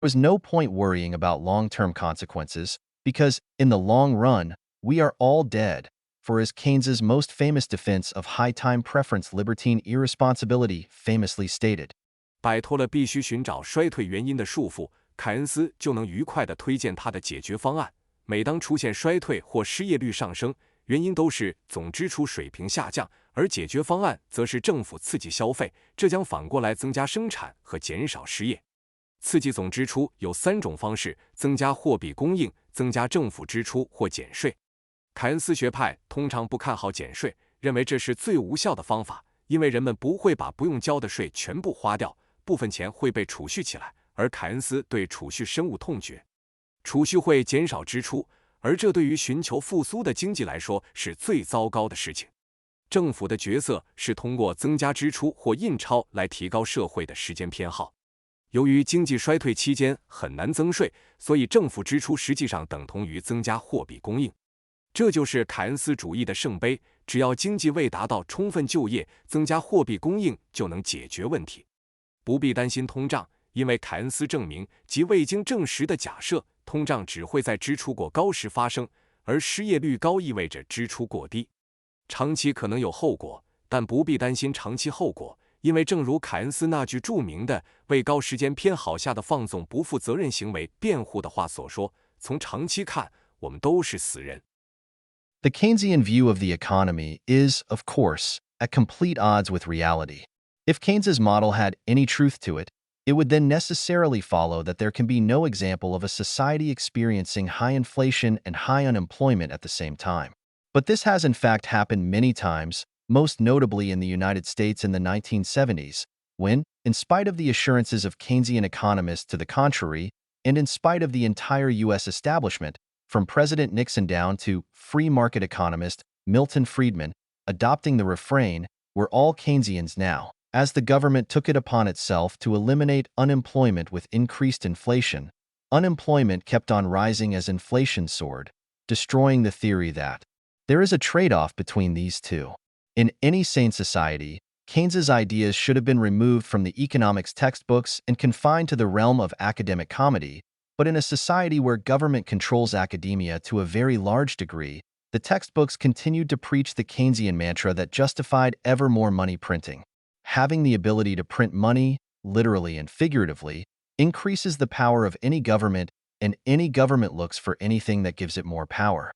was no point worrying about long-term consequences, because, in the long run, we are all dead, for as Keynes's most famous defense of high-time preference libertine irresponsibility famously stated. 摆脱了必须寻找衰退原因的束缚，凯恩斯就能愉快地推荐他的解决方案。每当出现衰退或失业率上升，原因都是总支出水平下降，而解决方案则是政府刺激消费，这将反过来增加生产和减少失业。刺激总支出有3种方式：增加货币供应、增加政府支出或减税。凯恩斯学派通常不看好减税，认为这是最无效的方法，因为人们不会把不用交的税全部花掉，部分钱会被储蓄起来，而凯恩斯对储蓄深恶痛绝。储蓄会减少支出，而这对于寻求复苏的经济来说是最糟糕的事情。政府的角色是通过增加支出或印钞来提高社会的时间偏好。由于经济衰退期间很难增税，所以政府支出实际上等同于增加货币供应。这就是凯恩斯主义的圣杯，只要经济未达到充分就业，增加货币供应就能解决问题。不必担心通胀，因为凯恩斯证明即未经证实的假设，通胀只会在支出过高时发生，而失业率高意味着支出过低。长期可能有后果，但不必担心长期后果，因为正如凯恩斯那句著名的为高时间偏好下的放纵不负责任行为辩护的话所说，从长期看，我们都是死人。The Keynesian view of the economy is, of course, at complete odds with reality. If Keynes's model had any truth to it, it would then necessarily follow that there can be no example of a society experiencing high inflation and high unemployment at the same time. But this has in fact happened many times, most notably in the United States in the 1970s, when, in spite of the assurances of Keynesian economists to the contrary, and in spite of the entire U.S. establishment, from President Nixon down to free market economist Milton Friedman, adopting the refrain, "We're all Keynesians now," as the government took it upon itself to eliminate unemployment with increased inflation, unemployment kept on rising as inflation soared, destroying the theory that there is a trade-off between these two. In any sane society, Keynes's ideas should have been removed from the economics textbooks and confined to the realm of academic comedy, but in a society where government controls academia to a very large degree, the textbooks continued to preach the Keynesian mantra that justified ever more money printing. Having the ability to print money, literally and figuratively, increases the power of any government, and any government looks for anything that gives it more power.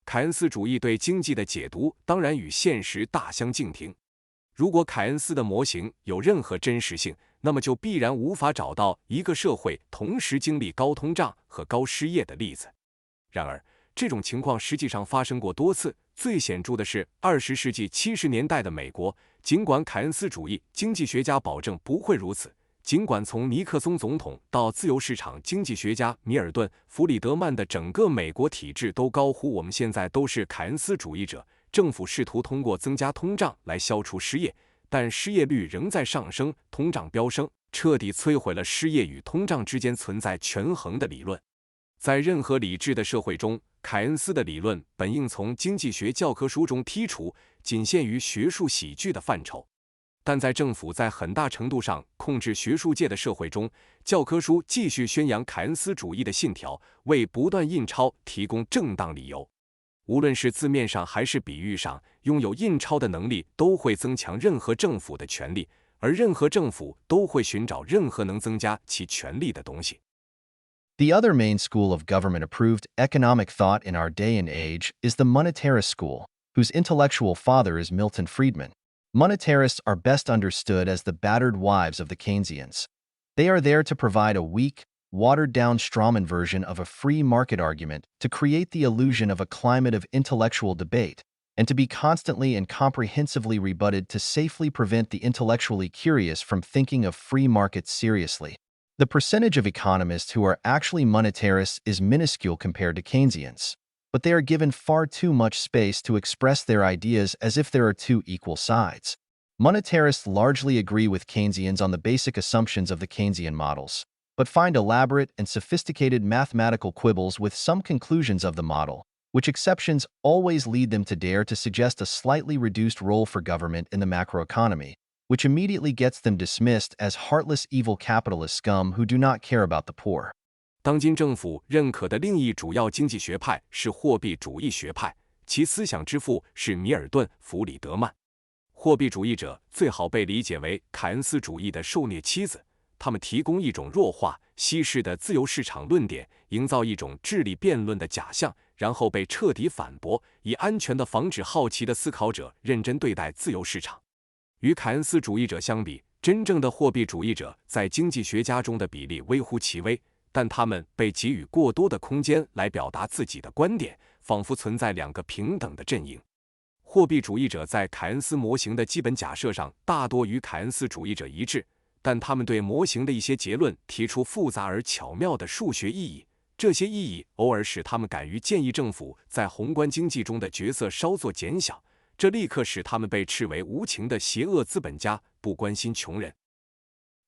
凯恩斯主义对经济的解读当然与现实大相径庭。如果凯恩斯的模型有任何真实性，那么就必然无法找到一个社会同时经历高通胀和高失业的例子。然而，这种情况实际上发生过多次，最显著的是20世纪70年代的美国。尽管凯恩斯主义经济学家保证不会如此，尽管从尼克松总统到自由市场经济学家米尔顿·弗里德曼的整个美国体制都高呼我们现在都是凯恩斯主义者，政府试图通过增加通胀来消除失业，但失业率仍在上升，通胀飙升，彻底摧毁了失业与通胀之间存在权衡的理论。在任何理智的社会中，凯恩斯的理论本应从经济学教科书中剔除，仅限于学术喜剧的范畴。但在政府在很大程度上控制学术界的社会中，教科书继续宣扬凯恩斯主义的信条，为不断印钞提供正当理由。无论是字面上还是比喻上，拥有印钞的能力都会增强任何政府的权力，而任何政府都会寻找任何能增加其权力的东西。The other main school of government-approved economic thought in our day and age is the monetarist school, whose intellectual father is Milton Friedman. Monetarists are best understood as the battered wives of the Keynesians. They are there to provide a weak, watered-down strawman version of a free market argument to create the illusion of a climate of intellectual debate, and to be constantly and comprehensively rebutted to safely prevent the intellectually curious from thinking of free markets seriously. The percentage of economists who are actually monetarists is minuscule compared to Keynesians, but they are given far too much space to express their ideas as if there are two equal sides. Monetarists largely agree with Keynesians on the basic assumptions of the Keynesian models, but find elaborate and sophisticated mathematical quibbles with some conclusions of the model, which exceptions always lead them to dare to suggest a slightly reduced role for government in the macroeconomy, which immediately gets them dismissed as heartless evil capitalist scum who do not care about the poor. 当今政府认可的另一主要经济学派是货币主义学派，其思想之父是米尔顿·弗里德曼。货币主义者最好被理解为凯恩斯主义的受虐妻子，他们提供一种弱化、稀释的自由市场论点，营造一种智力辩论的假象，然后被彻底反驳，以安全地防止好奇的思考者认真对待自由市场。与凯恩斯主义者相比，真正的货币主义者在经济学家中的比例微乎其微，但他们被给予过多的空间来表达自己的观点，仿佛存在两个平等的阵营。货币主义者在凯恩斯模型的基本假设上大多与凯恩斯主义者一致，但他们对模型的一些结论提出复杂而巧妙的数学意义，这些意义偶尔使他们敢于建议政府在宏观经济中的角色稍作减小，这立刻使他们被斥为无情的邪恶资本家，不关心穷人。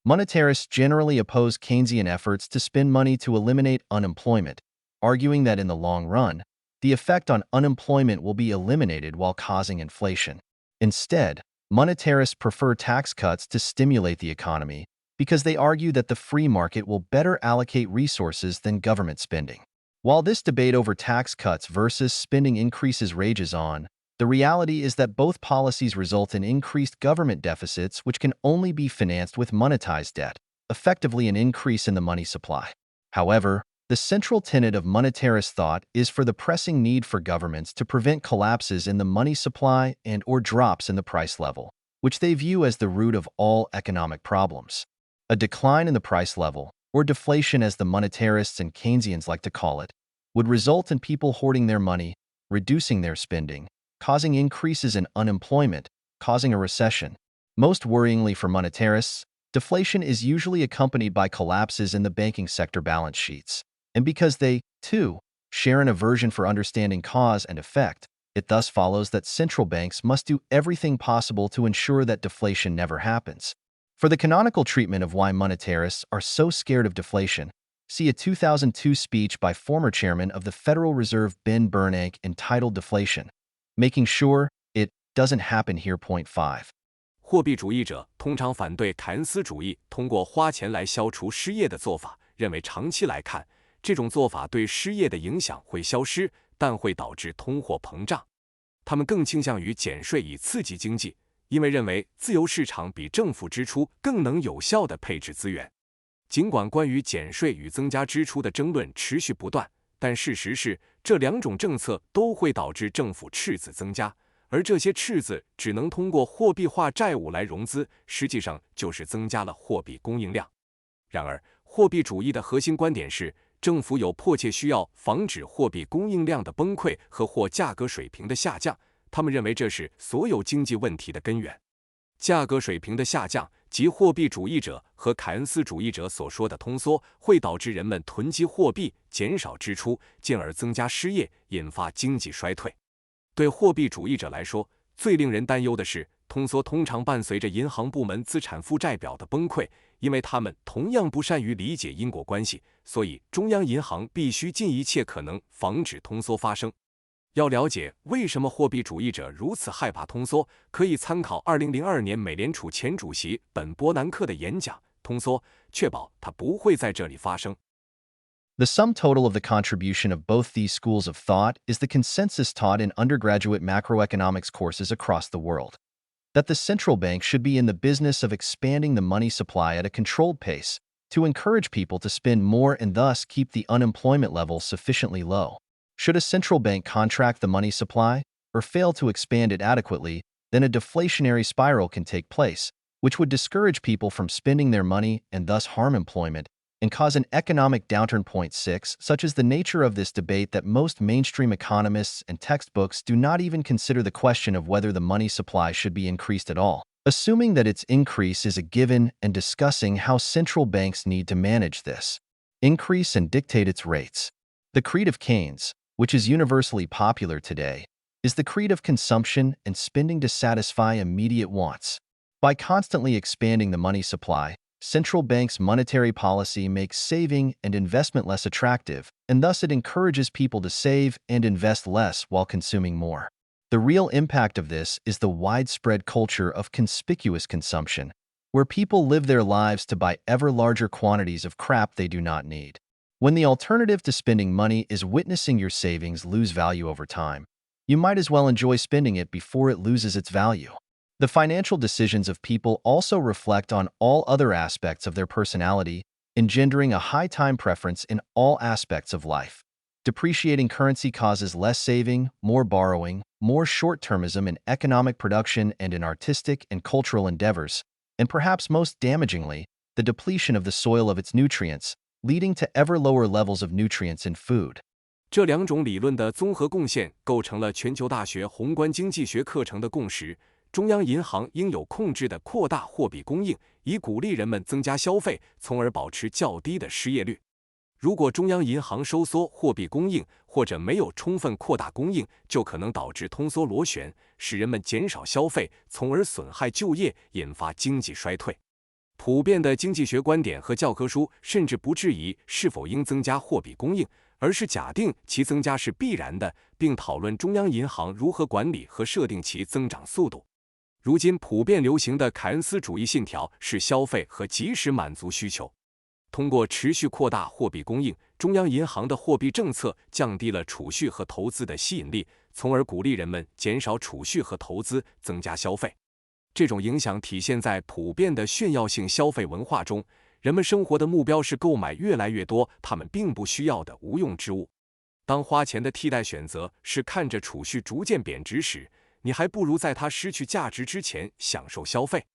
Monetarists generally oppose Keynesian efforts to spend money to eliminate unemployment, arguing that in the long run, the effect on unemployment will be eliminated while causing inflation. Instead, monetarists prefer tax cuts to stimulate the economy because they argue that the free market will better allocate resources than government spending. While this debate over tax cuts versus spending increases rages on, the reality is that both policies result in increased government deficits which can only be financed with monetized debt, effectively an increase in the money supply. However, the central tenet of monetarist thought is for the pressing need for governments to prevent collapses in the money supply and/or drops in the price level, which they view as the root of all economic problems. A decline in the price level, or deflation as the monetarists and Keynesians like to call it, would result in people hoarding their money, reducing their spending, causing increases in unemployment, causing a recession. Most worryingly for monetarists, deflation is usually accompanied by collapses in the banking sector balance sheets. And because they, too, share an aversion for understanding cause and effect, it thus follows that central banks must do everything possible to ensure that deflation never happens. For the canonical treatment of why monetarists are so scared of deflation, see a 2002 speech by former chairman of the Federal Reserve Ben Bernanke entitled Deflation, Making Sure It Doesn't Happen Here. 5. 货币主义者通常反对凯恩斯主义通过花钱来消除失业的做法，认为长期来看，这种做法对失业的影响会消失，但会导致通货膨胀。他们更倾向于减税以刺激经济，因为认为自由市场比政府支出更能有效地配置资源。尽管关于减税与增加支出的争论持续不断，但事实是，这两种政策都会导致政府赤字增加，而这些赤字只能通过货币化债务来融资，实际上就是增加了货币供应量。然而，货币主义的核心观点是，政府有迫切需要防止货币供应量的崩溃和或价格水平的下降，他们认为这是所有经济问题的根源。价格水平的下降，即货币主义者和凯恩斯主义者所说的通缩，会导致人们囤积货币，减少支出，进而增加失业，引发经济衰退。对货币主义者来说，最令人担忧的是，通缩通常伴随着银行部门资产负债表的崩溃，因为他们同样不善于理解因果关系，所以中央银行必须尽一切可能防止通缩发生。要了解为什么货币主义者如此害怕通缩，可以参考2002年美联储前主席本·伯南克的演讲《通缩：确保它不会在这里发生》。The sum total of the contribution of both these schools of thought is the consensus taught in undergraduate macroeconomics courses across the world, that the central bank should be in the business of expanding the money supply at a controlled pace to encourage people to spend more and thus keep the unemployment level sufficiently low. Should a central bank contract the money supply or fail to expand it adequately, then a deflationary spiral can take place, which would discourage people from spending their money and thus harm employment and cause an economic downturn. 6. Such is the nature of this debate that most mainstream economists and textbooks do not even consider the question of whether the money supply should be increased at all, assuming that its increase is a given and discussing how central banks need to manage this increase and dictate its rates. The creed of Keynes, which is universally popular today, is the creed of consumption and spending to satisfy immediate wants. By constantly expanding the money supply, central banks' monetary policy makes saving and investment less attractive, and thus it encourages people to save and invest less while consuming more. The real impact of this is the widespread culture of conspicuous consumption, where people live their lives to buy ever larger quantities of crap they do not need. When the alternative to spending money is witnessing your savings lose value over time, you might as well enjoy spending it before it loses its value. The financial decisions of people also reflect on all other aspects of their personality, engendering a high time preference in all aspects of life. Depreciating currency causes less saving, more borrowing, more short-termism in economic production and in artistic and cultural endeavors, and perhaps most damagingly, the depletion of the soil of its nutrients, leading to ever lower levels of nutrients in food. 这两种理论的综合贡献构成了全球大学宏观经济学课程的共识。中央银行应有控制地扩大货币供应，以鼓励人们增加消费，从而保持较低的失业率。如果中央银行收缩货币供应，或者没有充分扩大供应，就可能导致通缩螺旋，使人们减少消费，从而损害就业，引发经济衰退。普遍的经济学观点和教科书甚至不质疑是否应增加货币供应，而是假定其增加是必然的，并讨论中央银行如何管理和设定其增长速度。如今普遍流行的凯恩斯主义信条是消费和及时满足需求。通过持续扩大货币供应，中央银行的货币政策降低了储蓄和投资的吸引力，从而鼓励人们减少储蓄和投资，增加消费。这种影响体现在普遍的炫耀性消费文化中，人们生活的目标是购买越来越多他们并不需要的无用之物。当花钱的替代选择是看着储蓄逐渐贬值时，你还不如在它失去价值之前享受消费。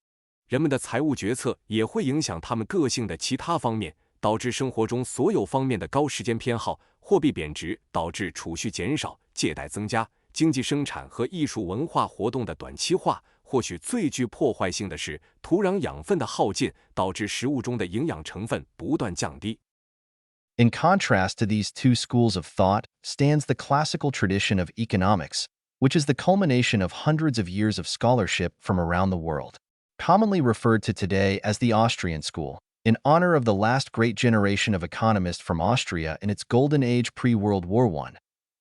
人们的财务决策也会影响他们个性的其他方面，导致生活中所有方面的高时间偏好。货币贬值导致储蓄减少，借贷增加，经济生产和艺术文化活动的短期化。或许最具破坏性的是土壤养分的耗尽，导致食物中的营养成分不断降低。In contrast to these two schools of thought stands the classical tradition of economics, which is the culmination of hundreds of years of scholarship from around the world. Commonly referred to today as the Austrian school, in honor of the last great generation of economists from Austria in its golden age pre-World War I.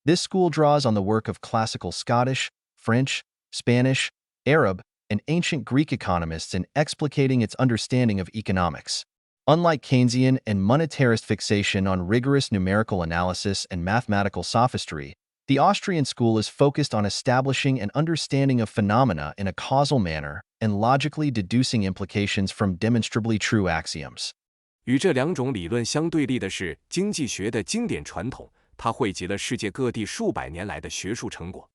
This school draws on the work of classical Scottish, French, Spanish, Arab, and ancient Greek economists in explicating its understanding of economics. Unlike Keynesian and monetarist fixation on rigorous numerical analysis and mathematical sophistry, the Austrian school is focused on establishing an understanding of phenomena in a causal manner and logically deducing implications from demonstrably true axioms. 与这两种理论相对立的是经济学的经典传统，它汇集了世界各地数百年来的学术成果。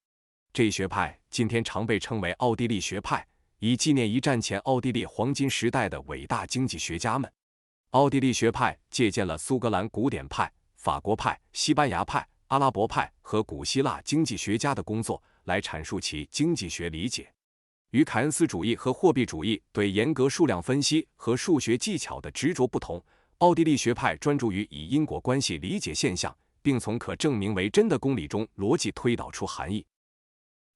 这一学派今天常被称为奥地利学派，以纪念一战前奥地利黄金时代的伟大经济学家们。奥地利学派借鉴了苏格兰古典派、法国派、西班牙派、阿拉伯派和古希腊经济学家的工作，来阐述其经济学理解。与凯恩斯主义和货币主义对严格数量分析和数学技巧的执着不同，奥地利学派专注于以因果关系理解现象，并从可证明为真的公理中逻辑推导出含义。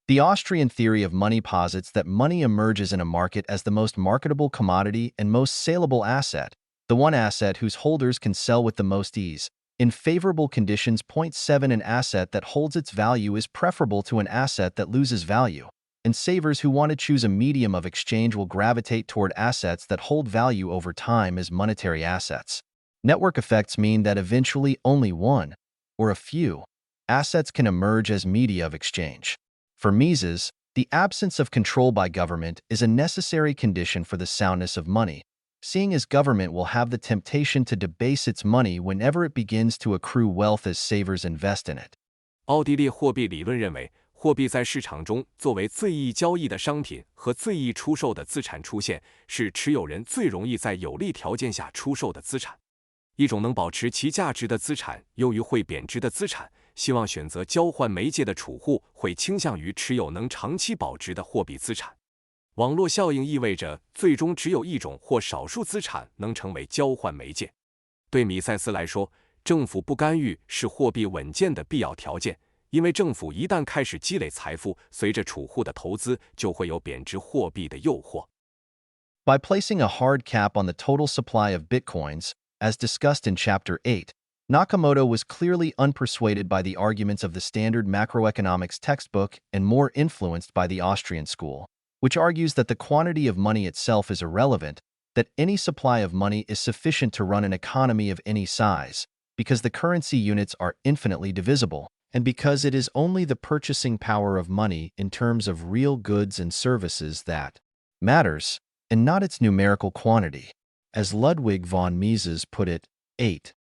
The Austrian theory of money posits that money emerges in a market as the most marketable commodity and most saleable asset, the one asset whose holders can sell with the most ease. In favorable conditions, 0.7 an asset that holds its value is preferable to an asset that loses value, and savers who want to choose a medium of exchange will gravitate toward assets that hold value over time as monetary assets. Network effects mean that eventually only one, or a few, assets can emerge as media of exchange. For Mises, the absence of control by government is a necessary condition for the soundness of money, seeing as government will have the temptation to debase its money whenever it begins to accrue wealth as savers invest in it. 奥地利货币理论认为，货币在市场中作为最易交易的商品和最易出售的资产出现，是持有人最容易在有利条件下出售的资产。一种能保持其价值的资产优于会贬值的资产，希望选择交换媒介的储户会倾向于持有能长期保值的货币资产。网络效应意味着最终只有一种或少数资产能成为交换媒介。对米塞斯来说，政府不干预是货币稳健的必要条件，因为政府一旦开始积累财富，随着储户的投资就会有贬值货币的诱惑。By placing a hard cap on the total supply of bitcoins, as discussed in Chapter 8, Nakamoto was clearly unpersuaded by the arguments of the standard macroeconomics textbook and more influenced by the Austrian school, which argues that the quantity of money itself is irrelevant, that any supply of money is sufficient to run an economy of any size, because the currency units are infinitely divisible, and because it is only the purchasing power of money in terms of real goods and services that matters, and not its numerical quantity. As Ludwig von Mises put it, 8.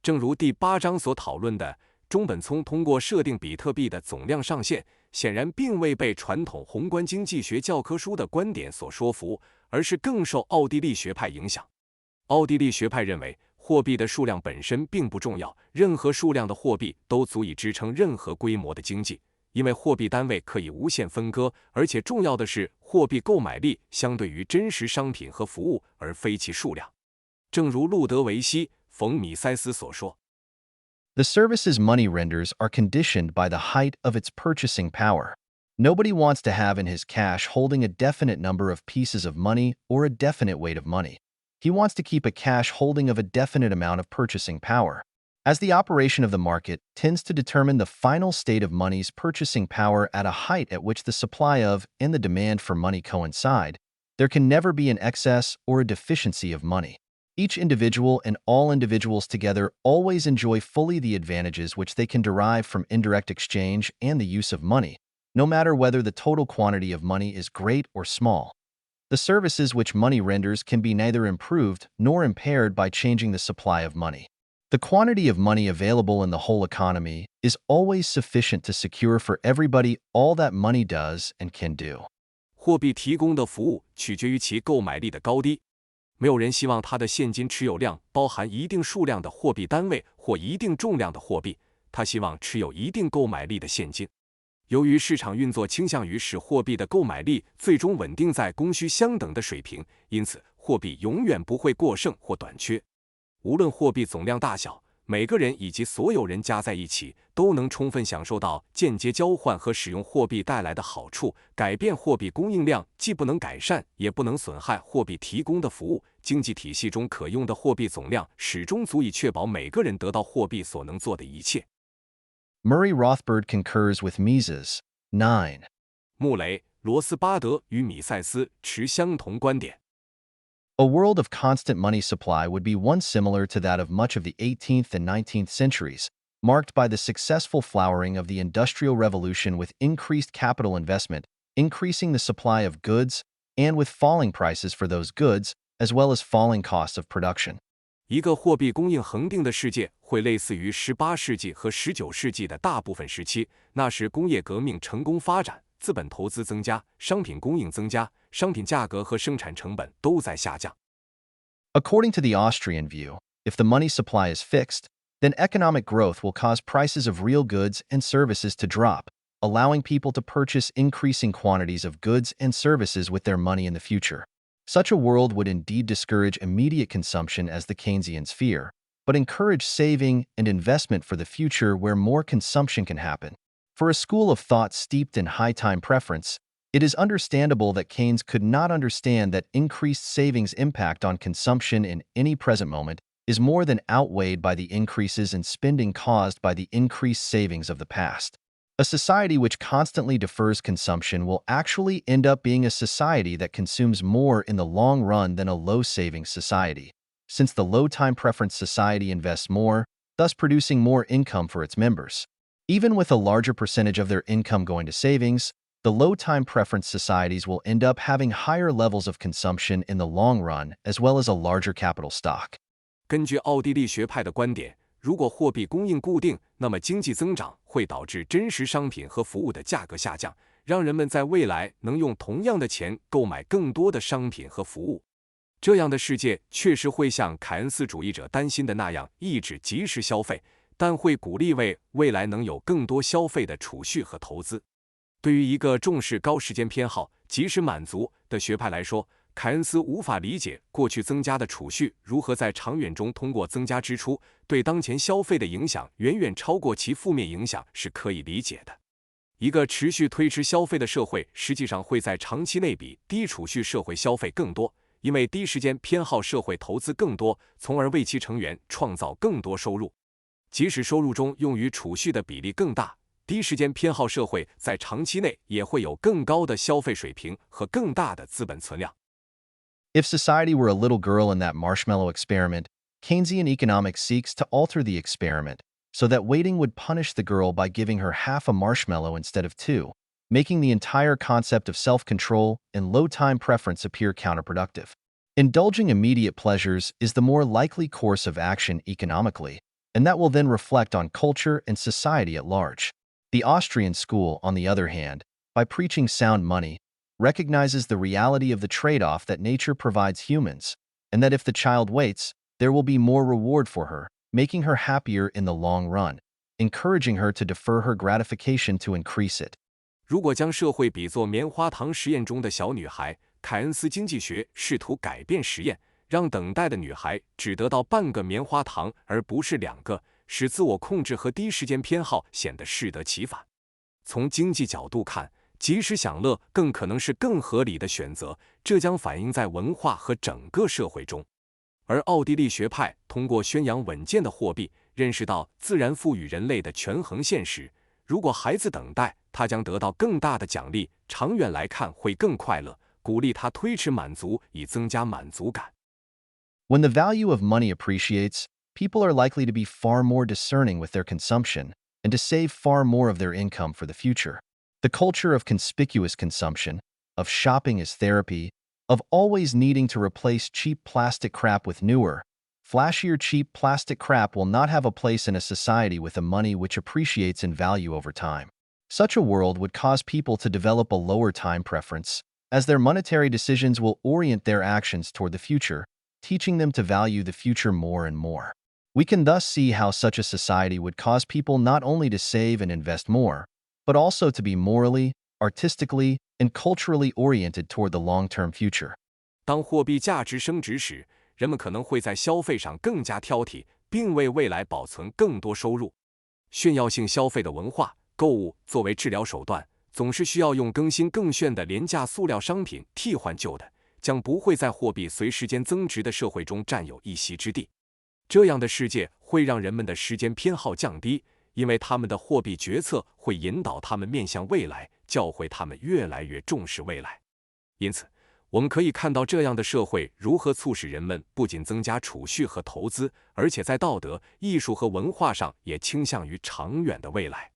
正如第8章所讨论的，中本聪通过设定比特币的总量上限，显然并未被传统宏观经济学教科书的观点所说服，而是更受奥地利学派影响。奥地利学派认为，货币的数量本身并不重要，任何数量的货币都足以支撑任何规模的经济，因为货币单位可以无限分割，而且重要的是货币购买力相对于真实商品和服务，而非其数量。正如路德维希·冯·米塞斯所说。The services money renders are conditioned by the height of its purchasing power. Nobody wants to have in his cash holding a definite number of pieces of money or a definite weight of money. He wants to keep a cash holding of a definite amount of purchasing power. As the operation of the market tends to determine the final state of money's purchasing power at a height at which the supply of and the demand for money coincide, there can never be an excess or a deficiency of money. Each individual and all individuals together always enjoy fully the advantages which they can derive from indirect exchange and the use of money, no matter whether the total quantity of money is great or small. The services which money renders can be neither improved nor impaired by changing the supply of money. The quantity of money available in the whole economy is always sufficient to secure for everybody all that money does and can do. 货币提供的服务取决于其购买力的高低。没有人希望他的现金持有量包含一定数量的货币单位或一定重量的货币，他希望持有一定购买力的现金。由于市场运作倾向于使货币的购买力最终稳定在供需相等的水平，因此货币永远不会过剩或短缺。无论货币总量大小，每个人以及所有人加在一起都能充分享受到间接交换和使用货币带来的好处。改变货币供应量既不能改善也不能损害货币提供的服务。经济体系中可用的货币总量始终足以确保每个人得到货币所能做的一切。Murray Rothbard concurs with Mises. 9. 穆雷·罗斯巴德与米塞斯持相同观点。A world of constant money supply would be one similar to that of much of the 18th and 19th centuries, marked by the successful flowering of the Industrial Revolution with increased capital investment, increasing the supply of goods, and with falling prices for those goods, as well as falling costs of production. 一个货币供应恒定的世界会类似于18世纪和19世纪的大部分时期，那时工业革命成功发展，资本投资增加，商品供应增加，商品价格和生产成本都在下降。According to the Austrian view, if the money supply is fixed, then economic growth will cause prices of real goods and services to drop, allowing people to purchase increasing quantities of goods and services with their money in the future. Such a world would indeed discourage immediate consumption as the Keynesians fear, but encourage saving and investment for the future where more consumption can happen. For a school of thought steeped in high-time preference, it is understandable that Keynes could not understand that increased savings' impact on consumption in any present moment is more than outweighed by the increases in spending caused by the increased savings of the past. A society which constantly defers consumption will actually end up being a society that consumes more in the long run than a low-savings society, since the low-time preference society invests more, thus producing more income for its members. Even with a larger percentage of their income going to savings, the low-time preference societies will end up having higher levels of consumption in the long run as well as a larger capital stock. 根据奥地利学派的观点，如果货币供应固定，那么经济增长会导致真实商品和服务的价格下降，让人们在未来能用同样的钱购买更多的商品和服务。这样的世界确实会像凯恩斯主义者担心的那样抑制即时消费，但会鼓励为未来能有更多消费的储蓄和投资。对于一个重视高时间偏好、及时满足的学派来说，凯恩斯无法理解过去增加的储蓄如何在长远中通过增加支出对当前消费的影响远远超过其负面影响是可以理解的。一个持续推迟消费的社会实际上会在长期内比低储蓄社会消费更多，因为低时间偏好社会投资更多，从而为其成员创造更多收入。即使收入中用于储蓄的比例更大，低时间偏好社会在长期内也会有更高的消费水平和更大的资本存量。If society were a little girl in that marshmallow experiment, Keynesian economics seeks to alter the experiment so that waiting would punish the girl by giving her half a marshmallow instead of two, making the entire concept of self-control and low time preference appear counterproductive. Indulging immediate pleasures is the more likely course of action economically, and that will then reflect on culture and society at large. The Austrian school, on the other hand, by preaching sound money, recognizes the reality of the trade-off that nature provides humans, and that if the child waits, there will be more reward for her, making her happier in the long run, encouraging her to defer her gratification to increase it. 如果将社会比作棉花糖实验中的小女孩，凯恩斯经济学试图改变实验，让等待的女孩只得到半个棉花糖而不是2个，使自我控制和低时间偏好显得适得其反。从经济角度看，及时享乐更可能是更合理的选择，这将反映在文化和整个社会中。而奥地利学派通过宣扬稳健的货币，认识到自然赋予人类的权衡现实。如果孩子等待，他将得到更大的奖励，长远来看会更快乐，鼓励他推迟满足以增加满足感。When the value of money appreciates, people are likely to be far more discerning with their consumption and to save far more of their income for the future. The culture of conspicuous consumption, of shopping as therapy, of always needing to replace cheap plastic crap with newer, flashier cheap plastic crap will not have a place in a society with a money which appreciates in value over time. Such a world would cause people to develop a lower time preference, as their monetary decisions will orient their actions toward the future, teaching them to value the future more and more. We can thus see how such a society would cause people not only to save and invest more, but also to be morally, artistically, and culturally oriented toward the long-term future. 当货币价值升值时，人们可能会在消费上更加挑剔，并为未来保存更多收入。炫耀性消费的文化，购物作为治疗手段，总是需要用更新更炫的廉价塑料商品替换旧的，将不会在货币随时间增值的社会中占有一席之地。这样的世界会让人们的时间偏好降低，因为他们的货币决策会引导他们面向未来，教会他们越来越重视未来。因此，我们可以看到这样的社会如何促使人们不仅增加储蓄和投资，而且在道德、艺术和文化上也倾向于长远的未来。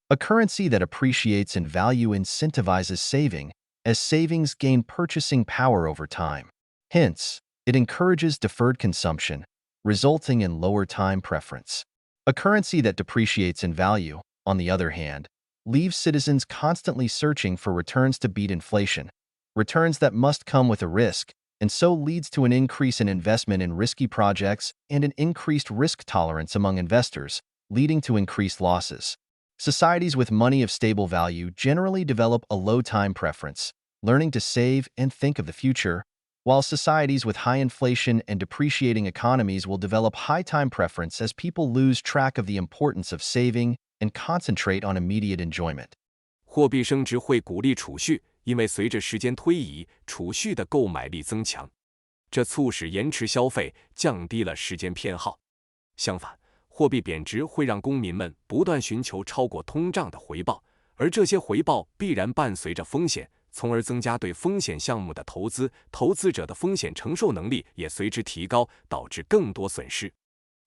A currency that appreciates in value incentivizes saving, as savings gain purchasing power over time. Hence, it encourages deferred consumption, resulting in lower time preference. A currency that depreciates in value, on the other hand, leaves citizens constantly searching for returns to beat inflation, returns that must come with a risk, and so leads to an increase in investment in risky projects and an increased risk tolerance among investors, leading to increased losses. Societies with money of stable value generally develop a low time preference, learning to save and think of the future, while societies with high inflation and depreciating economies will develop high time preference as people lose track of the importance of saving and concentrate on immediate enjoyment. 货币升值会鼓励储蓄，因为随着时间推移，储蓄的购买力增强，这促使延迟消费，降低了时间偏好。相反，货币贬值会让公民们不断寻求超过通胀的回报，而这些回报必然伴随着风险，从而增加对风险项目的投资，投资者的风险承受能力也随之提高，导致更多损失。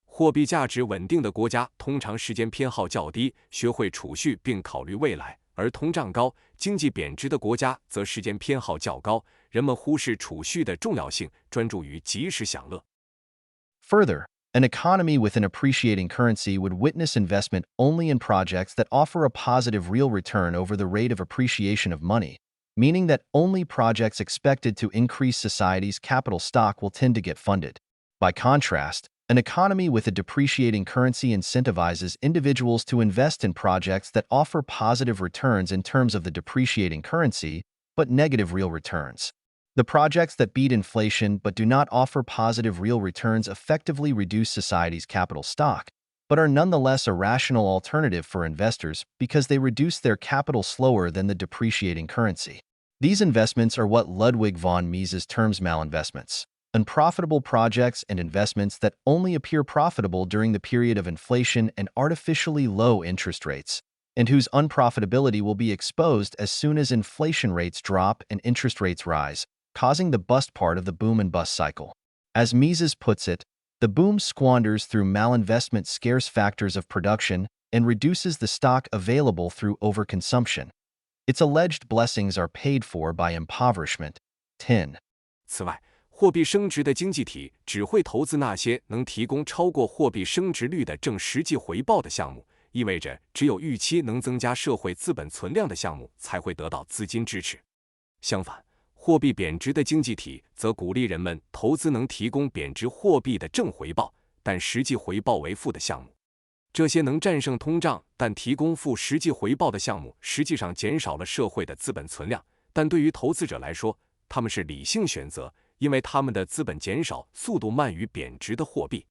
货币价值稳定的国家通常时间偏好较低，学会储蓄并考虑未来，而通胀高、经济贬值的国家则时间偏好较高，人们忽视储蓄的重要性，专注于及时享乐。Further, an economy with an appreciating currency would witness investment only in projects that offer a positive real return over the rate of appreciation of money, meaning that only projects expected to increase society's capital stock will tend to get funded. By contrast, an economy with a depreciating currency incentivizes individuals to invest in projects that offer positive returns in terms of the depreciating currency, but negative real returns. The projects that beat inflation but do not offer positive real returns effectively reduce society's capital stock, but are nonetheless a rational alternative for investors because they reduce their capital slower than the depreciating currency. These investments are what Ludwig von Mises terms malinvestments. unprofitable projects and investments that only appear profitable during the period of inflation and artificially low interest rates, and whose unprofitability will be exposed as soon as inflation rates drop and interest rates rise, causing the bust part of the boom and bust cycle. As Mises puts it, the boom squanders through malinvestment scarce factors of production and reduces the stock available through overconsumption. Its alleged blessings are paid for by impoverishment. 10. 此外，货币升值的经济体只会投资那些能提供超过货币升值率的正实际回报的项目，意味着只有预期能增加社会资本存量的项目才会得到资金支持。相反，货币贬值的经济体则鼓励人们投资能提供贬值货币的正回报，但实际回报为负的项目。这些能战胜通胀但提供负实际回报的项目，实际上减少了社会的资本存量，但对于投资者来说，他们是理性选择，因为他们的资本减少速度慢于贬值的货币。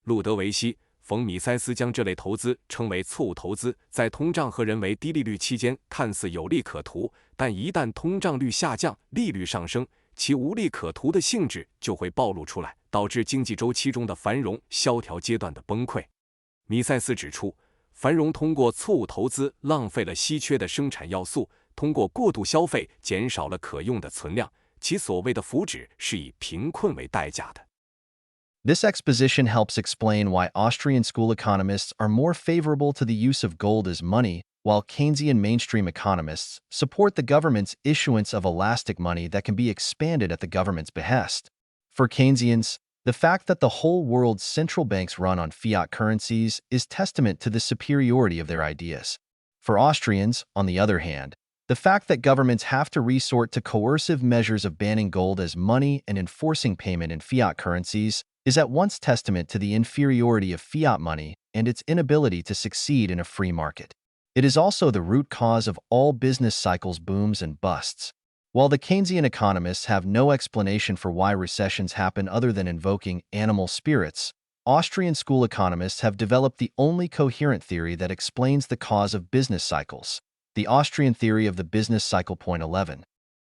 路德维希·冯·米塞斯将这类投资称为错误投资，在通胀和人为低利率期间看似有利可图，但一旦通胀率下降，利率上升，其无利可图的性质就会暴露出来，导致经济周期中的繁荣萧条阶段的崩溃。米塞斯指出，繁荣通过错误投资浪费了稀缺的生产要素，通过过度消费减少了可用的存量，其所谓的福祉是以贫困为代价的。This exposition helps explain why Austrian school economists are more favorable to the use of gold as money, while Keynesian mainstream economists support the government's issuance of elastic money that can be expanded at the government's behest. For Keynesians, the fact that the whole world's central banks run on fiat currencies is testament to the superiority of their ideas. For Austrians, on the other hand, the fact that governments have to resort to coercive measures of banning gold as money and enforcing payment in fiat currencies is at once testament to the inferiority of fiat money and its inability to succeed in a free market. It is also the root cause of all business cycles' booms and busts. While the Keynesian economists have no explanation for why recessions happen other than invoking animal spirits, Austrian school economists have developed the only coherent theory that explains the cause of business cycles, the Austrian theory of the business cycle. 11.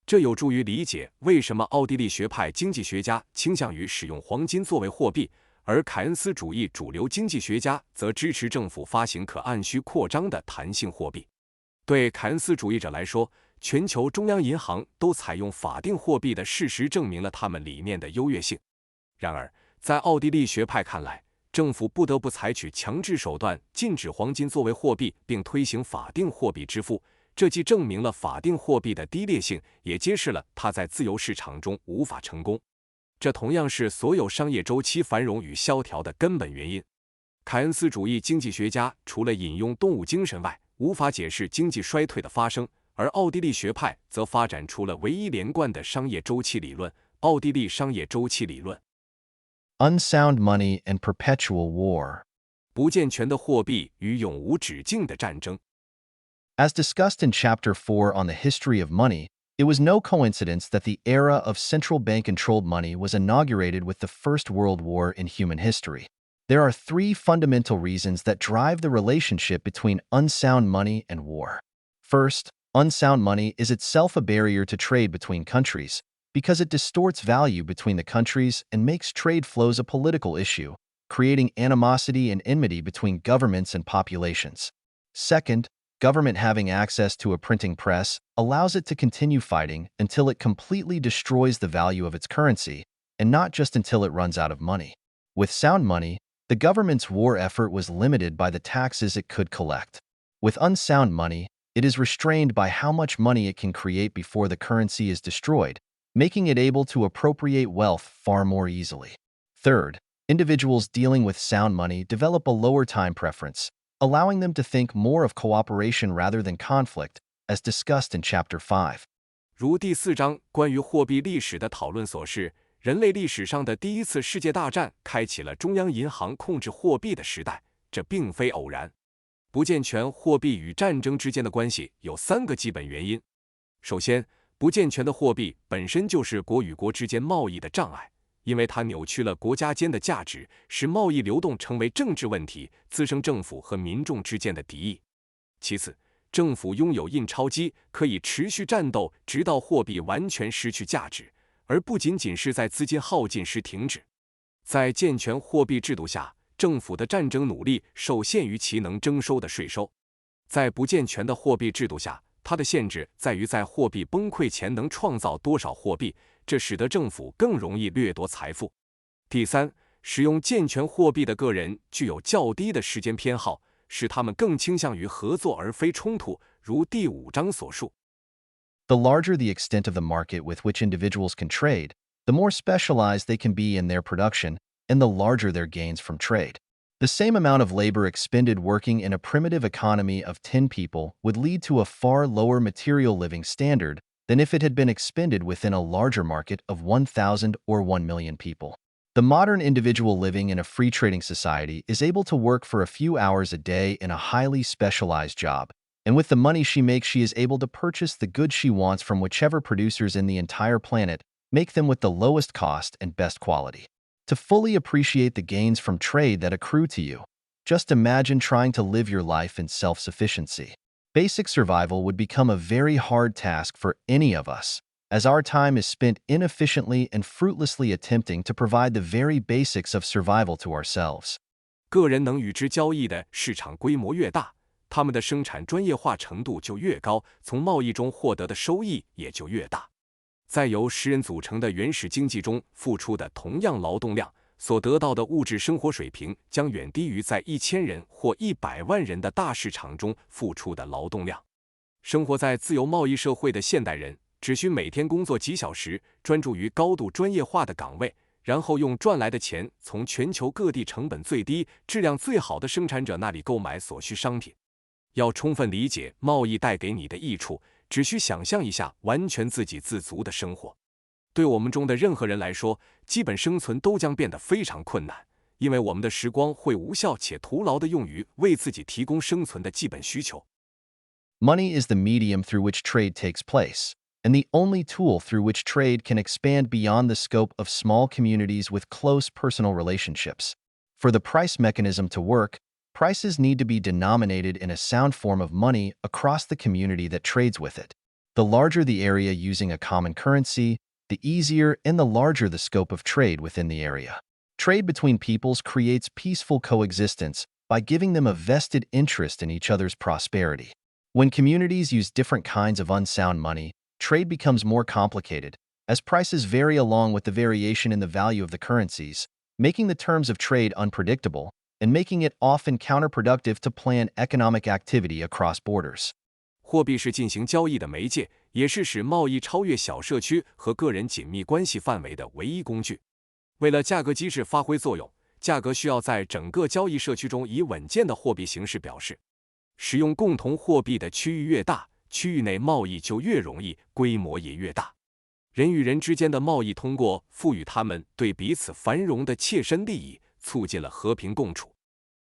这有助于理解为什么奥地利学派经济学家倾向于使用黄金作为货币，而凯恩斯主义主流经济学家则支持政府发行可按需扩张的弹性货币。对凯恩斯主义者来说，全球中央银行都采用法定货币的事实证明了他们理念的优越性。然而，在奥地利学派看来，政府不得不采取强制手段禁止黄金作为货币，并推行法定货币支付。这既证明了法定货币的低劣性，也揭示了它在自由市场中无法成功。这同样是所有商业周期繁荣与萧条的根本原因。凯恩斯主义经济学家除了引用动物精神外，无法解释经济衰退的发生，而奥地利学派则发展出了唯一连贯的商业周期理论——奥地利商业周期理论。Unsound money and perpetual war. 不健全的货币与永无止境的战争。As discussed in Chapter 4 on the history of money, it was no coincidence that the era of central bank-controlled money was inaugurated with the First World War in human history. There are three fundamental reasons that drive the relationship between unsound money and war. First, unsound money is itself a barrier to trade between countries, because it distorts value between the countries and makes trade flows a political issue, creating animosity and enmity between governments and populations. Second, government having access to a printing press allows it to continue fighting until it completely destroys the value of its currency, and not just until it runs out of money. With sound money, the government's war effort was limited by the taxes it could collect. With unsound money, it is restrained by how much money it can create before the currency is destroyed, making it able to appropriate wealth far more easily. Third, individuals dealing with sound money develop a lower time preference, allowing them to think more of cooperation rather than conflict, as discussed in Chapter 5. 如第4章关于货币历史的讨论所示，人类历史上的第一次世界大战开启了中央银行控制货币的时代，这并非偶然。不健全货币与战争之间的关系有3个基本原因。首先，不健全的货币本身就是国与国之间贸易的障碍，因为它扭曲了国家间的价值，使贸易流动成为政治问题，滋生政府和民众之间的敌意。其次，政府拥有印钞机，可以持续战斗，直到货币完全失去价值，而不仅仅是在资金耗尽时停止。在健全货币制度下，政府的战争努力受限于其能征收的税收。在不健全的货币制度下，它的限制在于在货币崩溃前能创造多少货币，这使得政府更容易掠夺财富。第三，使用健全货币的个人具有较低的时间偏好，使他们更倾向于合作而非冲突，如第5章所述。The larger the extent of the market with which individuals can trade, the more specialized they can be in their production, and the larger their gains from trade. The same amount of labor expended working in a primitive economy of 10 people would lead to a far lower material living standard than if it had been expended within a larger market of 1,000 or 1 million people. The modern individual living in a free trading society is able to work for a few hours a day in a highly specialized job, and with the money she makes, she is able to purchase the goods she wants from whichever producers in the entire planet, make them with the lowest cost and best quality. To fully appreciate the gains from trade that accrue to you, just imagine trying to live your life in self-sufficiency. Basic survival would become a very hard task for any of us, as our time is spent inefficiently and fruitlessly attempting to provide the very basics of survival to ourselves. 个人能与之交易的市场规模越大，他们的生产专业化程度就越高，从贸易中获得的收益也就越大。在由10人组成的原始经济中付出的同样劳动量，所得到的物质生活水平将远低于在1000人或100万人的大市场中付出的劳动量。生活在自由贸易社会的现代人，只需每天工作几小时，专注于高度专业化的岗位，然后用赚来的钱从全球各地成本最低、质量最好的生产者那里购买所需商品。要充分理解贸易带给你的益处，只需想象一下完全自给自足的生活。对我们中的任何人来说，基本生存都将变得非常困难，因为我们的时光会无效且徒劳地用于为自己提供生存的基本需求。Money is the medium through which trade takes place, and the only tool through which trade can expand beyond the scope of small communities with close personal relationships. For the price mechanism to work, prices need to be denominated in a sound form of money across the community that trades with it. The larger the area using a common currency, the easier and the larger the scope of trade within the area. Trade between peoples creates peaceful coexistence by giving them a vested interest in each other's prosperity. When communities use different kinds of unsound money, trade becomes more complicated, as prices vary along with the variation in the value of the currencies, making the terms of trade unpredictable and making it often counterproductive to plan economic activity across borders. 货币是进行交易的媒介，也是使贸易超越小社区和个人紧密关系范围的唯一工具。为了价格机制发挥作用，价格需要在整个交易社区中以稳健的货币形式表示。使用共同货币的区域越大，区域内贸易就越容易，规模也越大。人与人之间的贸易通过赋予他们对彼此繁荣的切身利益，促进了和平共处。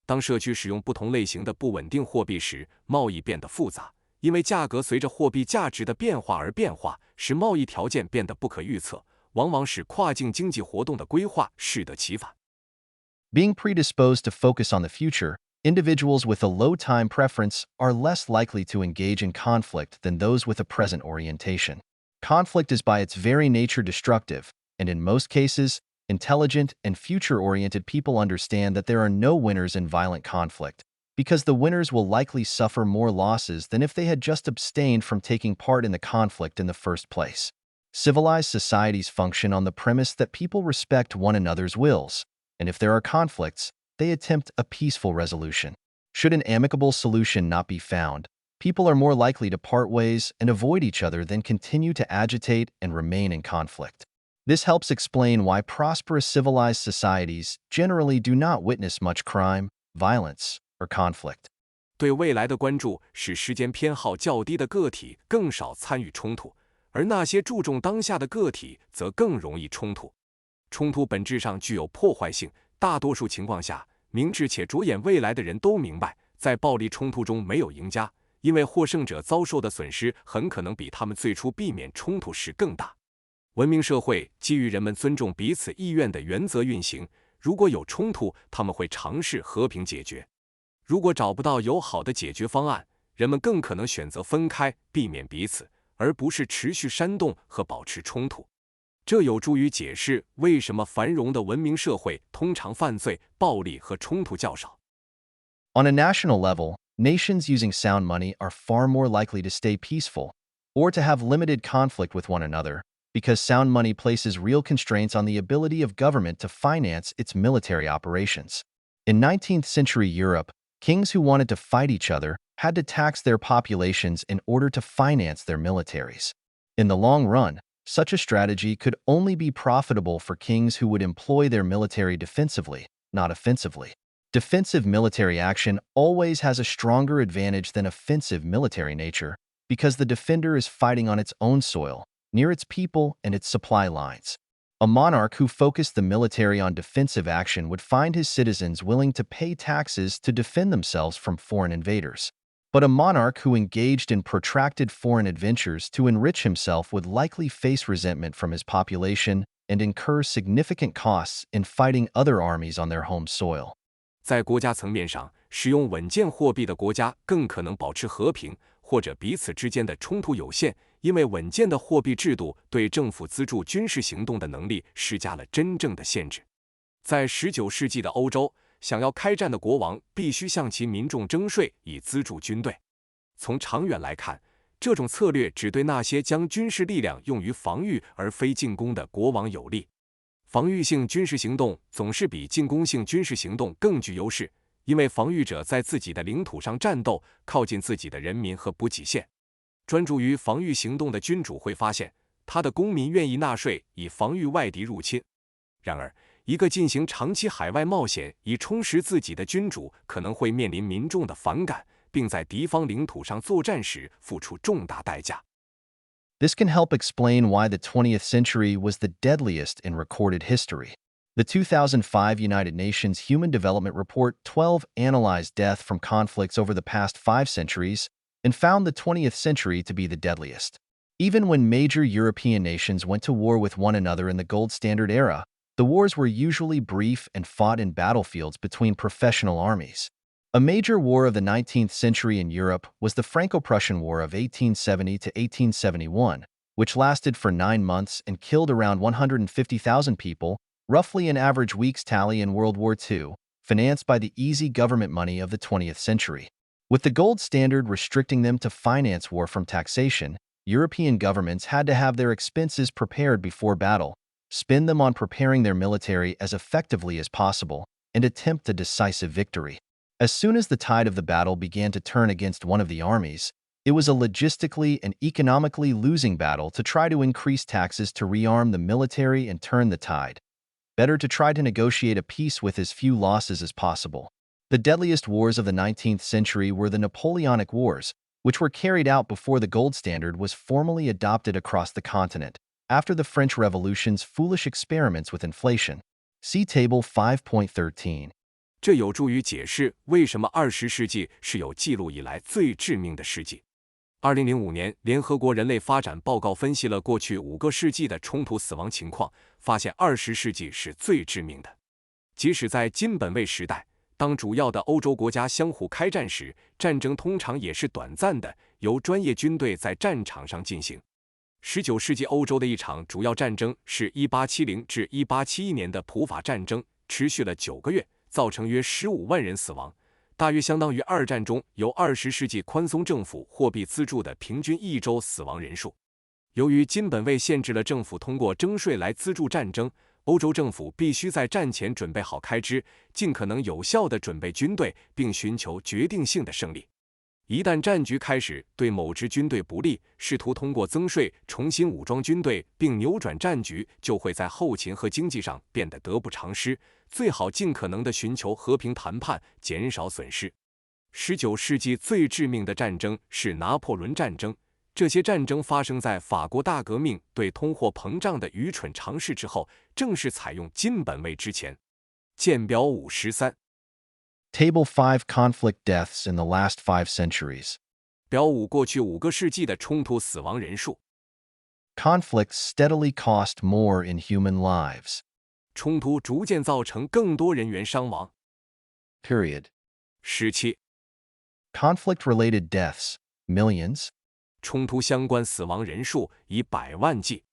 当社区使用不同类型的不稳定货币时，贸易变得复杂，因为价格随着货币价值的变化而变化，使贸易条件变得不可预测，往往使跨境经济活动的规划适得其反。Being predisposed to focus on the future, individuals with a low time preference are less likely to engage in conflict than those with a present orientation. Conflict is by its very nature destructive, and in most cases, intelligent and future-oriented people understand that there are no winners in violent conflict, because the winners will likely suffer more losses than if they had just abstained from taking part in the conflict in the first place. Civilized societies function on the premise that people respect one another's wills, and if there are conflicts, they attempt a peaceful resolution. Should an amicable solution not be found, people are more likely to part ways and avoid each other than continue to agitate and remain in conflict. This helps explain why prosperous civilized societies generally do not witness much crime, violence, or conflict. 对未来的关注使时间偏好较低的个体更少参与冲突，而那些注重当下的个体则更容易冲突。冲突本质上具有破坏性，大多数情况下，明智且着眼未来的人都明白，在暴力冲突中没有赢家，因为获胜者遭受的损失很可能比他们最初避免冲突时更大。文明社会基于人们尊重彼此意愿的原则运行，如果有冲突，他们会尝试和平解决。如果找不到友好的解决方案，人们更可能选择分开，避免彼此，而不是持续煽动和保持冲突。这有助于解释为什么繁荣的文明社会通常犯罪、暴力和冲突较少。On a national level, nations using sound money are far more likely to stay peaceful or to have limited conflict with one another because sound money places real constraints on the ability of government to finance its military operations. In 19th century Europe, kings who wanted to fight each other had to tax their populations in order to finance their militaries. In the long run, such a strategy could only be profitable for kings who would employ their military defensively, not offensively. Defensive military action always has a stronger advantage than offensive military nature because the defender is fighting on its own soil, near its people and its supply lines. A monarch who focused the military on defensive action would find his citizens willing to pay taxes to defend themselves from foreign invaders. But a monarch who engaged in protracted foreign adventures to enrich himself would likely face resentment from his population and incur significant costs in fighting other armies on their home soil. 在国家层面上，使用稳健货币的国家更可能保持和平，或者彼此之间的冲突有限，因为稳健的货币制度对政府资助军事行动的能力施加了真正的限制。在19世纪的欧洲，想要开战的国王必须向其民众征税以资助军队。从长远来看，这种策略只对那些将军事力量用于防御而非进攻的国王有利。防御性军事行动总是比进攻性军事行动更具优势，因为防御者在自己的领土上战斗，靠近自己的人民和补给线。专注于防御行动的君主会发现，他的公民愿意纳税以防御外敌入侵。然而，一个进行长期海外冒险以充实自己的君主可能会面临民众的反感，并在敌方领土上作战时付出重大代价。This can help explain why the 20th century was the deadliest in recorded history. The 2005 United Nations Human Development Report 12 analyzed death from conflicts over the past 5 centuries and found the 20th century to be the deadliest. Even when major European nations went to war with one another in the Gold Standard era, the wars were usually brief and fought in battlefields between professional armies. A major war of the 19th century in Europe was the Franco-Prussian War of 1870 to 1871, which lasted for 9 months and killed around 150,000 people, roughly an average week's tally in World War II, financed by the easy government money of the 20th century. With the gold standard restricting them to finance war from taxation, European governments had to have their expenses prepared before battle, spend them on preparing their military as effectively as possible, and attempt a decisive victory. As soon as the tide of the battle began to turn against one of the armies, it was a logistically and economically losing battle to try to increase taxes to rearm the military and turn the tide. Better to try to negotiate a peace with as few losses as possible. The deadliest wars of the 19th century were the Napoleonic Wars, which were carried out before the gold standard was formally adopted across the continent, after the French Revolution's foolish experiments with inflation. See Table 5.13. 这有助于解释为什么20世纪是有记录以来最致命的世纪。2005年，联合国人类发展报告分析了过去5个世纪的冲突死亡情况，发现20世纪是最致命的。即使在金本位时代，当主要的欧洲国家相互开战时，战争通常也是短暂的，由专业军队在战场上进行。19世纪欧洲的一场主要战争是1870至1871年的普法战争，持续了9个月，造成约15万人死亡，大约相当于二战中由20世纪宽松政府货币资助的平均一周死亡人数。由于金本位限制了政府通过征税来资助战争，欧洲政府必须在战前准备好开支，尽可能有效地准备军队，并寻求决定性的胜利。一旦战局开始对某支军队不利，试图通过增税重新武装军队并扭转战局，就会在后勤和经济上变得得不偿失。最好尽可能地寻求和平谈判，减少损失。19世纪最致命的战争是拿破仑战争，这些战争发生在法国大革命对通货膨胀的愚蠢尝试之后，正是采用金本位之前。见表53。Table 5 Conflict Deaths in the Last 5 Centuries. 表5过去5个世纪的冲突死亡人数。Conflicts steadily cost more in human lives. 冲突逐渐造成更多人员伤亡。Period. 17. Conflict-related deaths, millions. 冲突相关死亡人数以百万计。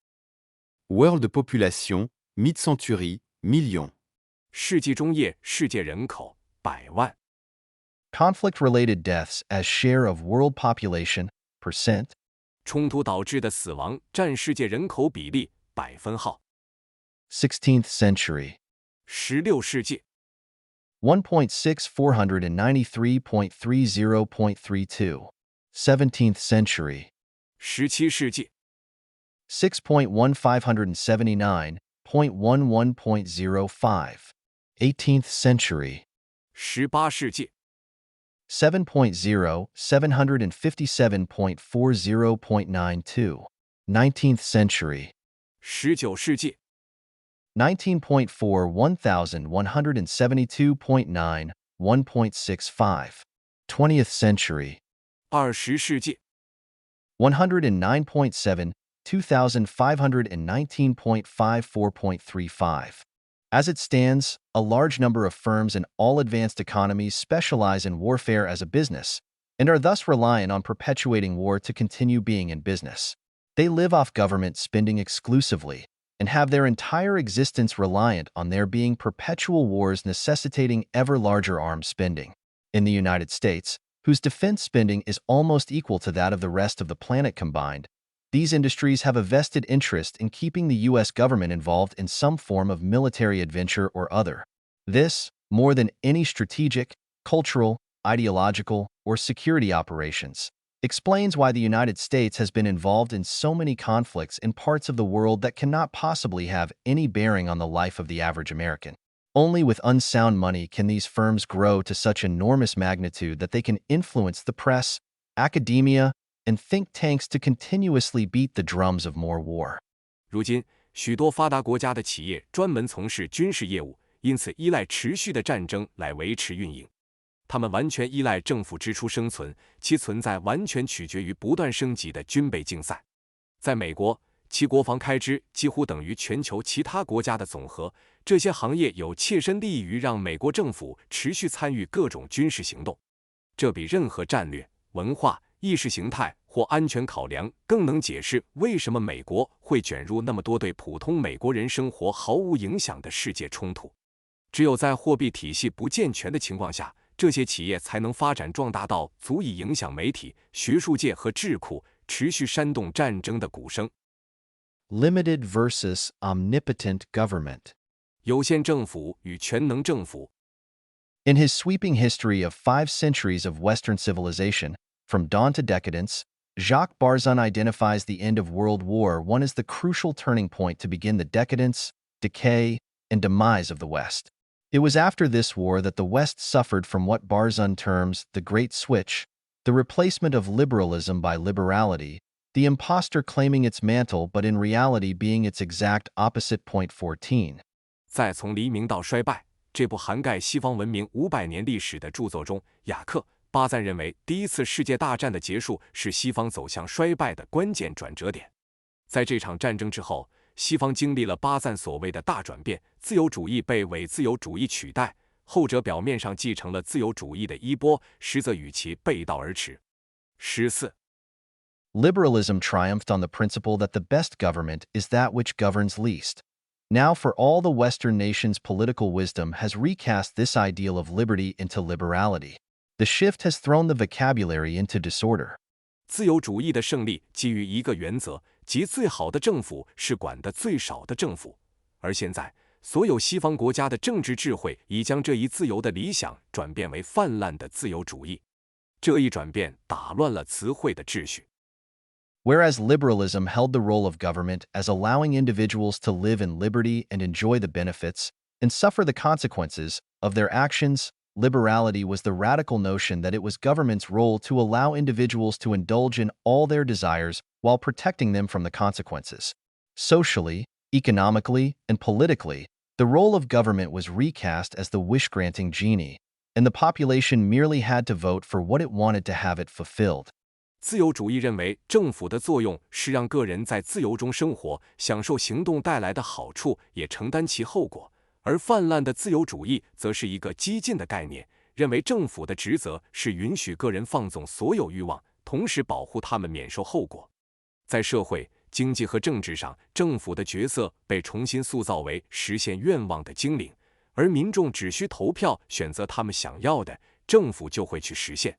World population, mid-century, millions. 世纪中叶世界人口100万。Conflict-related deaths as share of world population, %. 冲突导致的死亡占世界人口比例%。16th century. 16世纪 1.6493.30.32. 17th century. 17世纪 6.1579.11.05. 18th century. 18世纪 7.0757.40.92. 19th century. 19世纪 19.4 1,172.9. 20th century. 20世纪 109.7 2,519.54.35. As it stands, a large number of firms in all advanced economies specialize in warfare as a business, and are thus reliant on perpetuating war to continue being in business. They live off government spending exclusively, and have their entire existence reliant on there being perpetual wars necessitating ever larger arms spending. In the United States, whose defense spending is almost equal to that of the rest of the planet combined, these industries have a vested interest in keeping the U.S. government involved in some form of military adventure or other. This, more than any strategic, cultural, ideological, or security operations, explains why the United States has been involved in so many conflicts in parts of the world that cannot possibly have any bearing on the life of the average American. Only with unsound money can these firms grow to such enormous magnitude that they can influence the press, academia, and think tanks to continuously beat the drums of more war. 如今，许多发达国家的企业专门从事军事业务，因此依赖持续的战争来维持运营。他们完全依赖政府支出生存，其存在完全取决于不断升级的军备竞赛。在美国，其国防开支几乎等于全球其他国家的总和。这些行业有切身利益于让美国政府持续参与各种军事行动，这比任何战略、文化、意识形态或安全考量更能解释为什么美国会卷入那么多对普通美国人生活毫无影响的世界冲突。只有在货币体系不健全的情况下，这些企业才能发展壮大到足以影响媒体、学术界和智库，持续煽动战争的鼓声。Limited versus omnipotent government. 有限政府与全能政府。In his sweeping history of 5 centuries of Western civilization, from dawn to decadence, Jacques Barzun identifies the end of World War I as the crucial turning point to begin the decadence, decay, and demise of the West. It was after this war that the West suffered from what Barzun terms the Great Switch, the replacement of liberalism by liberality, the impostor claiming its mantle but in reality being its exact opposite. Point 14. 在《从黎明到衰败》这部涵盖西方文明500年历史的著作中，雅克·巴赞认为，第一次世界大战的结束是西方走向衰败的关键转折点。在这场战争之后，西方经历了巴赞所谓的大转变，自由主义被伪自由主义取代，后者表面上继承了自由主义的衣钵，实则与其背道而驰。14. Liberalism triumphed on the principle that the best government is that which governs least. Now, for all the Western nations' political wisdom has recast this ideal of liberty into liberality. The shift has thrown the vocabulary into disorder. 自由主义的胜利基于一个原则，即最好的政府是管得最少的政府。而现在，所有西方国家的政治智慧已将这一自由的理想转变为泛滥的自由主义。这一转变打乱了词汇的秩序。Whereas liberalism held the role of government as allowing individuals to live in liberty and enjoy the benefits, and suffer the consequences, of their actions, liberality was the radical notion that it was government's role to allow individuals to indulge in all their desires while protecting them from the consequences. Socially, economically, and politically, the role of government was recast as the wish-granting genie, and the population merely had to vote for what it wanted to have it fulfilled. 自由主义认为，政府的作用是让个人在自由中生活，享受行动带来的好处，也承担其后果；而泛滥的自由主义则是一个激进的概念，认为政府的职责是允许个人放纵所有欲望，同时保护他们免受后果。在社会、经济和政治上，政府的角色被重新塑造为实现愿望的精灵，而民众只需投票选择他们想要的，政府就会去实现。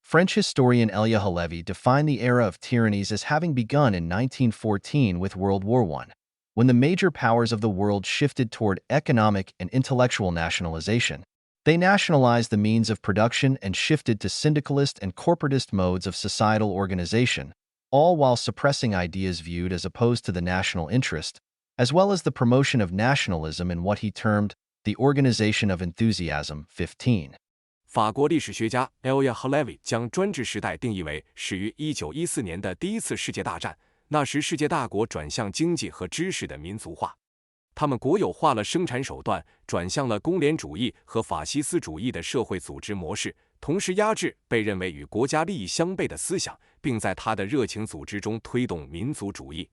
French historian Elia Halevi defined the era of tyrannies as having begun in 1914 with World War I, when the major powers of the world shifted toward economic and intellectual nationalization. They nationalized the means of production and shifted to syndicalist and corporatist modes of societal organization, all while suppressing ideas viewed as opposed to the national interest, as well as the promotion of nationalism in what he termed the Organization of Enthusiasm 15. 法国历史学家 Elia Halevi 将专制时代定义为始于1914年的第一次世界大战，那时世界大国转向经济和知识的民族化，他们国有化了生产手段，转向了工联主义和法西斯主义的社会组织模式，同时压制被认为与国家利益相悖的思想，并在他的热情组织中推动民族主义。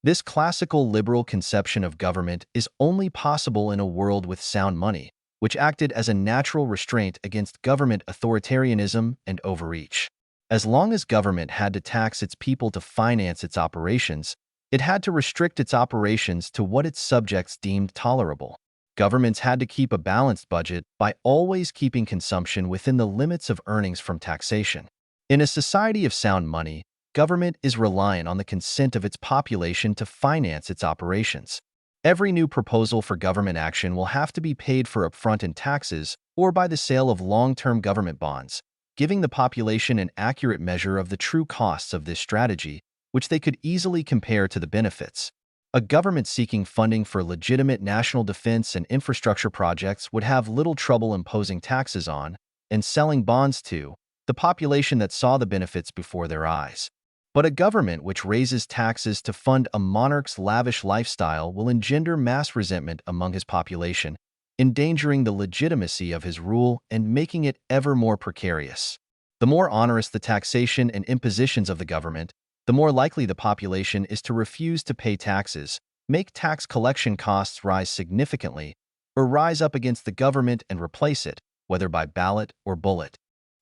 This classical liberal conception of government is only possible in a world with sound money, which acted as a natural restraint against government authoritarianism and overreach. As long as government had to tax its people to finance its operations, it had to restrict its operations to what its subjects deemed tolerable. Governments had to keep a balanced budget by always keeping consumption within the limits of earnings from taxation. In a society of sound money, government is reliant on the consent of its population to finance its operations. Every new proposal for government action will have to be paid for upfront in taxes or by the sale of long-term government bonds, giving the population an accurate measure of the true costs of this strategy, which they could easily compare to the benefits. A government seeking funding for legitimate national defense and infrastructure projects would have little trouble imposing taxes on, and selling bonds to, the population that saw the benefits before their eyes. But a government which raises taxes to fund a monarch's lavish lifestyle will engender mass resentment among his population, endangering the legitimacy of his rule and making it ever more precarious. The more onerous the taxation and impositions of the government, the more likely the population is to refuse to pay taxes, make tax collection costs rise significantly, or rise up against the government and replace it, whether by ballot or bullet.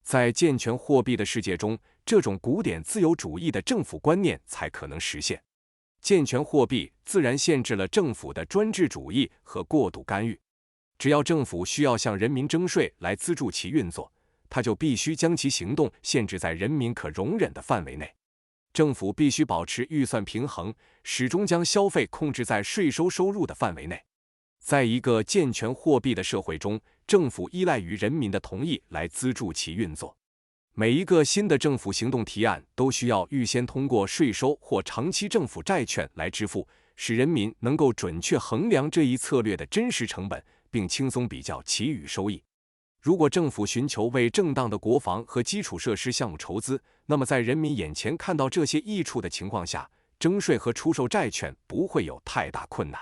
在健全货币的世界中，这种古典自由主义的政府观念才可能实现。健全货币自然限制了政府的专制主义和过度干预。只要政府需要向人民征税来资助其运作，他就必须将其行动限制在人民可容忍的范围内。政府必须保持预算平衡，始终将消费控制在税收入的范围内。在一个健全货币的社会中，政府依赖于人民的同意来资助其运作。每一个新的政府行动提案都需要预先通过税收或长期政府债券来支付，使人民能够准确衡量这一策略的真实成本，并轻松比较其与收益。如果政府寻求为正当的国防和基础设施项目筹资，那么在人民眼前看到这些益处的情况下，征税和出售债券不会有太大困难。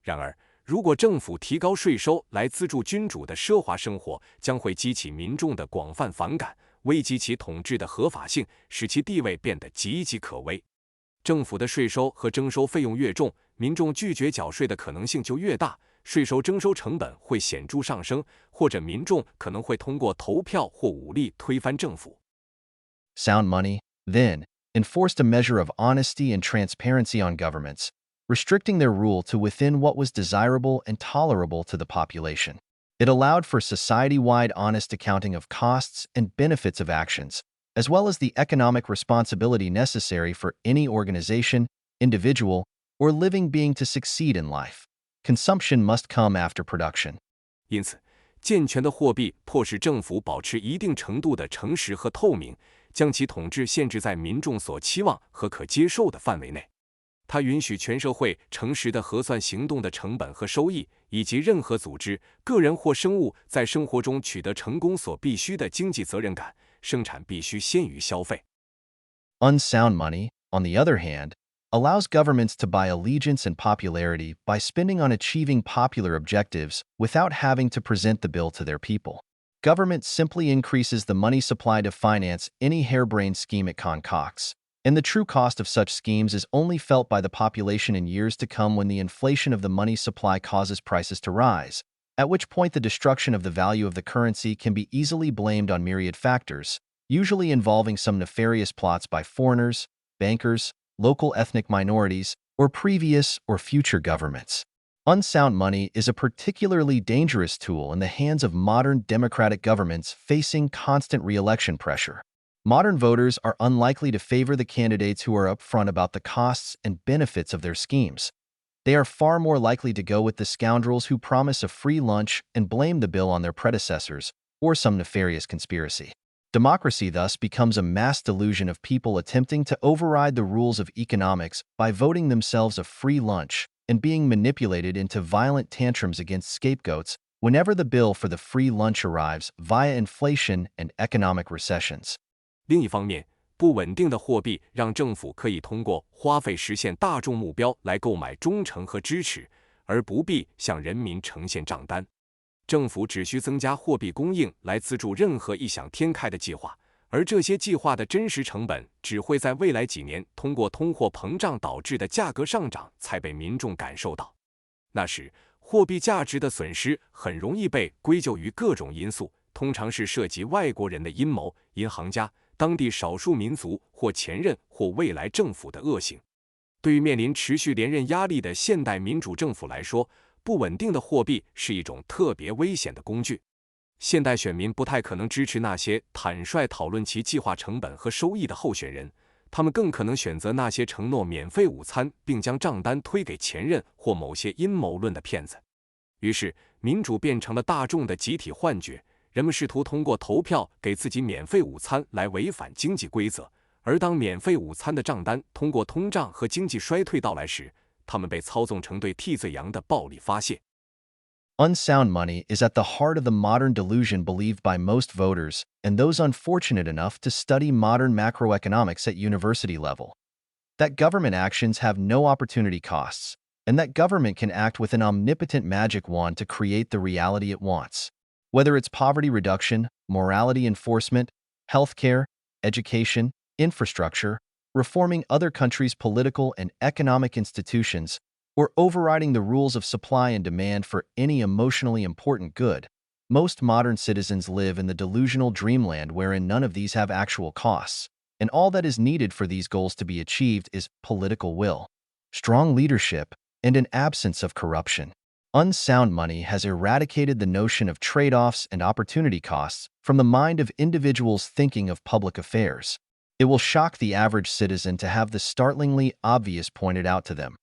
然而，如果政府提高税收来资助君主的奢华生活，将会激起民众的广泛反感，危及其统治的合法性，使其地位变得岌岌可危。政府的税收和征收费用越重，民众拒绝缴税的可能性就越大，税收征收成本会显著上升，或者民众可能会通过投票或武力推翻政府。Sound money, then, enforced a measure of honesty and transparency on governments, restricting their rule to within what was desirable and tolerable to the population. It allowed for society-wide honest accounting of costs and benefits of actions, as well as the economic responsibility necessary for any organization, individual, or living being to succeed in life. Consumption must come after production. 因此，健全的货币迫使政府保持一定程度的诚实和透明，将其统治限制在民众所期望和可接受的范围内。它允许全社会诚实地核算行动的成本和收益，以及任何组织、个人或生物在生活中取得成功所必须的经济责任感。生产必须先于消费。Unsound money, on the other hand, allows governments to buy allegiance and popularity by spending on achieving popular objectives without having to present the bill to their people. Government simply increases the money supply to finance any harebrained scheme it concocts, and the true cost of such schemes is only felt by the population in years to come when the inflation of the money supply causes prices to rise, at which point the destruction of the value of the currency can be easily blamed on myriad factors, usually involving some nefarious plots by foreigners, bankers, local ethnic minorities, or previous or future governments. Unsound money is a particularly dangerous tool in the hands of modern democratic governments facing constant re-election pressure. Modern voters are unlikely to favor the candidates who are upfront about the costs and benefits of their schemes. They are far more likely to go with the scoundrels who promise a free lunch and blame the bill on their predecessors or some nefarious conspiracy. Democracy thus becomes a mass delusion of people attempting to override the rules of economics by voting themselves a free lunch and being manipulated into violent tantrums against scapegoats whenever the bill for the free lunch arrives via inflation and economic recessions. 另一方面，不稳定的货币让政府可以通过花费实现大众目标来购买忠诚和支持，而不必向人民呈现账单。政府只需增加货币供应来资助任何异想天开的计划，而这些计划的真实成本只会在未来几年通过通货膨胀导致的价格上涨才被民众感受到。那时，货币价值的损失很容易被归咎于各种因素，通常是涉及外国人的阴谋、银行家、当地少数民族或前任或未来政府的恶行。对于面临持续连任压力的现代民主政府来说，不稳定的货币是一种特别危险的工具。现代选民不太可能支持那些坦率讨论其计划成本和收益的候选人，他们更可能选择那些承诺免费午餐并将账单推给前任或某些阴谋论的骗子。于是，民主变成了大众的集体幻觉，人们试图通过投票给自己免费午餐来违反经济规则，而当免费午餐的账单通过通胀和经济衰退到来时，他们被操纵成对替罪羊的暴力发泄。Unsound money is at the heart of the modern delusion believed by most voters and those unfortunate enough to study modern macroeconomics at university level. That government actions have no opportunity costs, and that government can act with an omnipotent magic wand to create the reality it wants. Whether it's poverty reduction, morality enforcement, healthcare, education, infrastructure, reforming other countries' political and economic institutions, or overriding the rules of supply and demand for any emotionally important good, most modern citizens live in the delusional dreamland wherein none of these have actual costs, and all that is needed for these goals to be achieved is political will, strong leadership, and an absence of corruption. Unsound money has eradicated the notion of trade-offs and opportunity costs from the mind of individuals thinking of public affairs. It will shock the average citizen to have the startlingly obvious pointed out to them.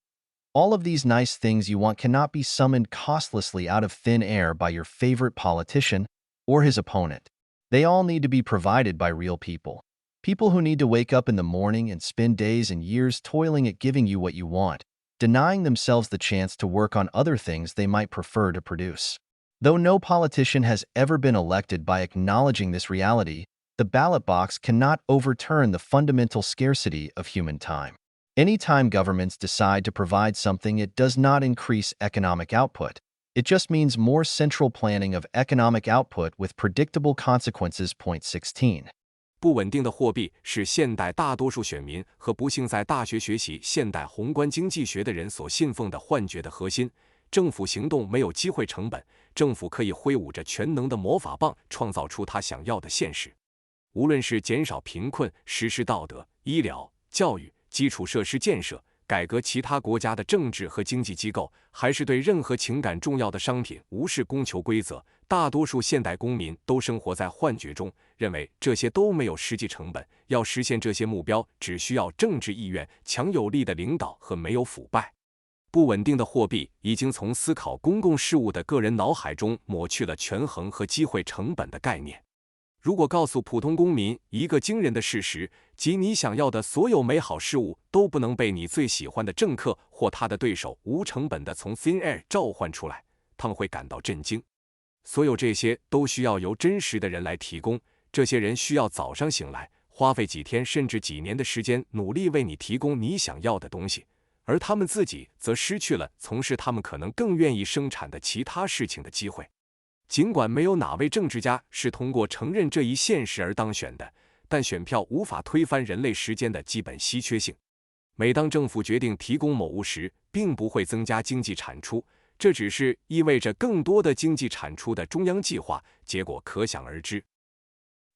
All of these nice things you want cannot be summoned costlessly out of thin air by your favorite politician or his opponent. They all need to be provided by real people. People who need to wake up in the morning and spend days and years toiling at giving you what you want, denying themselves the chance to work on other things they might prefer to produce. Though no politician has ever been elected by acknowledging this reality, the ballot box cannot overturn the fundamental scarcity of human time. Anytime governments decide to provide something, it does not increase economic output. It just means more central planning of economic output with predictable consequences. Point 16. 不稳定的货币是现代大多数选民和不幸在大学学习现代宏观经济学的人所信奉的幻觉的核心。政府行动没有机会成本，政府可以挥舞着全能的魔法棒，创造出他想要的现实。无论是减少贫困、实施道德、医疗、教育、基础设施建设、改革其他国家的政治和经济机构，还是对任何情感重要的商品无视供求规则，大多数现代公民都生活在幻觉中，认为这些都没有实际成本。要实现这些目标，只需要政治意愿、强有力的领导和没有腐败。不稳定的货币已经从思考公共事务的个人脑海中抹去了权衡和机会成本的概念。如果告诉普通公民一个惊人的事实，即你想要的所有美好事物都不能被你最喜欢的政客或他的对手无成本地从 thin air 召唤出来，他们会感到震惊。所有这些都需要由真实的人来提供，这些人需要早上醒来，花费几天甚至几年的时间努力为你提供你想要的东西，而他们自己则失去了从事他们可能更愿意生产的其他事情的机会。尽管没有哪位政治家是通过承认这一现实而当选的，但选票无法推翻人类时间的基本稀缺性。每当政府决定提供某物时，并不会增加经济产出，这只是意味着更多的经济产出的中央计划，结果可想而知。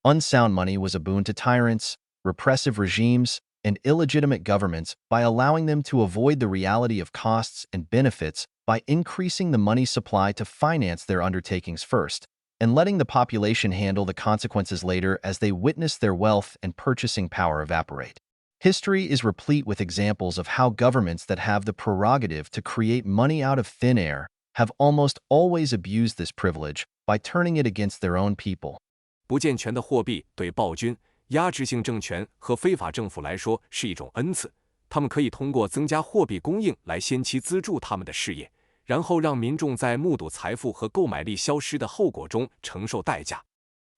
Unsound money was a boon to tyrants, repressive regimes, and illegitimate governments by allowing them to avoid the reality of costs and benefits by increasing the money supply to finance their undertakings first, and letting the population handle the consequences later as they witness their wealth and purchasing power evaporate. History is replete with examples of how governments that have the prerogative to create money out of thin air have almost always abused this privilege by turning it against their own people. 不健全的货币对暴君、压制性政权和非法政府来说是一种恩赐，他们可以通过增加货币供应来先期资助他们的事业，然后让民众在目睹财富和购买力消失的后果中承受代价。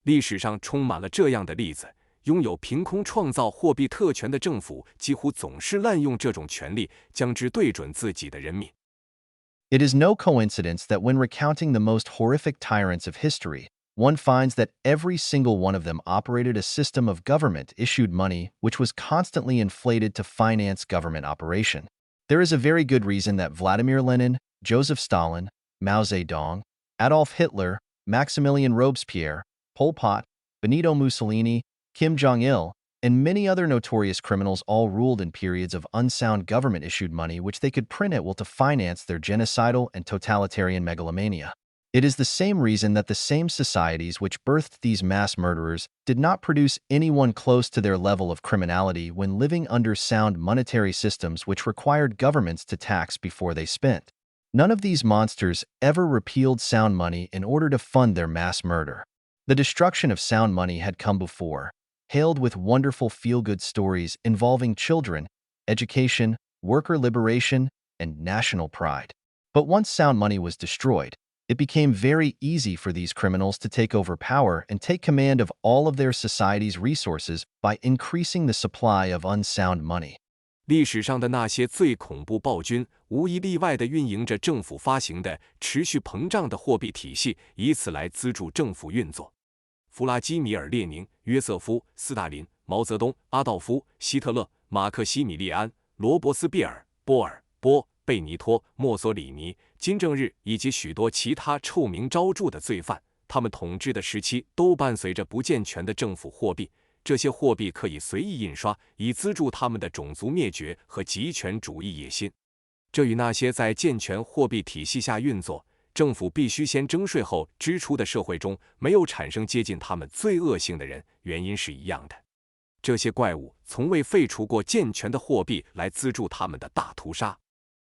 历史上充满了这样的例子，拥有凭空创造货币特权的政府几乎总是滥用这种权力，将之对准自己的人民。It is no coincidence that when recounting the most horrific tyrants of history, one finds that every single one of them operated a system of government-issued money which was constantly inflated to finance government operation. There is a very good reason that Vladimir Lenin, Joseph Stalin, Mao Zedong, Adolf Hitler, Maximilian Robespierre, Pol Pot, Benito Mussolini, Kim Jong-il, and many other notorious criminals all ruled in periods of unsound government-issued money which they could print at will to finance their genocidal and totalitarian megalomania. It is the same reason that the same societies which birthed these mass murderers did not produce anyone close to their level of criminality when living under sound monetary systems which required governments to tax before they spent. None of these monsters ever repealed sound money in order to fund their mass murder. The destruction of sound money had come before, hailed with wonderful feel-good stories involving children, education, worker liberation, and national pride. But once sound money was destroyed, it became very easy for these criminals to take over power and take command of all of their society's resources by increasing the supply of unsound money. 历史上的那些最恐怖暴君，无一例外地运营着政府发行的持续膨胀的货币体系，以此来资助政府运作。弗拉基米尔·列宁、约瑟夫·斯大林、毛泽东、阿道夫·希特勒、马克西米利安、罗伯斯庇尔、波尔、波、贝尼托、墨索里尼、金正日以及许多其他臭名昭著的罪犯，他们统治的时期都伴随着不健全的政府货币。这些货币可以随意印刷，以资助他们的种族灭绝和极权主义野心。这与那些在健全货币体系下运作，政府必须先征税后支出的社会中没有产生接近他们最恶性的人，原因是一样的。这些怪物从未废除过健全的货币来资助他们的大屠杀。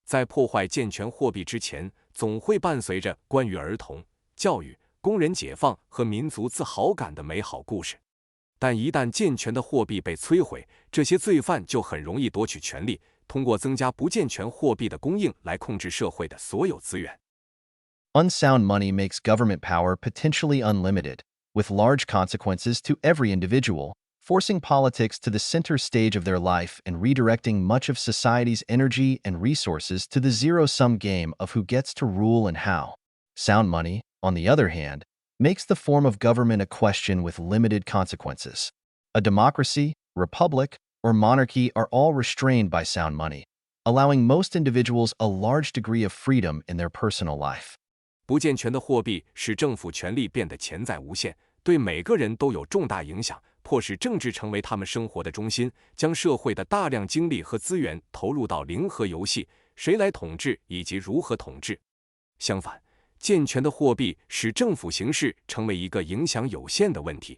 在破坏健全货币之前，总会伴随着关于儿童、教育、工人解放和民族自豪感的美好故事。但一旦健全的货币被摧毁，这些罪犯就很容易夺取权力，通过增加不健全货币的供应来控制社会的所有资源。Unsound money makes government power potentially unlimited, with large consequences to every individual, forcing politics to the center stage of their life and redirecting much of society's energy and resources to the zero-sum game of who gets to rule and how. Sound money, on the other hand, makes the form of government a question with limited consequences. A democracy, republic, or monarchy are all restrained by sound money, allowing most individuals a large degree of freedom in their personal life. 不健全的货币使政府权力变得潜在无限，对每个人都有重大影响，迫使政治成为他们生活的中心，将社会的大量精力和资源投入到零和游戏，谁来统治以及如何统治。相反，健全的货币使政府形式成为一个影响有限的问题。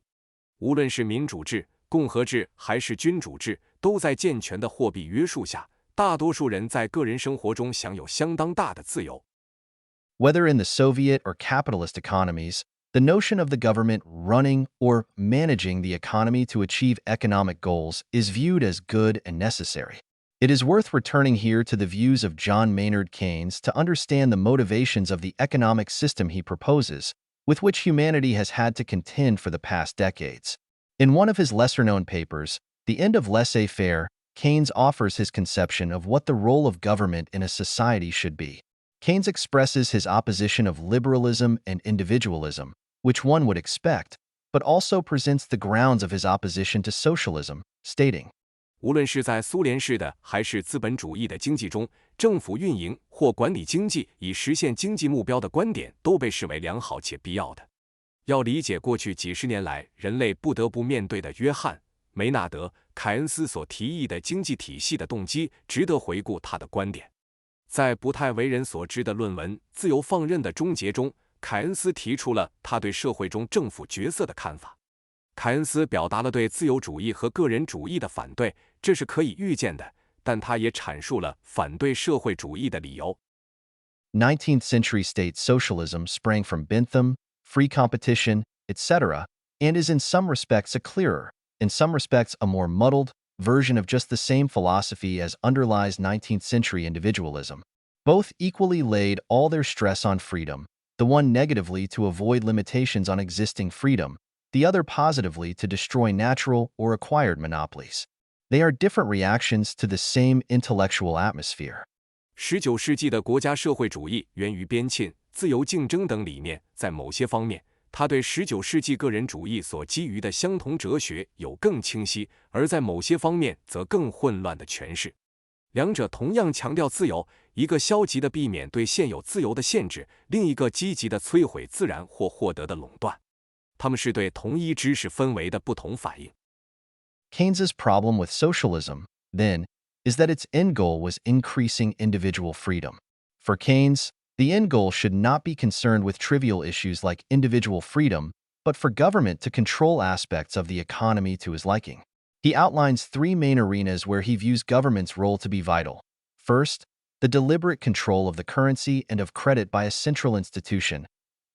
无论是民主制、共和制还是君主制，都在健全的货币约束下，大多数人在个人生活中享有相当大的自由。Whether in the Soviet or capitalist economies, the notion of the government running or managing the economy to achieve economic goals is viewed as good and necessary. It is worth returning here to the views of John Maynard Keynes to understand the motivations of the economic system he proposes, with which humanity has had to contend for the past decades. In one of his lesser-known papers, The End of Laissez-faire, Keynes offers his conception of what the role of government in a society should be. Keynes expresses his opposition of liberalism and individualism, which one would expect, but also presents the grounds of his opposition to socialism, stating, 无论是在苏联式的还是资本主义的经济中，政府运营或管理经济以实现经济目标的观点都被视为良好且必要的。要理解过去几十年来人类不得不面对的约翰·梅纳德凯恩斯所提议的经济体系的动机值得回顾他的观点。在不太为人所知的论文《自由放任的终结》中，凯恩斯提出了他对社会中政府角色的看法。凯恩斯表达了对自由主义和个人主义的反对，这是可以预见的，但他也阐述了反对社会主义的理由。19th century state socialism sprang from Bentham, free competition, etc., and is in some respects a clearer, in some respects a more muddled, version of just the same philosophy as underlies 19th century individualism. Both equally laid all their stress on freedom, the one negatively to avoid limitations on existing freedom, the other positively to destroy natural or acquired monopolies. They are different reactions to the same intellectual atmosphere. 19世纪的国家社会主义源于边沁、自由竞争等理念，在某些方面，它对19世纪个人主义所基于的相同哲学有更清晰，而在某些方面则更混乱的诠释。两者同样强调自由，一个消极的避免对现有自由的限制，另一个积极的摧毁自然或获得的垄断。它们是对同一知识氛围的不同反应。Keynes's problem with socialism, then, is that its end goal was increasing individual freedom. For Keynes, the end goal should not be concerned with trivial issues like individual freedom, but for government to control aspects of the economy to his liking. He outlines three main arenas where he views government's role to be vital. First, the deliberate control of the currency and of credit by a central institution,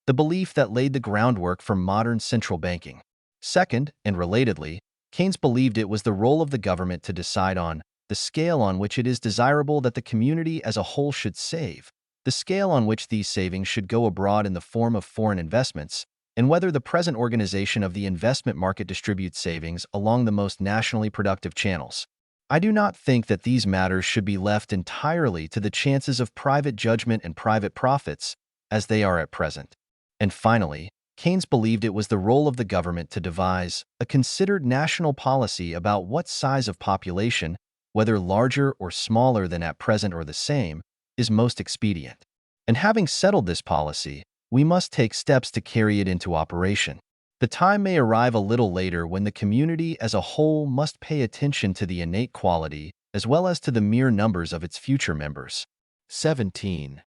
the belief that laid the groundwork for modern central banking. Second, and relatedly, Keynes believed it was the role of the government to decide on the scale on which it is desirable that the community as a whole should save, the scale on which these savings should go abroad in the form of foreign investments, and whether the present organization of the investment market distributes savings along the most nationally productive channels. I do not think that these matters should be left entirely to the chances of private judgment and private profits, as they are at present. And finally, Keynes believed it was the role of the government to devise a considered national policy about what size of population, whether larger or smaller than at present or the same, is most expedient. And having settled this policy, we must take steps to carry it into operation. The time may arrive a little later when the community as a whole must pay attention to the innate quality as well as to the mere numbers of its future members. 17.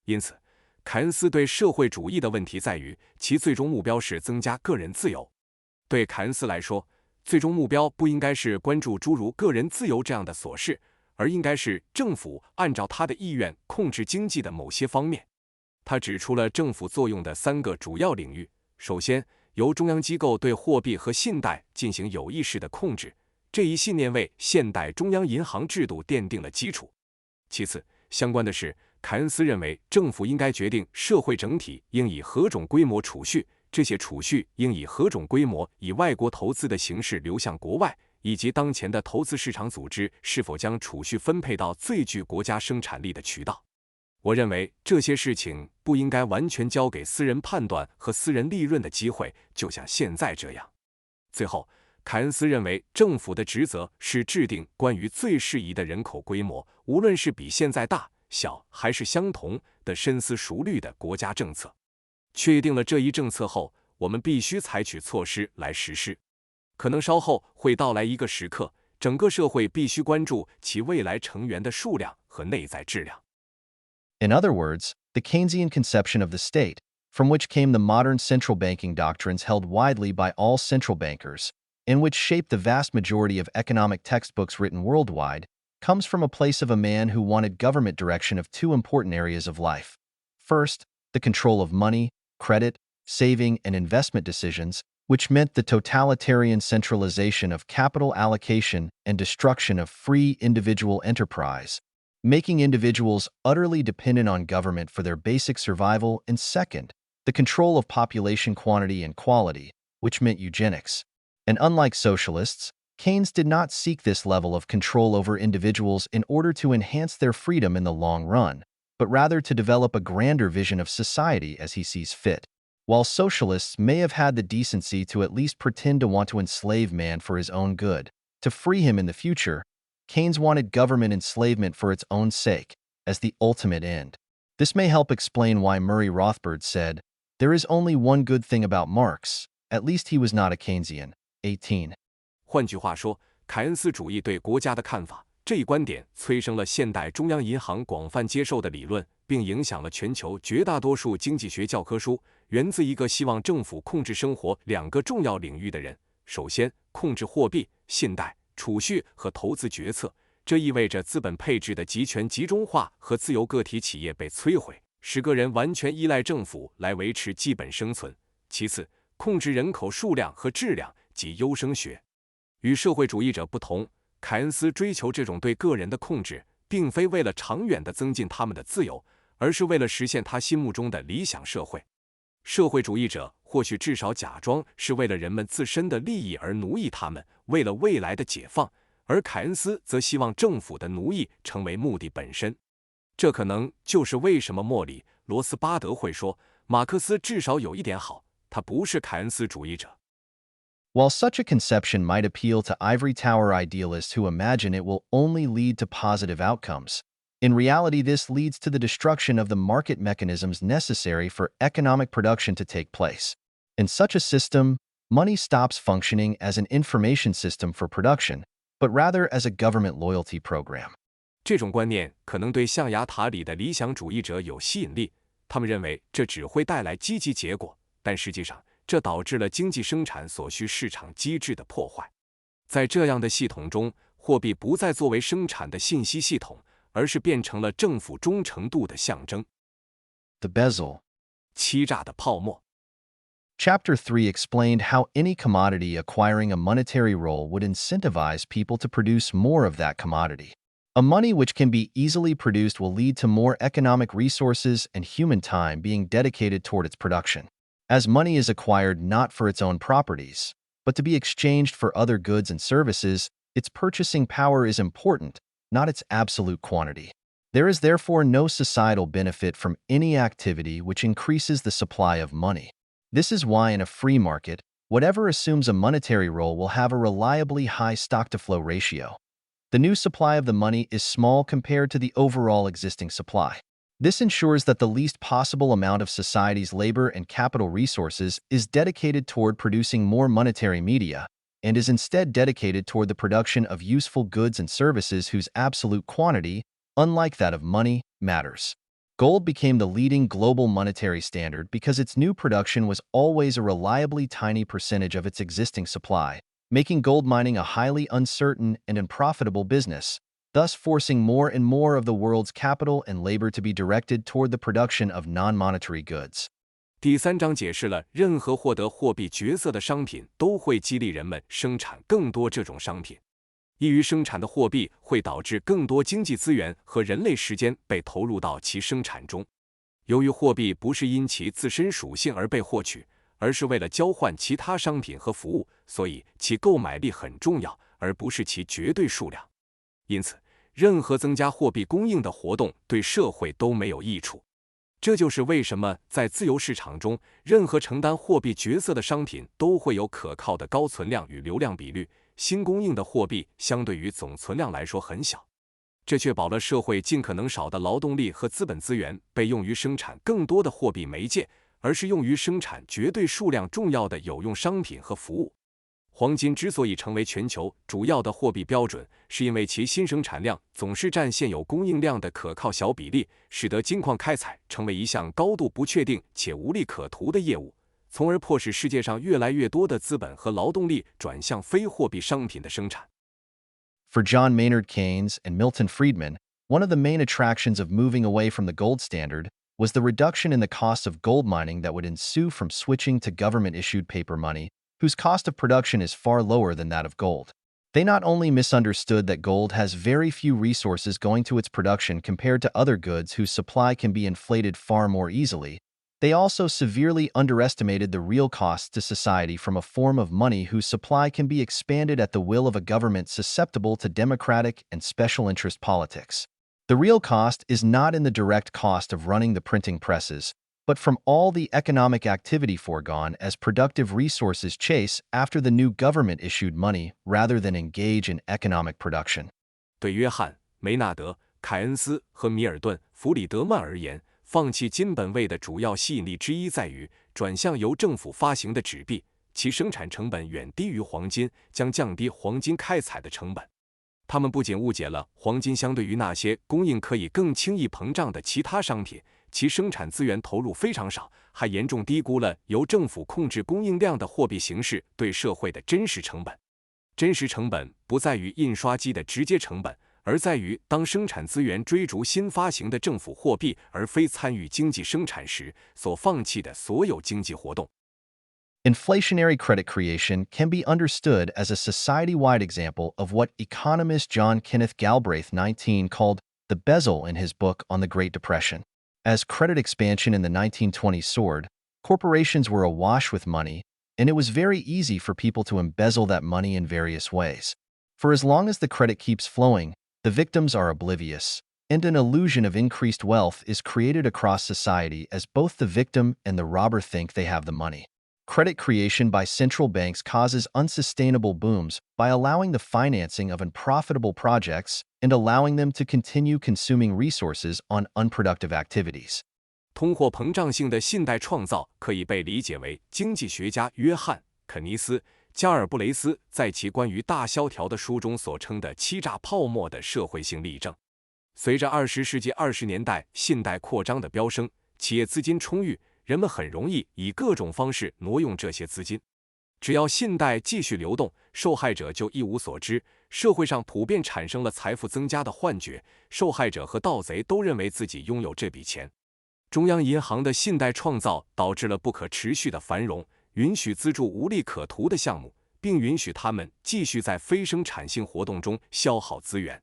因此，凯恩斯对社会主义的问题在于，其最终目标是增加个人自由。对凯恩斯来说，最终目标不应该是关注诸如个人自由这样的琐事，而应该是政府按照他的意愿控制经济的某些方面。他指出了政府作用的三个主要领域：首先，由中央机构对货币和信贷进行有意识的控制，这一信念为现代中央银行制度奠定了基础。其次，相关的是，凯恩斯认为政府应该决定社会整体应以何种规模储蓄，这些储蓄应以何种规模以外国投资的形式流向国外，以及当前的投资市场组织是否将储蓄分配到最具国家生产力的渠道。我认为这些事情不应该完全交给私人判断和私人利润的机会，就像现在这样。最后，凯恩斯认为政府的职责是制定关于最适宜的人口规模，无论是比现在大、小还是相同的深思熟虑的国家政策。确定了这一政策后，我们必须采取措施来实施。可能稍后会到来一个时刻，整个社会必须关注其未来成员的数量和内在质量。In other words, the Keynesian conception of the state, from which came the modern central banking doctrines held widely by all central bankers, and which shaped the vast majority of economic textbooks written worldwide, comes from a place of a man who wanted government direction of two important areas of life. First, the control of money, credit, saving, and investment decisions, which meant the totalitarian centralization of capital allocation and destruction of free individual enterprise, making individuals utterly dependent on government for their basic survival, and second, the control of population quantity and quality, which meant eugenics. And unlike socialists, Keynes did not seek this level of control over individuals in order to enhance their freedom in the long run, but rather to develop a grander vision of society as he sees fit. While socialists may have had the decency to at least pretend to want to enslave man for his own good, to free him in the future, Keynes wanted government enslavement for its own sake, as the ultimate end. This may help explain why Murray Rothbard said, "There is only one good thing about Marx, at least he was not a Keynesian." 18. 换句话说，凯恩斯主义对国家的看法。这一观点催生了现代中央银行广泛接受的理论，并影响了全球绝大多数经济学教科书。源自一个希望政府控制生活两个重要领域的人：首先，控制货币、信贷、储蓄和投资决策，这意味着资本配置的集权集中化和自由个体企业被摧毁，使个人完全依赖政府来维持基本生存。其次，控制人口数量和质量及优生学。与社会主义者不同，凯恩斯追求这种对个人的控制，并非为了长远地增进他们的自由，而是为了实现他心目中的理想社会。社会主义者或许至少假装是为了人们自身的利益而奴役他们，为了未来的解放，而凯恩斯则希望政府的奴役成为目的本身。这可能就是为什么莫里·罗斯巴德会说，马克思至少有一点好，他不是凯恩斯主义者。While such a conception might appeal to ivory tower idealists who imagine it will only lead to positive outcomes, in reality this leads to the destruction of the market mechanisms necessary for economic production to take place. In such a system, money stops functioning as an information system for production, but rather as a government loyalty program. 这种观念可能对象牙塔里的理想主义者有吸引力，他们认为这只会带来积极结果，但实际上这导致了经济生产所需市场机制的破坏。在这样的系统中，货币不再作为生产的信息系统，而是变成了政府忠诚度的象征。The bezel. 欺诈的泡沫。Chapter 3 explained how any commodity acquiring a monetary role would incentivize people to produce more of that commodity. A money which can be easily produced will lead to more economic resources and human time being dedicated toward its production. As money is acquired not for its own properties, but to be exchanged for other goods and services, its purchasing power is important, not its absolute quantity. There is therefore no societal benefit from any activity which increases the supply of money. This is why in a free market, whatever assumes a monetary role will have a reliably high stock-to-flow ratio. The new supply of the money is small compared to the overall existing supply. This ensures that the least possible amount of society's labor and capital resources is dedicated toward producing more monetary media, and is instead dedicated toward the production of useful goods and services whose absolute quantity, unlike that of money, matters. Gold became the leading global monetary standard because its new production was always a reliably tiny percentage of its existing supply, making gold mining a highly uncertain and unprofitable business, thus forcing more and more of the world's capital and labor to be directed toward the production of non-monetary goods. 第3章解释了任何获得货币角色的商品都会激励人们生产更多这种商品。易于生产的货币会导致更多经济资源和人类时间被投入到其生产中。由于货币不是因其自身属性而被获取，而是为了交换其他商品和服务，所以其购买力很重要，而不是其绝对数量。因此，任何增加货币供应的活动对社会都没有益处。这就是为什么在自由市场中，任何承担货币角色的商品都会有可靠的高存量与流量比率。新供应的货币相对于总存量来说很小，这确保了社会尽可能少的劳动力和资本资源被用于生产更多的货币媒介，而是用于生产绝对数量重要的有用商品和服务。黄金之所以成为全球主要的货币标准，是因为其新生产量总是占现有供应量的可靠小比例，使得金矿开采成为一项高度不确定且无利可图的业务，从而迫使世界上越来越多的资本和劳动力转向非货币商品的生产。For John Maynard Keynes and Milton Friedman, one of the main attractions of moving away from the gold standard was the reduction in the cost of gold mining that would ensue from switching to government-issued paper money, whose cost of production is far lower than that of gold. They not only misunderstood that gold has very few resources going to its production compared to other goods whose supply can be inflated far more easily, they also severely underestimated the real costs to society from a form of money whose supply can be expanded at the will of a government susceptible to democratic and special interest politics. The real cost is not in the direct cost of running the printing presses, but from all the economic activity foregone as productive resources chase after the new government-issued money rather than engage in economic production. 对约翰·梅纳德·凯恩斯和米尔顿·弗里德曼而言，放弃金本位的主要吸引力之一在于转向由政府发行的纸币，其生产成本远低于黄金，将降低黄金开采的成本。他们不仅误解了黄金相对于那些供应可以更轻易膨胀的其他商品，其生产资源投入非常少，还严重低估了由政府控制供应量的货币形式对社会的真实成本。真实成本不在于印刷机的直接成本，而在于当生产资源追逐新发行的政府货币而非参与经济生产时所放弃的所有经济活动。Inflationary credit creation can be understood as a society-wide example of what economist John Kenneth Galbraith 19 called the bezel in his book on the Great Depression. As credit expansion in the 1920s soared, corporations were awash with money, and it was very easy for people to embezzle that money in various ways. For as long as the credit keeps flowing, the victims are oblivious, and an illusion of increased wealth is created across society as both the victim and the robber think they have the money. Credit creation by central banks causes unsustainable booms by allowing the financing of unprofitable projects and allowing them to continue consuming resources on unproductive activities. 通货膨胀性的信贷创造可以被理解为经济学家约翰·肯尼斯·加尔布雷斯在其关于大萧条的书中所称的欺诈泡沫的社会性例证。随着20世纪20年代信贷扩张的飙升，企业资金充裕，人们很容易以各种方式挪用这些资金。只要信贷继续流动，受害者就一无所知，社会上普遍产生了财富增加的幻觉，受害者和盗贼都认为自己拥有这笔钱。中央银行的信贷创造导致了不可持续的繁荣，允许资助无利可图的项目，并允许他们继续在非生产性活动中消耗资源。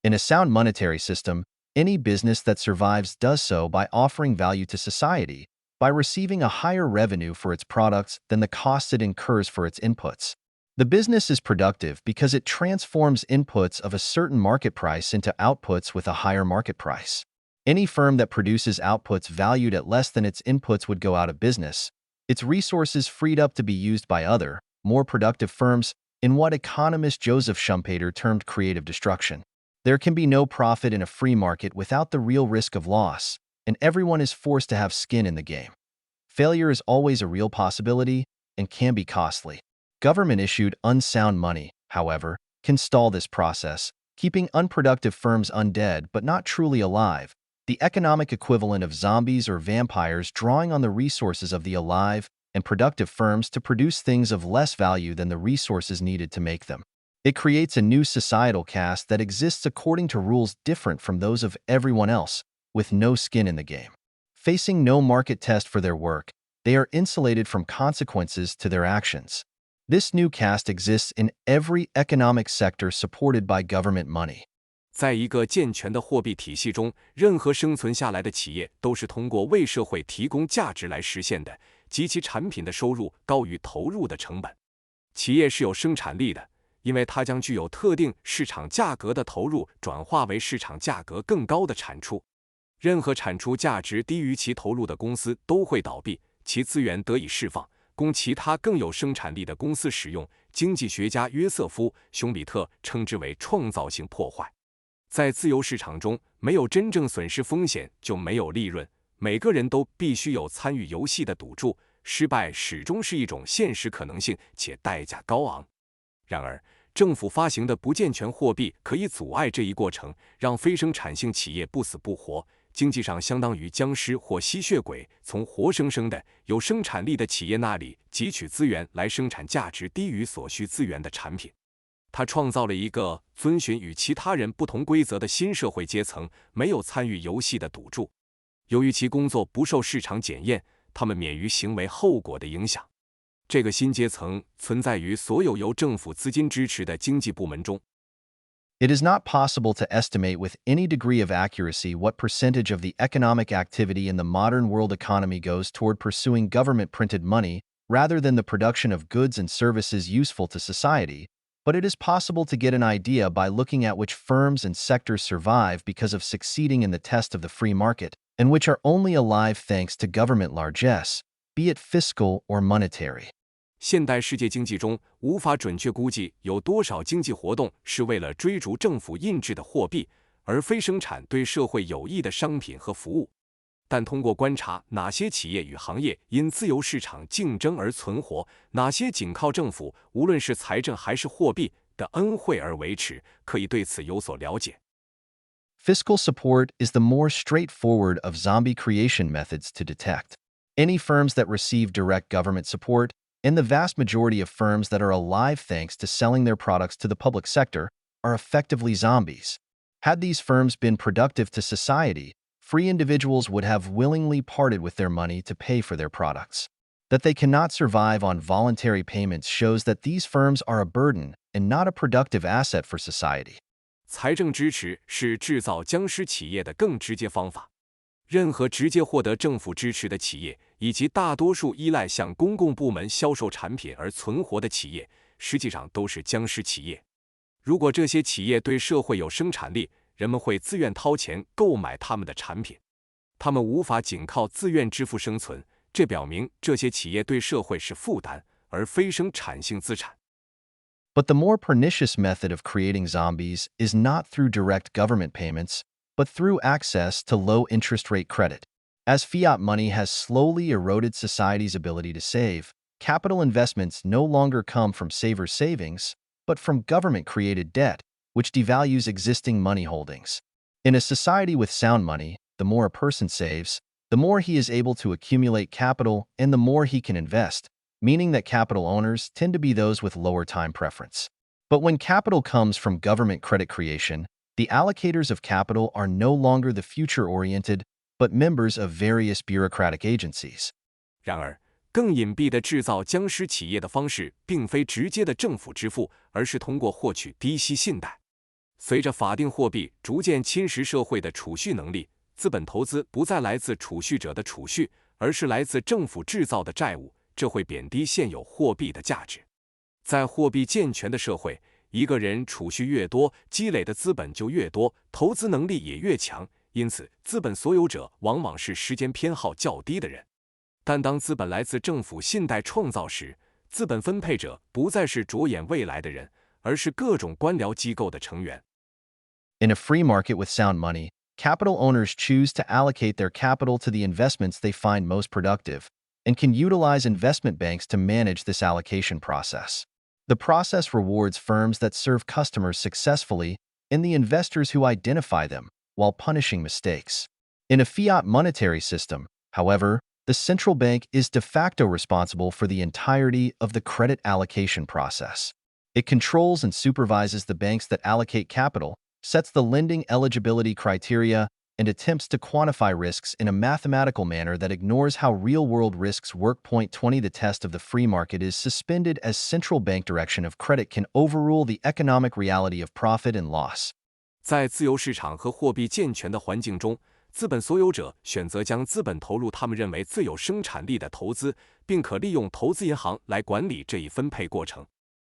In a sound monetary system, any business that survives does so by offering value to society, by receiving a higher revenue for its products than the costs it incurs for its inputs. The business is productive because it transforms inputs of a certain market price into outputs with a higher market price. Any firm that produces outputs valued at less than its inputs would go out of business, its resources freed up to be used by other, more productive firms, in what economist Joseph Schumpeter termed creative destruction. There can be no profit in a free market without the real risk of loss, and everyone is forced to have skin in the game. Failure is always a real possibility and can be costly. Government-issued unsound money, however, can stall this process, keeping unproductive firms undead but not truly alive, the economic equivalent of zombies or vampires drawing on the resources of the alive and productive firms to produce things of less value than the resources needed to make them. It creates a new societal caste that exists according to rules different from those of everyone else, with no skin in the game. Facing no market test for their work, they are insulated from consequences to their actions. This new caste exists in every economic sector supported by government money. 在一个健全的货币体系中，任何生存下来的企业都是通过为社会提供价值来实现的，及其产品的收入高于投入的成本。企业是有生产力的，因为它将具有特定市场价格的投入转化为市场价格更高的产出。任何产出价值低于其投入的公司都会倒闭，其资源得以释放，供其他更有生产力的公司使用。经济学家约瑟夫·熊彼特称之为创造性破坏。在自由市场中，没有真正损失风险就没有利润，每个人都必须有参与游戏的赌注，失败始终是一种现实可能性，且代价高昂。然而，政府发行的不健全货币可以阻碍这一过程，让非生产性企业不死不活，经济上相当于僵尸或吸血鬼，从活生生的有生产力的企业那里汲取资源来生产价值低于所需资源的产品。他创造了一个遵循与其他人不同规则的新社会阶层，没有参与游戏的赌注。由于其工作不受市场检验，他们免于行为后果的影响。这个新阶层存在于所有由政府资金支持的经济部门中。It is not possible to estimate with any degree of accuracy what percentage of the economic activity in the modern world economy goes toward pursuing government-printed money rather than the production of goods and services useful to society, but it is possible to get an idea by looking at which firms and sectors survive because of succeeding in the test of the free market, and which are only alive thanks to government largesse, be it fiscal or monetary. 现代世界经济中，无法准确估计有多少经济活动是为了追逐政府印制的货币，而非生产对社会有益的商品和服务。但通过观察哪些企业与行业因自由市场竞争而存活，哪些仅靠政府，无论是财政还是货币的恩惠而维持，可以对此有所了解。Fiscal support is the more straightforward of zombie creation methods to detect. Any firms that receive direct government support, and the vast majority of firms that are alive thanks to selling their products to the public sector, are effectively zombies. Had these firms been productive to society, free individuals would have willingly parted with their money to pay for their products. That they cannot survive on voluntary payments shows that these firms are a burden and not a productive asset for society. 财政支持是制造僵尸企业的更直接方法。任何直接获得政府支持的企业，以及大多数依赖向公共部门销售产品而存活的企业，实际上都是僵尸企业。如果这些企业对社会有生产力，人们会自愿掏钱购买他们的产品。他们无法仅靠自愿支付生存，这表明这些企业对社会是负担，而非生产性资产。But the more pernicious method of creating zombies is not through direct government payments, but through access to low-interest rate credit. As fiat money has slowly eroded society's ability to save, capital investments no longer come from savers' savings, but from government-created debt, which devalues existing money holdings. In a society with sound money, the more a person saves, the more he is able to accumulate capital and the more he can invest, meaning that capital owners tend to be those with lower time preference. But when capital comes from government credit creation, the allocators of capital are no longer the future-oriented, but members of various bureaucratic agencies. 然而，更隐蔽的制造僵尸企业的方式，并非直接的政府支付，而是通过获取低息信贷。随着法定货币逐渐侵蚀社会的储蓄能力，资本投资不再来自储蓄者的储蓄，而是来自政府制造的债务，这会贬低现有货币的价值。在货币健全的社会，一个人储蓄越多，积累的资本就越多，投资能力也越强，因此资本所有者往往是时间偏好较低的人。但当资本来自政府信贷创造时，资本分配者不再是着眼未来的人，而是各种官僚机构的成员。In a free market with sound money, capital owners choose to allocate their capital to the investments they find most productive, and can utilize investment banks to manage this allocation process. The process rewards firms that serve customers successfully and the investors who identify them, while punishing mistakes. In a fiat monetary system, however, the central bank is de facto responsible for the entirety of the credit allocation process. It controls and supervises the banks that allocate capital, sets the lending eligibility criteria, and attempts to quantify risks in a mathematical manner that ignores how real-world risks work. Point 20 The test of the free market is suspended as central bank direction of credit can overrule the economic reality of profit and loss. 在自由市场和货币健全的环境中，资本所有者选择将资本投入他们认为最有生产力的投资，并可利用投资银行来管理这一分配过程。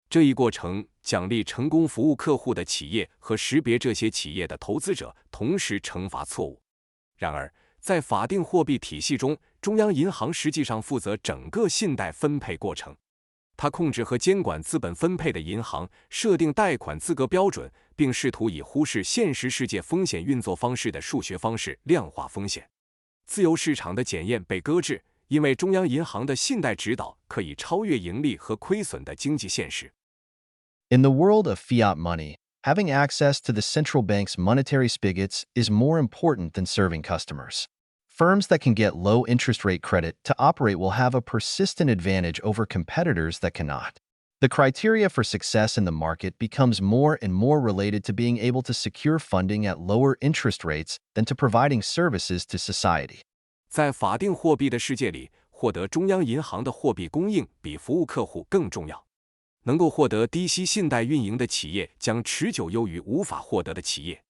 这一过程奖励成功服务客户的企业和识别这些企业的投资者，同时惩罚错误。然而，在法定货币体系中，中央银行实际上负责整个信贷分配过程。它控制和监管资本分配的银行，设定贷款资格标准，并试图以忽视现实世界风险运作方式的数学方式量化风险。自由市场的检验被搁置，因为中央银行的信贷指导可以超越盈利和亏损的经济现实。In the world of fiat money, having access to the central bank's monetary spigots is more important than serving customers. Firms that can get low interest rate credit to operate will have a persistent advantage over competitors that cannot. The criteria for success in the market becomes more and more related to being able to secure funding at lower interest rates than to providing services to society. 在法定货币的世界里，获得中央银行的货币供应比服务客户更重要。能够获得低息信贷运营的企业将持久优于无法获得的企业。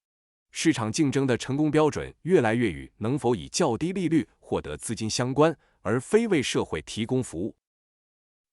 市场竞争的成功标准越来越与能否以较低利率获得资金相关，而非为社会提供服务。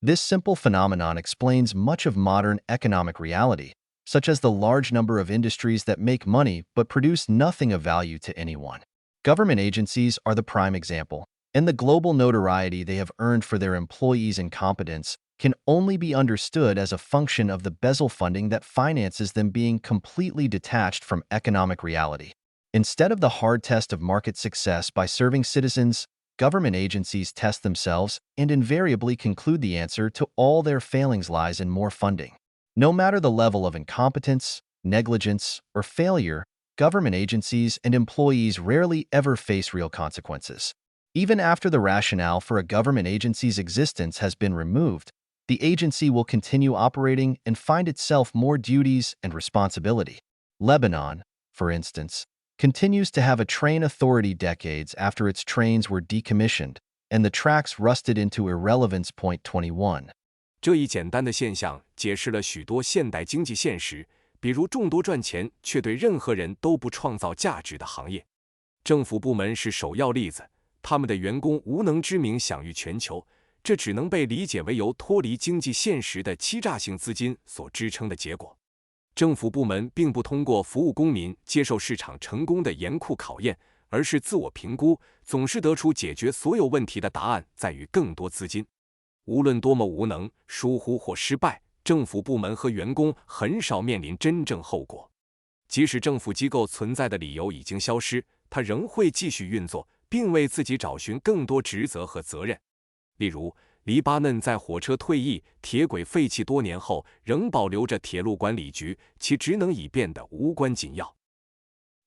This simple phenomenon explains much of modern economic reality, such as the large number of industries that make money but produce nothing of value to anyone. Government agencies are the prime example, and the global notoriety they have earned for their employees' incompetence can only be understood as a function of the bezel funding that finances them being completely detached from economic reality. Instead of the hard test of market success by serving citizens, government agencies test themselves and invariably conclude the answer to all their failings lies in more funding. No matter the level of incompetence, negligence, or failure, government agencies and employees rarely ever face real consequences. Even after the rationale for a government agency's existence has been removed, the agency will continue operating and find itself more duties and responsibility. Lebanon, for instance, continues to have a train authority decades after its trains were decommissioned and the tracks rusted into irrelevance. Point 21. 这一简单的现象解释了许多现代经济现实，比如众多赚钱却对任何人都不创造价值的行业。政府部门是首要例子，他们的员工无能之名享誉全球，这只能被理解为由脱离经济现实的欺诈性资金所支撑的结果。政府部门并不通过服务公民接受市场成功的严酷考验，而是自我评估，总是得出解决所有问题的答案在于更多资金。无论多么无能、疏忽或失败，政府部门和员工很少面临真正后果。即使政府机构存在的理由已经消失，它仍会继续运作，并为自己找寻更多职责和责任。例如，黎巴嫩在火车退役、铁轨废弃多年后，仍保留着铁路管理局，其职能已变得无关紧要。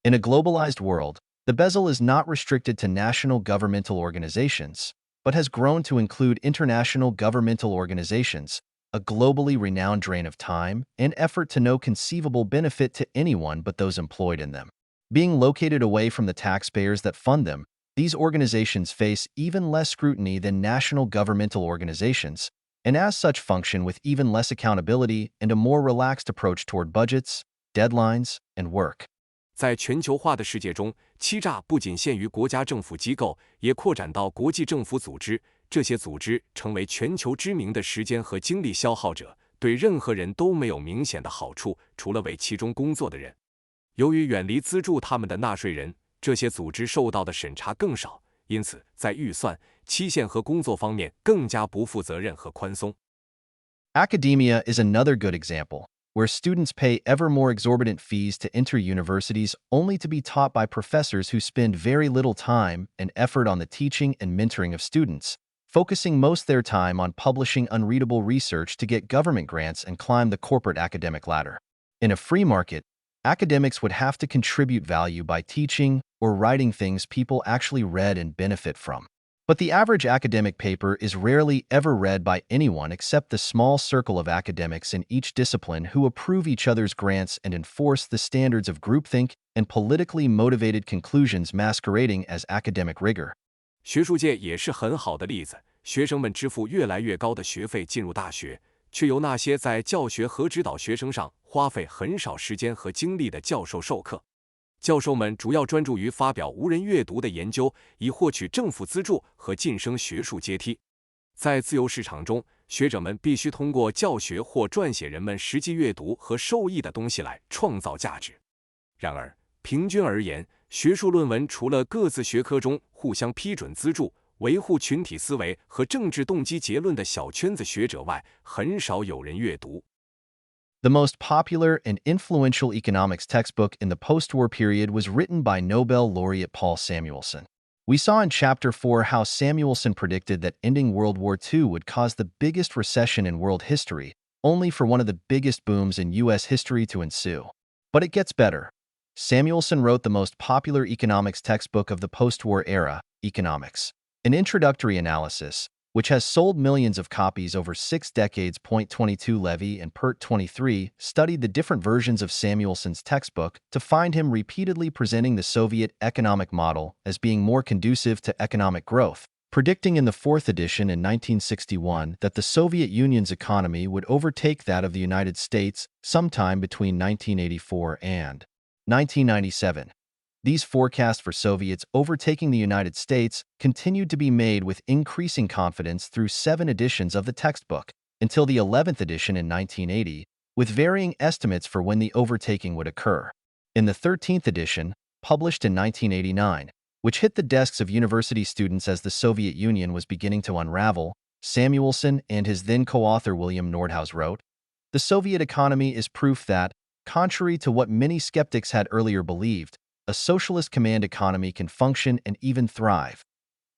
In a globalized world, the bezel is not restricted to national governmental organizations, but has grown to include international governmental organizations, a globally renowned drain of time and effort to no conceivable benefit to anyone but those employed in them. Being located away from the taxpayers that fund them, these organizations face even less scrutiny than national governmental organizations, and as such function with even less accountability and a more relaxed approach toward budgets, deadlines, and work. 在全球化的世界中，欺诈不仅限于国家政府机构，也扩展到国际政府组织。这些组织成为全球知名的时间和精力消耗者，对任何人都没有明显的好处，除了为其中工作的人。由于远离资助他们的纳税人，这些组织受到的审查更少，因此在预算、期限和工作方面更加不负责任和宽松。Academia is another good example, where students pay ever more exorbitant fees to enter universities only to be taught by professors who spend very little time and effort on the teaching and mentoring of students, focusing most their time on publishing unreadable research to get government grants and climb the corporate academic ladder. In a free market, academics would have to contribute value by teaching or writing things people actually read and benefit from. But the average academic paper is rarely ever read by anyone except the small circle of academics in each discipline who approve each other's grants and enforce the standards of groupthink and politically motivated conclusions masquerading as academic rigor. 学术界也是很好的例子，学生们支付越来越高的学费进入大学，却由那些在教学和指导学生上花费很少时间和精力的教授授课。教授们主要专注于发表无人阅读的研究，以获取政府资助和晋升学术阶梯。在自由市场中，学者们必须通过教学或撰写人们实际阅读和受益的东西来创造价值。然而，平均而言，学术论文除了各自学科中互相批准资助、维护群体思维和政治动机结论的小圈子学者外，很少有人阅读。The most popular and influential economics textbook in the post-war period was written by Nobel laureate Paul Samuelson. We saw in Chapter 4 how Samuelson predicted that ending World War II would cause the biggest recession in world history, only for one of the biggest booms in U.S. history to ensue. But it gets better. Samuelson wrote the most popular economics textbook of the post-war era, Economics, an introductory analysis, which has sold millions of copies over 6 decades. 22 Levy and part2 studied the different versions of Samuelson's textbook to find him repeatedly presenting the Soviet economic model as being more conducive to economic growth, predicting in the 4th edition in 1961 that the Soviet Union's economy would overtake that of the United States sometime between 1984 and 1997. These forecasts for Soviets overtaking the United States continued to be made with increasing confidence through 7 editions of the textbook, until the 11th edition in 1980, with varying estimates for when the overtaking would occur. In the 13th edition, published in 1989, which hit the desks of university students as the Soviet Union was beginning to unravel, Samuelson and his then co-author William Nordhaus wrote, "The Soviet economy is proof that, contrary to what many skeptics had earlier believed, a socialist command economy can function and even thrive.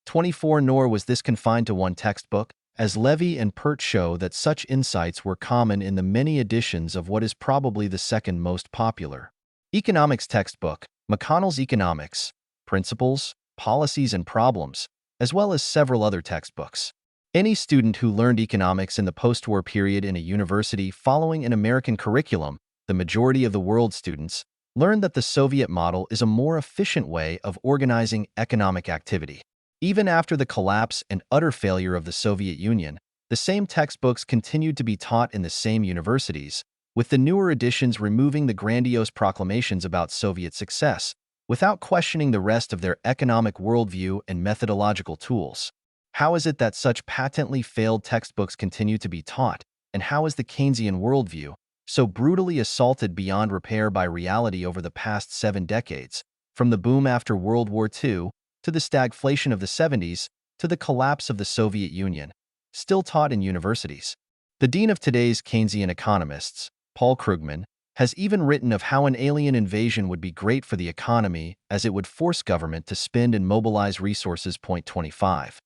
24. Nor was this confined to one textbook, as Levy and Pert show that such insights were common in the many editions of what is probably the second most popular economics textbook, McConnell's Economics, Principles, Policies and Problems, as well as several other textbooks. Any student who learned economics in the post-war period in a university following an American curriculum, the majority of the world's students, learned that the Soviet model is a more efficient way of organizing economic activity. Even after the collapse and utter failure of the Soviet Union, the same textbooks continued to be taught in the same universities, with the newer editions removing the grandiose proclamations about Soviet success, without questioning the rest of their economic worldview and methodological tools. How is it that such patently failed textbooks continue to be taught, and how is the Keynesian worldview, so brutally assaulted beyond repair by reality over the past 7 decades, from the boom after World War II, to the stagflation of the 70s, to the collapse of the Soviet Union, still taught in universities? The dean of today's Keynesian economists, Paul Krugman, has even written of how an alien invasion would be great for the economy as it would force government to spend and mobilize resources. 25.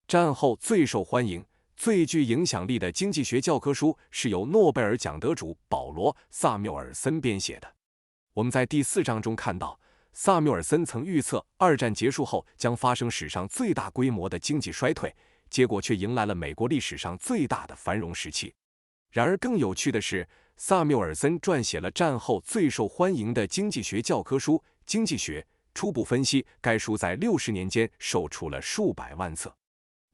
战后最受欢迎、最具影响力的经济学教科书是由诺贝尔奖得主保罗·萨缪尔森编写的。我们在第4章中看到，萨缪尔森曾预测二战结束后将发生史上最大规模的经济衰退，结果却迎来了美国历史上最大的繁荣时期。然而更有趣的是，萨缪尔森撰写了战后最受欢迎的经济学教科书《经济学》，初步分析，该书在60年间售出了数百万册。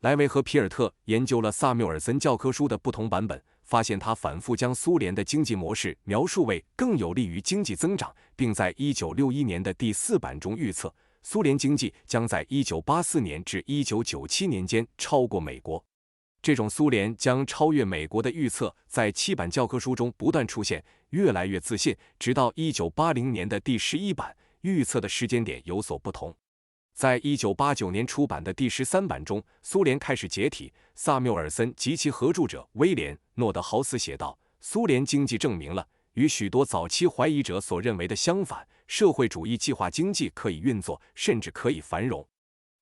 莱维和皮尔特研究了萨缪尔森教科书的不同版本，发现他反复将苏联的经济模式描述为更有利于经济增长，并在1961年的第4版中预测，苏联经济将在1984年至1997年间超过美国。这种苏联将超越美国的预测在7版教科书中不断出现，越来越自信，直到1980年的第11版，预测的时间点有所不同。在1989年出版的第13版中，苏联开始解体。萨缪尔森及其合著者威廉·诺德豪斯写道：“苏联经济证明了，与许多早期怀疑者所认为的相反，社会主义计划经济可以运作，甚至可以繁荣。”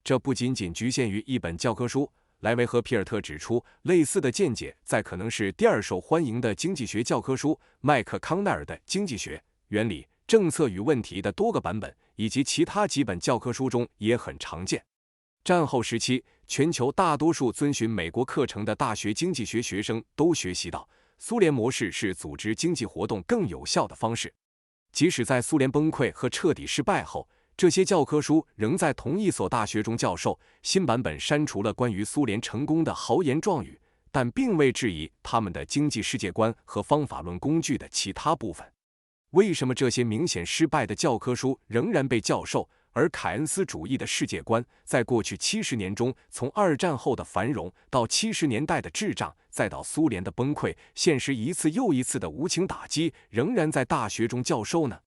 这不仅仅局限于一本教科书。莱维和皮尔特指出，类似的见解在可能是第2受欢迎的经济学教科书麦克康奈尔的《经济学原理、政策与问题》的多个版本，以及其他几本教科书中也很常见。战后时期，全球大多数遵循美国课程的大学经济学学生都学习到，苏联模式是组织经济活动更有效的方式。即使在苏联崩溃和彻底失败后，这些教科书仍在同一所大学中教授。新版本删除了关于苏联成功的豪言壮语，但并未质疑他们的经济世界观和方法论工具的其他部分。为什么这些明显失败的教科书仍然被教授，而凯恩斯主义的世界观在过去70年中，从二战后的繁荣到70年代的滞胀，再到苏联的崩溃，现实一次又一次的无情打击，仍然在大学中教授呢？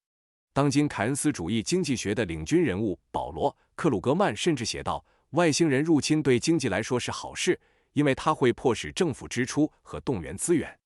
当今凯恩斯主义经济学的领军人物保罗·克鲁格曼甚至写道，外星人入侵对经济来说是好事，因为它会迫使政府支出和动员资源。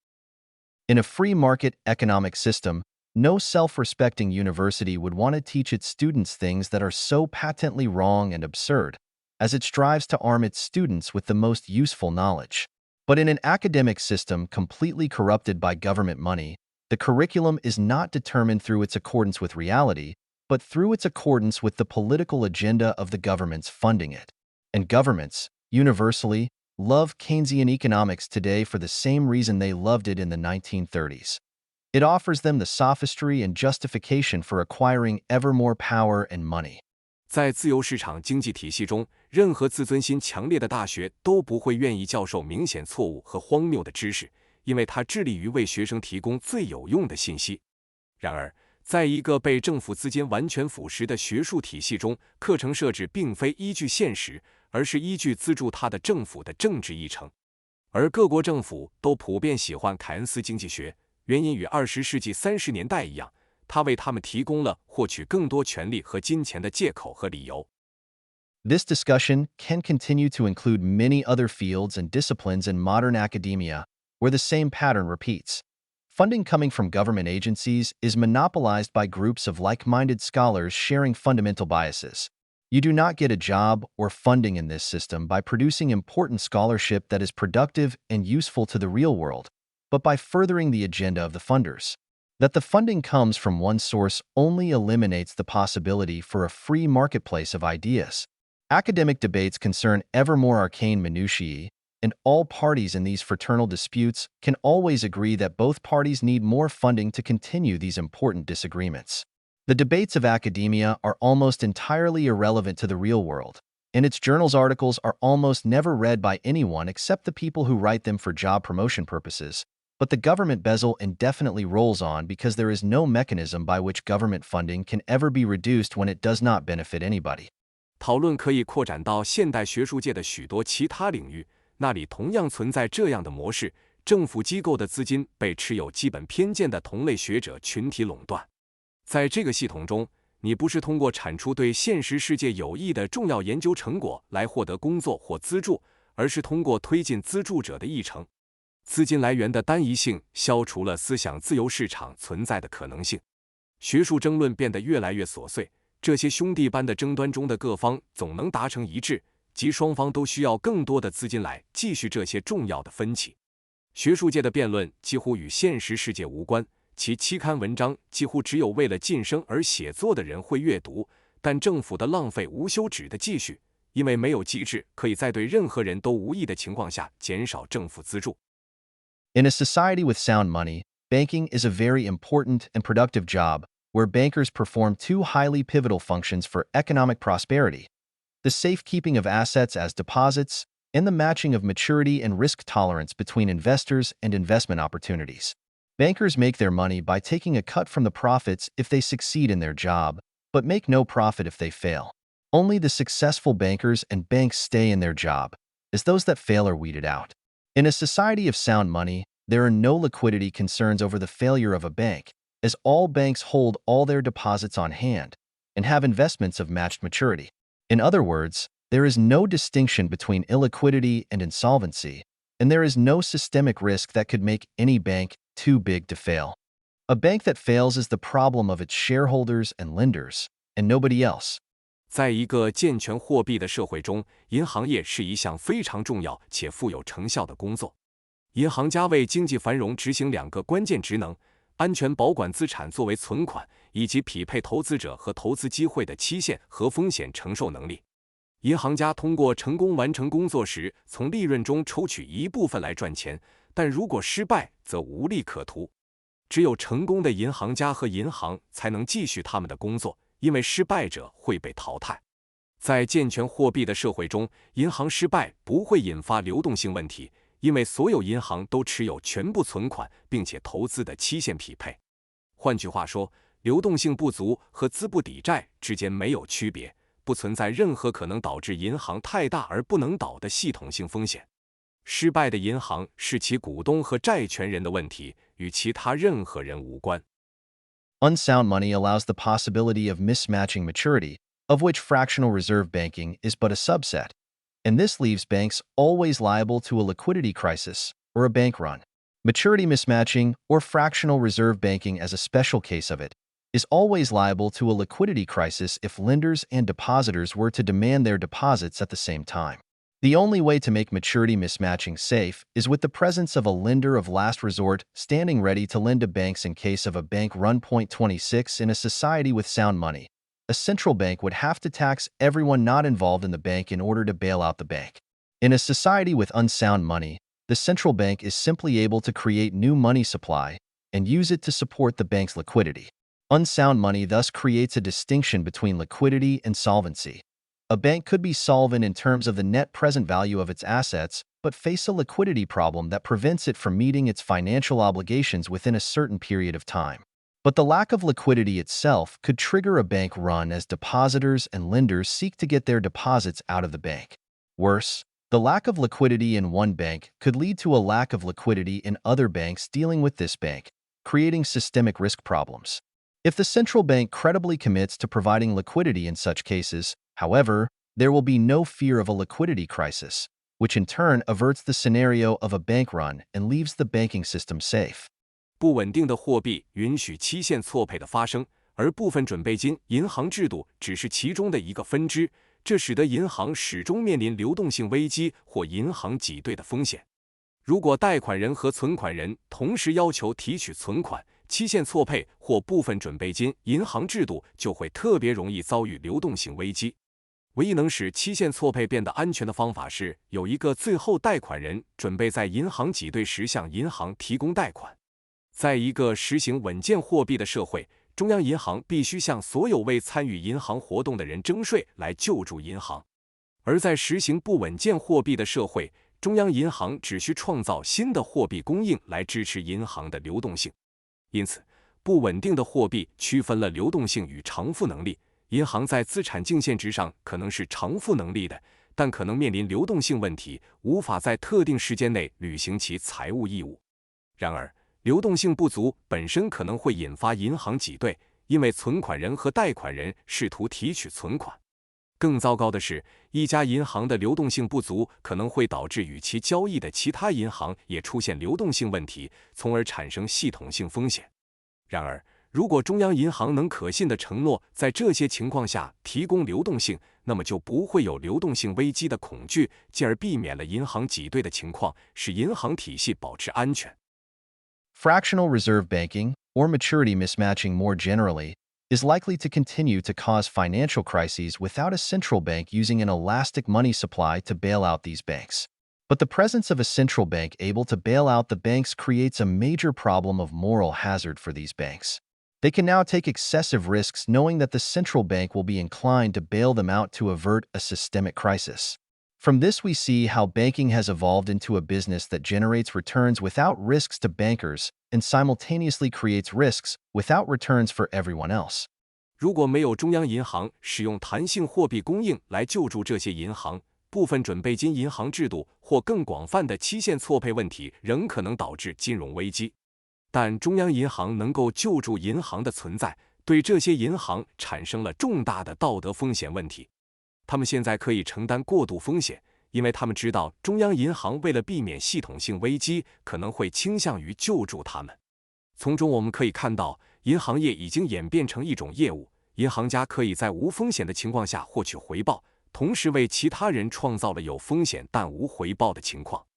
In a free market economic system, no self-respecting university would want to teach its students things that are so patently wrong and absurd, as it strives to arm its students with the most useful knowledge. But in an academic system completely corrupted by government money, the curriculum is not determined through its accordance with reality, but through its accordance with the political agenda of the governments funding it. And governments, universally, love Keynesian economics today for the same reason they loved it in the 1930s. It offers them the sophistry and justification for acquiring ever more power and money. 在自由市场经济体系中，任何自尊心强烈的大学都不会愿意教授明显错误和荒谬的知识，因为它致力于为学生提供最有用的信息。然而，在一个被政府资金完全腐蚀的学术体系中，课程设置并非依据现实，而是依据资助它的政府的政治议程。而各国政府都普遍喜欢凯恩斯经济学，原因与20世纪30年代一样，它为他们提供了获取更多权力和金钱的借口和理由。This discussion can continue to include many other fields and disciplines in modern academia, where the same pattern repeats. Funding coming from government agencies is monopolized by groups of like-minded scholars sharing fundamental biases. You do not get a job or funding in this system by producing important scholarship that is productive and useful to the real world, but by furthering the agenda of the funders. That the funding comes from one source only eliminates the possibility for a free marketplace of ideas. Academic debates concern ever more arcane minutiae, and all parties in these fraternal disputes can always agree that both parties need more funding to continue these important disagreements. The debates of academia are almost entirely irrelevant to the real world, and its journals articles are almost never read by anyone except the people who write them for job promotion purposes. But the government bezel indefinitely rolls on because there is no mechanism by which government funding can ever be reduced when it does not benefit anybody. 讨论可以扩展到现代学术界的许多其他领域，那里同样存在这样的模式：政府机构的资金被持有基本偏见的同类学者群体垄断。在这个系统中，你不是通过产出对现实世界有益的重要研究成果来获得工作或资助，而是通过推进资助者的议程。资金来源的单一性消除了思想自由市场存在的可能性。学术争论变得越来越琐碎，这些兄弟般的争端中的各方总能达成一致，即双方都需要更多的资金来继续这些重要的分歧。学术界的辩论几乎与现实世界无关，其期刊文章几乎只有为了晋升而写作的人会阅读，但政府的浪费无休止的继续，因为没有机制可以在对任何人都无益的情况下减少政府资助。In a society with sound money, banking is a very important and productive job where bankers perform two highly pivotal functions for economic prosperity: the safekeeping of assets as deposits and the matching of maturity and risk tolerance between investors and investment opportunities. Bankers make their money by taking a cut from the profits if they succeed in their job, but make no profit if they fail. Only the successful bankers and banks stay in their job, as those that fail are weeded out. In a society of sound money, there are no liquidity concerns over the failure of a bank, as all banks hold all their deposits on hand and have investments of matched maturity. In other words, there is no distinction between illiquidity and insolvency, and there is no systemic risk that could make any bank too big to fail. A bank that fails is the problem of its shareholders and lenders, and nobody else. 在一个健全货币的社会中，银行业是一项非常重要且富有成效的工作。银行家为经济繁荣执行两个关键职能：安全保管资产作为存款，以及匹配投资者和投资机会的期限和风险承受能力。银行家通过成功完成工作时，从利润中抽取一部分来赚钱，但如果失败，则无利可图。只有成功的银行家和银行才能继续他们的工作，因为失败者会被淘汰。在健全货币的社会中，银行失败不会引发流动性问题，因为所有银行都持有全部存款，并且投资的期限匹配。换句话说，流动性不足和资不抵债之间没有区别，不存在任何可能导致银行太大而不能倒的系统性风险。失败的银行是其股东和债权人的问题，与其他任何人无关。Unsound money allows the possibility of mismatching maturity, of which fractional reserve banking is but a subset, and this leaves banks always liable to a liquidity crisis or a bank run. Maturity mismatching, or fractional reserve banking as a special case of it, is always liable to a liquidity crisis if lenders and depositors were to demand their deposits at the same time. The only way to make maturity mismatching safe is with the presence of a lender of last resort standing ready to lend to banks in case of a bank run. 26 In a society with sound money, a central bank would have to tax everyone not involved in the bank in order to bail out the bank. In a society with unsound money, the central bank is simply able to create new money supply and use it to support the bank's liquidity. Unsound money thus creates a distinction between liquidity and solvency. A bank could be solvent in terms of the net present value of its assets, but face a liquidity problem that prevents it from meeting its financial obligations within a certain period of time. But the lack of liquidity itself could trigger a bank run as depositors and lenders seek to get their deposits out of the bank. Worse, the lack of liquidity in one bank could lead to a lack of liquidity in other banks dealing with this bank, creating systemic risk problems. If the central bank credibly commits to providing liquidity in such cases, however, there will be no fear of a liquidity crisis, which in turn averts the scenario of a bank run and leaves the banking system safe. 不稳定的货币允许期限错配的发生，而部分准备金银行制度只是其中的一个分支，这使得银行始终面临流动性危机或银行挤兑的风险。如果贷款人和存款人同时要求提取存款，期限错配或部分准备金，银行制度就会特别容易遭遇流动性危机。唯一能使期限错配变得安全的方法是有一个最后贷款人准备在银行挤兑时向银行提供贷款。在一个实行稳健货币的社会，中央银行必须向所有未参与银行活动的人征税来救助银行；而在实行不稳健货币的社会，中央银行只需创造新的货币供应来支持银行的流动性。因此，不稳定的货币区分了流动性与偿付能力。银行在资产净现值上可能是偿付能力的，但可能面临流动性问题，无法在特定时间内履行其财务义务。然而，流动性不足本身可能会引发银行挤兑，因为存款人和贷款人试图提取存款。更糟糕的是，一家银行的流动性不足可能会导致与其交易的其他银行也出现流动性问题，从而产生系统性风险。然而，如果中央银行能可信地承诺在这些情况下提供流动性，那么就不会有流动性危机的恐惧，进而避免了银行挤兑的情况，使银行体系保持安全。Fractional reserve banking, or maturity mismatching more generally, is likely to continue to cause financial crises without a central bank using an elastic money supply to bail out these banks. But the presence of a central bank able to bail out the banks creates a major problem of moral hazard for these banks. They can now take excessive risks knowing that the central bank will be inclined to bail them out to avert a systemic crisis. From this, we see how banking has evolved into a business that generates returns without risks to bankers and simultaneously creates risks without returns for everyone else. 如果没有中央银行使用弹性货币供应来救助这些银行，部分准备金银行制度或更广泛的期限错配问题仍可能导致金融危机。但中央银行能够救助银行的存在，对这些银行产生了重大的道德风险问题。他们现在可以承担过度风险，因为他们知道中央银行为了避免系统性危机，可能会倾向于救助他们。从中我们可以看到，银行业已经演变成一种业务，银行家可以在无风险的情况下获取回报，同时为其他人创造了有风险但无回报的情况。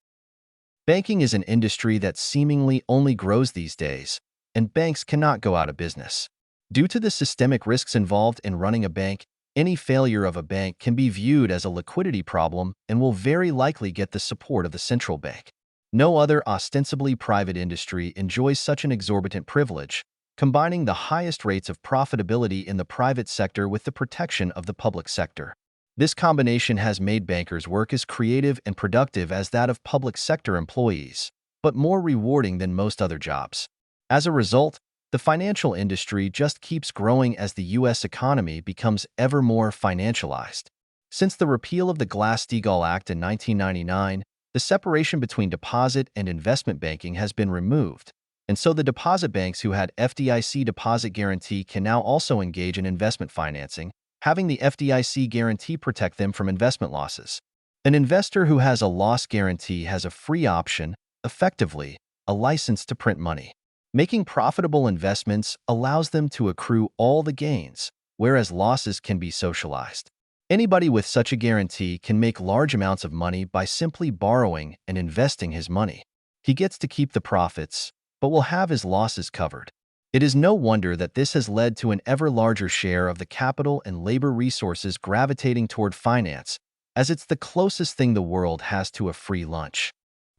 Banking is an industry that seemingly only grows these days, and banks cannot go out of business. Due to the systemic risks involved in running a bank, any failure of a bank can be viewed as a liquidity problem and will very likely get the support of the central bank. No other ostensibly private industry enjoys such an exorbitant privilege, combining the highest rates of profitability in the private sector with the protection of the public sector. This combination has made bankers' work as creative and productive as that of public sector employees, but more rewarding than most other jobs. As a result, the financial industry just keeps growing as the U.S. economy becomes ever more financialized. Since the repeal of the Glass-Steagall Act in 1999, the separation between deposit and investment banking has been removed, and so the deposit banks who had FDIC deposit guarantee can now also engage in investment financing, having the FDIC guarantee protect them from investment losses. An investor who has a loss guarantee has a free option, effectively, a license to print money. Making profitable investments allows them to accrue all the gains, whereas losses can be socialized. Anybody with such a guarantee can make large amounts of money by simply borrowing and investing his money. He gets to keep the profits, but will have his losses covered. It is no wonder that this has led to an ever larger share of the capital and labor resources gravitating toward finance, as it's the closest thing the world has to a free lunch.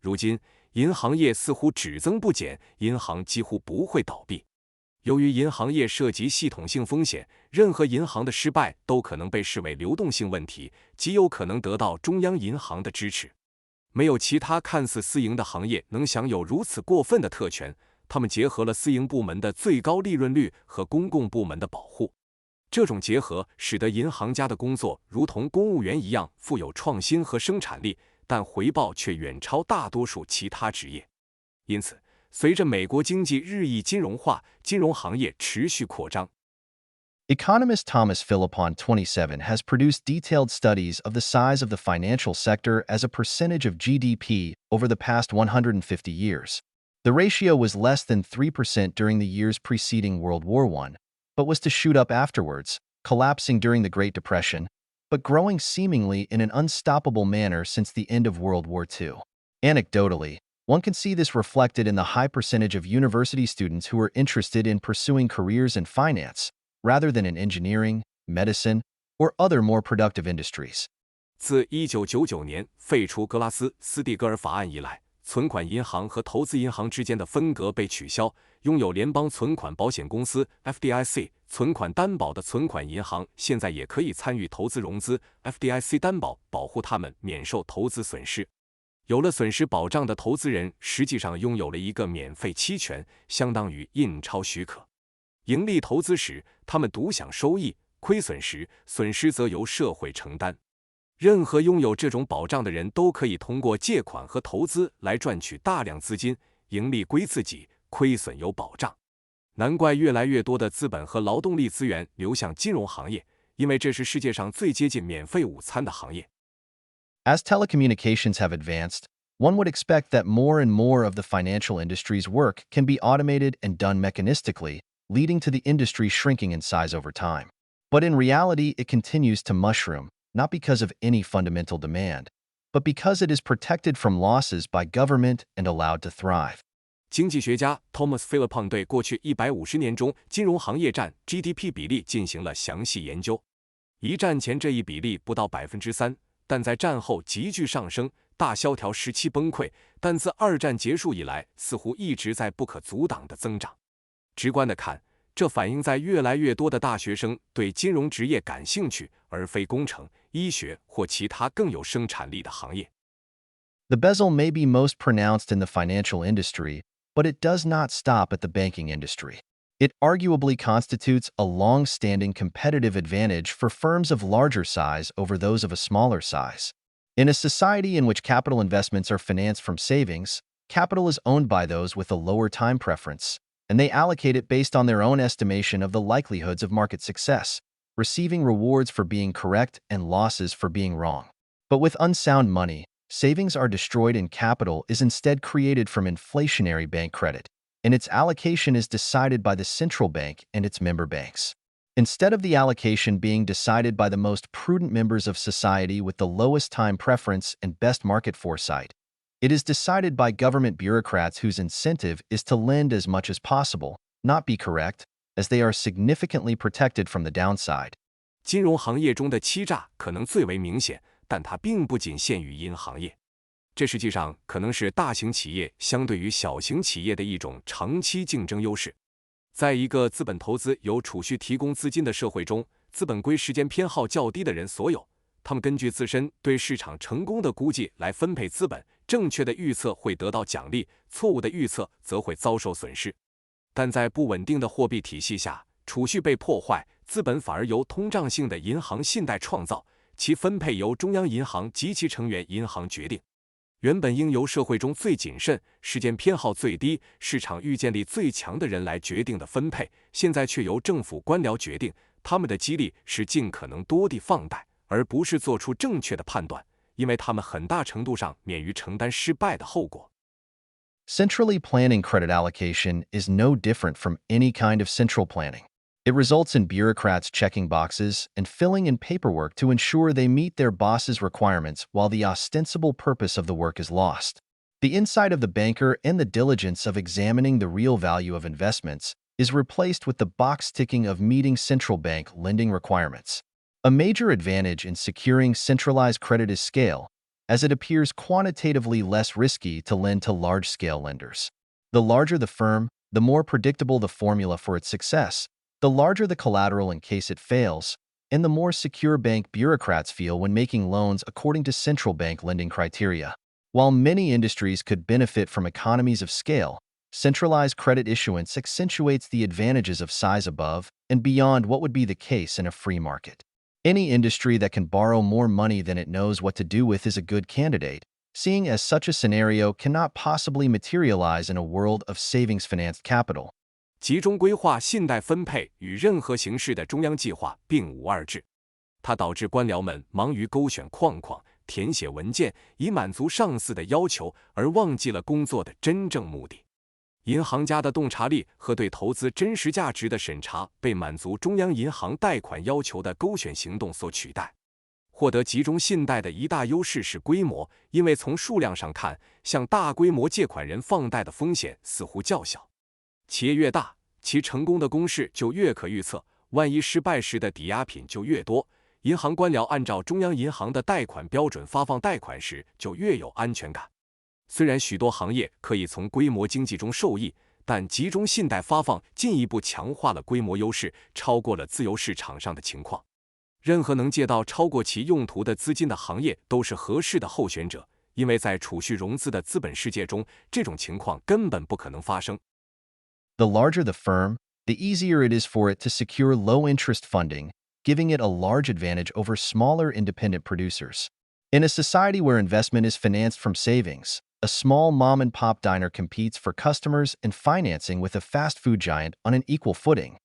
如今，银行业似乎只增不减，银行几乎不会倒闭。由于银行业涉及系统性风险，任何银行的失败都可能被视为流动性问题，极有可能得到中央银行的支持。没有其他看似私营的行业能享有如此过分的特权。他们结合了私营部门的最高利润率和公共部门的保护。这种结合使得银行家的工作如同公务员一样富有创新和生产力，但回报却远超大多数其他职业。因此，随着美国经济日益金融化，金融行业持续扩张。Economist Thomas Philippon 27 has produced detailed studies of the size of the financial sector as a percentage of GDP over the past 150 years. The ratio was less than 3% during the years preceding World War I, but was to shoot up afterwards, collapsing during the Great Depression, but growing seemingly in an unstoppable manner since the end of World War II. Anecdotally, one can see this reflected in the high percentage of university students who are interested in pursuing careers in finance, rather than in engineering, medicine, or other more productive industries. 自1999年废除格拉斯蒂格尔法案以来，存款银行和投资银行之间的分隔被取消，拥有联邦存款保险公司 FDIC 存款担保的存款银行现在也可以参与投资融资 ，FDIC 担保保护他们免受投资损失。有了损失保障的投资人实际上拥有了一个免费期权，相当于印钞许可。盈利投资时，他们独享收益；亏损时，损失则由社会承担。任何拥有这种保障的人都可以通过借款和投资来赚取大量资金，盈利归自己，亏损有保障。难怪越来越多的资本和劳动力资源流向金融行业，因为这是世界上最接近免费午餐的行业。As telecommunications have advanced, one would expect that more and more of the financial industry's work can be automated and done mechanistically, leading to the industry shrinking in size over time. But in reality, it continues to mushroom, not because of any fundamental demand, but because it is protected from losses by government and allowed to thrive. 经济学家 Thomas Philippon 对过去150年中金融行业占 GDP 比例进行了详细研究。一战前这一比例不到3%，但在战后急剧上升，大萧条时期崩溃，但自二战结束以来，似乎一直在不可阻挡的增长。直观的看，这反映在越来越多的大学生对金融职业感兴趣，而非工程、医学或其他更有生产力的行业。The bezel may be most pronounced in the financial industry, but it does not stop at the banking industry. It arguably constitutes a long-standing competitive advantage for firms of larger size over those of a smaller size. In a society in which capital investments are financed from savings, capital is owned by those with a lower time preference, and they allocate it based on their own estimation of the likelihoods of market success, receiving rewards for being correct and losses for being wrong. But with unsound money, savings are destroyed and capital is instead created from inflationary bank credit, and its allocation is decided by the central bank and its member banks. Instead of the allocation being decided by the most prudent members of society with the lowest time preference and best market foresight, it is decided by government bureaucrats whose incentive is to lend as much as possible, not be correct, as they are significantly protected from the downside. 金融行业中的欺诈可能最为明显，但它并不仅限于银行业。这实际上可能是大型企业相对于小型企业的一种长期竞争优势。在一个资本投资由储蓄提供资金的社会中，资本归时间偏好较低的人所有，他们根据自身对市场成功的估计来分配资本，正确的预测会得到奖励，错误的预测则会遭受损失。但在不稳定的货币体系下，储蓄被破坏，资本反而由通胀性的银行信贷创造，其分配由中央银行及其成员银行决定。原本应由社会中最谨慎、时间偏好最低、市场预见力最强的人来决定的分配，现在却由政府官僚决定。他们的激励是尽可能多地放贷，而不是做出正确的判断，因为他们很大程度上免于承担失败的后果。Centrally planning credit allocation is no different from any kind of central planning. It results in bureaucrats checking boxes and filling in paperwork to ensure they meet their boss's requirements while the ostensible purpose of the work is lost. The insight of the banker and the diligence of examining the real value of investments is replaced with the box-ticking of meeting central bank lending requirements. A major advantage in securing centralized credit is scale, as it appears quantitatively less risky to lend to large-scale lenders. The larger the firm, the more predictable the formula for its success, the larger the collateral in case it fails, and the more secure bank bureaucrats feel when making loans according to central bank lending criteria. While many industries could benefit from economies of scale, centralized credit issuance accentuates the advantages of size above and beyond what would be the case in a free market. Any industry that can borrow more money than it knows what to do with is a good candidate, seeing as such a scenario cannot possibly materialize in a world of savings-financed capital. 集中规划信贷分配与任何形式的中央计划并无二致，它导致官僚们忙于勾选框框、填写文件，以满足上司的要求，而忘记了工作的真正目的。银行家的洞察力和对投资真实价值的审查被满足中央银行贷款要求的勾选行动所取代。获得集中信贷的一大优势是规模，因为从数量上看，向大规模借款人放贷的风险似乎较小。企业越大，其成功的公式就越可预测，万一失败时的抵押品就越多。银行官僚按照中央银行的贷款标准发放贷款时，就越有安全感。虽然许多行业可以从规模经济中受益，但集中信贷发放进一步强化了规模优势，超过了自由市场上的情况。任何能借到超过其用途的资金的行业都是合适的候选者，因为在储蓄融资的资本世界中，这种情况根本不可能发生。The larger the firm, the easier it is for it to secure low-interest funding, giving it a large advantage over smaller independent producers. In a society where investment is financed from savings, a small mom-and-pop diner competes for customers and financing with a fast food giant on an equal footing.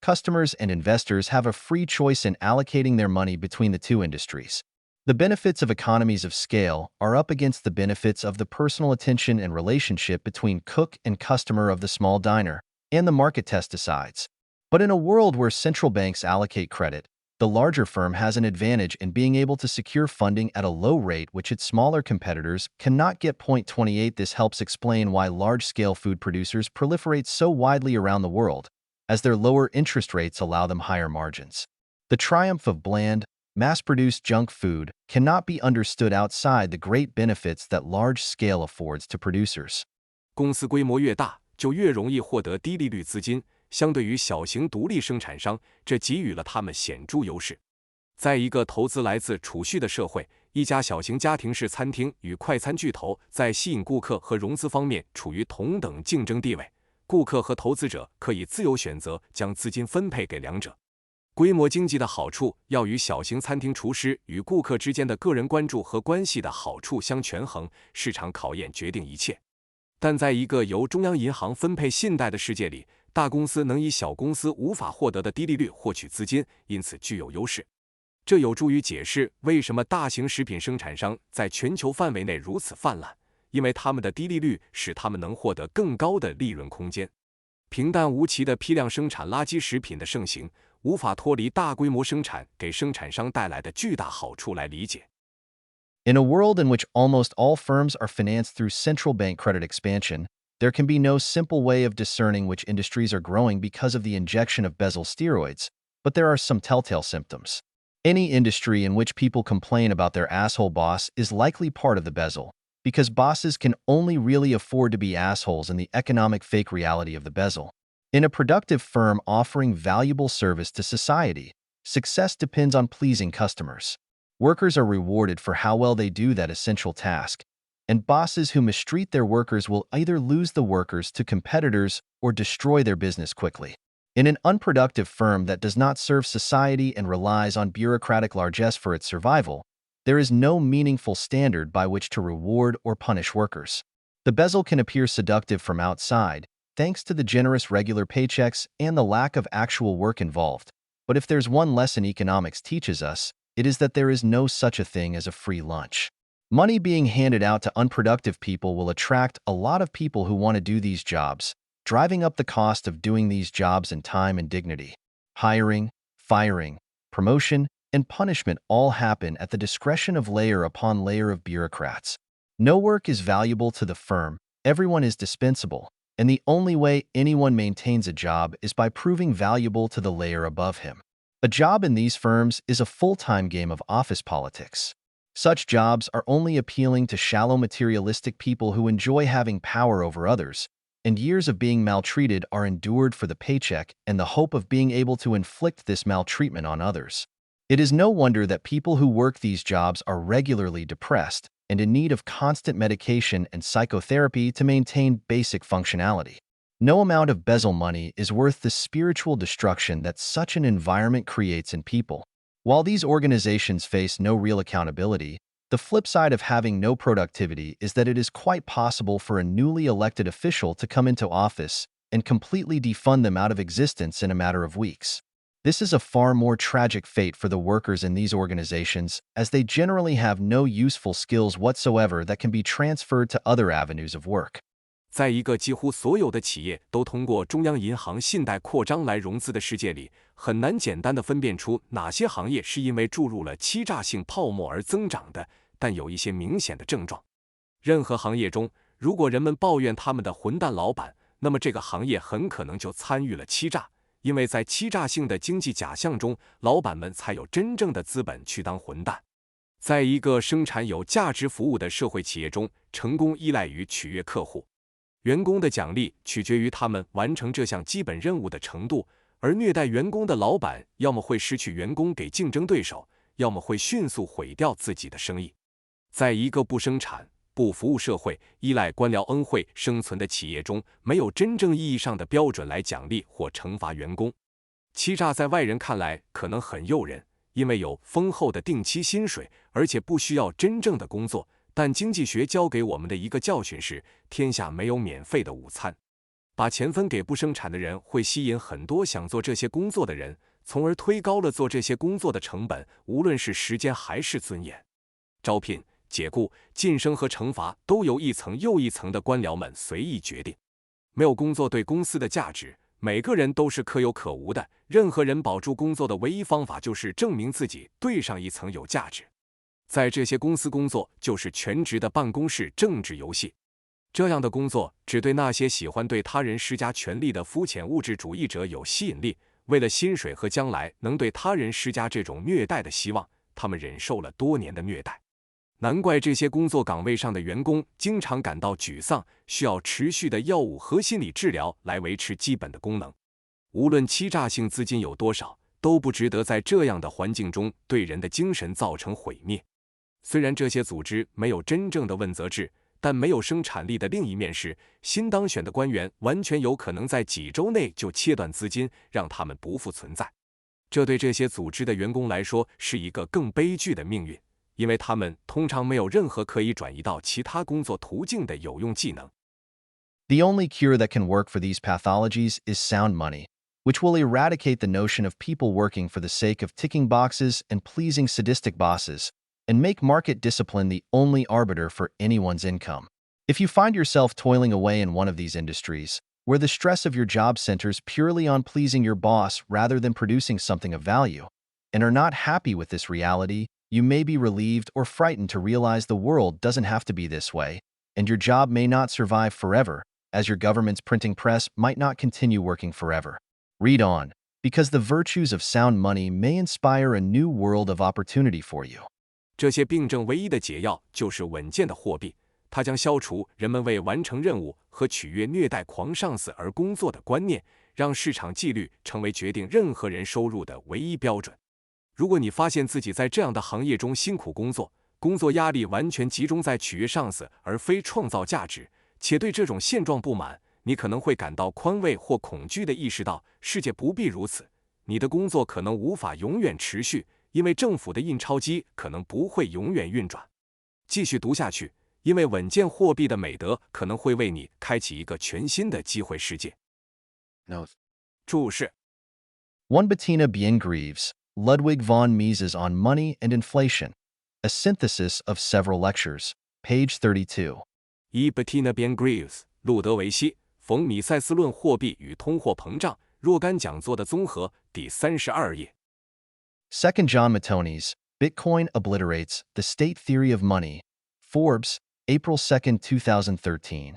Customers and investors have a free choice in allocating their money between the two industries. The benefits of economies of scale are up against the benefits of the personal attention and relationship between cook and customer of the small diner, and the market test decides. But in a world where central banks allocate credit, the larger firm has an advantage in being able to secure funding at a low rate which its smaller competitors cannot get. 28 This helps explain why large-scale food producers proliferate so widely around the world, as their lower interest rates allow them higher margins. The triumph of bland, mass-produced junk food cannot be understood outside the great benefits that large scale affords to producers. 公司规模越大，就越容易获得低利率资金，相对于小型独立生产商，这给予了他们显著优势。在一个投资来自储蓄的社会，一家小型家庭式餐厅与快餐巨头在吸引顾客和融资方面处于同等竞争地位，顾客和投资者可以自由选择将资金分配给两者。规模经济的好处要与小型餐厅厨师与顾客之间的个人关注和关系的好处相权衡，市场考验决定一切。但在一个由中央银行分配信贷的世界里，大公司能以小公司无法获得的低利率获取资金，因此具有优势。这有助于解释为什么大型食品生产商在全球范围内如此泛滥，因为他们的低利率使他们能获得更高的利润空间。平淡无奇的批量生产垃圾食品的盛行，无法脱离大规模生产给生产商带来的巨大好处来理解。In a world in which almost all firms are financed through central bank credit expansion, there can be no simple way of discerning which industries are growing because of the injection of Basel steroids, but there are some telltale symptoms. Any industry in which people complain about their asshole boss is likely part of the Basel, because bosses can only really afford to be assholes in the economic fake reality of the Basel. In a productive firm offering valuable service to society, success depends on pleasing customers. Workers are rewarded for how well they do that essential task, and bosses who mistreat their workers will either lose the workers to competitors or destroy their business quickly. In an unproductive firm that does not serve society and relies on bureaucratic largesse for its survival, there is no meaningful standard by which to reward or punish workers. The Basel can appear seductive from outside, thanks to the generous regular paychecks and the lack of actual work involved. But if there's one lesson economics teaches us, it is that there is no such a thing as a free lunch. Money being handed out to unproductive people will attract a lot of people who want to do these jobs, driving up the cost of doing these jobs in time and dignity. Hiring, firing, promotion, and punishment all happen at the discretion of layer upon layer of bureaucrats. No work is valuable to the firm, everyone is dispensable, and the only way anyone maintains a job is by proving valuable to the layer above him. A job in these firms is a full-time game of office politics. Such jobs are only appealing to shallow materialistic people who enjoy having power over others, and years of being maltreated are endured for the paycheck and the hope of being able to inflict this maltreatment on others. It is no wonder that people who work these jobs are regularly depressed and in need of constant medication and psychotherapy to maintain basic functionality. No amount of Basel money is worth the spiritual destruction that such an environment creates in people. While these organizations face no real accountability, the flip side of having no productivity is that it is quite possible for a newly elected official to come into office and completely defund them out of existence in a matter of weeks. This is a far more tragic fate for the workers in these organizations, as they generally have no useful skills whatsoever that can be transferred to other avenues of work. 在一个几乎所有的企业都通过中央银行信贷扩张来融资的世界里，很难简单地分辨出哪些行业是因为注入了欺诈性泡沫而增长的，但有一些明显的症状。任何行业中，如果人们抱怨他们的混蛋老板，那么这个行业很可能就参与了欺诈，因为在欺诈性的经济假象中，老板们才有真正的资本去当混蛋。在一个生产有价值服务的社会企业中，成功依赖于取悦客户。员工的奖励取决于他们完成这项基本任务的程度，而虐待员工的老板要么会失去员工给竞争对手，要么会迅速毁掉自己的生意。在一个不生产、不服务社会、依赖官僚恩惠生存的企业中，没有真正意义上的标准来奖励或惩罚员工。欺诈在外人看来可能很诱人，因为有丰厚的定期薪水，而且不需要真正的工作。但经济学教给我们的一个教训是，天下没有免费的午餐。把钱分给不生产的人会吸引很多想做这些工作的人，从而推高了做这些工作的成本，无论是时间还是尊严。招聘、解雇、晋升和惩罚都由一层又一层的官僚们随意决定。没有工作对公司的价值，每个人都是可有可无的。任何人保住工作的唯一方法就是证明自己对上一层有价值。在这些公司工作就是全职的办公室政治游戏，这样的工作只对那些喜欢对他人施加权力的肤浅物质主义者有吸引力。为了薪水和将来能对他人施加这种虐待的希望，他们忍受了多年的虐待。难怪这些工作岗位上的员工经常感到沮丧，需要持续的药物和心理治疗来维持基本的功能。无论欺诈性资金有多少，都不值得在这样的环境中对人的精神造成毁灭。虽然这些组织没有真正的问责制，但没有生产力的另一面是，新当选的官员完全有可能在几周内就切断资金，让他们不复存在。这对这些组织的员工来说是一个更悲剧的命运，因为他们通常没有任何可以转移到其他工作途径的有用技能。The only cure that can work for these pathologies is sound money, which will eradicate the notion of people working for the sake of ticking boxes and pleasing sadistic bosses, and make market discipline the only arbiter for anyone's income. If you find yourself toiling away in one of these industries, where the stress of your job centers purely on pleasing your boss rather than producing something of value, and are not happy with this reality, you may be relieved or frightened to realize the world doesn't have to be this way, and your job may not survive forever, as your government's printing press might not continue working forever. Read on, because the virtues of sound money may inspire a new world of opportunity for you. 这些病症唯一的解药就是稳健的货币，它将消除人们为完成任务和取悦虐待狂上司而工作的观念，让市场纪律成为决定任何人收入的唯一标准。如果你发现自己在这样的行业中辛苦工作，工作压力完全集中在取悦上司而非创造价值，且对这种现状不满，你可能会感到宽慰或恐惧地意识到世界不必如此，你的工作可能无法永远持续，因为政府的印钞机可能不会永远运转。继续读下去，因为稳健货币的美德可能会为你开启一个全新的机会世界。Note. 注释 One Bettina Biengreaves, Ludwig von Mises on Money and Inflation, a synthesis of several lectures, page 32. 一 Bettina Biengreaves 路德维希冯米塞斯论货币与通货膨胀若干讲座的综合，第32页。Second John Matonis, Bitcoin Obliterates the State Theory of Money, Forbes, April 2, 2013.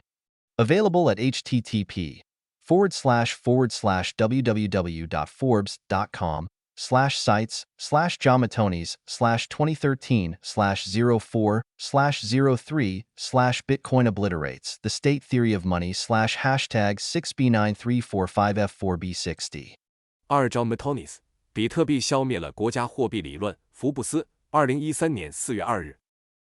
Available at http://www.forbes.com/sites/John Matonis/2013/04/03/Bitcoin Obliterates the State Theory of Money #6B9345F4B60. 2 John Matonis比特币消灭了国家货币理论，福布斯2013年4月2日。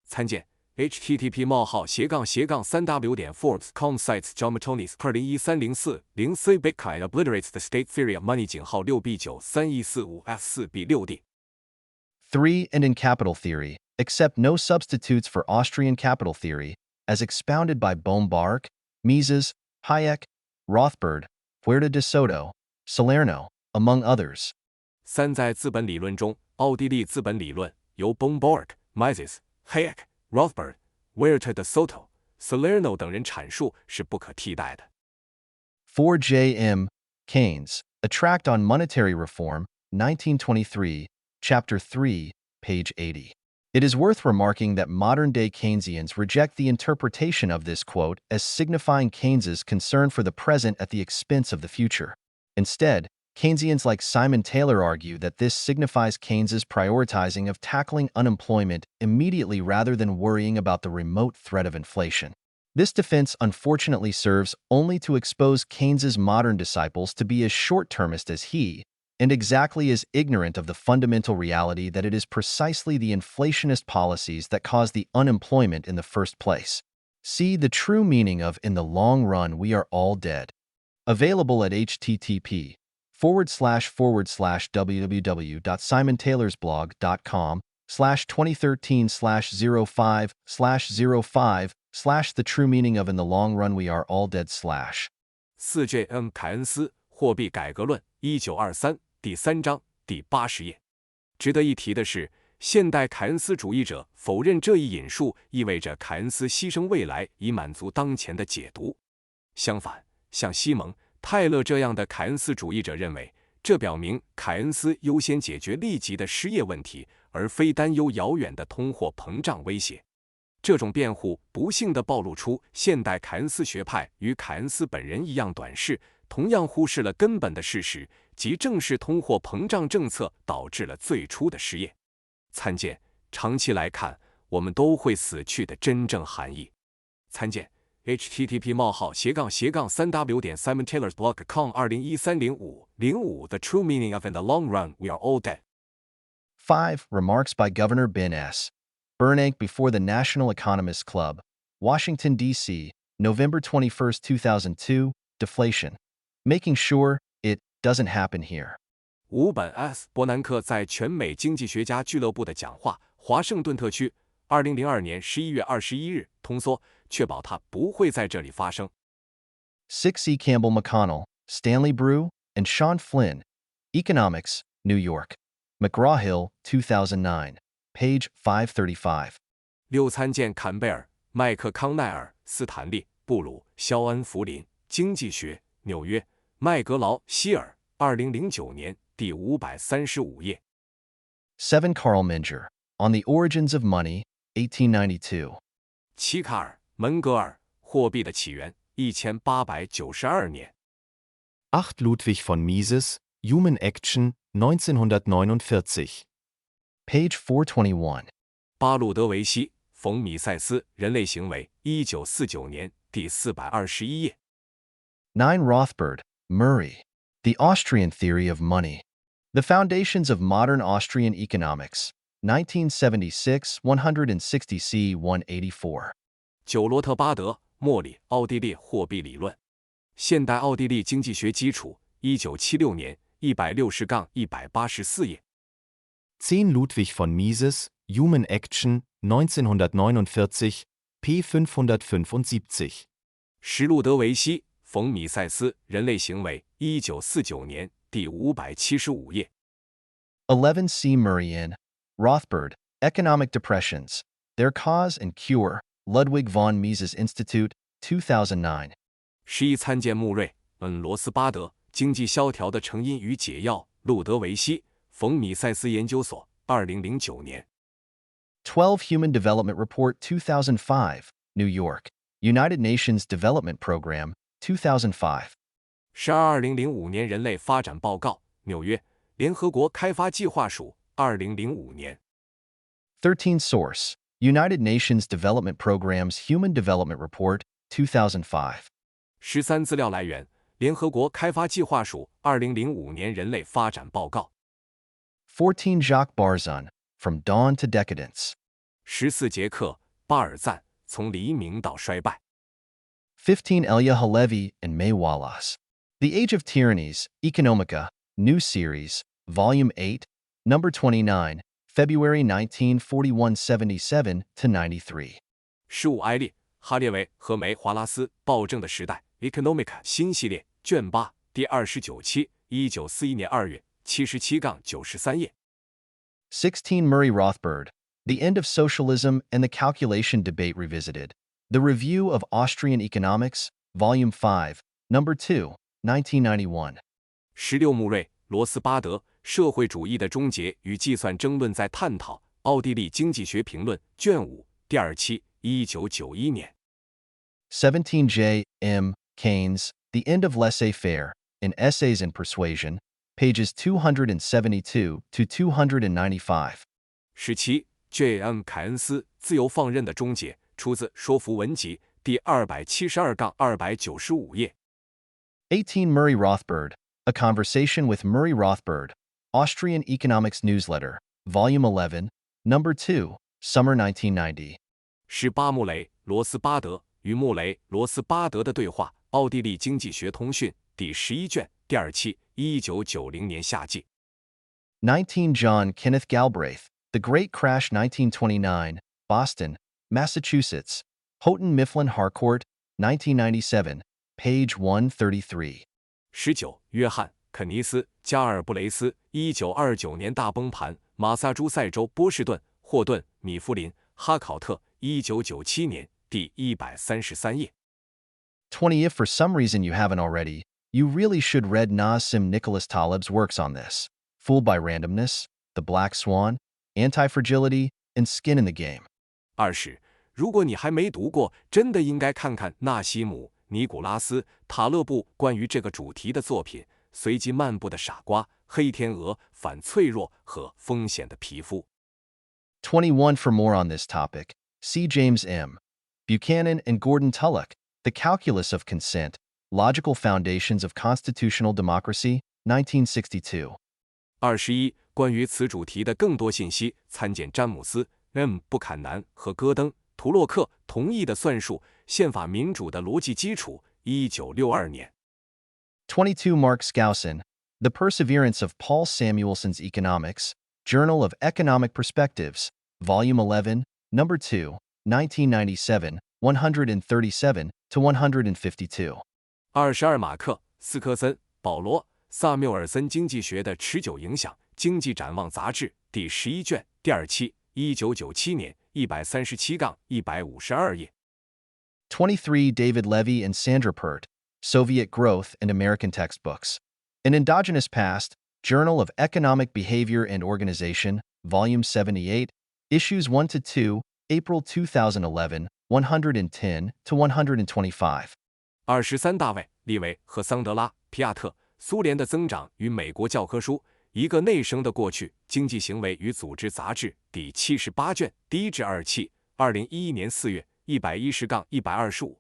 参见 http://3w.forbes.com/sites/John Matonis 2013-04-04 Bitcoin Obliterates the State Theory of Money 6B9345F4B6D. 3. And in capital theory, accept no substitutes for Austrian capital theory, as expounded by Bohm-Barak, Mises, Hayek, Rothbard, Puerta de Soto, Salerno, among others. 3. 在资本理论中，奥地利资本理论由 Bohm-Barak, Mises, Hayek, Rothbard, Puerta de Soto, Salerno 等人阐述是不可替代的。4J.M. Keynes, A Tract on Monetary Reform, 1923, Chapter 3, page 80. It is worth remarking that modern-day Keynesians reject the interpretation of this quote as signifying Keynes's concern for the present at the expense of the future. Instead, Keynesians like Simon Taylor argue that this signifies Keynes's prioritizing of tackling unemployment immediately rather than worrying about the remote threat of inflation. This defense unfortunately serves only to expose Keynes's modern disciples to be as short-termist as he, and exactly as ignorant of the fundamental reality that it is precisely the inflationist policies that cause the unemployment in the first place. See the true meaning of "in the long run we are all dead." Available at http://www.simontaylorsblog.com/2013/05/05/the true meaning of "in the long run we are all dead/". 4J.M. 凯恩斯《货币改革论》1923第3章第80页。值得一提的是，现代凯恩斯主义者否认这一引述意味着凯恩斯牺牲未来以满足当前的解读。相反，像西蒙、泰勒这样的凯恩斯主义者认为，这表明凯恩斯优先解决立即的失业问题，而非担忧遥远的通货膨胀威胁。这种辩护不幸地暴露出现代凯恩斯学派与凯恩斯本人一样短视，同样忽视了根本的事实，即正是通货膨胀政策导致了最初的失业。参见长期来看，我们都会死去的真正含义。参见 http://3w.simontaylorsblog.com 2013-05-05 The True Meaning of "In the Long Run We Are All Dead". 5. Remarks by Governor Ben S. Bernanke before the National Economists Club, Washington, D.C., November 21, 2002, Deflation. Making sure it doesn't happen here. 伍本 S. 伯南克在全美经济学家俱乐部的讲话，华盛顿特区，2002年11月21日，通缩，确保它不会在这里发生。6. E. Campbell McConnell, Stanley Brew, and Sean Flynn, Economics, New York. McGraw-Hill, 2009, page 535. 6. 参见坎贝尔、麦克康奈尔、斯坦利、布鲁、肖恩·福林，经济学，纽约，麦格劳·希尔，2009年，第535页。7. Carl Menger, On the Origins of Money, 1892. 齐卡尔·门格尔，货币的起源，1892年。8. Ludwig von Mises, Human Action, 1949. Page 421. 巴路德维希·冯·米塞斯，人类行为，1949年，第421页。9. Rothbard, Murray, The Austrian Theory of Money. The Foundations of Modern Austrian Economics, 1976, 160c 184. 九罗特·巴德·莫里，奥地利货币理论，现代奥地利经济学基础，1976年，160-184页。10. Ludwig von Mises, Human Action, 1949, p. 575. 史路德维希·冯·米塞斯，人类行为，1949年，第575页。11. C. Murray, Rothbard, Economic Depressions, Their Cause and Cure, Ludwig von Mises Institute, 2009. 11. 参见穆瑞·罗斯巴德，经济萧条的成因与解药，路德维希·冯·米塞斯研究所，2009年。12. Human Development Report 2005, New York, United Nations Development Program, 2005. 2005年人类发展报告，纽约，联合国开发计划署，2005年。13. Source, United Nations Development Program's Human Development Report, 2005. 13. 资料来源，联合国开发计划署2005年人类发展报告。14. Jacques Barzun, From Dawn to Decadence. 14. 杰克·巴尔赞，从黎明到衰败。15. Elia Halevi and May Wallace. The Age of Tyrannies, Economica, New Series, Volume 8, Number 29, February 1941 77-93. 15. 埃利·哈列维和梅·华拉斯，《暴政的时代》Economica 新系列，卷8，第29期，1941年2月，77-93页。16. Murray Rothbard, The End of Socialism and the Calculation Debate Revisited, The Review of Austrian Economics, Volume 5, Number 2, 1991. 16穆瑞·罗斯巴德《社会主义的终结与计算争论在探讨》，奥地利经济学评论，卷5，第2期，1991年。17 J. M. Keynes, The End of Laissez-faire, in Essays in Persuasion, pages 272 to 295. 17 J.M. 凯恩斯《自由放任的终结》，出自《说服文集》第272-295页。18 Murray Rothbard, A Conversation with Murray Rothbard, Austrian Economics Newsletter, Volume 11, Number 2, Summer 1990. 18穆雷·罗斯巴德与穆雷·罗斯巴德的对话，奥地利经济学通讯，第11卷，第2期，1990年夏季。19 John Kenneth Galbraith, The Great Crash 1929, Boston, Massachusetts, Houghton Mifflin Harcourt, 1997, page 133. 19约翰·肯尼斯·加尔布雷斯1929年大崩盘，马萨诸塞州波士顿，霍顿·米夫林·哈考特1997年，第133页。20 If for some reason you haven't already, you really should read Nassim Nicholas Taleb's works on this. Fooled by Randomness, The Black Swan, Anti-Fragility, and Skin in the Game. 20如果你还没读过，真的应该看看纳西姆·尼古拉斯·塔勒布关于这个主题的作品《随机漫步的傻瓜》、《黑天鹅反脆弱和风险的皮肤》。21 For more on this topic, see James M. Buchanan and Gordon Tullock, The Calculus of Consent, Logical Foundations of Constitutional Democracy, 1962. 21关于此主题的更多信息，参见詹姆斯 ·M. 布坎南和戈登·图洛克同意的算术：宪法民主的逻辑基础，1962年。22 Mark Skousen, The Perseverance of Paul Samuelson's Economics, Journal of Economic Perspectives, Volume 11, Number 2, 1997, 137 to 152. 22马克·斯科森、保罗·萨缪尔森经济学的持久影响，经济展望杂志第11卷，第2期，1997年，137-152页。23 David Levy and Sandra Pert, Soviet Growth and American Textbooks. An Endogenous Past, Journal of Economic Behavior and Organization, Volume 78, Issues 1 to 2, April 2011, 110 to 125. 23大卫、利维和桑德拉·皮亚特，苏联的增长与美国教科书，一个内生的过去，经济行为与组织杂志，第78卷，第1至2期，2011年4月，110-125。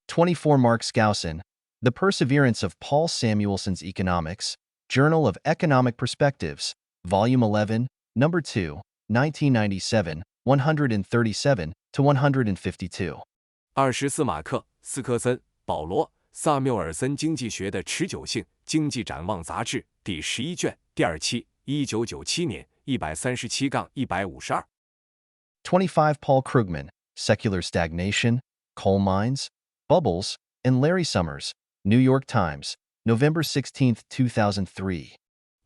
24 Mark Skousen, The Perseverance of Paul Samuelson's Economics, Journal of Economic Perspectives, Volume 11, Number 2, 1997, 137 to 152. 24马克·斯科森、保罗·萨缪尔森经济学的持久性，经济展望杂志，第11卷，第2期，1997年，137-152。25 Paul Krugman, Secular Stagnation, Coal Mines, Bubbles, and Larry Summers, New York Times, November 16, 2003.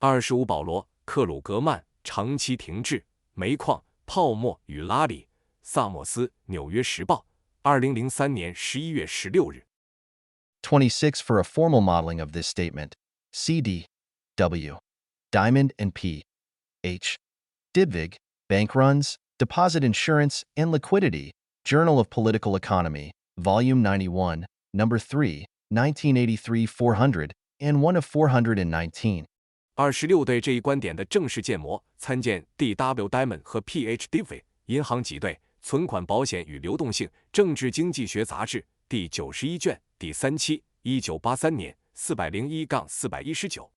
25保罗·克鲁格曼，长期停滞、煤矿、泡沫与拉里·萨默斯，纽约时报，2003年11月16日。26 For a formal modeling of this statement, C.D. W. Diamond and P. H. Dybvig, Bank Runs, Deposit Insurance and Liquidity, Journal of Political Economy, Volume 91, Number 3, 1983 400, and 1 of 419. 26对这一观点的正式建模，参见 D.W. Diamond 和 P.H. Dybvig 银行挤兑、存款保险与流动性政治经济学杂志第91卷，第3期，1983年401-419。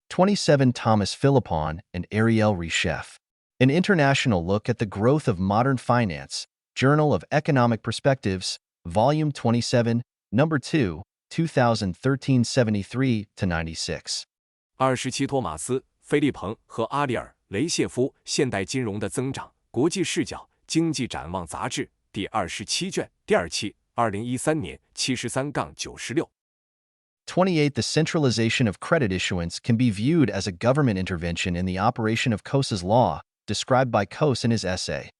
27 Thomas Philippon and Ariel Reshef, An International Look at the Growth of Modern Finance, Journal of Economic Perspectives, Volume 27, Number 2, 2013 73 to 96. 27托马斯·菲利彭和阿里尔·雷谢夫现代金融的增长国际视角经济展望杂志第27卷，第2期，2013年73-96。28 The centralization of credit issuance can be viewed as a government intervention in the operation of Coase's law, described by Coase in his essay.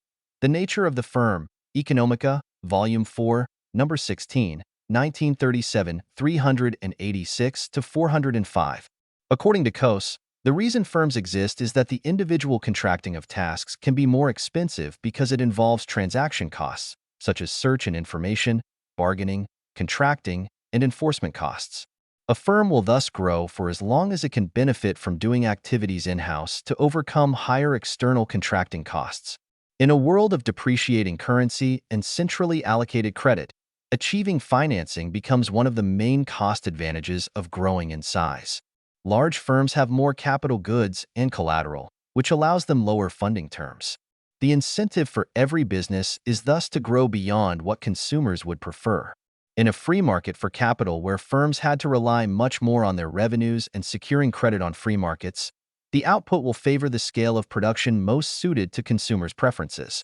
The Nature of the Firm, Economica, Volume 4, Number 16, 1937, 386 to 405. According to Coase, the reason firms exist is that the individual contracting of tasks can be more expensive because it involves transaction costs, such as search and information, bargaining, contracting, and enforcement costs. A firm will thus grow for as long as it can benefit from doing activities in-house to overcome higher external contracting costs. In a world of depreciating currency and centrally allocated credit, achieving financing becomes one of the main cost advantages of growing in size. Large firms have more capital goods and collateral, which allows them lower funding terms. The incentive for every business is thus to grow beyond what consumers would prefer. In a free market for capital where firms had to rely much more on their revenues and securing credit on free markets, the output will favor the scale of production most suited to consumers' preferences.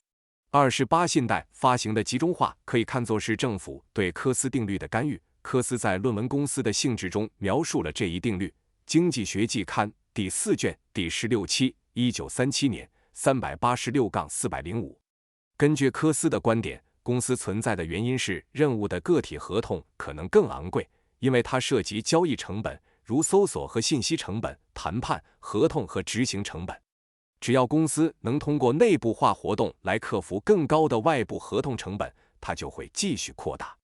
28信贷发行的集中化可以看作是政府对科斯定律的干预。科斯在论文公司的性质中描述了这一定律，《经济学季刊》第4卷第16期，1937年386-405。根据科斯的观点，公司存在的原因是任务的个体合同可能更昂贵，因为它涉及交易成本，如搜索和信息成本、谈判、合同和执行成本。只要公司能通过内部化活动来克服更高的外部合同成本，它就会继续扩大。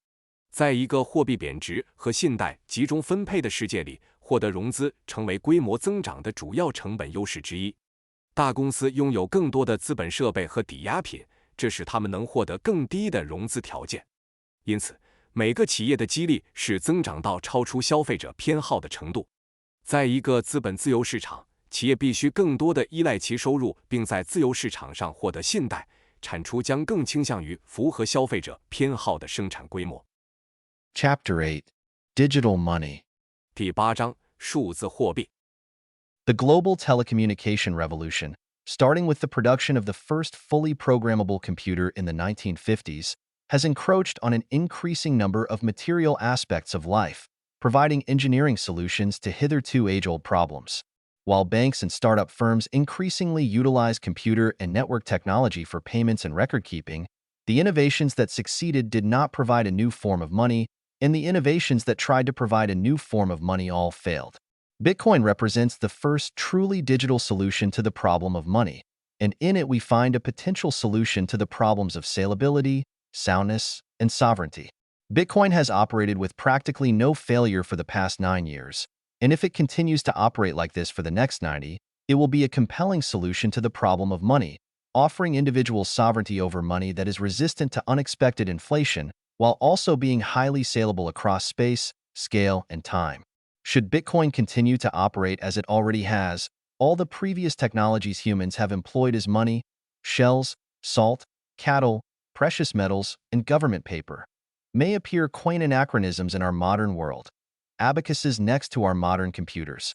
在一个货币贬值和信贷集中分配的世界里，获得融资成为规模增长的主要成本优势之一。大公司拥有更多的资本设备和抵押品，这使他们能获得更低的融资条件。因此，每个企业的激励是增长到超出消费者偏好的程度。在一个资本自由市场，企业必须更多地依赖其收入，并在自由市场上获得信贷，产出将更倾向于符合消费者偏好的生产规模。Chapter 8, Digital Money. 第8章，数字货币。The global telecommunication revolution, starting with the production of the first fully programmable computer in the 1950s, has encroached on an increasing number of material aspects of life, providing engineering solutions to hitherto age-old problems. While banks and startup firms increasingly utilize computer and network technology for payments and record-keeping, the innovations that succeeded did not provide a new form of money, and the innovations that tried to provide a new form of money all failed. Bitcoin represents the first truly digital solution to the problem of money, and in it we find a potential solution to the problems of salability, soundness, and sovereignty. Bitcoin has operated with practically no failure for the past 9 years, and if it continues to operate like this for the next 90, it will be a compelling solution to the problem of money, offering individuals sovereignty over money that is resistant to unexpected inflation, while also being highly saleable across space, scale, and time. Should Bitcoin continue to operate as it already has, all the previous technologies humans have employed as money, shells, salt, cattle, precious metals, and government paper, may appear quaint anachronisms in our modern world, abacuses next to our modern computers.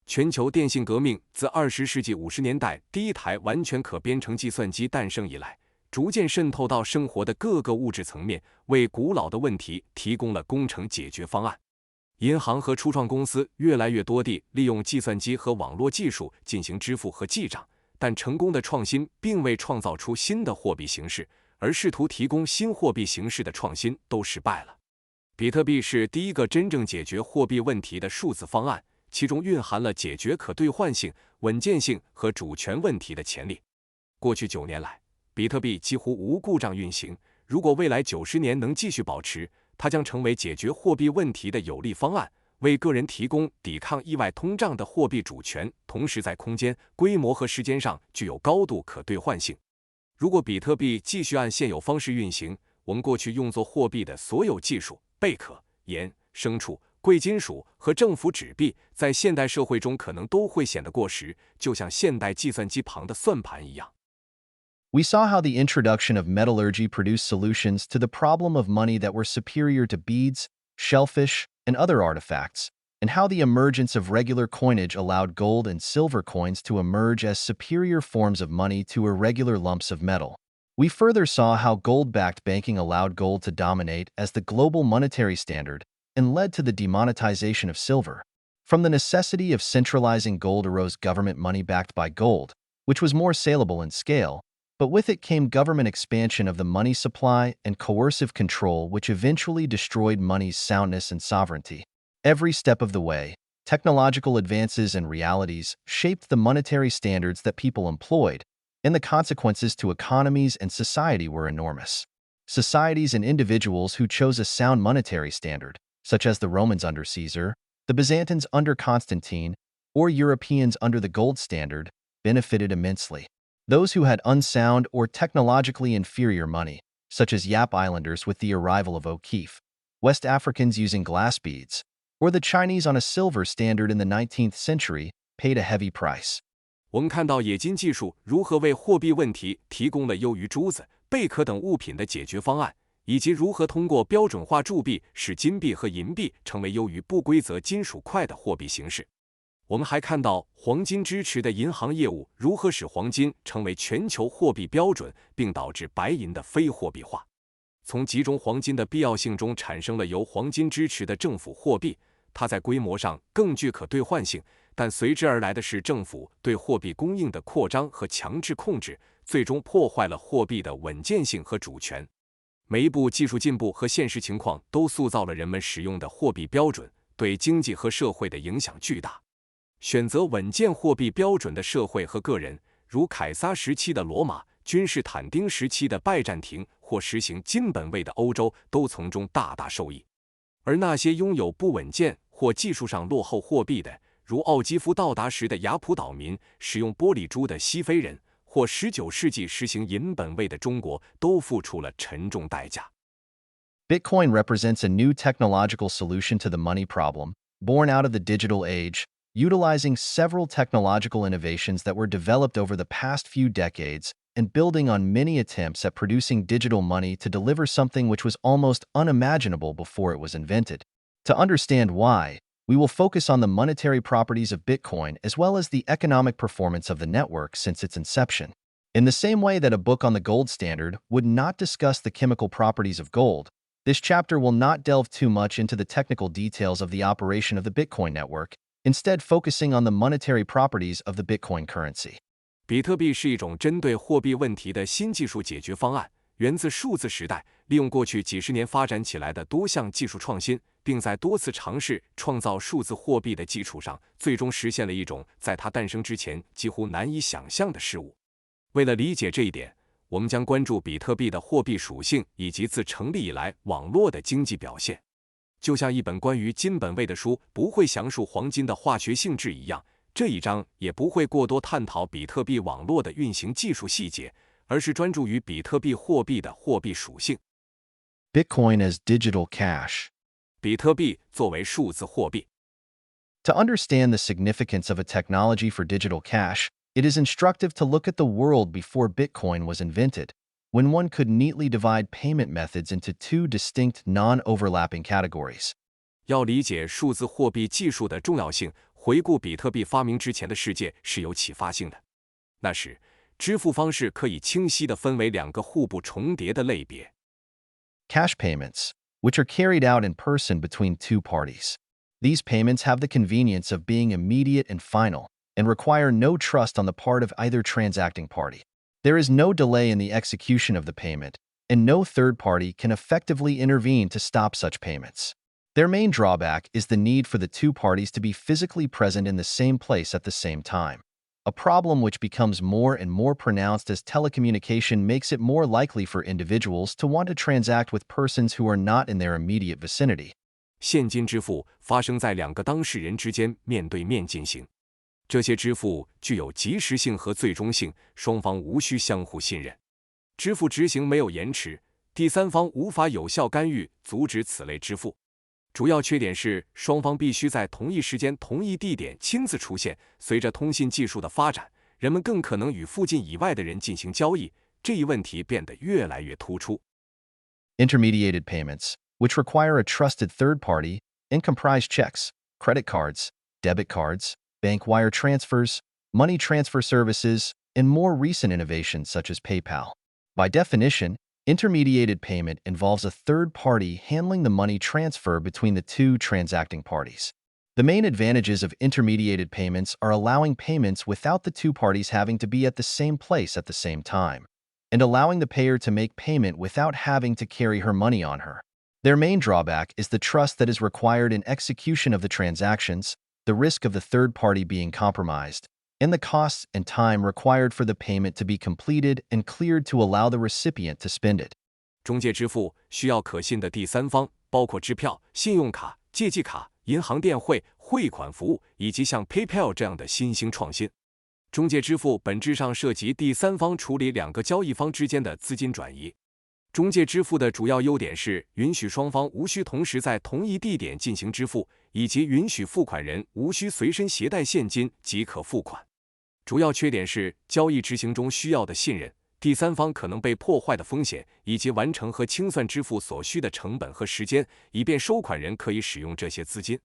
全球电信革命自20世纪50年代第一台完全可编程计算机诞生以来，逐渐渗透到生活的各个物质层面，为古老的问题提供了工程解决方案。银行和初创公司越来越多地利用计算机和网络技术进行支付和记账，但成功的创新并未创造出新的货币形式，而试图提供新货币形式的创新都失败了。比特币是第一个真正解决货币问题的数字方案，其中蕴含了解决可兑换性、稳健性和主权问题的潜力。过去9年来，比特币几乎无故障运行，如果未来90年能继续保持，它将成为解决货币问题的有力方案，为个人提供抵抗意外通胀的货币主权，同时在空间、规模和时间上具有高度可兑换性。如果比特币继续按现有方式运行，我们过去用作货币的所有技术，贝壳、盐、牲畜、贵金属和政府纸币，在现代社会中可能都会显得过时，就像现代计算机旁的算盘一样。We saw how the introduction of metallurgy produced solutions to the problem of money that were superior to beads, shellfish, and other artifacts, and how the emergence of regular coinage allowed gold and silver coins to emerge as superior forms of money to irregular lumps of metal. We further saw how gold-backed banking allowed gold to dominate as the global monetary standard and led to the demonetization of silver. From the necessity of centralizing gold arose government money backed by gold, which was more saleable in scale, But with it came government expansion of the money supply and coercive control which eventually destroyed money's soundness and sovereignty. Every step of the way, technological advances and realities shaped the monetary standards that people employed, and the consequences to economies and society were enormous. Societies and individuals who chose a sound monetary standard, such as the Romans under Caesar, the Byzantines under Constantine, or Europeans under the gold standard, benefited immensely. Those who had unsound or technologically inferior money, such as Yap Islanders with the arrival of O'Keefe, West Africans using glass beads, or the Chinese on a silver standard in the 19th century, paid a heavy price. 我们看到冶金技术如何为货币问题提供了优于珠子、贝壳等物品的解决方案，以及如何通过标准化铸币使金币和银币成为优于不规则金属块的货币形式。我们还看到黄金支持的银行业务如何使黄金成为全球货币标准，并导致白银的非货币化。从集中黄金的必要性中产生了由黄金支持的政府货币，它在规模上更具可兑换性，但随之而来的是政府对货币供应的扩张和强制控制，最终破坏了货币的稳健性和主权。每一步技术进步和现实情况都塑造了人们使用的货币标准，对经济和社会的影响巨大。选择稳健货币标准的社会和个人，如凯撒时期的罗马、君士坦丁时期的拜占庭或实行金本位的欧洲，都从中大大受益。而那些拥有不稳健或技术上落后货币的，如奥基夫到达时的雅普岛民、使用玻璃珠的西非人，或19世纪实行银本位的中国，都付出了沉重代价。Bitcoin represents a new technological solution to the money problem, born out of the digital age, utilizing several technological innovations that were developed over the past few decades and building on many attempts at producing digital money to deliver something which was almost unimaginable before it was invented. To understand why, we will focus on the monetary properties of Bitcoin as well as the economic performance of the network since its inception. In the same way that a book on the gold standard would not discuss the chemical properties of gold, this chapter will not delve too much into the technical details of the operation of the Bitcoin network, instead focusing on the monetary properties of the Bitcoin currency. 比特币是一种针对货币问题的新技术解决方案，源自数字时代，利用过去几十年发展起来的多项技术创新，并在多次尝试创造数字货币的基础上，最终实现了一种在它诞生之前几乎难以想象的事物。为了理解这一点，我们将关注比特币的货币属性以及自成立以来网络的经济表现。就像一本关于金本位的书不会详述黄金的化学性质一样，这一章也不会过多探讨比特币网络的运行技术细节，而是专注于比特币货币的货币属性。Bitcoin as digital cash. 比特币作为数字货币。To understand the significance of a technology for digital cash, it is instructive to look at the world before Bitcoin was invented, when one could neatly divide payment methods into two distinct non-overlapping categories. 要理解数字货币技术的重要性，回顾比特币发明之前的世界是有启发性的。那时，支付方式可以清晰地分为两个互不重叠的类别。Cash payments, which are carried out in person between two parties. These payments have the convenience of being immediate and final, and require no trust on the part of either transacting party. There is no delay in the execution of the payment, and no third party can effectively intervene to stop such payments. Their main drawback is the need for the two parties to be physically present in the same place at the same time, a problem which becomes more and more pronounced as telecommunication makes it more likely for individuals to want to transact with persons who are not in their immediate vicinity. 现金支付发生在两个当事人之间面对面进行，这些支付具有及时性和最终性，双方无需相互信任。支付执行没有延迟，第三方无法有效干预阻止此类支付。主要缺点是双方必须在同一时间、同一地点亲自出现。随着通信技术的发展，人们更可能与附近以外的人进行交易，这一问题变得越来越突出。Intermediated payments, which require a trusted third party and comprise checks, credit cards, debit cards, bank wire transfers, money transfer services, and more recent innovations such as PayPal. By definition, intermediated payment involves a third party handling the money transfer between the two transacting parties. The main advantages of intermediated payments are allowing payments without the two parties having to be at the same place at the same time, and allowing the payer to make payment without having to carry her money on her. Their main drawback is the trust that is required in execution of the transactions, the risk of the third party being compromised, and the costs and time required for the payment to be completed and cleared to allow the recipient to spend it. 中介支付需要可信的第三方，包括支票、信用卡、借记卡、银行电汇、汇款服务以及像 PayPal 这样的新兴创新。中介支付本质上涉及第三方处理两个交易方之间的资金转移。中介支付的主要优点是允许双方无需同时在同一地点进行支付，以及允许付款人无需随身携带现金即可付款。主要缺点是交易执行中需要的信任、第三方可能被破坏的风险，以及完成和清算支付所需的成本和时间，以便收款人可以使用这些资金。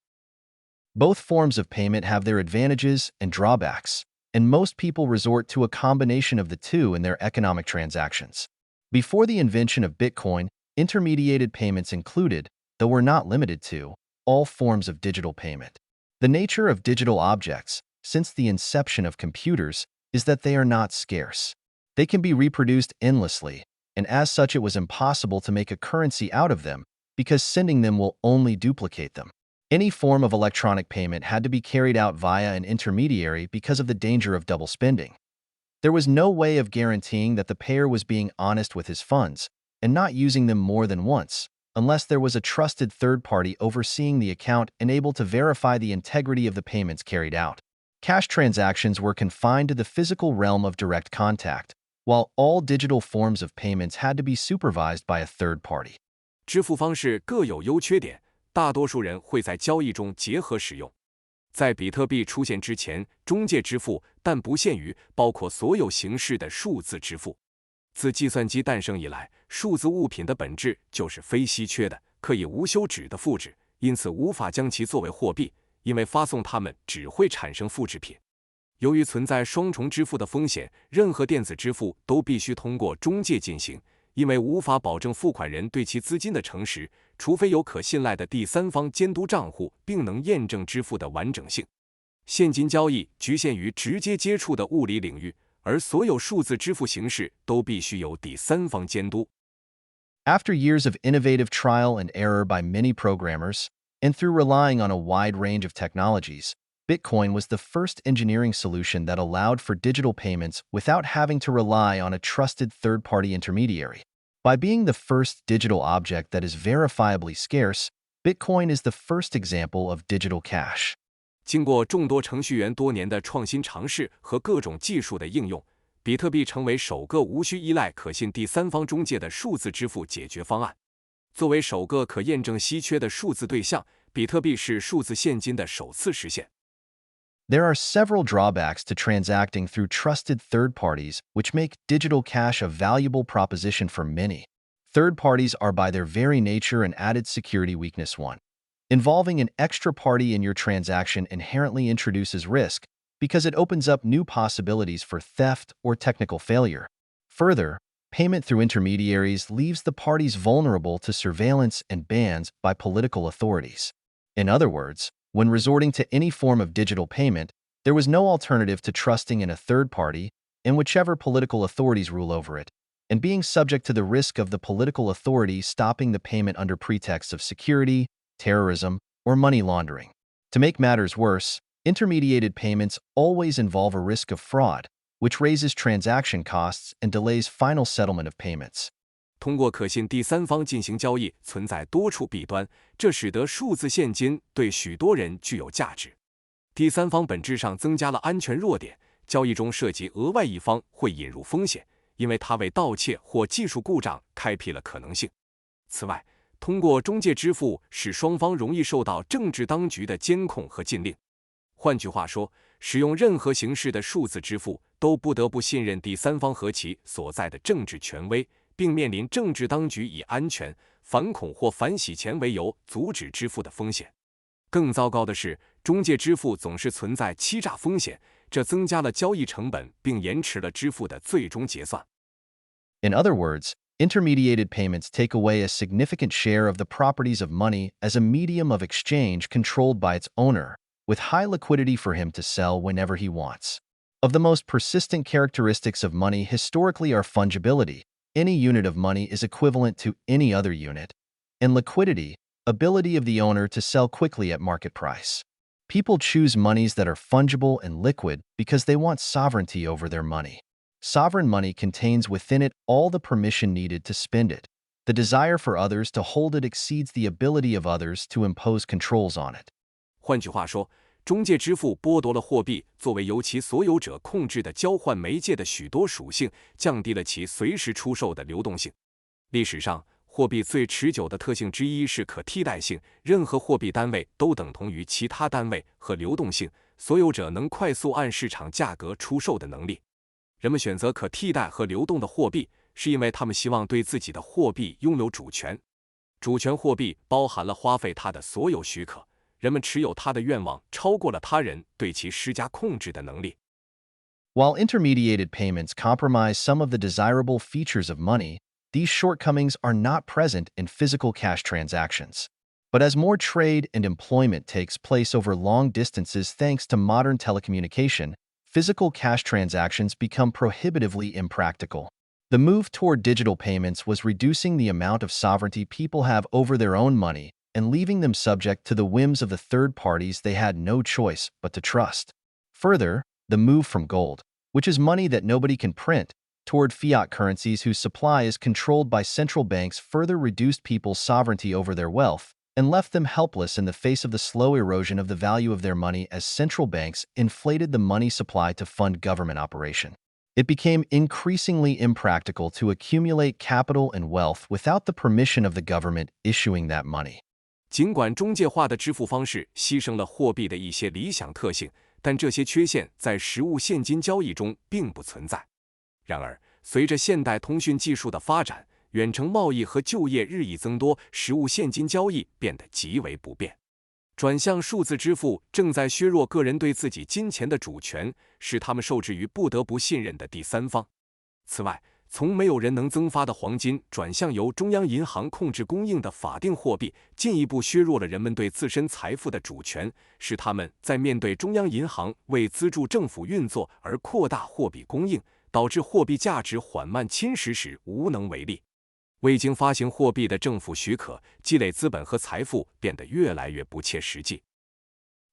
Both forms of payment have their advantages and drawbacks, and most people resort to a combination of the two in their economic transactions. Before the invention of Bitcoin, intermediated payments included, though were not limited to, all forms of digital payment. The nature of digital objects, since the inception of computers, is that they are not scarce. They can be reproduced endlessly, and as such it was impossible to make a currency out of them, because sending them will only duplicate them. Any form of electronic payment had to be carried out via an intermediary because of the danger of double spending. There was no way of guaranteeing that the payer was being honest with his funds and not using them more than once, unless there was a trusted third party overseeing the account and able to verify the integrity of the payments carried out. Cash transactions were confined to the physical realm of direct contact, while all digital forms of payments had to be supervised by a third party. 支付方式各有优缺点，大多数人会在交易中结合使用。在比特币出现之前，中介支付但不限于包括所有形式的数字支付。自计算机诞生以来，数字物品的本质就是非稀缺的，可以无休止的复制，因此无法将其作为货币，因为发送它们只会产生复制品。由于存在双重支付的风险，任何电子支付都必须通过中介进行，因为无法保证付款人对其资金的诚实，除非有可信赖的第三方监督账户并能验证支付的完整性。现金交易局限于直接接触的物理领域，而所有数字支付形式都必须由第三方监督。After years of innovative trial and error by many programmers, and through relying on a wide range of technologies, Bitcoin was the first engineering solution that allowed for digital payments without having to rely on a trusted third-party intermediary. By being the first digital object that is verifiably scarce, Bitcoin is the first example of digital cash. 经过众多程序员多年的创新尝试和各种技术的应用，比特币成为首个无需依赖可信第三方中介的数字支付解决方案。作为首个可验证稀缺的数字对象，比特币是数字现金的首次实现。There are several drawbacks to transacting through trusted third parties, which make digital cash a valuable proposition for many. Third parties are by their very nature an added security weakness one. Involving an extra party in your transaction inherently introduces risk because it opens up new possibilities for theft or technical failure. Further, payment through intermediaries leaves the parties vulnerable to surveillance and bans by political authorities. In other words, when resorting to any form of digital payment, there was no alternative to trusting in a third party, in whichever political authorities rule over it, and being subject to the risk of the political authority stopping the payment under pretext of security, terrorism, or money laundering. To make matters worse, intermediated payments always involve a risk of fraud, which raises transaction costs and delays final settlement of payments. 通过可信第三方进行交易存在多处弊端，这使得数字现金对许多人具有价值。第三方本质上增加了安全弱点，交易中涉及额外一方会引入风险，因为它为盗窃或技术故障开辟了可能性。此外，通过中介支付使双方容易受到政治当局的监控和禁令。换句话说，使用任何形式的数字支付都不得不信任第三方和其所在的政治权威，并面临政治当局以安全、反恐或反洗钱为由阻止支付的风险。更糟糕的是，中介支付总是存在欺诈风险，这增加了交易成本并延迟了支付的最终结算。In other words, intermediated payments take away a significant share of the properties of money as a medium of exchange controlled by its owner, with high liquidity for him to sell whenever he wants. of the most persistent characteristics of money historically are fungibility. Any unit of money is equivalent to any other unit, and liquidity, ability of the owner to sell quickly at market price. People choose monies that are fungible and liquid because they want sovereignty over their money. Sovereign money contains within it all the permission needed to spend it. The desire for others to hold it exceeds the ability of others to impose controls on it. 换句话说，中介支付剥夺了货币作为由其所有者控制的交换媒介的许多属性，降低了其随时出售的流动性。历史上，货币最持久的特性之一是可替代性，任何货币单位都等同于其他单位，和流动性，所有者能快速按市场价格出售的能力。人们选择可替代和流动的货币，是因为他们希望对自己的货币拥有主权。主权货币包含了花费它的所有许可，人们持有它的愿望超过了他人对其施加控制的能力。While intermediated payments compromise some of the desirable features of money, these shortcomings are not present in physical cash transactions. But as more trade and employment takes place over long distances thanks to modern telecommunication, physical cash transactions become prohibitively impractical. The move toward digital payments was reducing the amount of sovereignty people have over their own money and leaving them subject to the whims of the third parties they had no choice but to trust. Further, the move from gold, which is money that nobody can print, toward fiat currencies whose supply is controlled by central banks further reduced people's sovereignty over their wealth and left them helpless in the face of the slow erosion of the value of their money as central banks inflated the money supply to fund government operation. It became increasingly impractical to accumulate capital and wealth without the permission of the government issuing that money. 尽管中介化的支付方式牺牲了货币的一些理想特性，但这些缺陷在实物现金交易中并不存在。然而，随着现代通讯技术的发展，远程贸易和就业日益增多，实物现金交易变得极为不便。转向数字支付正在削弱个人对自己金钱的主权，使他们受制于不得不信任的第三方。此外，从没有人能增发的黄金转向由中央银行控制供应的法定货币，进一步削弱了人们对自身财富的主权，使他们在面对中央银行为资助政府运作而扩大货币供应，导致货币价值缓慢侵蚀时无能为力。未经发行货币的政府许可，积累资本和财富变得越来越不切实际。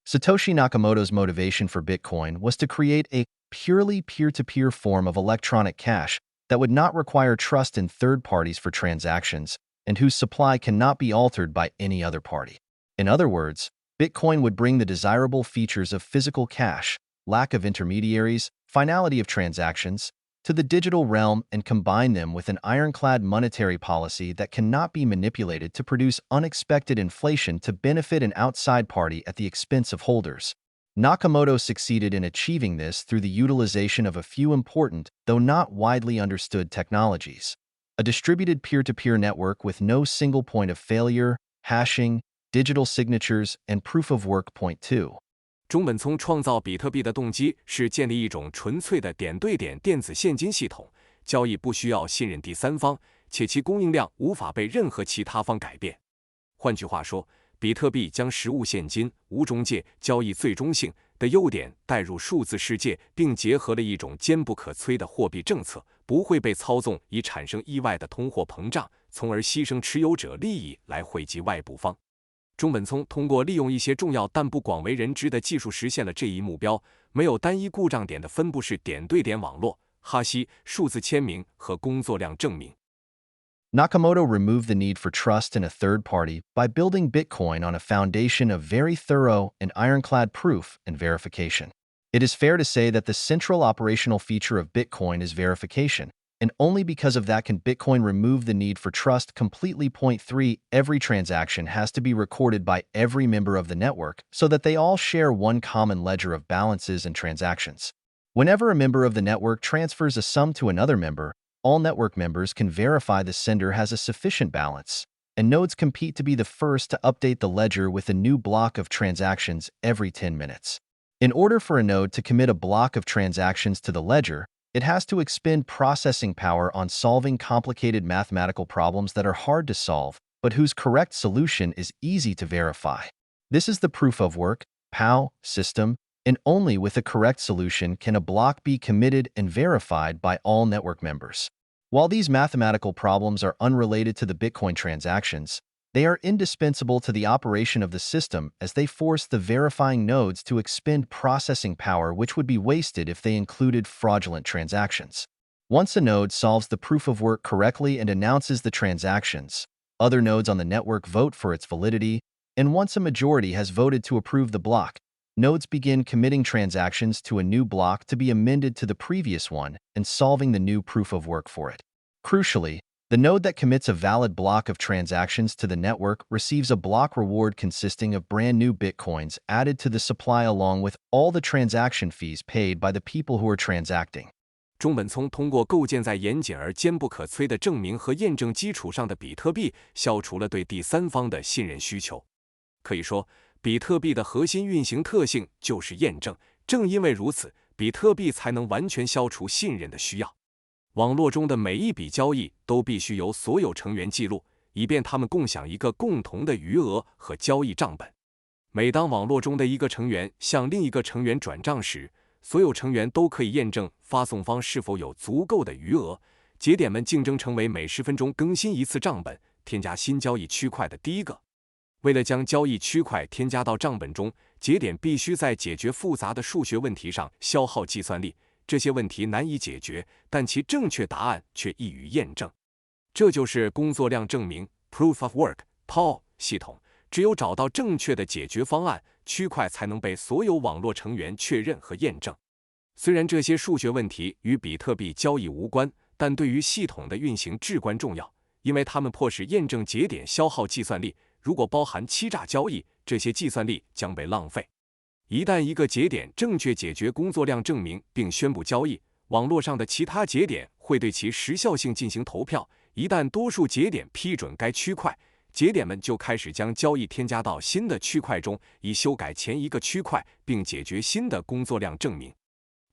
Satoshi Nakamoto's motivation for Bitcoin was to create a purely peer-to-peer form of electronic cash that would not require trust in third parties for transactions and whose supply cannot be altered by any other party. In other words, Bitcoin would bring the desirable features of physical cash, lack of intermediaries, finality of transactions, to the digital realm and combine them with an ironclad monetary policy that cannot be manipulated to produce unexpected inflation to benefit an outside party at the expense of holders. Nakamoto succeeded in achieving this through the utilization of a few important, though not widely understood technologies. A distributed peer-to-peer network with no single point of failure, hashing, digital signatures, and proof of work. Point 2. 中本聪创造比特币的动机是建立一种纯粹的点对点电子现金系统，交易不需要信任第三方，且其供应量无法被任何其他方改变。换句话说，比特币将实物现金、无中介、交易最终性的优点带入数字世界，并结合了一种坚不可摧的货币政策，不会被操纵以产生意外的通货膨胀，从而牺牲持有者利益来惠及外部方。中本聪通过利用一些重要但不广为人知的技术实现了这一目标。没有单一故障点的分布式点对点网络、哈希、数字签名和工作量证明。Nakamoto removed the need for trust in a third party by building Bitcoin on a foundation of very thorough and ironclad proof and verification. It is fair to say that the central operational feature of Bitcoin is verification, and only because of that can Bitcoin remove the need for trust completely. Point 3. Every transaction has to be recorded by every member of the network so that they all share one common ledger of balances and transactions. Whenever a member of the network transfers a sum to another member, all network members can verify the sender has a sufficient balance, and nodes compete to be the first to update the ledger with a new block of transactions every 10 minutes. In order for a node to commit a block of transactions to the ledger, it has to expend processing power on solving complicated mathematical problems that are hard to solve, but whose correct solution is easy to verify. This is the proof of work (POW) system, and only with the correct solution can a block be committed and verified by all network members. While these mathematical problems are unrelated to the Bitcoin transactions, they are indispensable to the operation of the system as they force the verifying nodes to expend processing power which would be wasted if they included fraudulent transactions. Once a node solves the proof of work correctly and announces the transactions, other nodes on the network vote for its validity, and once a majority has voted to approve the block, nodes begin committing transactions to a new block to be amended to the previous one and solving the new proof of work for it. Crucially, the node that commits a valid block of transactions to the network receives a block reward consisting of brand new bitcoins added to the supply along with all the transaction fees paid by the people who are transacting. 中本聪通过构建在严谨而坚不可摧的证明和验证基础上的比特币，消除了对第三方的信任需求。可以说，比特币的核心运行特性就是验证，正因为如此，比特币才能完全消除信任的需要。网络中的每一笔交易都必须由所有成员记录，以便他们共享一个共同的余额和交易账本。每当网络中的一个成员向另一个成员转账时，所有成员都可以验证发送方是否有足够的余额。节点们竞争成为每10分钟更新一次账本、添加新交易区块的第一个。为了将交易区块添加到账本中，节点必须在解决复杂的数学问题上消耗计算力。这些问题难以解决，但其正确答案却易于验证。这就是工作量证明 （Proof of Work） 系统。只有找到正确的解决方案，区块才能被所有网络成员确认和验证。虽然这些数学问题与比特币交易无关，但对于系统的运行至关重要，因为它们迫使验证节点消耗计算力。如果包含欺诈交易，这些计算力将被浪费。一旦一个节点正确解决工作量证明并宣布交易，网络上的其他节点会对其时效性进行投票。一旦多数节点批准该区块，节点们就开始将交易添加到新的区块中，以修改前一个区块并解决新的工作量证明。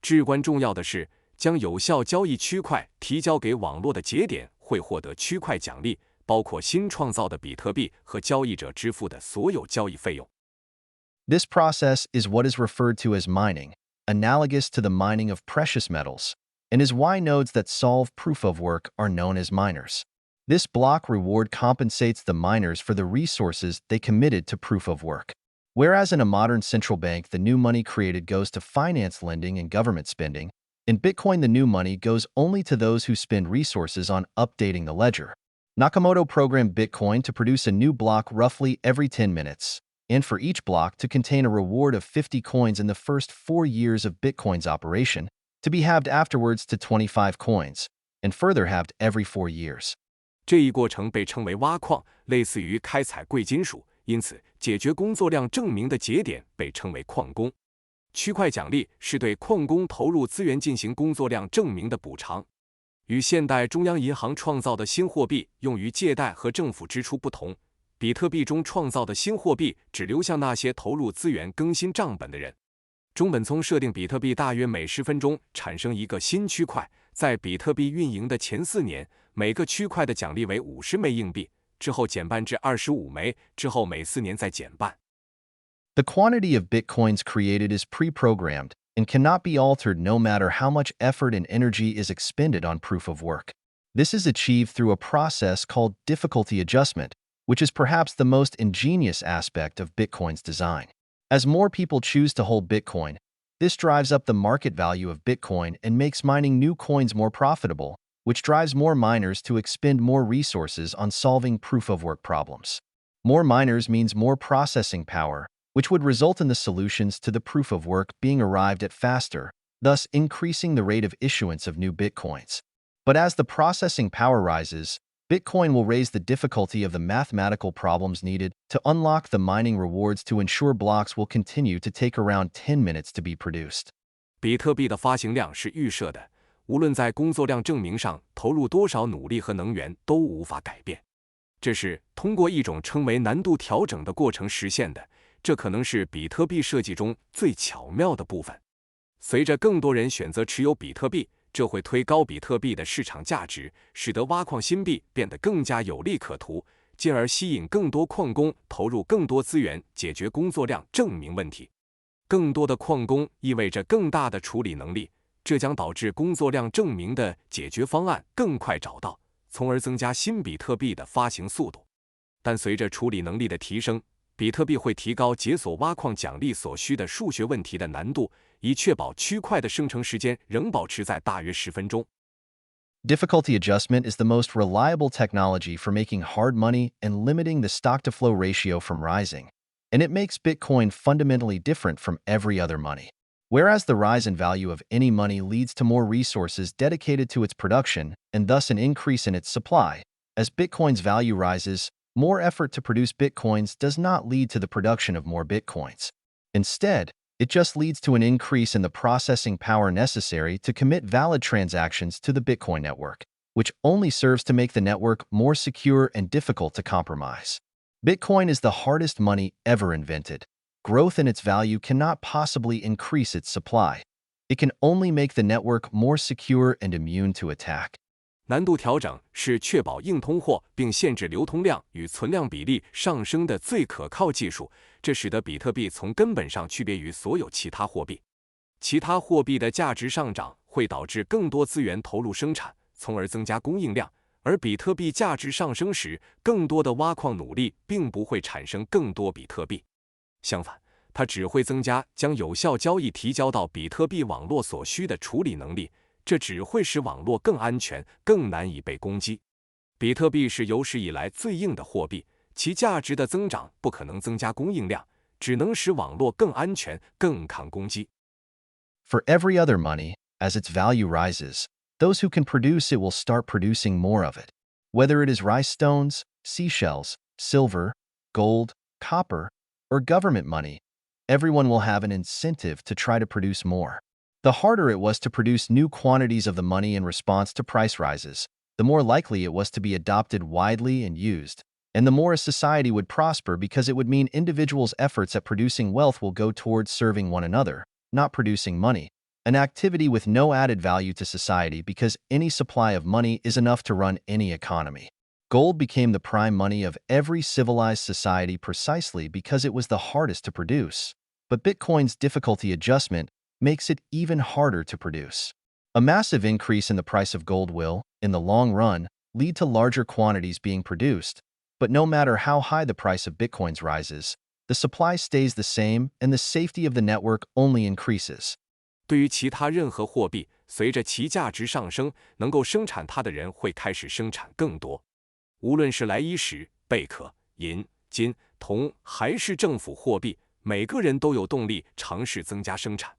至关重要的是，将有效交易区块提交给网络的节点会获得区块奖励，包括新创造的比特币和交易者支付的所有交易费用。This process is what is referred to as mining, analogous to the mining of precious metals, and is why nodes that solve proof of work are known as miners. This block reward compensates the miners for the resources they committed to proof of work. Whereas in a modern central bank, the new money created goes to finance lending and government spending, in Bitcoin the new money goes only to those who spend resources on updating the ledger. Nakamoto programmed Bitcoin to produce a new block roughly every 10 minutes, and for each block to contain a reward of 50 coins in the first 4 years of Bitcoin's operation, to be halved afterwards to 25 coins, and further halved every 4 years. 这一过程被称为挖矿，类似于开采贵金属，因此解决工作量证明的节点被称为矿工。区块奖励是对矿工投入资源进行工作量证明的补偿。与现代中央银行创造的新货币用于借贷和政府支出不同，比特币中创造的新货币只流向那些投入资源更新账本的人。中本聪设定比特币大约每10分钟产生一个新区块，在比特币运营的前4年，每个区块的奖励为50枚硬币，之后减半至25枚，之后每4年再减半。The quantity of bitcoins created is pre-programmed and cannot be altered no matter how much effort and energy is expended on proof of work. This is achieved through a process called difficulty adjustment, which is perhaps the most ingenious aspect of Bitcoin's design. As more people choose to hold Bitcoin, this drives up the market value of Bitcoin and makes mining new coins more profitable, which drives more miners to expend more resources on solving proof-of-work problems. More miners means more processing power, which would result in the solutions to the proof-of-work being arrived at faster, thus increasing the rate of issuance of new Bitcoins. But as the processing power rises, Bitcoin will raise the difficulty of the mathematical problems needed to unlock the mining rewards to ensure blocks will continue to take around 10 minutes to be produced. 比特币的发行量是预设的，无论在工作量证明上投入多少努力和能源都无法改变。这是通过一种称为难度调整的过程实现的，这可能是比特币设计中最巧妙的部分。随着更多人选择持有比特币，这会推高比特币的市场价值，使得挖矿新币变得更加有利可图，进而吸引更多矿工投入更多资源解决工作量证明问题。更多的矿工意味着更大的处理能力，这将导致工作量证明的解决方案更快找到，从而增加新比特币的发行速度。但随着处理能力的提升，比特币会提高解锁挖矿奖励所需的数学问题的难度，以确保区块的生成时间仍保持在大约10分钟。Difficulty adjustment is the most reliable technology for making hard money and limiting the stock-to-flow ratio from rising, and it makes Bitcoin fundamentally different from every other money. Whereas the rise in value of any money leads to more resources dedicated to its production and thus an increase in its supply, as Bitcoin's value rises, more effort to produce Bitcoins does not lead to the production of more Bitcoins. Instead, it just leads to an increase in the processing power necessary to commit valid transactions to the Bitcoin network, which only serves to make the network more secure and difficult to compromise. Bitcoin is the hardest money ever invented. Growth in its value cannot possibly increase its supply. It can only make the network more secure and immune to attack. 难度调整是确保硬通货并限制流通量与存量比例上升的最可靠技术，这使得比特币从根本上区别于所有其他货币。其他货币的价值上涨会导致更多资源投入生产，从而增加供应量，而比特币价值上升时，更多的挖矿努力并不会产生更多比特币。相反，它只会增加将有效交易提交到比特币网络所需的处理能力，这只会使网络更安全，更难以被攻击。比特币是有史以来最硬的货币，其价值的增长不可能增加供应量，只能使网络更安全、更抗攻击。For every other money, as its value rises, those who can produce it will start producing more of it. Whether it is rice stones, seashells, silver, gold, copper, or government money, everyone will have an incentive to try to produce more. The harder it was to produce new quantities of the money in response to price rises, the more likely it was to be adopted widely and used, and the more a society would prosper because it would mean individuals' efforts at producing wealth will go towards serving one another, not producing money, an activity with no added value to society because any supply of money is enough to run any economy. Gold became the prime money of every civilized society precisely because it was the hardest to produce. But Bitcoin's difficulty adjustment makes it even harder to produce. A massive increase in the price of gold will, in the long run, lead to larger quantities being produced. But no matter how high the price of Bitcoins rises, the supply stays the same and the safety of the network only increases. 对于其他任何货币，随着其价值上升，能够生产它的人会开始生产更多。无论是莱伊石、贝壳、银、金、铜，还是政府货币，每个人都有动力尝试增加生产。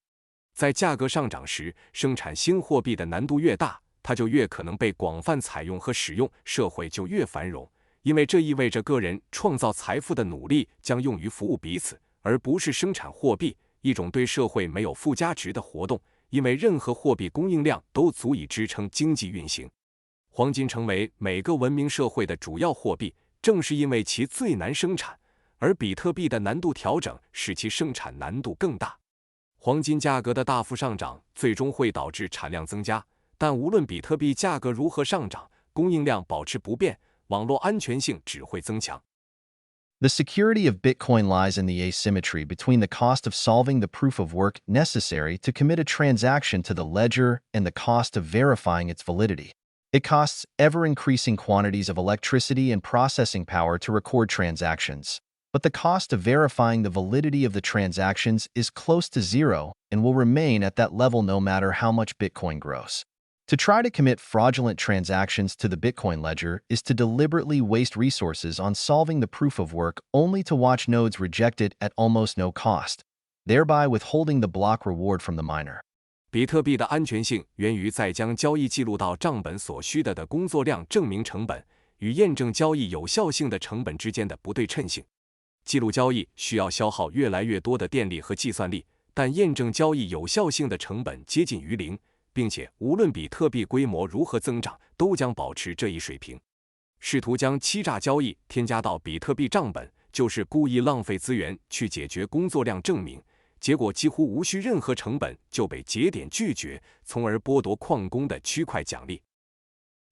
在价格上涨时，生产新货币的难度越大，它就越可能被广泛采用和使用，社会就越繁荣。因为这意味着个人创造财富的努力将用于服务彼此，而不是生产货币，一种对社会没有附加值的活动。因为任何货币供应量都足以支撑经济运行。黄金成为每个文明社会的主要货币，正是因为其最难生产，而比特币的难度调整使其生产难度更大。黄金价格的大幅上涨最终会导致产量增加，但无论比特币价格如何上涨，供应量保持不变，网络安全性只会增强。The security of Bitcoin lies in the asymmetry between the cost of solving the proof of work necessary to commit a transaction to the ledger and the cost of verifying its validity. It costs ever-increasing quantities of electricity and processing power to record transactions, but the cost of verifying the validity of the transactions is close to zero and will remain at that level no matter how much Bitcoin grows. To try to commit fraudulent transactions to the Bitcoin ledger is to deliberately waste resources on solving the proof of work only to watch nodes reject it at almost no cost, thereby withholding the block reward from the miner. 比特币的安全性源于在将交易记录到账本所需的工作量证明成本与验证交易有效性的成本之间的不对称性。记录交易需要消耗越来越多的电力和计算力，但验证交易有效性的成本接近于零，并且无论比特币规模如何增长，都将保持这一水平。试图将欺诈交易添加到比特币账本，就是故意浪费资源去解决工作量证明，结果几乎无需任何成本就被节点拒绝，从而剥夺矿工的区块奖励。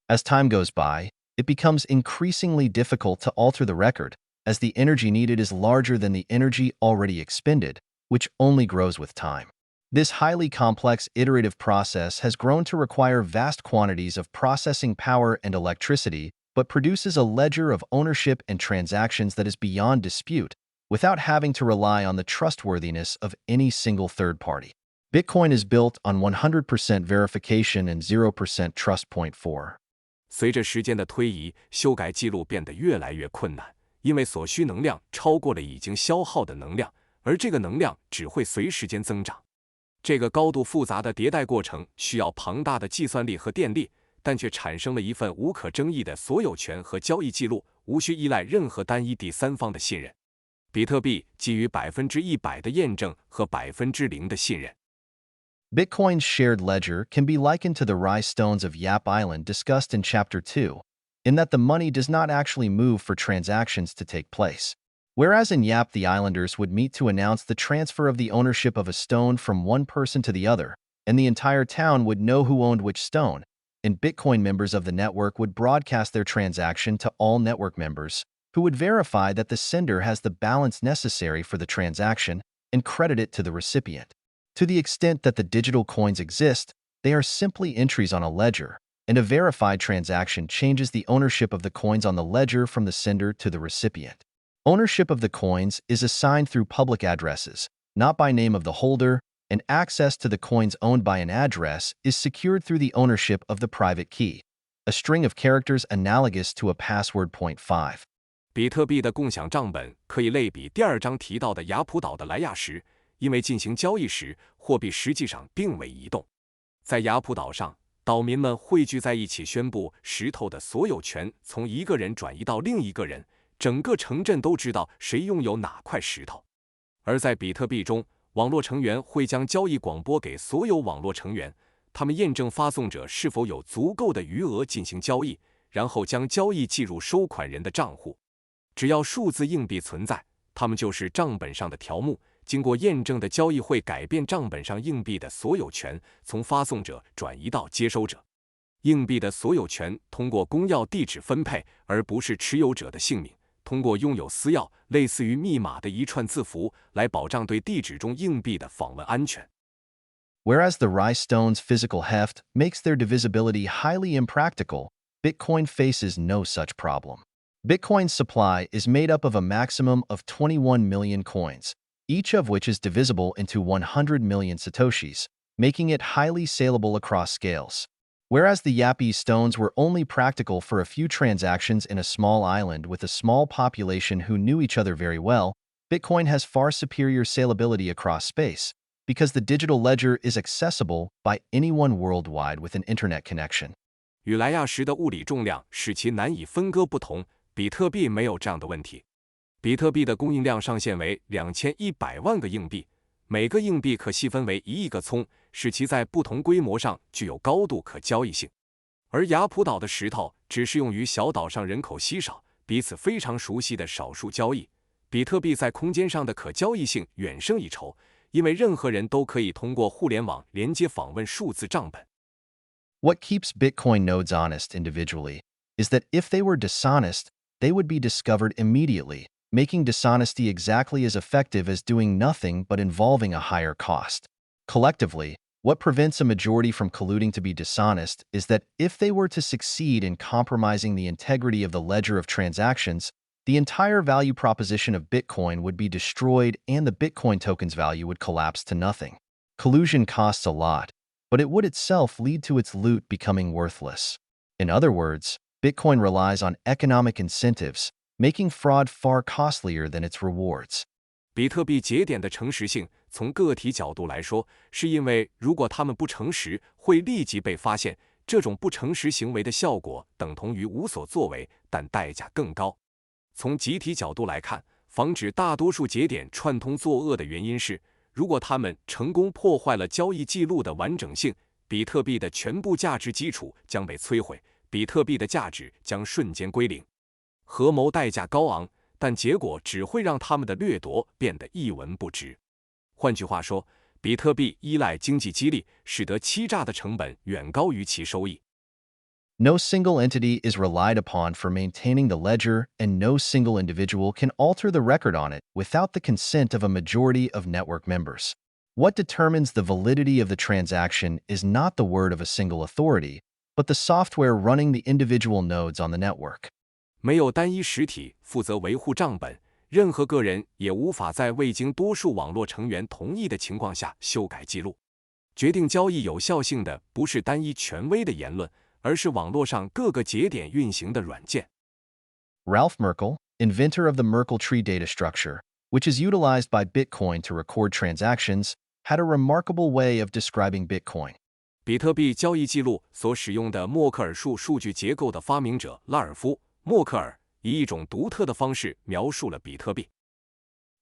As time goes by, it becomes increasingly difficult to alter the record, as the energy needed is larger than the energy already expended, which only grows with time. This highly complex iterative process has grown to require vast quantities of processing power and electricity, but produces a ledger of ownership and transactions that is beyond dispute, without having to rely on the trustworthiness of any single third party. Bitcoin is built on 100% verification and 0% trust. Point 4. 随着时间的推移，修改记录变得越来越困难，因为所需能量超过了已经消耗的能量，而这个能量只会随时间增长。这个高度复杂的迭代过程需要庞大的计算力和电力，但却产生了一份无可争议的所有权和交易记录，无需依赖任何单一第三方的信任。比特币基于100%的验证和0%的信任。Bitcoin's shared ledger can be likened to the rhinestones of Yap Island discussed in Chapter 2, in that the money does not actually move for transactions to take place. Whereas in Yap the islanders would meet to announce the transfer of the ownership of a stone from one person to the other, and the entire town would know who owned which stone, and Bitcoin members of the network would broadcast their transaction to all network members, who would verify that the sender has the balance necessary for the transaction and credit it to the recipient. To the extent that the digital coins exist, they are simply entries on a ledger, and a verified transaction changes the ownership of the coins on the ledger from the sender to the recipient. Ownership of the coins is assigned through public addresses, not by name of the holder, and access to the coins owned by an address is secured through the ownership of the private key, a string of characters analogous to a password. Point 5. 比特币的共享账本可以类比第2章提到的雅普岛的莱亚石，因为进行交易时，货币实际上并未移动。在雅普岛上，岛民们汇聚在一起宣布石头的所有权从一个人转移到另一个人，整个城镇都知道谁拥有哪块石头。而在比特币中，网络成员会将交易广播给所有网络成员，他们验证发送者是否有足够的余额进行交易，然后将交易记入收款人的账户。只要数字硬币存在，它们就是账本上的条目。经过验证的交易会改变账本上硬币的所有权，从发送者转移到接收者。硬币的所有权通过公钥地址分配，而不是持有者的姓名。通过拥有私钥，类似于密码的一串字符，来保障对地址中硬币的访问安全。Whereas the rhinestones' physical heft makes their divisibility highly impractical, Bitcoin faces no such problem. Bitcoin's supply is made up of a maximum of 21 million coins, each of which is divisible into 100 million satoshis, making it highly saleable across scales. Whereas the Yapi stones were only practical for a few transactions in a small island with a small population who knew each other very well, Bitcoin has far superior salability across space, because the digital ledger is accessible by anyone worldwide with an internet connection. 与莱亚石的物理重量使其难以分割不同，比特币没有这样的问题。比特币的供应量上限为2100万个硬币，每个硬币可细分为1亿个葱，使其在不同规模上具有高度可交易性。而雅普岛的石头只适用于小岛上人口稀少、彼此非常熟悉的少数交易。比特币在空间上的可交易性远胜一筹，因为任何人都可以通过互联网连接访问数字账本。What keeps Bitcoin nodes honest individually is that if they were dishonest, they would be discovered immediately, making dishonesty exactly as effective as doing nothing but involving a higher cost. Collectively, what prevents a majority from colluding to be dishonest is that if they were to succeed in compromising the integrity of the ledger of transactions, the entire value proposition of Bitcoin would be destroyed and the Bitcoin token's value would collapse to nothing. Collusion costs a lot, but it would itself lead to its loot becoming worthless. In other words, Bitcoin relies on economic incentives, making fraud far costlier than its rewards. 比特币节点的诚实性，从个体角度来说，是因为如果他们不诚实，会立即被发现。这种不诚实行为的效果等同于无所作为，但代价更高。从集体角度来看，防止大多数节点串通作恶的原因是，如果他们成功破坏了交易记录的完整性，比特币的全部价值基础将被摧毁，比特币的价值将瞬间归零。合谋代价高昂，但结果只会让他们的掠夺变得一文不值。换句话说，比特币依赖经济激励，使得欺诈的成本远高于其收益。No single entity is relied upon for maintaining the ledger, and no single individual can alter the record on it without the consent of a majority of network members. What determines the validity of the transaction is not the word of a single authority, but the software running the individual nodes on the network. 没有单一实体负责维护账本，任何个人也无法在未经多数网络成员同意的情况下修改记录。决定交易有效性的不是单一权威的言论，而是网络上各个节点运行的软件。Ralph Merkle, inventor of the Merkle tree data structure, which is utilized by Bitcoin to record transactions, had a remarkable way of describing Bitcoin. 比特币交易记录所使用的默克尔树数据结构的发明者拉尔夫·默克尔以一种独特的方式描述了比特币。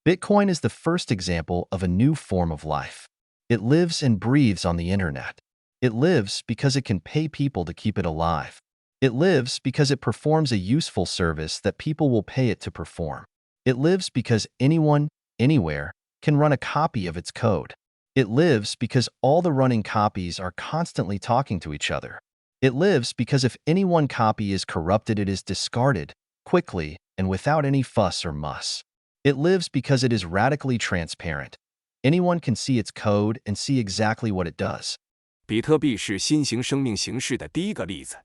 Bitcoin is the first example of a new form of life. It lives and breathes on the internet. It lives because it can pay people to keep it alive. It lives because it performs a useful service that people will pay it to perform. It lives because anyone, anywhere, can run a copy of its code. It lives because all the running copies are constantly talking to each other. It lives because if any one copy is corrupted, it is discarded, quickly and without any fuss or muss. It lives because it is radically transparent. Anyone can see its code and see exactly what it does. 比特币是新型生命形式的第一个例子。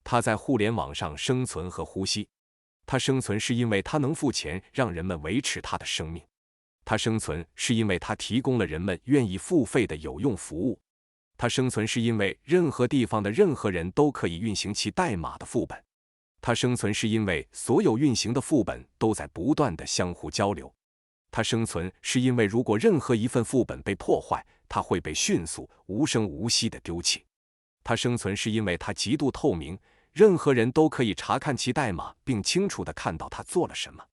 它在互联网上生存和呼吸。它生存是因为它能付钱让人们维持它的生命。它生存是因为它提供了人们愿意付费的有用服务。它生存是因为任何地方的任何人都可以运行其代码的副本。它生存是因为所有运行的副本都在不断的相互交流。它生存是因为如果任何一份副本被破坏，它会被迅速无声无息地丢弃。它生存是因为它极度透明，任何人都可以查看其代码并清楚地看到它做了什么。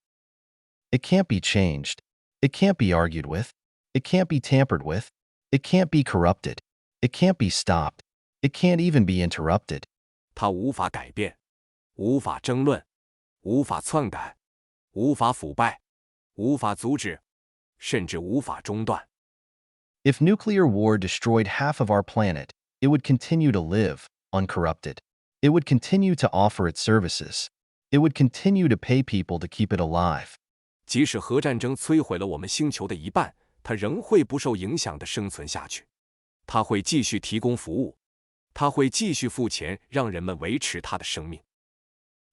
It can't be changed. It can't be argued with. It can't be tampered with. It can't be corrupted. It can't be stopped. It can't even be interrupted. 它无法改变，无法争论，无法篡改，无法腐败，无法阻止，甚至无法中断。If nuclear war destroyed half of our planet, it would continue to live, uncorrupted. It would continue to offer its services. It would continue to pay people to keep it alive. 即使核战争摧毁了我们星球的一半，它仍会不受影响地生存下去。它会继续提供服务，它会继续付钱让人们维持它的生命。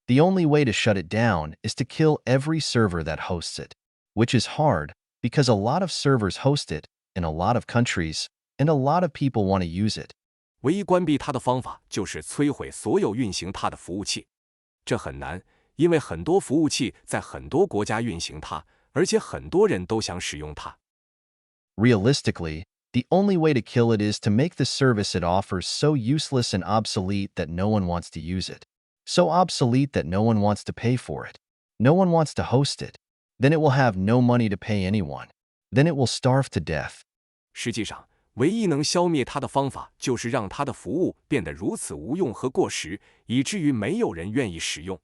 The only way to shut it down is to kill every server that hosts it, which is hard because a lot of servers host it in a lot of countries, and a lot of people want to use it. 唯一关闭它的方法就是摧毁所有运行它的服务器。这很难，因为很多服务器在很多国家运行它，而且很多人都想使用它。Realistically, the only way to kill it is to make the service it offers so useless and obsolete that no one wants to use it. So obsolete that no one wants to pay for it. No one wants to host it. Then it will have no money to pay anyone. Then it will starve to death. 实际上，唯一能消灭它的方法就是让它的服务变得如此无用和过时，以至于没有人愿意使用。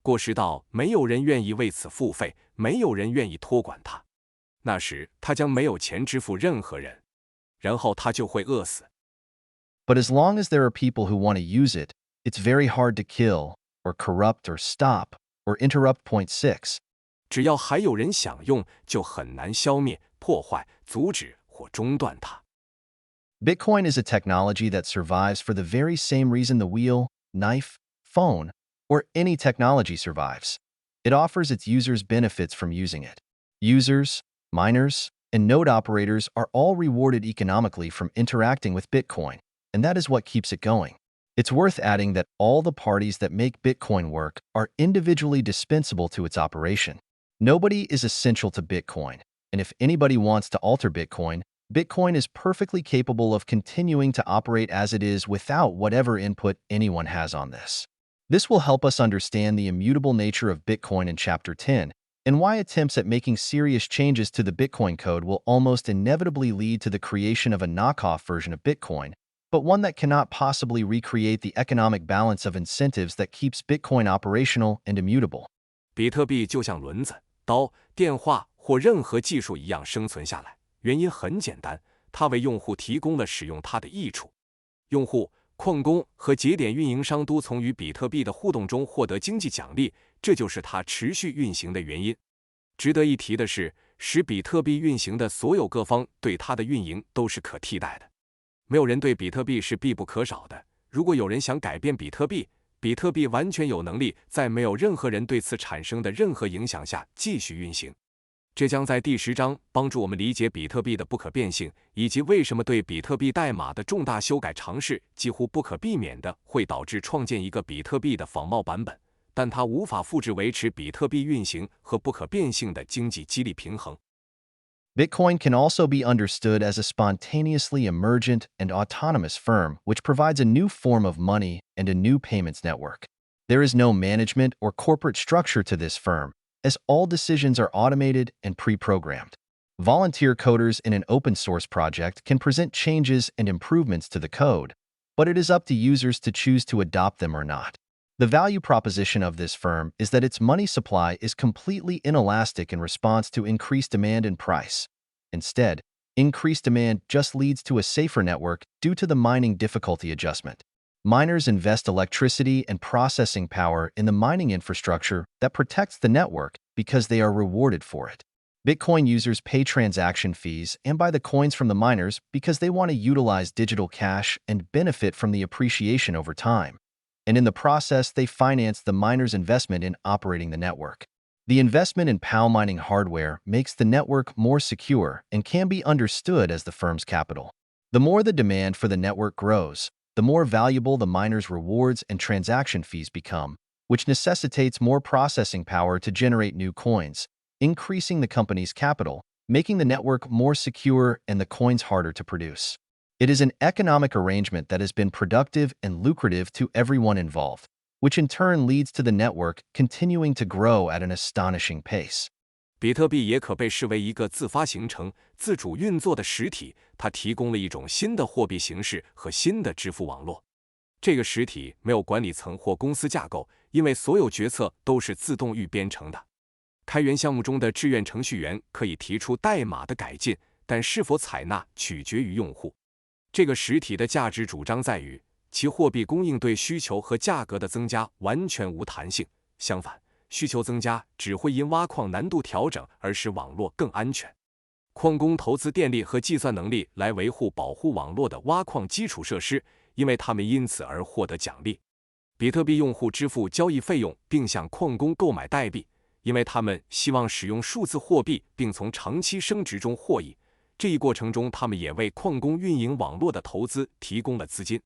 过时到没有人愿意为此付费，没有人愿意托管它。那时，它将没有钱支付任何人，然后它就会饿死。But as long as there are people who want to use it, it's very hard to kill, or corrupt, or stop, or interrupt. Point 6. 只要还有人想用，就很难消灭、破坏、阻止或中断它。Bitcoin is a technology that survives for the very same reason the wheel, knife, phone, or any technology survives. It offers its users benefits from using it. Users, miners, and node operators are all rewarded economically from interacting with Bitcoin, and that is what keeps it going. It's worth adding that all the parties that make Bitcoin work are individually dispensable to its operation. Nobody is essential to Bitcoin, and if anybody wants to alter Bitcoin, Bitcoin is perfectly capable of continuing to operate as it is without whatever input anyone has on this. This will help us understand the immutable nature of Bitcoin in Chapter 10, and why attempts at making serious changes to the Bitcoin code will almost inevitably lead to the creation of a knockoff version of Bitcoin, but one that cannot possibly recreate the economic balance of incentives that keeps Bitcoin operational and immutable. 比特币就像轮子、刀、电话或任何技术一样生存下来，原因很简单，它为用户提供了使用它的益处。用户矿工和节点运营商都从与比特币的互动中获得经济奖励，这就是它持续运行的原因。值得一提的是，使比特币运行的所有各方对它的运营都是可替代的。没有人对比特币是必不可少的。如果有人想改变比特币，比特币完全有能力在没有任何人对此产生的任何影响下继续运行。这将在第10章帮助我们理解比特币的不可变性，以及为什么对比特币代码的重大修改尝试几乎不可避免的会导致创建一个比特币的仿冒版本，但它无法复制维持比特币运行和不可变性的经济激励平衡。Bitcoin can also be understood as a spontaneously emergent and autonomous firm which provides a new form of money and a new payments network. There is no management or corporate structure to this firm, as all decisions are automated and pre-programmed. Volunteer coders in an open-source project can present changes and improvements to the code, but it is up to users to choose to adopt them or not. The value proposition of this firm is that its money supply is completely inelastic in response to increased demand and price. Instead, increased demand just leads to a safer network due to the mining difficulty adjustment. Miners invest electricity and processing power in the mining infrastructure that protects the network because they are rewarded for it. Bitcoin users pay transaction fees and buy the coins from the miners because they want to utilize digital cash and benefit from the appreciation over time. And in the process, they finance the miners' investment in operating the network. The investment in POW mining hardware makes the network more secure and can be understood as the firm's capital. The more the demand for the network grows, the more valuable the miners' rewards and transaction fees become, which necessitates more processing power to generate new coins, increasing the company's capital, making the network more secure and the coins harder to produce. It is an economic arrangement that has been productive and lucrative to everyone involved, which in turn leads to the network continuing to grow at an astonishing pace. 比特币也可被视为一个自发形成、自主运作的实体，它提供了一种新的货币形式和新的支付网络。这个实体没有管理层或公司架构，因为所有决策都是自动预编程的。开源项目中的志愿程序员可以提出代码的改进，但是否采纳取决于用户。这个实体的价值主张在于，其货币供应对需求和价格的增加完全无弹性，相反，需求增加只会因挖矿难度调整而使网络更安全。矿工投资电力和计算能力来维护保护网络的挖矿基础设施，因为他们因此而获得奖励。比特币用户支付交易费用并向矿工购买代币，因为他们希望使用数字货币并从长期升值中获益。这一过程中，他们也为矿工运营网络的投资提供了资金。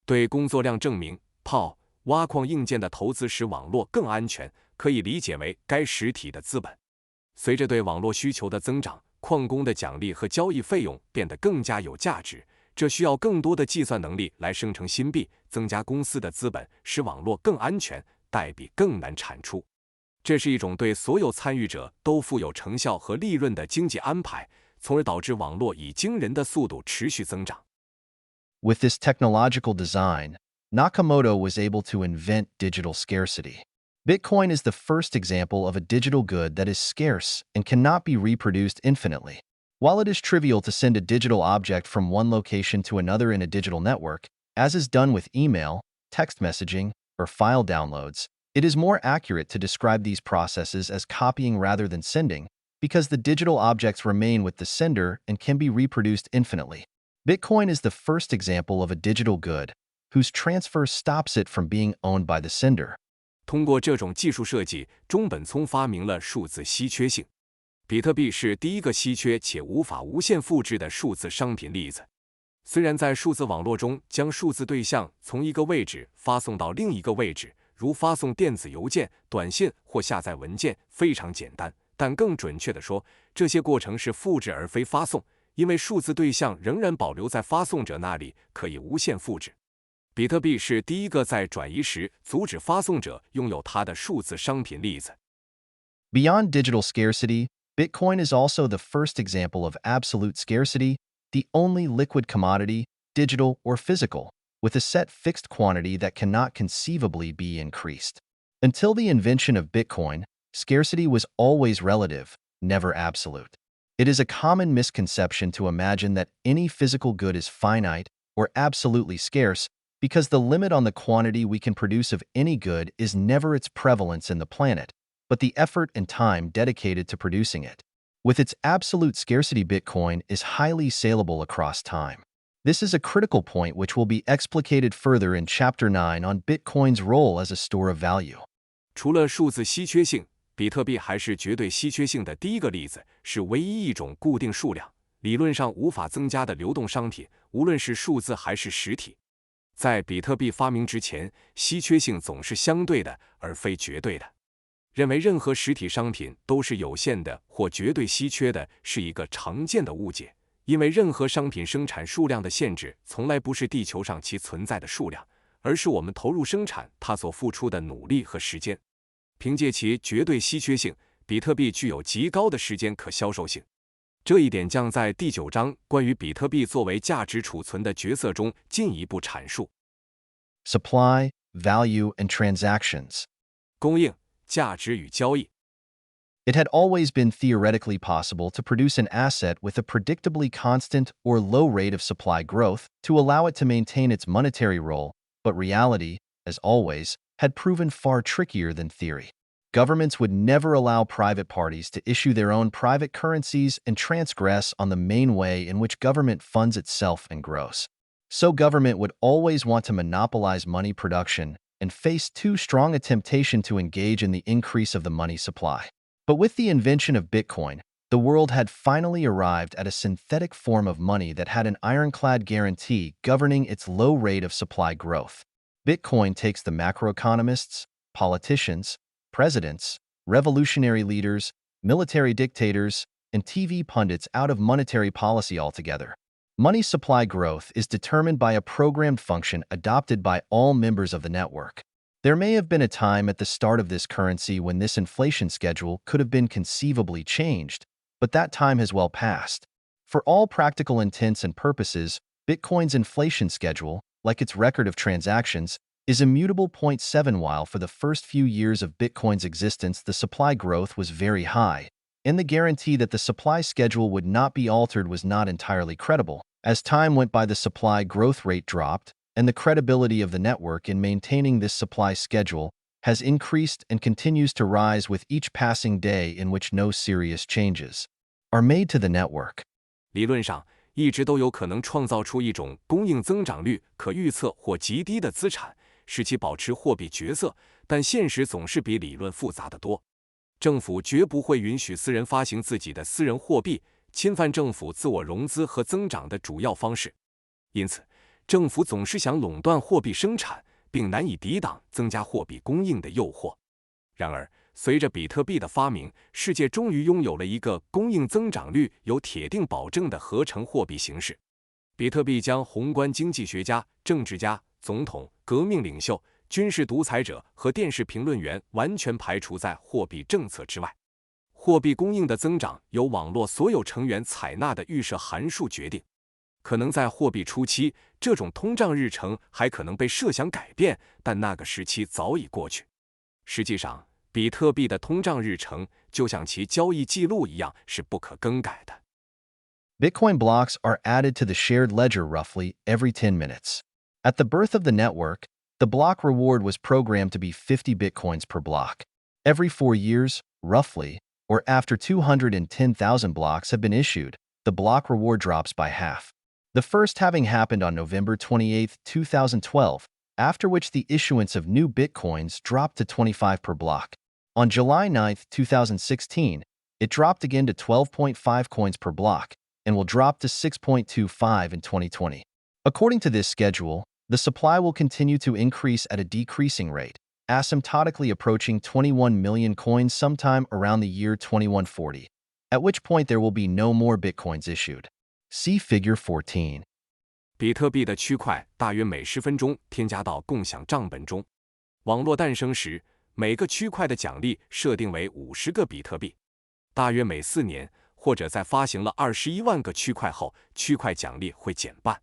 对工作量证明，POW挖矿硬件的投资使网络更安全，可以理解为该实体的资本。随着对网络需求的增长，矿工的奖励和交易费用变得更加有价值。这需要更多的计算能力来生成新币，增加公司的资本，使网络更安全，代币更难产出。这是一种对所有参与者都富有成效和利润的经济安排，从而导致网络以惊人的速度持续增长。With this technological design, Nakamoto was able to invent digital scarcity. Bitcoin is the first example of a digital good that is scarce and cannot be reproduced infinitely. While it is trivial to send a digital object from one location to another in a digital network, as is done with email, text messaging, or file downloads, it is more accurate to describe these processes as copying rather than sending, because the digital objects remain with the sender and can be reproduced infinitely. Bitcoin is the first example of a digital good, whose transfer stops it from being owned by the sender. 通过这种技术设计，中本聪发明了数字稀缺性。比特币是第一个稀缺且无法无限复制的数字商品例子。虽然在数字网络中将数字对象从一个位置发送到另一个位置，如发送电子邮件、短信或下载文件，非常简单，但更准确地说，这些过程是复制而非发送，因为数字对象仍然保留在发送者那里，可以无限复制。比特币是第一个在转移时阻止发送者拥有它的数字商品例子。Beyond digital scarcity, Bitcoin is also the first example of absolute scarcity, the only liquid commodity, digital or physical, with a set fixed quantity that cannot conceivably be increased. Until the invention of Bitcoin, scarcity was always relative, never absolute. It is a common misconception to imagine that any physical good is finite or absolutely scarce because the limit on the quantity we can produce of any good is never its prevalence in the planet, but the effort and time dedicated to producing it. With its absolute scarcity, Bitcoin is highly saleable across time. This is a critical point which will be explicated further in Chapter 9 on Bitcoin's role as a store of value. 除了数字稀缺性，比特币还是绝对稀缺性的第一个例子，是唯一一种固定数量，理论上无法增加的流动商品，无论是数字还是实体。在比特币发明之前，稀缺性总是相对的，而非绝对的。认为任何实体商品都是有限的或绝对稀缺的，是一个常见的误解。因为任何商品生产数量的限制，从来不是地球上其存在的数量，而是我们投入生产它所付出的努力和时间。凭借其绝对稀缺性，比特币具有极高的时间可销售性。这一点将在第9章关于比特币作为价值储存的角色中进一步阐述。Supply, value, and transactions. 供应、价值与交易。It had always been theoretically possible to produce an asset with a predictably constant or low rate of supply growth to allow it to maintain its monetary role, but reality, as always, had proven far trickier than theory. Governments would never allow private parties to issue their own private currencies and transgress on the main way in which government funds itself and grows. So government would always want to monopolize money production and face too strong a temptation to engage in the increase of the money supply. But with the invention of Bitcoin, the world had finally arrived at a synthetic form of money that had an ironclad guarantee governing its low rate of supply growth. Bitcoin takes the macroeconomists, politicians, presidents, revolutionary leaders, military dictators, and TV pundits out of monetary policy altogether. Money supply growth is determined by a programmed function adopted by all members of the network. There may have been a time at the start of this currency when this inflation schedule could have been conceivably changed, but that time has well passed. For all practical intents and purposes, Bitcoin's inflation schedule, like its record of transactions, is immutable. 7 While for the first few years of Bitcoin's existence the supply growth was very high, and the guarantee that the supply schedule would not be altered was not entirely credible. As time went by, the supply growth rate dropped, and the credibility of the network in maintaining this supply schedule has increased and continues to rise with each passing day in which no serious changes are made to the network. 理论上，一直都有可能创造出一种供应增长率可预测或极低的资产，使其保持货币角色，但现实总是比理论复杂得多。政府绝不会允许私人发行自己的私人货币，侵犯政府自我融资和增长的主要方式。因此，政府总是想垄断货币生产，并难以抵挡增加货币供应的诱惑。然而，随着比特币的发明，世界终于拥有了一个供应增长率有铁定保证的合成货币形式。比特币将宏观经济学家、政治家、总统、革命领袖、军事独裁者和电视评论员完全排除在货币政策之外。货币供应的增长由网络所有成员采纳的预设函数决定。可能在货币初期，这种通胀日程还可能被设想改变，但那个时期早已过去。实际上，比特币的通胀日程就像其交易记录一样，是不可更改的。Bitcoin blocks are added to the shared ledger roughly every 10 minutes. At the birth of the network, the block reward was programmed to be 50 bitcoins per block. Every 4 years, roughly, or after 210,000 blocks have been issued, the block reward drops by half. The first having happened on November 28, 2012, after which the issuance of new bitcoins dropped to 25 per block. On July 9, 2016, it dropped again to 12.5 coins per block, and will drop to 6.25 in 2020. According to this schedule, the supply will continue to increase at a decreasing rate, asymptotically approaching 21 million coins sometime around the year 2140, at which point there will be no more bitcoins issued. See Figure 14. 比特币的区块大约每10分钟添加到共享账本中。网络诞生时，每个区块的奖励设定为50个比特币。大约每4年，或者在发行了21万个区块后，区块奖励会减半。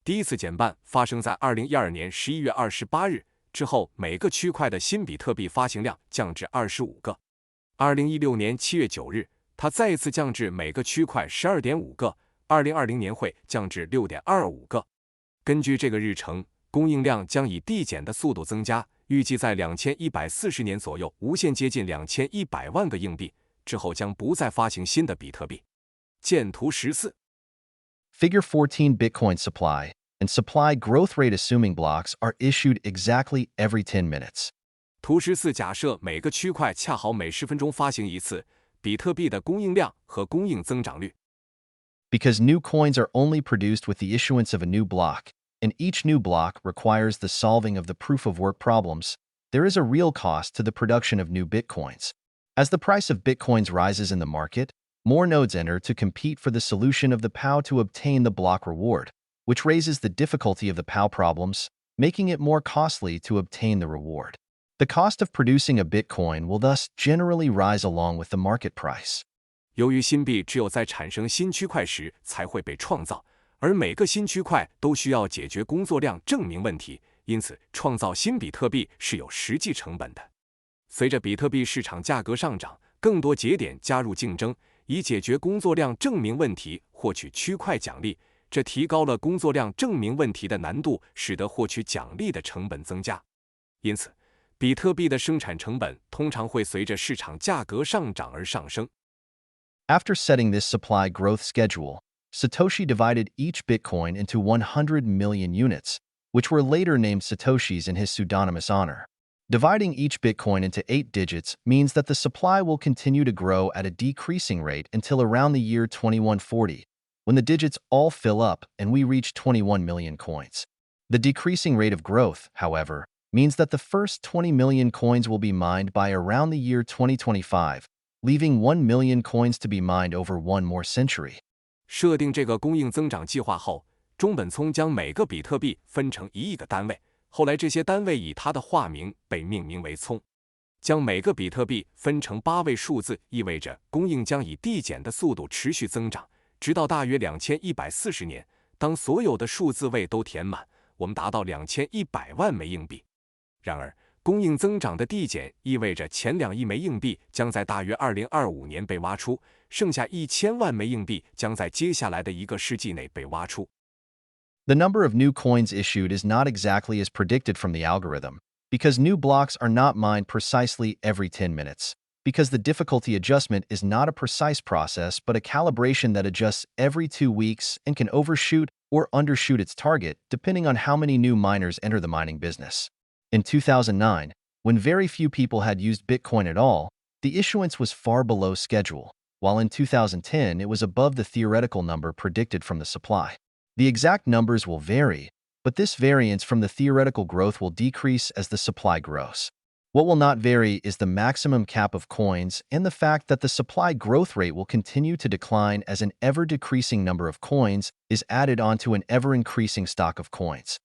第一次减半发生在2012年11月28日，之后每个区块的新比特币发行量降至25个。2016年7月9日，它再一次降至每个区块 12.5个，2020年会降至 6.25个。根据这个日程，供应量将以递减的速度增加，预计在2140年左右无限接近2100万个硬币，之后将不再发行新的比特币。见图14。Figure 14 Bitcoin supply and supply growth rate assuming blocks are issued exactly every 10 minutes. 图14假设每个区块恰好每10分钟发行一次，比特币的供应量和供应增长率。Because new coins are only produced with the issuance of a new block, and each new block requires the solving of the proof-of-work problems, there is a real cost to the production of new Bitcoins. As the price of Bitcoins rises in the market, more nodes enter to compete for the solution of the POW to obtain the block reward, which raises the difficulty of the POW problems, making it more costly to obtain the reward. The cost of producing a Bitcoin will thus generally rise along with the market price. 由于新币只有在产生新区块时才会被创造，而每个新区块都需要解决工作量证明问题，因此创造新比特币是有实际成本的。随着比特币市场价格上涨，更多节点加入竞争，以解决工作量证明问题，获取区块奖励，这提高了工作量证明问题的难度，使得获取奖励的成本增加。因此，比特币的生产成本通常会随着市场价格上涨而上升。After setting this supply growth schedule, Satoshi divided each Bitcoin into 100 million units, which were later named Satoshis in his pseudonymous honor. Dividing each Bitcoin into 8 digits means that the supply will continue to grow at a decreasing rate until around the year 2140, when the digits all fill up and we reach 21 million coins. The decreasing rate of growth, however, means that the first 20 million coins will be mined by around the year 2025, leaving 1 million coins to be mined over one more century. 设定这个供应增长计划后，中本聪将每个比特币分成1亿个单位，后来这些单位以他的化名被命名为聪。将每个比特币分成8位数字，意味着供应将以递减的速度持续增长，直到大约2140年，当所有的数字位都填满，我们达到2100万枚硬币。然而，供应增长的递减意味着前2亿枚硬币将在大约2025年被挖出，剩下1000万枚硬币将在接下来的1个世纪内被挖出。The number of new coins issued is not exactly as predicted from the algorithm, because new blocks are not mined precisely every 10 minutes, because the difficulty adjustment is not a precise process but a calibration that adjusts every 2 weeks and can overshoot or undershoot its target depending on how many new miners enter the mining business. In 2009, when very few people had used Bitcoin at all, the issuance was far below schedule, while in 2010 it was above the theoretical number predicted from the supply. The exact numbers will vary, but this variance from the theoretical growth will decrease as the supply grows. What will not vary is the maximum cap of coins and the fact that the supply growth rate will continue to decline as an ever-decreasing number of coins is added onto an ever-increasing stock of coins.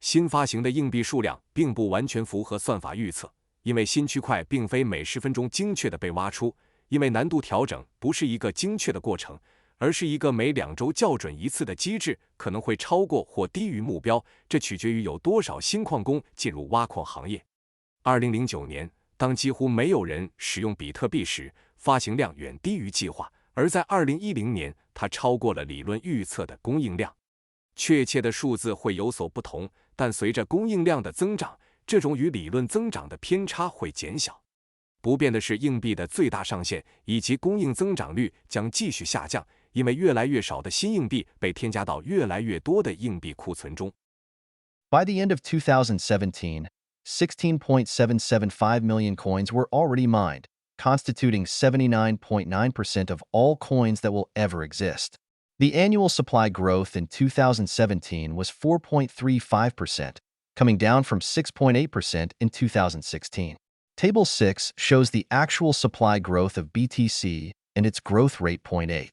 新发行的硬币数量并不完全符合算法预测，因为新区块并非每10分钟精确地被挖出，因为难度调整不是一个精确的过程，而是一个每2周校准一次的机制，可能会超过或低于目标，这取决于有多少新矿工进入挖矿行业。2009年，当几乎没有人使用比特币时，发行量远低于计划，而在2010年，它超过了理论预测的供应量。确切的数字会有所不同，但随着供应量的增长，这种与理论增长的偏差会减小。不变的是硬币的最大上限，以及供应增长率将继续下降，因为越来越少的新硬币被添加到越来越多的硬币库存中。By the end of 2017, 16.775 million coins were already mined, constituting 79.9% of all coins that will ever exist. The annual supply growth in 2017 was 4.35%, coming down from 6.8% in 2016. Table 6 shows the actual supply growth of BTC and its growth rate 0.8.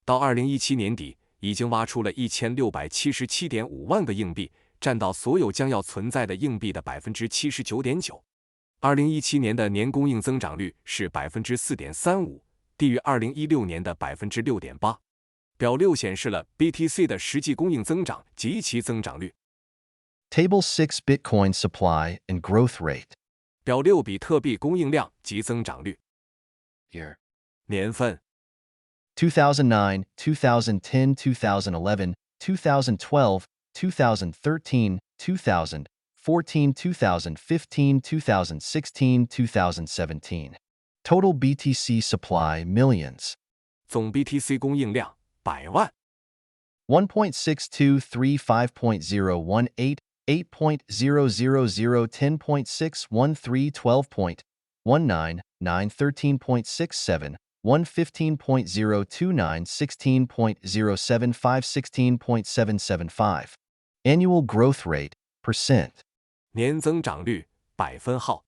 到2017年底，已经挖出了1677.5万个硬币，占到所有将要存在的硬币的 79.9%。2017年的年供应增长率是 4.35%， 低于2016年的 6.8%。表6显示了 BTC 的实际供应增长及其增长率。Table 6 Bitcoin supply and growth rate. 表6比特币供应量及增长率。Year. 年份。2009, 2010, 2011, 2012, 2013, 2014, 2015, 2016, 2017. Total BTC supply millions. 总 BTC 供应量100万。1.6235.018, 8.000, 10.613, 12.19, 913.67, 115.029, 16.075, 16.775. Annual growth rate, percent. 年增长率百分号。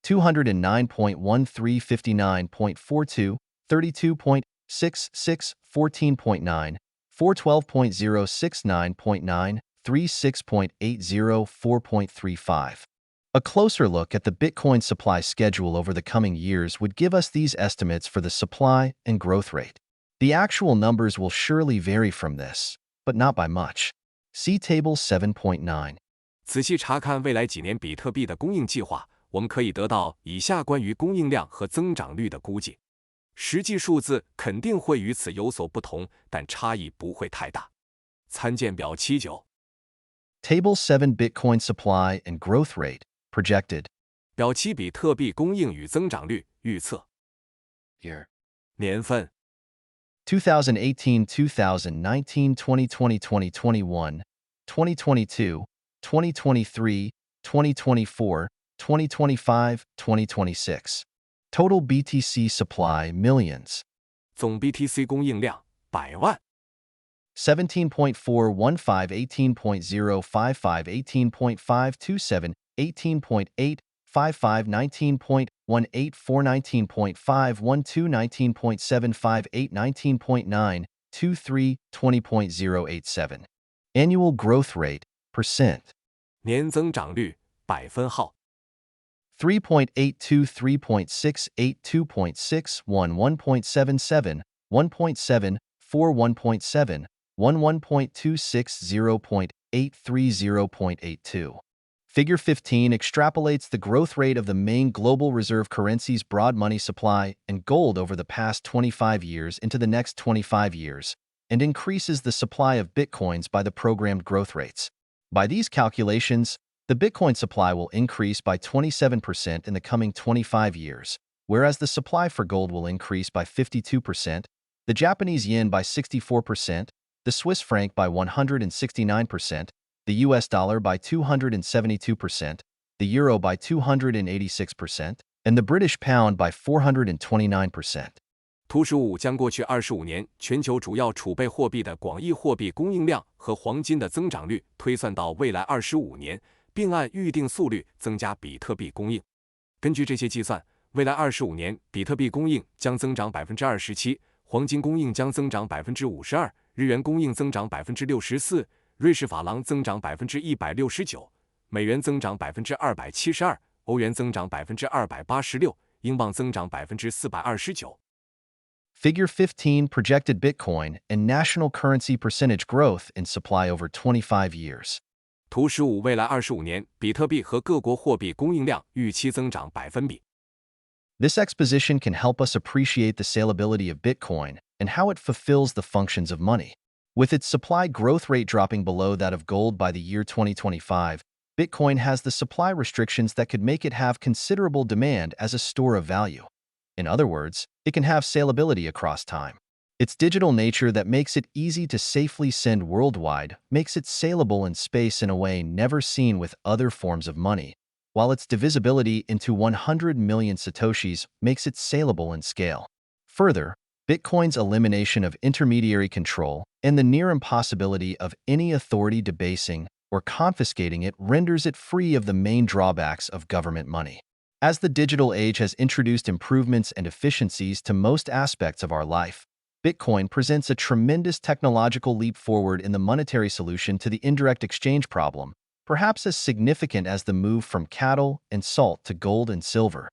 209.13, 59.42, 32.66, 14.9, 412.0, 69.9, 36.80, 4.35. A closer look at the Bitcoin supply schedule over the coming years would give us these estimates for the supply and growth rate. The actual numbers will surely vary from this, but not by much. See Table 7.9. 仔细查看未来几年比特币的供应计划，我们可以得到以下关于供应量和增长率的估计。实际数字肯定会与此有所不同，但差异不会太大。参见表7.9。Table 7 Bitcoin supply and growth rate, projected. 表7比特币供应与增长率预测。Year. 年份2018, 2019, 2020, 2021, 2022, 2023, 2024, 2025, 2026. Total BTC supply millions. 总 BTC 供应量100万。17.415, 18.055, 18.527, 18.855, 19.184, 19.512, 19.758, 19.923, 20.087. Annual growth rate, percent. 年增长率百分号。3.82, 3.68, 2.61, 1.77, 1.7, 4, 1.7, 11.26, 0.83, 0.82. Figure 15 extrapolates the growth rate of the main global reserve currencies' broad money supply and gold over the past 25 years into the next 25 years, and increases the supply of bitcoins by the programmed growth rates. By these calculations, the Bitcoin supply will increase by 27% in the coming 25 years, whereas the supply for gold will increase by 52%, the Japanese yen by 64%, the Swiss franc by 169%, the US dollar by 272%, the euro by 286%, and the British pound by 429%. 图15将过去25年全球主要储备货币的广义货币供应量和黄金的增长率推算到未来25年，并按预定速率增加比特币供应。根据这些计算，未来25年比特币供应将增长27%，黄金供应将增长52%，日元供应增长64%，瑞士法郎增长169%，美元增长272%，欧元增长286%，英镑增长429%。Figure 15 projected Bitcoin and national currency percentage growth in supply over 25 years. 图15未来25年比特币和各国货币供应量预期增长百分比。This exposition can help us appreciate the salability of Bitcoin and how it fulfills the functions of money. With its supply growth rate dropping below that of gold by the year 2025, Bitcoin has the supply restrictions that could make it have considerable demand as a store of value. In other words, it can have salability across time. Its digital nature that makes it easy to safely send worldwide makes it saleable in space in a way never seen with other forms of money, while its divisibility into 100 million satoshis makes it saleable in scale. Further, Bitcoin's elimination of intermediary control and the near impossibility of any authority debasing or confiscating it renders it free of the main drawbacks of government money. As the digital age has introduced improvements and efficiencies to most aspects of our life, Bitcoin presents a tremendous technological leap forward in the monetary solution to the indirect exchange problem, perhaps as significant as the move from cattle and salt to gold and silver.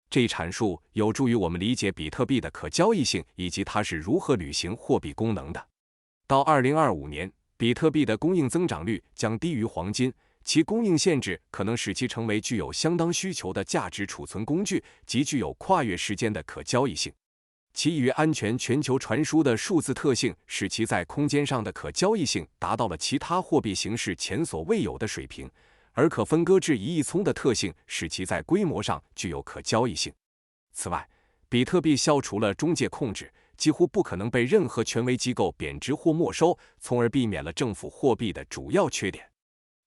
这一阐述有助于我们理解比特币的可交易性以及它是如何履行货币功能的。到2025年，比特币的供应增长率将低于黄金，其供应限制可能使其成为具有相当需求的价值储存工具及具有跨越时间的可交易性。其与安全全球传输的数字特性，使其在空间上的可交易性达到了其他货币形式前所未有的水平，而可分割至一亿聪的特性，使其在规模上具有可交易性。此外，比特币消除了中介控制，几乎不可能被任何权威机构贬值或没收，从而避免了政府货币的主要缺点。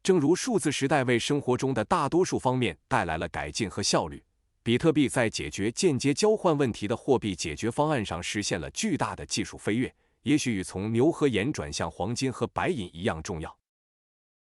正如数字时代为生活中的大多数方面带来了改进和效率，比特币在解决间接交换问题的货币解决方案上实现了巨大的技术飞跃，也许与从牛和盐转向黄金和白银一样重要。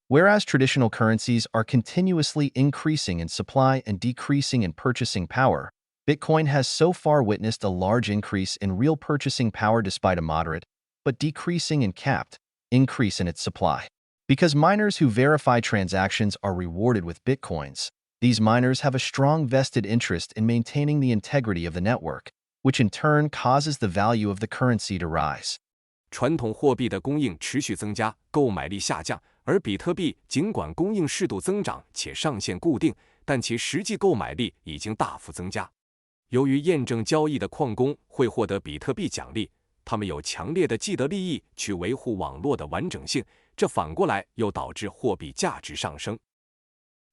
Whereas traditional currencies are continuously increasing in supply and decreasing in purchasing power, Bitcoin has so far witnessed a large increase in real purchasing power despite a moderate, but decreasing and capped, increase in its supply. Because miners who verify transactions are rewarded with Bitcoins, these miners have a strong vested interest in maintaining the integrity of the network, which in turn causes the value of the currency to rise. 传统货币的供应持续增加，购买力下降，而比特币尽管供应适度增长且上限固定，但其实际购买力已经大幅增加。由于验证交易的矿工会获得比特币奖励，他们有强烈的既得利益去维护网络的完整性，这反过来又导致货币价值上升。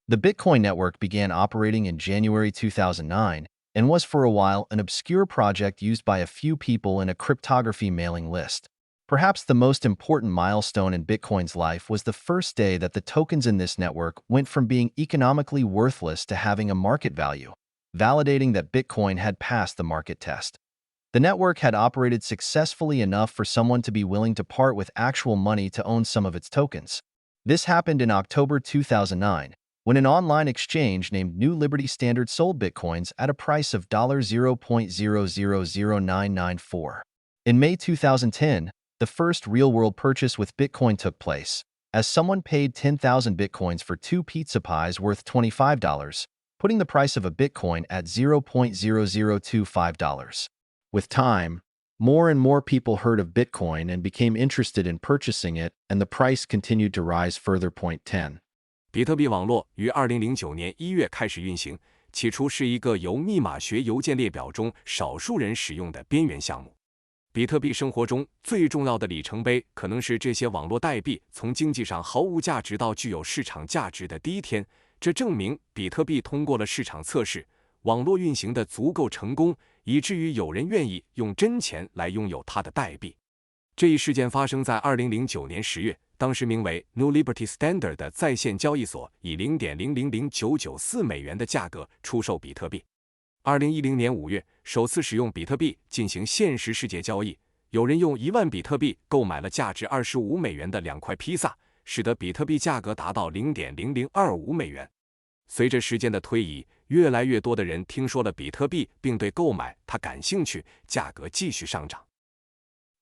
The Bitcoin network began operating in January 2009 and was for a while an obscure project used by a few people in a cryptography mailing list. Perhaps the most important milestone in Bitcoin's life was the first day that the tokens in this network went from being economically worthless to having a market value, validating that Bitcoin had passed the market test. The network had operated successfully enough for someone to be willing to part with actual money to own some of its tokens. This happened in October 2009, when an online exchange named New Liberty Standard sold Bitcoins at a price of $0.000994. In May 2010, the first real-world purchase with Bitcoin took place, as someone paid 10,000 Bitcoins for 2 pizza pies worth $25, putting the price of a Bitcoin at $0.0025. With time, more and more people heard of Bitcoin and became interested in purchasing it, and the price continued to rise further. 10. 比特币网络于2009年1月开始运行，起初是一个由密码学邮件列表中少数人使用的边缘项目。比特币生活中最重要的里程碑，可能是这些网络代币从经济上毫无价值到具有市场价值的第一天。这证明比特币通过了市场测试，网络运行的足够成功，以至于有人愿意用真钱来拥有它的代币。这一事件发生在2009年10月，当时名为 New Liberty Standard 的在线交易所以$0.000994的价格出售比特币。2010年5月，首次使用比特币进行现实世界交易，有人用1万比特币购买了价值$25的2块披萨，使得比特币价格达到$0.0025。随着时间的推移，越来越多的人听说了比特币，并对购买它感兴趣，价格继续上涨。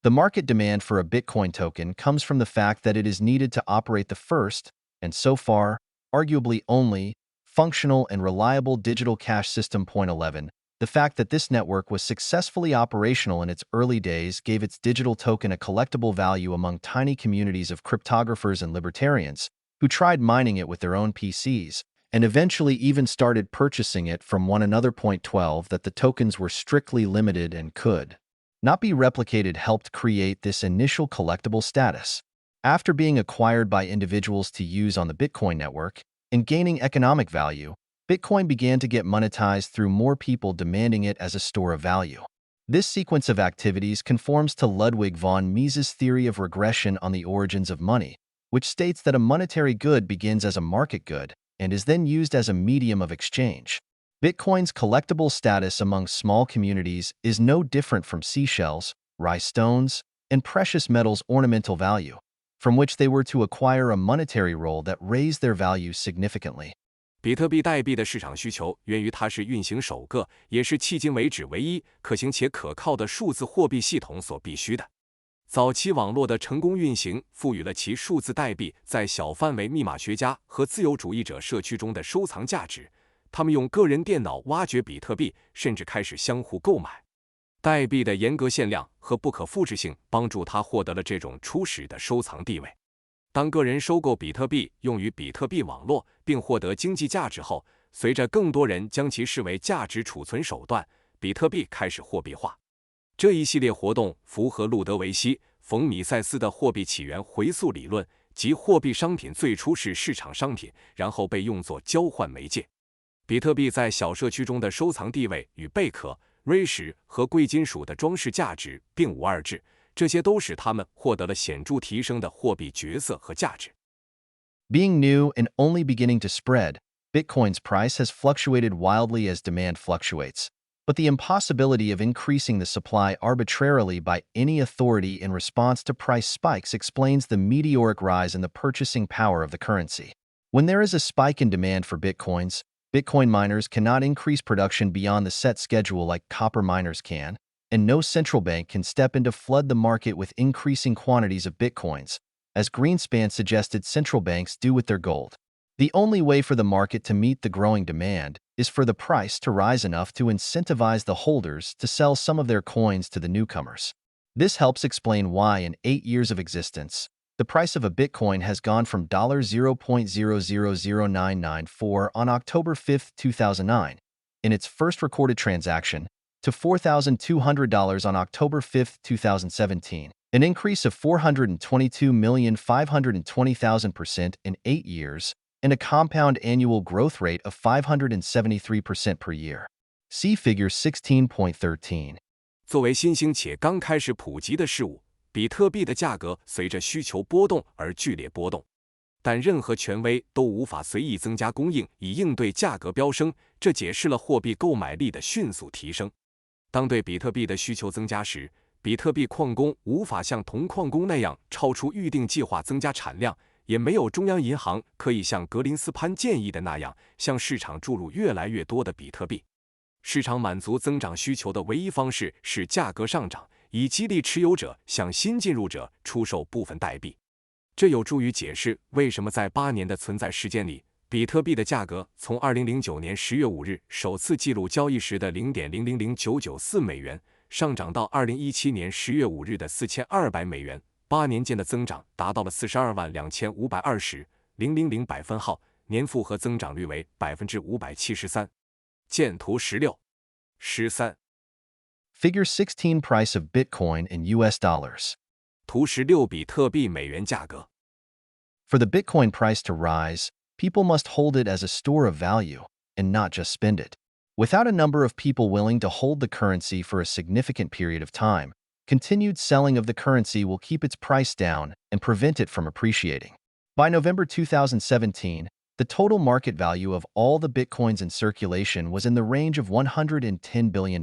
The market demand for a Bitcoin token comes from the fact that it is needed to operate the first, and so far, arguably only, functional and reliable digital cash system. 11. The fact that this network was successfully operational in its early days gave its digital token a collectible value among tiny communities of cryptographers and libertarians who tried mining it with their own PCs, and eventually even started purchasing it from one another. 12. That the tokens were strictly limited and could not be replicated helped create this initial collectible status. After being acquired by individuals to use on the Bitcoin network and gaining economic value, Bitcoin began to get monetized through more people demanding it as a store of value. This sequence of activities conforms to Ludwig von Mises' theory of regression on the origins of money, which states that a monetary good begins as a market good and is then used as a medium of exchange. Bitcoin's collectible status among small communities is no different from seashells, rice stones, and precious metals' ornamental value, from which they were to acquire a monetary role that raised their value significantly. 比特币代币的市场需求源于它是运行首个，也是迄今为止唯一可行且可靠的数字货币系统所必须的。早期网络的成功运行赋予了其数字代币在小范围密码学家和自由主义者社区中的收藏价值。他们用个人电脑挖掘比特币，甚至开始相互购买。代币的严格限量和不可复制性帮助它获得了这种初始的收藏地位。当个人收购比特币用于比特币网络并获得经济价值后，随着更多人将其视为价值储存手段，比特币开始货币化。这一系列活动符合路德维希·冯·米塞斯的货币起源回溯理论，即货币商品最初是市场商品，然后被用作交换媒介。比特币在小社区中的收藏地位与贝壳、瑞石和贵金属的装饰价值并无二致，这些都使它们获得了显著提升的货币角色和价值。Being new and only beginning to spread, Bitcoin's price has fluctuated wildly as demand fluctuates. But the impossibility of increasing the supply arbitrarily by any authority in response to price spikes explains the meteoric rise in the purchasing power of the currency. When there is a spike in demand for Bitcoins, Bitcoin miners cannot increase production beyond the set schedule like copper miners can, and no central bank can step in to flood the market with increasing quantities of Bitcoins, as Greenspan suggested central banks do with their gold. The only way for the market to meet the growing demand is for the price to rise enough to incentivize the holders to sell some of their coins to the newcomers. This helps explain why in 8 years of existence, the price of a Bitcoin has gone from $0.000994 on October 5, 2009, in its first recorded transaction, to $4,200 on October 5, 2017, an increase of 422,520,000% in 8 years, and a compound annual growth rate of 573% per year. See Figure 16.13. 作为新兴且刚开始普及的事物，比特币的价格随着需求波动而剧烈波动。但任何权威都无法随意增加供应以应对价格飙升，这解释了货币购买力的迅速提升。当对比特币的需求增加时，比特币矿工无法像铜矿工那样超出预定计划增加产量，也没有中央银行可以像格林斯潘建议的那样向市场注入越来越多的比特币。市场满足增长需求的唯一方式是价格上涨，以激励持有者向新进入者出售部分代币。这有助于解释为什么在8年的存在时间里，比特币的价格从2009年10月5日首次记录交易时的 0.000994 美元，上涨到2017年10月5日的4200美元，8年间的增长达到了422520,000百分号，年复合增长率为 573%。见图16。13。Figure 16 Price of Bitcoin in US dollars. 图16比特币美元价格。For the Bitcoin price to rise, people must hold it as a store of value, and not just spend it. Without a number of people willing to hold the currency for a significant period of time, continued selling of the currency will keep its price down and prevent it from appreciating. By November 2017, the total market value of all the Bitcoins in circulation was in the range of $110 billion,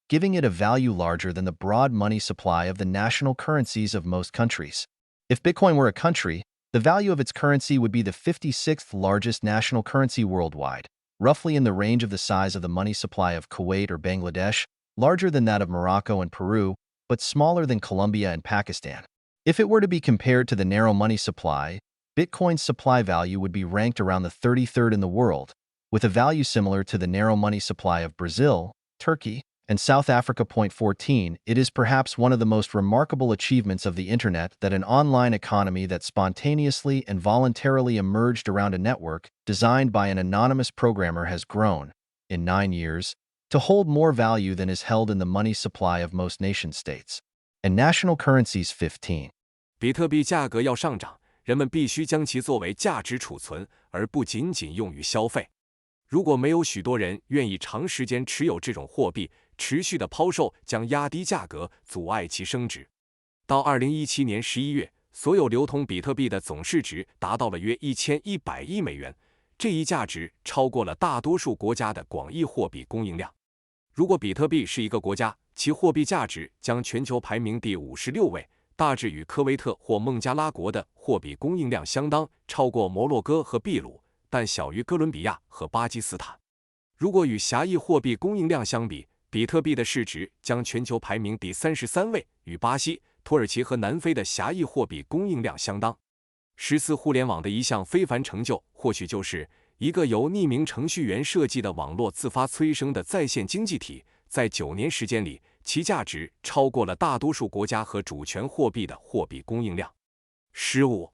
giving it a value larger than the broad money supply of the national currencies of most countries. If Bitcoin were a country, the value of its currency would be the 56th largest national currency worldwide, roughly in the range of the size of the money supply of Kuwait or Bangladesh, larger than that of Morocco and Peru, but smaller than Colombia and Pakistan. If it were to be compared to the narrow money supply, Bitcoin's supply value would be ranked around the 33rd in the world, with a value similar to the narrow money supply of Brazil, Turkey, and South Africa. 14. It is perhaps one of the most remarkable achievements of the Internet that an online economy that spontaneously and voluntarily emerged around a network designed by an anonymous programmer has grown, in 9 years, to hold more value than is held in the money supply of most nation-states. And national currencies. 15. 比特币价格要上涨，人们必须将其作为价值储存，而不仅仅用于消费。如果没有许多人愿意长时间持有这种货币，持续的抛售将压低价格，阻碍其升值。到2017年11月，所有流通比特币的总市值达到了约1100亿美元，这一价值超过了大多数国家的广义货币供应量。如果比特币是一个国家，其货币价值将全球排名第56位，大致与科威特或孟加拉国的货币供应量相当，超过摩洛哥和秘鲁，但小于哥伦比亚和巴基斯坦。如果与狭义货币供应量相比，比特币的市值将全球排名第33位，与巴西、土耳其和南非的狭义货币供应量相当。14互联网的一项非凡成就，或许就是一个由匿名程序员设计的网络自发催生的在线经济体，在9年时间里，其价值超过了大多数国家和主权货币的货币供应量。15.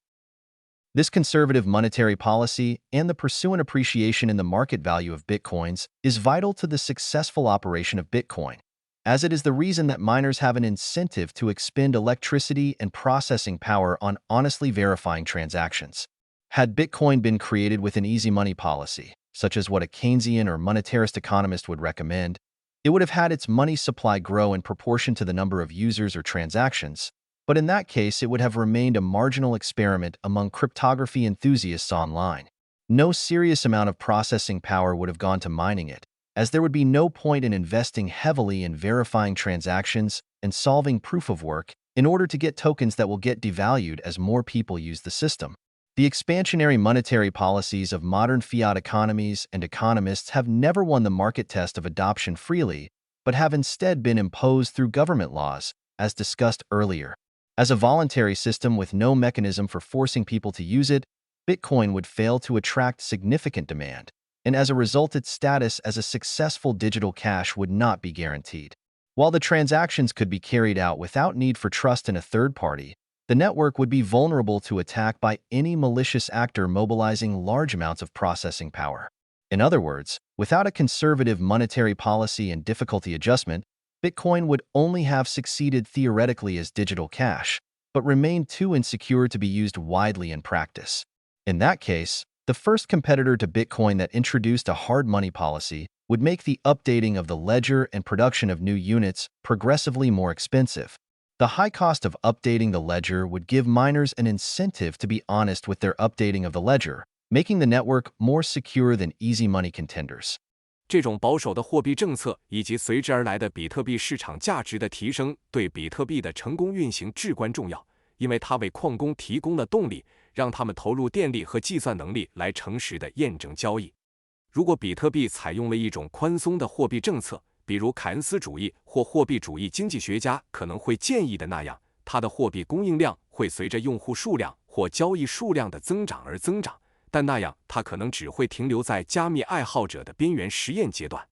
This conservative monetary policy and the pursuant appreciation in the market value of Bitcoins is vital to the successful operation of Bitcoin. as it is the reason that miners have an incentive to expend electricity and processing power on honestly verifying transactions. Had Bitcoin been created with an easy money policy, such as what a Keynesian or monetarist economist would recommend, it would have had its money supply grow in proportion to the number of users or transactions, but in that case it would have remained a marginal experiment among cryptography enthusiasts online. No serious amount of processing power would have gone to mining it, as there would be no point in investing heavily in verifying transactions and solving proof of work in order to get tokens that will get devalued as more people use the system. The expansionary monetary policies of modern fiat economies and economists have never won the market test of adoption freely, but have instead been imposed through government laws, as discussed earlier. As a voluntary system with no mechanism for forcing people to use it, Bitcoin would fail to attract significant demand, and as a result its status as a successful digital cash would not be guaranteed. While the transactions could be carried out without need for trust in a third party, the network would be vulnerable to attack by any malicious actor mobilizing large amounts of processing power. In other words, without a conservative monetary policy and difficulty adjustment, Bitcoin would only have succeeded theoretically as digital cash, but remained too insecure to be used widely in practice. In that case, the first competitor to Bitcoin that introduced a hard money policy would make the updating of the ledger and production of new units progressively more expensive. The high cost of updating the ledger would give miners an incentive to be honest with their updating of the ledger, making the network more secure than easy money contenders. 这种保守的货币政策以及随之而来的比特币市场价值的提升，对比特币的成功运行至关重要，因为它为矿工提供了动力，让他们投入电力和计算能力来诚实地验证交易。如果比特币采用了一种宽松的货币政策，比如凯恩斯主义或货币主义经济学家可能会建议的那样，它的货币供应量会随着用户数量或交易数量的增长而增长，但那样它可能只会停留在加密爱好者的边缘实验阶段，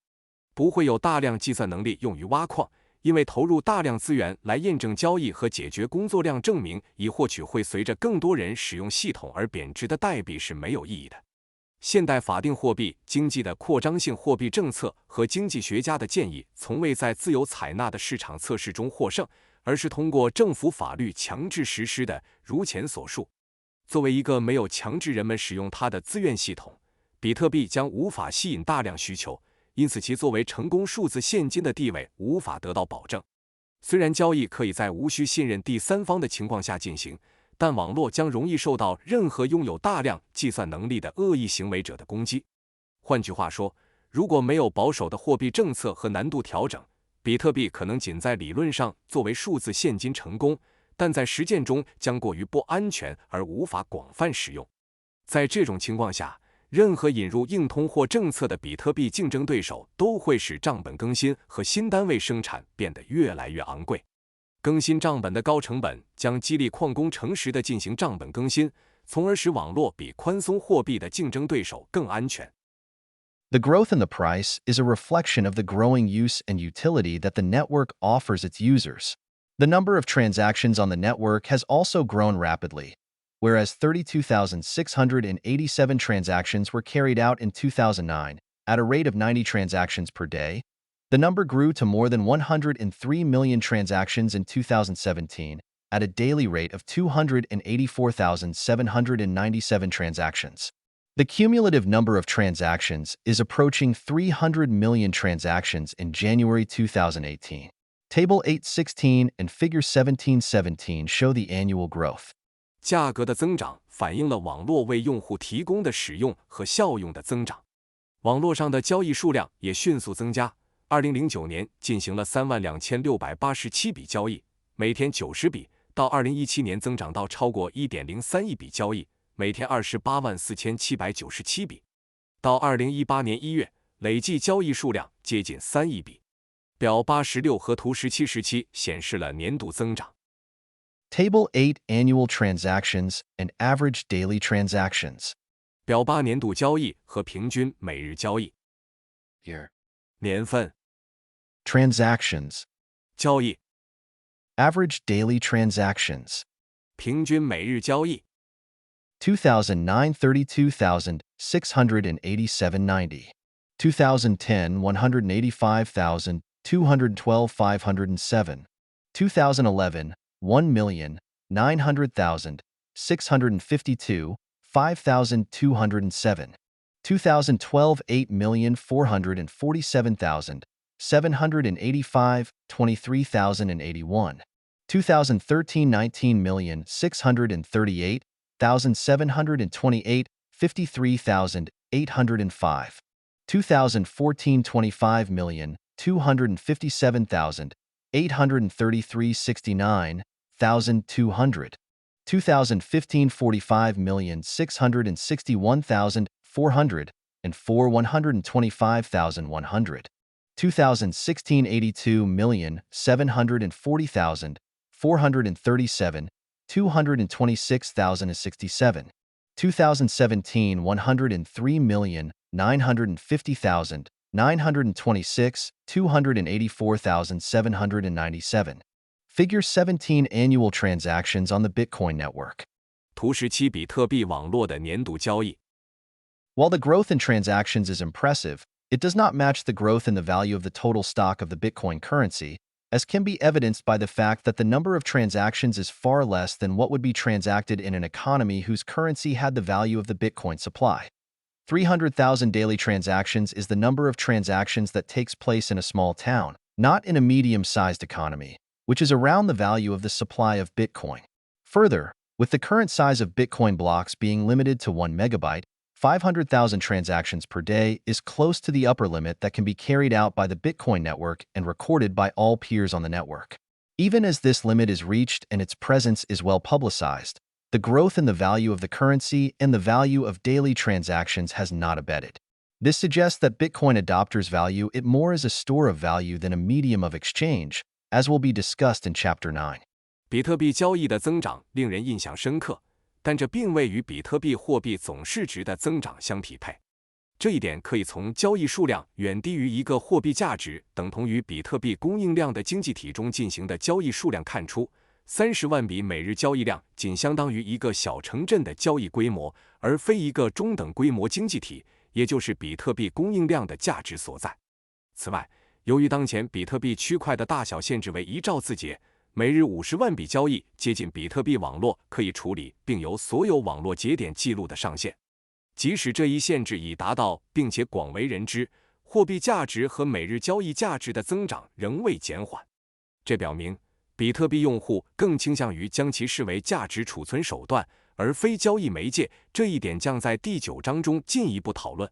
不会有大量计算能力用于挖矿，因为投入大量资源来验证交易和解决工作量证明以获取会随着更多人使用系统而贬值的代币是没有意义的。现代法定货币经济的扩张性货币政策和经济学家的建议从未在自由采纳的市场测试中获胜，而是通过政府法律强制实施的，如前所述。作为一个没有强制人们使用它的自愿系统，比特币将无法吸引大量需求，因此其作为成功数字现金的地位无法得到保证。虽然交易可以在无需信任第三方的情况下进行，但网络将容易受到任何拥有大量计算能力的恶意行为者的攻击。换句话说，如果没有保守的货币政策和难度调整，比特币可能仅在理论上作为数字现金成功，但在实践中将过于不安全而无法广泛使用。在这种情况下，任何引入硬通货政策的比特币竞争对手都会使账本更新和新单位生产变得越来越昂贵。更新账本的高成本将激励矿工诚实地进行账本更新，从而使网络比宽松货币的竞争对手更安全。The growth in the price is a reflection of the growing use and utility that the network offers its users. The number of transactions on the network has also grown rapidly, whereas 32,687 transactions were carried out in 2009 at a rate of 90 transactions per day. The number grew to more than 103 million transactions in 2017 at a daily rate of 284,797 transactions. The cumulative number of transactions is approaching 300 million transactions in January 2018. Table 816 and Figure 1717 show the annual growth. 价格的增长反映了网络为用户提供的使用和效用的增长。网络上的交易数量也迅速增加。2009年进行了32687笔交易，每天90笔，到2017年增长到超过 1.03 亿笔交易，每天284797笔。到2018年1月，累计交易数量接近3亿笔。表86和图17显示了年度增长。Table 8 Annual Transactions and Average Daily Transactions. 表8年度交易和平均每日交易。Year. 年份。Transactions. 交易。Average Daily Transactions. 平均每日交易。2009 32,687.90. 2010 185,287. 212,507. 2011, 1,900,000, 652, 5,207. 2012, 8,447,000, 785, 23,081. 2013, 19,638,728, 53,805. 2014, 25,257,833, 69,200. 2015, 45,661,400 and 125,100. 2016, 82,740,437, 226,067. 2017, 103,950,000, 926, 284,797. Figure 17 Annual transactions on the Bitcoin network. 图17比特币网络的年度交易。 While the growth in transactions is impressive, it does not match the growth in the value of the total stock of the Bitcoin currency, as can be evidenced by the fact that the number of transactions is far less than what would be transacted in an economy whose currency had the value of the Bitcoin supply. 300,000 daily transactions is the number of transactions that takes place in a small town, not in a medium-sized economy, which is around the value of the supply of Bitcoin. Further, with the current size of Bitcoin blocks being limited to 1 megabyte, 500,000 transactions per day is close to the upper limit that can be carried out by the Bitcoin network and recorded by all peers on the network. Even as this limit is reached and its presence is well publicized, the growth in the value of the currency and the value of daily transactions has not abated. This suggests that Bitcoin adopters value it more as a store of value than a medium of exchange, as will be discussed in Chapter 9. 比特币交易的增长令人印象深刻，但这并未与比特币货币总市值的增长相匹配。这一点可以从交易数量远低于一个货币价值等同于比特币供应量的经济体中进行的交易数量看出。30万笔每日交易量仅相当于一个小城镇的交易规模，而非一个中等规模经济体，也就是比特币供应量的价值所在。此外，由于当前比特币区块的大小限制为1兆字节，每日50万笔交易接近比特币网络可以处理并由所有网络节点记录的上限。即使这一限制已达到并且广为人知，货币价值和每日交易价值的增长仍未减缓。这表明，比特币用户更倾向于将其视为价值储存手段，而非交易媒介，这一点将在第9章中进一步讨论。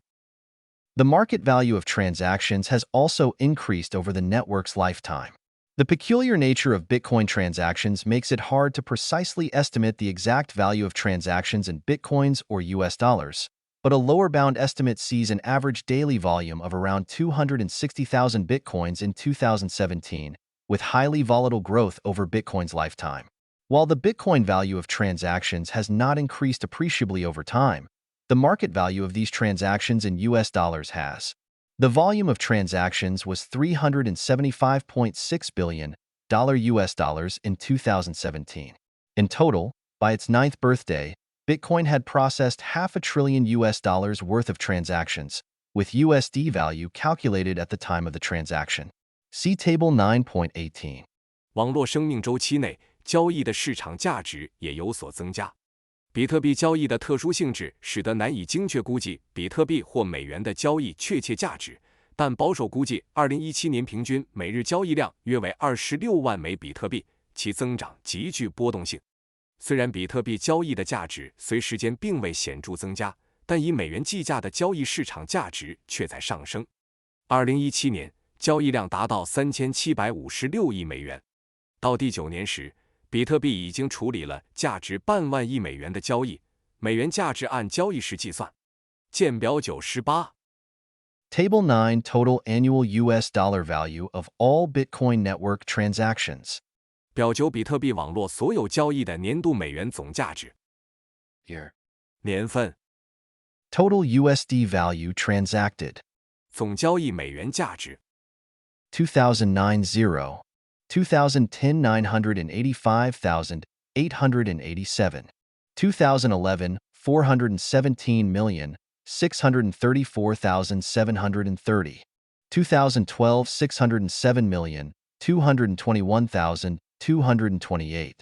The market value of transactions has also increased over the network's lifetime. The peculiar nature of Bitcoin transactions makes it hard to precisely estimate the exact value of transactions in Bitcoins or US dollars, but a lower bound estimate sees an average daily volume of around 260,000 Bitcoins in 2017, with highly volatile growth over Bitcoin's lifetime. While the Bitcoin value of transactions has not increased appreciably over time, the market value of these transactions in US dollars has. The volume of transactions was $375.6 billion US dollars in 2017. In total, by its 9th birthday, Bitcoin had processed $500 billion US dollars worth of transactions, with USD value calculated at the time of the transaction. See Table 9.18. 网络生命周期内，交易的市场价值也有所增加。比特币交易的特殊性质使得难以精确估计比特币或美元的交易确切价值，但保守估计2017年平均每日交易量约为26万枚比特币，其增长极具波动性。虽然比特币交易的价值随时间并未显著增加，但以美元计价的交易市场价值却在上升。2017年交易量达到3756亿美元，到第9年时，比特币已经处理了价值半万亿美元的交易，美元价值按交易时计算。见表918。Table 9 Total Annual US Dollar Value of All Bitcoin Network Transactions. 表9比特币网络所有交易的年度美元总价值。Year. 年份。Total USD Value Transacted. 总交易美元价值。2009 0. 2010 985,887. 2011 417,634,730. 2012 607,221,228,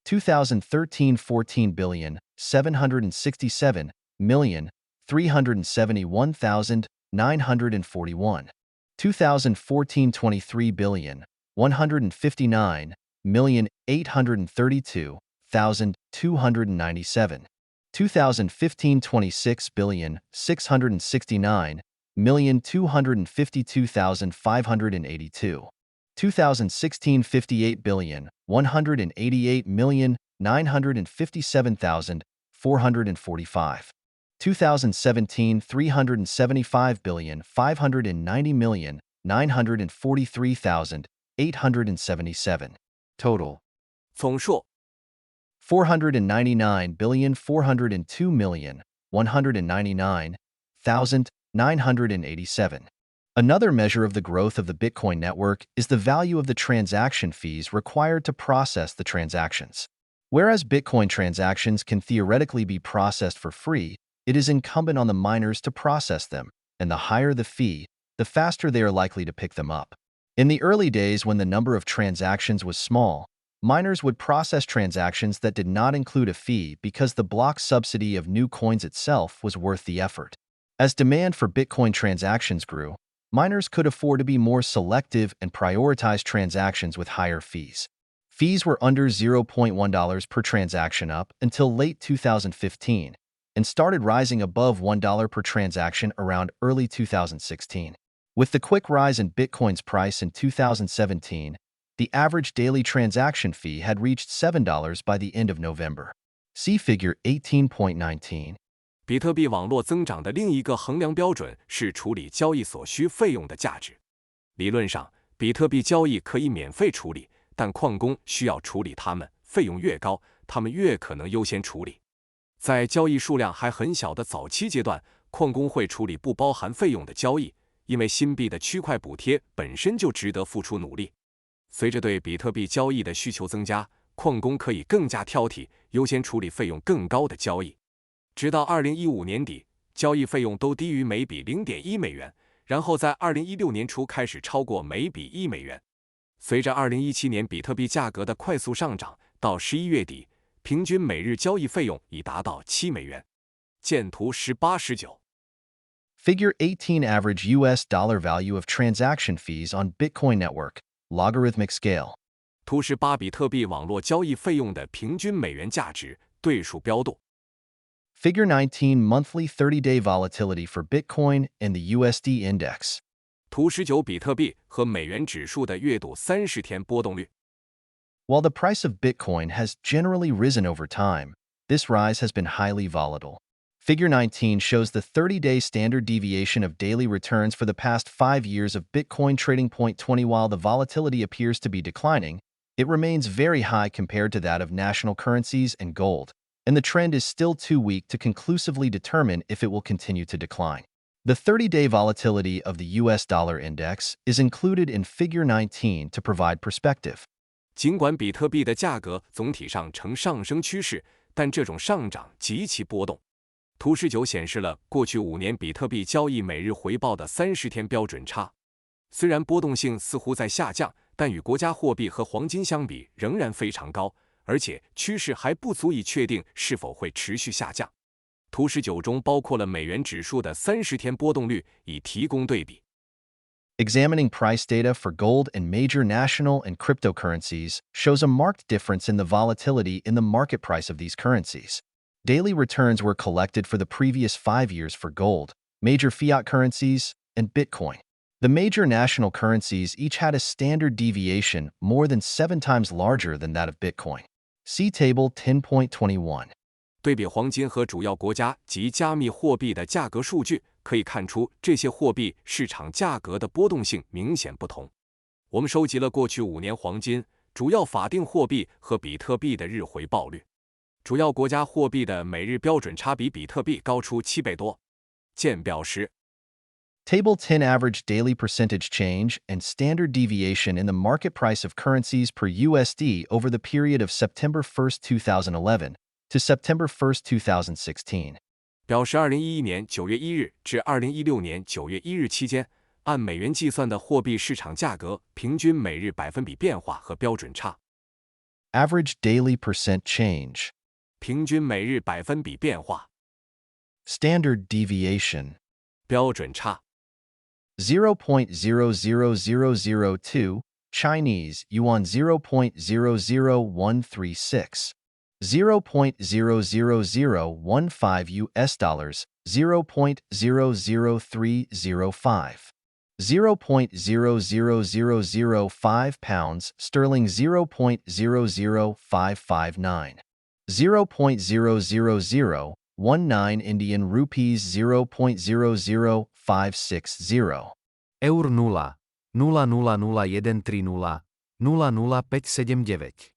2013 14,767,371,941, 2014 23,159,832,297, 2015 26,669,252,582, 2016 58,188,957,445, 2017 375,590,943,877. Total. 总数 499,402,199,987. Another measure of the growth of the Bitcoin network is the value of the transaction fees required to process the transactions. Whereas Bitcoin transactions can theoretically be processed for free, it is incumbent on the miners to process them, and the higher the fee, the faster they are likely to pick them up. In the early days when the number of transactions was small, miners would process transactions that did not include a fee because the block subsidy of new coins itself was worth the effort. As demand for Bitcoin transactions grew, miners could afford to be more selective and prioritize transactions with higher fees. Fees were under $0.1 per transaction up until late 2015 and started rising above $1 per transaction around early 2016. With the quick rise in Bitcoin's price in 2017, the average daily transaction fee had reached $7 by the end of November. See Figure 18.19. 比特币网络增长的另一个衡量标准是处理交易所需费用的价值。理论上，比特币交易可以免费处理，但矿工需要处理它们，费用越高，他们越可能优先处理。在交易数量还很小的早期阶段，矿工会处理不包含费用的交易，因为新币的区块补贴本身就值得付出努力。随着对比特币交易的需求增加，矿工可以更加挑剔，优先处理费用更高的交易。直到2015年底，交易费用都低于每笔0.1美元，然后在2016年初开始超过每笔1美元。随着2017年比特币价格的快速上涨，到11月底，平均每日交易费用已达到7美元。见图18-19。Figure 18 average US dollar value of transaction fees on Bitcoin network, logarithmic scale. 图18比特币网络交易费用的平均美元价值对数标度。Figure 19 monthly 30-day volatility for Bitcoin and the USD index. 图19比特币和美元指数的月度30天波动率。While the price of Bitcoin has generally risen over time, this rise has been highly volatile. Figure 19 shows the 30-day standard deviation of daily returns for the past 5 years of Bitcoin trading point 20. While the volatility appears to be declining, it remains very high compared to that of national currencies and gold, and the trend is still too weak to conclusively determine if it will continue to decline. The 30-day volatility of the US dollar index is included in Figure 19 to provide perspective. 尽管比特币的价格总体上呈上升趋势，但这种上涨极其波动。图19显示了过去5年比特币交易每日回报的30天标准差。虽然波动性似乎在下降，但与国家货币和黄金相比仍然非常高，而且趋势还不足以确定是否会持续下降。图19中包括了美元指数的30天波动率，以提供对比。Examining price data for gold and major national and cryptocurrencies shows a marked difference in the volatility in the market price of these currencies. Daily returns were collected for the previous 5 years for gold, major fiat currencies, and Bitcoin. The major national currencies each had a standard deviation more than 7 times larger than that of Bitcoin. See Table 10.21. 对比黄金和主要国家及加密货币的价格数据，可以看出这些货币市场价格的波动性明显不同。我们收集了过去5年黄金、主要法定货币和比特币的日回报率。主要国家货币的每日标准差比比特币高出7倍多。见表时。Table 10 average daily percentage change and standard deviation in the market price of currencies per USD over the period of September 1, 2011 to September 1, 2016. 表示2011年9月1日至2016年9月1日期间，按美元计算的货币市场价格平均每日百分比变化和标准差。Average daily percent change. 平均每日百分比变化。Standard deviation. 标准差。0.00002 Chinese yuan 0.00136. 0.00015 US dollars 0.00305. 0.00005 pounds sterling 0.00559. 0.00019 Indian rupees 0.00560. Eur 0, 0000130, 00579.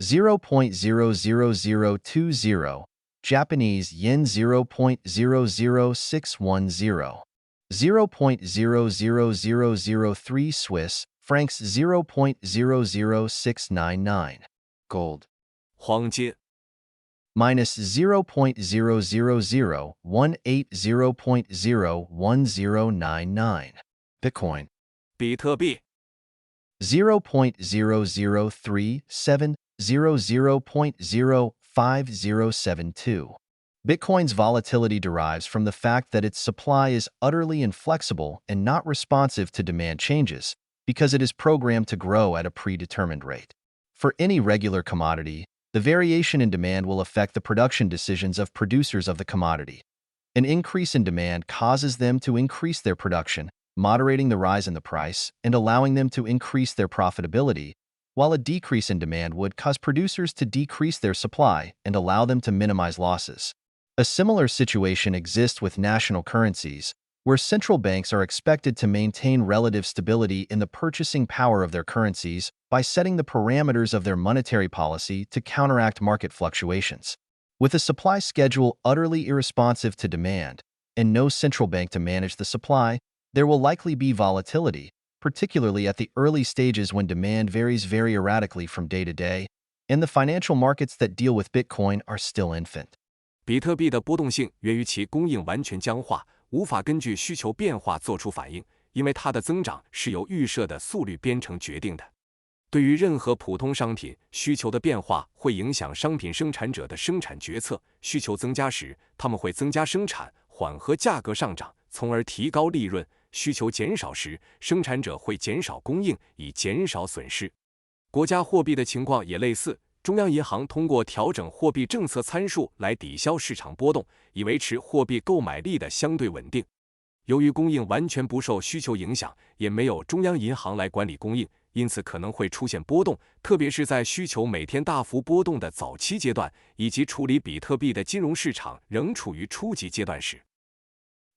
0.00020 Japanese yen 0.00610. 0.00003 Swiss francs 0.00699. Gold. 黄金。Minus 0.00018 0.01099. Bitcoin. 比特币。0.00370 0.05072. Bitcoin's volatility derives from the fact that its supply is utterly inflexible and not responsive to demand changes, because it is programmed to grow at a predetermined rate. For any regular commodity, the variation in demand will affect the production decisions of producers of the commodity. An increase in demand causes them to increase their production, moderating the rise in the price and allowing them to increase their profitability, while a decrease in demand would cause producers to decrease their supply and allow them to minimize losses. A similar situation exists with national currencies, where central banks are expected to maintain relative stability in the purchasing power of their currencies by setting the parameters of their monetary policy to counteract market fluctuations. With a supply schedule utterly irresponsive to demand and no central bank to manage the supply, there will likely be volatility, particularly at the early stages when demand varies very erratically from day to day, and the financial markets that deal with Bitcoin are still infant. 比特币的波动性源于其供应完全僵化，无法根据需求变化做出反应，因为它的增长是由预设的速率编程决定的。对于任何普通商品，需求的变化会影响商品生产者的生产决策。需求增加时，他们会增加生产，缓和价格上涨，从而提高利润；需求减少时，生产者会减少供应，以减少损失。国家货币的情况也类似。中央银行通过调整货币政策参数来抵消市场波动，以维持货币购买力的相对稳定。由于供应完全不受需求影响，也没有中央银行来管理供应，因此可能会出现波动，特别是在需求每天大幅波动的早期阶段，以及处理比特币的金融市场仍处于初级阶段时。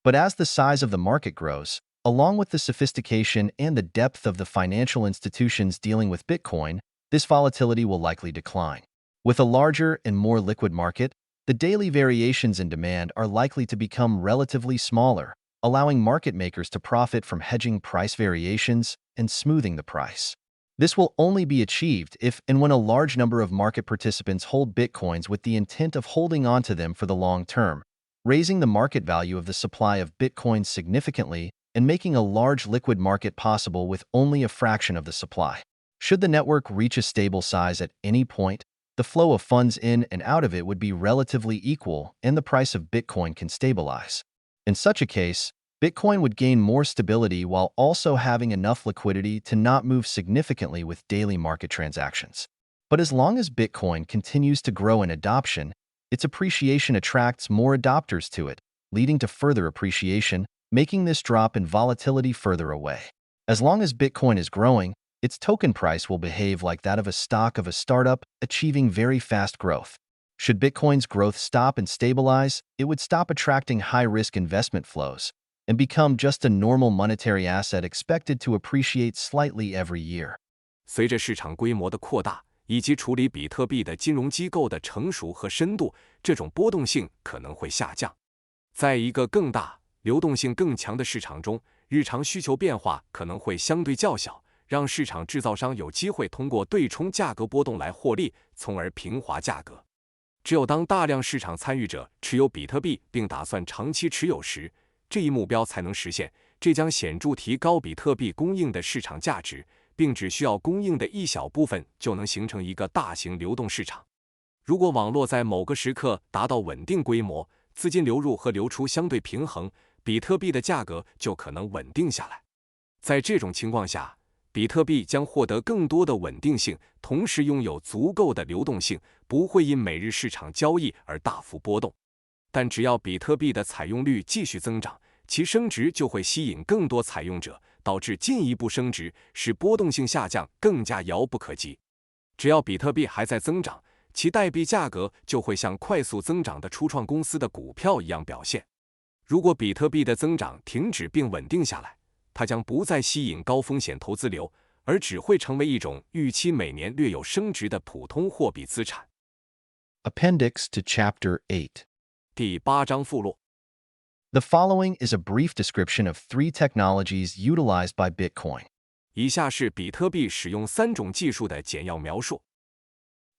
But as the size of the market grows, along with the sophistication and the depth of the financial institutions dealing with Bitcoin, this volatility will likely decline. With a larger and more liquid market, the daily variations in demand are likely to become relatively smaller, allowing market makers to profit from hedging price variations and smoothing the price. This will only be achieved if and when a large number of market participants hold Bitcoins with the intent of holding onto them for the long term, raising the market value of the supply of Bitcoins significantly and making a large liquid market possible with only a fraction of the supply. Should the network reach a stable size at any point, the flow of funds in and out of it would be relatively equal and the price of Bitcoin can stabilize. In such a case, Bitcoin would gain more stability while also having enough liquidity to not move significantly with daily market transactions. But as long as Bitcoin continues to grow in adoption, its appreciation attracts more adopters to it, leading to further appreciation, making this drop in volatility further away. As long as Bitcoin is growing, its token price will behave like that of a stock of a startup, achieving very fast growth. Should Bitcoin's growth stop and stabilize, it would stop attracting high-risk investment flows and become just a normal monetary asset expected to appreciate slightly every year. 随着市场规模的扩大，以及处理比特币的金融机构的成熟和深度，这种波动性可能会下降。在一个更大、流动性更强的市场中，日常需求变化可能会相对较小，让市场制造商有机会通过对冲价格波动来获利，从而平滑价格。只有当大量市场参与者持有比特币并打算长期持有时，这一目标才能实现。这将显著提高比特币供应的市场价值，并只需要供应的一小部分就能形成一个大型流动市场。如果网络在某个时刻达到稳定规模，资金流入和流出相对平衡，比特币的价格就可能稳定下来。在这种情况下，比特币将获得更多的稳定性，同时拥有足够的流动性，不会因每日市场交易而大幅波动。但只要比特币的采用率继续增长，其升值就会吸引更多采用者，导致进一步升值，使波动性下降更加遥不可及。只要比特币还在增长，其代币价格就会像快速增长的初创公司的股票一样表现。如果比特币的增长停止并稳定下来，它将不再吸引高风险投资流，而只会成为一种预期每年略有升值的普通货币资产。 Appendix to Chapter 8. 第8章附录。 The following is a brief description of 3 technologies utilized by Bitcoin. 以下是比特币使用3种技术的简要描述。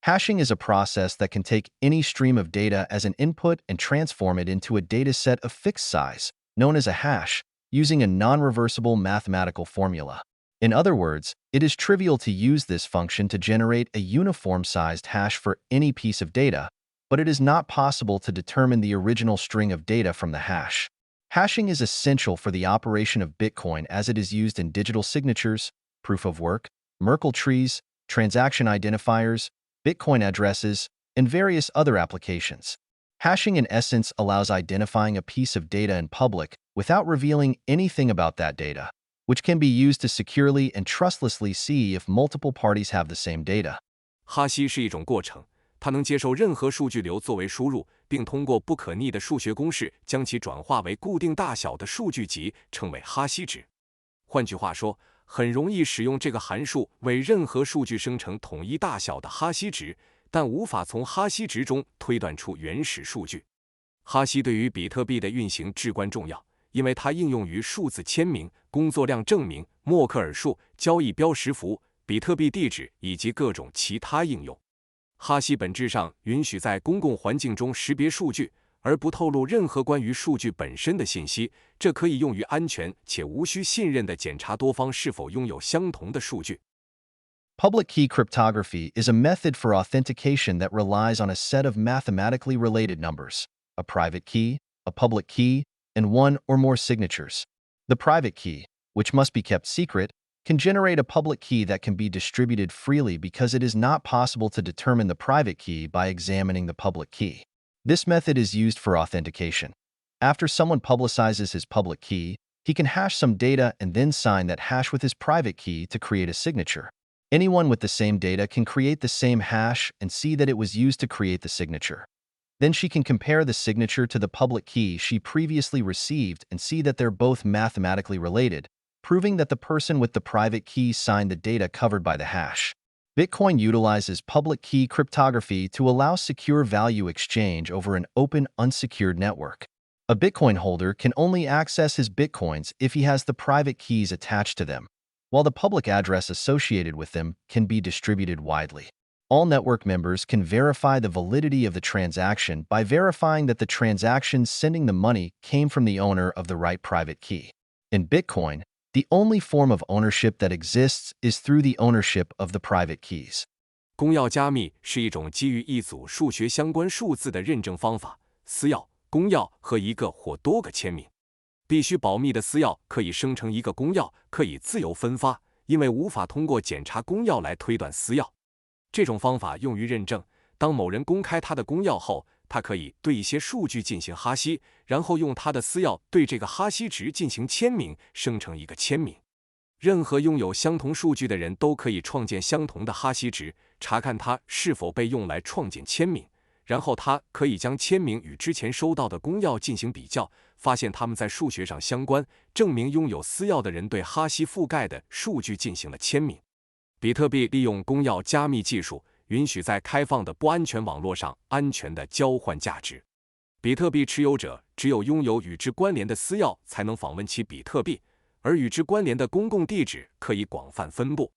Hashing is a process that can take any stream of data as an input and transform it into a dataset of fixed size, known as a hash, using a non-reversible mathematical formula. In other words, it is trivial to use this function to generate a uniform-sized hash for any piece of data, but it is not possible to determine the original string of data from the hash. Hashing is essential for the operation of Bitcoin as it is used in digital signatures, proof of work, Merkle trees, transaction identifiers, Bitcoin addresses, and various other applications. Hashing in essence allows identifying a piece of data in public without revealing anything about that data, which can be used to securely and trustlessly see if multiple parties have the same data. 哈希是一种过程，它能接受任何数据流作为输入，并通过不可逆的数学公式将其转化为固定大小的数据集，称为哈希值。换句话说，很容易使用这个函数为任何数据生成统一大小的哈希值，但无法从哈希值中推断出原始数据。哈希对于比特币的运行至关重要，因为它应用于数字签名、工作量证明、默克尔数、交易标识符、比特币地址以及各种其他应用。哈希本质上允许在公共环境中识别数据，而不透露任何关于数据本身的信息，这可以用于安全且无需信任地检查多方是否拥有相同的数据。Public key cryptography is a method for authentication that relies on a set of mathematically related numbers, a private key, a public key, and one or more signatures. The private key, which must be kept secret, can generate a public key that can be distributed freely because it is not possible to determine the private key by examining the public key. This method is used for authentication. After someone publicizes his public key, he can hash some data and then sign that hash with his private key to create a signature. Anyone with the same data can create the same hash and see that it was used to create the signature. Then she can compare the signature to the public key she previously received and see that they're both mathematically related, proving that the person with the private key signed the data covered by the hash. Bitcoin utilizes public key cryptography to allow secure value exchange over an open, unsecured network. A Bitcoin holder can only access his Bitcoins if he has the private keys attached to them, while the public address associated with them can be distributed widely. All network members can verify the validity of the transaction by verifying that the transaction sending the money came from the owner of the right private key. In Bitcoin, the only form of ownership that exists is through the ownership of the private keys. 公钥加密是一种基于一组数学相关数字的认证方法，私钥、公钥和一个或多个签名。必须保密的私钥可以生成一个公钥，可以自由分发，因为无法通过检查公钥来推断私钥。这种方法用于认证，当某人公开他的公钥后，他可以对一些数据进行哈希，然后用他的私钥对这个哈希值进行签名，生成一个签名。任何拥有相同数据的人都可以创建相同的哈希值，查看它是否被用来创建签名，然后他可以将签名与之前收到的公钥进行比较，发现它们在数学上相关，证明拥有私钥的人对哈希覆盖的数据进行了签名。比特币利用公钥加密技术，允许在开放的不安全网络上安全地交换价值。比特币持有者只有拥有与之关联的私钥才能访问其比特币，而与之关联的公共地址可以广泛分布。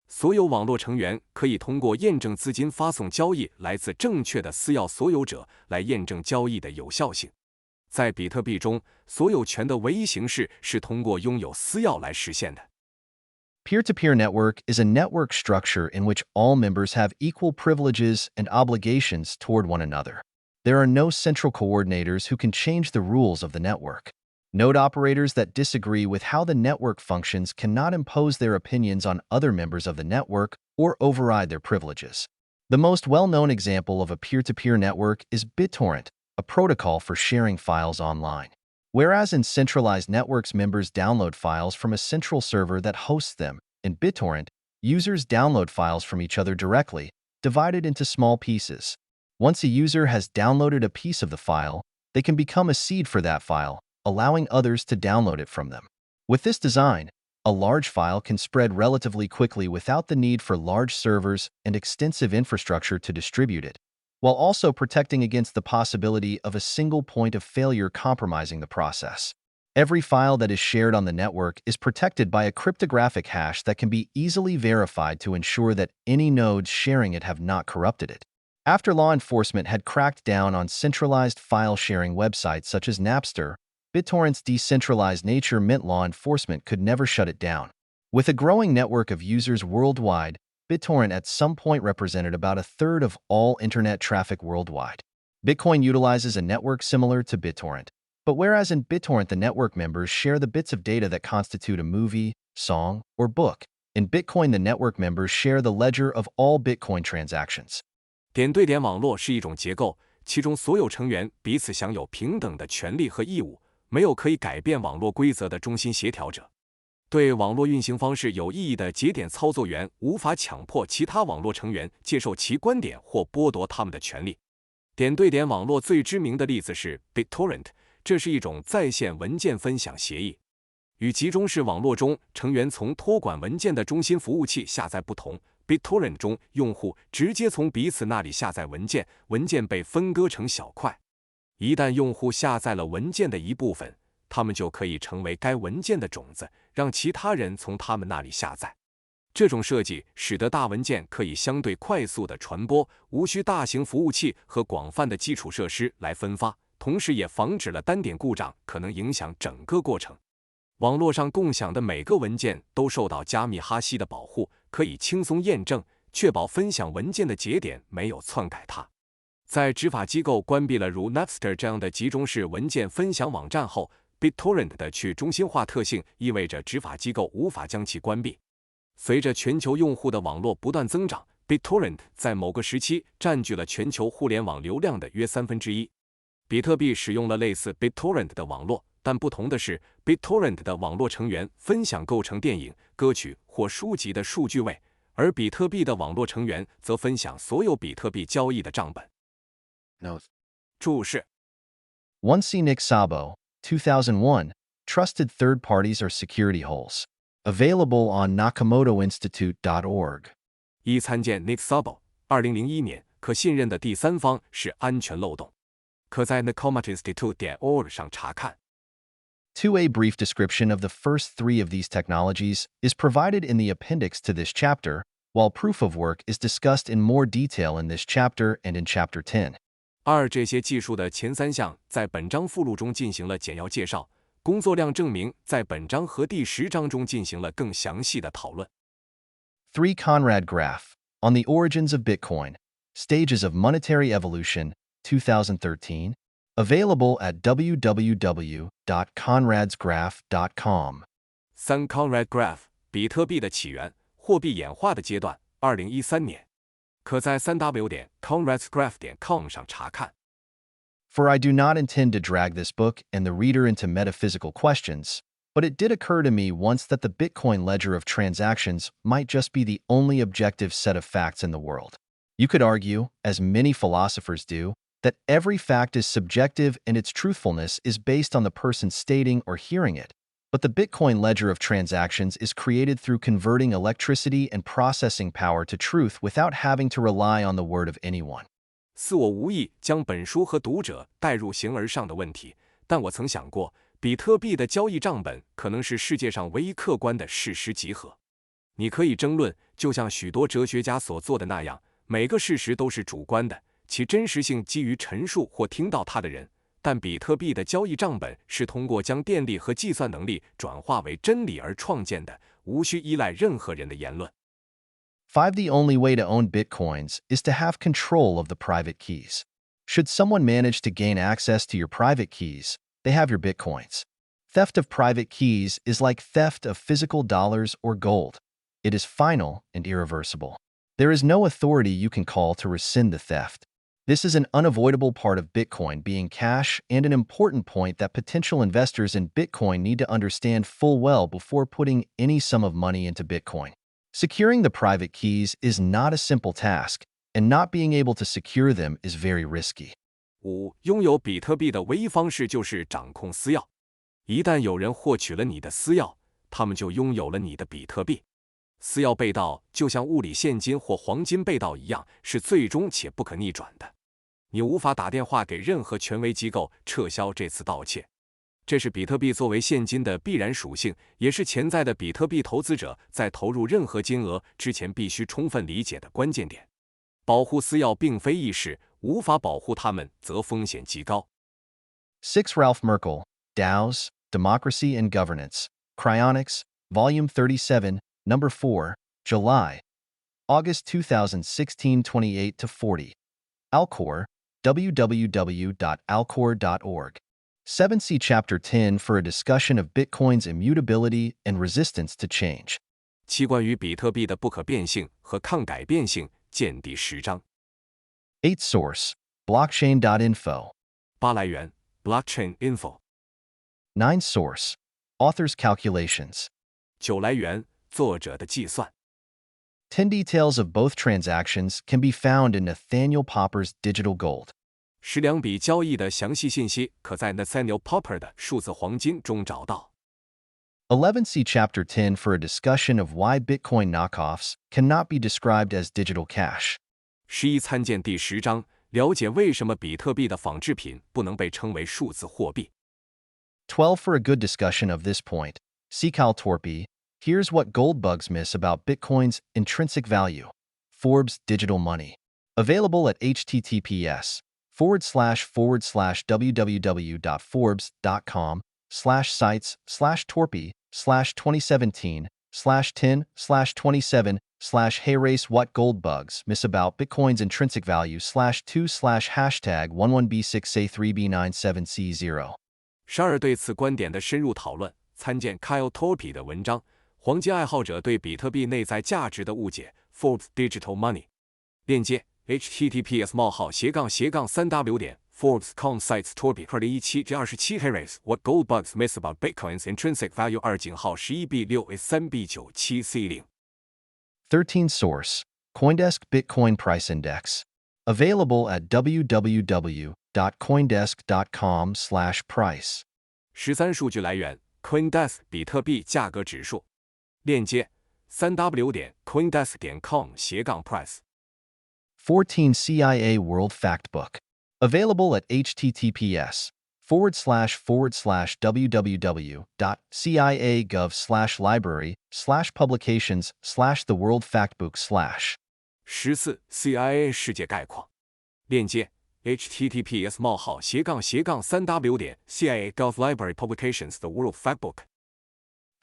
所有网络成员可以通过验证资金发送交易来自正确的私钥所有者来验证交易的有效性。在比特币中，所有权的唯一形式是通过拥有私钥来实现的。Peer-to-peer network is a network structure in which all members have equal privileges and obligations toward one another. There are no central coordinators who can change the rules of the network. Node operators that disagree with how the network functions cannot impose their opinions on other members of the network or override their privileges. The most well-known example of a peer-to-peer network is BitTorrent, a protocol for sharing files online. Whereas in centralized networks, members download files from a central server that hosts them, in BitTorrent, users download files from each other directly, divided into small pieces. Once a user has downloaded a piece of the file, they can become a seed for that file, allowing others to download it from them. With this design, a large file can spread relatively quickly without the need for large servers and extensive infrastructure to distribute it, while also protecting against the possibility of a single point of failure compromising the process. Every file that is shared on the network is protected by a cryptographic hash that can be easily verified to ensure that any nodes sharing it have not corrupted it. After law enforcement had cracked down on centralized file-sharing websites such as Napster, BitTorrent's decentralized nature meant law enforcement could never shut it down. With a growing network of users worldwide, BitTorrent at some point represented about a third of all internet traffic worldwide. Bitcoin utilizes a network similar to BitTorrent, but whereas in BitTorrent the network members share the bits of data that constitute a movie, song, or book, in Bitcoin the network members share the ledger of all Bitcoin transactions. 点对点网络是一种结构，其中所有成员彼此享有平等的权利和义务，没有可以改变网络规则的中心协调者。对网络运行方式有异议的节点操作员无法强迫其他网络成员接受其观点或剥夺他们的权利。点对点网络最知名的例子是 BitTorrent， 这是一种在线文件分享协议。与集中式网络中成员从托管文件的中心服务器下载不同， BitTorrent 中用户直接从彼此那里下载文件，文件被分割成小块。一旦用户下载了文件的一部分，他们就可以成为该文件的种子，让其他人从他们那里下载。这种设计使得大文件可以相对快速地传播，无需大型服务器和广泛的基础设施来分发，同时也防止了单点故障可能影响整个过程。网络上共享的每个文件都受到加密哈希的保护，可以轻松验证，确保分享文件的节点没有篡改它。在执法机构关闭了如 Napster 这样的集中式文件分享网站后， BitTorrent 的去中心化特性意味着执法机构无法将其关闭。随着全球用户的网络不断增长， BitTorrent 在某个时期占据了全球互联网流量的约1/3。比特币使用了类似 BitTorrent 的网络，但不同的是 ，BitTorrent 的网络成员分享构成电影、歌曲或书籍的数据位，而比特币的网络成员则分享所有比特币交易的账本。Note. 注释 1. C. Nick Szabo, 2001, Trusted Third Parties Are Security Holes. Available on nakamotoinstitute.org. 一参见 Nick Szabo， 2001年，可信任的第三方是安全漏洞，可在 nakamotoinstitute.org 上查看。2. A brief description of the first three of these technologies is provided in the appendix to this chapter, while proof of work is discussed in more detail in this chapter and in Chapter 10. 2. 这些技术的前3项在本章附录中进行了简要介绍，工作量证明在本章和第10章中进行了更详细的讨论。3. Conrad Graf, On the Origins of Bitcoin, Stages of Monetary Evolution, 2013, available at www.conradsgraph.com. 3. Conrad Graf, 比特币的起源，货币演化的阶段，2013年，可在 3w.conradsgraph.com 上查看。For I do not intend to drag this book and the reader into metaphysical questions, but it did occur to me once that the Bitcoin ledger of transactions might just be the only objective set of facts in the world. You could argue, as many philosophers do, that every fact is subjective and its truthfulness is based on the person stating or hearing it, but the Bitcoin ledger of transactions is created through converting electricity and processing power to truth without having to rely on the word of anyone. 似我无意将本书和读者带入形而上的问题，但我曾想过，比特币的交易账本可能是世界上唯一客观的事实集合。你可以争论，就像许多哲学家所做的那样，每个事实都是主观的，其真实性基于陈述或听到它的人，但比特币的交易账本是通过将电力和计算能力转化为真理而创建的，无需依赖任何人的言论。5. The only way to own Bitcoins is to have control of the private keys. Should someone manage to gain access to your private keys, they have your Bitcoins. Theft of private keys is like theft of physical dollars or gold. It is final and irreversible. There is no authority you can call to rescind the theft. This is an unavoidable part of Bitcoin being cash and an important point that potential investors in Bitcoin need to understand full well before putting any sum of money into Bitcoin. Securing the private keys is not a simple task, and not being able to secure them is very risky. 5. 拥有比特币的唯一方式就是掌控私钥。一旦有人获取了你的私钥，他们就拥有了你的比特币。私钥被盗就像物理现金或黄金被盗一样，是最终且不可逆转的。你无法打电话给任何权威机构撤销这次盗窃。这是比特币作为现金的必然属性，也是潜在的比特币投资者在投入任何金额之前必须充分理解的关键点。保护私钥并非易事，无法保护它们则风险极高。6. Ralph Merkel, DAOs, Democracy and Governance, Cryonics, Volume 37, Number 4, July, August 2016, 28-40. Alcor, www.alcor.org. 7. See Chapter 10 for a discussion of Bitcoin's immutability and resistance to change. 其关于比特币的不可变性和抗改变性，见第10章。8. Source, blockchain.info. 8. 来源 Blockchain Info。 9. Source, author's calculations. 9. 来源作者的计算。 10. Details of both transactions can be found in Nathaniel Popper's Digital Gold. 12笔交易的详细信息可在 Nathaniel Popper 的数字黄金中找到。 11. See Chapter 10 for a discussion of why Bitcoin knockoffs cannot be described as digital cash. 11参见第10章，了解为什么比特币的仿制品不能被称为数字货币。 12. For a good discussion of this point, see Cal Torpy, Here's What Gold Bugs Miss About Bitcoin's Intrinsic Value. Forbes Digital Money. Available at https://www.forbes.com/sites/torpy/2017/10/27/Hey Race What Gold Bugs Miss About Bitcoin's Intrinsic Value /2/#11B6A3B97C0. 12对此观点的深入讨论，参见 Kyle Torpy 的文章《黄金爱好者对比特币内在价值的误解》Forbes Digital Money。链接 https://3w.forbes.com/sites/torpy2017-27 Harris What Gold Bugs Miss About Bitcoin's Intrinsic Value 2.11B6A3B970. 13. Source, CoinDesk Bitcoin Price Index. Available at www.coindesk.com/price. 13数据来源 CoinDesk 比特币价格指数。链接 3w.coindesk.com/price。 14. CIA World Factbook. Available at https://forward/CIA.gov/library/publications/the World Factbook/. 14 CIA 世界概况。链接 https://3w.CIA.gov/library/publications/the World Factbook。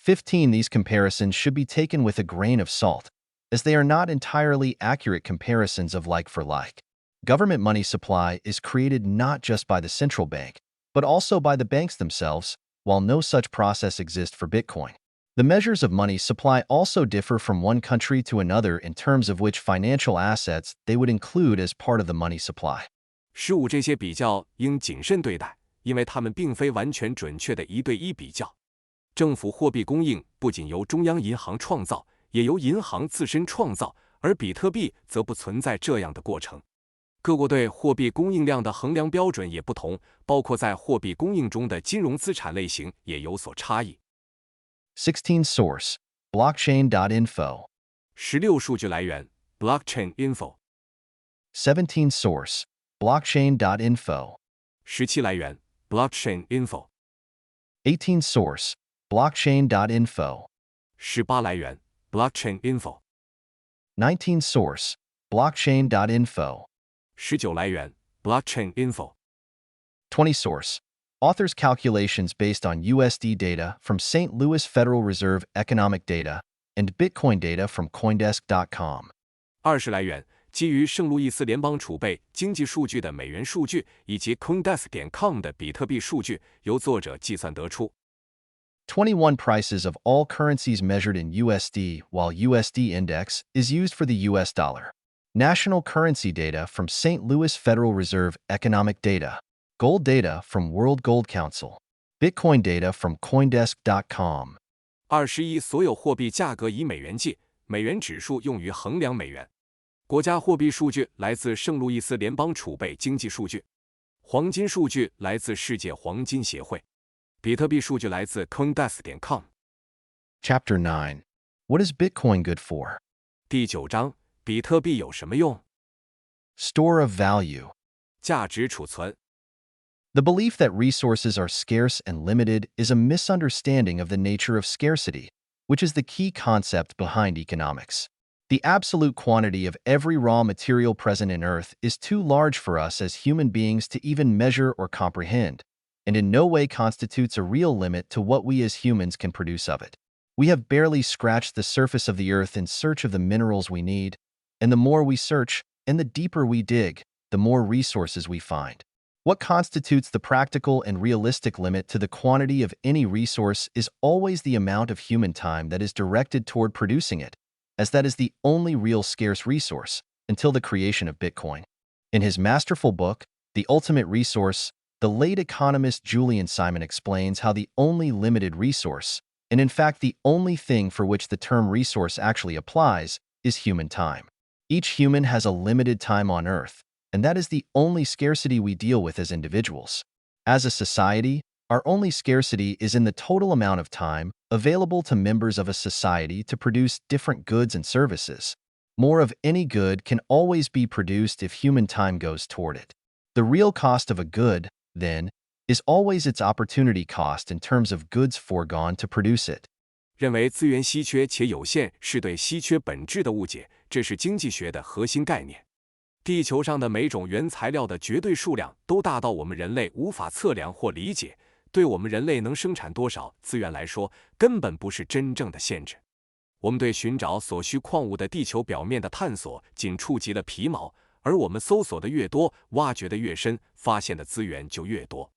15. These comparisons should be taken with a grain of salt, as they are not entirely accurate comparisons of like for like. Government money supply is created not just by the central bank, but also by the banks themselves, while no such process exists for Bitcoin. The measures of money supply also differ from one country to another in terms of which financial assets they would include as part of the money supply. 15这些比较应谨慎对待，因为它们并非完全准确的1对1比较。政府货币供应不仅由中央银行创造，也由银行自身创造，而比特币则不存在这样的过程。各国对货币供应量的衡量标准也不同，包括在货币供应中的金融资产类型也有所差异。16. Source, blockchain.info. 16数据来源 Blockchain Info。 17. Source, blockchain.info. 17来源 Blockchain Info。 18. Source, blockchain.info. 18来源 Blockchain Info。 19. Source, blockchain.info. 19来源 Blockchain Info。20 source. Author's calculations based on USD data from St. Louis Federal Reserve economic data and Bitcoin data from Coindesk.com. 20来源基于圣路易斯联邦储备经济数据的美元数据以及 Coindesk.com 的比特币数据，由作者计算得出。21 prices of all currencies measured in USD, while USD index is used for the US dollar. National currency data from St. Louis Federal Reserve economic data. Gold data from World Gold Council. Bitcoin data from Coindesk.com. 21所有货币价格以美元计，美元指数用于衡量美元。国家货币数据来自圣路易斯联邦储备经济数据，黄金数据来自世界黄金协会，比特币数据来自 Coindesk.com。Chapter 9. What is Bitcoin good for? 第9章，比特币有什么用？ Store of value. 价值储存。The belief that resources are scarce and limited is a misunderstanding of the nature of scarcity, which is the key concept behind economics. The absolute quantity of every raw material present in Earth is too large for us as human beings to even measure or comprehend, and in no way constitutes a real limit to what we as humans can produce of it. We have barely scratched the surface of the Earth in search of the minerals we need, and the more we search and the deeper we dig, the more resources we find. What constitutes the practical and realistic limit to the quantity of any resource is always the amount of human time that is directed toward producing it, as that is the only real scarce resource, until the creation of Bitcoin. In his masterful book, The Ultimate Resource, the late economist Julian Simon explains how the only limited resource, and in fact the only thing for which the term resource actually applies, is human time. Each human has a limited time on Earth, and that is the only scarcity we deal with as individuals. As a society, our only scarcity is in the total amount of time available to members of a society to produce different goods and services. More of any good can always be produced if human time goes toward it. The real cost of a good, then, is always its opportunity cost in terms of goods foregone to produce it. 认为资源稀缺且有限是对稀缺本质的误解，这是经济学的核心概念。地球上的每种原材料的绝对数量都大到我们人类无法测量或理解，对我们人类能生产多少资源来说，根本不是真正的限制。我们对寻找所需矿物的地球表面的探索仅触及了皮毛，而我们搜索的越多，挖掘的越深，发现的资源就越多。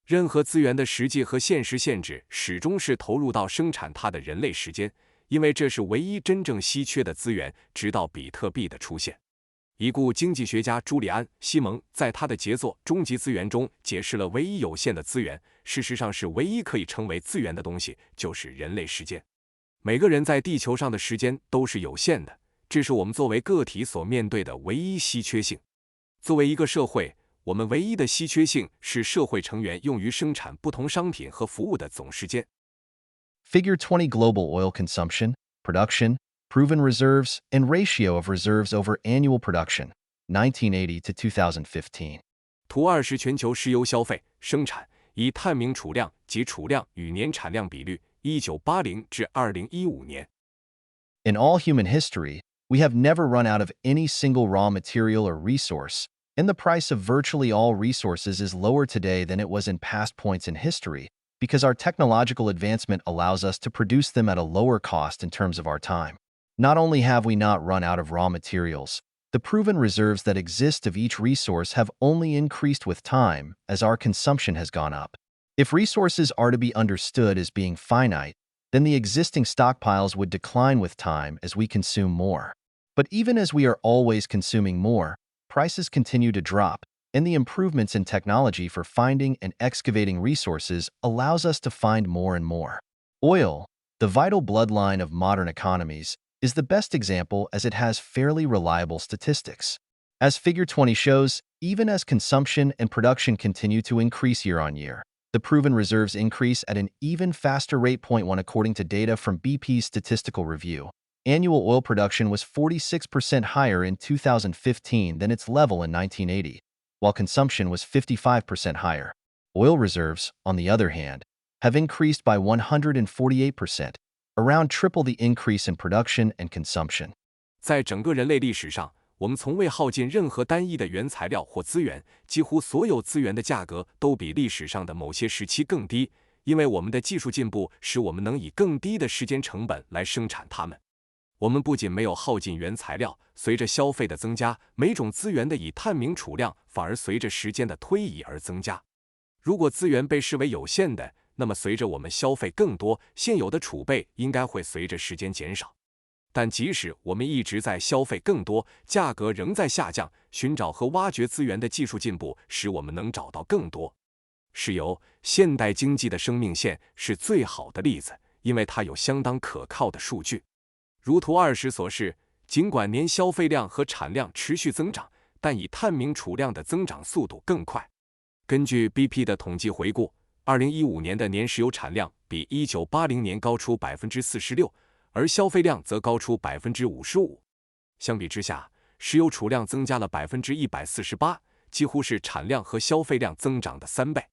任何资源的实际和现实限制始终是投入到生产它的人类时间，因为这是唯一真正稀缺的资源，直到比特币的出现。已故经济学家朱利安·西蒙在他的杰作《终极资源》中解释了唯一有限的资源，事实上是唯一可以称为资源的东西，就是人类时间。每个人在地球上的时间都是有限的，这是我们作为个体所面对的唯一稀缺性。作为一个社会，我们唯一的稀缺性是社会成员用于生产不同商品和服务的总时间。Figure 20 Global oil consumption, production, proven reserves, and ratio of reserves over annual production, 1980 to 2015. 图20全球石油消费、生产以探明储量及储量与年产量比率，1980至2015年。In all human history, we have never run out of any single raw material or resource, and the price of virtually all resources is lower today than it was in past points in history, because our technological advancement allows us to produce them at a lower cost in terms of our time. Not only have we not run out of raw materials, the proven reserves that exist of each resource have only increased with time as our consumption has gone up. If resources are to be understood as being finite, then the existing stockpiles would decline with time as we consume more. But even as we are always consuming more, prices continue to drop, and the improvements in technology for finding and excavating resources allows us to find more and more. Oil, the vital bloodline of modern economies, is the best example as it has fairly reliable statistics. As Figure 20 shows, even as consumption and production continue to increase year on year, the proven reserves increase at an even faster rate. 1 According to data from BP's Statistical Review, annual oil production was 46% higher in 2015 than its level in 1980, while consumption was 55% higher. Oil reserves, on the other hand, have increased by 148%, around triple the increase in production and consumption. 在整个人类历史上，我们从未耗尽任何单一的原材料或资源，几乎所有资源的价格都比历史上的某些时期更低，因为我们的技术进步使我们能以更低的时间成本来生产它们。我们不仅没有耗尽原材料，随着消费的增加，每种资源的已探明储量反而随着时间的推移而增加。如果资源被视为有限的，那么随着我们消费更多，现有的储备应该会随着时间减少。但即使我们一直在消费更多，价格仍在下降，寻找和挖掘资源的技术进步使我们能找到更多。石油，现代经济的生命线是最好的例子，因为它有相当可靠的数据。如图20所示，尽管年消费量和产量持续增长，但以探明储量的增长速度更快。根据 BP 的统计回顾，2015年的年石油产量比1980年高出 46%， 而消费量则高出 55%。相比之下，石油储量增加了 148%， 几乎是产量和消费量增长的3倍。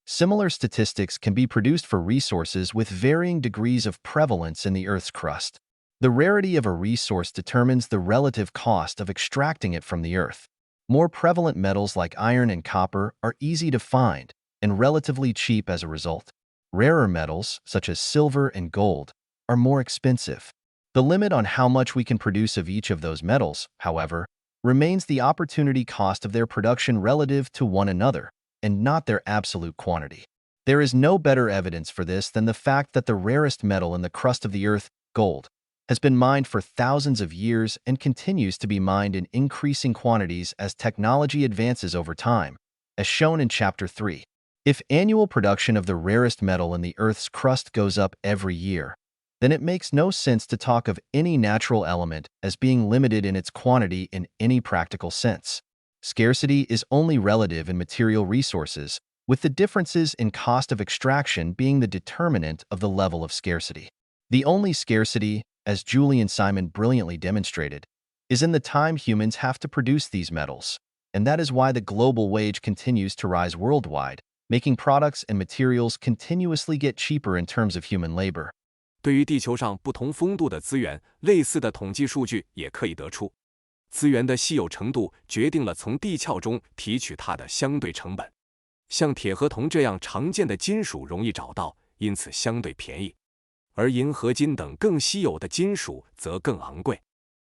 Similar statistics can be produced for resources with varying degrees of prevalence in the Earth's crust. The rarity of a resource determines the relative cost of extracting it from the Earth. More prevalent metals like iron and copper are easy to find and relatively cheap as a result. Rarer metals, such as silver and gold, are more expensive. The limit on how much we can produce of each of those metals, however, remains the opportunity cost of their production relative to one another, and not their absolute quantity. There is no better evidence for this than the fact that the rarest metal in the crust of the Earth, gold, has been mined for thousands of years and continues to be mined in increasing quantities as technology advances over time, as shown in Chapter 3. If annual production of the rarest metal in the Earth's crust goes up every year, then it makes no sense to talk of any natural element as being limited in its quantity in any practical sense. Scarcity is only relative in material resources, with the differences in cost of extraction being the determinant of the level of scarcity. The only scarcity, as Julian Simon brilliantly demonstrated, is in the time humans have to produce these metals, and that is why the global wage continues to rise worldwide, making products and materials continuously get cheaper in terms of human labor. 对于地球上不同风度的资源，类似的统计数据也可以得出。资源的稀有程度决定了从地壳中提取它的相对成本。像铁和铜这样常见的金属容易找到，因此相对便宜。而银合金等更稀有的金属则更昂贵。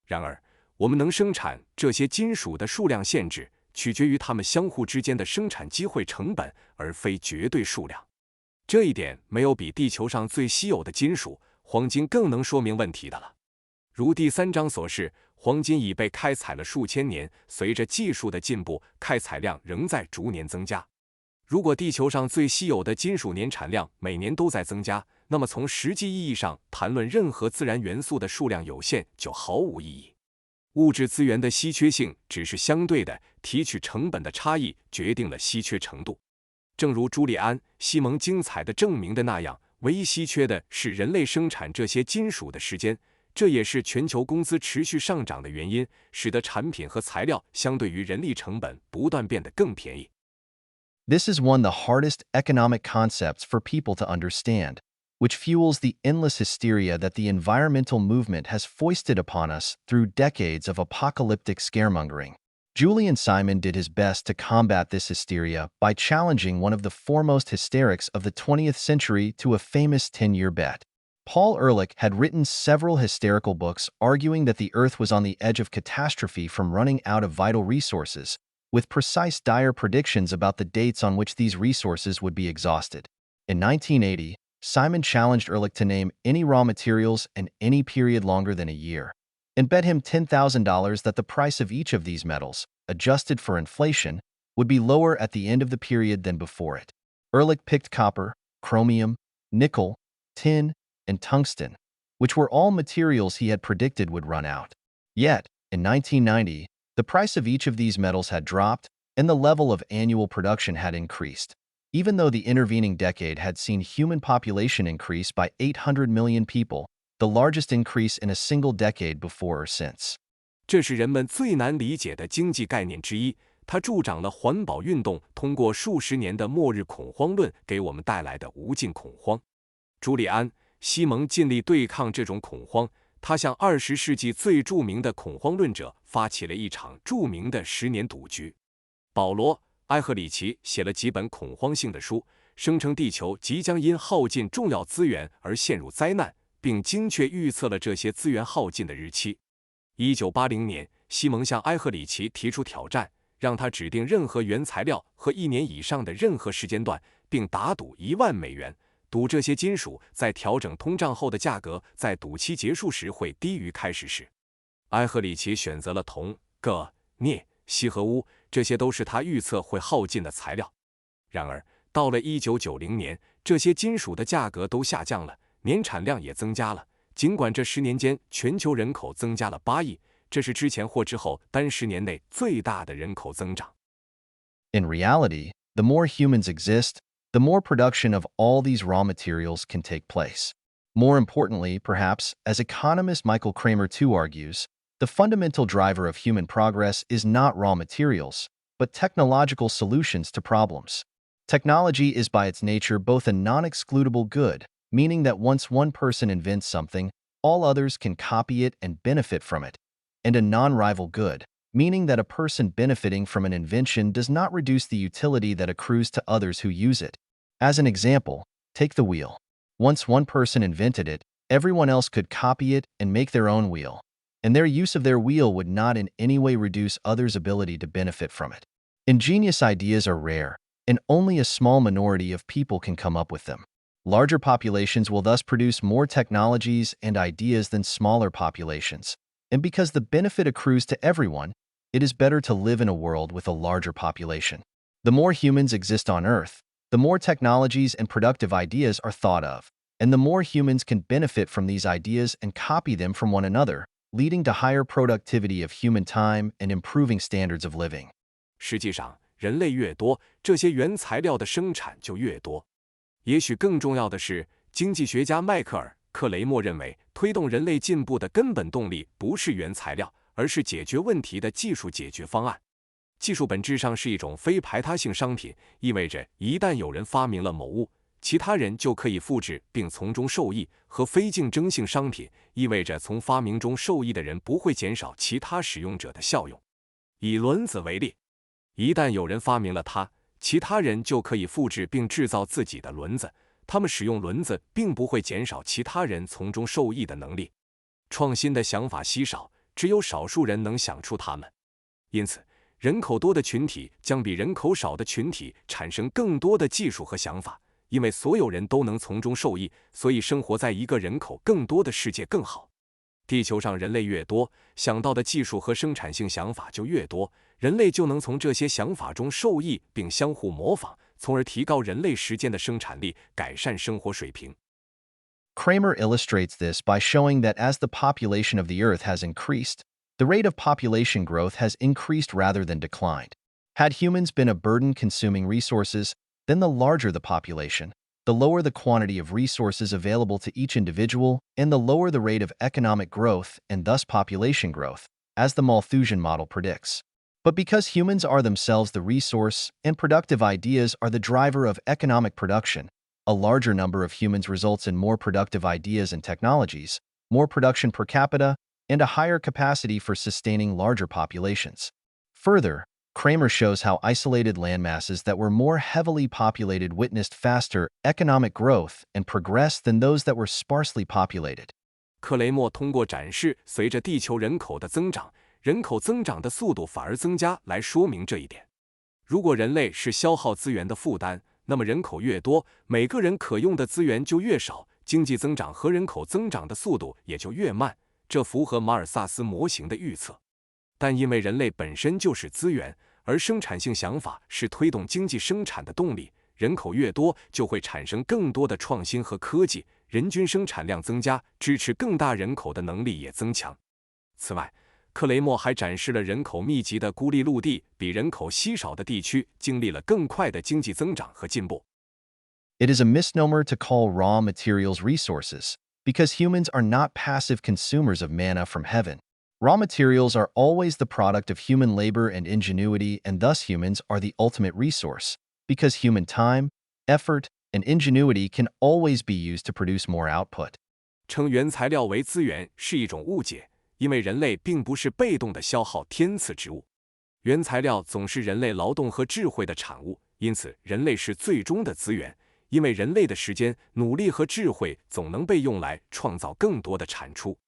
然而，我们能生产这些金属的数量限制，取决于它们相互之间的生产机会成本，而非绝对数量。这一点没有比地球上最稀有的金属黄金更能说明问题的了。如第3章所示，黄金已被开采了数千年，随着技术的进步，开采量仍在逐年增加。如果地球上最稀有的金属年产量每年都在增加，那么从实际意义上谈论任何自然元素的数量有限就毫无意义。物质资源的稀缺性只是相对的，提取成本的差异决定了稀缺程度。正如朱利安·西蒙精彩地证明的那样，唯一稀缺的是人类生产这些金属的时间，这也是全球工资持续上涨的原因，使得产品和材料相对于人力成本不断变得更便宜。This is one of the hardest economic concepts for people to understand, which fuels the endless hysteria that the environmental movement has foisted upon us through decades of apocalyptic scaremongering. Julian Simon did his best to combat this hysteria by challenging one of the foremost hysterics of the 20th century to a famous 10-year bet. Paul Ehrlich had written several hysterical books arguing that the Earth was on the edge of catastrophe from running out of vital resources, with precise dire predictions about the dates on which these resources would be exhausted. In 1980, Simon challenged Ehrlich to name any raw materials in any period longer than a year, and bet him $10,000 that the price of each of these metals, adjusted for inflation, would be lower at the end of the period than before it. Ehrlich picked copper, chromium, nickel, tin, and tungsten, which were all materials he had predicted would run out. Yet, in 1990, the price of each of these metals had dropped, and the level of annual production had increased, even though the intervening decade had seen human population increase by 800 million people, the largest increase in a single decade before or since. 这是人们最难理解的经济概念之一，它助长了环保运动通过数十年的末日恐慌论给我们带来的无尽恐慌。朱利安·西蒙尽力对抗这种恐慌，他向20世纪最著名的恐慌论者发起了一场著名的10年赌局。保罗·埃赫里奇写了几本恐慌性的书，声称地球即将因耗尽重要资源而陷入灾难，并精确预测了这些资源耗尽的日期。1980年，西蒙向埃赫里奇提出挑战，让他指定任何原材料和1年以上的任何时间段，并打赌$10,000，赌这些金属在调整通胀后的价格在赌期结束时会低于开始时。埃赫里奇选择了铜、铬、镍、锡和钨，这些都是他预测会耗尽的材料。然而，到了1990年，这些金属的价格都下降了，年产量也增加了。尽管这10年间全球人口增加了8亿，这是之前或之后单10年内最大的人口增长。In reality, the more humans exist, the more production of all these raw materials can take place. More importantly, perhaps, as economist Michael Kramer too argues, the fundamental driver of human progress is not raw materials, but technological solutions to problems. Technology is by its nature both a non-excludable good, meaning that once one person invents something, all others can copy it and benefit from it, and a non-rival good, meaning that a person benefiting from an invention does not reduce the utility that accrues to others who use it. As an example, take the wheel. Once one person invented it, everyone else could copy it and make their own wheel, and their use of their wheel would not in any way reduce others' ability to benefit from it. Ingenious ideas are rare, and only a small minority of people can come up with them. Larger populations will thus produce more technologies and ideas than smaller populations, and because the benefit accrues to everyone, it is better to live in a world with a larger population. The more humans exist on Earth, the more technologies and productive ideas are thought of, and the more humans can benefit from these ideas and copy them from one another, leading to higher productivity of human time and improving standards of living. 实际上，人类越多，这些原材料的生产就越多。也许更重要的是，经济学家迈克尔·克雷默认为，推动人类进步的根本动力不是原材料，而是解决问题的技术解决方案。技术本质上是一种非排他性商品，意味着一旦有人发明了某物，其他人就可以复制并从中受益；和非竞争性商品意味着从发明中受益的人不会减少其他使用者的效用。以轮子为例，一旦有人发明了它，其他人就可以复制并制造自己的轮子，他们使用轮子并不会减少其他人从中受益的能力。创新的想法稀少，只有少数人能想出它们。因此，人口多的群体将比人口少的群体产生更多的技术和想法，因为所有人都能从中受益，所以生活在一个人口更多的世界更好。地球上人类越多，想到的技术和生产性想法就越多，人类就能从这些想法中受益并相互模仿，从而提高人类时间的生产力，改善生活水平。Kramer illustrates this by showing that as the population of the Earth has increased, the rate of population growth has increased rather than declined. Had humans been a burden consuming resources, then the larger the population, the lower the quantity of resources available to each individual, and the lower the rate of economic growth and thus population growth, as the Malthusian model predicts. But because humans are themselves the resource and productive ideas are the driver of economic production, a larger number of humans results in more productive ideas and technologies, more production per capita, and a higher capacity for sustaining larger populations. Further, Kramer shows how isolated landmasses that were more heavily populated witnessed faster economic growth and progress than those that were sparsely populated. 克雷默通过展示随着地球人口的增长，人口增长的速度反而增加来说明这一点。如果人类是消耗资源的负担，那么人口越多，每个人可用的资源就越少，经济增长和人口增长的速度也就越慢。这符合马尔萨斯模型的预测。但因为人类本身就是资源，而生产性想法是推动经济生产的动力，人口越多就会产生更多的创新和科技，人均生产量增加，支持更大人口的能力也增强。此外，克雷默还展示了人口密集的孤立陆地比人口稀少的地区经历了更快的经济增长和进步。It is a misnomer to call raw materials resources, because humans are not passive consumers of manna from heaven. Raw materials are always the product of human labor and ingenuity, and thus humans are the ultimate resource, because human time, effort, and ingenuity can always be used to produce more output. 称原材料为资源是一种误解，因为人类并不是被动的消耗天赐之物。原材料总是人类劳动和智慧的产物，因此人类是最终的资源，因为人类的时间、努力和智慧总能被用来创造更多的产出。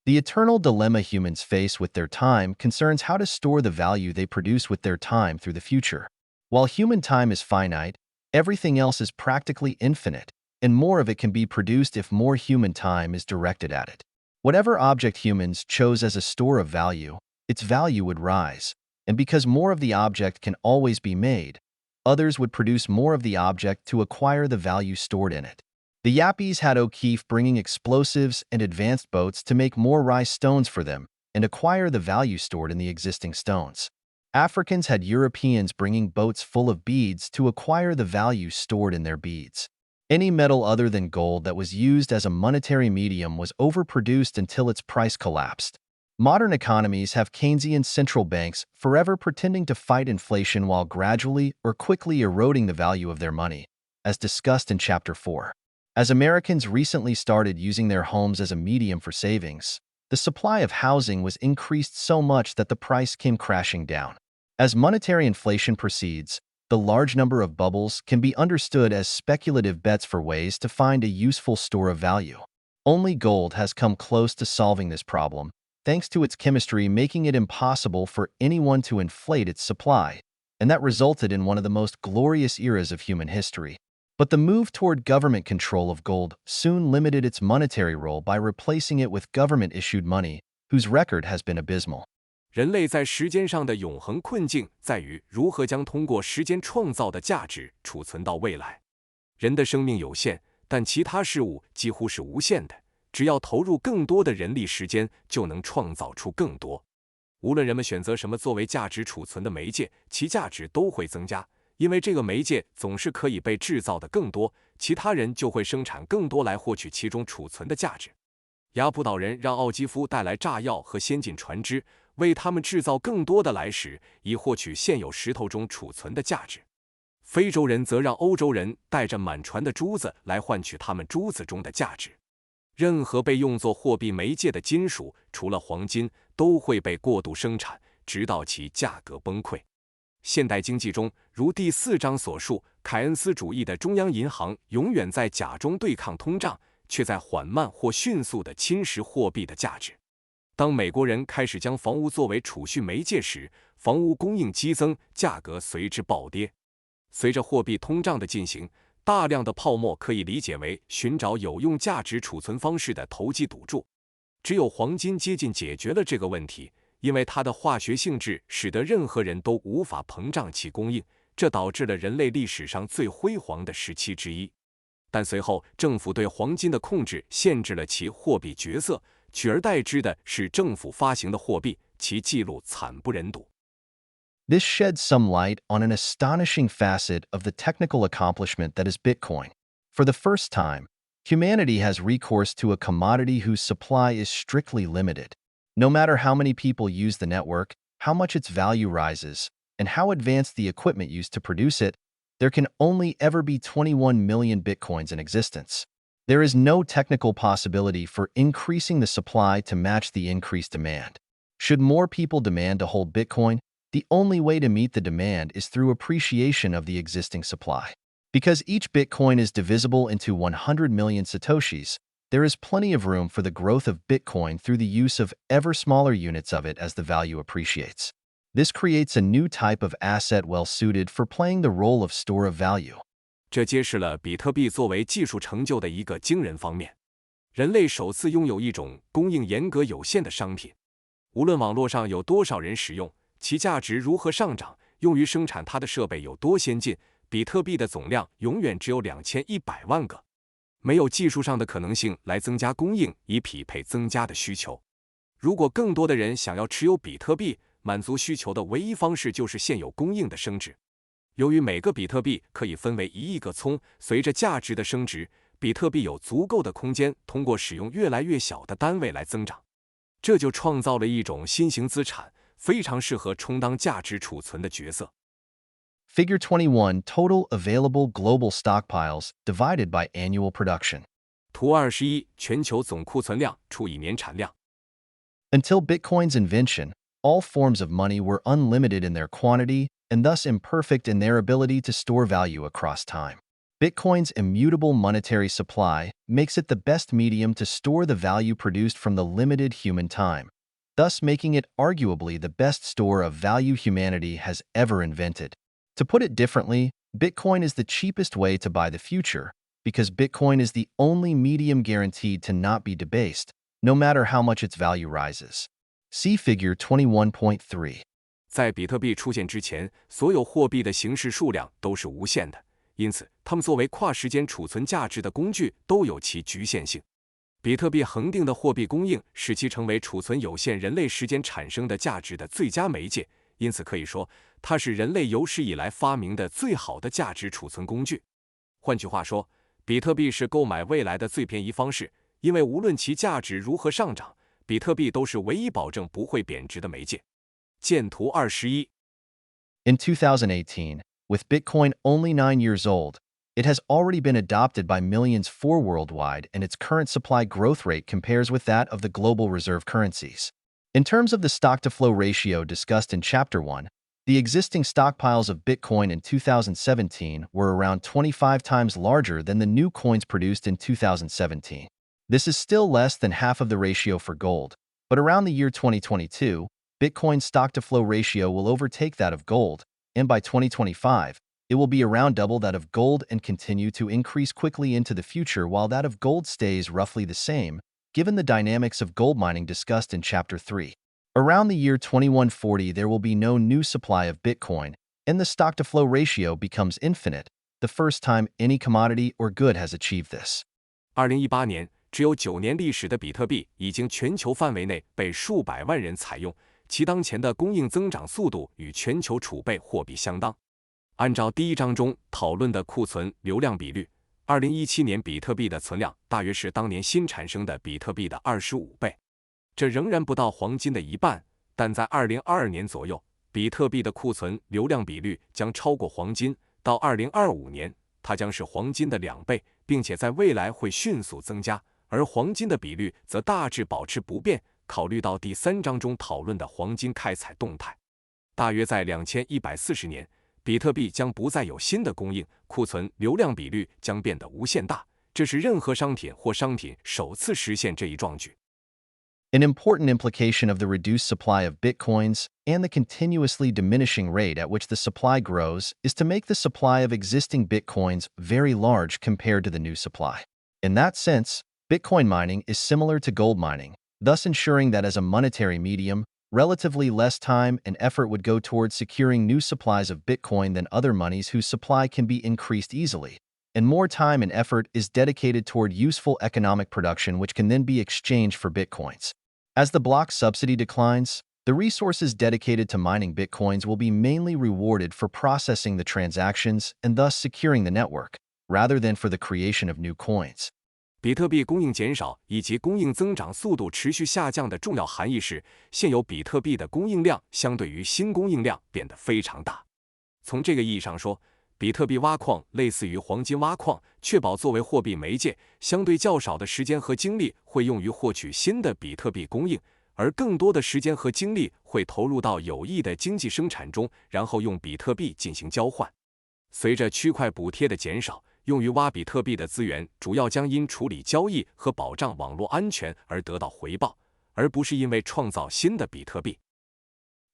The eternal dilemma humans face with their time concerns how to store the value they produce with their time through the future. While human time is finite, everything else is practically infinite, and more of it can be produced if more human time is directed at it. Whatever object humans chose as a store of value, its value would rise, and because more of the object can always be made, others would produce more of the object to acquire the value stored in it. The Yappies had O'Keefe bringing explosives and advanced boats to make more rice stones for them and acquire the value stored in the existing stones. Africans had Europeans bringing boats full of beads to acquire the value stored in their beads. Any metal other than gold that was used as a monetary medium was overproduced until its price collapsed. Modern economies have Keynesian central banks forever pretending to fight inflation while gradually or quickly eroding the value of their money, as discussed in Chapter 4. As Americans recently started using their homes as a medium for savings, the supply of housing was increased so much that the price came crashing down. As monetary inflation proceeds, the large number of bubbles can be understood as speculative bets for ways to find a useful store of value. Only gold has come close to solving this problem, thanks to its chemistry making it impossible for anyone to inflate its supply, and that resulted in one of the most glorious eras of human history. But the move toward government control of gold soon limited its monetary role by replacing it with government-issued money, whose record has been abysmal. 人类在时间上的永恒困境在于如何将通过时间创造的价值储存到未来。人的生命有限，但其他事物几乎是无限的，只要投入更多的人力时间，就能创造出更多。无论人们选择什么作为价值储存的媒介，其价值都会增加。因为这个媒介总是可以被制造的更多，其他人就会生产更多来获取其中储存的价值。雅普岛人让奥基夫带来炸药和先进船只，为他们制造更多的来石，以获取现有石头中储存的价值。非洲人则让欧洲人带着满船的珠子来换取他们珠子中的价值。任何被用作货币媒介的金属，除了黄金，都会被过度生产，直到其价格崩溃。现代经济中，如第4章所述，凯恩斯主义的中央银行永远在假中对抗通胀，却在缓慢或迅速地侵蚀货币的价值。当美国人开始将房屋作为储蓄媒介时，房屋供应激增，价格随之暴跌。随着货币通胀的进行，大量的泡沫可以理解为寻找有用价值储存方式的投机赌注。只有黄金接近解决了这个问题。因为它的化学性质使得任何人都无法膨胀其供应，这导致了人类历史上最辉煌的时期之一。但随后，政府对黄金的控制限制了其货币角色，取而代之的是政府发行的货币，其记录惨不忍睹。This sheds some light on an astonishing facet of the technical accomplishment that is Bitcoin. For the first time, humanity has recourse to a commodity whose supply is strictly limited. No matter how many people use the network, how much its value rises, and how advanced the equipment used to produce it, there can only ever be 21 million Bitcoins in existence. There is no technical possibility for increasing the supply to match the increased demand. Should more people demand to hold Bitcoin, the only way to meet the demand is through appreciation of the existing supply. Because each Bitcoin is divisible into 100 million Satoshis, there is plenty of room for the growth of Bitcoin through the use of ever smaller units of it as the value appreciates. This creates a new type of asset well suited for playing the role of store of value. 这揭示了比特币作为技术成就的一个惊人方面。人类首次拥有一种供应严格有限的商品。无论网络上有多少人使用，其价值如何上涨，用于生产它的设备有多先进，比特币的总量永远只有2100万个。没有技术上的可能性来增加供应，以匹配增加的需求。如果更多的人想要持有比特币，满足需求的唯一方式就是现有供应的升值。由于每个比特币可以分为1亿个葱，随着价值的升值，比特币有足够的空间通过使用越来越小的单位来增长。这就创造了一种新型资产，非常适合充当价值储存的角色。Figure 21 Total Available Global Stockpiles divided by Annual Production. 图21全球总库存量除以年产量。Until Bitcoin's invention, all forms of money were unlimited in their quantity and thus imperfect in their ability to store value across time. Bitcoin's immutable monetary supply makes it the best medium to store the value produced from the limited human time, thus making it arguably the best store of value humanity has ever invented. To put it differently, Bitcoin is the cheapest way to buy the future, because Bitcoin is the only medium guaranteed to not be debased, no matter how much its value rises. See Figure 21.3. 在比特币出现之前，所有货币的形式数量都是无限的，因此它们作为跨时间储存价值的工具都有其局限性。比特币恒定的货币供应使其成为储存有限人类时间产生的价值的最佳媒介，因此可以说，它是人类有史以来发明的最好的价值储存工具。换句话说，比特币是购买未来的最便宜方式，因为无论其价值如何上涨，比特币都是唯一保证不会贬值的媒介。见图21。In 2018, with Bitcoin only 9 years old, it has already been adopted by millions worldwide, and its current supply growth rate compares with that of the global reserve currencies. In terms of the stock-to-flow ratio discussed in Chapter 1, the existing stockpiles of Bitcoin in 2017 were around 25 times larger than the new coins produced in 2017. This is still less than half of the ratio for gold, but around the year 2022, Bitcoin's stock-to-flow ratio will overtake that of gold, and by 2025, it will be around double that of gold and continue to increase quickly into the future while that of gold stays roughly the same, given the dynamics of gold mining discussed in Chapter 3. Around the year 2140, there will be no new supply of Bitcoin, and the stock-to-flow ratio becomes infinite, the first time any commodity or good has achieved this. 2018年，只有9年历史的比特币已经全球范围内被数百万人采用，其当前的供应增长速度与全球储备货币相当。按照第一章中讨论的库存流量比率，2017年比特币的存量大约是当年新产生的比特币的25倍。这仍然不到黄金的一半，但在2022年左右，比特币的库存流量比率将超过黄金，到2025年，它将是黄金的2倍，并且在未来会迅速增加，而黄金的比率则大致保持不变。考虑到第3章中讨论的黄金开采动态，大约在2140年，比特币将不再有新的供应，库存流量比率将变得无限大，这是任何商品或商品首次实现这一壮举。An important implication of the reduced supply of Bitcoins and the continuously diminishing rate at which the supply grows is to make the supply of existing Bitcoins very large compared to the new supply. In that sense, Bitcoin mining is similar to gold mining, thus ensuring that as a monetary medium, relatively less time and effort would go towards securing new supplies of Bitcoin than other monies whose supply can be increased easily, and more time and effort is dedicated toward useful economic production which can then be exchanged for Bitcoins. As the block subsidy declines, the resources dedicated to mining Bitcoins will be mainly rewarded for processing the transactions and thus securing the network, rather than for the creation of new coins. 比特币供应减少以及供应增长速度持续下降的重要含义是，现有比特币的供应量相对于新供应量变得非常大。从这个意义上说，比特币挖矿类似于黄金挖矿，确保作为货币媒介，相对较少的时间和精力会用于获取新的比特币供应，而更多的时间和精力会投入到有益的经济生产中，然后用比特币进行交换。随着区块补贴的减少，用于挖比特币的资源主要将因处理交易和保障网络安全而得到回报，而不是因为创造新的比特币。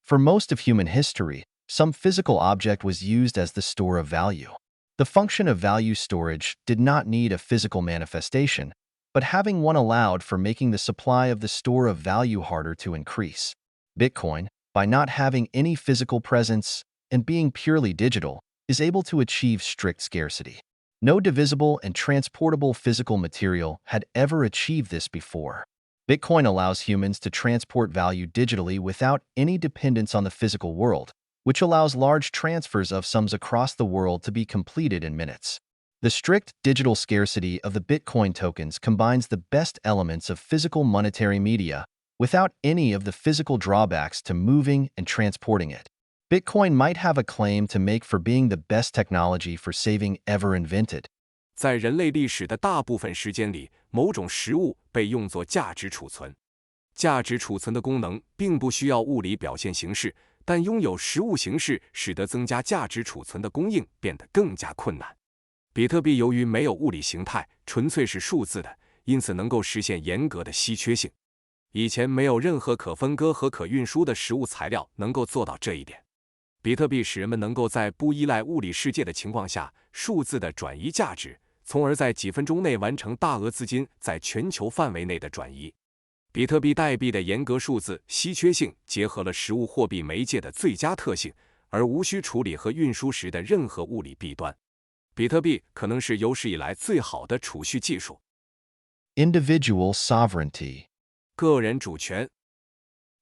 For most of human history, some physical object was used as the store of value. The function of value storage did not need a physical manifestation, but having one allowed for making the supply of the store of value harder to increase. Bitcoin, by not having any physical presence and being purely digital, is able to achieve strict scarcity. No divisible and transportable physical material had ever achieved this before. Bitcoin allows humans to transport value digitally without any dependence on the physical world, which allows large transfers of sums across the world to be completed in minutes. The strict digital scarcity of the Bitcoin tokens combines the best elements of physical monetary media without any of the physical drawbacks to moving and transporting it. Bitcoin might have a claim to make for being the best technology for saving ever invented. 在人类历史的大部分时间里，某种实物被用作价值储存。价值储存的功能并不需要物理表现形式，但拥有实物形式使得增加价值储存的供应变得更加困难。比特币由于没有物理形态，纯粹是数字的，因此能够实现严格的稀缺性。以前没有任何可分割和可运输的实物材料能够做到这一点。比特币使人们能够在不依赖物理世界的情况下，数字的转移价值，从而在几分钟内完成大额资金在全球范围内的转移。比特币代币的严格数字稀缺性结合了实物货币媒介的最佳特性，而无需处理和运输时的任何物理弊端。比特币可能是有史以来最好的储蓄技术。Individual sovereignty. 个人主权。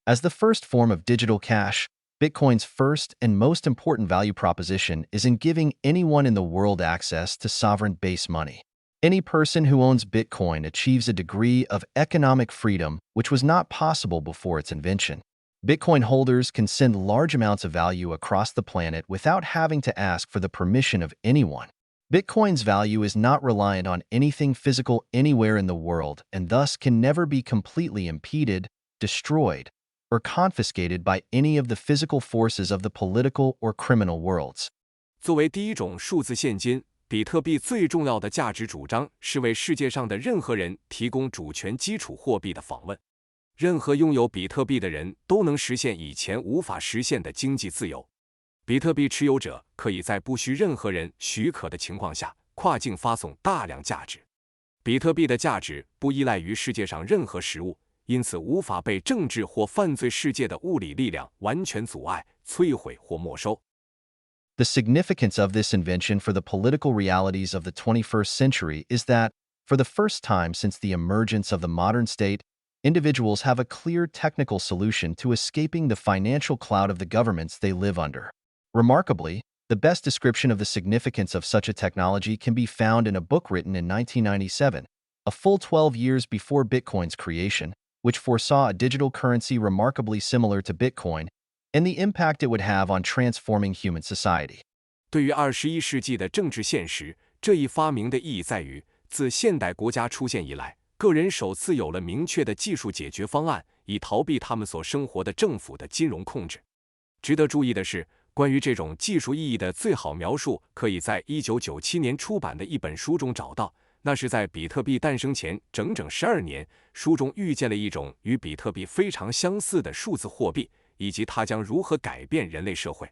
As the first form of digital cash, Bitcoin's first and most important value proposition is in giving anyone in the world access to sovereign base money. Any person who owns Bitcoin achieves a degree of economic freedom which was not possible before its invention. Bitcoin holders can send large amounts of value across the planet without having to ask for the permission of anyone. Bitcoin's value is not reliant on anything physical anywhere in the world and thus can never be completely impeded, destroyed, or confiscated by any of the physical forces of the political or criminal worlds. 作为第一种数字现金，比特币最重要的价值主张是为世界上的任何人提供主权基础货币的访问。任何拥有比特币的人都能实现以前无法实现的经济自由。比特币持有者可以在不需任何人许可的情况下跨境发送大量价值。比特币的价值不依赖于世界上任何实物，因此无法被政治或犯罪世界的物理力量完全阻碍、摧毁或没收。The significance of this invention for the political realities of the 21st century is that, for the first time since the emergence of the modern state, individuals have a clear technical solution to escaping the financial cloud of the governments they live under. Remarkably, the best description of the significance of such a technology can be found in a book written in 1997, a full 12 years before Bitcoin's creation, which foresaw a digital currency remarkably similar to Bitcoin, and the impact it would have on transforming human society. 对于21世纪的政治现实，这一发明的意义在于，自现代国家出现以来，个人首次有了明确的技术解决方案，以逃避他们所生活的政府的金融控制。值得注意的是，关于这种技术意义的最好描述，可以在1997年出版的一本书中找到。那是在比特币诞生前整整12年，书中预见了一种与比特币非常相似的数字货币，以及它将如何改变人类社会。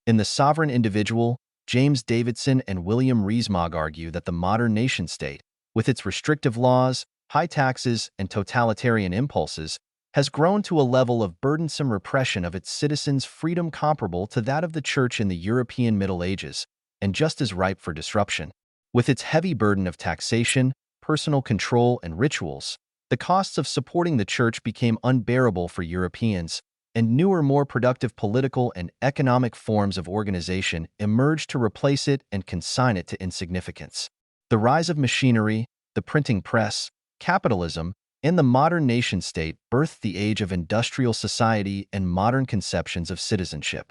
In The Sovereign Individual, James Davidson and William Rees-Mogg argue that the modern nation-state, with its restrictive laws, high taxes, and totalitarian impulses, has grown to a level of burdensome repression of its citizens' freedom comparable to that of the Church in the European Middle Ages, and just as ripe for disruption. With its heavy burden of taxation, personal control, and rituals, the costs of supporting the Church became unbearable for Europeans, and newer, more productive political and economic forms of organization emerged to replace it and consign it to insignificance. The rise of machinery, the printing press, capitalism, and the modern nation-state birthed the age of industrial society and modern conceptions of citizenship.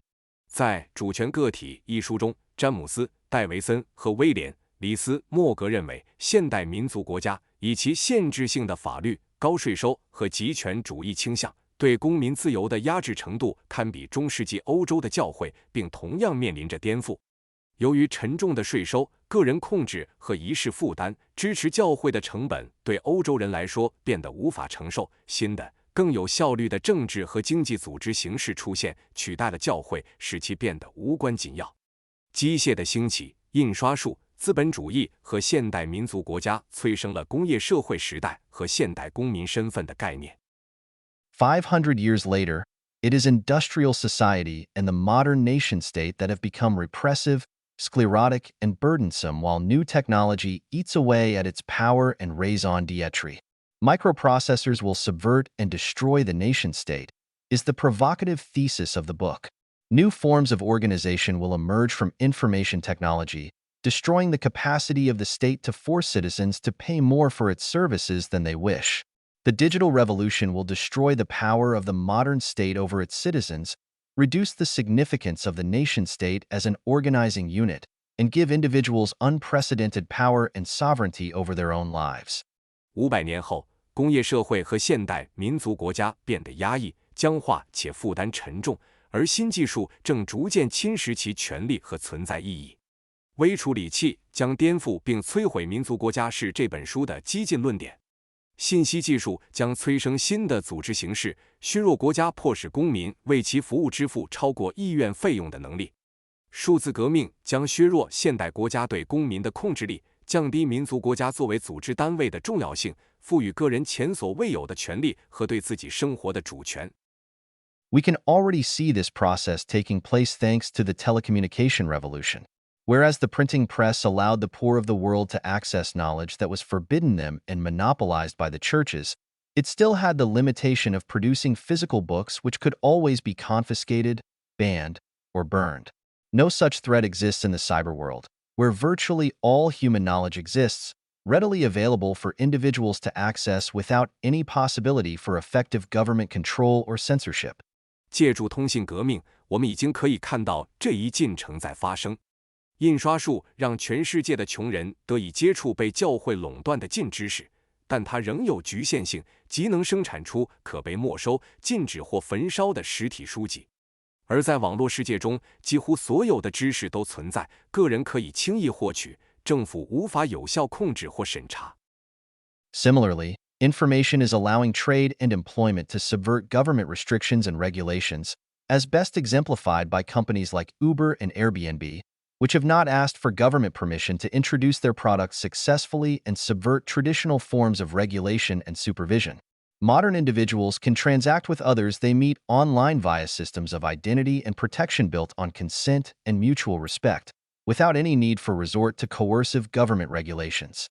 在《主权个体》一书中，詹姆斯·戴维森和威廉·里斯莫格认为，现代民族国家以其限制性的法律、高税收和极权主义倾向，对公民自由的压制程度堪比中世纪欧洲的教会，并同样面临着颠覆。由于沉重的税收、个人控制和仪式负担，支持教会的成本对欧洲人来说变得无法承受。新的、更有效率的政治和经济组织形式出现，取代了教会，使其变得无关紧要。机械的兴起、印刷术、资本主义和现代民族国家催生了工业社会时代和现代公民身份的概念。500 years later, it is industrial society and the modern nation-state that have become repressive, sclerotic, and burdensome while new technology eats away at its power and raison d'etre. Microprocessors will subvert and destroy the nation-state, is the provocative thesis of the book. New forms of organization will emerge from information technology, destroying the capacity of the state to force citizens to pay more for its services than they wish. The digital revolution will destroy the power of the modern state over its citizens, reduce the significance of the nation-state as an organizing unit, and give individuals unprecedented power and sovereignty over their own lives. 500年后，工业社会和现代民族国家变得压抑、僵化且负担沉重，而新技术正逐渐侵蚀其权利和存在意义。微处理器将颠覆并摧毁民族国家是这本书的激进论点。信息技术将催生新的组织形式，削弱国家迫使公民为其服务支付超过意愿费用的能力。数字革命将削弱现代国家对公民的控制力，降低民族国家作为组织单位的重要性，赋予个人前所未有的权利和对自己生活的主权。We can already see this process taking place thanks to the telecommunication revolution. Whereas the printing press allowed the poor of the world to access knowledge that was forbidden them and monopolized by the churches, it still had the limitation of producing physical books which could always be confiscated, banned, or burned. No such threat exists in the cyber world, where virtually all human knowledge exists, readily available for individuals to access without any possibility for effective government control or censorship. 借助通信革命，我们已经可以看到这一进程在发生。印刷术让全世界的穷人得以接触被教会垄断的禁知识，但它仍有局限性，即能生产出可被没收、禁止或焚烧的实体书籍。而在网络世界中，几乎所有的知识都存在，个人可以轻易获取，政府无法有效控制或审查。Similarly, information is allowing trade and employment to subvert government restrictions and regulations, as best exemplified by companies like Uber and Airbnb, which have not asked for government permission to introduce their products successfully and subvert traditional forms of regulation and supervision. Modern individuals can transact with others they meet online via systems of identity and protection built on consent and mutual respect, without any need for resort to coercive government regulations.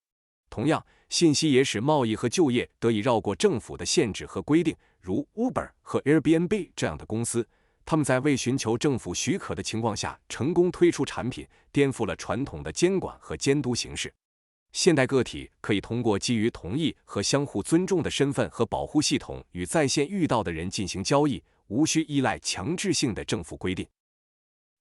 同样，信息也使贸易和就业得以绕过政府的限制和规定，如 Uber 和 Airbnb 这样的公司。他们在未寻求政府许可的情况下成功推出产品，颠覆了传统的监管和监督形式。现代个体可以通过基于同意和相互尊重的身份和保护系统与在线遇到的人进行交易，无需依赖强制性的政府规定。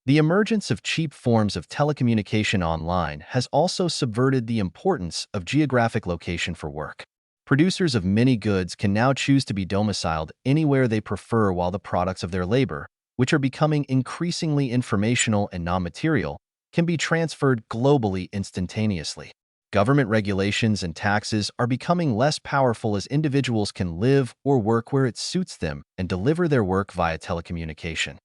The emergence of cheap forms of telecommunication online has also subverted the importance of geographic location for work. Producers of many goods can now choose to be domiciled anywhere they prefer, while the products of their labor, which are becoming increasingly informational and non-material, can be transferred globally instantaneously. Government regulations and taxes are becoming less powerful as individuals can live or work where it suits them and deliver their work via telecommunication.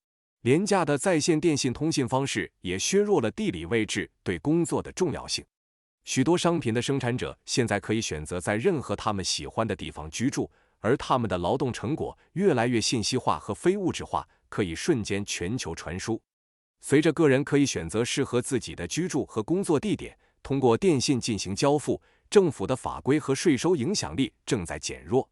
廉价的在线电信通信方式也削弱了地理位置对工作的重要性。许多商品的生产者现在可以选择在任何他们喜欢的地方居住，而他们的劳动成果越来越信息化和非物质化，可以瞬间全球传输。随着个人可以选择适合自己的居住和工作地点，通过电信进行交付，政府的法规和税收影响力正在减弱。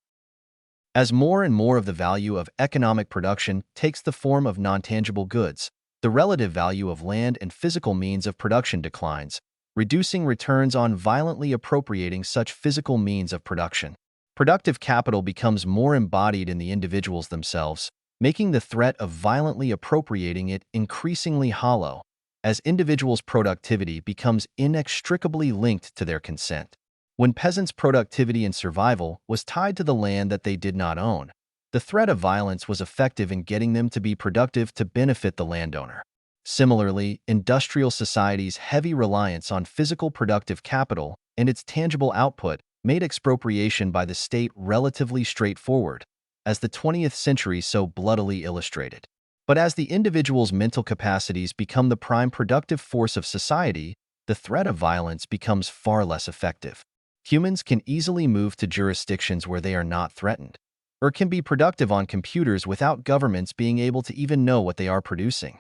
As more and more of the value of economic production takes the form of non-tangible goods, the relative value of land and physical means of production declines, reducing returns on violently appropriating such physical means of production. Productive capital becomes more embodied in the individuals themselves, making the threat of violently appropriating it increasingly hollow, as individuals' productivity becomes inextricably linked to their consent. When peasants' productivity and survival was tied to the land that they did not own, the threat of violence was effective in getting them to be productive to benefit the landowner. Similarly, industrial society's heavy reliance on physical productive capital and its tangible output made expropriation by the state relatively straightforward, as the 20th century so bloodily illustrated. But as the individual's mental capacities become the prime productive force of society, the threat of violence becomes far less effective. Humans can easily move to jurisdictions where they are not threatened, or can be productive on computers without governments being able to even know what they are producing.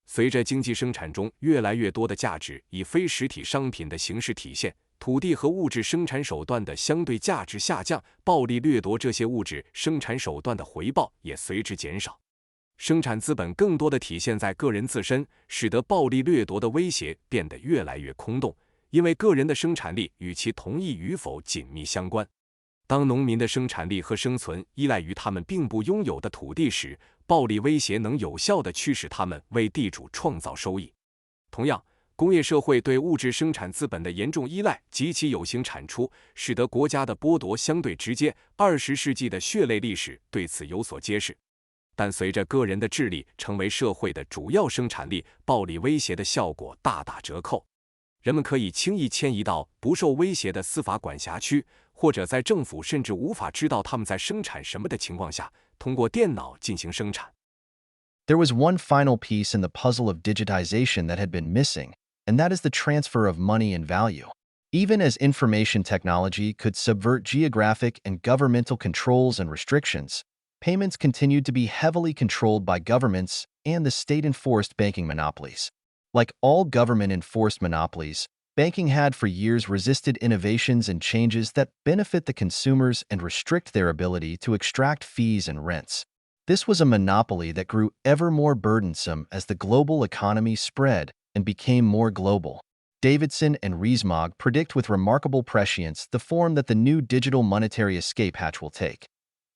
随着经济生产中越来越多的价值以非实体商品的形式体现，土地和物质生产手段的相对价值下降，暴力掠夺这些物质生产手段的回报也随之减少。生产资本更多的体现在个人自身，使得暴力掠夺的威胁变得越来越空洞，因为个人的生产力与其同意与否紧密相关。当农民的生产力和生存依赖于他们并不拥有的土地时，暴力威胁能有效地驱使他们为地主创造收益。同样，工业社会对物质生产资本的严重依赖及其有形产出，使得国家的剥夺相对直接。20世纪的血泪历史对此有所揭示。但随着个人的智力成为社会的主要生产力，暴力威胁的效果大打折扣。人们可以轻易迁移到不受威胁的司法管辖区，或者在政府甚至无法知道他们在生产什么的情况下，通过电脑进行生产。There was one final piece in the puzzle of digitization that had been missing, and that is the transfer of money and value. Even as information technology could subvert geographic and governmental controls and restrictions, payments continued to be heavily controlled by governments and the state-enforced banking monopolies. Like all government-enforced monopolies, banking had for years resisted innovations and changes that benefit the consumers and restrict their ability to extract fees and rents. This was a monopoly that grew ever more burdensome as the global economy spread and became more global. Davidson and Rees-Mogg predict with remarkable prescience the form that the new digital monetary escape hatch will take.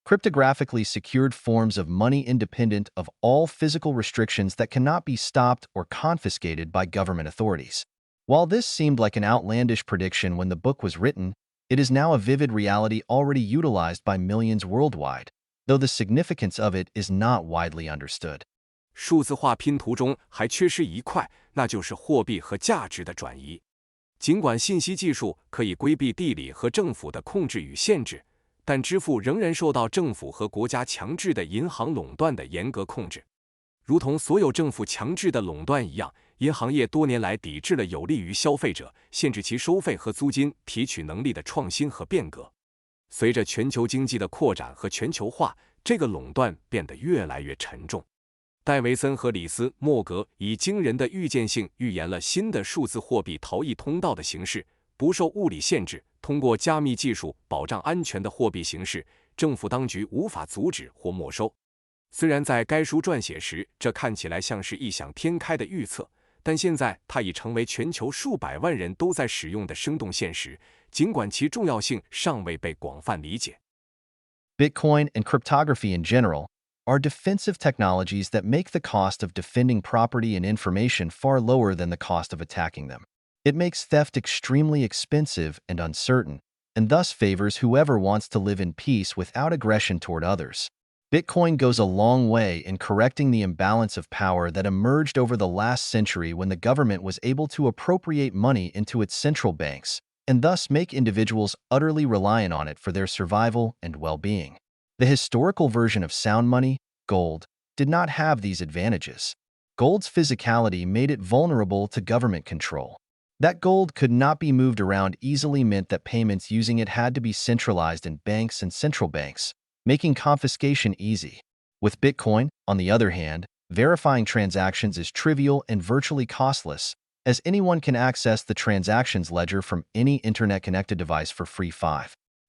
Cryptographically secured forms of money independent of all physical restrictions that cannot be stopped or confiscated by government authorities. While this seemed like an outlandish prediction when the book was written, it is now a vivid reality already utilized by millions worldwide, though the significance of it is not widely understood. 数字化拼图中还缺失一块，那就是货币和价值的转移。尽管信息技术可以规避地理和政府的控制与限制，但支付仍然受到政府和国家强制的银行垄断的严格控制。如同所有政府强制的垄断一样，银行业多年来抵制了有利于消费者、限制其收费和租金提取能力的创新和变革。随着全球经济的扩展和全球化，这个垄断变得越来越沉重。戴维森和李斯·莫格以惊人的预见性预言了新的数字货币逃逸通道的形式，不受物理限制，通过加密技术保障安全的货币形式，政府当局无法阻止或没收。虽然在该书撰写时，这看起来像是异想天开的预测，但现在它已成为全球数百万人都在使用的生动现实，尽管其重要性尚未被广泛理解。Bitcoin and cryptography in general are defensive technologies that make the cost of defending property and information far lower than the cost of attacking them. It makes theft extremely expensive and uncertain, and thus favors whoever wants to live in peace without aggression toward others. Bitcoin goes a long way in correcting the imbalance of power that emerged over the last century when the government was able to appropriate money into its central banks, and thus make individuals utterly reliant on it for their survival and well-being. The historical version of sound money, gold, did not have these advantages. Gold's physicality made it vulnerable to government control. That gold could not be moved around easily meant that payments using it had to be centralized in banks and central banks, making confiscation easy. With Bitcoin, on the other hand, verifying transactions is trivial and virtually costless, as anyone can access the transactions ledger from any internet-connected device for free.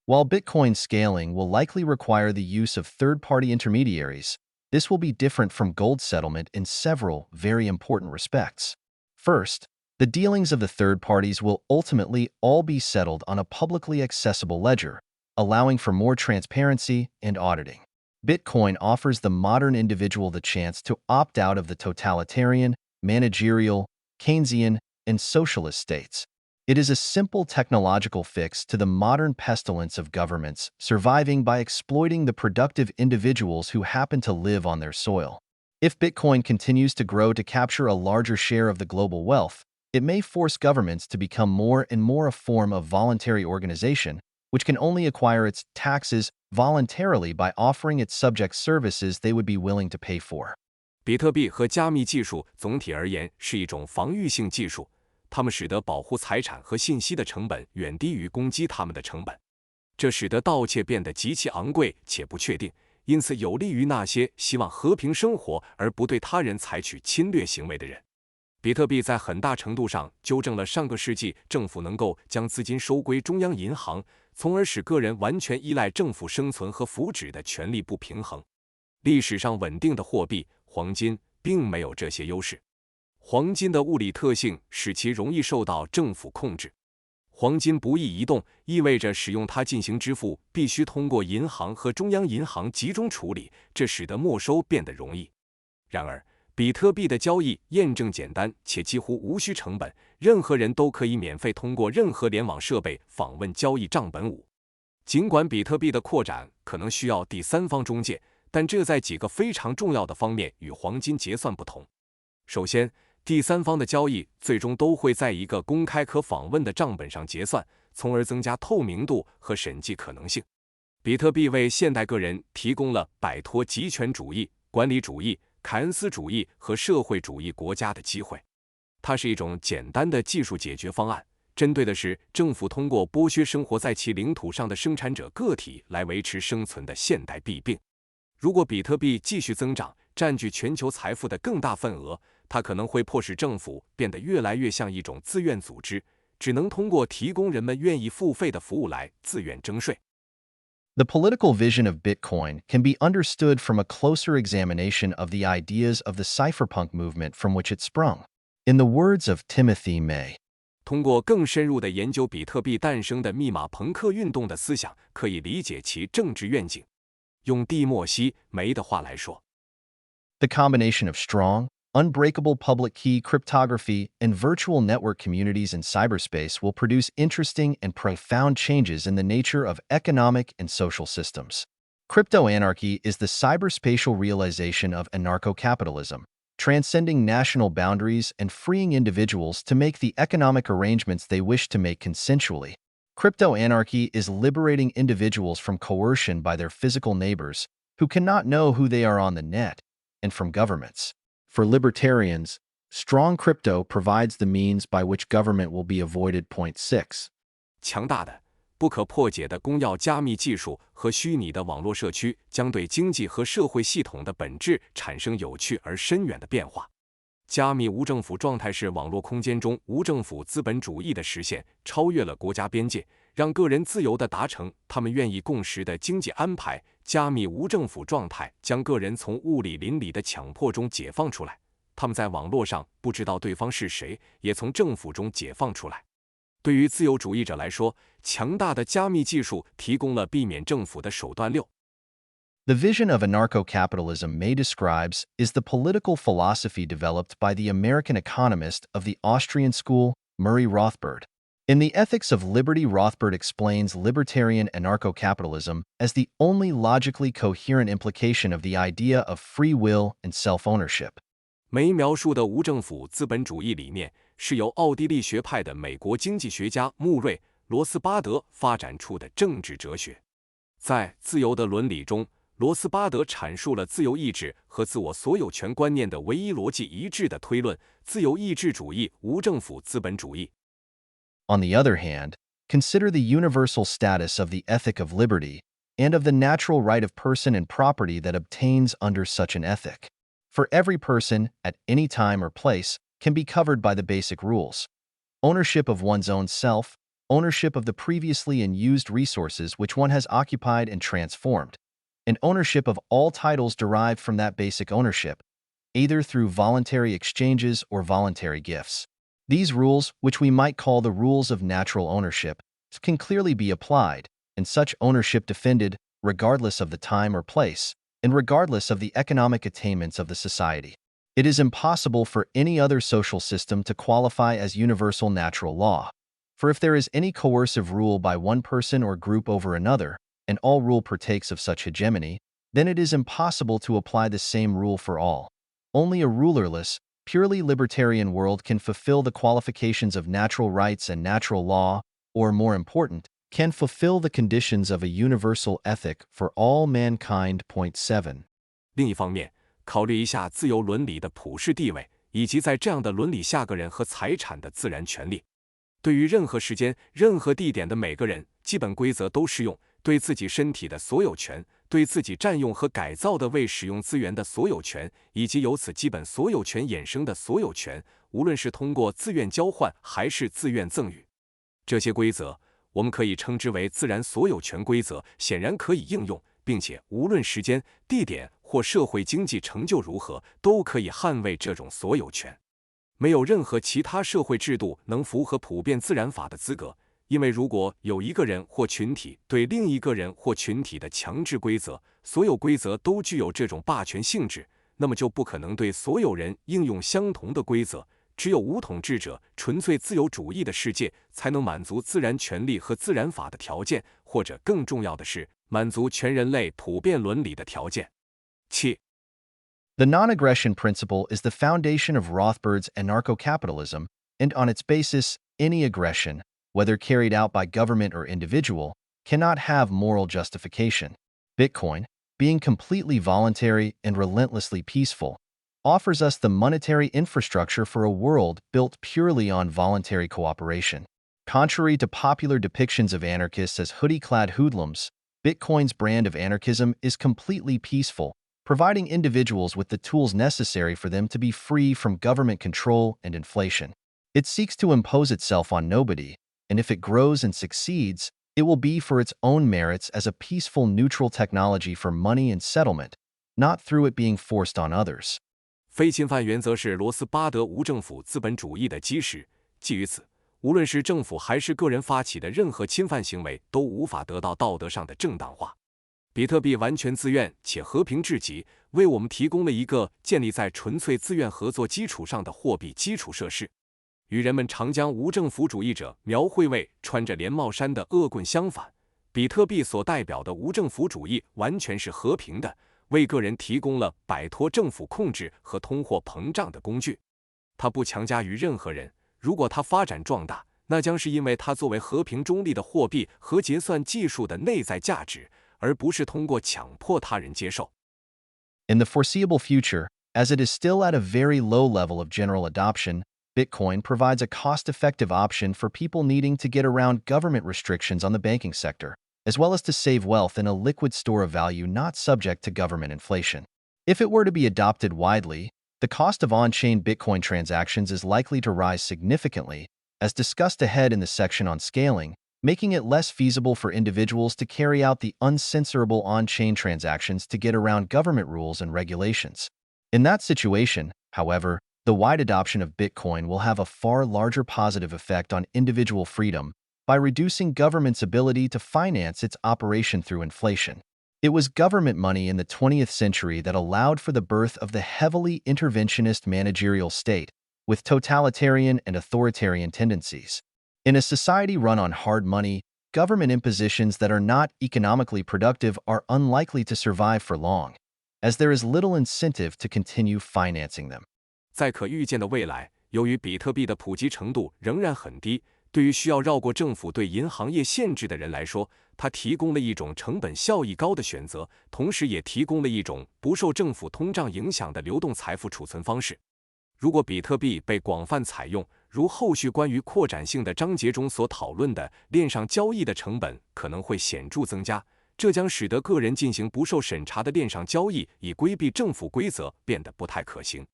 While Bitcoin scaling will likely require the use of third-party intermediaries, this will be different from gold settlement in several very important respects. First, the dealings of the third parties will ultimately all be settled on a publicly accessible ledger, allowing for more transparency and auditing. Bitcoin offers the modern individual the chance to opt out of the totalitarian, managerial, Keynesian, and socialist states. It is a simple technological fix to the modern pestilence of governments surviving by exploiting the productive individuals who happen to live on their soil. If Bitcoin continues to grow to capture a larger share of the global wealth, it may force governments to become more and more a form of voluntary organization, which can only acquire its taxes voluntarily by offering its subjects services they would be willing to pay for. 比特币和加密技术总体而言是一种防御性技术，它们使得保护财产和信息的成本远低于攻击它们的成本，这使得盗窃变得极其昂贵且不确定，因此有利于那些希望和平生活而不对他人采取侵略行为的人。比特币在很大程度上纠正了上个世纪政府能够将资金收归中央银行，从而使个人完全依赖政府生存和福祉的权力不平衡。历史上稳定的货币黄金并没有这些优势。黄金的物理特性使其容易受到政府控制。黄金不易移动，意味着使用它进行支付必须通过银行和中央银行集中处理，这使得没收变得容易。然而，比特币的交易验证简单且几乎无需成本，任何人都可以免费通过任何联网设备访问交易账本5。尽管比特币的扩展可能需要第三方中介，但这在几个非常重要的方面与黄金结算不同。首先，第三方的交易最终都会在一个公开可访问的账本上结算，从而增加透明度和审计可能性。比特币为现代个人提供了摆脱极权主义、管理主义、凯恩斯主义和社会主义国家的机会。它是一种简单的技术解决方案，针对的是政府通过剥削生活在其领土上的生产者个体来维持生存的现代弊病。如果比特币继续增长，占据全球财富的更大份额，它可能会迫使政府变得越来越像一种自愿组织，只能通过提供人们愿意付费的服务来自愿征税。The political vision of Bitcoin can be understood from a closer examination of the ideas of the cypherpunk movement from which it sprung. In the words of Timothy May, 通过更深入的研究比特币诞生的密码朋克运动的思想，可以理解其政治愿景。用蒂莫西·梅的话来说， the combination of strong, unbreakable public key cryptography and virtual network communities in cyberspace will produce interesting and profound changes in the nature of economic and social systems. Crypto anarchy is the cyberspatial realization of anarcho-capitalism, transcending national boundaries and freeing individuals to make the economic arrangements they wish to make consensually. Crypto anarchy is liberating individuals from coercion by their physical neighbors, who cannot know who they are on the net, and from governments. For libertarians, strong crypto provides the means by which government will be avoided. Point 6. 强大的、不可破解的公钥加密技术和虚拟的网络社区将对经济和社会系统的本质产生有趣而深远的变化。加密无政府状态是网络空间中无政府资本主义的实现，超越了国家边界，让个人自由地达成他们愿意共识的经济安排。加密无政府状态将个人从物理邻里的强迫中解放出来，他们在网络上不知道对方是谁，也从政府中解放出来。对于自由主义者来说，强大的加密技术提供了避免政府的手段6。The vision of anarcho-capitalism May describes is the political philosophy developed by the American economist of the Austrian school, Murray Rothbard. In The Ethics of Liberty, Rothbard explains libertarian anarcho-capitalism as the only logically coherent implication of the idea of free will and self-ownership. 梅描述的无政府资本主义理念是由奥地利学派的美国经济学家穆瑞·罗斯巴德发展出的政治哲学。在自由的伦理中，罗斯巴德阐述了自由意志和自我所有权观念的唯一逻辑一致的推论：自由意志主义、无政府资本主义。On the other hand, consider the universal status of the ethic of liberty and of the natural right of person and property that obtains under such an ethic. For every person, at any time or place, can be covered by the basic rules: ownership of one's own self, ownership of the previously unused resources which one has occupied and transformed, and ownership of all titles derived from that basic ownership, either through voluntary exchanges or voluntary gifts. These rules, which we might call the rules of natural ownership, can clearly be applied, and such ownership defended, regardless of the time or place, and regardless of the economic attainments of the society. It is impossible for any other social system to qualify as universal natural law. For if there is any coercive rule by one person or group over another, and all rule partakes of such hegemony, then it is impossible to apply the same rule for all. Only a rulerless, purely libertarian world can fulfill the qualifications of natural rights and natural law, or more important, can fulfill the conditions of a universal ethic for all mankind. Point 7. 另一方面，考虑一下自由伦理的普世地位，以及在这样的伦理下个人和财产的自然权利。对于任何时间、任何地点的每个人，基本规则都适用：对自己身体的所有权，对自己占用和改造的未使用资源的所有权，以及由此基本所有权衍生的所有权，无论是通过自愿交换还是自愿赠与。这些规则，我们可以称之为自然所有权规则，显然可以应用，并且无论时间、地点或社会经济成就如何，都可以捍卫这种所有权。没有任何其他社会制度能符合普遍自然法的资格，因为如果有一个人或群体对另一个人或群体的强制规则，所有规则都具有这种霸权性质，那么就不可能对所有人应用相同的规则。只有无统治者、纯粹自由主义的世界，才能满足自然权利和自然法的条件，或者更重要的是，满足全人类普遍伦理的条件。7. The non-aggression principle is the foundation of Rothbard's anarcho-capitalism, and on its basis, any aggression, whether carried out by government or individual, cannot have moral justification. Bitcoin, being completely voluntary and relentlessly peaceful, offers us the monetary infrastructure for a world built purely on voluntary cooperation. Contrary to popular depictions of anarchists as hoodie-clad hoodlums, Bitcoin's brand of anarchism is completely peaceful, providing individuals with the tools necessary for them to be free from government control and inflation. It seeks to impose itself on nobody, and if it grows and succeeds, it will be for its own merits as a peaceful neutral technology for money and settlement, not through it being forced on others. 非侵犯原则是罗斯巴德无政府资本主义的基石，基于此，无论是政府还是个人发起的任何侵犯行为都无法得到道德上的正当化。比特币完全自愿且和平至极，为我们提供了一个建立在纯粹自愿合作基础上的货币基础设施。与人们常将无政府主义者描绘为穿着连帽衫的恶棍相反，比特币所代表的无政府主义完全是和平的，为个人提供了摆脱政府控制和通货膨胀的工具。它不强加于任何人，如果它发展壮大，那将是因为它作为和平中立的货币和结算技术的内在价值，而不是通过强迫他人接受。In the foreseeable future, as it is still at a very low level of general adoption, Bitcoin provides a cost-effective option for people needing to get around government restrictions on the banking sector, as well as to save wealth in a liquid store of value not subject to government inflation. If it were to be adopted widely, the cost of on-chain Bitcoin transactions is likely to rise significantly, as discussed ahead in the section on scaling, making it less feasible for individuals to carry out the uncensorable on-chain transactions to get around government rules and regulations. In that situation, however, the wide adoption of Bitcoin will have a far larger positive effect on individual freedom by reducing government's ability to finance its operation through inflation. It was government money in the 20th century that allowed for the birth of the heavily interventionist managerial state, with totalitarian and authoritarian tendencies. In a society run on hard money, government impositions that are not economically productive are unlikely to survive for long, as there is little incentive to continue financing them. 在可预见的未来，由于比特币的普及程度仍然很低，对于需要绕过政府对银行业限制的人来说，它提供了一种成本效益高的选择，同时也提供了一种不受政府通胀影响的流动财富储存方式。如果比特币被广泛采用，如后续关于扩展性的章节中所讨论的，链上交易的成本可能会显著增加，这将使得个人进行不受审查的链上交易以规避政府规则变得不太可行。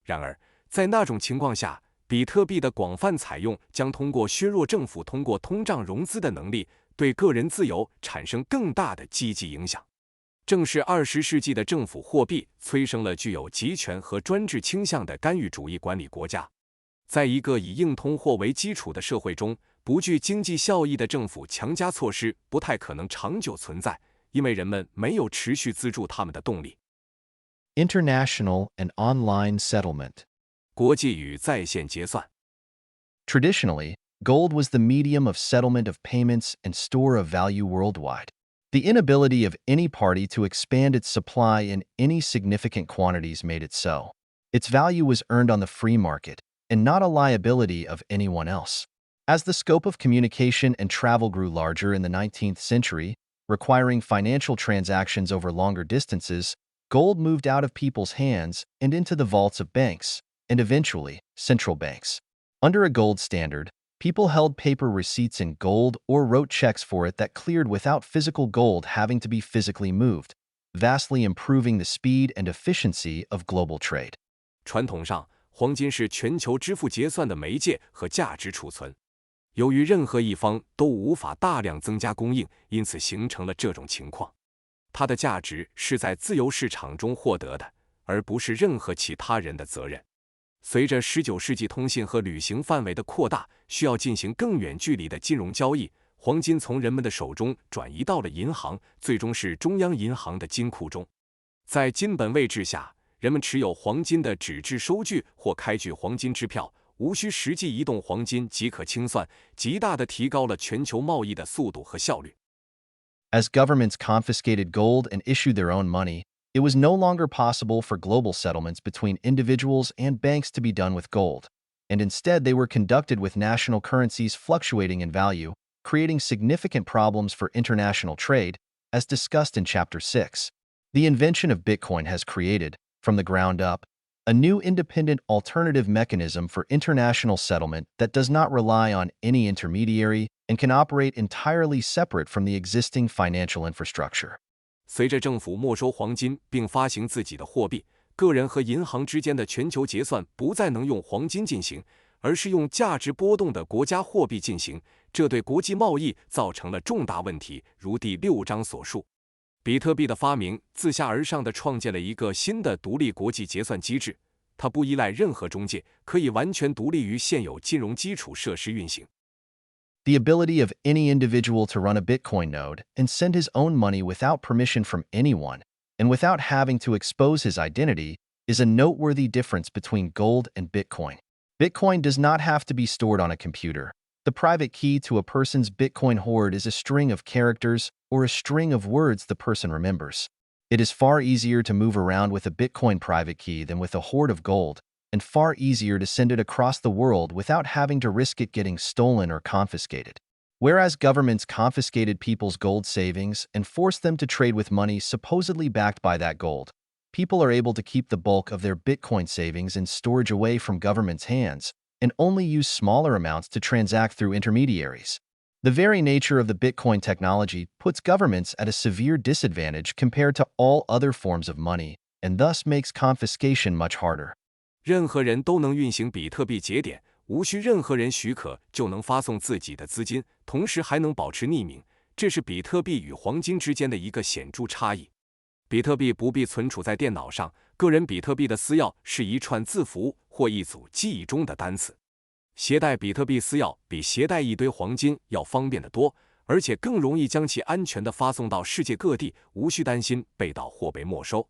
然而，在那种情况下，比特币的广泛采用将通过削弱政府通过通胀融资的能力，对个人自由产生更大的积极影响。正是20世纪的政府货币催生了具有集权和专制倾向的干预主义管理国家。在一个以硬通货为基础的社会中，不具经济效益的政府强加措施不太可能长久存在，因为人们没有持续资助他们的动力。International and online settlement. 国际与在线结算。Traditionally, gold was the medium of settlement of payments and store of value worldwide. The inability of any party to expand its supply in any significant quantities made it so. Its value was earned on the free market, and not a liability of anyone else. As the scope of communication and travel grew larger in the 19th century, requiring financial transactions over longer distances, gold moved out of people's hands and into the vaults of banks, and eventually, central banks. Under a gold standard, people held paper receipts in gold or wrote checks for it that cleared without physical gold having to be physically moved, vastly improving the speed and efficiency of global trade. 传统上，黄金是全球支付结算的媒介和价值储存。由于任何一方都无法大量增加供应，因此形成了这种情况。它的价值是在自由市场中获得的，而不是任何其他人的责任。随着19世纪通信和旅行范围的扩大，需要进行更远距离的金融交易，黄金从人们的手中转移到了银行，最终是中央银行的金库中。在金本位制下，人们持有黄金的纸质收据或开具黄金支票，无需实际移动黄金即可清算，极大地提高了全球贸易的速度和效率。As governments confiscated gold and issued their own money, it was no longer possible for global settlements between individuals and banks to be done with gold, and instead they were conducted with national currencies fluctuating in value, creating significant problems for international trade, as discussed in Chapter 6. The invention of Bitcoin has created, from the ground up, a new independent alternative mechanism for international settlement that does not rely on any intermediary and can operate entirely separate from the existing financial infrastructure. 随着政府没收黄金并发行自己的货币，个人和银行之间的全球结算不再能用黄金进行，而是用价值波动的国家货币进行，这对国际贸易造成了重大问题，如第6章所述。比特币的发明自下而上地创建了一个新的独立国际结算机制，它不依赖任何中介，可以完全独立于现有金融基础设施运行。The ability of any individual to run a Bitcoin node and send his own money without permission from anyone, and without having to expose his identity, is a noteworthy difference between gold and Bitcoin. Bitcoin does not have to be stored on a computer. The private key to a person's Bitcoin hoard is a string of characters or a string of words the person remembers. It is far easier to move around with a Bitcoin private key than with a hoard of gold, and far easier to send it across the world without having to risk it getting stolen or confiscated. Whereas governments confiscated people's gold savings and forced them to trade with money supposedly backed by that gold, people are able to keep the bulk of their Bitcoin savings and storage away from government's hands and only use smaller amounts to transact through intermediaries. The very nature of the Bitcoin technology puts governments at a severe disadvantage compared to all other forms of money, and thus makes confiscation much harder. 任何人都能运行比特币节点，无需任何人许可就能发送自己的资金，同时还能保持匿名，这是比特币与黄金之间的一个显著差异。比特币不必存储在电脑上，个人比特币的私钥是一串字符或一组记忆中的单词。携带比特币私钥比携带一堆黄金要方便得多，而且更容易将其安全地发送到世界各地，无需担心被盗或被没收。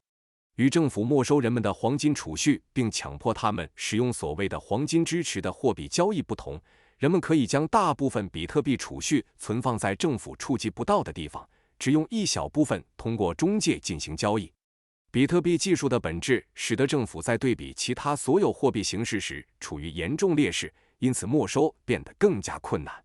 与政府没收人们的黄金储蓄并强迫他们使用所谓的黄金支持的货币交易不同，人们可以将大部分比特币储蓄存放在政府触及不到的地方，只用一小部分通过中介进行交易。比特币技术的本质使得政府在对比其他所有货币形式时处于严重劣势，因此没收变得更加困难。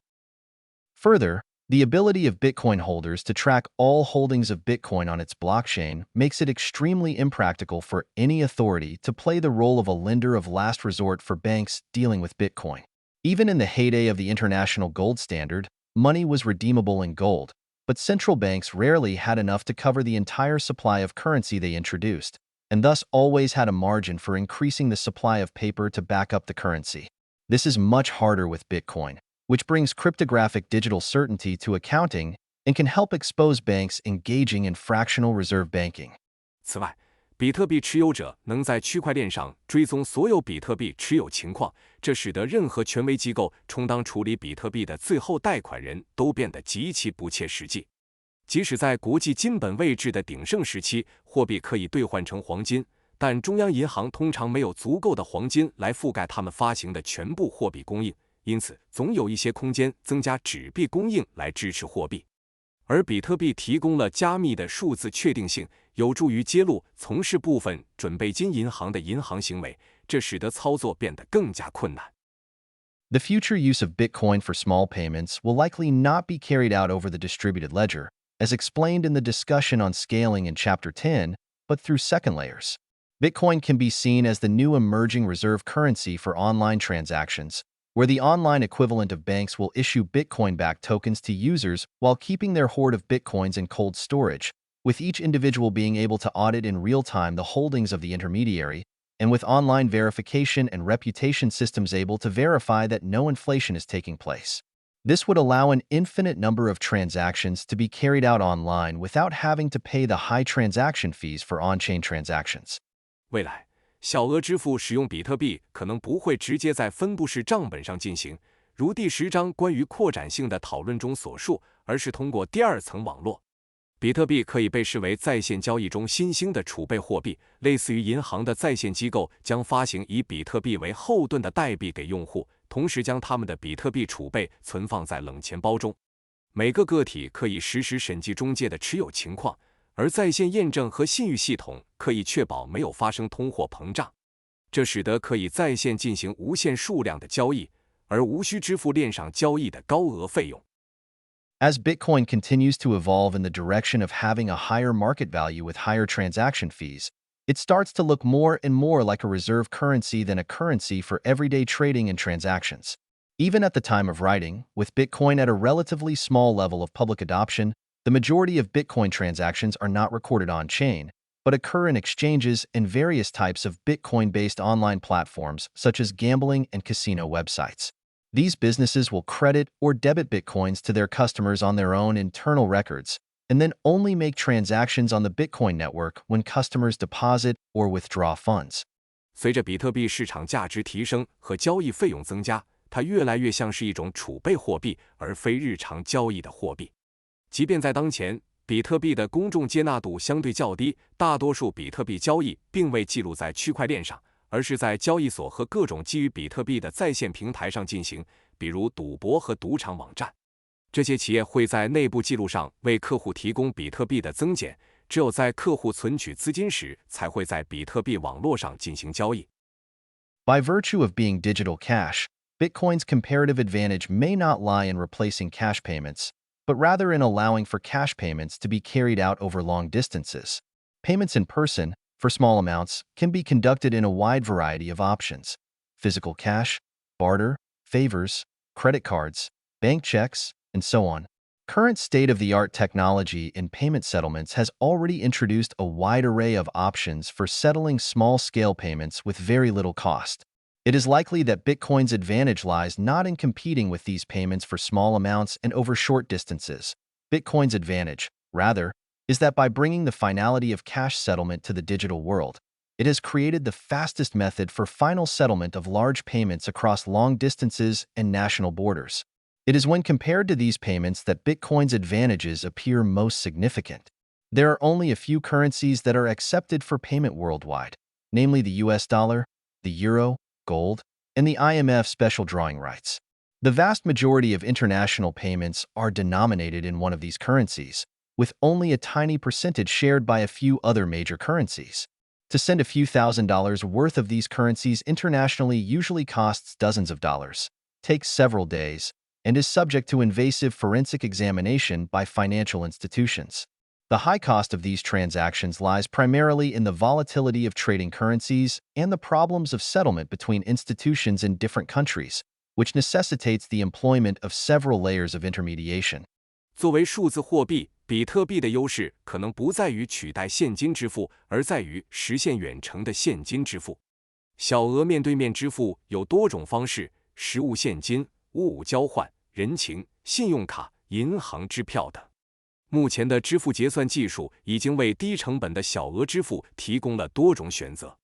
Further, the ability of Bitcoin holders to track all holdings of Bitcoin on its blockchain makes it extremely impractical for any authority to play the role of a lender of last resort for banks dealing with Bitcoin. Even in the heyday of the international gold standard, money was redeemable in gold, but central banks rarely had enough to cover the entire supply of currency they introduced, and thus always had a margin for increasing the supply of paper to back up the currency. This is much harder with Bitcoin, which brings cryptographic digital certainty to accounting and can help expose banks engaging in fractional reserve banking. 此外，比特币持有者能在区块链上追踪所有比特币持有情况，这使得任何权威机构充当处理比特币的最后贷款人都变得极其不切实际。即使在国际金本位制的鼎盛时期，货币可以兑换成黄金，但中央银行通常没有足够的黄金来覆盖他们发行的全部货币供应，因此总有一些空间增加纸币供应来支持货币。而比特币提供了加密的数字确定性，有助于揭露从事部分准备金银行的银行行为，这使得操作变得更加困难。The future use of Bitcoin for small payments will likely not be carried out over the distributed ledger, as explained in the discussion on scaling in Chapter 10, but through second layers. Bitcoin can be seen as the new emerging reserve currency for online transactions, where the online equivalent of banks will issue Bitcoin-backed tokens to users while keeping their hoard of Bitcoins in cold storage, with each individual being able to audit in real time the holdings of the intermediary, and with online verification and reputation systems able to verify that no inflation is taking place. This would allow an infinite number of transactions to be carried out online without having to pay the high transaction fees for on-chain transactions. 未来，小额支付使用比特币可能不会直接在分布式账本上进行，如第10章关于扩展性的讨论中所述，而是通过第二层网络。比特币可以被视为在线交易中新兴的储备货币，类似于银行的在线机构将发行以比特币为后盾的代币给用户，同时将他们的比特币储备存放在冷钱包中。每个个体可以实时审计中介的持有情况，而在线验证和信誉系统可以确保没有发生通货膨胀，这使得可以在线进行无限数量的交易，而无需支付链上交易的高额费用。As Bitcoin continues to evolve in the direction of having a higher market value with higher transaction fees, it starts to look more and more like a reserve currency than a currency for everyday trading and transactions. Even at the time of writing, with Bitcoin at a relatively small level of public adoption, the majority of Bitcoin transactions are not recorded on-chain, but occur in exchanges and various types of Bitcoin-based online platforms such as gambling and casino websites. These businesses will credit or debit Bitcoins to their customers on their own internal records, and then only make transactions on the Bitcoin network when customers deposit or withdraw funds. 随着比特币市场价值提升和交易费用增加，它越来越像是一种储备货币，而非日常交易的货币。即便在当前，比特币的公众接纳度相对较低，大多数比特币交易并未记录在区块链上，而是在交易所和各种基于比特币的在线平台上进行，比如赌博和赌场网站。这些企业会在内部记录上为客户提供比特币的增减，只有在客户存取资金时，才会在比特币网络上进行交易。By virtue of being digital cash, Bitcoin's comparative advantage may not lie in replacing cash payments, but rather in allowing for cash payments to be carried out over long distances. Payments in person, for small amounts, can be conducted in a wide variety of options: physical cash, barter, favors, credit cards, bank checks, and so on. Current state-of-the-art technology in payment settlements has already introduced a wide array of options for settling small-scale payments with very little cost. It is likely that Bitcoin's advantage lies not in competing with these payments for small amounts and over short distances. Bitcoin's advantage, rather, is that by bringing the finality of cash settlement to the digital world, it has created the fastest method for final settlement of large payments across long distances and national borders. It is when compared to these payments that Bitcoin's advantages appear most significant. There are only a few currencies that are accepted for payment worldwide, namely the US dollar, the euro, gold, and the IMF special drawing rights. The vast majority of international payments are denominated in one of these currencies, with only a tiny percentage shared by a few other major currencies. To send a few $1,000s worth of these currencies internationally usually costs dozens of dollars, takes several days, and is subject to invasive forensic examination by financial institutions. The high cost of these transactions lies primarily in the volatility of trading currencies and the problems of settlement between institutions in different countries, which necessitates the employment of several layers of intermediation. 作为数字货币，比特币的优势可能不在于取代现金支付，而在于实现远程的现金支付。小额面对面支付有多种方式：实物现金、物物交换、人情、信用卡、银行支票等。目前的支付结算技术已经为低成本的小额支付提供了多种选择。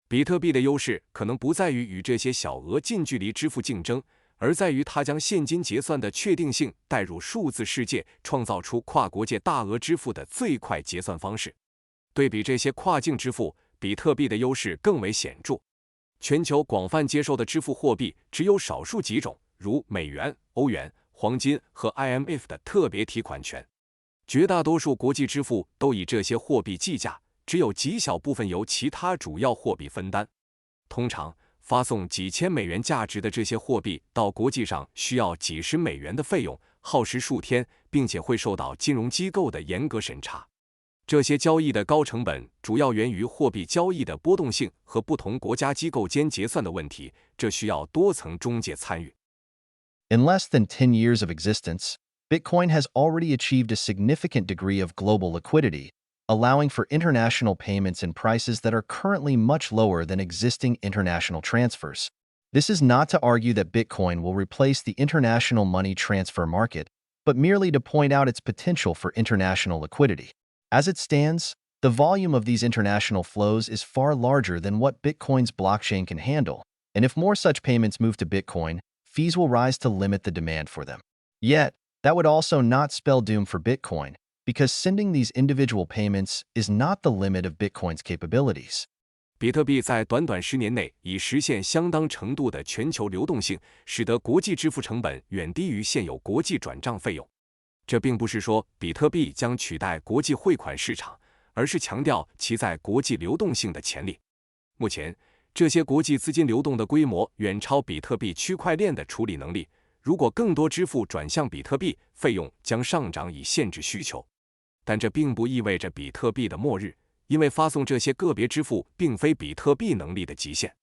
比特币的优势可能不在于与这些小额近距离支付竞争，而在于它将现金结算的确定性带入数字世界，创造出跨国界大额支付的最快结算方式。对比这些跨境支付，比特币的优势更为显著。全球广泛接受的支付货币只有少数几种，如美元、欧元、黄金和 IMF 的特别提款权。绝大多数国际支付都以这些货币计价，只有极小部分由其他主要货币分担。通常，发送几千美元价值的这些货币到国际上需要几十美元的费用，耗时数天，并且会受到金融机构的严格审查。这些交易的高成本主要源于货币交易的波动性和不同国家机构间结算的问题，这需要多层中介参与。In less than 10 years of existence, Bitcoin has already achieved a significant degree of global liquidity, allowing for international payments and prices that are currently much lower than existing international transfers. This is not to argue that Bitcoin will replace the international money transfer market, but merely to point out its potential for international liquidity. As it stands, the volume of these international flows is far larger than what Bitcoin's blockchain can handle, and if more such payments move to Bitcoin, fees will rise to limit the demand for them. Yet, that would also not spell doom for Bitcoin, because sending these individual payments is not the limit of Bitcoin's capabilities. 比特币在短短10年内已实现相当程度的全球流动性，使得国际支付成本远低于现有国际转账费用。这并不是说比特币将取代国际汇款市场，而是强调其在国际流动性的潜力。目前，这些国际资金流动的规模远超比特币区块链的处理能力。如果更多支付转向比特币，费用将上涨以限制需求。但这并不意味着比特币的末日，因为发送这些个别支付并非比特币能力的极限。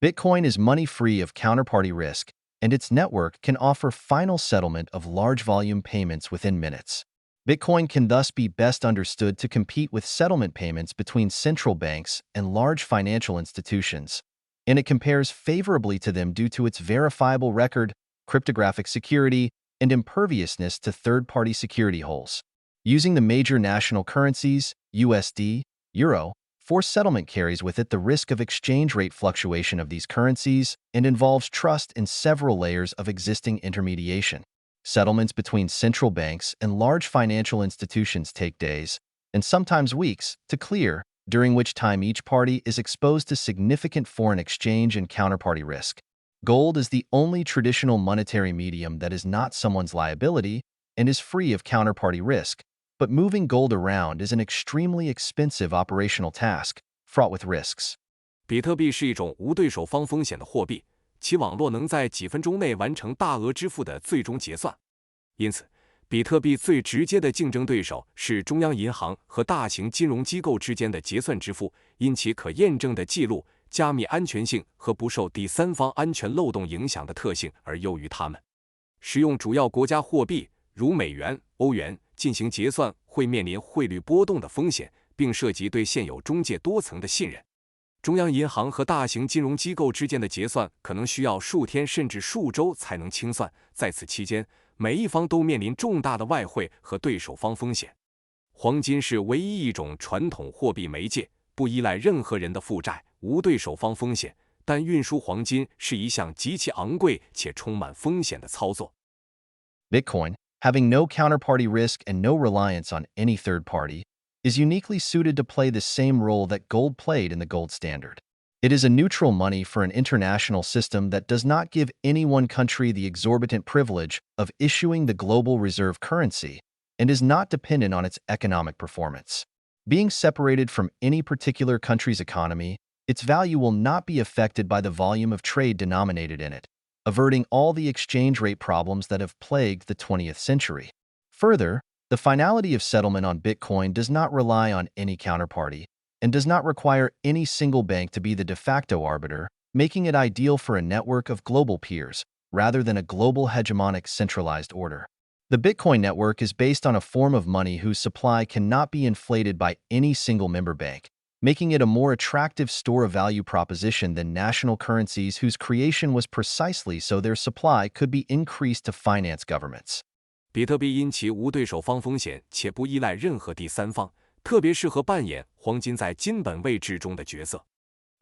Bitcoin is money-free of counterparty risk, and its network can offer final settlement of large volume payments within minutes. Bitcoin can thus be best understood to compete with settlement payments between central banks and large financial institutions, and it compares favorably to them due to its verifiable record, cryptographic security, and imperviousness to third-party security holes. Using the major national currencies, USD, Euro, forced settlement carries with it the risk of exchange rate fluctuation of these currencies and involves trust in several layers of existing intermediation. Settlements between central banks and large financial institutions take days, and sometimes weeks, to clear, during which time each party is exposed to significant foreign exchange and counterparty risk. Gold is the only traditional monetary medium that is not someone's liability and is free of counterparty risk, but moving gold around is an extremely expensive operational task, fraught with risks. 比特币是一种无对手方风险的货币，其网络能在几分钟内完成大额支付的最终结算。因此，比特币最直接的竞争对手是中央银行和大型金融机构之间的结算支付，因其可验证的记录、加密安全性和不受第三方安全漏洞影响的特性而优于它们。使用主要国家货币如美元、欧元进行结算会面临汇率波动的风险，并涉及对现有中介多层的信任。中央银行和大型金融机构之间的结算可能需要数天甚至数周才能清算，在此期间，每一方都面临重大的外汇和对手方风险。黄金是唯一一种传统货币媒介，不依赖任何人的负债，无对手方风险，但运输黄金是一项极其昂贵且充满风险的操作。Bitcoin, having no counterparty risk and no reliance on any third party, is uniquely suited to play the same role that gold played in the gold standard. It is a neutral money for an international system that does not give any one country the exorbitant privilege of issuing the global reserve currency and is not dependent on its economic performance. Being separated from any particular country's economy, its value will not be affected by the volume of trade denominated in it, averting all the exchange rate problems that have plagued the 20th century. Further, the finality of settlement on Bitcoin does not rely on any counterparty and does not require any single bank to be the de facto arbiter, making it ideal for a network of global peers rather than a global hegemonic centralized order. The Bitcoin network is based on a form of money whose supply cannot be inflated by any single member bank, making it a more attractive store of value proposition than national currencies whose creation was precisely so their supply could be increased to finance governments. 比特币因其无对手方风险且不依赖任何第三方，特别适合扮演黄金在金本位制中的角色。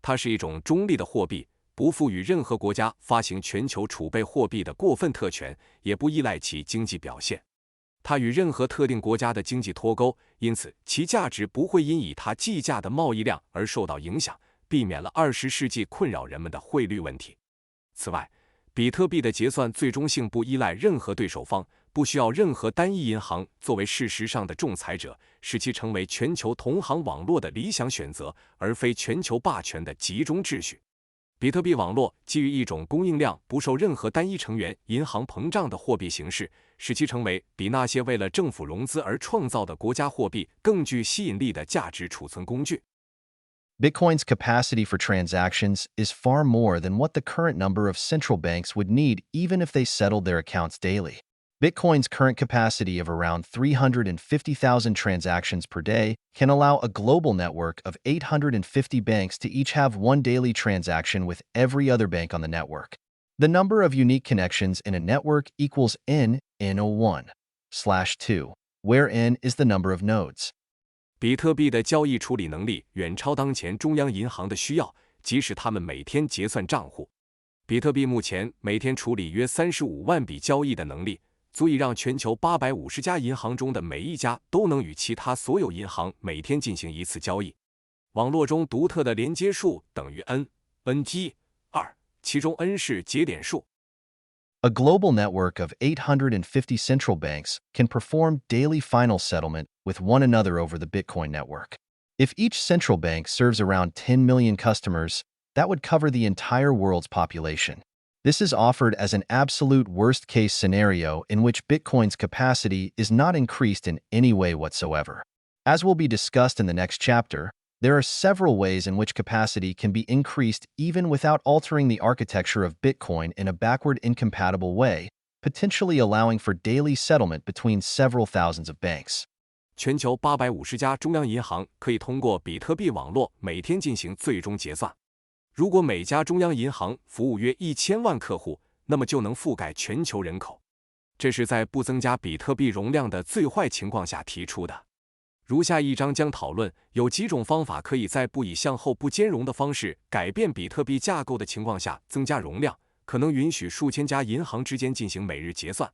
它是一种中立的货币，不赋予任何国家发行全球储备货币的过分特权，也不依赖其经济表现。它与任何特定国家的经济脱钩，因此其价值不会因以它计价的贸易量而受到影响，避免了20世纪困扰人们的汇率问题。此外，比特币的结算最终性不依赖任何对手方，不需要任何单一银行作为事实上的仲裁者，使其成为全球同行网络的理想选择，而非全球霸权的集中秩序。比特币网络基于一种供应量不受任何单一成员银行膨胀的货币形式，使其成为比那些为了政府融资而创造的国家货币更具吸引力的价值储存工具。Bitcoin's capacity for transactions is far more than what the current number of central banks would need even if they settled their accounts daily. Bitcoin's current capacity of around 350,000 transactions per day can allow a global network of 850 banks to each have one daily transaction with every other bank on the network. The number of unique connections in a network equals n(n)(1)/2, where n is the number of nodes. 比特币的交易处理能力远超当前中央银行的需要，即使他们每天结算账户。比特币目前每天处理约35万笔交易的能力，足以让全球850家银行中的每一家都能与其他所有银行每天进行一次交易。网络中独特的连接数等于 n， 其中 n 是节点数。A global network of 850 central banks can perform daily final settlement with one another over the Bitcoin network. If each central bank serves around 10 million customers, that would cover the entire world's population. This is offered as an absolute worst-case scenario in which Bitcoin's capacity is not increased in any way whatsoever. As will be discussed in the next chapter, there are several ways in which capacity can be increased even without altering the architecture of Bitcoin in a backward incompatible way, potentially allowing for daily settlement between several thousands of banks. 全球850家中央银行可以通过比特币网络每天进行最终结算。如果每家中央银行服务约1000万客户，那么就能覆盖全球人口。这是在不增加比特币容量的最坏情况下提出的。如下一章将讨论有几种方法可以在不以向后不兼容的方式改变比特币架构的情况下增加容量，可能允许数千家银行之间进行每日结算。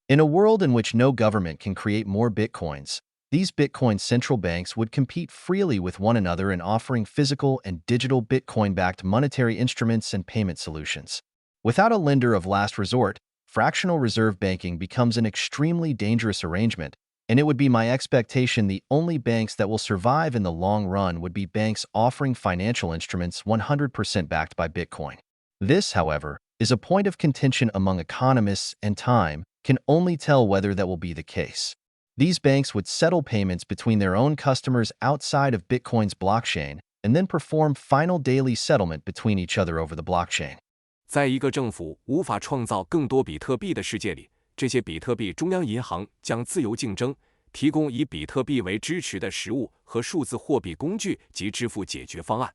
In a world in which no government can create more Bitcoins, these Bitcoin central banks would compete freely with one another in offering physical and digital Bitcoin-backed monetary instruments and payment solutions. Without a lender of last resort, fractional reserve banking becomes an extremely dangerous arrangement, and it would be my expectation the only banks that will survive in the long run would be banks offering financial instruments 100% backed by Bitcoin. This, however, is a point of contention among economists, and time can only tell whether that will be the case. These banks would settle payments between their own customers outside of Bitcoin's blockchain and then perform final daily settlement between each other over the blockchain. 在一个政府无法创造更多比特币的世界里，这些比特币中央银行将自由竞争，提供以比特币为支持的实物和数字货币工具及支付解决方案。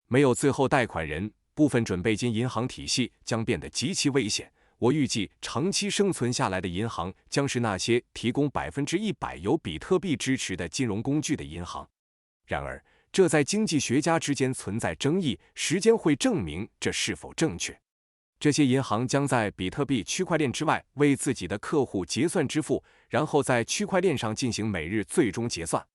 没有最后贷款人，部分准备金银行体系将变得极其危险。我预计长期生存下来的银行将是那些提供100%由比特币支持的金融工具的银行。然而，这在经济学家之间存在争议，时间会证明这是否正确。这些银行将在比特币区块链之外为自己的客户结算支付，然后在区块链上进行每日最终结算。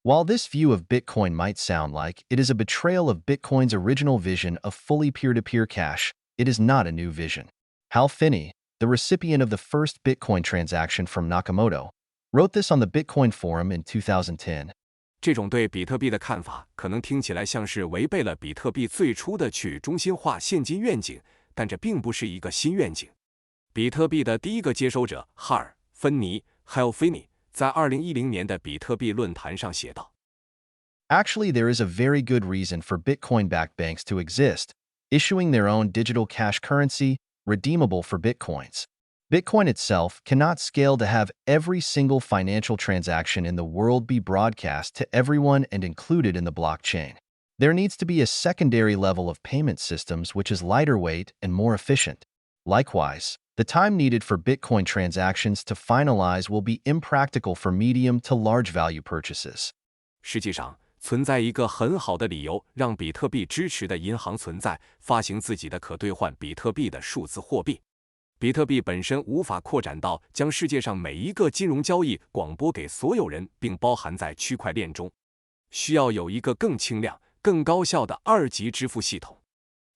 While this view of Bitcoin might sound like it is a betrayal of Bitcoin's original vision of fully peer-to-peer cash, it is not a new vision. Hal Finney, the recipient of the first Bitcoin transaction from Nakamoto, wrote this on the Bitcoin Forum in 2010. 这种对比特币的看法可能听起来像是违背了比特币最初的去中心化现金愿景，但这并不是一个新愿景。比特币的第一个接收者哈尔·芬尼 （Hal Finney） 在2010年的比特币论坛上写道 Actually, there is a very good reason for Bitcoin-backed banks to exist, issuing their own digital cash currency, redeemable for Bitcoins. Bitcoin itself cannot scale to have every single financial transaction in the world be broadcast to everyone and included in the blockchain. There needs to be a secondary level of payment systems which is lighter weight and more efficient. Likewise, the time needed for Bitcoin transactions to finalize will be impractical for medium to large value purchases. 实际上，存在一个很好的理由让比特币支持的银行存在，发行自己的可兑换比特币的数字货币。比特币本身无法扩展到将世界上每一个金融交易广播给所有人，并包含在区块链中。需要有一个更轻量、更高效的二级支付系统。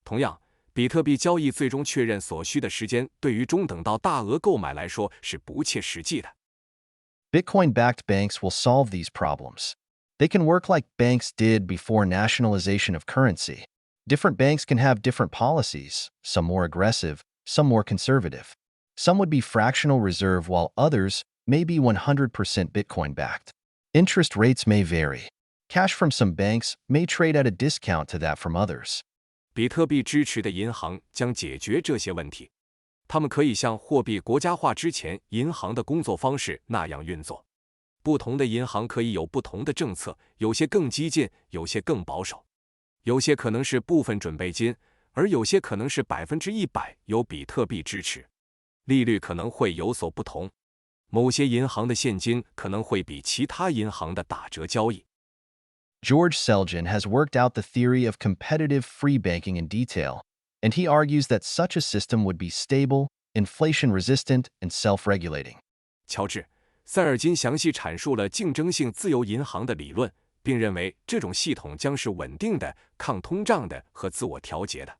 同样，比特币交易最终确认所需的时间，对于中等到大额购买来说是不切实际的。Bitcoin-backed banks will solve these problems. They can work like banks did before nationalization of currency. Different banks can have different policies, some more aggressive, some more conservative. Some would be fractional reserve while others may be 100% Bitcoin-backed. Interest rates may vary. Cash from some banks may trade at a discount to that from others. 比特币支持的银行将解决这些问题。他们可以像货币国家化之前银行的工作方式那样运作。不同的银行可以有不同的政策，有些更激进，有些更保守。有些可能是部分准备金，而有些可能是100%由比特币支持。利率可能会有所不同。某些银行的现金可能会比其他银行的打折交易。George Selgin has worked out the theory of competitive free banking in detail, and he argues that such a system would be stable, inflation-resistant, and self-regulating. 乔治·塞尔金详细阐述了竞争性自由银行的理论，并认为这种系统将是稳定的、抗通胀的和自我调节的。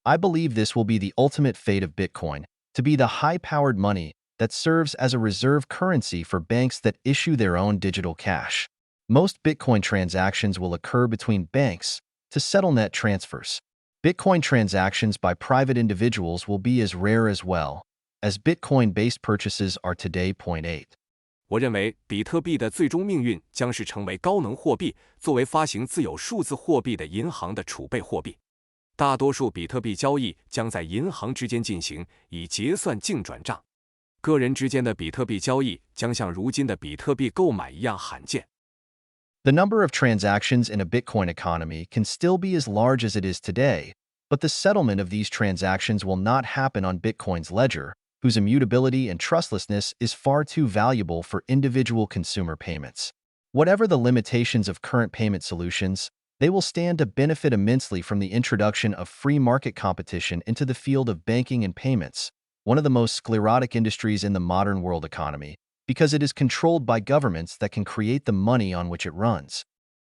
I believe this will be the ultimate fate of Bitcoin, to be the high-powered money that serves as a reserve currency for banks that issue their own digital cash. Most Bitcoin transactions will occur between banks to settle net transfers. Bitcoin transactions by private individuals will be as rare as well, as Bitcoin-based purchases are today. 8. 我认为比特币的最终命运将是成为高能货币，作为发行自有数字货币的银行的储备货币。大多数比特币交易将在银行之间进行，以结算净转账。个人之间的比特币交易将像如今的比特币购买一样罕见。The number of transactions in a Bitcoin economy can still be as large as it is today, but the settlement of these transactions will not happen on Bitcoin's ledger, whose immutability and trustlessness is far too valuable for individual consumer payments. Whatever the limitations of current payment solutions, they will stand to benefit immensely from the introduction of free market competition into the field of banking and payments, one of the most sclerotic industries in the modern world economy, because it is controlled by governments that can create the money on which it runs.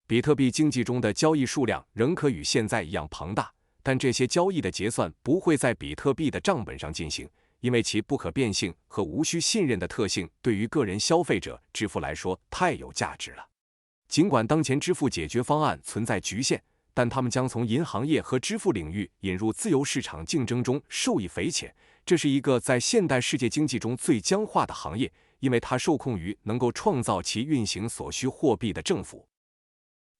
比特币经济中的交易数量仍可与现在一样庞大，但这些交易的结算不会在比特币的账本上进行，因为其不可变性和无需信任的特性对于个人消费者支付来说太有价值了。尽管当前支付解决方案存在局限，但它们将从银行业和支付领域引入自由市场竞争中受益匪浅。这是一个在现代世界经济中最僵化的行业，因为它受控于能够创造其运行所需货币的政府。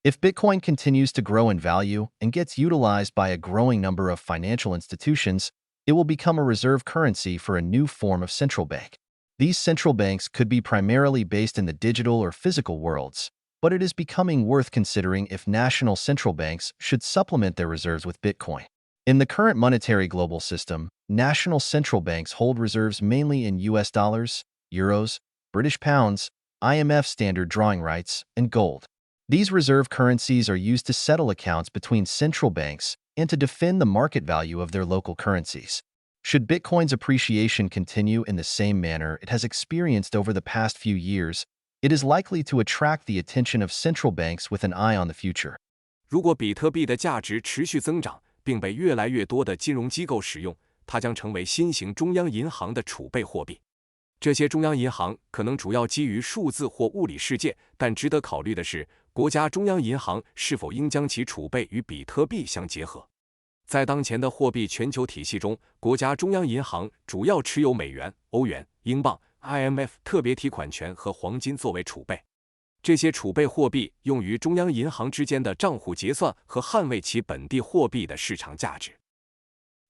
If Bitcoin continues to grow in value and gets utilized by a growing number of financial institutions, it will become a reserve currency for a new form of central bank. These central banks could be primarily based in the digital or physical worlds, but it is becoming worth considering if national central banks should supplement their reserves with Bitcoin. In the current monetary global system, national central banks hold reserves mainly in US dollars, euros, British pounds, IMF standard drawing rights, and gold. These reserve currencies are used to settle accounts between central banks and to defend the market value of their local currencies. Should Bitcoin's appreciation continue in the same manner it has experienced over the past few years, it is likely to attract the attention of central banks with an eye on the future. 如果比特币的价值持续增长，并被越来越多的金融机构使用，它将成为新型中央银行的储备货币。这些中央银行可能主要基于数字或物理世界，但值得考虑的是，国家中央银行是否应将其储备与比特币相结合。在当前的货币全球体系中，国家中央银行主要持有美元、欧元、英镑、IMF 特别提款权和黄金作为储备。这些储备货币用于中央银行之间的账户结算和捍卫其本地货币的市场价值。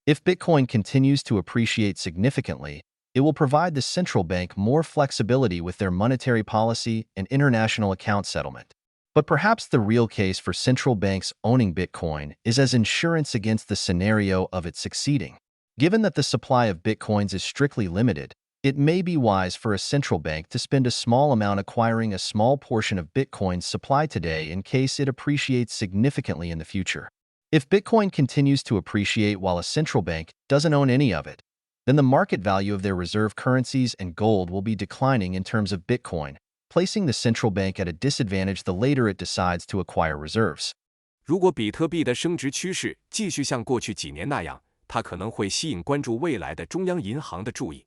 If Bitcoin continues to appreciate significantly, it will provide the central bank more flexibility with their monetary policy and international account settlement. But perhaps the real case for central banks owning Bitcoin is as insurance against the scenario of it succeeding. Given that the supply of Bitcoins is strictly limited, it may be wise for a central bank to spend a small amount acquiring a small portion of Bitcoin's supply today in case it appreciates significantly in the future. If Bitcoin continues to appreciate while a central bank doesn't own any of it, then the market value of their reserve currencies and gold will be declining in terms of Bitcoin, placing the central bank at a disadvantage the later it decides to acquire reserves. 如果比特币的升值趋势继续像过去几年那样，它可能会吸引关注未来的中央银行的注意。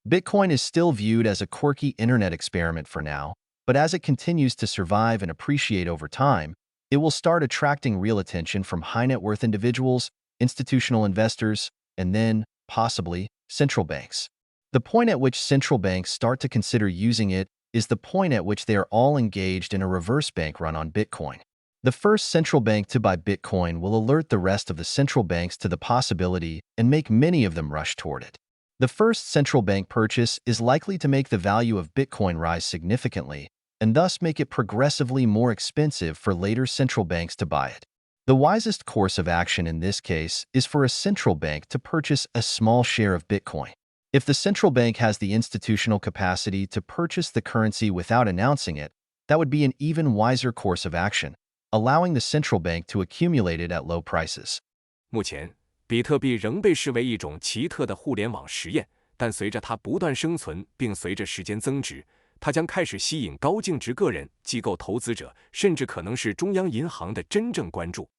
Bitcoin is still viewed as a quirky internet experiment for now, but as it continues to survive and appreciate over time, it will start attracting real attention from high-net-worth individuals, institutional investors, and then, possibly, central banks. The point at which central banks start to consider using it is the point at which they are all engaged in a reverse bank run on Bitcoin. The first central bank to buy Bitcoin will alert the rest of the central banks to the possibility and make many of them rush toward it. The first central bank purchase is likely to make the value of Bitcoin rise significantly, and thus make it progressively more expensive for later central banks to buy it. The wisest course of action in this case is for a central bank to purchase a small share of Bitcoin. If the central bank has the institutional capacity to purchase the currency without announcing it, that would be an even wiser course of action, allowing the central bank to accumulate it at low prices. 目前，比特币仍被视为一种奇特的互联网实验，但随着它不断生存，并随着时间增值，它将开始吸引高净值个人、机构投资者，甚至可能是中央银行的真正关注。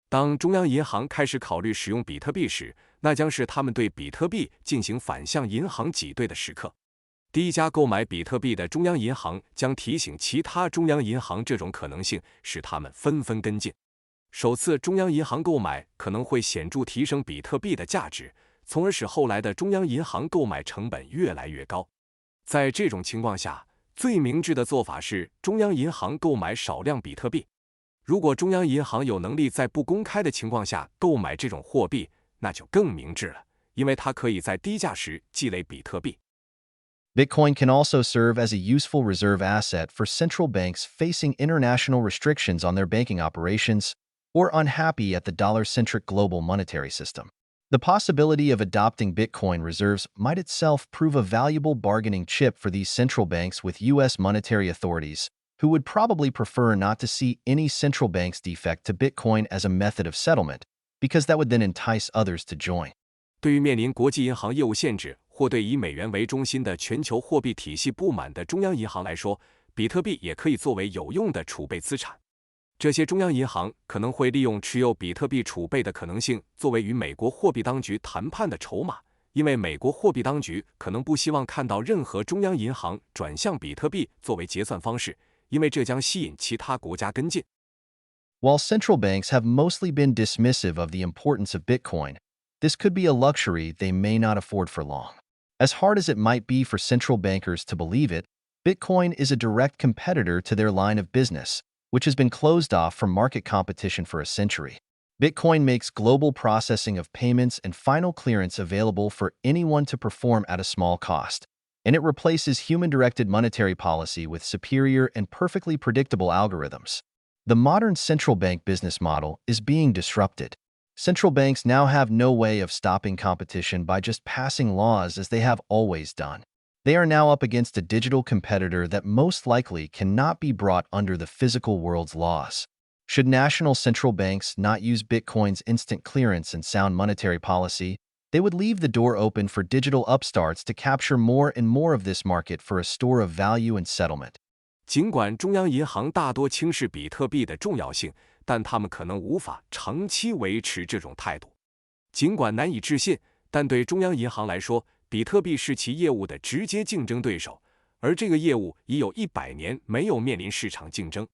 当中央银行开始考虑使用比特币时，那将是他们对比特币进行反向银行挤兑的时刻。第一家购买比特币的中央银行将提醒其他中央银行这种可能性，使他们纷纷跟进。首次中央银行购买可能会显著提升比特币的价值，从而使后来的中央银行购买成本越来越高。在这种情况下，最明智的做法是中央银行购买少量比特币。如果中央银行有能力在不公开的情况下购买这种货币，那就更明智了，因为它可以在低价时积累比特币。Bitcoin can also serve as a useful reserve asset for central banks facing international restrictions on their banking operations or unhappy at the dollar-centric global monetary system. The possibility of adopting Bitcoin reserves might itself prove a valuable bargaining chip for these central banks with U.S. monetary authorities, who would probably prefer not to see any central bank's defect to Bitcoin as a method of settlement, because that would then entice others to join. 对于面临国际银行业务限制或对以美元为中心的全球货币体系不满的中央银行来说，比特币也可以作为有用的储备资产。这些中央银行可能会利用持有比特币储备的可能性作为与美国货币当局谈判的筹码，因为美国货币当局可能不希望看到任何中央银行转向比特币作为结算方式，因为这将吸引其他国家跟进。While central banks have mostly been dismissive of the importance of Bitcoin, this could be a luxury they may not afford for long. As hard as it might be for central bankers to believe it, Bitcoin is a direct competitor to their line of business, which has been closed off from market competition for a century. Bitcoin makes global processing of payments and final clearance available for anyone to perform at a small cost, and it replaces human-directed monetary policy with superior and perfectly predictable algorithms. The modern central bank business model is being disrupted. Central banks now have no way of stopping competition by just passing laws as they have always done. They are now up against a digital competitor that most likely cannot be brought under the physical world's laws. Should national central banks not use Bitcoin's instant clearance and sound monetary policy, they would leave the door open for digital upstarts to capture more and more of this market for a store of value and settlement. 尽管中央银行大多轻视比特币的重要性，但他们可能无法长期维持这种态度。尽管难以置信，但对中央银行来说，比特币是其业务的直接竞争对手，而这个业务已有100年没有面临市场竞争。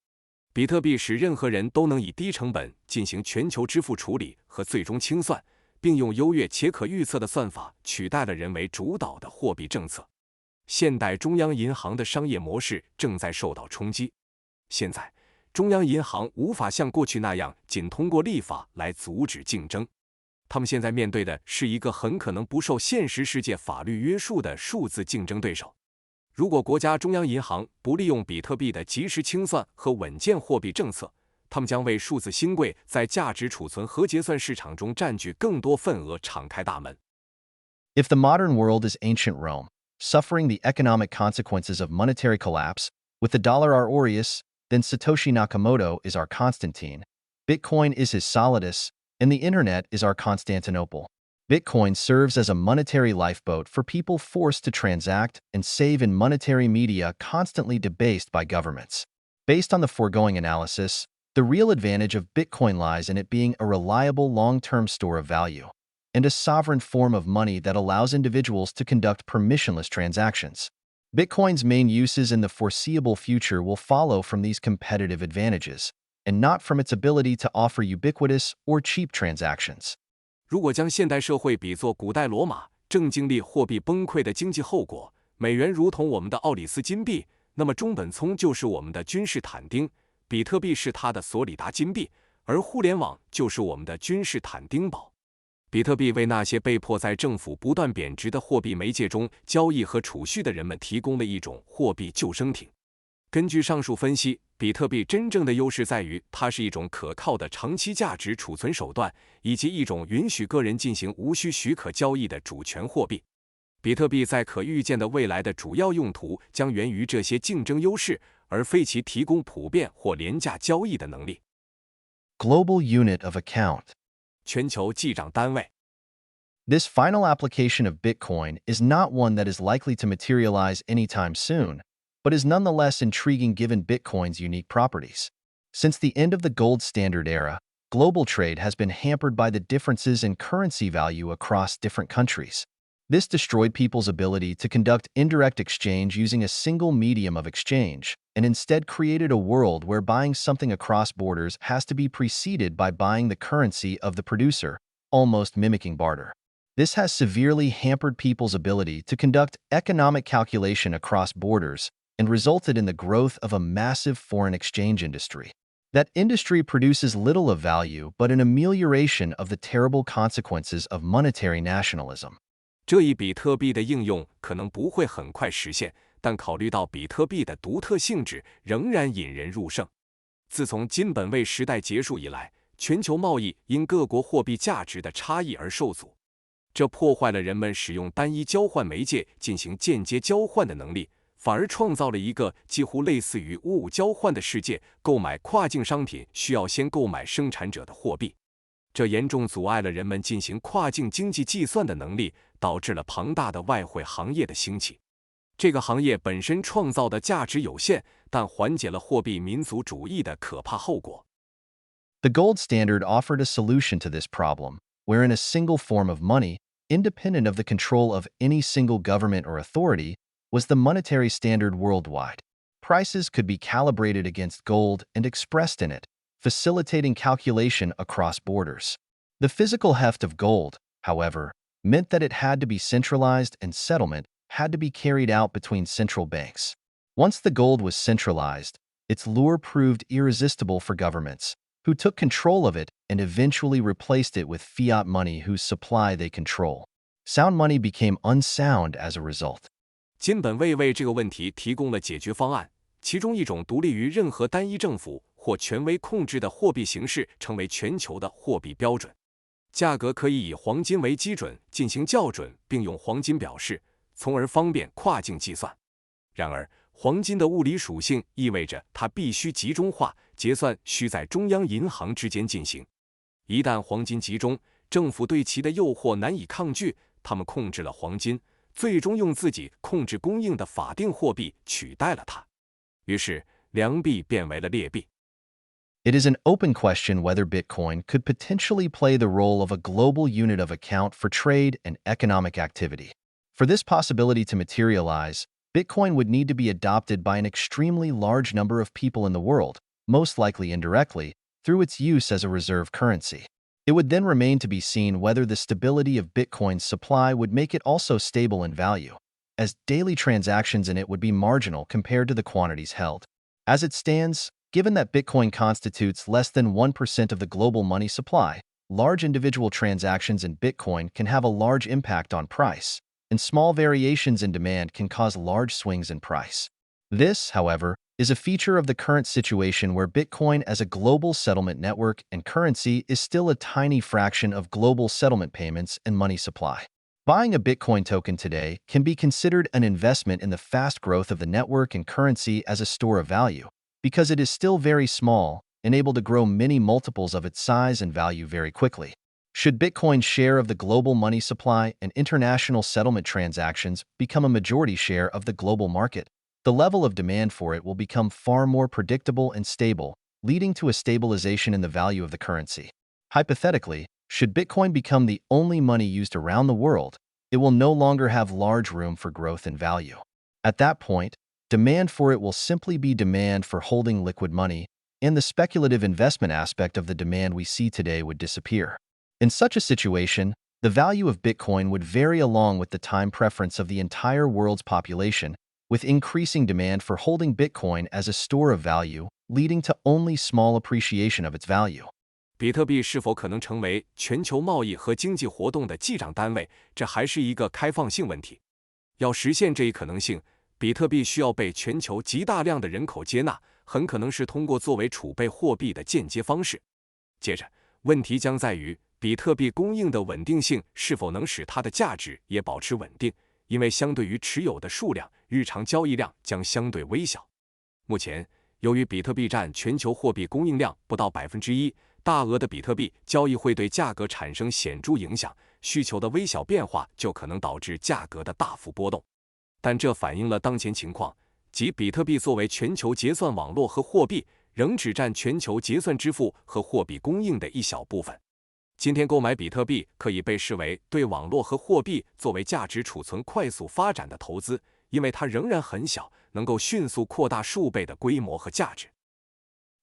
比特币使任何人都能以低成本进行全球支付处理和最终清算，并用优越且可预测的算法取代了人为主导的货币政策。现代中央银行的商业模式正在受到冲击。现在，中央银行无法像过去那样仅通过立法来阻止竞争。他们现在面对的是一个很可能不受现实世界法律约束的数字竞争对手。如果国家中央银行不利用比特币的及时清算和稳健货币政策，他们将为数字新贵在价值储存和结算市场中占据更多份额敞开大门。If the modern world is ancient Rome, suffering the economic consequences of monetary collapse, with the dollar our aureus, then Satoshi Nakamoto is our Constantine, Bitcoin is his Solidus, and the Internet is our Constantinople. Bitcoin serves as a monetary lifeboat for people forced to transact and save in monetary media constantly debased by governments. Based on the foregoing analysis, the real advantage of Bitcoin lies in it being a reliable long-term store of value, and a sovereign form of money that allows individuals to conduct permissionless transactions. Bitcoin's main uses in the foreseeable future will follow from these competitive advantages, and not from its ability to offer ubiquitous or cheap transactions. 如果将现代社会比作古代罗马正经历货币崩溃的经济后果，美元如同我们的奥里斯金币，那么中本聪就是我们的君士坦丁，比特币是它的索里达金币，而互联网就是我们的君士坦丁堡。比特币为那些被迫在政府不断贬值的货币媒介中交易和储蓄的人们提供了一种货币救生艇。根据上述分析，比特币真正的优势在于它是一种可靠的长期价值储存手段，以及一种允许个人进行无需许可交易的主权货币。比特币在可预见的未来的主要用途将源于这些竞争优势，而非其提供普遍或廉价交易的能力。Global Unit of Account. 全球记账单位。This final application of Bitcoin is not one that is likely to materialize anytime soon, but is nonetheless intriguing given Bitcoin's unique properties. Since the end of the gold standard era, global trade has been hampered by the differences in currency value across different countries. This destroyed people's ability to conduct indirect exchange using a single medium of exchange, and instead created a world where buying something across borders has to be preceded by buying the currency of the producer, almost mimicking barter. This has severely hampered people's ability to conduct economic calculation across borders and resulted in the growth of a massive foreign exchange industry. That industry produces little of value but an amelioration of the terrible consequences of monetary nationalism. 这一比特币的应用可能不会很快实现，但考虑到比特币的独特性质，仍然引人入胜。自从金本位时代结束以来，全球贸易因各国货币价值的差异而受阻，这破坏了人们使用单一交换媒介进行间接交换的能力，反而创造了一个几乎类似于物交换的世界。购买跨境商品需要先购买生产者的货币，这严重阻碍了人们进行跨境经济计算的能力，导致了庞大的外汇行业的兴起。这个行业本身创造的价值有限，但缓解了货币民族主义的可怕后果。The gold standard offered a solution to this problem, wherein a single form of money, independent of the control of any single government or authority, was the monetary standard worldwide. Prices could be calibrated against gold and expressed in it, facilitating calculation across borders. The physical heft of gold, however, meant that it had to be centralized and settlement had to be carried out between central banks. Once the gold was centralized, its lure proved irresistible for governments, who took control of it and eventually replaced it with fiat money whose supply they control. Sound money became unsound as a result. 金本位为这个问题提供了解决方案，其中一种独立于任何单一政府或权威控制的货币形式成为全球的货币标准。价格可以以黄金为基准进行校准，并用黄金表示，从而方便跨境计算。然而，黄金的物理属性意味着它必须集中化，结算需在中央银行之间进行。一旦黄金集中，政府对其的诱惑难以抗拒，他们控制了黄金，最终用自己控制供应的法定货币取代了它。于是，良币变为了劣币。It is an open question whether Bitcoin could potentially play the role of a global unit of account for trade and economic activity. For this possibility to materialize, Bitcoin would need to be adopted by an extremely large number of people in the world, most likely indirectly, through its use as a reserve currency. It would then remain to be seen whether the stability of Bitcoin's supply would make it also stable in value, as daily transactions in it would be marginal compared to the quantities held. As it stands, given that Bitcoin constitutes less than 1% of the global money supply, large individual transactions in Bitcoin can have a large impact on price, and small variations in demand can cause large swings in price. This, however, is a feature of the current situation where Bitcoin as a global settlement network and currency is still a tiny fraction of global settlement payments and money supply. Buying a Bitcoin token today can be considered an investment in the fast growth of the network and currency as a store of value, because it is still very small and able to grow many multiples of its size and value very quickly. Should Bitcoin's share of the global money supply and international settlement transactions become a majority share of the global market, the level of demand for it will become far more predictable and stable, leading to a stabilization in the value of the currency. Hypothetically, should Bitcoin become the only money used around the world, it will no longer have large room for growth in value. At that point, demand for it will simply be demand for holding liquid money, and the speculative investment aspect of the demand we see today would disappear. In such a situation, the value of Bitcoin would vary along with the time preference of the entire world's population, with increasing demand for holding Bitcoin as a store of value, leading to only small appreciation of its value. 比特币是否可能成为全球贸易和经济活动的记账单位，这还是一个开放性问题。要实现这一可能性，比特币需要被全球极大量的人口接纳，很可能是通过作为储备货币的间接方式。接着，问题将在于比特币供应的稳定性是否能使它的价值也保持稳定，因为相对于持有的数量，日常交易量将相对微小。目前，由于比特币占全球货币供应量不到1%，大额的比特币交易会对价格产生显著影响，需求的微小变化就可能导致价格的大幅波动。但这反映了当前情况，即比特币作为全球结算网络和货币，仍只占全球结算支付和货币供应的一小部分。今天购买比特币可以被视为对网络和货币作为价值储存快速发展的投资，因为它仍然很小，能够迅速扩大数倍的规模和价值。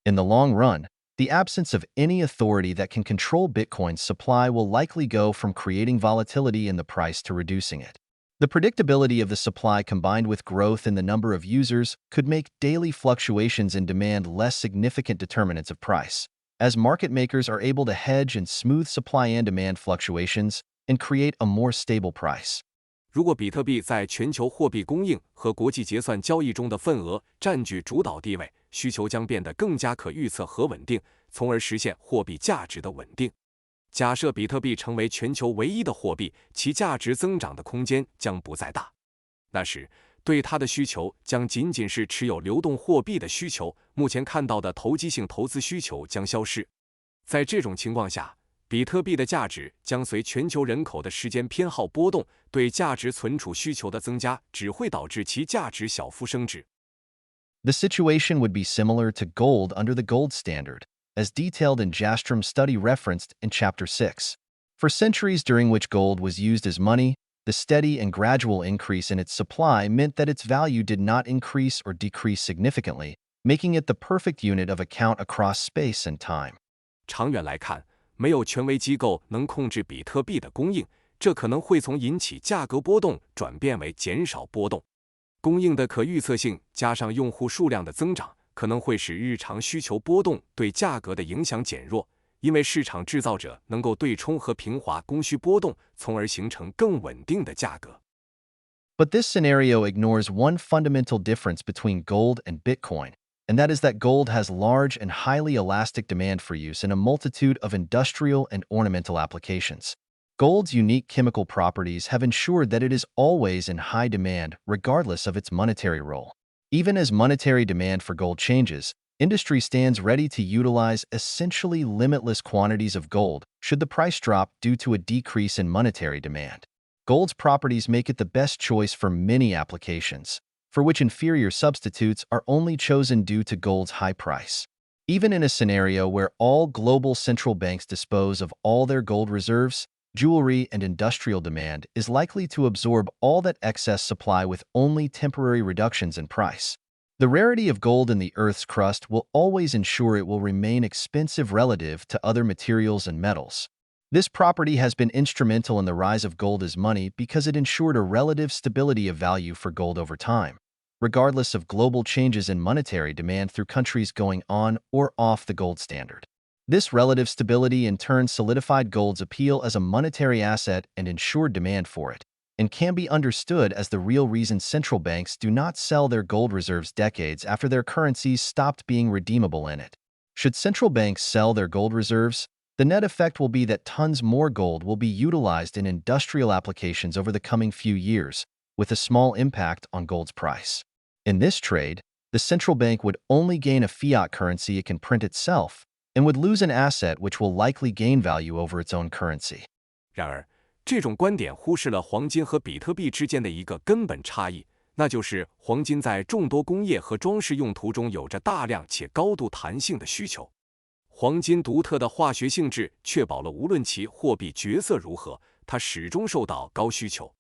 In the long run, the absence of any authority that can control Bitcoin's supply will likely go from creating volatility in the price to reducing it. The predictability of the supply combined with growth in the number of users could make daily fluctuations in demand less significant determinants of price, as market makers are able to hedge and smooth supply and demand fluctuations and create a more stable price. 如果比特币在全球货币供应和国际结算交易中的份额占据主导地位，需求将变得更加可预测和稳定，从而实现货币价值的稳定。假设比特币成为全球唯一的货币，其价值增长的空间将不再大。那时，对它的需求将仅仅是持有流动货币的需求，目前看到的投机性投资需求将消失。在这种情况下，比特币的价值将随全球人口的时间偏好波动，对价值存储需求的增加只会导致其价值小幅升值。The situation would be similar to gold under the gold standard, as detailed in Jastrom's study referenced in Chapter 6. For centuries during which gold was used as money, the steady and gradual increase in its supply meant that its value did not increase or decrease significantly, making it the perfect unit of account across space and time. 长远来看，没有权威机构能控制比特币的供应，这可能会从引起价格波动转变为减少波动。供应的可预测性加上用户数量的增长，可能会使日常需求波动对价格的影响减弱，因为市场制造者能够对冲和平滑供需波动，从而形成更稳定的价格。But this scenario ignores one fundamental difference between gold and Bitcoin, and that is that gold has large and highly elastic demand for use in a multitude of industrial and ornamental applications. Gold's unique chemical properties have ensured that it is always in high demand regardless of its monetary role. Even as monetary demand for gold changes, industry stands ready to utilize essentially limitless quantities of gold should the price drop due to a decrease in monetary demand. Gold's properties make it the best choice for many applications, for which inferior substitutes are only chosen due to gold's high price. Even in a scenario where all global central banks dispose of all their gold reserves, jewelry and industrial demand is likely to absorb all that excess supply with only temporary reductions in price. The rarity of gold in the Earth's crust will always ensure it will remain expensive relative to other materials and metals. This property has been instrumental in the rise of gold as money because it ensured a relative stability of value for gold over time, regardless of global changes in monetary demand through countries going on or off the gold standard. This relative stability in turn solidified gold's appeal as a monetary asset and ensured demand for it, and can be understood as the real reason central banks do not sell their gold reserves decades after their currencies stopped being redeemable in it. Should central banks sell their gold reserves, the net effect will be that tons more gold will be utilized in industrial applications over the coming few years, with a small impact on gold's price. In this trade, the central bank would only gain a fiat currency it can print itself, and would lose an asset which will likely gain value over its own currency. 然而，这种观点忽视了黄金和比特币之间的一个根本差异，那就是黄金在众多工业和装饰用途中有着大量且高度弹性的需求。黄金独特的化学性质确保了无论其货币角色如何，它始终受到高需求。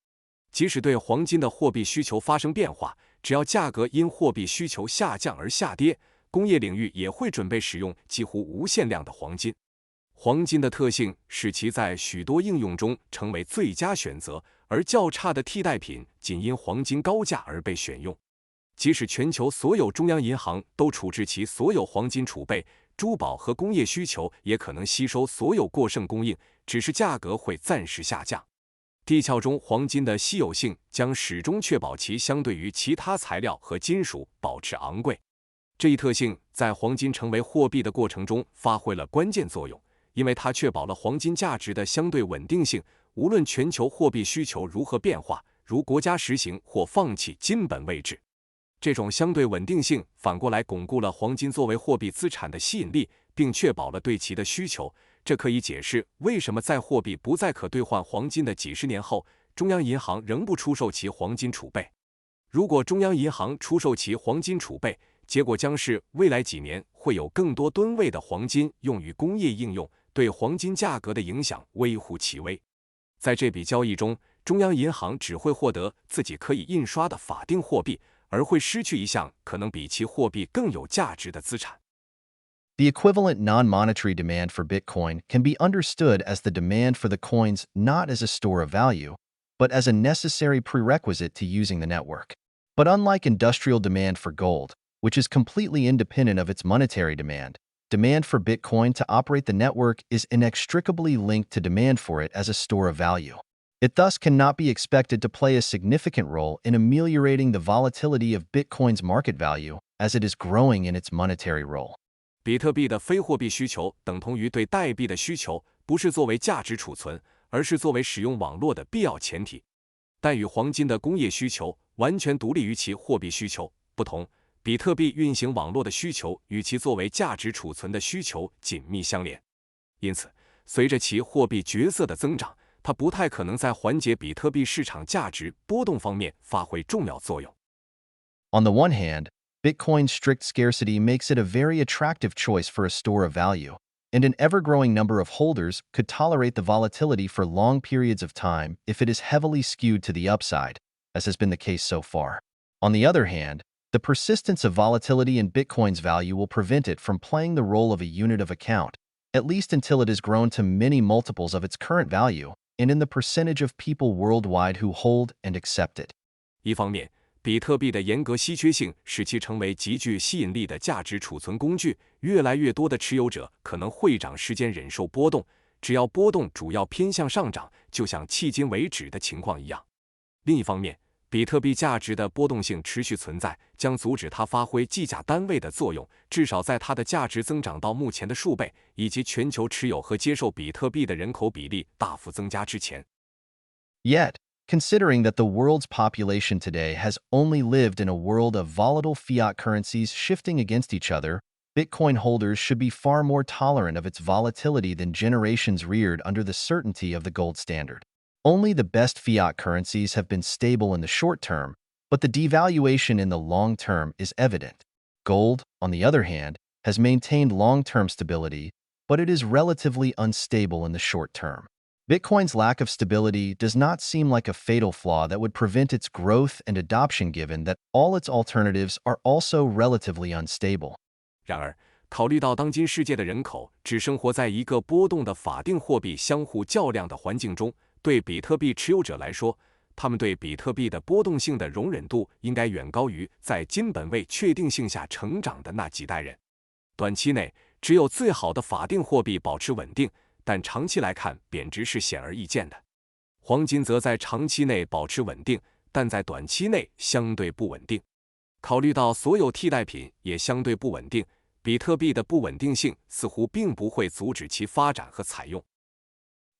即使对黄金的货币需求发生变化，只要价格因货币需求下降而下跌，工业领域也会准备使用几乎无限量的黄金。黄金的特性使其在许多应用中成为最佳选择，而较差的替代品仅因黄金高价而被选用。即使全球所有中央银行都处置其所有黄金储备，珠宝和工业需求也可能吸收所有过剩供应，只是价格会暂时下降。地壳中黄金的稀有性将始终确保其相对于其他材料和金属保持昂贵。这一特性在黄金成为货币的过程中发挥了关键作用，因为它确保了黄金价值的相对稳定性，无论全球货币需求如何变化，如国家实行或放弃金本位制。这种相对稳定性反过来巩固了黄金作为货币资产的吸引力，并确保了对其的需求。这可以解释为什么在货币不再可兑换黄金的几十年后，中央银行仍不出售其黄金储备。如果中央银行出售其黄金储备，结果将是未来几年会有更多吨位的黄金用于工业应用，对黄金价格的影响微乎其微。在这笔交易中，中央银行只会获得自己可以印刷的法定货币，而会失去一项可能比其货币更有价值的资产。The equivalent non-monetary demand for Bitcoin can be understood as the demand for the coins not as a store of value, but as a necessary prerequisite to using the network. But unlike industrial demand for gold, which is completely independent of its monetary demand for Bitcoin to operate the network is inextricably linked to demand for it as a store of value. It thus cannot be expected to play a significant role in ameliorating the volatility of Bitcoin's market value as it is growing in its monetary role. 比特币的非货币需求等同于对代币的需求，不是作为价值储存，而是作为使用网络的必要前提。但与黄金的工业需求完全独立于其货币需求不同，比特币运行网络的需求与其作为价值储存的需求紧密相连。因此，随着其货币角色的增长，它不太可能在缓解比特币市场价值波动方面发挥重要作用。On the one hand, Bitcoin's strict scarcity makes it a very attractive choice for a store of value, and an ever-growing number of holders could tolerate the volatility for long periods of time if it is heavily skewed to the upside, as has been the case so far. On the other hand, the persistence of volatility in Bitcoin's value will prevent it from playing the role of a unit of account, at least until it has grown to many multiples of its current value, and in the percentage of people worldwide who hold and accept it. 一方面，比特币的严格稀缺性使其成为极具吸引力的价值储存工具，越来越多的持有者可能会长时间忍受波动，只要波动主要偏向上涨，就像迄今为止的情况一样。另一方面，比特币价值的波动性持续存在，将阻止它发挥计价单位的作用，至少在它的价值增长到目前的数倍，以及全球持有和接受比特币的人口比例大幅增加之前。Yet, considering that the world's population today has only lived in a world of volatile fiat currencies shifting against each other, Bitcoin holders should be far more tolerant of its volatility than generations reared under the certainty of the gold standard. Only the best fiat currencies have been stable in the short term, but the devaluation in the long term is evident. Gold, on the other hand, has maintained long-term stability, but it is relatively unstable in the short term. Bitcoin's lack of stability does not seem like a fatal flaw that would prevent its growth and adoption given that all its alternatives are also relatively unstable. 然而，考虑到当今世界的人口只生活在一个波动的法定货币相互较量的环境中，对比特币持有者来说，他们对比特币的波动性的容忍度应该远高于在金本位确定性下成长的那几代人。短期内，只有最好的法定货币保持稳定，但长期来看，贬值是显而易见的。黄金则在长期内保持稳定，但在短期内相对不稳定。考虑到所有替代品也相对不稳定，比特币的不稳定性似乎并不会阻止其发展和采用。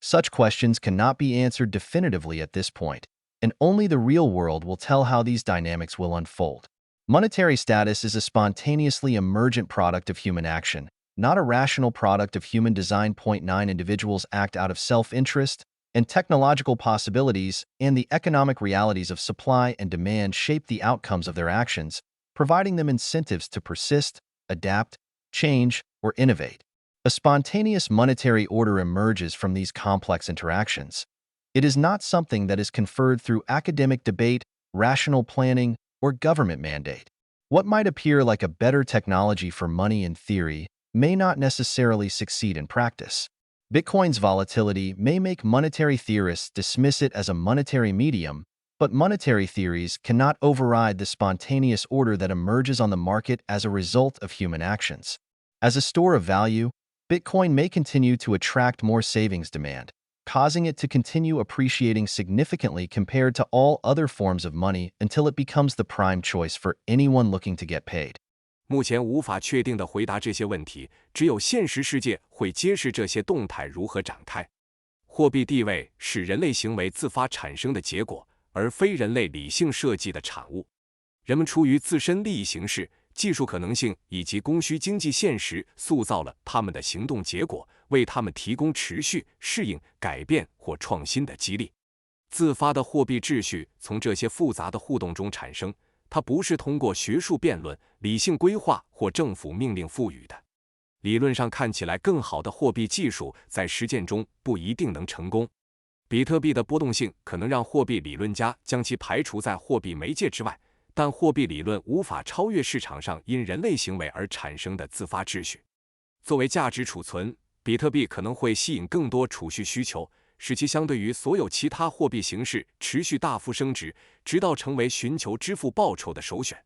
Such questions cannot be answered definitively at this point, and only the real world will tell how these dynamics will unfold. Monetary status is a spontaneously emergent product of human action, not a rational product of human design. 9 Individuals act out of self-interest, and technological possibilities and the economic realities of supply and demand shape the outcomes of their actions, providing them incentives to persist, adapt, change, or innovate. A spontaneous monetary order emerges from these complex interactions. It is not something that is conferred through academic debate, rational planning, or government mandate. What might appear like a better technology for money in theory may not necessarily succeed in practice. Bitcoin's volatility may make monetary theorists dismiss it as a monetary medium, but monetary theories cannot override the spontaneous order that emerges on the market as a result of human actions. As a store of value, Bitcoin may continue to attract more savings demand, causing it to continue appreciating significantly compared to all other forms of money until it becomes the prime choice for anyone looking to get paid. 目前无法确定地回答这些问题，只有现实世界会揭示这些动态如何展开。货币地位是人类行为自发产生的结果，而非人类理性设计的产物。人们出于自身利益行事，技术可能性以及供需经济现实塑造了他们的行动结果，为他们提供持续、适应、改变或创新的激励。自发的货币秩序从这些复杂的互动中产生，它不是通过学术辩论、理性规划或政府命令赋予的。理论上看起来更好的货币技术，在实践中不一定能成功。比特币的波动性可能让货币理论家将其排除在货币媒介之外，但货币理论无法超越市场上因人类行为而产生的自发秩序。作为价值储存，比特币可能会吸引更多储蓄需求，使其相对于所有其他货币形式持续大幅升值，直到成为寻求支付报酬的首选。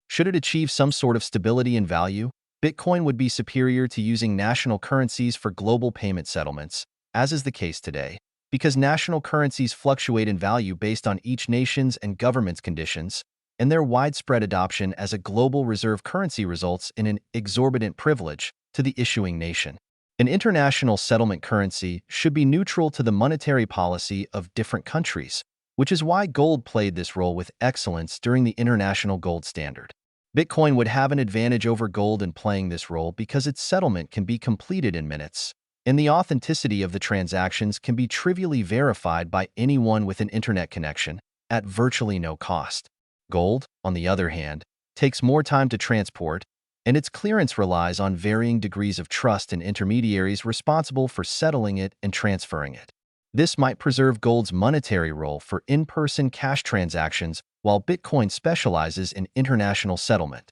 Should it achieve some sort of stability and value, Bitcoin would be superior to using national currencies for global payment settlements, as is the case today, because national currencies fluctuate in value based on each nation's and government's conditions, and their widespread adoption as a global reserve currency results in an exorbitant privilege to the issuing nation. An international settlement currency should be neutral to the monetary policy of different countries, which is why gold played this role with excellence during the International Gold Standard. Bitcoin would have an advantage over gold in playing this role because its settlement can be completed in minutes, and the authenticity of the transactions can be trivially verified by anyone with an internet connection at virtually no cost. Gold, on the other hand, takes more time to transport, and its clearance relies on varying degrees of trust in intermediaries responsible for settling it and transferring it. This might preserve gold's monetary role for in-person cash transactions, while Bitcoin specializes in international settlement.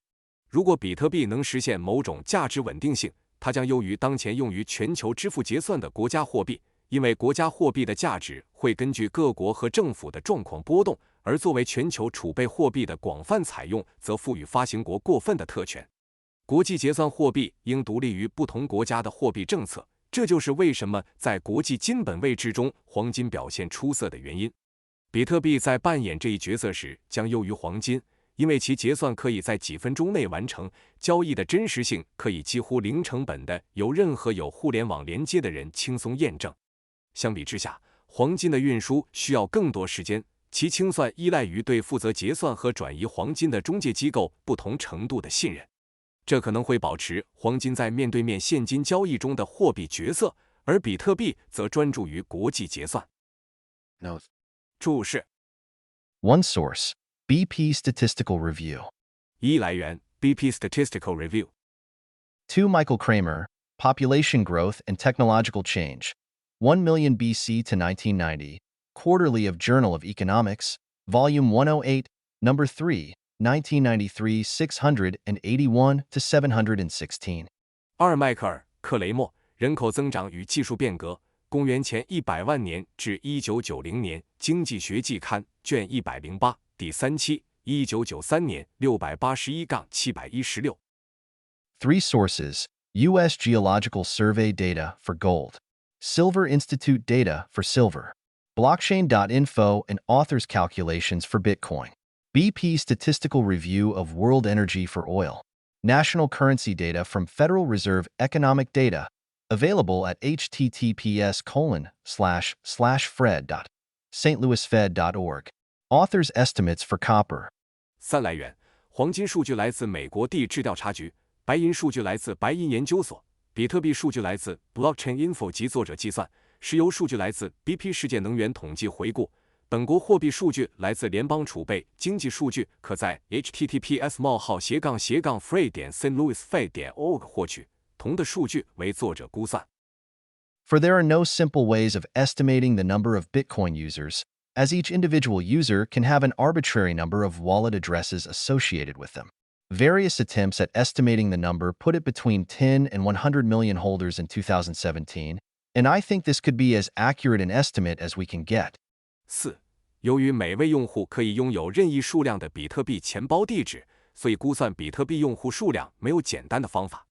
如果比特币能实现某种价值稳定性，它将优于当前用于全球支付结算的国家货币，因为国家货币的价值会根据各国和政府的状况波动，而作为全球储备货币的广泛采用，则赋予发行国过分的特权。国际结算货币应独立于不同国家的货币政策，这就是为什么在国际金本位制中，黄金表现出色的原因。比特币在扮演这一角色时将优于黄金，因为其结算可以在几分钟内完成，交易的真实性可以几乎零成本的由任何有互联网连接的人轻松验证。相比之下，黄金的运输需要更多时间，其清算依赖于对负责结算和转移黄金的中介机构不同程度的信任。这可能会保持黄金在面对面现金交易中的货币角色，而比特币则专注于国际结算。Note. 注释 One source, BP Statistical Review. 一来源 BP Statistical Review. 2 Michael Kramer, Population Growth and Technological Change, 1 million BC to 1990, Quarterly of Journal of Economics, Volume 108, Number 3, 1993 681 to 716. 二迈克尔·克雷默，人口增长与技术变革，公元前100万年至1990年，经济学季刊卷108第3期，1993年681-716。3 sources, U.S. Geological Survey data for gold, Silver Institute data for silver, blockchain.info and authors' calculations for Bitcoin, BP Statistical Review of World Energy for oil, national currency data from Federal Reserve Economic Data, available at https://fred.stlouisfed.org. Authors' estimates for copper. 三来源：黄金数据来自美国地质调查局，白银数据来自白银研究所，比特币数据来自 blockchain.info 及作者计算，石油数据来自 BP 世界能源统计回顾。本国货币数据来自联邦储备，经济数据可在 https://fred.stlouisfed.org 获取。同的数据为作者估算。For there are no simple ways of estimating the number of Bitcoin users, as each individual user can have an arbitrary number of wallet addresses associated with them. Various attempts at estimating the number put it between 10 and 100 million holders in 2017, and I think this could be as accurate an estimate as we can get. 4. 由于每位用户可以拥有任意数量的比特币钱包地址，所以估算比特币用户数量没有简单的方法。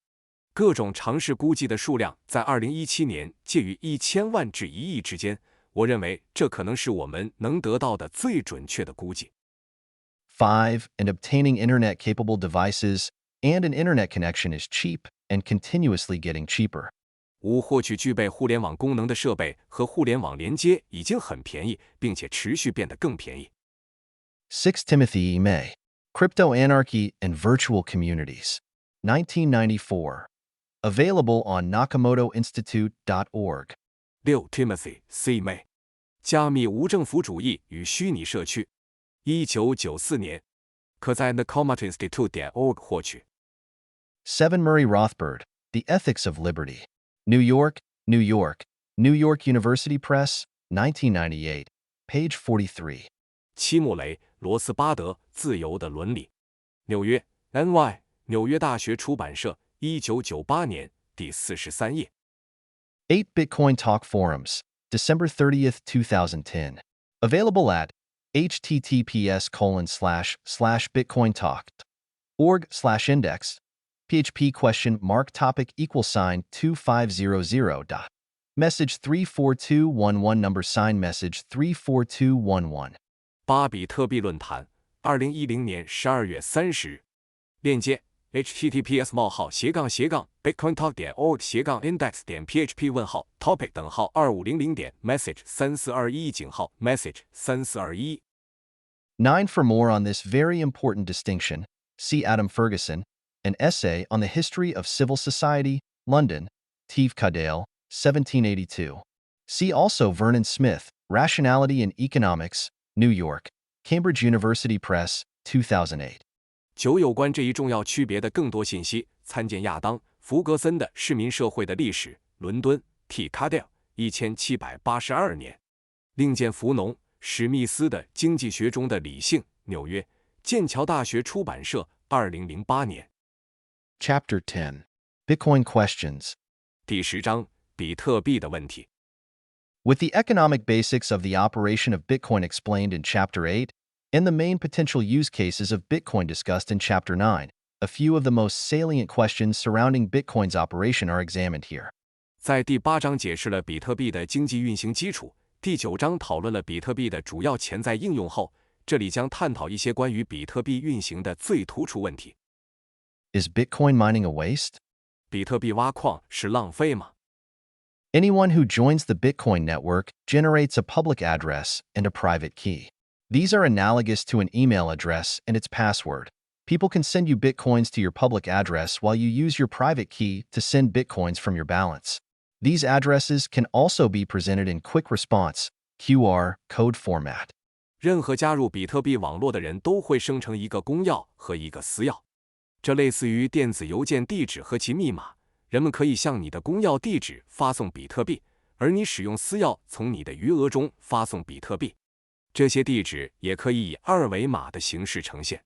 各种尝试估计的数量在2017年介于1000万至1亿之间，我认为这可能是我们能得到的最准确的估计。5. And obtaining internet-capable devices and an internet connection is cheap and continuously getting cheaper. 5. 获取具备互联网功能的设备和互联网连接已经很便宜，并且持续变得更便宜。 6 Timothy E. May, Crypto Anarchy and Virtual Communities, 1994. Available on nakamotoinstitute.org. 6. Timothy C. May， 加密无政府主义与虚拟社区， 1994年，可在nakamotoinstitute.org 获取。 7. Murray Rothbard, The Ethics of Liberty, New York, New York, New York University Press, 1998, page 43. 七木雷·罗斯巴德，自由的伦理，纽约 NY 纽约大学出版社，1998年，第43页。 8 Bitcoin Talk Forums, December 30th, 2010. Available at https://bitcointalk.org/index php $?2500 message 34211 number sign message 34211. 8比特币论坛，2010年12月30日。链接 https://bitcointalk.org/index.php:/topic:250.message 3421-message 3421。 9. For more on this very important distinction, see Adam Ferguson, An Essay on the History of Civil Society, London, Teve Cadale, 1782. See also Vernon Smith, Rationality in Economics, New York, Cambridge University Press, 2008. 9. 有关这一重要区别的更多信息，参见亚当·弗格森的《市民社会的历史》，伦敦 T. Cadell 1782年。另见福农·史密斯的《经济学中的理性》，纽约剑桥大学出版社，2008年。 Chapter 10. Bitcoin Questions. 第10章，比特币的问题。 With the economic basics of the operation of Bitcoin explained in Chapter 8, and the main potential use cases of Bitcoin discussed in Chapter 9, a few of the most salient questions surrounding Bitcoin's operation are examined here. 在第8章解释了比特币的经济运行基础，第9章讨论了比特币的主要潜在应用后，这里将探讨一些关于比特币运行的最突出问题。 Is Bitcoin mining a waste? 比特币挖矿是浪费吗？ Anyone who joins the Bitcoin network generates a public address and a private key. These are analogous to an email address and its password. People can send you Bitcoins to your public address while you use your private key to send Bitcoins from your balance. These addresses can also be presented in quick response, QR, code format. 任何加入比特币网络的人都会生成一个公钥和一个私钥，这类似于电子邮件地址和其密码。人们可以向你的公钥地址发送比特币，而你使用私钥从你的余额中发送比特币。这些地址也可以以二维码的形式呈现。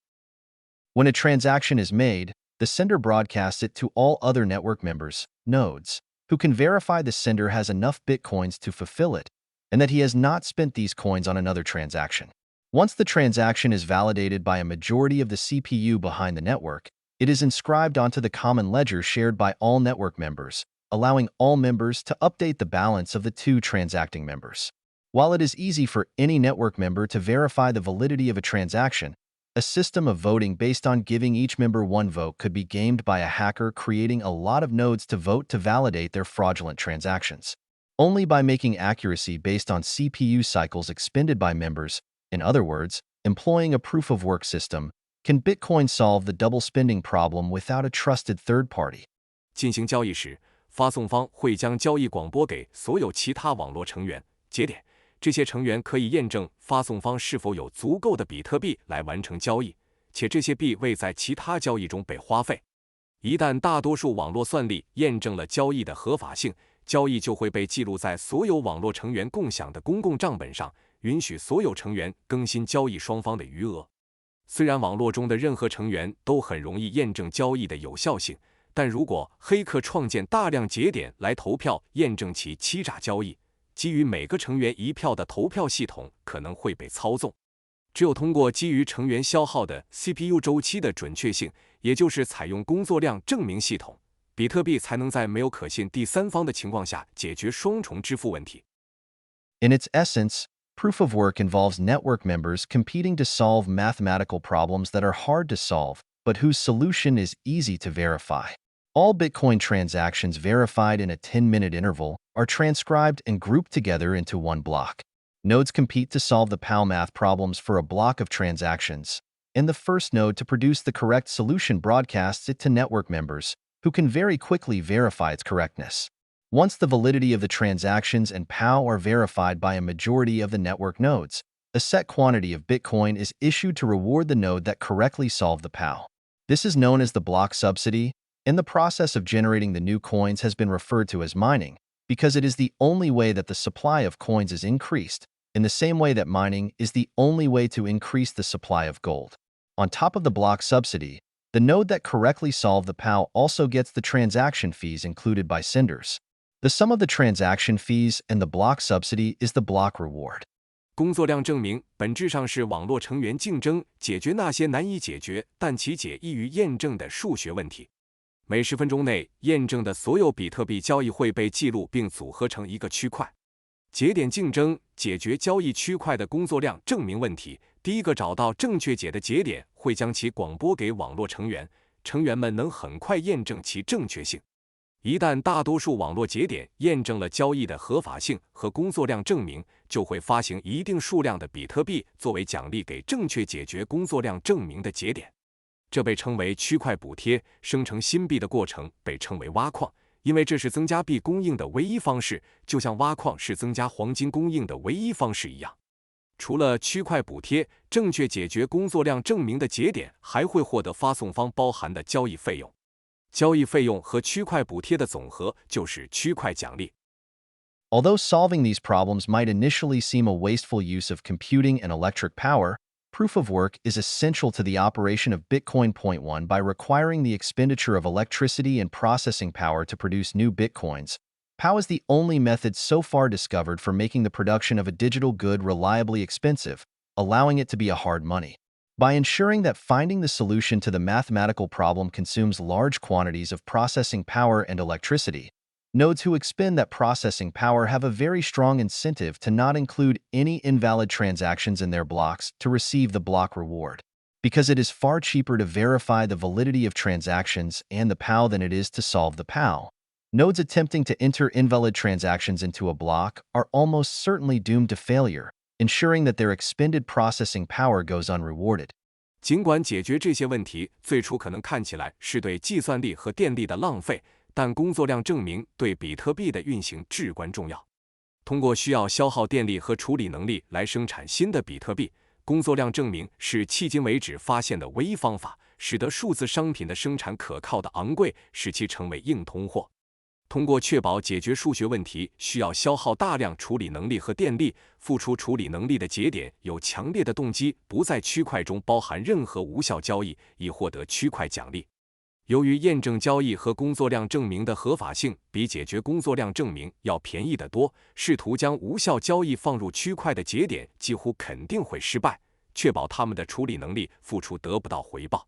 When a transaction is made, the sender broadcasts it to all other network members, nodes, who can verify the sender has enough Bitcoins to fulfill it, and that he has not spent these coins on another transaction. Once the transaction is validated by a majority of the CPU behind the network, it is inscribed onto the common ledger shared by all network members, allowing all members to update the balance of the two transacting members. While it is easy for any network member to verify the validity of a transaction, a system of voting based on giving each member one vote could be gamed by a hacker creating a lot of nodes to vote to validate their fraudulent transactions. Only by making accuracy based on CPU cycles expended by members, in other words, employing a proof-of-work system, can Bitcoin solve the double spending problem without a trusted third party? 进行交易时，发送方会将交易广播给所有其他网络成员节点，这些成员可以验证发送方是否有足够的比特币来完成交易，且这些币未在其他交易中被花费。一旦大多数网络算力验证了交易的合法性，交易就会被记录在所有网络成员共享的公共账本上，允许所有成员更新交易双方的余额。虽然网络中的任何成员都很容易验证交易的有效性，但如果黑客创建大量节点来投票验证其欺诈交易，基于每个成员一票的投票系统可能会被操纵。只有通过基于成员消耗的 CPU 周期的准确性，也就是采用工作量证明系统，比特币才能在没有可信第三方的情况下解决双重支付问题。 In its essence, proof of work involves network members competing to solve mathematical problems that are hard to solve, but whose solution is easy to verify. All Bitcoin transactions verified in a 10-minute interval are transcribed and grouped together into one block. Nodes compete to solve the PAL math problems for a block of transactions, and the first node to produce the correct solution broadcasts it to network members, who can very quickly verify its correctness. Once the validity of the transactions and POW are verified by a majority of the network nodes, a set quantity of Bitcoin is issued to reward the node that correctly solved the POW. This is known as the block subsidy, and the process of generating the new coins has been referred to as mining, because it is the only way that the supply of coins is increased, in the same way that mining is the only way to increase the supply of gold. On top of the block subsidy, the node that correctly solved the POW also gets the transaction fees included by Cinders. The sum of the transaction fees and the block subsidy is the block reward. 工作量证明本质上是网络成员竞争解决那些难以解决但其解易于验证的数学问题。每10分钟内验证的所有比特币交易会被记录并组合成一个区块。节点竞争解决交易区块的工作量证明问题，第一个找到正确解的节点会将其广播给网络成员，成员们能很快验证其正确性。一旦大多数网络节点验证了交易的合法性和工作量证明，就会发行一定数量的比特币作为奖励给正确解决工作量证明的节点。这被称为区块补贴，生成新币的过程被称为挖矿，因为这是增加币供应的唯一方式，就像挖矿是增加黄金供应的唯一方式一样。除了区块补贴，正确解决工作量证明的节点还会获得发送方包含的交易费用。交易费用和区块补贴的总和就是区块奖励。Although solving these problems might initially seem a wasteful use of computing and electric power, proof of work is essential to the operation of Bitcoin. Point 1 by requiring the expenditure of electricity and processing power to produce new Bitcoins. POW is the only method so far discovered for making the production of a digital good reliably expensive, allowing it to be a hard money. By ensuring that finding the solution to the mathematical problem consumes large quantities of processing power and electricity, nodes who expend that processing power have a very strong incentive to not include any invalid transactions in their blocks to receive the block reward, because it is far cheaper to verify the validity of transactions and the POW than it is to solve the POW. Nodes attempting to enter invalid transactions into a block are almost certainly doomed to failure, ensuring that their expended processing power goes unrewarded. 尽管解决这些问题最初可能看起来是对计算力和电力的浪费，但工作量证明对比特币的运行至关重要。通过需要消耗电力和处理能力来生产新的比特币，工作量证明是迄今为止发现的唯一方法，使得数字商品的生产可靠的昂贵，使其成为硬通货。通过确保解决数学问题需要消耗大量处理能力和电力，付出处理能力的节点有强烈的动机不在区块中包含任何无效交易，以获得区块奖励。由于验证交易和工作量证明的合法性比解决工作量证明要便宜得多，试图将无效交易放入区块的节点几乎肯定会失败，确保他们的处理能力付出得不到回报。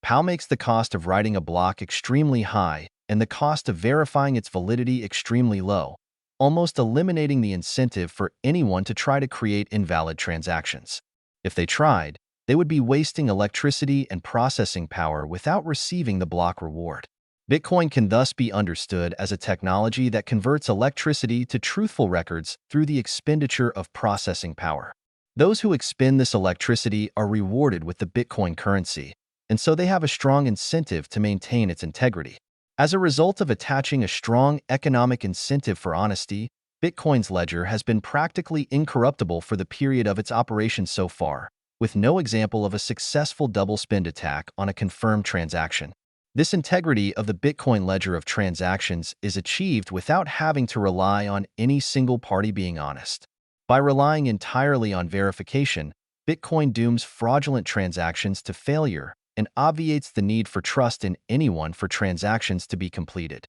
POW makes the cost of writing a block extremely high and the cost of verifying its validity extremely low, almost eliminating the incentive for anyone to try to create invalid transactions. If they tried, they would be wasting electricity and processing power without receiving the block reward. Bitcoin can thus be understood as a technology that converts electricity to truthful records through the expenditure of processing power. Those who expend this electricity are rewarded with the Bitcoin currency, and so they have a strong incentive to maintain its integrity. As a result of attaching a strong economic incentive for honesty, Bitcoin's ledger has been practically incorruptible for the period of its operation so far, with no example of a successful double spend attack on a confirmed transaction. This integrity of the Bitcoin ledger of transactions is achieved without having to rely on any single party being honest. By relying entirely on verification, Bitcoin dooms fraudulent transactions to failure and obviates the need for trust in anyone for transactions to be completed.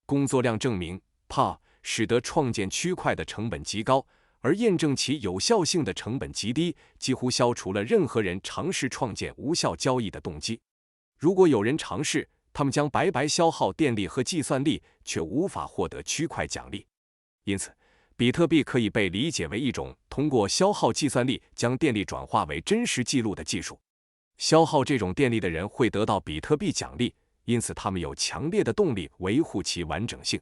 工作量证明 POW 使得创建区块的成本极高，而验证其有效性的成本极低，几乎消除了任何人尝试创建无效交易的动机。如果有人尝试，他们将白白消耗电力和计算力，却无法获得区块奖励。因此，比特币可以被理解为一种通过消耗计算力将电力转化为真实记录的技术。消耗这种电力的人会得到比特币奖励，因此他们有强烈的动力维护其完整性。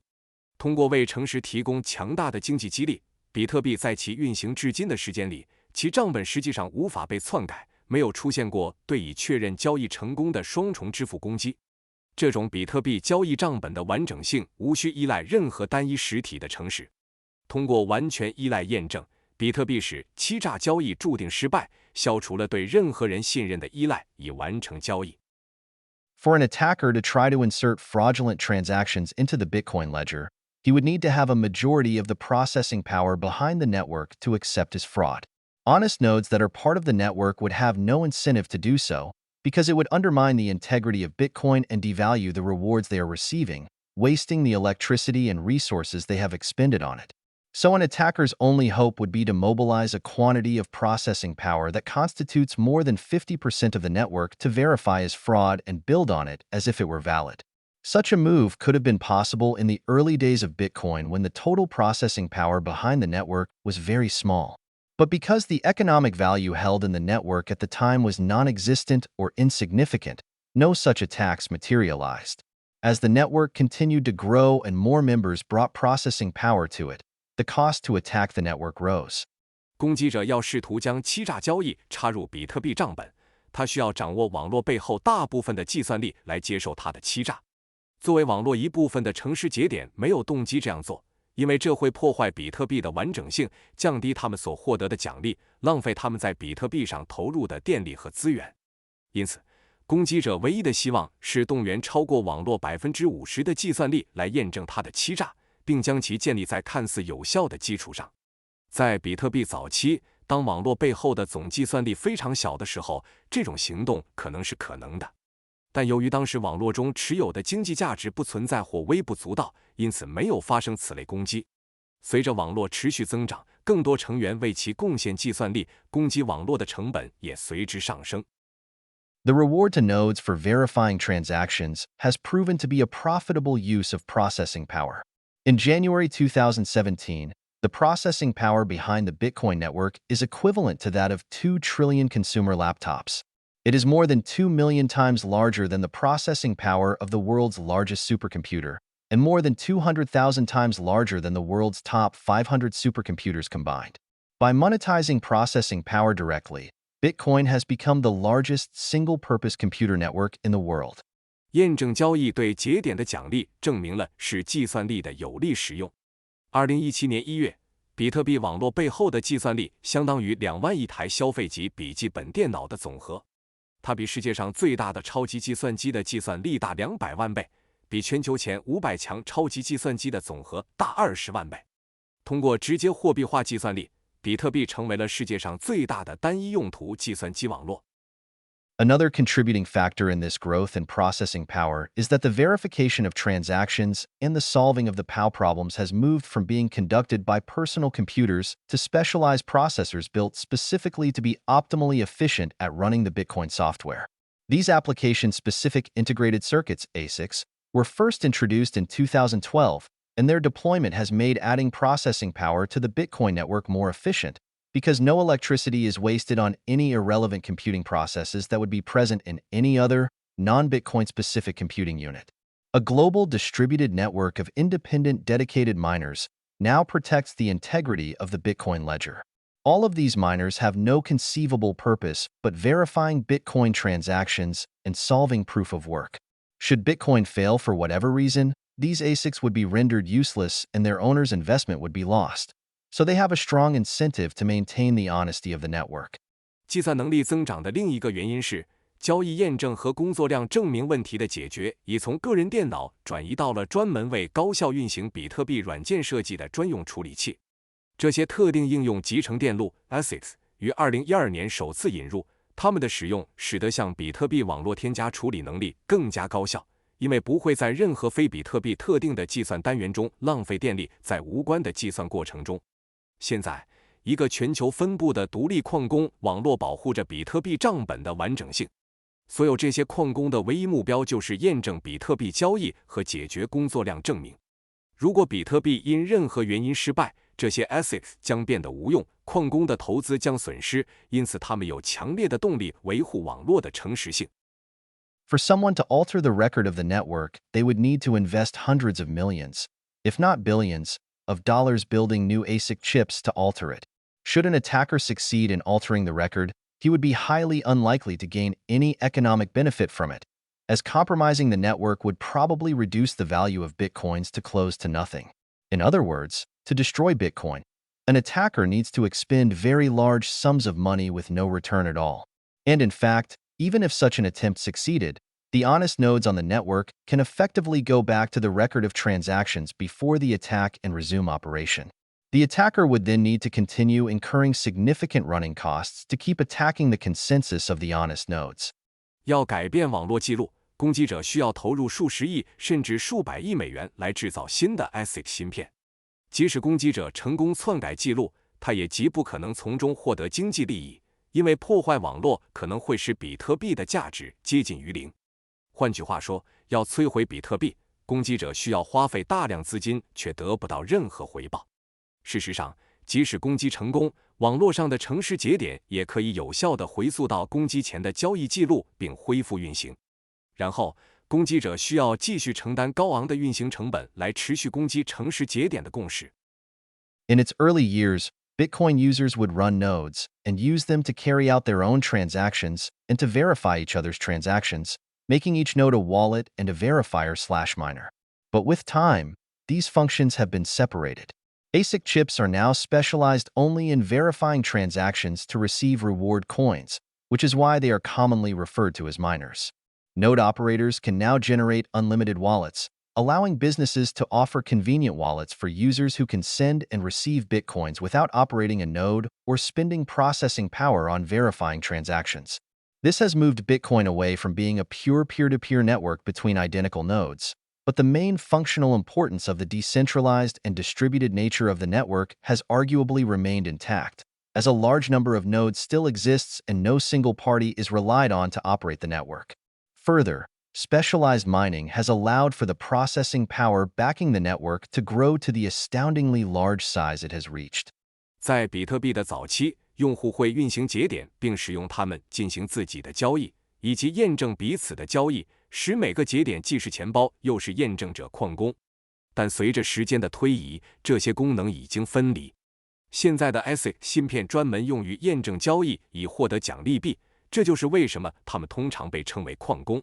通过为城市提供强大的经济激励，比特币在其运行至今的时间里，其账本实际上无法被篡改，没有出现过对已确认交易成功的双重支付攻击。这种比特币交易账本的完整性无需依赖任何单一实体的诚实。通过完全依赖验证，比特币使欺诈交易注定失败，消除了对任何人信任的依赖，以完成交易。For an attacker to try to insert fraudulent transactions into the Bitcoin ledger, he would need to have a majority of the processing power behind the network to accept his fraud. Honest nodes that are part of the network would have no incentive to do so, because it would undermine the integrity of Bitcoin and devalue the rewards they are receiving, wasting the electricity and resources they have expended on it. So an attacker's only hope would be to mobilize a quantity of processing power that constitutes more than 50% of the network to verify his fraud and build on it as if it were valid. Such a move could have been possible in the early days of Bitcoin when the total processing power behind the network was very small. But because the economic value held in the network at the time was non-existent or insignificant, no such attacks materialized. As the network continued to grow and more members brought processing power to it, the cost to attack the network rose. 攻击者要试图将欺诈交易插入比特币账本，他需要掌握网络背后大部分的计算力来接受他的欺诈。作为网络一部分的诚实节点没有动机这样做，因为这会破坏比特币的完整性，降低他们所获得的奖励，浪费他们在比特币上投入的电力和资源。因此，攻击者唯一的希望是动员超过网络 50% 的计算力来验证他的欺诈，并将其建立在看似有效的基础上。在比特币早期，当网络背后的总计算力非常小的时候，这种行动可能是可能的。但由于当时网络中持有的经济价值不存在或微不足道，因此没有发生此类攻击。随着网络持续增长，更多成员为其贡献计算力，攻击网络的成本也随之上升。The reward to nodes for verifying transactions has proven to be a profitable use of processing power. In January 2017, the processing power behind the Bitcoin network is equivalent to that of 2 trillion consumer laptops. It is more than 2 million times larger than the processing power of the world's largest supercomputer, and more than 200,000 times larger than the world's top 500 supercomputers combined. By monetizing processing power directly, Bitcoin has become the largest single-purpose computer network in the world. 验证交易对节点的奖励证明了是计算力的有力使用。2017年1月，比特币网络背后的计算力相当于2万亿台消费级笔记本电脑的总和。它比世界上最大的超级计算机的计算力大200万倍，比全球前500强超级计算机的总和大20万倍。通过直接货币化计算力，比特币成为了世界上最大的单一用途计算机网络。Another contributing factor in this growth in processing power is that the verification of transactions and the solving of the POW problems has moved from being conducted by personal computers to specialized processors built specifically to be optimally efficient at running the Bitcoin software. These application-specific integrated circuits, ASICs, were first introduced in 2012, and their deployment has made adding processing power to the Bitcoin network more efficient, because no electricity is wasted on any irrelevant computing processes that would be present in any other, non-Bitcoin-specific computing unit. A global distributed network of independent dedicated miners now protects the integrity of the Bitcoin ledger. All of these miners have no conceivable purpose but verifying Bitcoin transactions and solving proof of work. Should Bitcoin fail for whatever reason, these ASICs would be rendered useless and their owner's investment would be lost. So they have a strong incentive to maintain the honesty of the network. 计算能力增长的另一个原因是，交易验证和工作量证明问题的解决已从个人电脑转移到了专门为高效运行比特币软件设计的专用处理器。这些特定应用集成电路 ASICs 于2012年首次引入，它们的使用使得向比特币网络添加处理能力更加高效，因为不会在任何非比特币特定的计算单元中浪费电力在无关的计算过程中。现在，一个全球分布的独立矿工网络保护着比特币账本的完整性。所有这些矿工的唯一目标就是验证比特币交易和解决工作量证明。如果比特币因任何原因失败，这些 ASICs 将变得无用，矿工的投资将损失，因此他们有强烈的动力维护网络的诚实性。For someone to alter the record of the network, they would need to invest hundreds of millions, if not billions, of dollars building new ASIC chips to alter it. Should an attacker succeed in altering the record, he would be highly unlikely to gain any economic benefit from it, as compromising the network would probably reduce the value of Bitcoins to close to nothing. In other words, to destroy Bitcoin, an attacker needs to expend very large sums of money with no return at all. And in fact, even if such an attempt succeeded, the honest nodes on the network can effectively go back to the record of transactions before the attack and resume operation. The attacker would then need to continue incurring significant running costs to keep attacking the consensus of the honest nodes. 要改变网络记录，攻击者需要投入数十亿甚至数百亿美元来制造新的 ASIC 芯片。即使攻击者成功篡改记录，他也极不可能从中获得经济利益，因为破坏网络可能会使比特币的价值接近于零。换句话说，要摧毁比特币，攻击者需要花费大量资金，却得不到任何回报。事实上，即使攻击成功，网络上的诚实节点也可以有效地回溯到攻击前的交易记录并恢复运行。然后，攻击者需要继续承担高昂的运行成本来持续攻击诚实节点的共识。In its early years, Bitcoin users would run nodes and use them to carry out their own transactions and to verify each other's transactions, making each node a wallet and a verifier/miner. But with time, these functions have been separated. ASIC chips are now specialized only in verifying transactions to receive reward coins, which is why they are commonly referred to as miners. Node operators can now generate unlimited wallets, allowing businesses to offer convenient wallets for users who can send and receive Bitcoins without operating a node or spending processing power on verifying transactions. This has moved Bitcoin away from being a pure peer-to-peer network between identical nodes. But the main functional importance of the decentralized and distributed nature of the network has arguably remained intact, as a large number of nodes still exists and no single party is relied on to operate the network. Further, specialized mining has allowed for the processing power backing the network to grow to the astoundingly large size it has reached. 在比特币的早期，用户会运行节点并使用它们进行自己的交易，以及验证彼此的交易，使每个节点既是钱包又是验证者矿工。但随着时间的推移，这些功能已经分离。现在的 ASIC 芯片专门用于验证交易以获得奖励币，这就是为什么它们通常被称为矿工。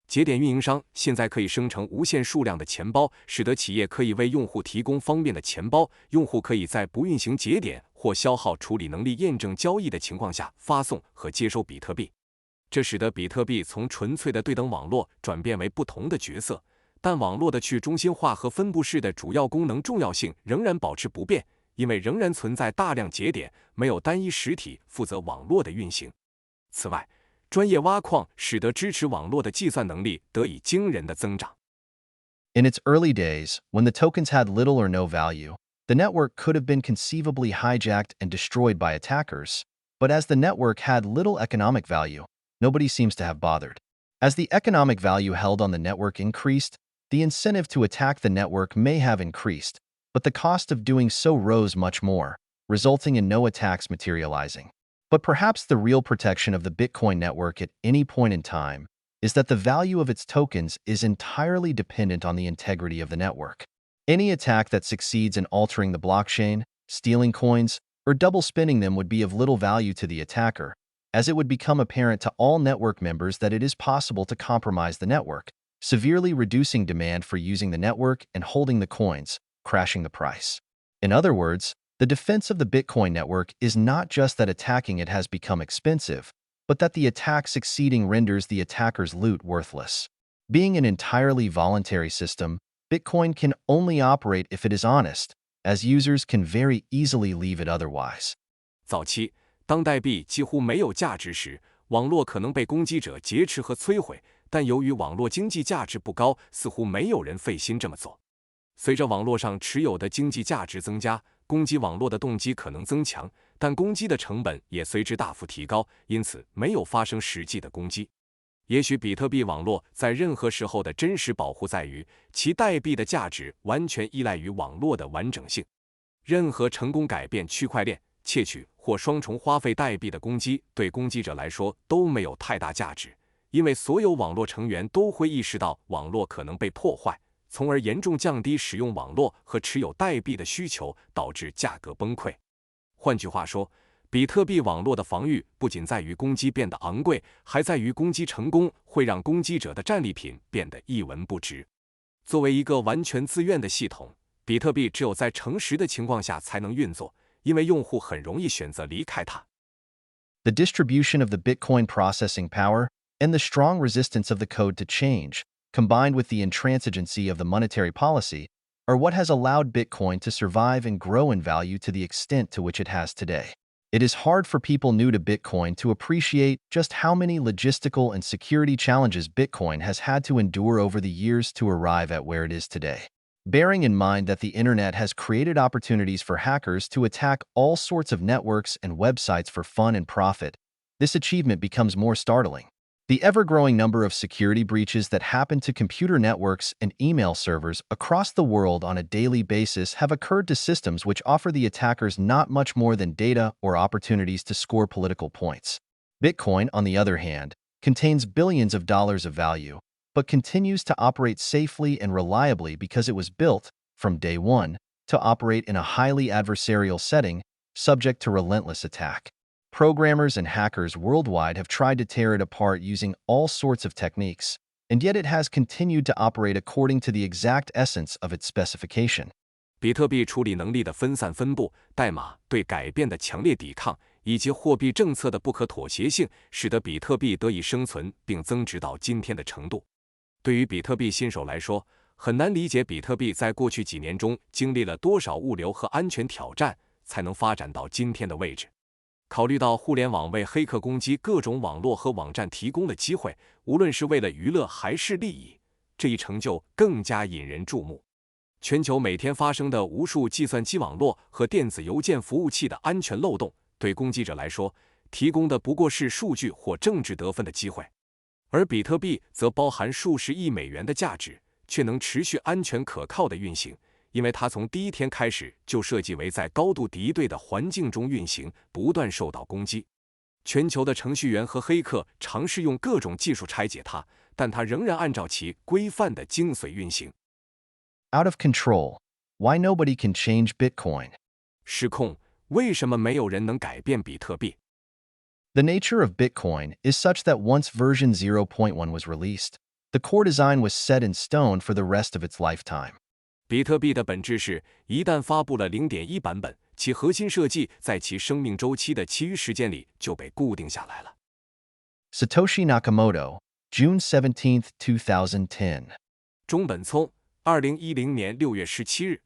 节点运营商现在可以生成无限数量的钱包，使得企业可以为用户提供方便的钱包。用户可以在不运行节点或消耗处理能力验证交易的情况下发送和接收比特币。这使得比特币从纯粹的对等网络转变为不同的角色，但网络的去中心化和分布式的主要功能重要性仍然保持不变，因为仍然存在大量节点，没有单一实体负责网络的运行。此外，专业挖矿使得支持网络的计算能力得以惊人的增长。In its early days, when the tokens had little or no value, the network could have been conceivably hijacked and destroyed by attackers, but as the network had little economic value, nobody seems to have bothered. As the economic value held on the network increased, the incentive to attack the network may have increased, but the cost of doing so rose much more, resulting in no attacks materializing. But perhaps the real protection of the Bitcoin network at any point in time is that the value of its tokens is entirely dependent on the integrity of the network. Any attack that succeeds in altering the blockchain, stealing coins, or double spending them would be of little value to the attacker, as it would become apparent to all network members that it is possible to compromise the network, severely reducing demand for using the network and holding the coins, crashing the price. In other words, the defense of the Bitcoin network is not just that attacking it has become expensive, but that the attack succeeding renders the attacker's loot worthless. Being an entirely voluntary system, Bitcoin can only operate if it is honest, as users can very easily leave it otherwise. 早期，当代币几乎没有价值时，网络可能被攻击者劫持和摧毁，但由于网络经济价值不高，似乎没有人费心这么做。随着网络上持有的经济价值增加，攻击网络的动机可能增强，但攻击的成本也随之大幅提高，因此没有发生实际的攻击。也许比特币网络在任何时候的真实保护在于其代币的价值完全依赖于网络的完整性。任何成功改变区块链、窃取或双重花费代币的攻击对攻击者来说都没有太大价值，因为所有网络成员都会意识到网络可能被破坏，从而严重降低使用网络和持有代币的需求，导致价格崩溃。换句话说，比特币网络的防御不仅在于攻击变得昂贵，还在于攻击成功会让攻击者的战利品变得一文不值。作为一个完全自愿的系统，比特币只有在诚实的情况下才能运作，因为用户很容易选择离开它。The distribution of the Bitcoin processing power and the strong resistance of the code to change, combined with the intransigency of the monetary policy, are what has allowed Bitcoin to survive and grow in value to the extent to which it has today. It is hard for people new to Bitcoin to appreciate just how many logistical and security challenges Bitcoin has had to endure over the years to arrive at where it is today. Bearing in mind that the internet has created opportunities for hackers to attack all sorts of networks and websites for fun and profit, this achievement becomes more startling. The ever-growing number of security breaches that happen to computer networks and email servers across the world on a daily basis have occurred to systems which offer the attackers not much more than data or opportunities to score political points. Bitcoin, on the other hand, contains billions of dollars of value, but continues to operate safely and reliably because it was built, from day one, to operate in a highly adversarial setting, subject to relentless attack. Programmers and hackers worldwide have tried to tear it apart using all sorts of techniques, and yet it has continued to operate according to the exact essence of its specification. 比特币处理能力的分散分布、代码对改变的强烈抵抗，以及货币政策的不可妥协性，使得比特币得以生存并增值到今天的程度。对于比特币新手来说，很难理解比特币在过去几年中经历了多少物流和安全挑战，才能发展到今天的位置。考虑到互联网为黑客攻击各种网络和网站提供了机会，无论是为了娱乐还是利益，这一成就更加引人注目。全球每天发生的无数计算机网络和电子邮件服务器的安全漏洞，对攻击者来说，提供的不过是数据或政治得分的机会。而比特币则包含数十亿美元的价值，却能持续安全可靠的运行。因为它从第一天开始就设计为在高度敌对的环境中运行，不断受到攻击。全球的程序员和黑客尝试用各种技术拆解它，但它仍然按照其规范的精髓运行。Out of control. Why nobody can change Bitcoin? 失控，为什么没有人能改变比特币？ The nature of Bitcoin is such that once version 0.1 was released, the core design was set in stone for the rest of its lifetime. 比特币的本质是，一旦发布了 0.1 版本，其核心设计在其生命周期的其余时间里就被固定下来了。Satoshi Nakamoto, June 17, 2010. 中本聪，2010年6月17日。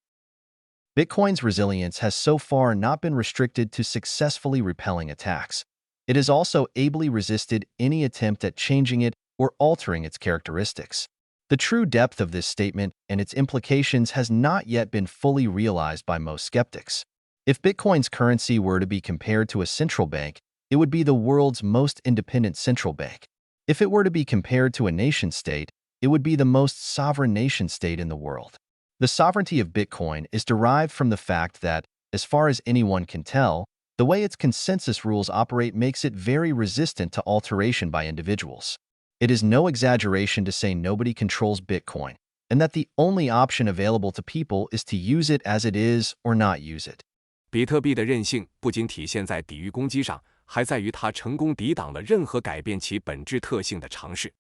Bitcoin's resilience has so far not been restricted to successfully repelling attacks. It has also ably resisted any attempt at changing it or altering its characteristics. The true depth of this statement and its implications has not yet been fully realized by most skeptics. If Bitcoin's currency were to be compared to a central bank, it would be the world's most independent central bank. If it were to be compared to a nation-state, it would be the most sovereign nation-state in the world. The sovereignty of Bitcoin is derived from the fact that, as far as anyone can tell, the way its consensus rules operate makes it very resistant to alteration by individuals. It is no exaggeration to say nobody controls Bitcoin, and that the only option available to people is to use it as it is or not use it. 比特币的韧性不仅体现在抵御攻击上，还在于它成功抵挡了任何改变其本质特性的尝试。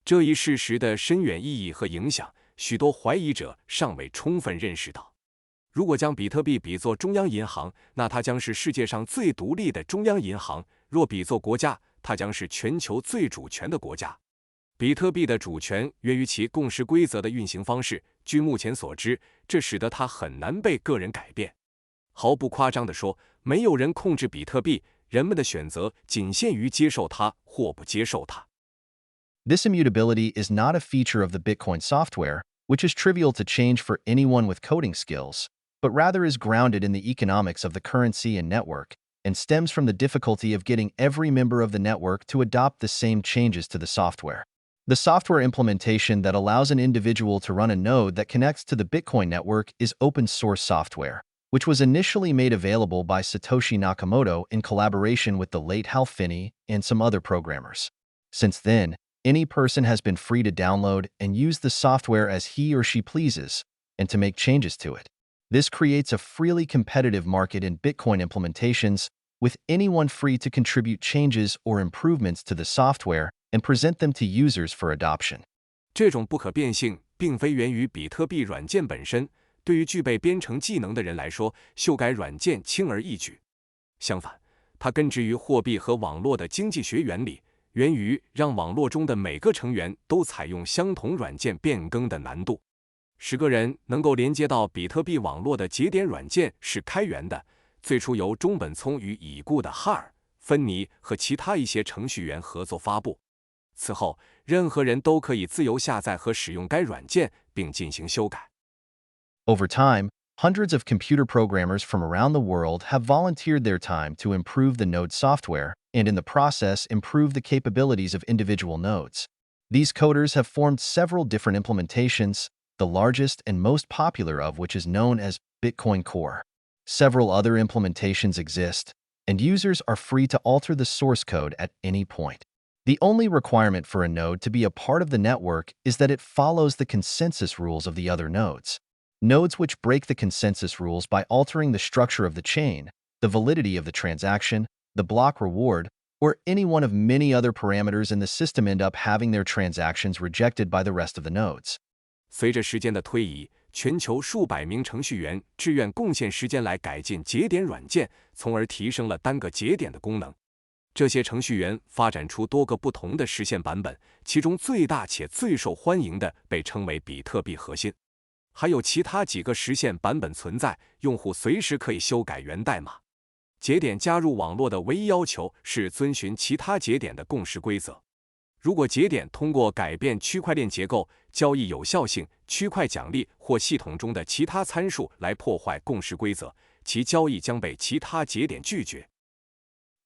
这一事实的深远意义和影响，许多怀疑者尚未充分认识到。如果将比特币比作中央银行，那它将是世界上最独立的中央银行；若比作国家，它将是全球最主权的国家。比特币的主权源于其共识规则的运行方式，据目前所知，这使得它很难被个人改变。毫不夸张地说，没有人控制比特币，人们的选择仅限于接受它或不接受它。This immutability is not a feature of the Bitcoin software, which is trivial to change for anyone with coding skills, but rather is grounded in the economics of the currency and network, and stems from the difficulty of getting every member of the network to adopt the same changes to the software. The software implementation that allows an individual to run a node that connects to the Bitcoin network is open source software, which was initially made available by Satoshi Nakamoto in collaboration with the late Hal Finney and some other programmers. Since then, any person has been free to download and use the software as he or she pleases, and to make changes to it. This creates a freely competitive market in Bitcoin implementations, with anyone free to contribute changes or improvements to the software and present them to users for adoption. 这种不可变性并非源于比特币软件本身，对于具备编程技能的人来说，修改软件轻而易举。相反，它根植于货币和网络的经济学原理，源于让网络中的每个成员都采用相同软件变更的难度。10个人能够连接到比特币网络的节点软件是开源的，最初由中本聪与已故的哈尔、芬尼和其他一些程序员合作发布。此后，任何人都可以自由下载和使用该软件，并进行修改。Over time, hundreds of computer programmers from around the world have volunteered their time to improve the node software and, in the process, improve the capabilities of individual nodes. These coders have formed several different implementations, the largest and most popular of which is known as Bitcoin Core. Several other implementations exist, and users are free to alter the source code at any point. The only requirement for a node to be a part of the network is that it follows the consensus rules of the other nodes. Nodes which break the consensus rules by altering the structure of the chain, the validity of the transaction, the block reward, or any one of many other parameters in the system end up having their transactions rejected by the rest of the nodes. 随着时间的推移，全球数百名程序员志愿贡献时间来改进节点软件，从而提升了单个节点的功能。这些程序员发展出多个不同的实现版本，其中最大且最受欢迎的被称为比特币核心。还有其他几个实现版本存在，用户随时可以修改源代码。节点加入网络的唯一要求是遵循其他节点的共识规则。如果节点通过改变区块链结构、交易有效性、区块奖励或系统中的其他参数来破坏共识规则，其交易将被其他节点拒绝。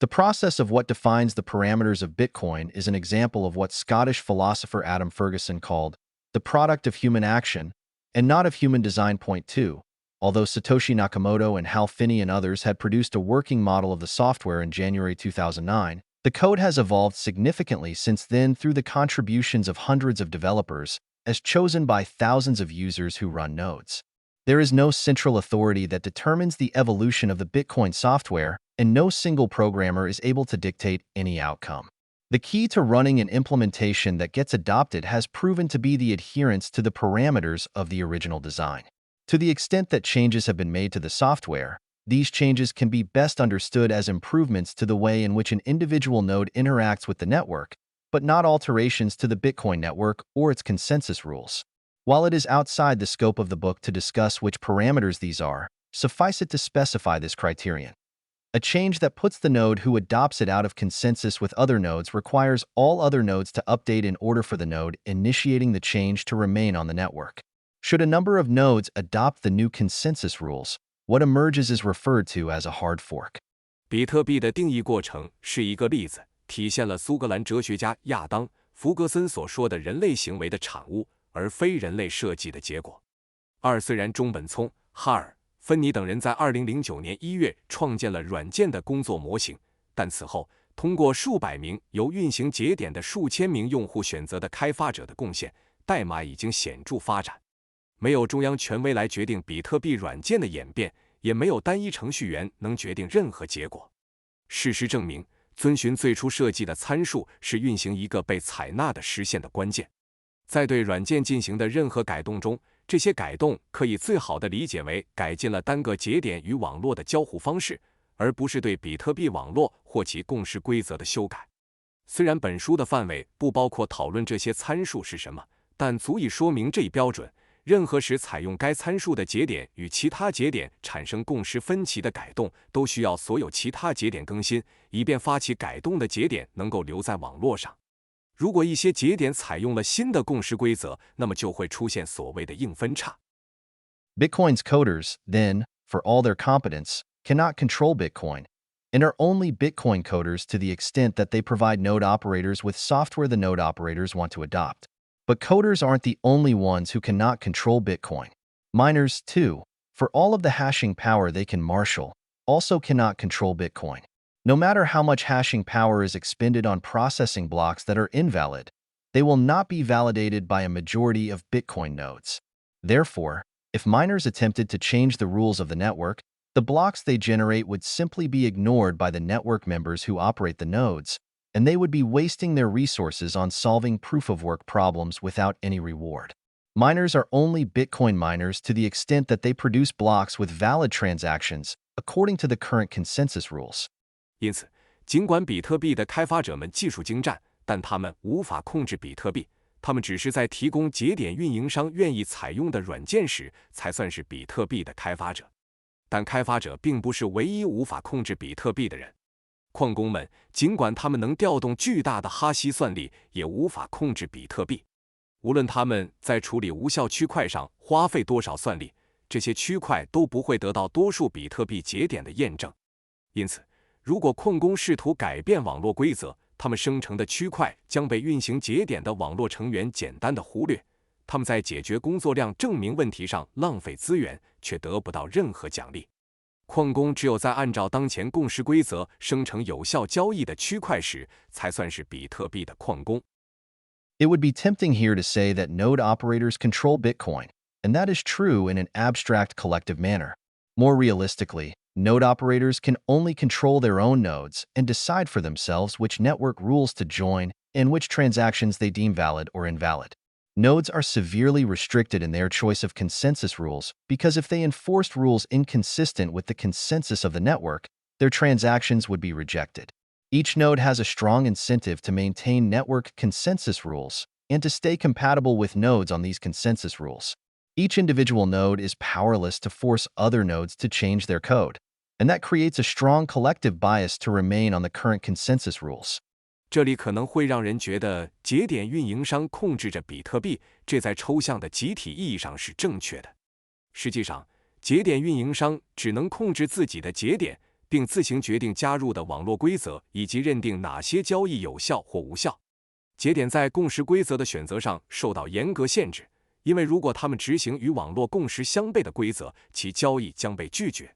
The process of what defines the parameters of Bitcoin is an example of what Scottish philosopher Adam Ferguson called the product of human action, and not of human design. Point 2. Although Satoshi Nakamoto and Hal Finney and others had produced a working model of the software in January 2009, the code has evolved significantly since then through the contributions of hundreds of developers, as chosen by thousands of users who run nodes. There is no central authority that determines the evolution of the Bitcoin software, and no single programmer is able to dictate any outcome. The key to running an implementation that gets adopted has proven to be the adherence to the parameters of the original design. To the extent that changes have been made to the software, these changes can be best understood as improvements to the way in which an individual node interacts with the network, but not alterations to the Bitcoin network or its consensus rules. While it is outside the scope of the book to discuss which parameters these are, suffice it to specify this criterion. A change that puts the node who adopts it out of consensus with other nodes requires all other nodes to update in order for the node initiating the change to remain on the network. Should a number of nodes adopt the new consensus rules, what emerges is referred to as a hard fork. 比特币的定义过程是一个例子，体现了苏格兰哲学家亚当·弗格森所说的人类行为的产物，而非人类设计的结果。虽然中本聪、哈尔、芬尼等人在2009年1月创建了软件的工作模型，但此后通过数百名由运行节点的数千名用户选择的开发者的贡献，代码已经显著发展。没有中央权威来决定比特币软件的演变，也没有单一程序员能决定任何结果。事实证明，遵循最初设计的参数是运行一个被采纳的实现的关键。在对软件进行的任何改动中，这些改动可以最好地理解为改进了单个节点与网络的交互方式，而不是对比特币网络或其共识规则的修改。虽然本书的范围不包括讨论这些参数是什么，但足以说明这一标准。任何使采用该参数的节点与其他节点产生共识分歧的改动，都需要所有其他节点更新，以便发起改动的节点能够留在网络上。如果一些节点采用了新的共识规则，那么就会出现所谓的硬分叉。Bitcoin's coders, then, for all their competence, cannot control Bitcoin, and are only Bitcoin coders to the extent that they provide node operators with software the node operators want to adopt. But coders aren't the only ones who cannot control Bitcoin. Miners, too, for all of the hashing power they can marshal, also cannot control Bitcoin. No matter how much hashing power is expended on processing blocks that are invalid, they will not be validated by a majority of Bitcoin nodes. Therefore, if miners attempted to change the rules of the network, The blocks they generate would simply be ignored by the network members who operate the nodes, and they would be wasting their resources on solving proof-of-work problems without any reward. Miners are only Bitcoin miners to the extent that they produce blocks with valid transactions, according to the current consensus rules. 因此，尽管比特币的开发者们技术精湛，但他们无法控制比特币，他们只是在提供节点运营商愿意采用的软件时才算是比特币的开发者。但开发者并不是唯一无法控制比特币的人。矿工们尽管他们能调动巨大的哈希算力，也无法控制比特币。无论他们在处理无效区块上花费多少算力，这些区块都不会得到多数比特币节点的验证。因此，如果矿工试图改变网络规则，他们生成的区块将被运行节点的网络成员简单的忽略。他们在解决工作量证明问题上浪费资源，却得不到任何奖励。矿工只有在按照当前共识规则生成有效交易的区块时，才算是比特币的矿工。It would be tempting here to say that node operators control Bitcoin, and that is true in an abstract collective manner. More realistically, node operators can only control their own nodes and decide for themselves which network rules to join and which transactions they deem valid or invalid. Nodes are severely restricted in their choice of consensus rules because if they enforced rules inconsistent with the consensus of the network, their transactions would be rejected. Each node has a strong incentive to maintain network consensus rules and to stay compatible with nodes on these consensus rules. Each individual node is powerless to force other nodes to change their code, and that creates a strong collective bias to remain on the current consensus rules. 这里可能会让人觉得节点运营商控制着比特币，这在抽象的集体意义上是正确的。实际上，节点运营商只能控制自己的节点，并自行决定加入的网络规则以及认定哪些交易有效或无效。节点在共识规则的选择上受到严格限制，因为如果他们执行与网络共识相悖的规则，其交易将被拒绝。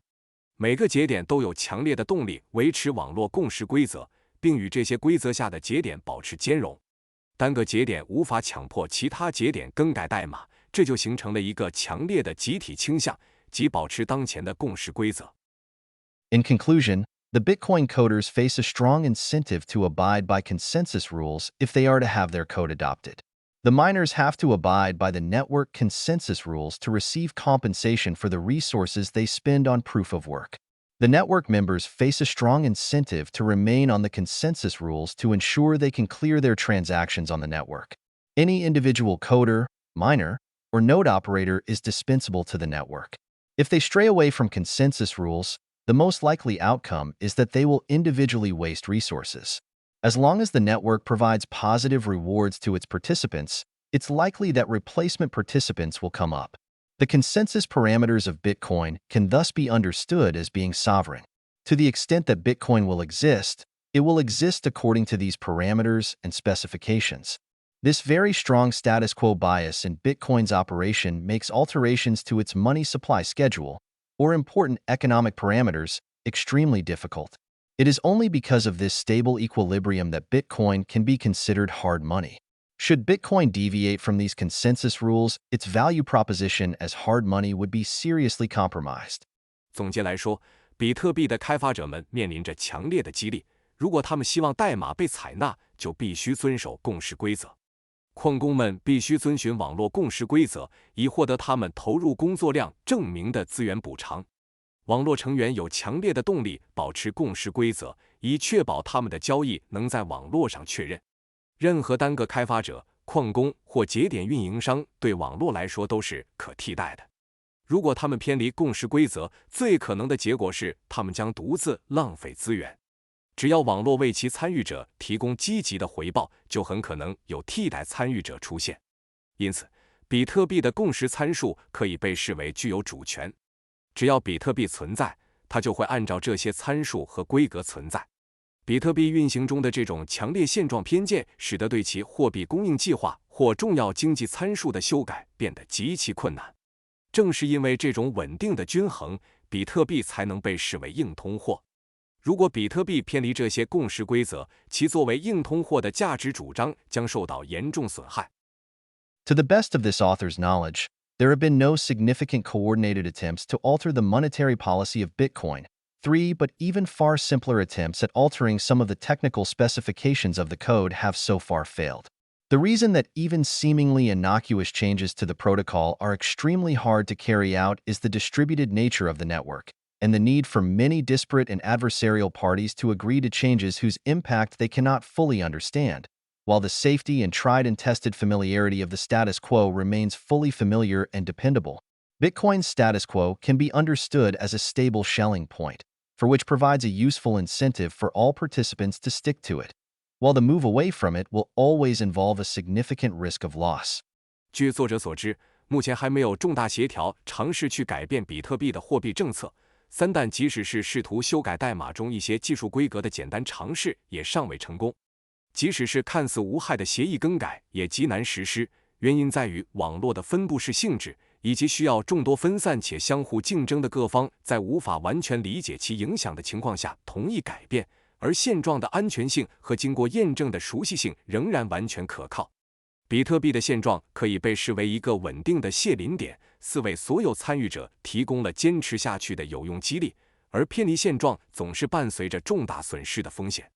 每个节点都有强烈的动力维持网络共识规则，并与这些规则下的节点保持兼容。单个节点无法强迫其他节点更改代码，这就形成了一个强烈的集体倾向，即保持当前的共识规则。In conclusion, the Bitcoin coders face a strong incentive to abide by consensus rules if they are to have their code adopted. The miners have to abide by the network consensus rules to receive compensation for the resources they spend on proof of work. The network members face a strong incentive to remain on the consensus rules to ensure they can clear their transactions on the network. Any individual coder, miner, or node operator is dispensable to the network. If they stray away from consensus rules, the most likely outcome is that they will individually waste resources. As long as the network provides positive rewards to its participants, it's likely that replacement participants will come up. The consensus parameters of Bitcoin can thus be understood as being sovereign. To the extent that Bitcoin will exist, it will exist according to these parameters and specifications. This very strong status quo bias in Bitcoin's operation makes alterations to its money supply schedule, or important economic parameters, extremely difficult. It is only because of this stable equilibrium that Bitcoin can be considered hard money. Should Bitcoin deviate from these consensus rules, its value proposition as hard money would be seriously compromised. 总结来说，比特币的开发者们面临着强烈的激励，如果他们希望代码被采纳，就必须遵守共识规则。矿工们必须遵循网络共识规则，以获得他们投入工作量证明的资源补偿。网络成员有强烈的动力保持共识规则，以确保他们的交易能在网络上确认。任何单个开发者、矿工或节点运营商对网络来说都是可替代的。如果他们偏离共识规则，最可能的结果是他们将独自浪费资源。只要网络为其参与者提供积极的回报，就很可能有替代参与者出现。因此，比特币的共识参数可以被视为具有主权。只要比特币存在，它就会按照这些参数和规格存在。比特币运行中的这种强烈现状偏见，使得对其货币供应计划或重要经济参数的修改变得极其困难。正是因为这种稳定的均衡，比特币才能被视为硬通货。如果比特币偏离这些共识规则，其作为硬通货的价值主张将受到严重损害。To the best of this author's knowledge, There have been no significant coordinated attempts to alter the monetary policy of Bitcoin. 3. But even far simpler attempts at altering some of the technical specifications of the code have so far failed. The reason that even seemingly innocuous changes to the protocol are extremely hard to carry out is the distributed nature of the network, and the need for many disparate and adversarial parties to agree to changes whose impact they cannot fully understand, while the safety and tried-and-tested familiarity of the status quo remains fully familiar and dependable. Bitcoin's status quo can be understood as a stable shelling point, for which provides a useful incentive for all participants to stick to it, while the move away from it will always involve a significant risk of loss. 据作者所知，目前还没有重大协调尝试去改变比特币的货币政策。但即使是试图修改代码中一些技术规格的简单尝试，也尚未成功。即使是看似无害的协议更改，也极难实施。原因在于网络的分布式性质，以及需要众多分散且相互竞争的各方在无法完全理解其影响的情况下同意改变，而现状的安全性和经过验证的熟悉性仍然完全可靠。比特币的现状可以被视为一个稳定的泄临点，为所有参与者提供了坚持下去的有用激励，而偏离现状总是伴随着重大损失的风险。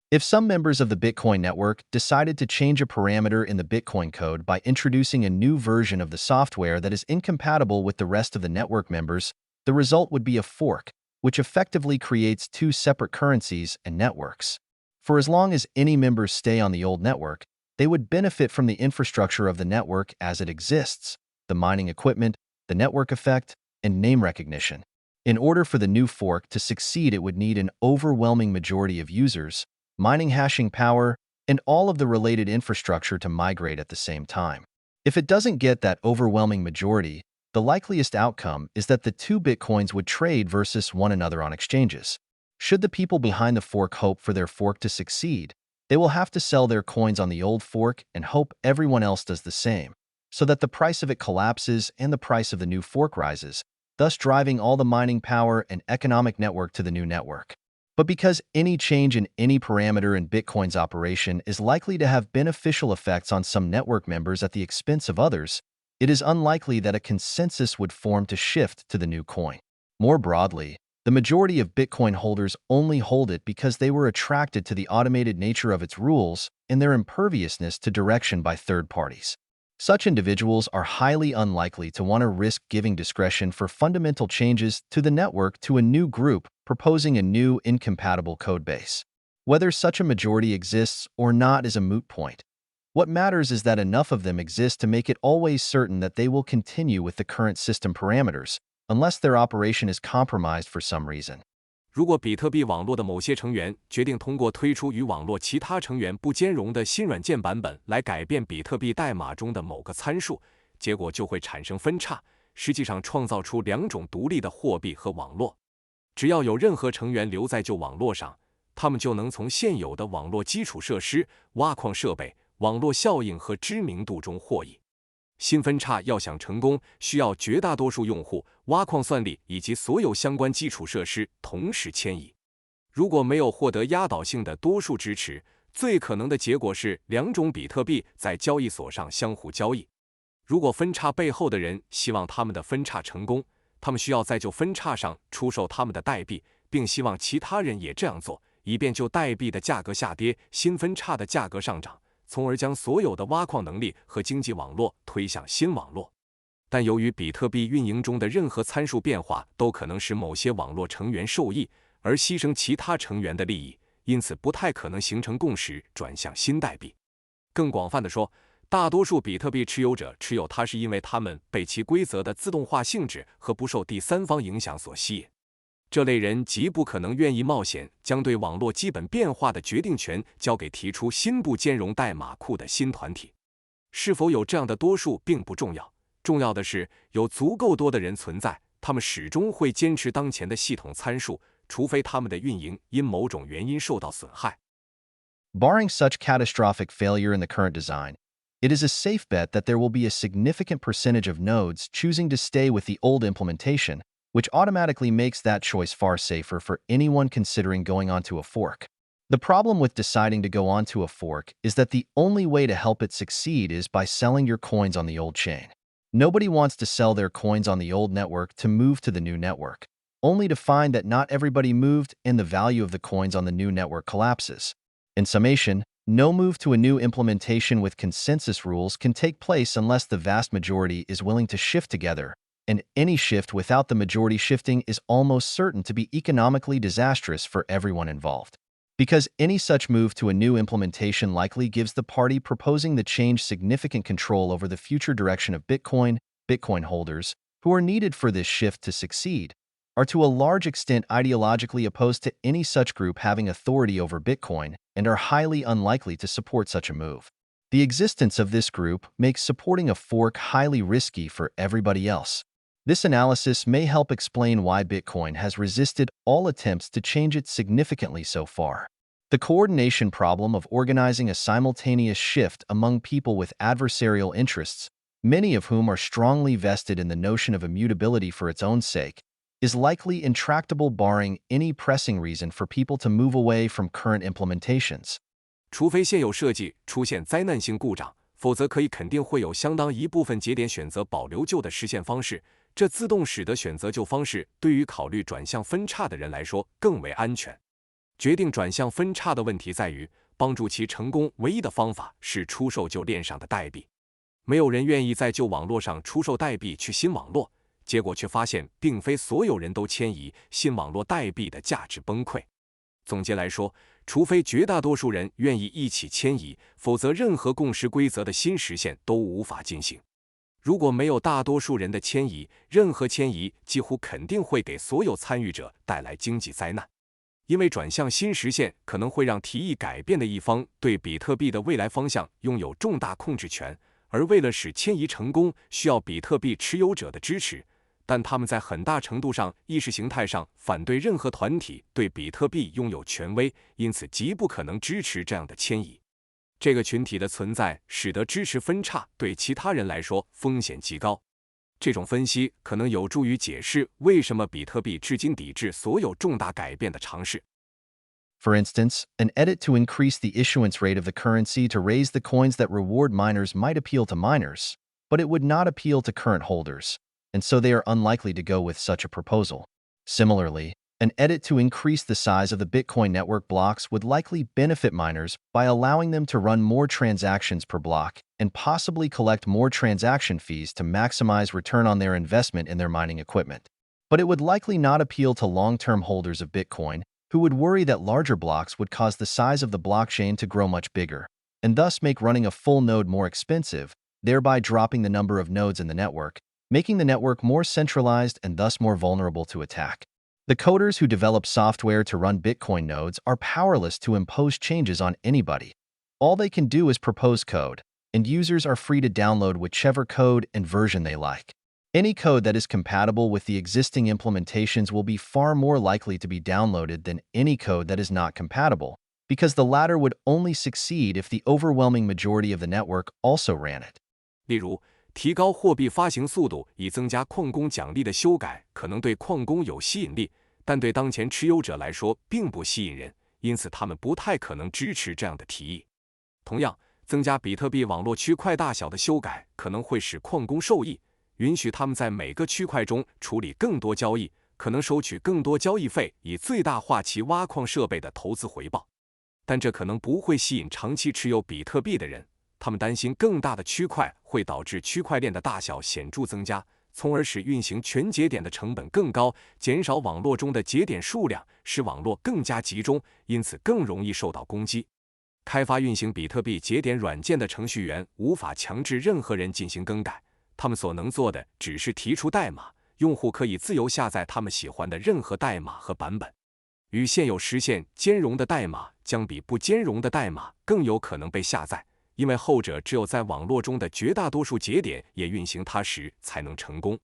If some members of the Bitcoin network decided to change a parameter in the Bitcoin code by introducing a new version of the software that is incompatible with the rest of the network members, the result would be a fork, which effectively creates two separate currencies and networks. For as long as any members stay on the old network, they would benefit from the infrastructure of the network as it exists, the mining equipment, the network effect, and name recognition. In order for the new fork to succeed, it would need an overwhelming majority of users, mining hashing power, and all of the related infrastructure to migrate at the same time. If it doesn't get that overwhelming majority, the likeliest outcome is that the two Bitcoins would trade versus one another on exchanges. Should the people behind the fork hope for their fork to succeed, they will have to sell their coins on the old fork and hope everyone else does the same, so that the price of it collapses and the price of the new fork rises, thus driving all the mining power and economic network to the new network. But because any change in any parameter in Bitcoin's operation is likely to have beneficial effects on some network members at the expense of others, it is unlikely that a consensus would form to shift to the new coin. More broadly, the majority of Bitcoin holders only hold it because they were attracted to the automated nature of its rules and their imperviousness to direction by third parties. Such individuals are highly unlikely to want to risk giving discretion for fundamental changes to the network to a new group proposing a new incompatible codebase. Whether such a majority exists or not is a moot point. What matters is that enough of them exist to make it always certain that they will continue with the current system parameters, unless their operation is compromised for some reason. 如果比特币网络的某些成员决定通过推出与网络其他成员不兼容的新软件版本来改变比特币代码中的某个参数，结果就会产生分叉，实际上创造出两种独立的货币和网络。只要有任何成员留在旧网络上，他们就能从现有的网络基础设施、挖矿设备、网络效应和知名度中获益。新分叉要想成功，需要绝大多数用户、挖矿算力以及所有相关基础设施同时迁移。如果没有获得压倒性的多数支持，最可能的结果是两种比特币在交易所上相互交易。如果分叉背后的人希望他们的分叉成功，他们需要在旧分叉上出售他们的代币，并希望其他人也这样做，以便旧代币的价格下跌，新分叉的价格上涨，从而将所有的挖矿能力和经济网络推向新网络。但由于比特币运营中的任何参数变化都可能使某些网络成员受益，而牺牲其他成员的利益，因此不太可能形成共识转向新代币。更广泛的说，大多数比特币持有者持有它是因为他们被其规则的自动化性质和不受第三方影响所吸引。这类人极不可能愿意冒险将对网络基本变化的决定权交给提出新不兼容代码库的新团体。是否有这样的多数并不重要，重要的是有足够多的人存在，他们始终会坚持当前的系统参数，除非他们的运营因某种原因受到损害。Barring such catastrophic failure in the current design, it is a safe bet that there will be a significant percentage of nodes choosing to stay with the old implementation, which automatically makes that choice far safer for anyone considering going onto a fork. The problem with deciding to go onto a fork is that the only way to help it succeed is by selling your coins on the old chain. Nobody wants to sell their coins on the old network to move to the new network, only to find that not everybody moved and the value of the coins on the new network collapses. In summation, no move to a new implementation with consensus rules can take place unless the vast majority is willing to shift together, and any shift without the majority shifting is almost certain to be economically disastrous for everyone involved. Because any such move to a new implementation likely gives the party proposing the change significant control over the future direction of Bitcoin. Bitcoin holders, who are needed for this shift to succeed, are to a large extent ideologically opposed to any such group having authority over Bitcoin and are highly unlikely to support such a move. The existence of this group makes supporting a fork highly risky for everybody else. This analysis may help explain why Bitcoin has resisted all attempts to change it significantly so far. The coordination problem of organizing a simultaneous shift among people with adversarial interests, many of whom are strongly vested in the notion of immutability for its own sake, is likely intractable barring any pressing reason for people to move away from current implementations. 除非现有设计出现灾难性故障，否则可以肯定会有相当一部分节点选择保留旧的实现方式，这自动使得选择旧方式对于考虑转向分叉的人来说更为安全。决定转向分叉的问题在于，帮助其成功唯一的方法是出售旧链上的代币。没有人愿意在旧网络上出售代币去新网络，结果却发现并非所有人都迁移，新网络代币的价值崩溃。总结来说，除非绝大多数人愿意一起迁移，否则任何共识规则的新实现都无法进行。如果没有大多数人的迁移，任何迁移几乎肯定会给所有参与者带来经济灾难。因为转向新实现可能会让提议改变的一方对比特币的未来方向拥有重大控制权，而为了使迁移成功，需要比特币持有者的支持。但他们在很大程度上意识形态上反对任何团体对比特币拥有权威，因此极不可能支持这样的迁移。这个群体的存在使得支持分叉对其他人来说风险极高。这种分析可能有助于解释为什么比特币至今抵制所有重大改变的尝试。For instance, an edit to increase the issuance rate of the currency to raise the coins that reward miners might appeal to miners, but it would not appeal to current holders, and so they are unlikely to go with such a proposal. Similarly, an edit to increase the size of the Bitcoin network blocks would likely benefit miners by allowing them to run more transactions per block and possibly collect more transaction fees to maximize return on their investment in their mining equipment. But it would likely not appeal to long-term holders of Bitcoin, who would worry that larger blocks would cause the size of the blockchain to grow much bigger, and thus make running a full node more expensive, thereby dropping the number of nodes in the network, making the network more centralized and thus more vulnerable to attack. The coders who develop software to run Bitcoin nodes are powerless to impose changes on anybody. All they can do is propose code, and users are free to download whichever code and version they like. Any code that is compatible with the existing implementations will be far more likely to be downloaded than any code that is not compatible, because the latter would only succeed if the overwhelming majority of the network also ran it. 例如，提高货币发行速度以增加矿工奖励的修改可能对矿工有吸引力，但对当前持有者来说并不吸引人，因此他们不太可能支持这样的提议。同样，增加比特币网络区块大小的修改可能会使矿工受益，允许他们在每个区块中处理更多交易，可能收取更多交易费，以最大化其挖矿设备的投资回报。但这可能不会吸引长期持有比特币的人。他们担心更大的区块会导致区块链的大小显著增加，从而使运行全节点的成本更高，减少网络中的节点数量，使网络更加集中，因此更容易受到攻击。开发运行比特币节点软件的程序员无法强制任何人进行更改，他们所能做的只是提出代码，用户可以自由下载他们喜欢的任何代码和版本。与现有实现兼容的代码相比，不兼容的代码更有可能被下载，因为后者只有在网络中的绝大多数节点也运行它时才能成功。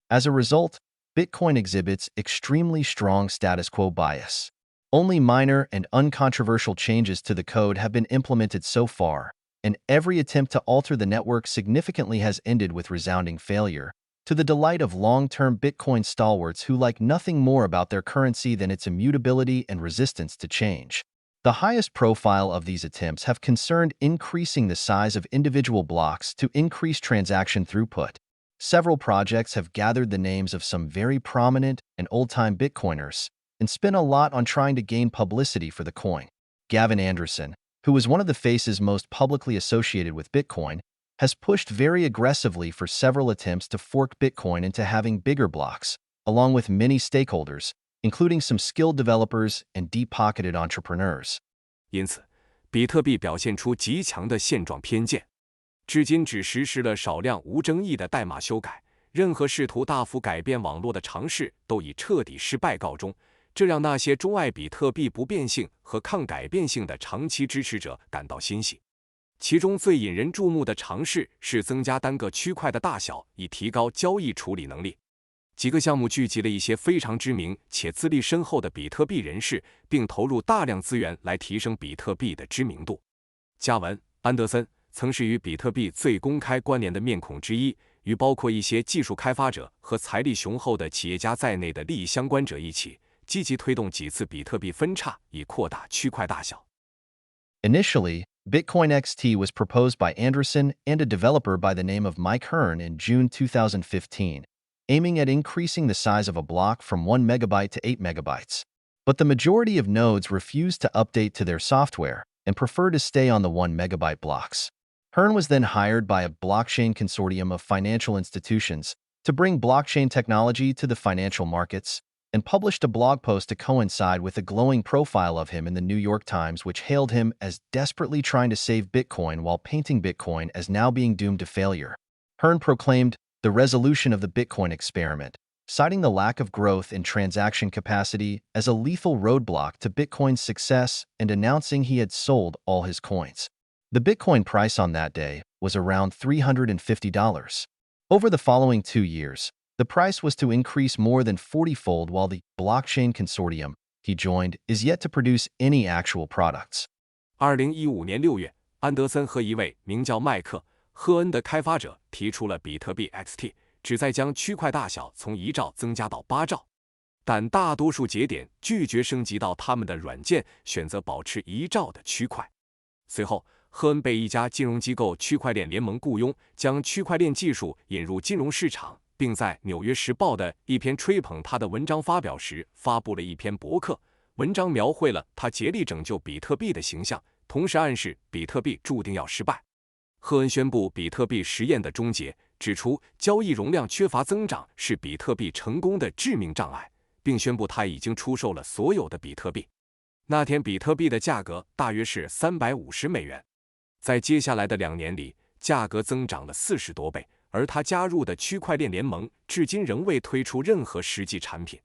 As a result, Bitcoin exhibits extremely strong status quo bias. Only minor and uncontroversial changes to the code have been implemented so far, and every attempt to alter the network significantly has ended with resounding failure, to the delight of long-term Bitcoin stalwarts who like nothing more about their currency than its immutability and resistance to change. The highest profile of these attempts have concerned increasing the size of individual blocks to increase transaction throughput. Several projects have gathered the names of some very prominent and old-time Bitcoiners and spent a lot on trying to gain publicity for the coin. Gavin Anderson, who is one of the faces most publicly associated with Bitcoin, has pushed very aggressively for several attempts to fork Bitcoin into having bigger blocks, along with many stakeholders, including some skilled developers and deep-pocketed entrepreneurs. 因此，比特币表现出极强的现状偏见。至今只实施了少量无争议的代码修改，任何试图大幅改变网络的尝试都以彻底失败告终。这让那些钟爱比特币不变性和抗改变性的长期支持者感到欣喜。其中最引人注目的尝试是增加单个区块的大小，以提高交易处理能力。几个项目聚集了一些非常知名且资历深厚的比特币人士，并投入大量资源来提升比特币的知名度。加文·安德森曾是与比特币最公开关联的面孔之一，与包括一些技术开发者和财力雄厚的企业家在内的利益相关者一起，积极推动几次比特币分叉，以扩大区块大小。Initially, Bitcoin XT was proposed by Anderson and a developer by the name of Mike Hearn in June 2015, aiming at increasing the size of a block from 1 megabyte to 8 megabytes. But the majority of nodes refused to update to their software and prefer to stay on the 1 megabyte blocks. Hearn was then hired by a blockchain consortium of financial institutions to bring blockchain technology to the financial markets, and published a blog post to coincide with a glowing profile of him in the New York Times, which hailed him as desperately trying to save Bitcoin while painting Bitcoin as now being doomed to failure. Hearn proclaimed the resolution of the Bitcoin experiment, citing the lack of growth in transaction capacity as a lethal roadblock to Bitcoin's success and announcing he had sold all his coins. The Bitcoin price on that day was around $350. Over the following 2 years, the price was to increase more than 40-fold, while the blockchain consortium he joined is yet to produce any actual products. 2015年6月，安德森和一位名叫麦克·赫恩的开发者提出了比特币 XT， 旨在将区块大小从1兆增加到8兆。但大多数节点拒绝升级到他们的软件，选择保持1兆的区块。随后，赫恩被一家金融机构区块链联盟雇佣，将区块链技术引入金融市场，并在《纽约时报》的一篇吹捧他的文章发表时，发布了一篇博客。文章描绘了他竭力拯救比特币的形象，同时暗示比特币注定要失败。赫恩宣布比特币实验的终结，指出交易容量缺乏增长是比特币成功的致命障碍，并宣布他已经出售了所有的比特币。那天比特币的价格大约是$350。在接下来的2年里，价格增长了40多倍，而他加入的区块链联盟至今仍未推出任何实际产品。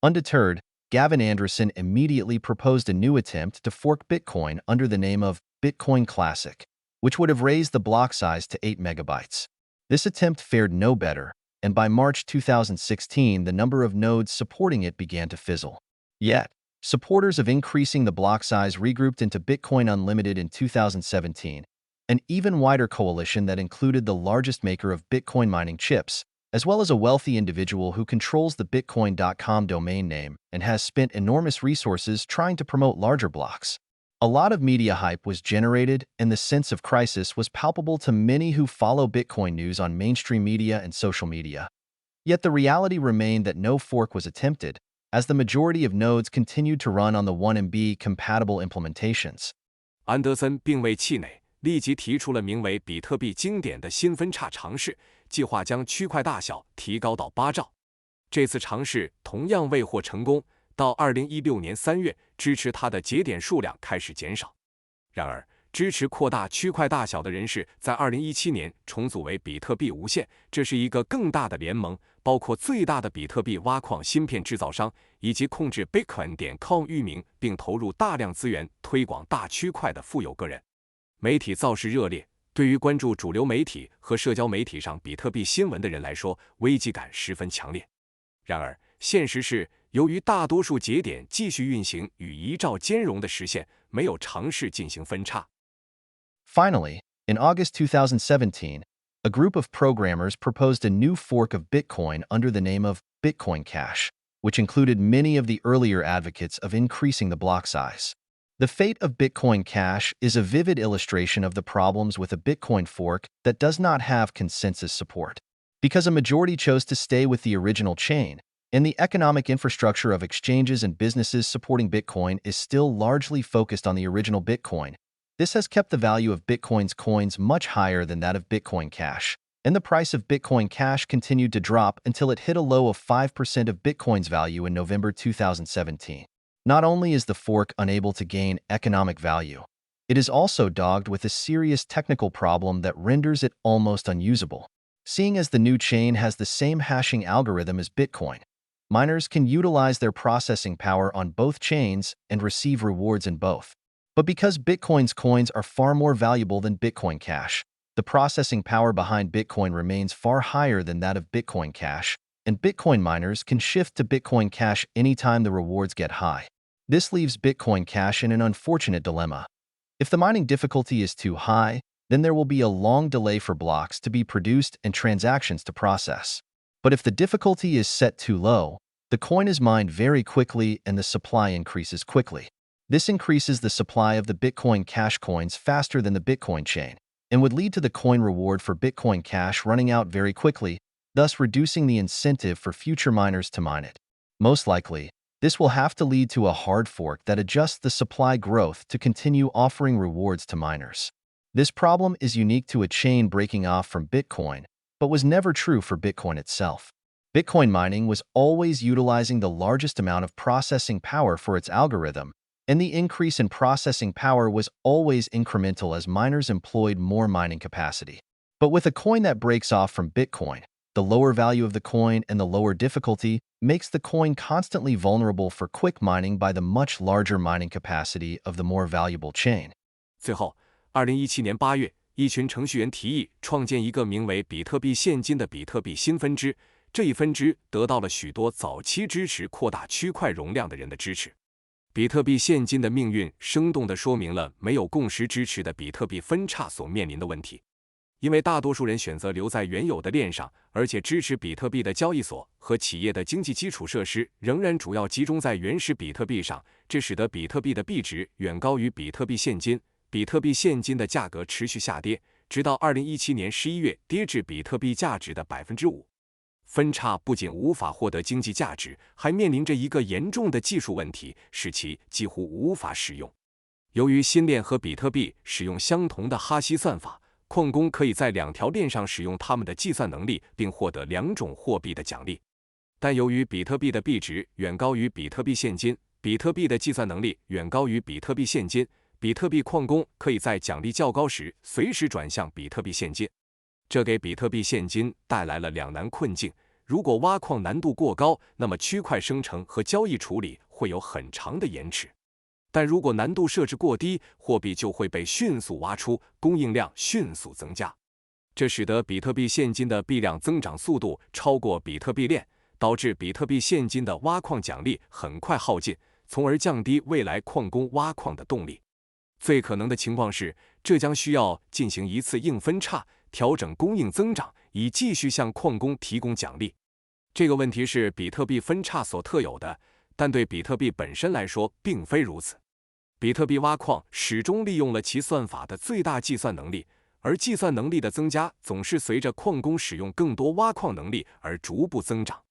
Undeterred, Gavin Anderson immediately proposed a new attempt to fork Bitcoin under the name of Bitcoin Classic, which would have raised the block size to 8 megabytes. This attempt fared no better, and by March 2016, the number of nodes supporting it began to fizzle. Yet, supporters of increasing the block size regrouped into Bitcoin Unlimited in 2017, an even wider coalition that included the largest maker of Bitcoin mining chips, as well as a wealthy individual who controls the Bitcoin.com domain name and has spent enormous resources trying to promote larger blocks. A lot of media hype was generated, and the sense of crisis was palpable to many who follow Bitcoin news on mainstream media and social media. Yet the reality remained that no fork was attempted, as the majority of nodes continued to run on the 1MB compatible implementations. 安德森并未气馁，立即提出了名为比特币经典的新分叉尝试，计划将区块大小提高到8兆。这次尝试同样未获成功，到2016年3月，支持它的节点数量开始减少。然而，支持扩大区块大小的人士在2017年重组为比特币无限，这是一个更大的联盟，包括最大的比特币挖矿芯片制造商，以及控制 Bitcoin.com 域名并投入大量资源推广大区块的富有个人。媒体造势热烈，对于关注主流媒体和社交媒体上比特币新闻的人来说，危机感十分强烈。然而，现实是，由于大多数节点继续运行与1兆兼容的实现，没有尝试进行分叉。Finally, in August 2017, a group of programmers proposed a new fork of Bitcoin under the name of Bitcoin Cash, which included many of the earlier advocates of increasing the block size. The fate of Bitcoin Cash is a vivid illustration of the problems with a Bitcoin fork that does not have consensus support. Because a majority chose to stay with the original chain, and the economic infrastructure of exchanges and businesses supporting Bitcoin is still largely focused on the original Bitcoin, this has kept the value of Bitcoin's coins much higher than that of Bitcoin Cash, and the price of Bitcoin Cash continued to drop until it hit a low of 5% of Bitcoin's value in November 2017. Not only is the fork unable to gain economic value, it is also dogged with a serious technical problem that renders it almost unusable. Seeing as the new chain has the same hashing algorithm as Bitcoin, miners can utilize their processing power on both chains and receive rewards in both. But because Bitcoin's coins are far more valuable than Bitcoin Cash, the processing power behind Bitcoin remains far higher than that of Bitcoin Cash, and Bitcoin miners can shift to Bitcoin Cash anytime the rewards get high. This leaves Bitcoin Cash in an unfortunate dilemma. If the mining difficulty is too high, then there will be a long delay for blocks to be produced and transactions to process. But if the difficulty is set too low, the coin is mined very quickly and the supply increases quickly. This increases the supply of the Bitcoin Cash coins faster than the Bitcoin chain, and would lead to the coin reward for Bitcoin Cash running out very quickly, thus reducing the incentive for future miners to mine it. Most likely, this will have to lead to a hard fork that adjusts the supply growth to continue offering rewards to miners. This problem is unique to a chain breaking off from Bitcoin, but was never true for Bitcoin itself. Bitcoin mining was always utilizing the largest amount of processing power for its algorithm, and the increase in processing power was always incremental as miners employed more mining capacity. But with a coin that breaks off from Bitcoin, the lower value of the coin and the lower difficulty makes the coin constantly vulnerable for quick mining by the much larger mining capacity of the more valuable chain. 最后，2017年8月，一群程序员提议创建一个名为比特币现金的比特币新分支，这一分支得到了许多早期支持扩大区块容量的人的支持。比特币现金的命运生动地说明了没有共识支持的比特币分叉所面临的问题。因为大多数人选择留在原有的链上，而且支持比特币的交易所和企业的经济基础设施仍然主要集中在原始比特币上，这使得比特币的币值远高于比特币现金。比特币现金的价格持续下跌，直到2017年11月跌至比特币价值的 5%。分叉不仅无法获得经济价值，还面临着一个严重的技术问题，使其几乎无法使用。由于新链和比特币使用相同的哈希算法，矿工可以在两条链上使用他们的计算能力，并获得两种货币的奖励。但由于比特币的币值远高于比特币现金，比特币的计算能力远高于比特币现金，比特币矿工可以在奖励较高时随时转向比特币现金。这给比特币现金带来了两难困境：如果挖矿难度过高，那么区块生成和交易处理会有很长的延迟。但如果难度设置过低，货币就会被迅速挖出，供应量迅速增加。这使得比特币现金的币量增长速度超过比特币链，导致比特币现金的挖矿奖励很快耗尽，从而降低未来矿工挖矿的动力。最可能的情况是，这将需要进行一次硬分叉，调整供应增长，以继续向矿工提供奖励。这个问题是比特币分叉所特有的，但对比特币本身来说并非如此。比特币挖矿始终利用了其算法的最大计算能力，而计算能力的增加总是随着矿工使用更多挖矿能力而逐步增长。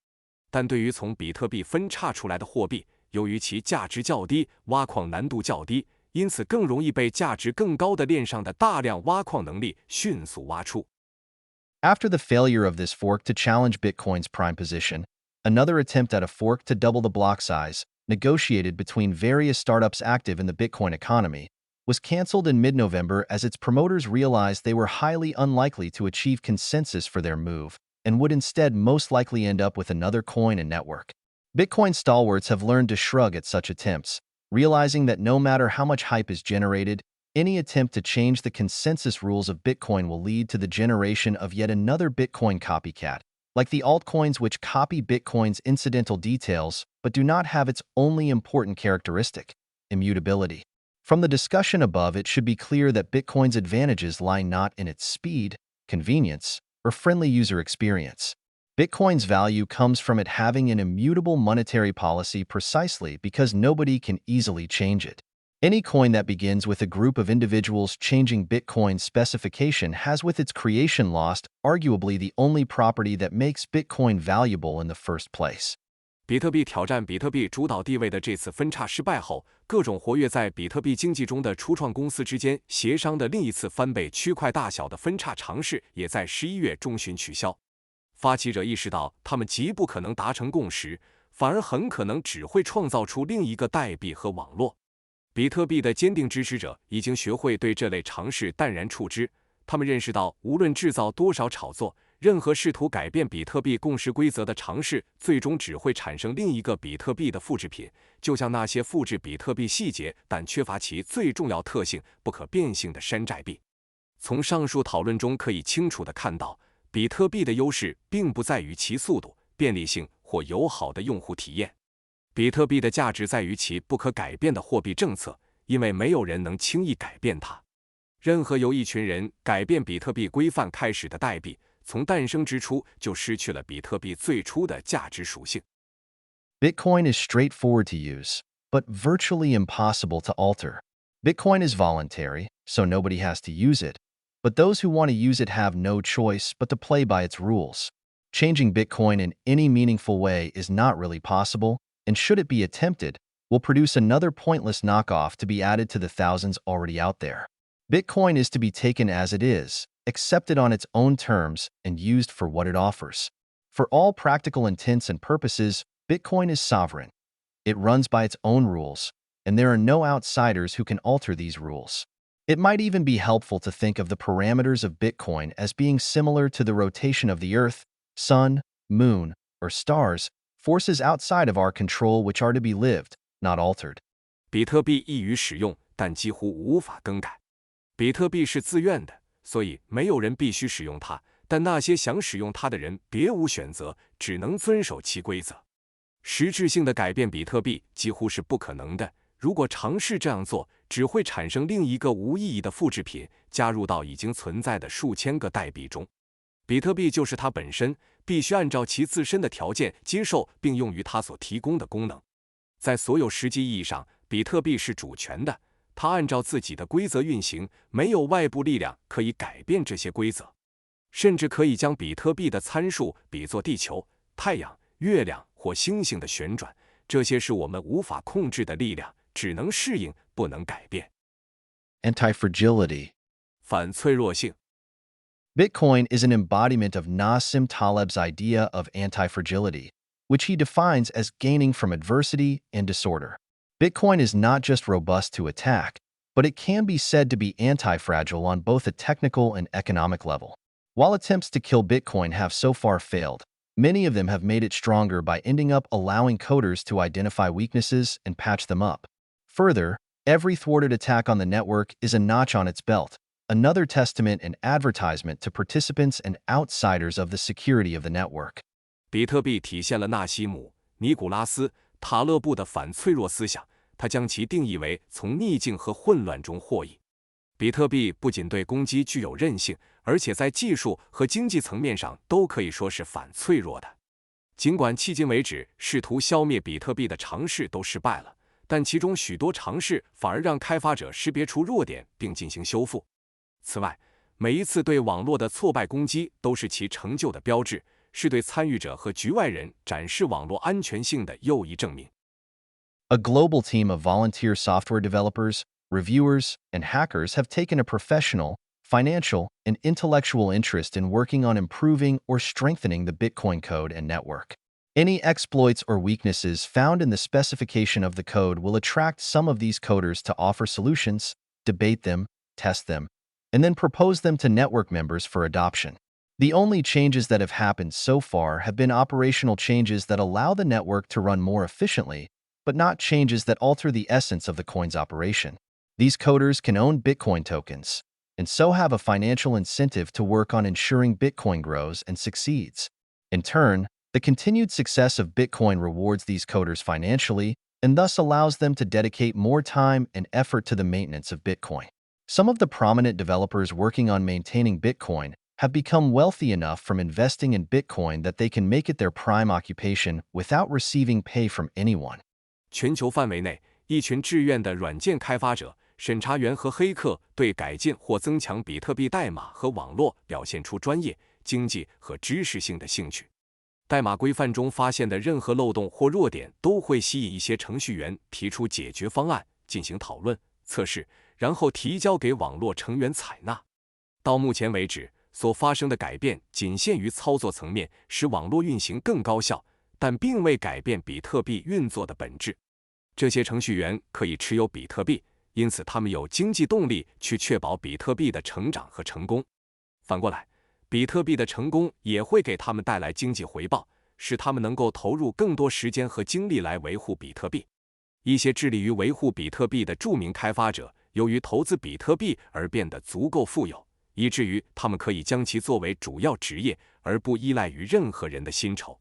但对于从比特币分叉出来的货币，由于其价值较低，挖矿难度较低，因此更容易被价值更高的链上的大量挖矿能力迅速挖出。After the failure of this fork to challenge Bitcoin's prime position, another attempt at a fork to double the block size, negotiated between various startups active in the Bitcoin economy, was canceled in mid-November as its promoters realized they were highly unlikely to achieve consensus for their move and would instead most likely end up with another coin and network. Bitcoin stalwarts have learned to shrug at such attempts, realizing that no matter how much hype is generated, any attempt to change the consensus rules of Bitcoin will lead to the generation of yet another Bitcoin copycat, like the altcoins which copy Bitcoin's incidental details but do not have its only important characteristic, immutability. From the discussion above, it should be clear that Bitcoin's advantages lie not in its speed, convenience, or friendly user experience. Bitcoin's value comes from it having an immutable monetary policy precisely because nobody can easily change it. Any coin that begins with a group of individuals changing Bitcoin's specification has with its creation lost arguably the only property that makes Bitcoin valuable in the first place. 比特币挑战比特币主导地位的这次分叉失败后，各种活跃在比特币经济中的初创公司之间协商的另一次翻倍区块大小的分叉尝试也在11月中旬取消。发起者意识到，他们极不可能达成共识，反而很可能只会创造出另一个代币和网络。比特币的坚定支持者已经学会对这类尝试淡然处之，他们认识到，无论制造多少炒作，任何试图改变比特币共识规则的尝试，最终只会产生另一个比特币的复制品，就像那些复制比特币细节但缺乏其最重要特性不可变性的山寨币。从上述讨论中可以清楚地看到，比特币的优势并不在于其速度、便利性或友好的用户体验。比特币的价值在于其不可改变的货币政策，因为没有人能轻易改变它。任何由一群人改变比特币规范开始的代币，从诞生之初就失去了比特币最初的价值属性。Bitcoin is straightforward to use, but virtually impossible to alter. Bitcoin is voluntary, so nobody has to use it, but those who want to use it have no choice but to play by its rules. Changing Bitcoin in any meaningful way is not really possible, and should it be attempted, will produce another pointless knockoff to be added to the thousands already out there. Bitcoin is to be taken as it is, accepted on its own terms, and used for what it offers. For all practical intents and purposes, Bitcoin is sovereign. It runs by its own rules, and there are no outsiders who can alter these rules. It might even be helpful to think of the parameters of Bitcoin as being similar to the rotation of the Earth, Sun, Moon, or stars, forces outside of our control which are to be lived, not altered. 比特币易于使用，但几乎无法更改。比特币是自愿的，所以没有人必须使用它，但那些想使用它的人别无选择，只能遵守其规则。实质性的改变比特币几乎是不可能的，如果尝试这样做，只会产生另一个无意义的复制品，加入到已经存在的数千个代币中。比特币就是它本身，必须按照其自身的条件接受并用于它所提供的功能。在所有实际意义上，比特币是主权的，它按照自己的规则运行，没有外部力量可以改变这些规则。甚至可以将比特币的参数比作地球、太阳、月亮或星星的旋转，这些是我们无法控制的力量，只能适应，不能改变。Anti-fragility. 反脆弱性。Bitcoin is an embodiment of Nassim Taleb's idea of anti-fragility, which he defines as gaining from adversity and disorder. Bitcoin is not just robust to attack, but it can be said to be anti-fragile on both a technical and economic level. While attempts to kill Bitcoin have so far failed, many of them have made it stronger by ending up allowing coders to identify weaknesses and patch them up. Further, every thwarted attack on the network is a notch on its belt, another testament and advertisement to participants and outsiders of the security of the network. 比特币体现了纳西姆·尼古拉斯·塔勒布的反脆弱思想，他将其定义为从逆境和混乱中获益。比特币不仅对攻击具有韧性，而且在技术和经济层面上都可以说是反脆弱的。尽管迄今为止试图消灭比特币的尝试都失败了，但其中许多尝试反而让开发者识别出弱点并进行修复。此外，每一次对网络的挫败攻击都是其成就的标志，是对参与者和局外人展示网络安全性的又一证明。A global team of volunteer software developers, reviewers, and hackers have taken a professional, financial, and intellectual interest in working on improving or strengthening the Bitcoin code and network. Any exploits or weaknesses found in the specification of the code will attract some of these coders to offer solutions, debate them, test them, and then propose them to network members for adoption. The only changes that have happened so far have been operational changes that allow the network to run more efficiently, but not changes that alter the essence of the coin's operation. These coders can own Bitcoin tokens, and so have a financial incentive to work on ensuring Bitcoin grows and succeeds. In turn, the continued success of Bitcoin rewards these coders financially and thus allows them to dedicate more time and effort to the maintenance of Bitcoin. Some of the prominent developers working on maintaining Bitcoin have become wealthy enough from investing in Bitcoin that they can make it their prime occupation without receiving pay from anyone. 全球范围内，一群志愿的软件开发者、审查员和黑客对改进或增强比特币代码和网络表现出专业、经济和知识性的兴趣。代码规范中发现的任何漏洞或弱点都会吸引一些程序员提出解决方案，进行讨论、测试，然后提交给网络成员采纳。到目前为止，所发生的改变仅限于操作层面，使网络运行更高效，但并未改变比特币运作的本质。这些程序员可以持有比特币，因此他们有经济动力去确保比特币的成长和成功。反过来，比特币的成功也会给他们带来经济回报，使他们能够投入更多时间和精力来维护比特币。一些致力于维护比特币的著名开发者，由于投资比特币而变得足够富有，以至于他们可以将其作为主要职业，而不依赖于任何人的薪酬。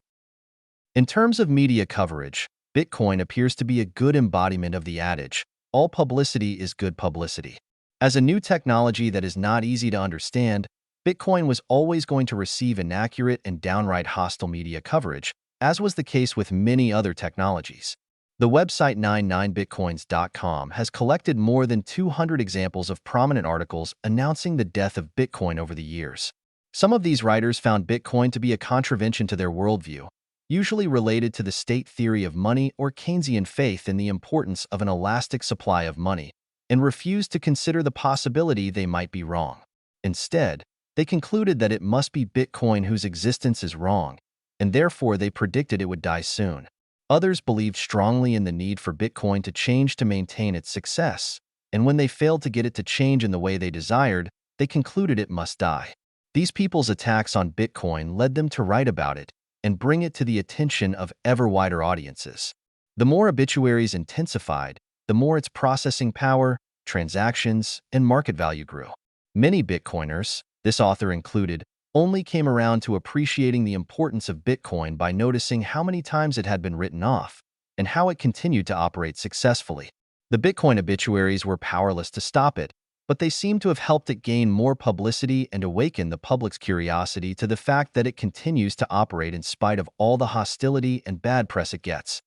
In terms of media coverage, Bitcoin appears to be a good embodiment of the adage, all publicity is good publicity. As a new technology that is not easy to understand, Bitcoin was always going to receive inaccurate and downright hostile media coverage, as was the case with many other technologies. The website 99bitcoins.com has collected more than 200 examples of prominent articles announcing the death of Bitcoin over the years. Some of these writers found Bitcoin to be a contravention to their worldview, usually related to the state theory of money or Keynesian faith in the importance of an elastic supply of money, and refused to consider the possibility they might be wrong. Instead, they concluded that it must be Bitcoin whose existence is wrong, and therefore they predicted it would die soon. Others believed strongly in the need for Bitcoin to change to maintain its success, and when they failed to get it to change in the way they desired, they concluded it must die. These people's attacks on Bitcoin led them to write about it and bring it to the attention of ever wider audiences. The more obituaries intensified, the more its processing power, transactions, and market value grew. Many Bitcoiners, this author included, only came around to appreciating the importance of Bitcoin by noticing how many times it had been written off and how it continued to operate successfully. The Bitcoin obituaries were powerless to stop it, but they seem to have helped it gain more publicity and awaken the public's curiosity to the fact that it continues to operate in spite of all the hostility and bad press it gets.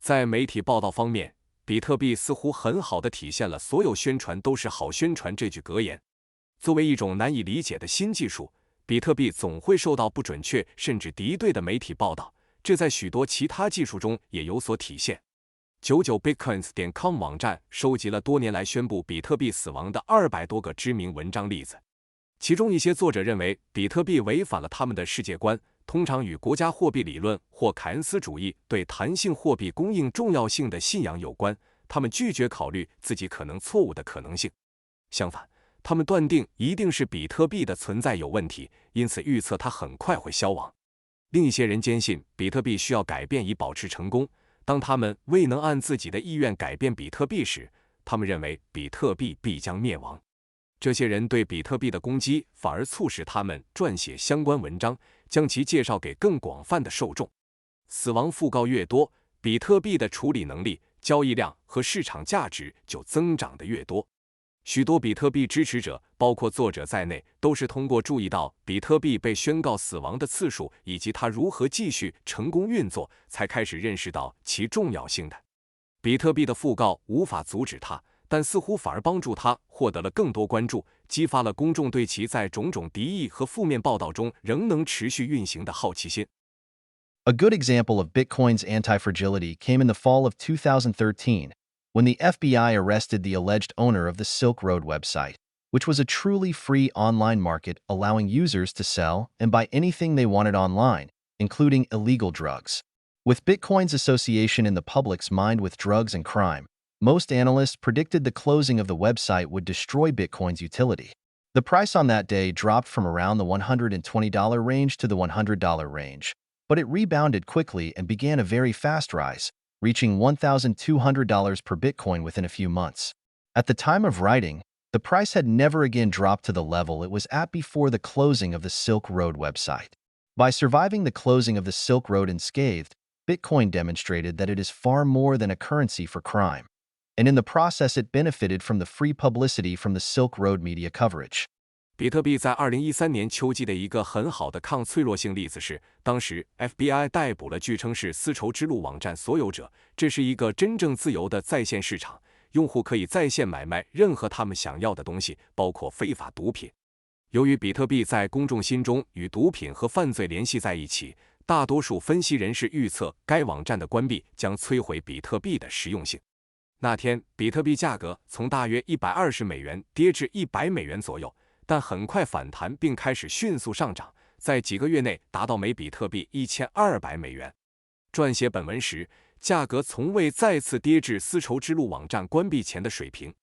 在媒体报道方面，比特币似乎很好地体现了所有宣传都是好宣传这句格言。作为一种难以理解的新技术，比特币总会受到不准确甚至敌对的媒体报道，这在许多其他技术中也有所体现。99bitcoins.com 网站收集了多年来宣布比特币死亡的200多个知名文章例子，其中一些作者认为比特币违反了他们的世界观，通常与国家货币理论或凯恩斯主义对弹性货币供应重要性的信仰有关，他们拒绝考虑自己可能错误的可能性。相反，他们断定一定是比特币的存在有问题，因此预测它很快会消亡。另一些人坚信比特币需要改变以保持成功，当他们未能按自己的意愿改变比特币时，他们认为比特币必将灭亡。这些人对比特币的攻击反而促使他们撰写相关文章，将其介绍给更广泛的受众。死亡讣告越多，比特币的处理能力、交易量和市场价值就增长得越多。许多比特币支持者，包括作者在内，都是通过注意到比特币被宣告死亡的次数以及它如何继续成功运作，才开始认识到其重要性的。比特币的讣告无法阻止它，但似乎反而帮助它获得了更多关注，激发了公众对其在种种敌意和负面报道中仍能持续运行的好奇心。A good example of Bitcoin's anti-fragility came in the fall of 2013, when the FBI arrested the alleged owner of the Silk Road website, which was a truly free online market allowing users to sell and buy anything they wanted online, including illegal drugs. With Bitcoin's association in the public's mind with drugs and crime, most analysts predicted the closing of the website would destroy Bitcoin's utility. The price on that day dropped from around the $120 range to the $100 range, but it rebounded quickly and began a very fast rise, reaching $1,200 per Bitcoin within a few months. At the time of writing, the price had never again dropped to the level it was at before the closing of the Silk Road website. By surviving the closing of the Silk Road unscathed, Bitcoin demonstrated that it is far more than a currency for crime, and in the process it benefited from the free publicity from the Silk Road media coverage. 比特币在2013年秋季的一个很好的抗脆弱性例子是，当时 FBI 逮捕了据称是丝绸之路网站所有者，这是一个真正自由的在线市场，用户可以在线买卖任何他们想要的东西，包括非法毒品。由于比特币在公众心中与毒品和犯罪联系在一起，大多数分析人士预测该网站的关闭将摧毁比特币的实用性。那天，比特币价格从大约$120跌至$100左右，但很快反弹并开始迅速上涨，在几个月内达到每比特币$1200。撰写本文时，价格从未再次跌至丝绸之路网站关闭前的水平。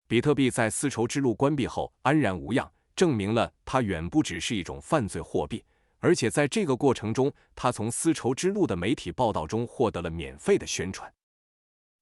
比特币在丝绸之路关闭后安然无恙，证明了它远不只是一种犯罪货币，而且在这个过程中，它从丝绸之路的媒体报道中获得了免费的宣传。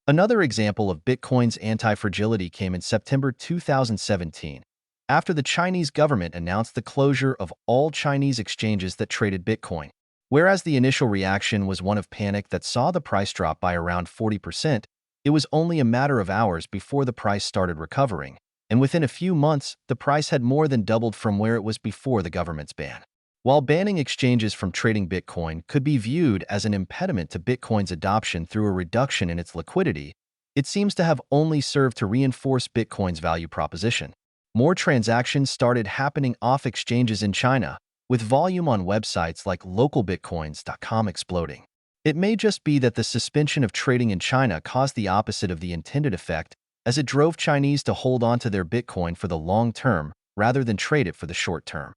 Another example of Bitcoin's anti-fragility came in September 2017, after the Chinese government announced the closure of all Chinese exchanges that traded Bitcoin. Whereas the initial reaction was one of panic that saw the price drop by around 40%, it was only a matter of hours before the price started recovering, and within a few months, the price had more than doubled from where it was before the government's ban. While banning exchanges from trading Bitcoin could be viewed as an impediment to Bitcoin's adoption through a reduction in its liquidity, it seems to have only served to reinforce Bitcoin's value proposition. More transactions started happening off exchanges in China, with volume on websites like localbitcoins.com exploding. It may just be that the suspension of trading in China caused the opposite of the intended effect, as it drove Chinese to hold on to their Bitcoin for the long term rather than trade it for the short term.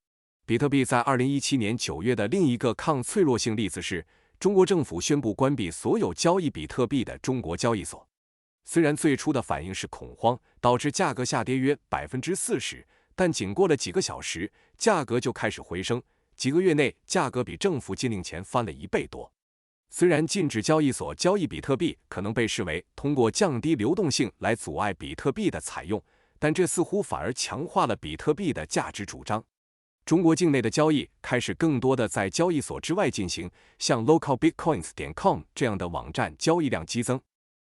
比特币在2017年9月的另一个抗脆弱性例子是，中国政府宣布关闭所有交易比特币的中国交易所。虽然最初的反应是恐慌，导致价格下跌约40%，但仅过了几个小时，价格就开始回升。几个月内，价格比政府禁令前翻了1倍多。虽然禁止交易所交易比特币可能被视为通过降低流动性来阻碍比特币的采用，但这似乎反而强化了比特币的价值主张。中国境内的交易开始更多的在交易所之外进行，像 localbitcoins.com 这样的网站交易量激增。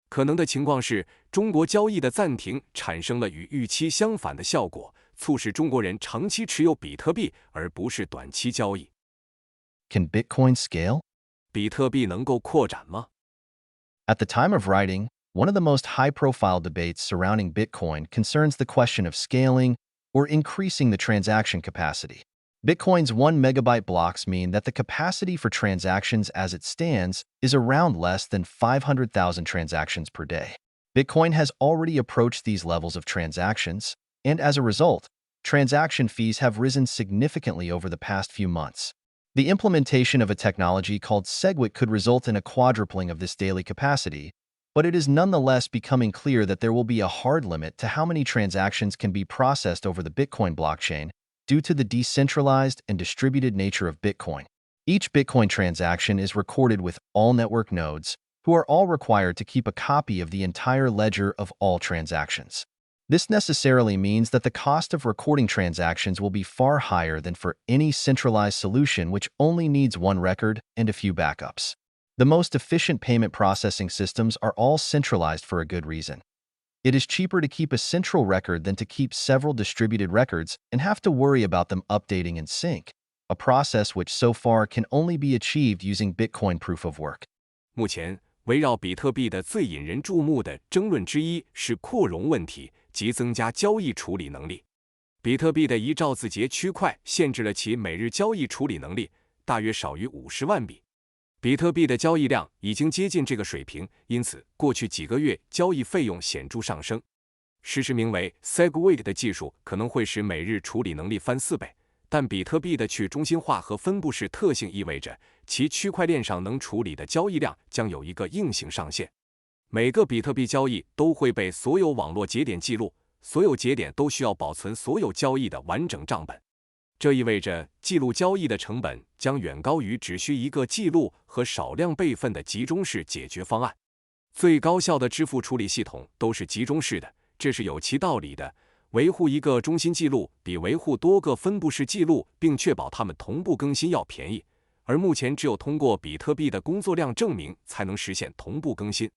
可能的情况是，中国交易的暂停产生了与预期相反的效果，促使中国人长期持有比特币而不是短期交易。Can Bitcoin scale? 比特币能够扩展吗？ At the time of writing, one of the most high-profile debates surrounding Bitcoin concerns the question of scaling or increasing the transaction capacity. Bitcoin's 1 megabyte blocks mean that the capacity for transactions as it stands is around less than 500,000 transactions per day. Bitcoin has already approached these levels of transactions, and as a result, transaction fees have risen significantly over the past few months. The implementation of a technology called SegWit could result in a quadrupling of this daily capacity, but it is nonetheless becoming clear that there will be a hard limit to how many transactions can be processed over the Bitcoin blockchain due to the decentralized and distributed nature of Bitcoin. Each Bitcoin transaction is recorded with all network nodes, who are all required to keep a copy of the entire ledger of all transactions. This necessarily means that the cost of recording transactions will be far higher than for any centralized solution which only needs one record and a few backups. The most efficient payment processing systems are all centralized for a good reason. It is cheaper to keep a central record than to keep several distributed records and have to worry about them updating in sync, a process which so far can only be achieved using Bitcoin proof of work. 目前，围绕比特币的最引人注目的争论之一是扩容问题及增加交易处理能力。比特币的1兆字节区块限制了其每日交易处理能力，大约少于50万笔。比特币的交易量已经接近这个水平，因此过去几个月交易费用显著上升。实施名为 SegWit 的技术可能会使每日处理能力翻4倍，但比特币的去中心化和分布式特性意味着其区块链上能处理的交易量将有一个硬性上限。每个比特币交易都会被所有网络节点记录，所有节点都需要保存所有交易的完整账本。这意味着记录交易的成本将远高于只需一个记录和少量备份的集中式解决方案。最高效的支付处理系统都是集中式的，这是有其道理的。维护一个中心记录比维护多个分布式记录并确保它们同步更新要便宜，而目前只有通过比特币的工作量证明才能实现同步更新。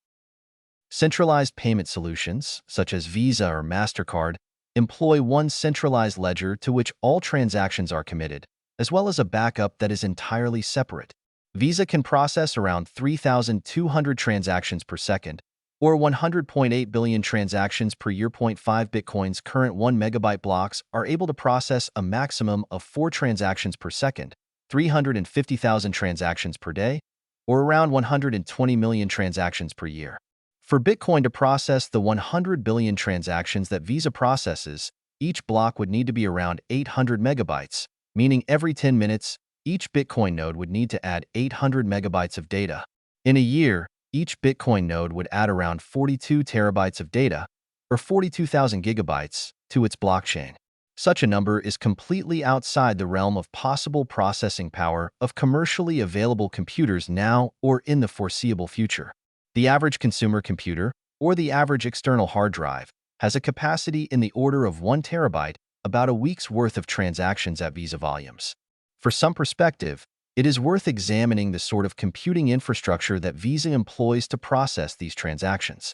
Centralized payment solutions, such as Visa or MasterCard, employ one centralized ledger to which all transactions are committed, as well as a backup that is entirely separate. Visa can process around 3,200 transactions per second, or 100.8 billion transactions per year. 5 Bitcoin's current 1 megabyte blocks are able to process a maximum of 4 transactions per second, 350,000 transactions per day, or around 120 million transactions per year. For Bitcoin to process the 100 billion transactions that Visa processes, each block would need to be around 800 megabytes, meaning every 10 minutes, each Bitcoin node would need to add 800 megabytes of data. In a year, each Bitcoin node would add around 42 terabytes of data, or 42,000 gigabytes, to its blockchain. Such a number is completely outside the realm of possible processing power of commercially available computers now or in the foreseeable future. The average consumer computer, or the average external hard drive, has a capacity in the order of 1 terabyte, about a week's worth of transactions at Visa volumes. For some perspective, it is worth examining the sort of computing infrastructure that Visa employs to process these transactions.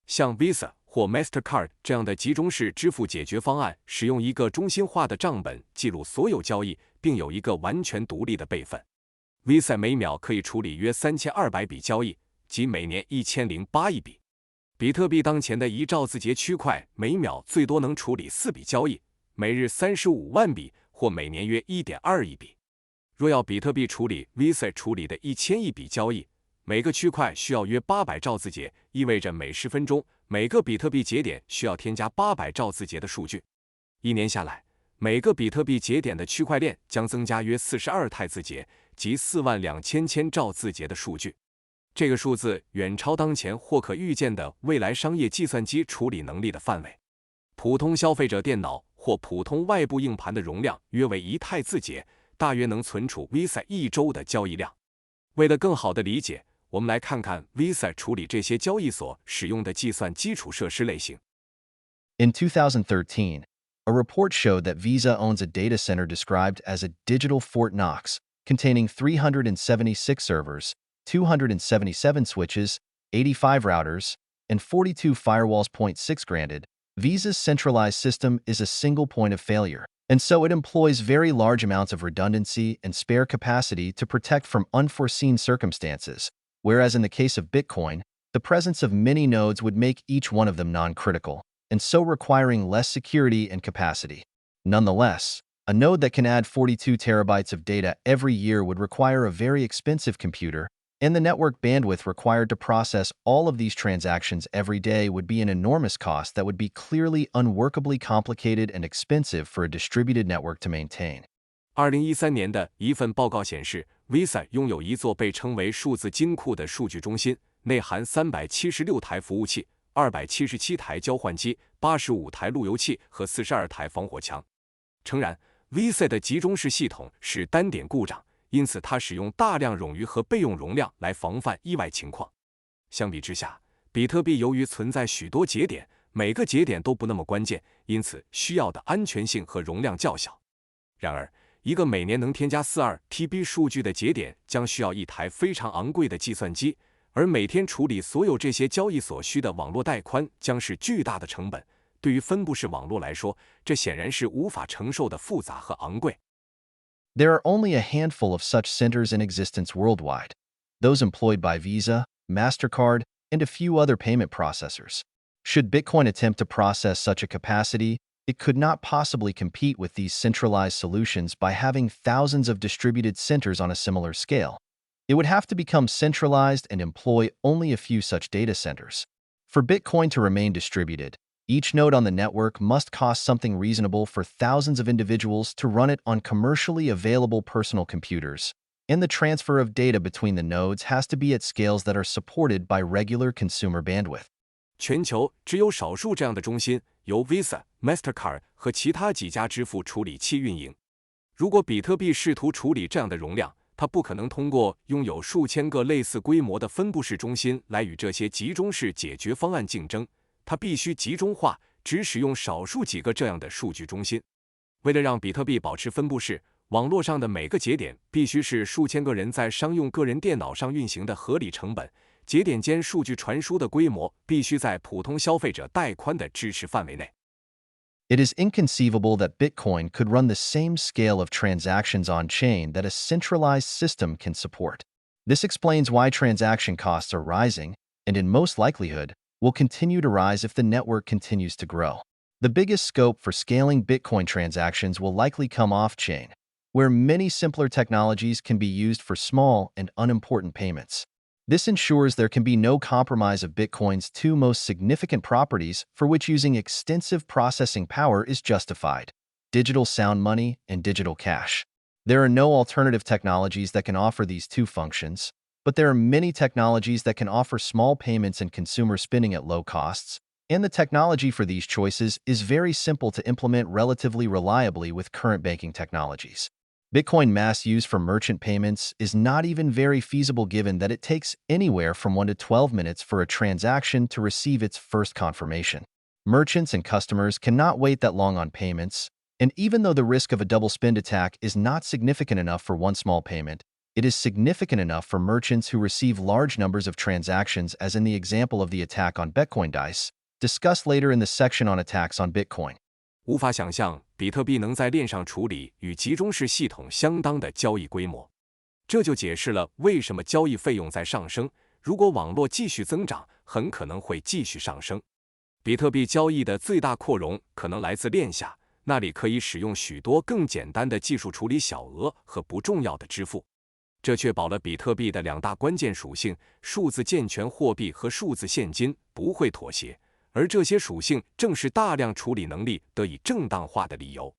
像 Visa 或 Mastercard 这样的集中式支付解决方案，使用一个中心化的账本记录所有交易，并有一个完全独立的备份。Visa 每秒可以处理约3200笔交易，即每年1008亿笔。比特币当前的1兆字节区块每秒最多能处理4笔交易，每日35万笔，或每年约1.2亿笔。若要比特币处理 Visa 处理的1000亿笔交易，每个区块需要约800兆字节，意味着每10分钟每个比特币节点需要添加800兆字节的数据。1年下来，每个比特币节点的区块链将增加约42太字节，即42000兆字节的数据。这个数字远超当前或可预见的未来商业计算机处理能力的范围。普通消费者电脑或普通外部硬盘的容量约为1太字节，大约能存储 Visa 1周的交易量。为了更好地理解，我们来看看 Visa 处理这些交易所使用的计算基础设施类型。In 2013, a report showed that Visa owns a data center described as a digital Fort Knox, containing 376 servers, 277 switches, 85 routers, and 42 firewalls. 6 Granted, Visa's centralized system is a single point of failure, and so it employs very large amounts of redundancy and spare capacity to protect from unforeseen circumstances, whereas in the case of Bitcoin, the presence of many nodes would make each one of them non-critical, and so requiring less security and capacity. Nonetheless, a node that can add 42 terabytes of data every year would require a very expensive computer, and the network bandwidth required to process all of these transactions every day would be an enormous cost that would be clearly unworkably complicated and expensive for a distributed network to maintain. 2013年的一份报告显示 ，Visa 拥有一座被称为数字金库的数据中心，内含376台服务器、277台交换机、85台路由器和42台防火墙。诚然 ，Visa 的集中式系统是单点故障。因此，它使用大量冗余和备用容量来防范意外情况。相比之下，比特币由于存在许多节点，每个节点都不那么关键，因此需要的安全性和容量较小。然而，一个每年能添加42 TB 数据的节点将需要一台非常昂贵的计算机，而每天处理所有这些交易所需的网络带宽将是巨大的成本。对于分布式网络来说，这显然是无法承受的复杂和昂贵。There are only a handful of such centers in existence worldwide, those employed by Visa, Mastercard, and a few other payment processors. Should Bitcoin attempt to process such a capacity, it could not possibly compete with these centralized solutions by having thousands of distributed centers on a similar scale. It would have to become centralized and employ only a few such data centers. For Bitcoin to remain distributed, each node on the network must cost something reasonable for thousands of individuals to run it on commercially available personal computers, and the transfer of data between the nodes has to be at scales that are supported by regular consumer bandwidth. 全球只有少数这样的中心，由 Visa、Mastercard 和其他几家支付处理器运营。如果比特币试图处理这样的容量，它不可能通过拥有数千个类似规模的分布式中心来与这些集中式解决方案竞争。它必须集中化，只使用少数几个这样的数据中心。为了让比特币保持分布式，网络上的每个节点必须是数千个人在商用个人电脑上运行的合理成本。节点间数据传输的规模必须在普通消费者带宽的支持范围内。It is inconceivable that Bitcoin could run the same scale of transactions on-chain that a centralized system can support. This explains why transaction costs are rising, and in most likelihood, will continue to rise if the network continues to grow. The biggest scope for scaling Bitcoin transactions will likely come off-chain, where many simpler technologies can be used for small and unimportant payments. This ensures there can be no compromise of Bitcoin's two most significant properties for which using extensive processing power is justified: digital sound money and digital cash. There are no alternative technologies that can offer these two functions, but there are many technologies that can offer small payments and consumer spending at low costs, and the technology for these choices is very simple to implement relatively reliably with current banking technologies. Bitcoin mass use for merchant payments is not even very feasible given that it takes anywhere from 1 to 12 minutes for a transaction to receive its first confirmation. Merchants and customers cannot wait that long on payments, and even though the risk of a double spend attack is not significant enough for one small payment, it is significant enough for merchants who receive large numbers of transactions, as in the example of the attack on Bitcoin Dice, discussed later in the section on attacks on Bitcoin. 无法想象比特币能在链上处理与集中式系统相当的交易规模，这就解释了为什么交易费用在上升。如果网络继续增长，很可能会继续上升。比特币交易的最大扩容可能来自链下，那里可以使用许多更简单的技术处理小额和不重要的支付。这确保了比特币的两大关键属性：数字健全货币和数字现金不会妥协。而这些属性正是大量处理能力得以正当化的理由。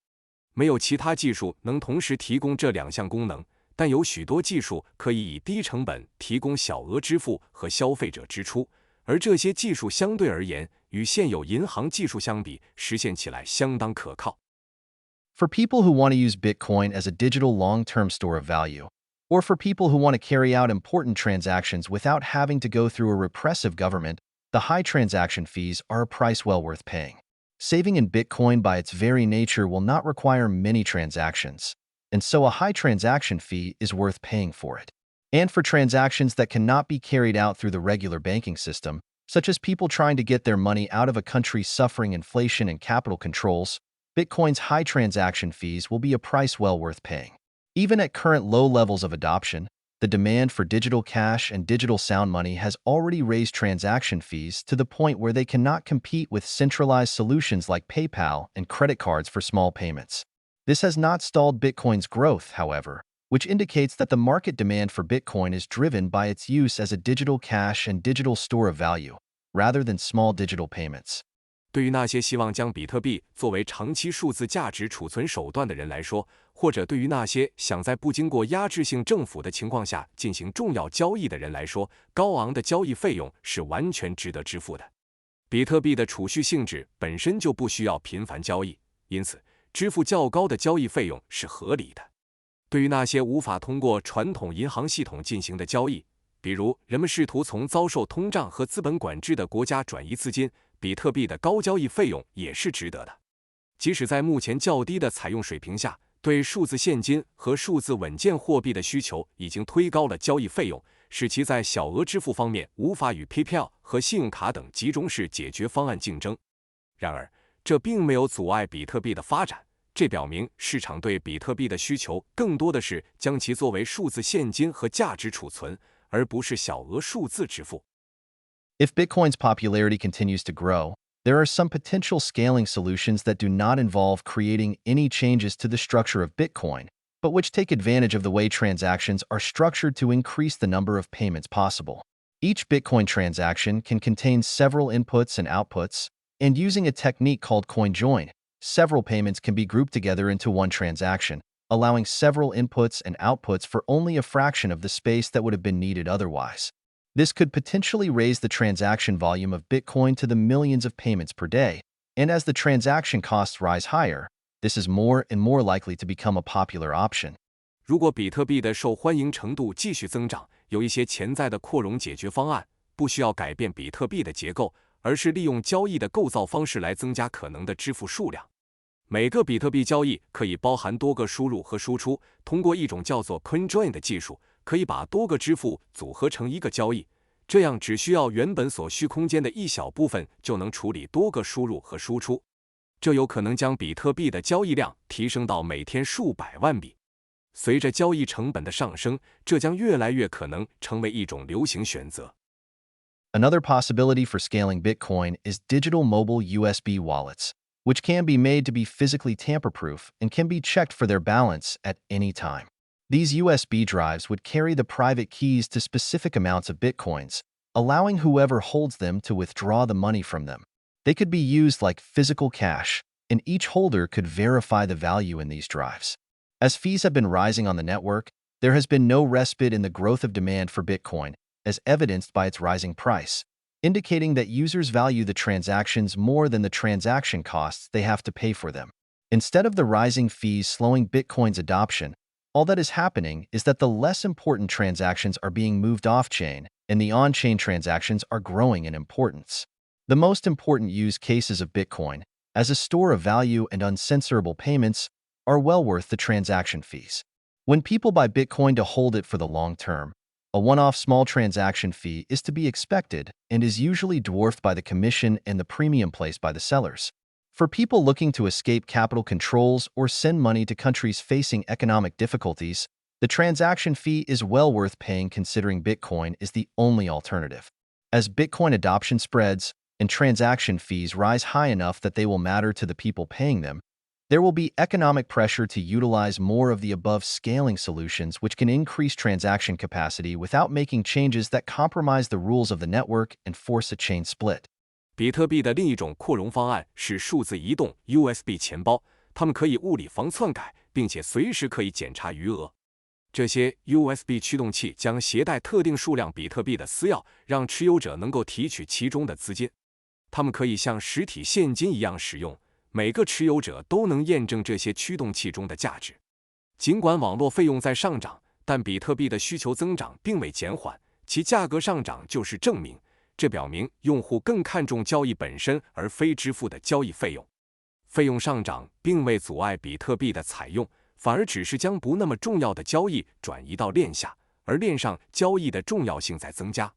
没有其他技术能同时提供这两项功能，但有许多技术可以以低成本提供小额支付和消费者支出，而这些技术相对而言与现有银行技术相比，实现起来相当可靠。For people who want to use Bitcoin as a digital long-term store of value, or for people who want to carry out important transactions without having to go through a repressive government, the high transaction fees are a price well worth paying. Saving in Bitcoin by its very nature will not require many transactions, and so a high transaction fee is worth paying for it. And for transactions that cannot be carried out through the regular banking system, such as people trying to get their money out of a country suffering inflation and capital controls, Bitcoin's high transaction fees will be a price well worth paying. Even at current low levels of adoption, the demand for digital cash and digital sound money has already raised transaction fees to the point where they cannot compete with centralized solutions like PayPal and credit cards for small payments. This has not stalled Bitcoin's growth, however, which indicates that the market demand for Bitcoin is driven by its use as a digital cash and digital store of value, rather than small digital payments. 对于那些希望将比特币作为长期数字价值储存手段的人来说，或者对于那些想在不经过压制性政府的情况下进行重要交易的人来说，高昂的交易费用是完全值得支付的。比特币的储蓄性质本身就不需要频繁交易，因此支付较高的交易费用是合理的。对于那些无法通过传统银行系统进行的交易，比如人们试图从遭受通胀和资本管制的国家转移资金，比特币的高交易费用也是值得的。即使在目前较低的采用水平下，对数字现金和数字稳健货币的需求已经推高了交易费用，使其在小额支付方面无法与 PayPal 和信用卡等集中式解决方案竞争。然而，这并没有阻碍比特币的发展，这表明市场对比特币的需求更多的是将其作为数字现金和价值储存，而不是小额数字支付。If Bitcoin's popularity continues to grow, there are some potential scaling solutions that do not involve creating any changes to the structure of Bitcoin, but which take advantage of the way transactions are structured to increase the number of payments possible. Each Bitcoin transaction can contain several inputs and outputs, and using a technique called coin join, several payments can be grouped together into one transaction, allowing several inputs and outputs for only a fraction of the space that would have been needed otherwise. This could potentially raise the transaction volume of Bitcoin to the millions of payments per day, and as the transaction costs rise higher, this is more and more likely to become a popular option. 如果比特币的受欢迎程度继续增长，有一些潜在的扩容解决方案，不需要改变比特币的结构，而是利用交易的构造方式来增加可能的支付数量。每个比特币交易可以包含多个输入和输出，通过一种叫做 coin join 的技术，可以把多个支付组合成一个交易，这样只需要原本所需空间的一小部分就能处理多个输入和输出。这有可能将比特币的交易量提升到每天数百万笔。随着交易成本的上升，这将越来越可能成为一种流行选择。Another possibility for scaling Bitcoin is digital mobile USB wallets, which can be made to be physically tamper-proof and can be checked for their balance at any time. These USB drives would carry the private keys to specific amounts of Bitcoins, allowing whoever holds them to withdraw the money from them. They could be used like physical cash, and each holder could verify the value in these drives. As fees have been rising on the network, there has been no respite in the growth of demand for Bitcoin, as evidenced by its rising price, indicating that users value the transactions more than the transaction costs they have to pay for them. Instead of the rising fees slowing Bitcoin's adoption, all that is happening is that the less important transactions are being moved off-chain, and the on-chain transactions are growing in importance. The most important use cases of Bitcoin, as a store of value and uncensorable payments, are well worth the transaction fees. When people buy Bitcoin to hold it for the long term, a one-off small transaction fee is to be expected and is usually dwarfed by the commission and the premium placed by the sellers. For people looking to escape capital controls or send money to countries facing economic difficulties, the transaction fee is well worth paying considering Bitcoin is the only alternative. As Bitcoin adoption spreads and transaction fees rise high enough that they will matter to the people paying them, there will be economic pressure to utilize more of the above scaling solutions which can increase transaction capacity without making changes that compromise the rules of the network and force a chain split. 比特币的另一种扩容方案是数字移动 USB 钱包，它们可以物理防篡改，并且随时可以检查余额。这些 USB 驱动器将携带特定数量比特币的私钥，让持有者能够提取其中的资金。它们可以像实体现金一样使用。每个持有者都能验证这些驱动器中的价值。尽管网络费用在上涨，但比特币的需求增长并未减缓，其价格上涨就是证明。这表明用户更看重交易本身而非支付的交易费用。费用上涨并未阻碍比特币的采用，反而只是将不那么重要的交易转移到链下，而链上交易的重要性在增加。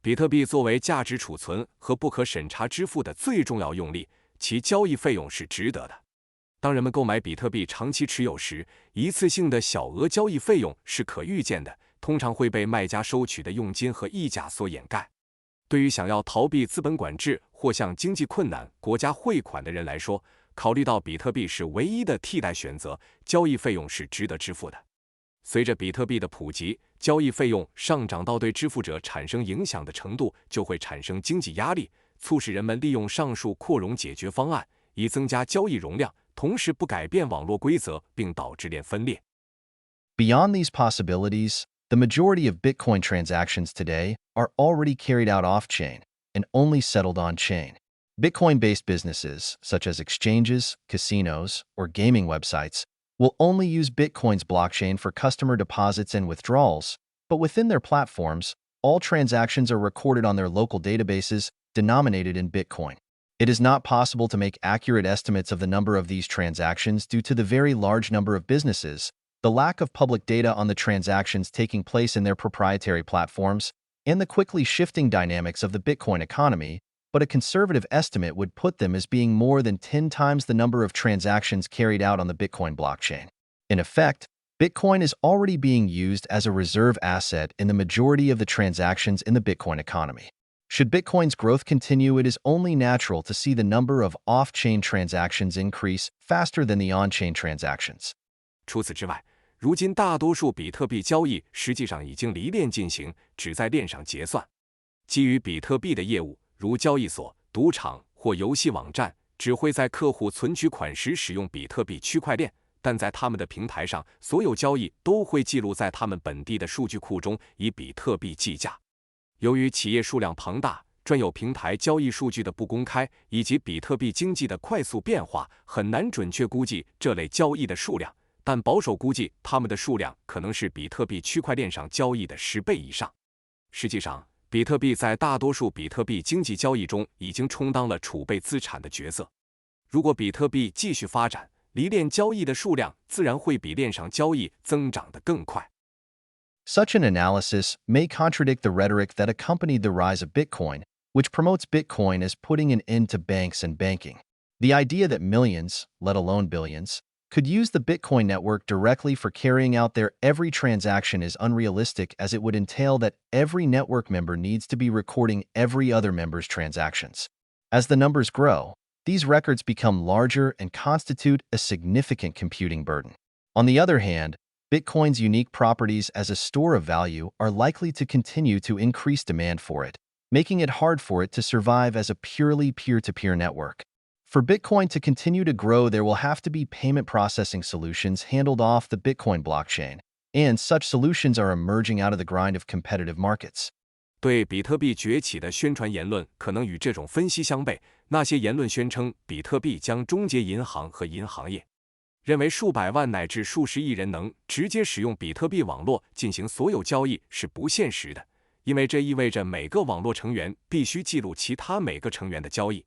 比特币作为价值储存和不可审查支付的最重要用例，其交易费用是值得的。当人们购买比特币长期持有时，一次性的小额交易费用是可预见的，通常会被卖家收取的佣金和溢价所掩盖。对于想要逃避资本管制或向经济困难国家汇款的人来说，考虑到比特币是唯一的替代选择，交易费用是值得支付的。随着比特币的普及，交易费用上涨到对支付者产生影响的程度，就会产生经济压力，促使人们利用上述扩容解决方案，以增加交易容量，同时不改变网络规则，并导致链分裂。Beyond these possibilities, the majority of Bitcoin transactions today are already carried out off-chain and only settled on-chain. Bitcoin-based businesses, such as exchanges, casinos, or gaming websites, will only use Bitcoin's blockchain for customer deposits and withdrawals, but within their platforms, all transactions are recorded on their local databases denominated in Bitcoin. It is not possible to make accurate estimates of the number of these transactions due to the very large number of businesses, the lack of public data on the transactions taking place in their proprietary platforms, and the quickly shifting dynamics of the Bitcoin economy, but a conservative estimate would put them as being more than 10 times the number of transactions carried out on the Bitcoin blockchain. In effect, Bitcoin is already being used as a reserve asset in the majority of the transactions in the Bitcoin economy. Should Bitcoin's growth continue, it is only natural to see the number of off-chain transactions increase faster than the on-chain transactions. 除此之外，如今大多数比特币交易实际上已经离链进行，只在链上结算。基于比特币的业务，如交易所、赌场或游戏网站，只会在客户存取款时使用比特币区块链，但在他们的平台上，所有交易都会记录在他们本地的数据库中，以比特币计价。由于企业数量庞大，专有平台交易数据的不公开，以及比特币经济的快速变化，很难准确估计这类交易的数量，但保守估计它们的数量可能是比特币区块链上交易的10倍以上。实际上，比特币在大多数比特币经济交易中已经充当了储备资产的角色。如果比特币继续发展，离链交易的数量自然会比链上交易增长得更快。Such an analysis may contradict the rhetoric that accompanied the rise of Bitcoin, which promotes Bitcoin as putting an end to banks and banking. The idea that millions, let alone billions, could use the Bitcoin network directly for carrying out their every transaction is unrealistic, as it would entail that every network member needs to be recording every other member's transactions. As the numbers grow, these records become larger and constitute a significant computing burden. On the other hand, Bitcoin's unique properties as a store of value are likely to continue to increase demand for it, making it hard for it to survive as a purely peer-to-peer network. For Bitcoin to continue to grow, there will have to be payment processing solutions handled off the Bitcoin blockchain, and such solutions are emerging out of the grind of competitive markets. 对比特币崛起的宣传言论可能与这种分析相悖。那些言论宣称比特币将终结银行和银行业，认为数百万乃至数十亿人能直接使用比特币网络进行所有交易是不现实的，因为这意味着每个网络成员必须记录其他每个成员的交易。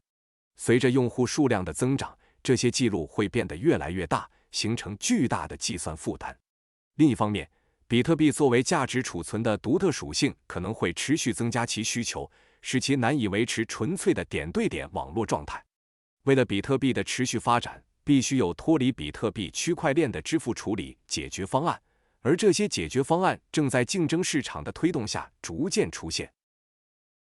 随着用户数量的增长，这些记录会变得越来越大，形成巨大的计算负担。另一方面，比特币作为价值储存的独特属性可能会持续增加其需求，使其难以维持纯粹的点对点网络状态。为了比特币的持续发展，必须有脱离比特币区块链的支付处理解决方案，而这些解决方案正在竞争市场的推动下逐渐出现。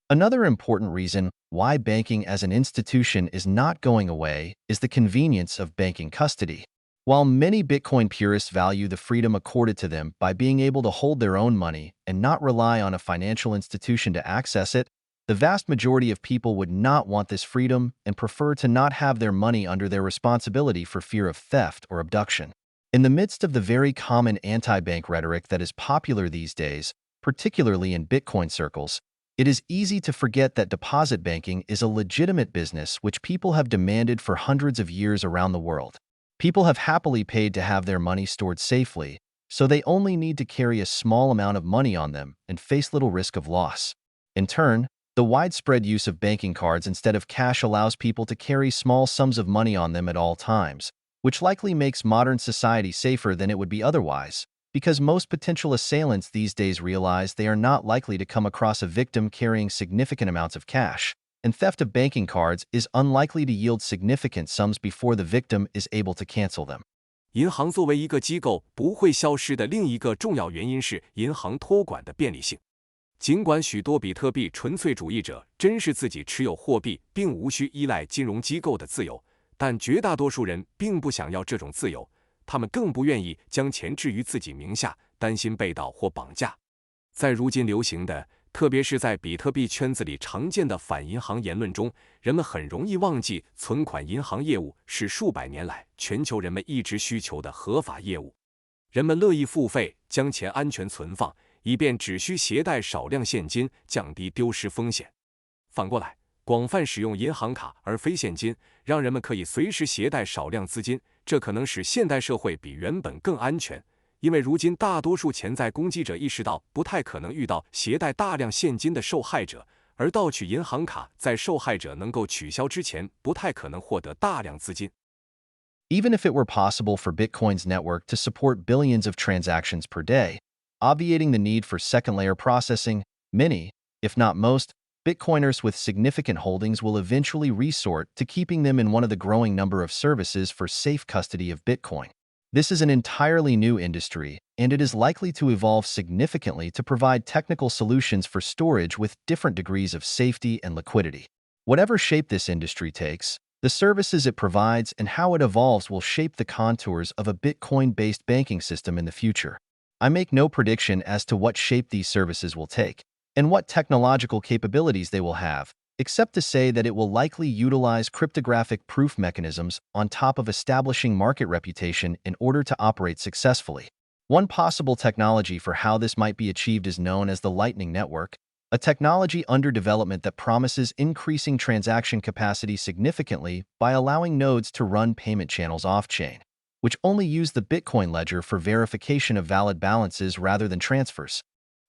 Another important reason why banking as an institution is not going away is the convenience of banking custody. While many Bitcoin purists value the freedom accorded to them by being able to hold their own money and not rely on a financial institution to access it, the vast majority of people would not want this freedom and prefer to not have their money under their responsibility for fear of theft or abduction. In the midst of the very common anti-bank rhetoric that is popular these days, particularly in Bitcoin circles, it is easy to forget that deposit banking is a legitimate business which people have demanded for hundreds of years around the world. People have happily paid to have their money stored safely, so they only need to carry a small amount of money on them and face little risk of loss. In turn, the widespread use of banking cards instead of cash allows people to carry small sums of money on them at all times, which likely makes modern society safer than it would be otherwise, because most potential assailants these days realize they are not likely to come across a victim carrying significant amounts of cash, and theft of banking cards is unlikely to yield significant sums before the victim is able to cancel them. 银行作为一个机构不会消失的另一个重要原因是银行托管的便利性。尽管许多比特币纯粹主义者珍视自己持有货币并无需依赖金融机构的自由，但绝大多数人并不想要这种自由，他们更不愿意将钱置于自己名下，担心被盗或绑架。在如今流行的，特别是在比特币圈子里常见的反银行言论中，人们很容易忘记存款银行业务是数百年来全球人们一直需求的合法业务。人们乐意付费将钱安全存放，以便只需携带少量现金，降低丢失风险。反过来，广泛使用银行卡而非现金，让人们可以随时携带少量资金，这可能使现代社会比原本更安全。因为如今大多数潜在攻击者意识到不太可能遇到携带大量现金的受害者，而盗取银行卡在受害者能够取消之前不太可能获得大量资金。Even if it were possible for Bitcoin's network to support billions of transactions per day, obviating the need for second-layer processing, many, if not most, Bitcoiners with significant holdings will eventually resort to keeping them in one of the growing number of services for safe custody of Bitcoin. This is an entirely new industry, and it is likely to evolve significantly to provide technical solutions for storage with different degrees of safety and liquidity. Whatever shape this industry takes, the services it provides and how it evolves will shape the contours of a Bitcoin-based banking system in the future. I make no prediction as to what shape these services will take, and what technological capabilities they will have, except to say that it will likely utilize cryptographic proof mechanisms on top of establishing market reputation in order to operate successfully. One possible technology for how this might be achieved is known as the Lightning Network, a technology under development that promises increasing transaction capacity significantly by allowing nodes to run payment channels off-chain, which only use the Bitcoin ledger for verification of valid balances rather than transfers.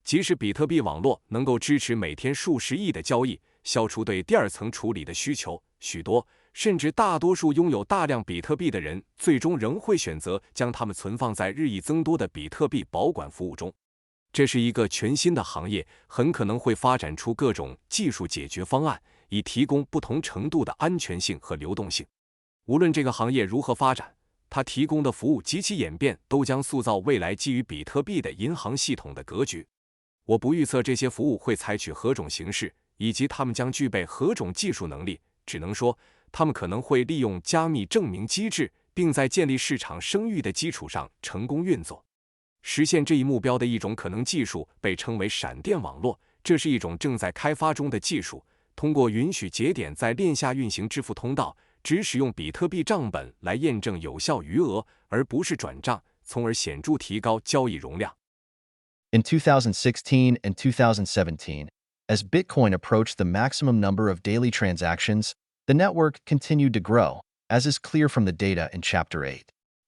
即使比特币网络能够支持每天数十亿的交易，消除对第二层处理的需求，许多甚至大多数拥有大量比特币的人，最终仍会选择将它们存放在日益增多的比特币保管服务中。这是一个全新的行业，很可能会发展出各种技术解决方案，以提供不同程度的安全性和流动性。无论这个行业如何发展，它提供的服务及其演变都将塑造未来基于比特币的银行系统的格局。我不预测这些服务会采取何种形式，以及它们将具备何种技术能力，只能说，它们可能会利用加密证明机制，并在建立市场声誉的基础上成功运作。实现这一目标的一种可能技术被称为闪电网络，这是一种正在开发中的技术，通过允许节点在链下运行支付通道，只使用比特币账本来验证有效余额，而不是转账，从而显著提高交易容量。In 2016 and 2017, as Bitcoin approached the maximum number of daily transactions, the network continued to grow, as is clear from the data in Chapter 8.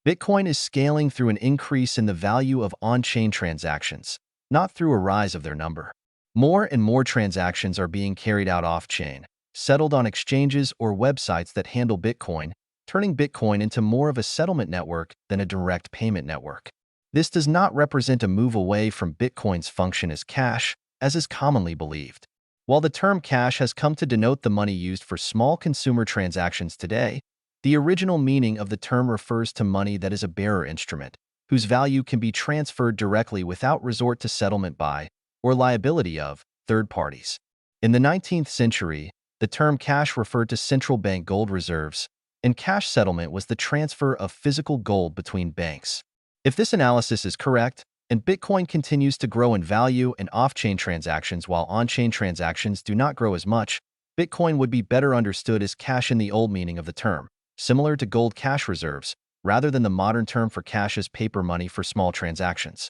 Bitcoin is scaling through an increase in the value of on-chain transactions, not through a rise of their number. More and more transactions are being carried out off-chain, settled on exchanges or websites that handle Bitcoin, turning Bitcoin into more of a settlement network than a direct payment network. This does not represent a move away from Bitcoin's function as cash, as is commonly believed. While the term cash has come to denote the money used for small consumer transactions today, the original meaning of the term refers to money that is a bearer instrument, whose value can be transferred directly without resort to settlement by, or liability of, third parties. In the 19th century, the term cash referred to central bank gold reserves, and cash settlement was the transfer of physical gold between banks. If this analysis is correct, and Bitcoin continues to grow in value in off-chain transactions while on-chain transactions do not grow as much, Bitcoin would be better understood as cash in the old meaning of the term, similar to gold cash reserves, rather than the modern term for cash as paper money for small transactions.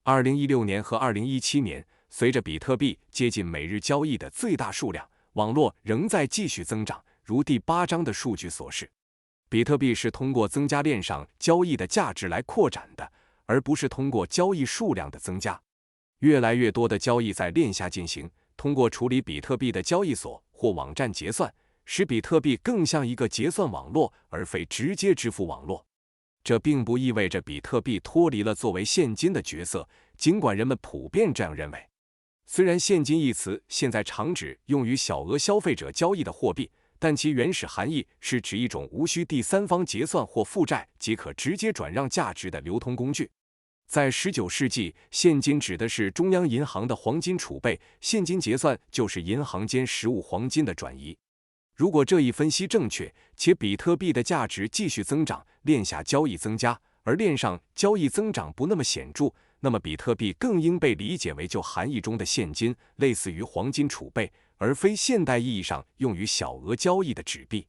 2016年和2017年，随着比特币接近每日交易的最大数量，网络仍在继续增长，如第8章的数据所示。比特币是通过增加链上交易的价值来扩展的，而不是通过交易数量的增加。越来越多的交易在链下进行，通过处理比特币的交易所或网站结算，使比特币更像一个结算网络，而非直接支付网络。这并不意味着比特币脱离了作为现金的角色，尽管人们普遍这样认为。虽然现金一词现在常指用于小额消费者交易的货币，但其原始含义是指一种无需第三方结算或负债即可直接转让价值的流通工具。在19世纪，现金指的是中央银行的黄金储备，现金结算就是银行间实物黄金的转移。如果这一分析正确，且比特币的价值继续增长，链下交易增加，而链上交易增长不那么显著，那么比特币更应被理解为就含义中的现金，类似于黄金储备，而非现代意义上用于小额交易的纸币。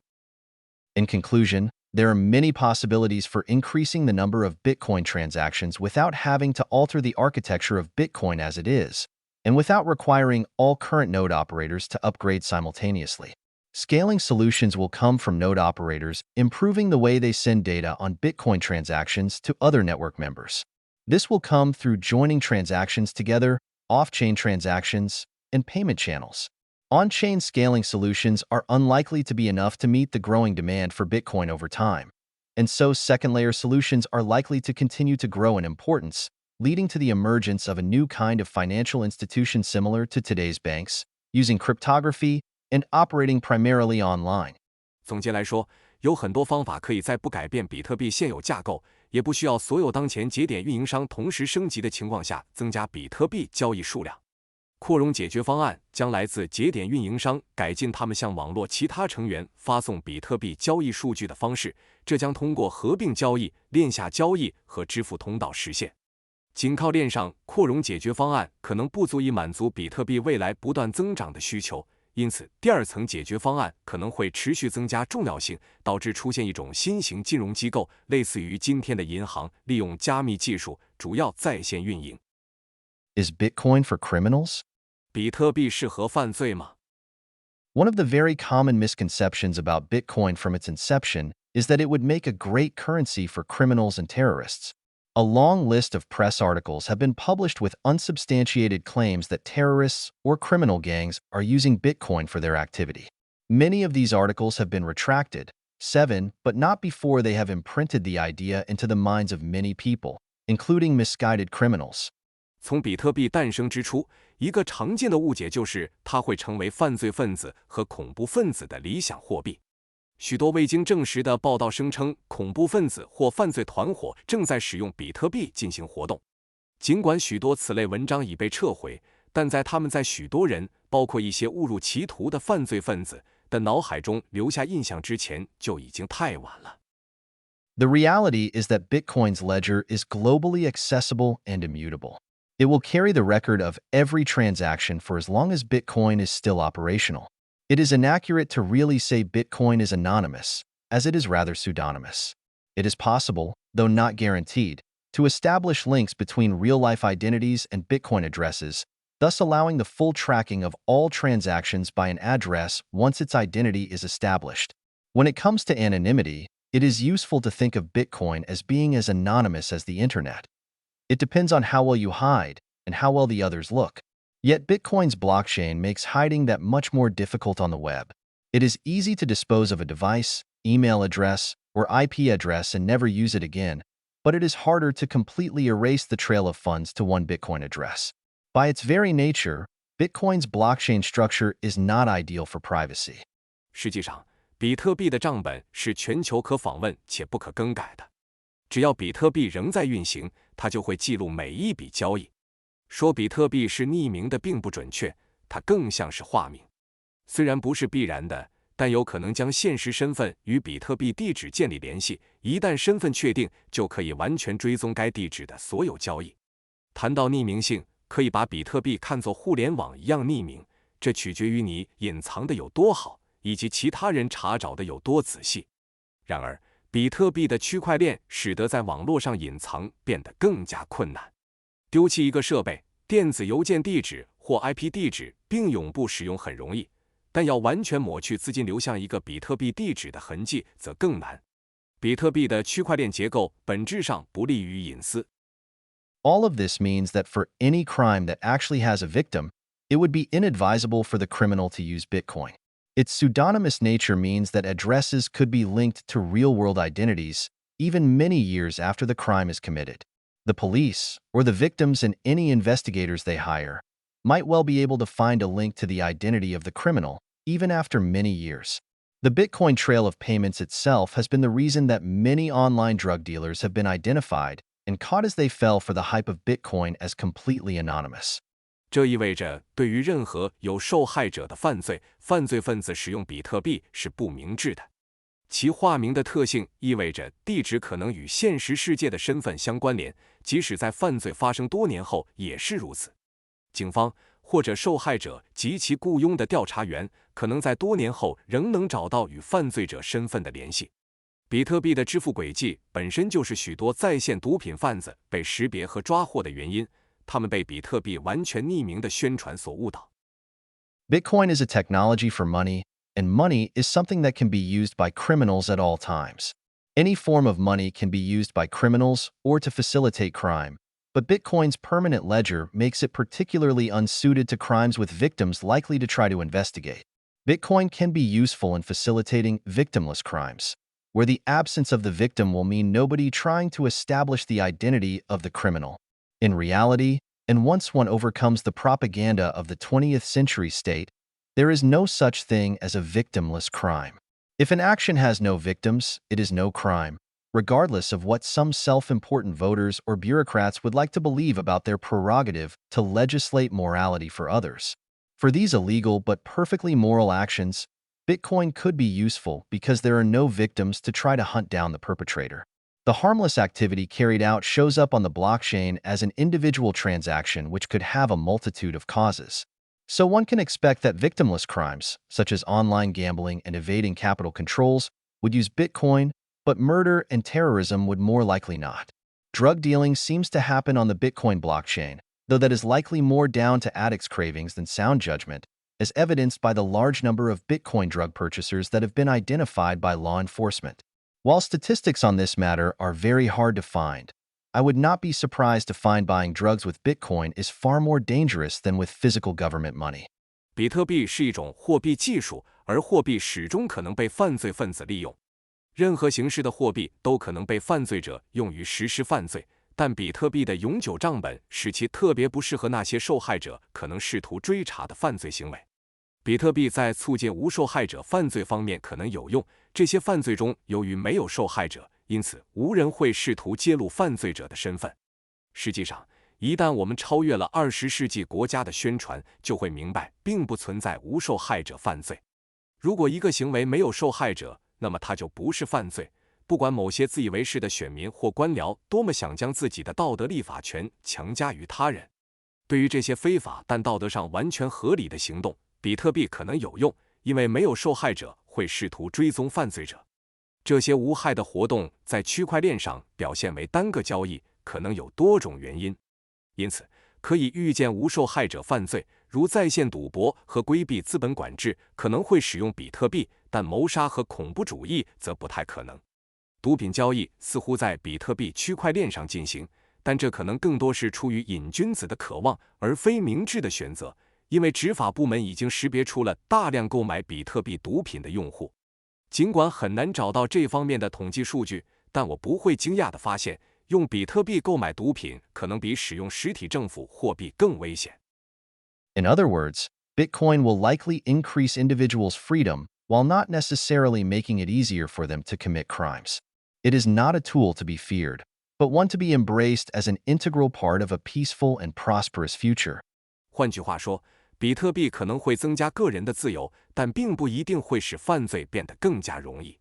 In conclusion, there are many possibilities for increasing the number of Bitcoin transactions without having to alter the architecture of Bitcoin as it is, and without requiring all current node operators to upgrade simultaneously. Scaling solutions will come from node operators improving the way they send data on Bitcoin transactions to other network members. This will come through joining transactions together, off-chain transactions, and payment channels. On-chain scaling solutions are unlikely to be enough to meet the growing demand for Bitcoin over time, and so second-layer solutions are likely to continue to grow in importance, leading to the emergence of a new kind of financial institution similar to today's banks, using cryptography and operating primarily online. 总结来说，有很多方法可以在不改变比特币现有架构，也不需要所有当前节点运营商同时升级的情况下增加比特币交易数量。扩容解决方案将来自节点运营商改进他们向网络其他成员发送比特币交易数据的方式，这将通过合并交易、链下交易和支付通道实现。仅靠链上扩容解决方案可能不足以满足比特币未来不断增长的需求。因此，第二层解决方案可能会持续增加重要性，导致出现一种新型金融机构，类似于今天的银行，利用加密技术，主要在线运营。Is Bitcoin for criminals? 比特币适合犯罪吗？ One of the very common misconceptions about Bitcoin from its inception is that it would make a great currency for criminals and terrorists. A long list of press articles have been published with unsubstantiated claims that terrorists or criminal gangs are using Bitcoin for their activity. Many of these articles have been retracted, but not before they have imprinted the idea into the minds of many people, including misguided criminals. 从比特币诞生之初，一个常见的误解就是它会成为犯罪分子和恐怖分子的理想货币。许多未经证实的报道声称，恐怖分子或犯罪团伙正在使用比特币进行活动。尽管许多此类文章已被撤回，但在他们在许多人，包括一些误入歧途的犯罪分子的脑海中留下印象之前，就已经太晚了。The reality is that Bitcoin's ledger is globally accessible and immutable. It will carry the record of every transaction for as long as Bitcoin is still operational. It is inaccurate to really say Bitcoin is anonymous, as it is rather pseudonymous. It is possible, though not guaranteed, to establish links between real-life identities and Bitcoin addresses, thus allowing the full tracking of all transactions by an address once its identity is established. When it comes to anonymity, it is useful to think of Bitcoin as being as anonymous as the internet. It depends on how well you hide and how well the others look. Yet Bitcoin's blockchain makes hiding that much more difficult on the web. It is easy to dispose of a device, email address, or IP address and never use it again, but it is harder to completely erase the trail of funds to one Bitcoin address. By its very nature, Bitcoin's blockchain structure is not ideal for privacy. 实际上，比特币的账本是全球可访问且不可更改的。只要比特币仍在运行，它就会记录每一笔交易。说比特币是匿名的并不准确，它更像是化名。虽然不是必然的，但有可能将现实身份与比特币地址建立联系。一旦身份确定，就可以完全追踪该地址的所有交易。谈到匿名性，可以把比特币看作互联网一样匿名，这取决于你隐藏的有多好，以及其他人查找的有多仔细。然而，比特币的区块链使得在网络上隐藏变得更加困难。丢弃一个设备、电子邮件地址或 IP 地址并永不使用很容易，但要完全抹去资金流向一个比特币地址的痕迹则更难。比特币的区块链结构本质上不利于隐私。All of this means that for any crime that actually has a victim, it would be inadvisable for the criminal to use Bitcoin. Its pseudonymous nature means that addresses could be linked to real-world identities, even many years after the crime is committed. The police, or the victims and any investigators they hire, might well be able to find a link to the identity of the criminal, even after many years. The Bitcoin trail of payments itself has been the reason that many online drug dealers have been identified and caught as they fell for the hype of Bitcoin as completely anonymous. 这意味着，对于任何有受害者的犯罪，犯罪分子使用比特币是不明智的。其化名的特性意味着地址可能与现实世界的身份相关联，即使在犯罪发生多年后也是如此。警方或者受害者及其雇佣的调查员可能在多年后仍能找到与犯罪者身份的联系。比特币的支付轨迹本身就是许多在线毒品贩子被识别和抓获的原因。他们被比特币完全匿名的宣传所误导。Bitcoin is a technology for money, and money is something that can be used by criminals at all times. Any form of money can be used by criminals or to facilitate crime, but Bitcoin's permanent ledger makes it particularly unsuited to crimes with victims likely to try to investigate. Bitcoin can be useful in facilitating victimless crimes, where the absence of the victim will mean nobody trying to establish the identity of the criminal. In reality, and once one overcomes the propaganda of the 20th century state, there is no such thing as a victimless crime. If an action has no victims, it is no crime, regardless of what some self-important voters or bureaucrats would like to believe about their prerogative to legislate morality for others. For these illegal but perfectly moral actions, Bitcoin could be useful because there are no victims to try to hunt down the perpetrator. The harmless activity carried out shows up on the blockchain as an individual transaction which could have a multitude of causes. So one can expect that victimless crimes, such as online gambling and evading capital controls, would use Bitcoin, but murder and terrorism would more likely not. Drug dealing seems to happen on the Bitcoin blockchain, though that is likely more down to addicts' cravings than sound judgment, as evidenced by the large number of Bitcoin drug purchasers that have been identified by law enforcement. While statistics on this matter are very hard to find, I would not be surprised to find buying drugs with Bitcoin is far more dangerous than with physical government money. 比特币是一种货币技术，而货币始终可能被犯罪分子利用。任何形式的货币都可能被犯罪者用于实施犯罪，但比特币的永久账本使其特别不适合那些受害者可能试图追查的犯罪行为。比特币在促进无受害者犯罪方面可能有用，这些犯罪中由于没有受害者，因此无人会试图揭露犯罪者的身份。实际上，一旦我们超越了20世纪国家的宣传，就会明白并不存在无受害者犯罪。如果一个行为没有受害者，那么它就不是犯罪。不管某些自以为是的选民或官僚多么想将自己的道德立法权强加于他人，对于这些非法但道德上完全合理的行动，比特币可能有用，因为没有受害者会试图追踪犯罪者。这些无害的活动在区块链上表现为单个交易，可能有多种原因。因此，可以预见无受害者犯罪，如在线赌博和规避资本管制可能会使用比特币，但谋杀和恐怖主义则不太可能。毒品交易似乎在比特币区块链上进行，但这可能更多是出于瘾君子的渴望，而非明智的选择，因为执法部门已经识别出了大量购买比特币毒品的用户。尽管很难找到这方面的统计数据，但我不会惊讶地发现，用比特币购买毒品可能比使用实体政府货币更危险。In other words, Bitcoin will likely increase individuals' freedom while not necessarily making it easier for them to commit crimes. It is not a tool to be feared, but one to be embraced as an integral part of a peaceful and prosperous future. 换句话说，比特币可能会增加个人的自由，但并不一定会使犯罪变得更加容易。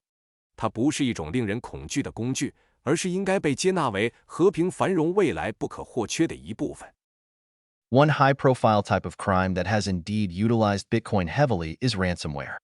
它不是一种令人恐惧的工具，而是应该被接纳为和平繁荣未来不可或缺的一部分。One high-profile type of crime that has indeed utilized Bitcoin heavily is ransomware,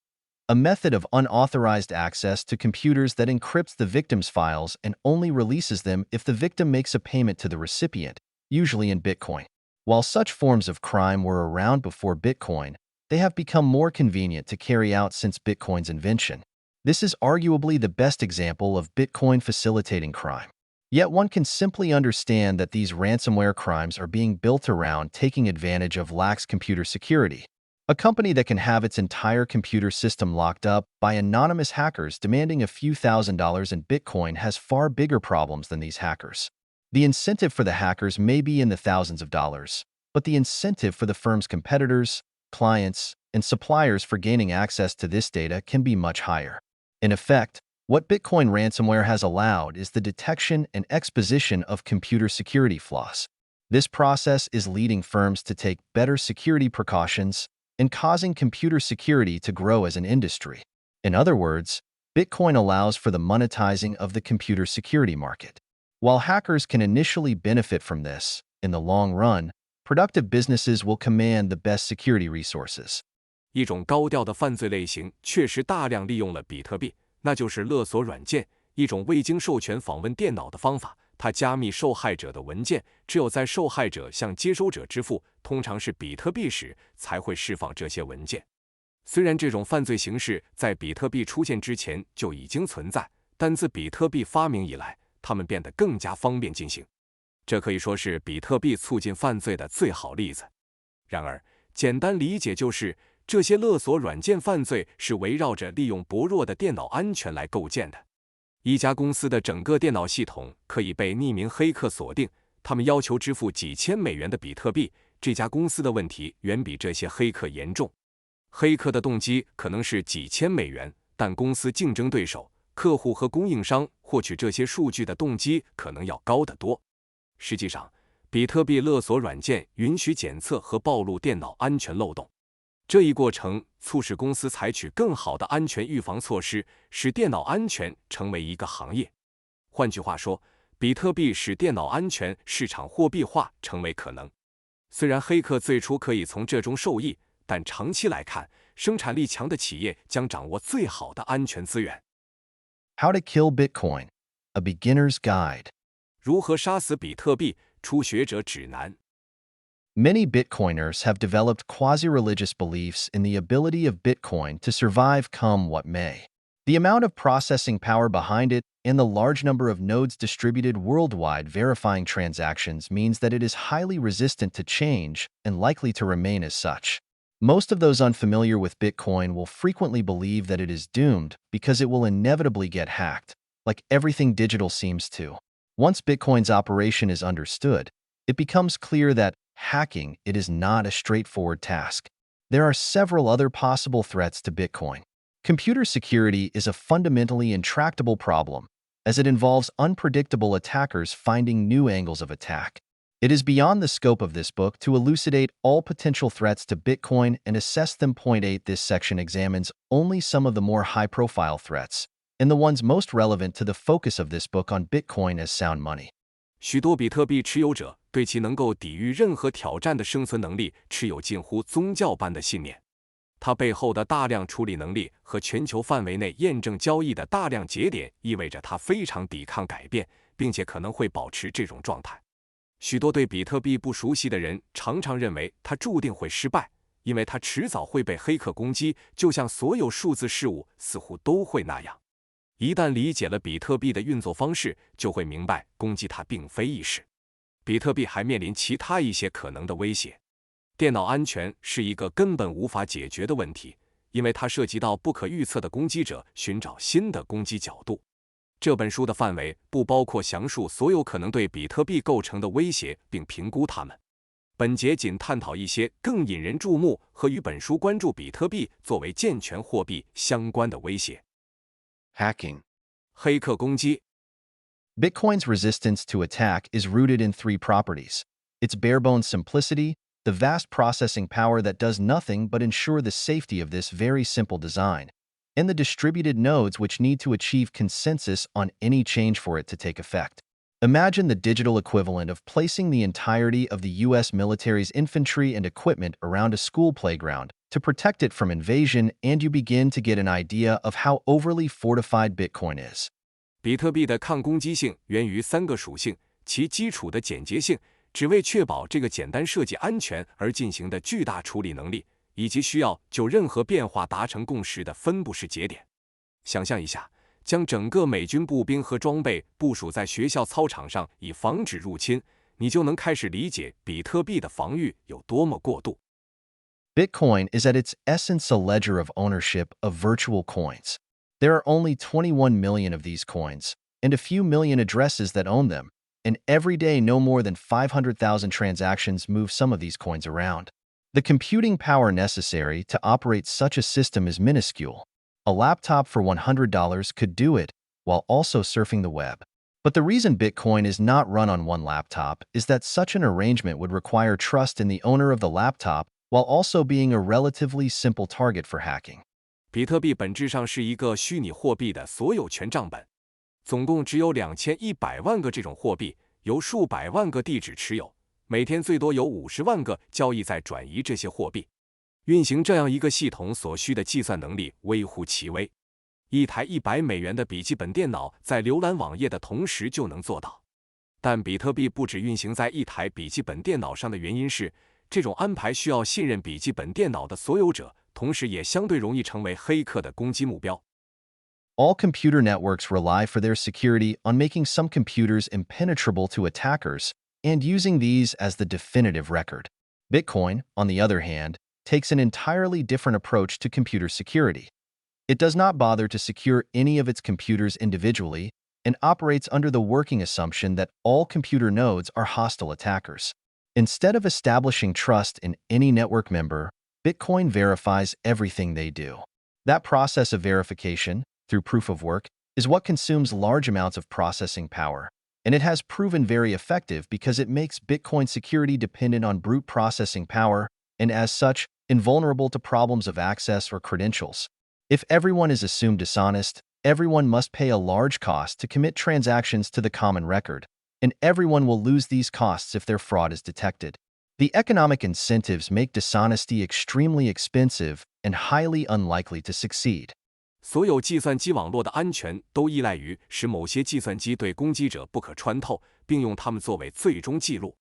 a method of unauthorized access to computers that encrypts the victim's files and only releases them if the victim makes a payment to the recipient, usually in Bitcoin. While such forms of crime were around before Bitcoin, they have become more convenient to carry out since Bitcoin's invention. This is arguably the best example of Bitcoin facilitating crime. Yet one can simply understand that these ransomware crimes are being built around taking advantage of lax computer security. A company that can have its entire computer system locked up by anonymous hackers demanding a few $1,000s in Bitcoin has far bigger problems than these hackers. The incentive for the hackers may be in the thousands of dollars, but the incentive for the firm's competitors, clients, and suppliers for gaining access to this data can be much higher. In effect, what Bitcoin ransomware has allowed is the detection and exposition of computer security flaws. This process is leading firms to take better security precautions and causing computer security to grow as an industry. In other words, Bitcoin allows for the monetizing of the computer security market. While hackers can initially benefit from this, in the long run, productive businesses will command the best security resources. 一种高调的犯罪类型确实大量利用了比特币，那就是勒索软件，一种未经授权访问电脑的方法。它加密受害者的文件，只有在受害者向接收者支付，通常是比特币时，才会释放这些文件。虽然这种犯罪形式在比特币出现之前就已经存在，但自比特币发明以来，它们变得更加方便进行。这可以说是比特币促进犯罪的最好例子。然而，简单理解就是，这些勒索软件犯罪是围绕着利用薄弱的电脑安全来构建的。一家公司的整个电脑系统可以被匿名黑客锁定，他们要求支付几千美元的比特币，这家公司的问题远比这些黑客严重。黑客的动机可能是几千美元，但公司竞争对手、客户和供应商获取这些数据的动机可能要高得多。实际上，比特币勒索软件允许检测和暴露电脑安全漏洞。这一过程促使公司采取更好的安全预防措施，使电脑安全成为一个行业。换句话说，比特币使电脑安全市场货币化成为可能。虽然黑客最初可以从这中受益，但长期来看，生产力强的企业将掌握最好的安全资源。How to Kill Bitcoin, a Beginner's Guide. 如何杀死比特币？初学者指南。Many Bitcoiners have developed quasi-religious beliefs in the ability of Bitcoin to survive come what may. The amount of processing power behind it and the large number of nodes distributed worldwide verifying transactions means that it is highly resistant to change and likely to remain as such. Most of those unfamiliar with Bitcoin will frequently believe that it is doomed because it will inevitably get hacked, like everything digital seems to. Once Bitcoin's operation is understood, it becomes clear that hacking it is not a straightforward task. There are several other possible threats to Bitcoin. Computer security is a fundamentally intractable problem, as it involves unpredictable attackers finding new angles of attack. It is beyond the scope of this book to elucidate all potential threats to Bitcoin and assess them. Point 8. This section examines only some of the more high-profile threats, and the ones most relevant to the focus of this book on Bitcoin as sound money. 许多比特币持有者对其能够抵御任何挑战的生存能力持有近乎宗教般的信念。它背后的大量处理能力和全球范围内验证交易的大量节点，意味着它非常抵抗改变，并且可能会保持这种状态。许多对比特币不熟悉的人常常认为它注定会失败，因为它迟早会被黑客攻击，就像所有数字事物似乎都会那样。一旦理解了比特币的运作方式，就会明白攻击它并非易事。比特币还面临其他一些可能的威胁。电脑安全是一个根本无法解决的问题，因为它涉及到不可预测的攻击者寻找新的攻击角度。这本书的范围不包括详述所有可能对比特币构成的威胁并评估它们。本节仅探讨一些更引人注目和与本书关注比特币作为健全货币相关的威胁。Hacking. 黑客攻击。 Bitcoin's resistance to attack is rooted in three properties: its bare-bones simplicity, the vast processing power that does nothing but ensure the safety of this very simple design, and the distributed nodes which need to achieve consensus on any change for it to take effect. Imagine the digital equivalent of placing the entirety of the U.S. military's infantry and equipment around a school playground to protect it from invasion, and you begin to get an idea of how overly fortified Bitcoin is. 比特币的抗攻击性源于三个属性：其基础的简洁性，只为确保这个简单设计安全而进行的巨大处理能力，以及需要就任何变化达成共识的分布式节点。想象一下，将整个美军步兵和装备部署在学校操场上以防止入侵，你就能开始理解比特币的防御有多么过度。Bitcoin is at its essence a ledger of ownership of virtual coins. There are only 21 million of these coins, and a few million addresses that own them, and every day no more than 500,000 transactions move some of these coins around. The computing power necessary to operate such a system is minuscule. A laptop for $100 could do it, while also surfing the web. But the reason Bitcoin is not run on one laptop is that such an arrangement would require trust in the owner of the laptop, while also being a relatively simple target for hacking. 比特币本质上是一个虚拟货币的所有权账本，总共只有2100万个这种货币，由数百万个地址持有，每天最多有50万个交易在转移这些货币。运行这样一个系统所需的计算能力微乎其微，一台$100的笔记本电脑在浏览网页的同时就能做到。但比特币不只运行在一台笔记本电脑上的原因是，这种安排需要信任笔记本电脑的所有者，同时也相对容易成为黑客的攻击目标。All computer networks rely for their security on making some computers impenetrable to attackers and using these as the definitive record. Bitcoin, on the other hand, takes an entirely different approach to computer security. It does not bother to secure any of its computers individually and operates under the working assumption that all computer nodes are hostile attackers. Instead of establishing trust in any network member, Bitcoin verifies everything they do. That process of verification, through proof of work, is what consumes large amounts of processing power, and it has proven very effective because it makes Bitcoin security dependent on brute processing power and, as such, invulnerable to problems of access or credentials. If everyone is assumed dishonest, everyone must pay a large cost to commit transactions to the common record, and everyone will lose these costs if their fraud is detected. The economic incentives make dishonesty extremely expensive and highly unlikely to succeed. 所有计算机网络的安全都依赖于使某些计算机对攻击者不可穿透，并用它们作为最终记录。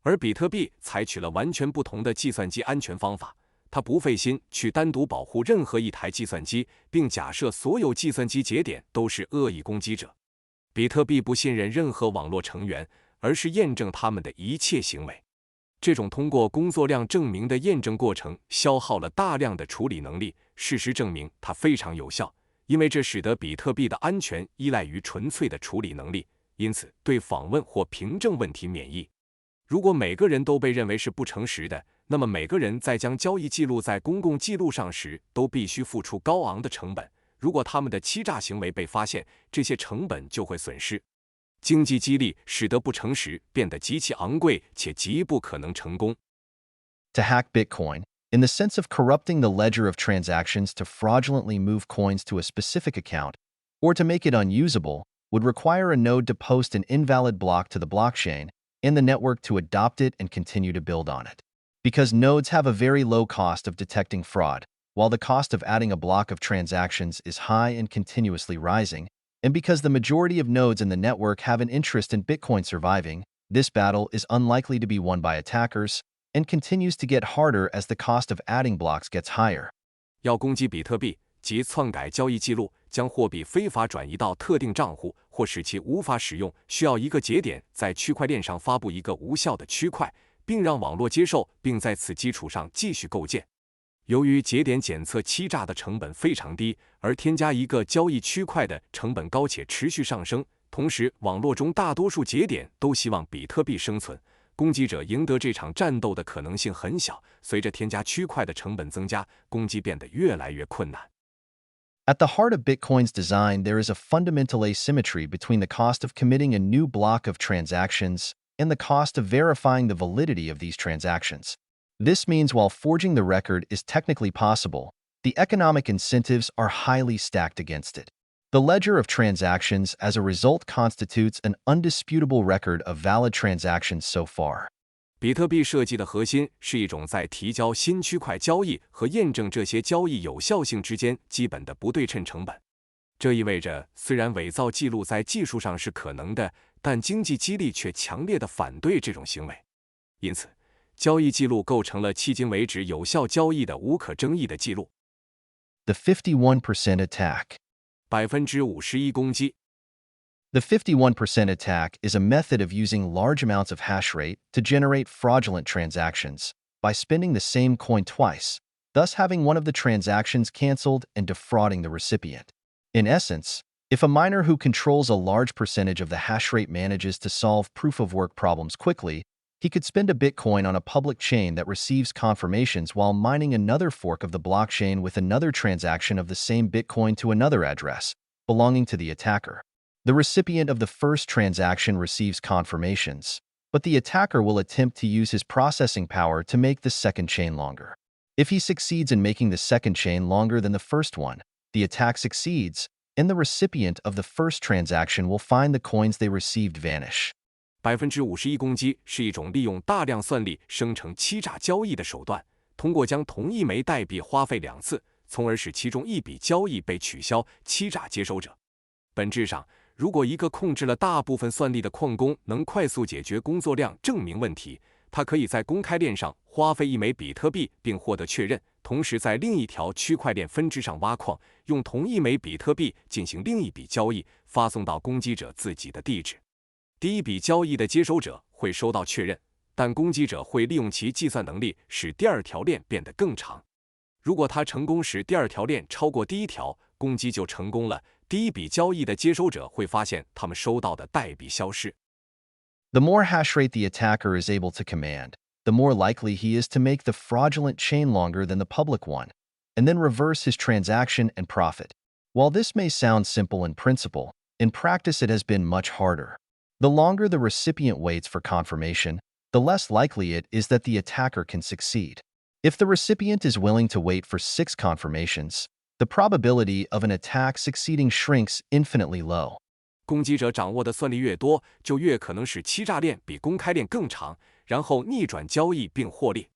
而比特币采取了完全不同的计算机安全方法，它不费心去单独保护任何一台计算机，并假设所有计算机节点都是恶意攻击者。比特币不信任任何网络成员，而是验证他们的一切行为。这种通过工作量证明的验证过程消耗了大量的处理能力，事实证明它非常有效，因为这使得比特币的安全依赖于纯粹的处理能力，因此对访问或凭证问题免疫。如果每个人都被认为是不诚实的，那么每个人在将交易记录在公共记录上时，都必须付出高昂的成本。如果他们的欺诈行为被发现，这些成本就会损失。经济激励使得不诚实变得极其昂贵且极不可能成功。To hack Bitcoin, in the sense of corrupting the ledger of transactions to fraudulently move coins to a specific account, or to make it unusable, would require a node to post an invalid block to the blockchain and the network to adopt it and continue to build on it. Because nodes have a very low cost of detecting fraud, while the cost of adding a block of transactions is high and continuously rising, and because the majority of nodes in the network have an interest in Bitcoin surviving, this battle is unlikely to be won by attackers and continues to get harder as the cost of adding blocks gets higher. 要攻击比特币及篡改交易记录，将货币非法转移到特定账户或使其无法使用，需要一个节点在区块链上发布一个无效的区块，并让网络接受，并在此基础上继续构建。由于节点检测欺诈的成本非常低，而添加一个交易区块的成本高且持续上升，同时网络中大多数节点都希望比特币生存，攻击者赢得这场战斗的可能性很小。随着添加区块的成本增加，攻击变得越来越困难。At the heart of Bitcoin's design, there is a fundamental asymmetry between the cost of committing a new block of transactions and the cost of verifying the validity of these transactions. This means while forging the record is technically possible, the economic incentives are highly stacked against it. The ledger of transactions as a result constitutes an undisputable record of valid transactions so far. 比特币设计的核心是一种在提交新区块交易和验证这些交易有效性之间基本的不对称成本。这意味着，虽然伪造记录在技术上是可能的，但经济激励却强烈的反对这种行为。因此，交易记录构成了迄今为止有效交易的无可争议的记录。The 51% attack. 51%攻击。The 51% attack is a method of using large amounts of hash rate to generate fraudulent transactions by spending the same coin twice, thus having one of the transactions canceled and defrauding the recipient. In essence, if a miner who controls a large percentage of the hash rate manages to solve proof-of-work problems quickly, he could spend a Bitcoin on a public chain that receives confirmations while mining another fork of the blockchain with another transaction of the same Bitcoin to another address, belonging to the attacker. The recipient of the first transaction receives confirmations, but the attacker will attempt to use his processing power to make the second chain longer. If he succeeds in making the second chain longer than the first one, the attack succeeds, and the recipient of the first transaction will find the coins they received vanish. 51%攻击是一种利用大量算力生成欺诈交易的手段，通过将同一枚代币花费2次，从而使其中一笔交易被取消，欺诈接收者。本质上，如果一个控制了大部分算力的矿工能快速解决工作量证明问题，他可以在公开链上花费1枚比特币并获得确认，同时在另一条区块链分支上挖矿，用同一枚比特币进行另一笔交易，发送到攻击者自己的地址。第一笔交易的接收者会收到确认，但攻击者会利用其计算能力使第二条链变得更长。如果他成功使第二条链超过第一条，攻击就成功了。第一笔交易的接收者会发现他们收到的代币消失。The more hash rate the attacker is able to command, the more likely he is to make the fraudulent chain longer than the public one, and then reverse his transaction and profit. While this may sound simple in principle, in practice it has been much harder. The longer the recipient waits for confirmation, the less likely it is that the attacker can succeed. If the recipient is willing to wait for 6 confirmations, the probability of an attack succeeding shrinks infinitely low. 攻击者掌握的算力越多，就越可能使欺诈链比公开链更长，然后逆转交易并获利。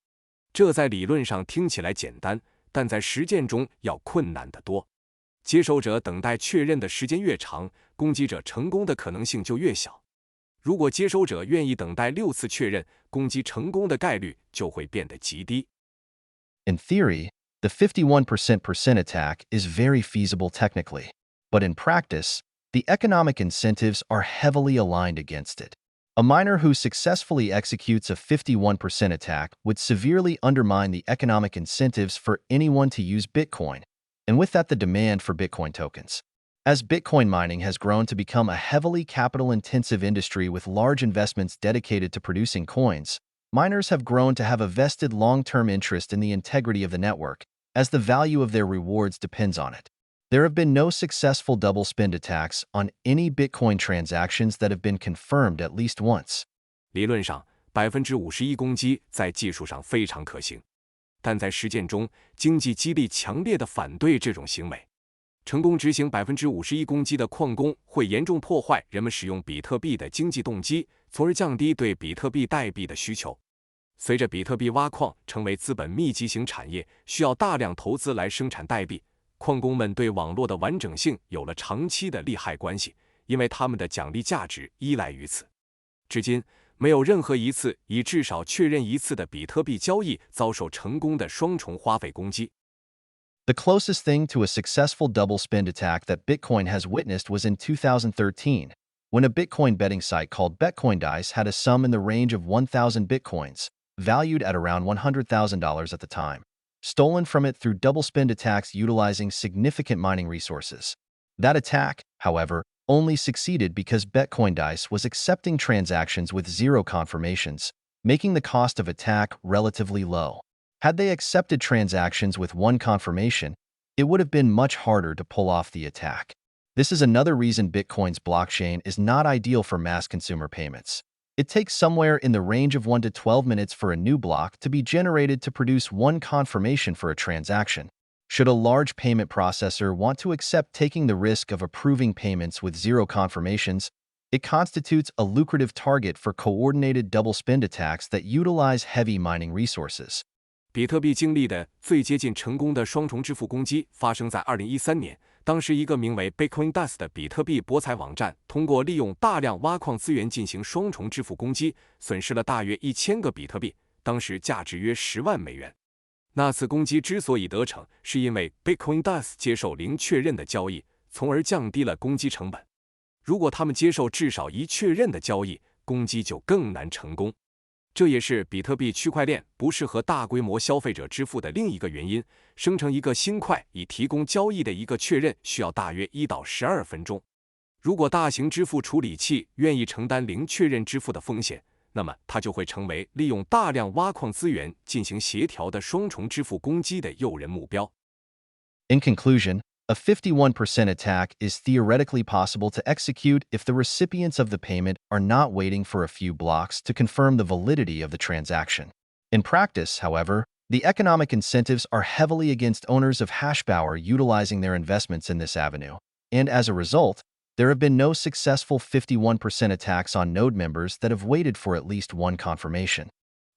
这在理论上听起来简单，但在实践中要困难得多。接收者等待确认的时间越长，攻击者成功的可能性就越小。如果接收者愿意等待6次确认，攻击成功的概率就会变得极低。In theory, the 51% attack is very feasible technically, but in practice, the economic incentives are heavily aligned against it. A miner who successfully executes a 51% attack would severely undermine the economic incentives for anyone to use Bitcoin, and with that the demand for Bitcoin tokens. As Bitcoin mining has grown to become a heavily capital-intensive industry with large investments dedicated to producing coins, miners have grown to have a vested long-term interest in the integrity of the network, as the value of their rewards depends on it. There have been no successful double spend attacks on any Bitcoin transactions that have been confirmed at least once. 理论上，51%攻击在技术上非常可行，但在实践中，经济激励强烈的反对这种行为。成功执行51%攻击的矿工会严重破坏人们使用比特币的经济动机，从而降低对比特币代币的需求。随着比特币挖矿成为资本密集型产业，需要大量投资来生产代币，矿工们对网络的完整性有了长期的利害关系，因为他们的奖励价值依赖于此。至今，没有任何一次以至少确认一次的比特币交易遭受成功的双重花费攻击。The closest thing to a successful double spend attack that Bitcoin has witnessed was in 2013, when a Bitcoin betting site called Bitcoin Dice had a sum in the range of 1,000 Bitcoins, valued at around $100,000 at the time, stolen from it through double spend attacks utilizing significant mining resources. That attack, however, only succeeded because Bitcoin Dice was accepting transactions with zero confirmations, making the cost of attack relatively low. Had they accepted transactions with one confirmation, it would have been much harder to pull off the attack. This is another reason Bitcoin's blockchain is not ideal for mass consumer payments. It takes somewhere in the range of 1 to 12 minutes for a new block to be generated to produce one confirmation for a transaction. Should a large payment processor want to accept taking the risk of approving payments with zero confirmations, it constitutes a lucrative target for coordinated double spend attacks that utilize heavy mining resources. 比特币经历的最接近成功的双重支付攻击发生在2013年，当时一个名为 Bitcoin Standard 的比特币博彩网站通过利用大量挖矿资源进行双重支付攻击，损失了大约1000个比特币，当时价值约10万美元。那次攻击之所以得逞，是因为 Bitcoin Standard 接受零确认的交易，从而降低了攻击成本。如果他们接受至少一确认的交易，攻击就更难成功。这也是比特币区块链不适合大规模消费者支付的另一个原因。生成一个新块以提供交易的一个确认需要大约1到12分钟。如果大型支付处理器愿意承担零确认支付的风险，那么它就会成为利用大量挖矿资源进行协调的双重支付攻击的诱人目标。In conclusion, a 51% attack is theoretically possible to execute if the recipients of the payment are not waiting for a few blocks to confirm the validity of the transaction. In practice, however, the economic incentives are heavily against owners of hash power utilizing their investments in this avenue, and as a result, there have been no successful 51% attacks on node members that have waited for at least one confirmation.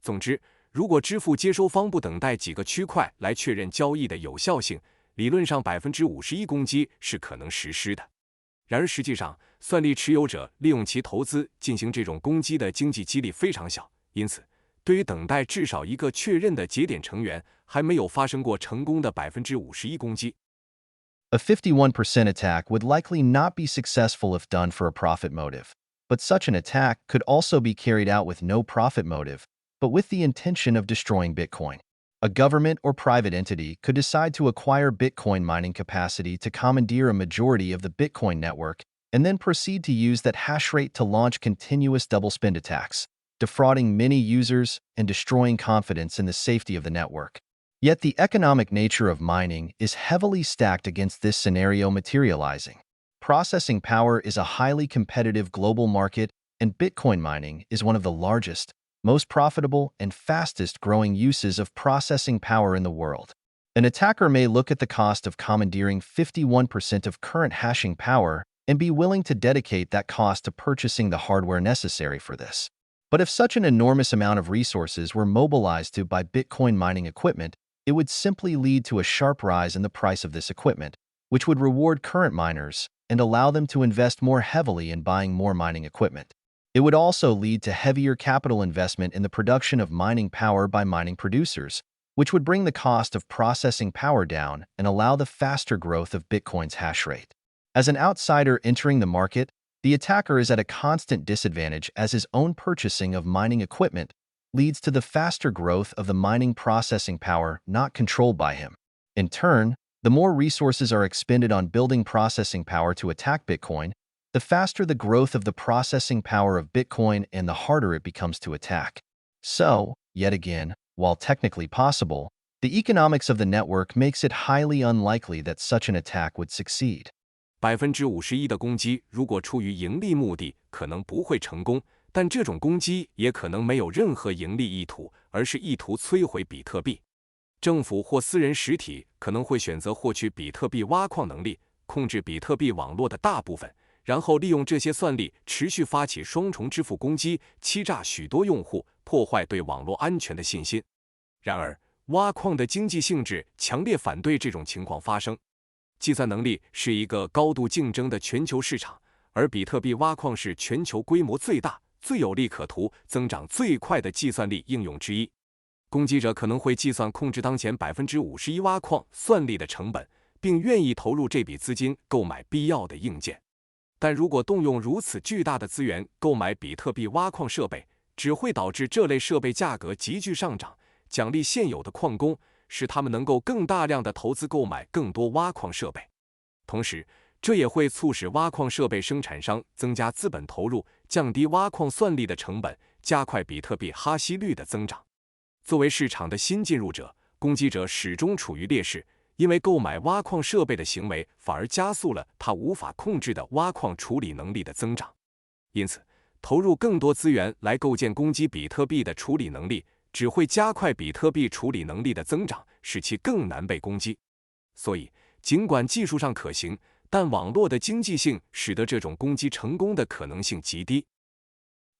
总之，如果支付接收方不等待几个区块来确认交易的有效性，理论上51%攻击是可能实施的。然而实际上，算力持有者利用其投资进行这种攻击的经济激励非常小，因此，对于等待至少一个确认的节点成员，还没有发生过成功的51%攻击。A 51% attack would likely not be successful if done for a profit motive, but such an attack could also be carried out with no profit motive, but with the intention of destroying Bitcoin. A government or private entity could decide to acquire Bitcoin mining capacity to commandeer a majority of the Bitcoin network and then proceed to use that hash rate to launch continuous double spend attacks, defrauding many users and destroying confidence in the safety of the network. Yet the economic nature of mining is heavily stacked against this scenario materializing. Processing power is a highly competitive global market, and Bitcoin mining is one of the largest, most profitable, and fastest-growing uses of processing power in the world. An attacker may look at the cost of commandeering 51% of current hashing power and be willing to dedicate that cost to purchasing the hardware necessary for this. But if such an enormous amount of resources were mobilized to buy Bitcoin mining equipment, it would simply lead to a sharp rise in the price of this equipment, which would reward current miners and allow them to invest more heavily in buying more mining equipment. It would also lead to heavier capital investment in the production of mining power by mining producers, which would bring the cost of processing power down and allow the faster growth of Bitcoin's hash rate. As an outsider entering the market, the attacker is at a constant disadvantage as his own purchasing of mining equipment leads to the faster growth of the mining processing power not controlled by him. In turn, the more resources are expended on building processing power to attack Bitcoin, the faster the growth of the processing power of Bitcoin and the harder it becomes to attack. So, yet again, while technically possible, the economics of the network makes it highly unlikely that such an attack would succeed. 51%的攻击如果出于盈利目的，可能不会成功，但这种攻击也可能没有任何盈利意图，而是意图摧毁比特币。政府或私人实体可能会选择获取比特币挖矿能力，控制比特币网络的大部分，然后利用这些算力持续发起双重支付攻击，欺诈许多用户，破坏对网络安全的信心。然而，挖矿的经济性质强烈反对这种情况发生。计算能力是一个高度竞争的全球市场，而比特币挖矿是全球规模最大、最有利可图、增长最快的计算力应用之一。攻击者可能会计算控制当前51%挖矿算力的成本，并愿意投入这笔资金购买必要的硬件。但如果动用如此巨大的资源购买比特币挖矿设备，只会导致这类设备价格急剧上涨，奖励现有的矿工，使他们能够更大量的投资购买更多挖矿设备。同时，这也会促使挖矿设备生产商增加资本投入，降低挖矿算力的成本，加快比特币哈希率的增长。作为市场的新进入者，攻击者始终处于劣势，因为购买挖矿设备的行为反而加速了他无法控制的挖矿处理能力的增长。因此，投入更多资源来构建攻击比特币的处理能力，只会加快比特币处理能力的增长，使其更难被攻击。所以，尽管技术上可行，但网络的经济性使得这种攻击成功的可能性极低。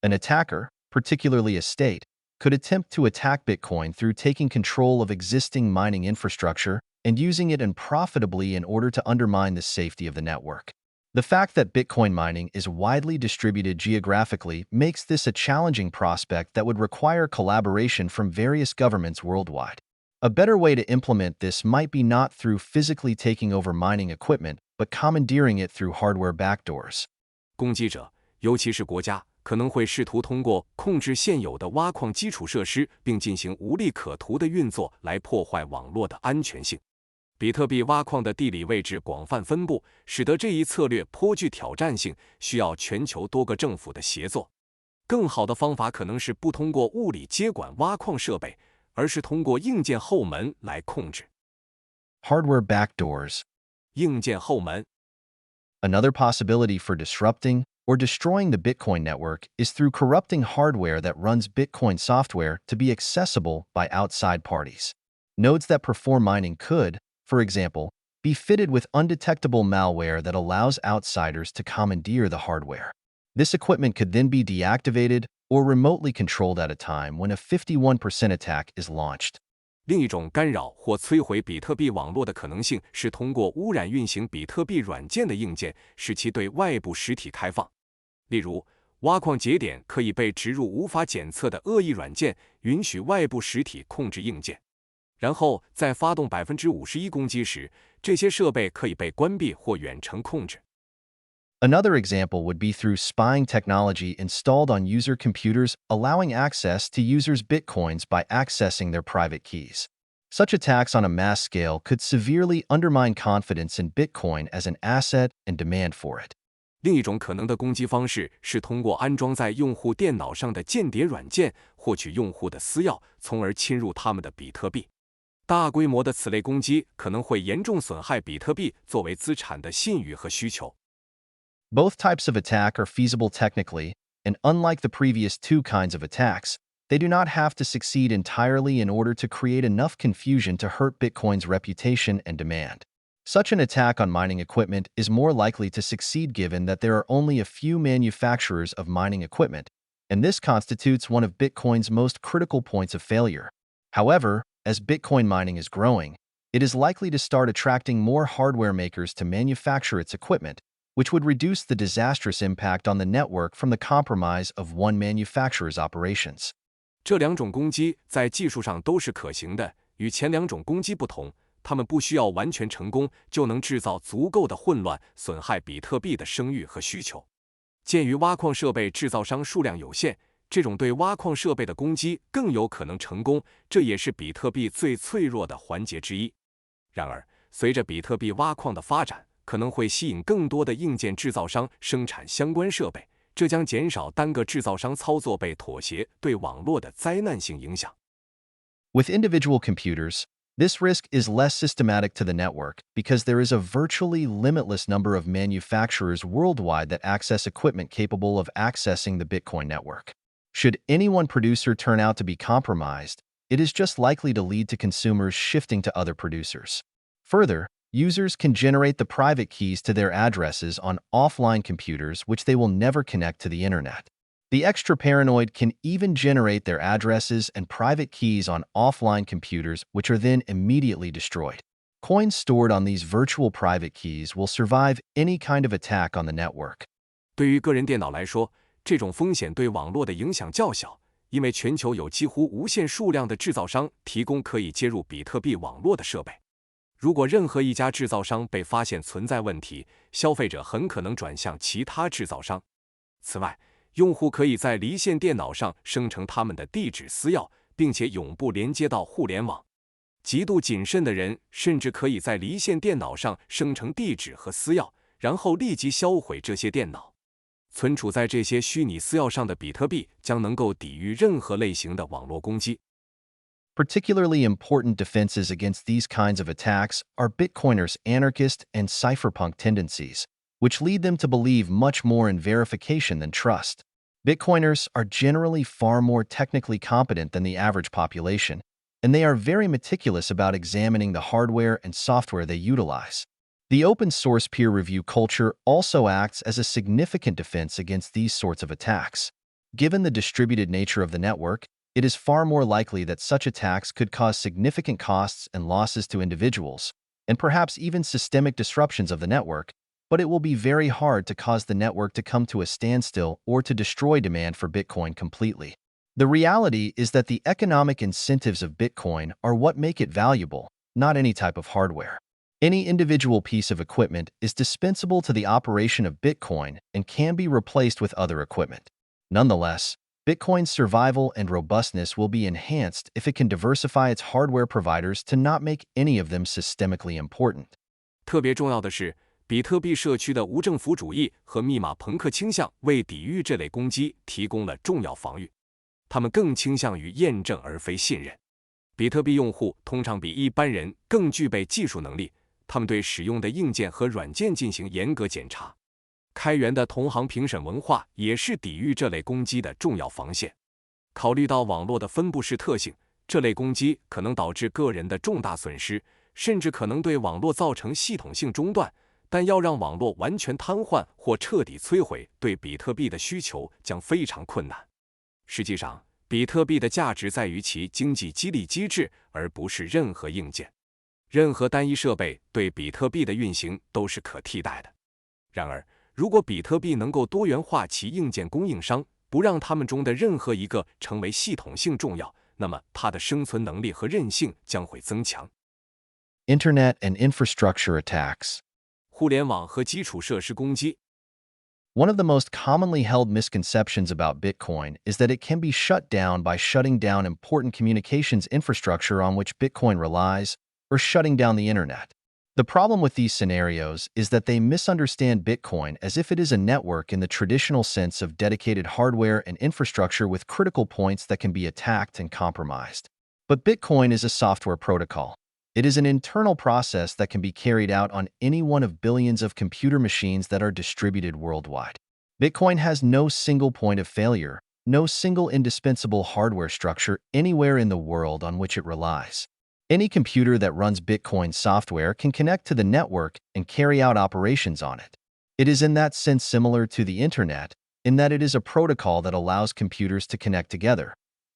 An attacker, particularly a state, could attempt to attack Bitcoin through taking control of existing mining infrastructure and using it unprofitably in order to undermine the safety of the network. The fact that Bitcoin mining is widely distributed geographically makes this a challenging prospect that would require collaboration from various governments worldwide. A better way to implement this might be not through physically taking over mining equipment, but commandeering it through hardware backdoors. 攻击者，尤其是国家，可能会试图通过控制现有的挖矿基础设施，并进行无利可图的运作来破坏网络的安全性。比特币挖矿的地理位置广泛分布，使得这一策略颇具挑战性，需要全球多个政府的协作。更好的方法可能是不通过物理接管挖矿设备，而是通过硬件后门来控制。Hardware backdoors. 硬件后门。Another possibility for disrupting or destroying the Bitcoin network is through corrupting hardware that runs Bitcoin software to be accessible by outside parties. Nodes that perform mining could, for example, be fitted with undetectable malware that allows outsiders to commandeer the hardware. This equipment could then be deactivated or remotely controlled at a time when a 51% attack is launched. 另一种干扰或摧毁比特币网络的可能性是通过污染运行比特币软件的硬件，使其对外部实体开放。例如，挖矿节点可以被植入无法检测的恶意软件，允许外部实体控制硬件。然后，在发动51%攻击时，这些设备可以被关闭或远程控制。Another example would be through spying technology installed on user computers, allowing access to users' bitcoins by accessing their private keys. Such attacks on a mass scale could severely undermine confidence in Bitcoin as an asset and demand for it. 另一种可能的攻击方式是通过安装在用户电脑上的间谍软件，获取用户的私钥，从而侵入他们的比特币。大规模的此类攻击可能会严重损害比特币作为资产的信誉和需求。Both types of attack are feasible technically, and unlike the previous two kinds of attacks, they do not have to succeed entirely in order to create enough confusion to hurt Bitcoin's reputation and demand. Such an attack on mining equipment is more likely to succeed given that there are only a few manufacturers of mining equipment, and this constitutes one of Bitcoin's most critical points of failure. However, as Bitcoin mining is growing, it is likely to start attracting more hardware makers to manufacture its equipment, which would reduce the disastrous impact on the network from the compromise of one manufacturer's operations. 这两种攻击在技术上都是可行的，与前两种攻击不同，它们不需要完全成功就能制造足够的混乱，损害比特币的声誉和需求。鉴于挖矿设备制造商数量有限，这种对挖矿设备的攻击更有可能成功，这也是比特币最脆弱的环节之一。然而，随着比特币挖矿的发展，可能会吸引更多的硬件制造商生产相关设备，这将减少单个制造商操作被妥协对网络的灾难性影响。With individual computers, this risk is less systematic to the network because there is a virtually limitless number of manufacturers worldwide that access equipment capable of accessing the Bitcoin network. Should any one producer turn out to be compromised, it is just likely to lead to consumers shifting to other producers. Further, users can generate the private keys to their addresses on offline computers which they will never connect to the internet. The extra paranoid can even generate their addresses and private keys on offline computers which are then immediately destroyed. Coins stored on these virtual private keys will survive any kind of attack on the network. 对于个人电脑来说，这种风险对网络的影响较小，因为全球有几乎无限数量的制造商提供可以接入比特币网络的设备。如果任何一家制造商被发现存在问题，消费者很可能转向其他制造商。此外，用户可以在离线电脑上生成他们的地址私钥，并且永不连接到互联网。极度谨慎的人甚至可以在离线电脑上生成地址和私钥，然后立即销毁这些电脑。存储在这些虚拟私钥上的比特币将能够抵御任何类型的网络攻击。Particularly important defenses against these kinds of attacks are Bitcoiners' anarchist and cypherpunk tendencies, which lead them to believe much more in verification than trust. Bitcoiners are generally far more technically competent than the average population, and they are very meticulous about examining the hardware and software they utilize. The open-source peer review culture also acts as a significant defense against these sorts of attacks. Given the distributed nature of the network, it is far more likely that such attacks could cause significant costs and losses to individuals, and perhaps even systemic disruptions of the network, but it will be very hard to cause the network to come to a standstill or to destroy demand for Bitcoin completely. The reality is that the economic incentives of Bitcoin are what make it valuable, not any type of hardware. Any individual piece of equipment is dispensable to the operation of Bitcoin and can be replaced with other equipment. Nonetheless, Bitcoin's survival and robustness will be enhanced if it can diversify its hardware providers to not make any of them systemically important. 特别重要的是，比特币社区的无政府主义和密码朋克倾向为抵御这类攻击提供了重要防御。他们更倾向于验证而非信任。比特币用户通常比一般人更具备技术能力，他们对使用的硬件和软件进行严格检查。开源的同行评审文化也是抵御这类攻击的重要防线。考虑到网络的分布式特性，这类攻击可能导致个人的重大损失，甚至可能对网络造成系统性中断。但要让网络完全瘫痪或彻底摧毁，对比特币的需求将非常困难。实际上，比特币的价值在于其经济激励机制，而不是任何硬件。任何单一设备对比特币的运行都是可替代的。然而，如果比特币能够多元化其硬件供应商，不让他们中的任何一个成为系统性重要，那么它的生存能力和韧性将会增强。Internet and infrastructure attacks. 互联网和基础设施攻击。One of the most commonly held misconceptions about Bitcoin is that it can be shut down by shutting down important communications infrastructure on which Bitcoin relies, or shutting down the internet. The problem with these scenarios is that they misunderstand Bitcoin as if it is a network in the traditional sense of dedicated hardware and infrastructure with critical points that can be attacked and compromised. But Bitcoin is a software protocol. It is an internal process that can be carried out on any one of billions of computer machines that are distributed worldwide. Bitcoin has no single point of failure, no single indispensable hardware structure anywhere in the world on which it relies. Any computer that runs Bitcoin software can connect to the network and carry out operations on it. It is in that sense similar to the Internet, in that it is a protocol that allows computers to connect together.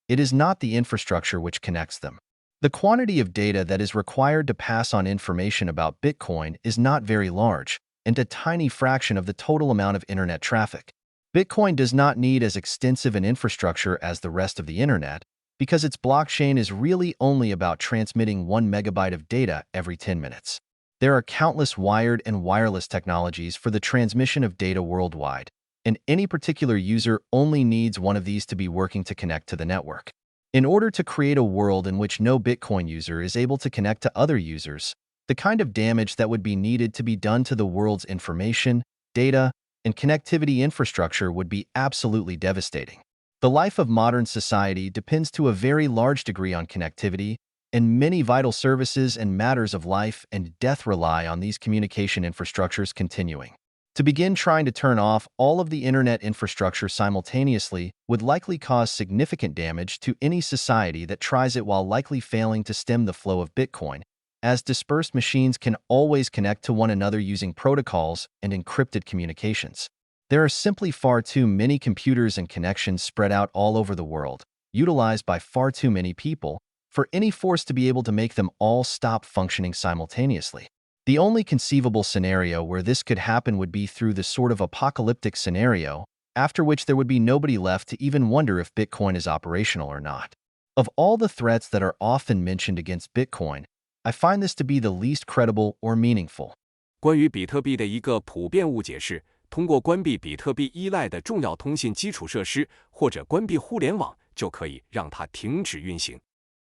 It is not the infrastructure which connects them. The quantity of data that is required to pass on information about Bitcoin is not very large, and a tiny fraction of the total amount of internet traffic. Bitcoin does not need as extensive an infrastructure as the rest of the internet, because its blockchain is really only about transmitting 1 megabyte of data every 10 minutes. There are countless wired and wireless technologies for the transmission of data worldwide, and any particular user only needs one of these to be working to connect to the network. In order to create a world in which no Bitcoin user is able to connect to other users, the kind of damage that would be needed to be done to the world's information, data, and connectivity infrastructure would be absolutely devastating. The life of modern society depends to a very large degree on connectivity, and many vital services and matters of life and death rely on these communication infrastructures continuing. To begin trying to turn off all of the internet infrastructure simultaneously would likely cause significant damage to any society that tries it, while likely failing to stem the flow of Bitcoin, as dispersed machines can always connect to one another using protocols and encrypted communications. There are simply far too many computers and connections spread out all over the world, utilized by far too many people, for any force to be able to make them all stop functioning simultaneously. The only conceivable scenario where this could happen would be through the sort of apocalyptic scenario, after which there would be nobody left to even wonder if Bitcoin is operational or not. Of all the threats that are often mentioned against Bitcoin, I find this to be the least credible or meaningful. 关于比特币的一个普遍误解是，通过关闭比特币依赖的重要通信基础设施，或者关闭互联网，就可以让它停止运行。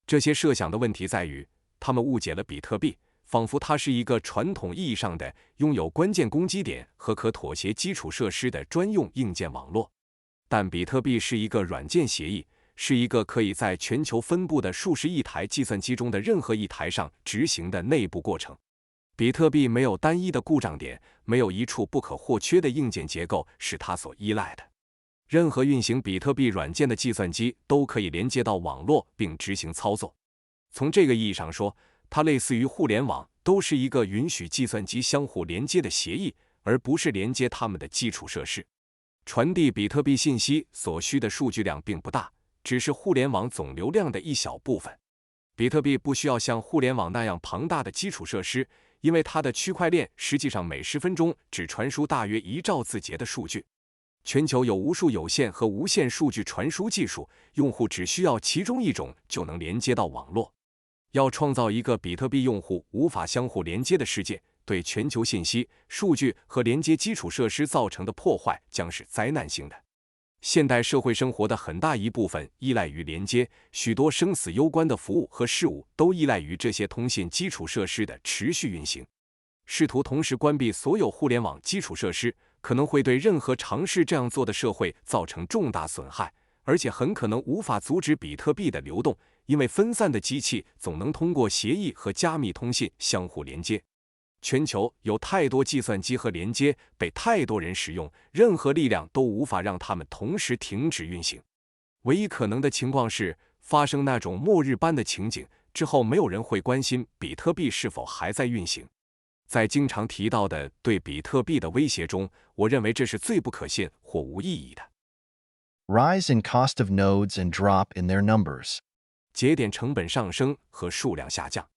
这些设想的问题在于，他们误解了比特币，仿佛它是一个传统意义上的拥有关键攻击点和可妥协基础设施的专用硬件网络。但比特币是一个软件协议，是一个可以在全球分布的数十亿台计算机中的任何一台上执行的内部过程。比特币没有单一的故障点，没有一处不可或缺的硬件结构是它所依赖的。任何运行比特币软件的计算机都可以连接到网络并执行操作。从这个意义上说，它类似于互联网，都是一个允许计算机相互连接的协议，而不是连接它们的基础设施。传递比特币信息所需的数据量并不大，只是互联网总流量的一小部分。比特币不需要像互联网那样庞大的基础设施，因为它的区块链实际上每10分钟只传输大约1兆字节的数据。全球有无数有线和无线数据传输技术，用户只需要其中一种就能连接到网络。要创造一个比特币用户无法相互连接的世界，对全球信息、数据和连接基础设施造成的破坏将是灾难性的。现代社会生活的很大一部分依赖于连接，许多生死攸关的服务和事务都依赖于这些通信基础设施的持续运行。试图同时关闭所有互联网基础设施，可能会对任何尝试这样做的社会造成重大损害，而且很可能无法阻止比特币的流动，因为分散的机器总能通过协议和加密通信相互连接。全球有太多计算机和连接被太多人使用，任何力量都无法让它们同时停止运行。唯一可能的情况是发生那种末日般的情景，之后没有人会关心比特币是否还在运行。在经常提到的对比特币的威胁中，我认为这是最不可信或无意义的。Rise in cost of nodes and drop in their numbers. 节点成本上升和数量下降。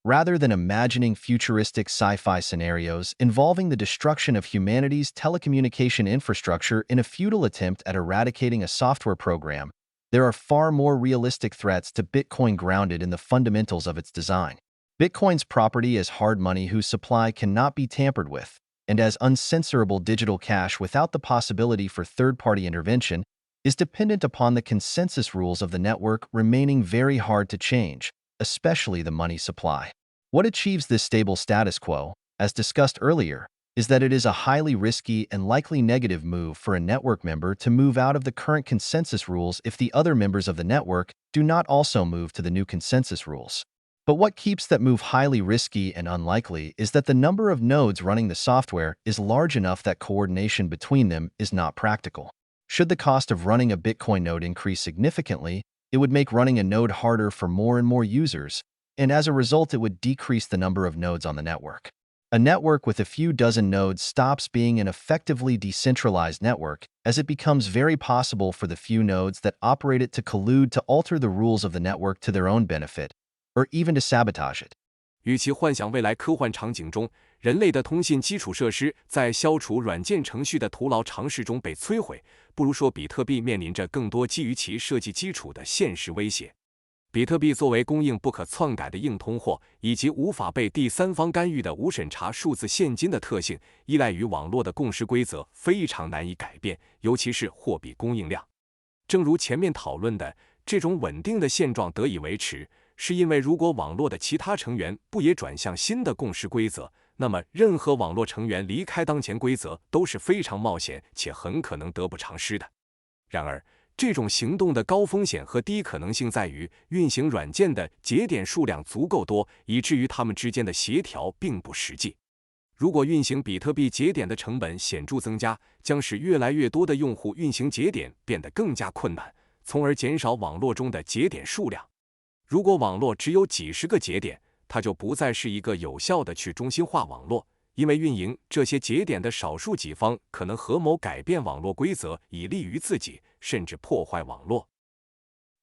Rather than imagining futuristic sci-fi scenarios involving the destruction of humanity's telecommunication infrastructure in a futile attempt at eradicating a software program, there are far more realistic threats to Bitcoin grounded in the fundamentals of its design. Bitcoin's property as hard money whose supply cannot be tampered with, and as uncensorable digital cash without the possibility for third-party intervention, is dependent upon the consensus rules of the network remaining very hard to change, especially the money supply. What achieves this stable status quo, as discussed earlier, is that it is a highly risky and likely negative move for a network member to move out of the current consensus rules if the other members of the network do not also move to the new consensus rules. But what keeps that move highly risky and unlikely is that the number of nodes running the software is large enough that coordination between them is not practical. Should the cost of running a Bitcoin node increase significantly, it would make running a node harder for more and more users, and as a result it would decrease the number of nodes on the network. A network with a few dozen nodes stops being an effectively decentralized network as it becomes very possible for the few nodes that operate it to collude to alter the rules of the network to their own benefit, or even to sabotage it. 与其幻想未来科幻场景中人类的通信基础设施在消除软件程序的徒劳尝试中被摧毁，不如说比特币面临着更多基于其设计基础的现实威胁。比特币作为供应不可篡改的硬通货，以及无法被第三方干预的无审查数字现金的特性，依赖于网络的共识规则，非常难以改变，尤其是货币供应量。正如前面讨论的，这种稳定的现状得以维持，是因为如果网络的其他成员不也转向新的共识规则，那么任何网络成员离开当前规则都是非常冒险且很可能得不偿失的。然而，这种行动的高风险和低可能性在于运行软件的节点数量足够多，以至于它们之间的协调并不实际。如果运行比特币节点的成本显著增加，将使越来越多的用户运行节点变得更加困难，从而减少网络中的节点数量。如果网络只有几十个节点，它就不再是一个有效的去中心化网络，因为运营这些节点的少数几方可能合谋改变网络规则，以利于自己，甚至破坏网络。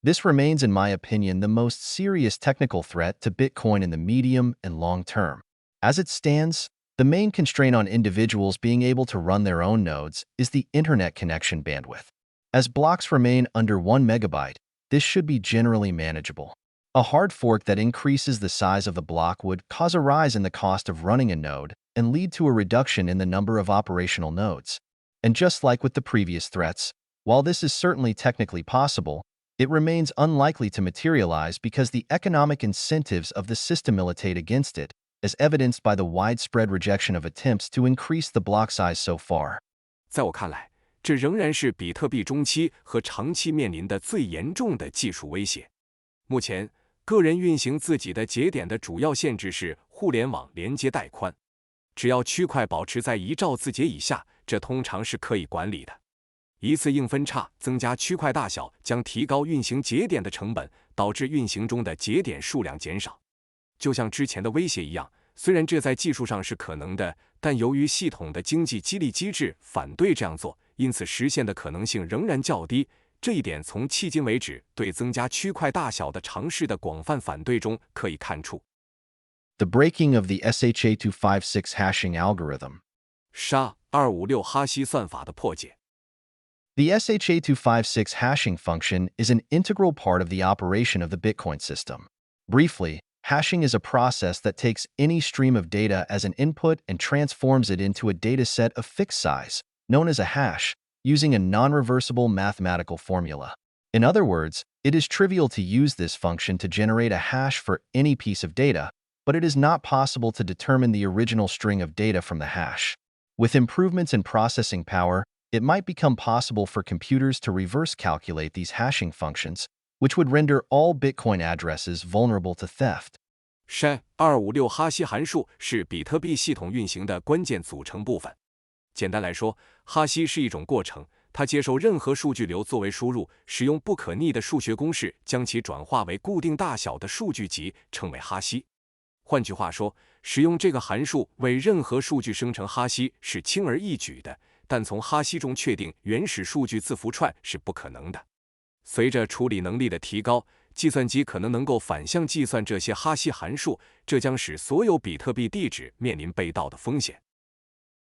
This remains, in my opinion, the most serious technical threat to Bitcoin in the medium and long term. As it stands, the main constraint on individuals being able to run their own nodes is the internet connection bandwidth. As blocks remain under 1 megabyte, this should be generally manageable. A hard fork that increases the size of the block would cause a rise in the cost of running a node and lead to a reduction in the number of operational nodes. And just like with the previous threats, while this is certainly technically possible, it remains unlikely to materialize because the economic incentives of the system militate against it, as evidenced by the widespread rejection of attempts to increase the block size so far. 在我看来，这仍然是比特币中期和长期面临的最严重的技术威胁。目前，个人运行自己的节点的主要限制是互联网连接带宽。只要区块保持在1兆字节以下，这通常是可以管理的。一次硬分叉增加区块大小将提高运行节点的成本，导致运行中的节点数量减少。就像之前的威胁一样，虽然这在技术上是可能的，但由于系统的经济激励机制反对这样做，因此实现的可能性仍然较低。这一点从迄今为止对增加区块大小的尝试的广泛反对中可以看出。The breaking of the SHA-256 hashing algorithm. SHA-256 哈希算法的破解。The SHA-256 hashing function is an integral part of the operation of the Bitcoin system. Briefly, hashing is a process that takes any stream of data as an input and transforms it into a dataset of fixed size, known as a hash, using a non-reversible mathematical formula. In other words, it is trivial to use this function to generate a hash for any piece of data, but it is not possible to determine the original string of data from the hash. With improvements in processing power, it might become possible for computers to reverse calculate these hashing functions, which would render all Bitcoin addresses vulnerable to theft. SHA-256 哈希函数是比特币系统运行的关键组成部分。简单来说，哈希是一种过程，它接受任何数据流作为输入，使用不可逆的数学公式将其转化为固定大小的数据集，称为哈希。换句话说，使用这个函数为任何数据生成哈希是轻而易举的，但从哈希中确定原始数据字符串是不可能的。随着处理能力的提高，计算机可能能够反向计算这些哈希函数，这将使所有比特币地址面临被盗的风险。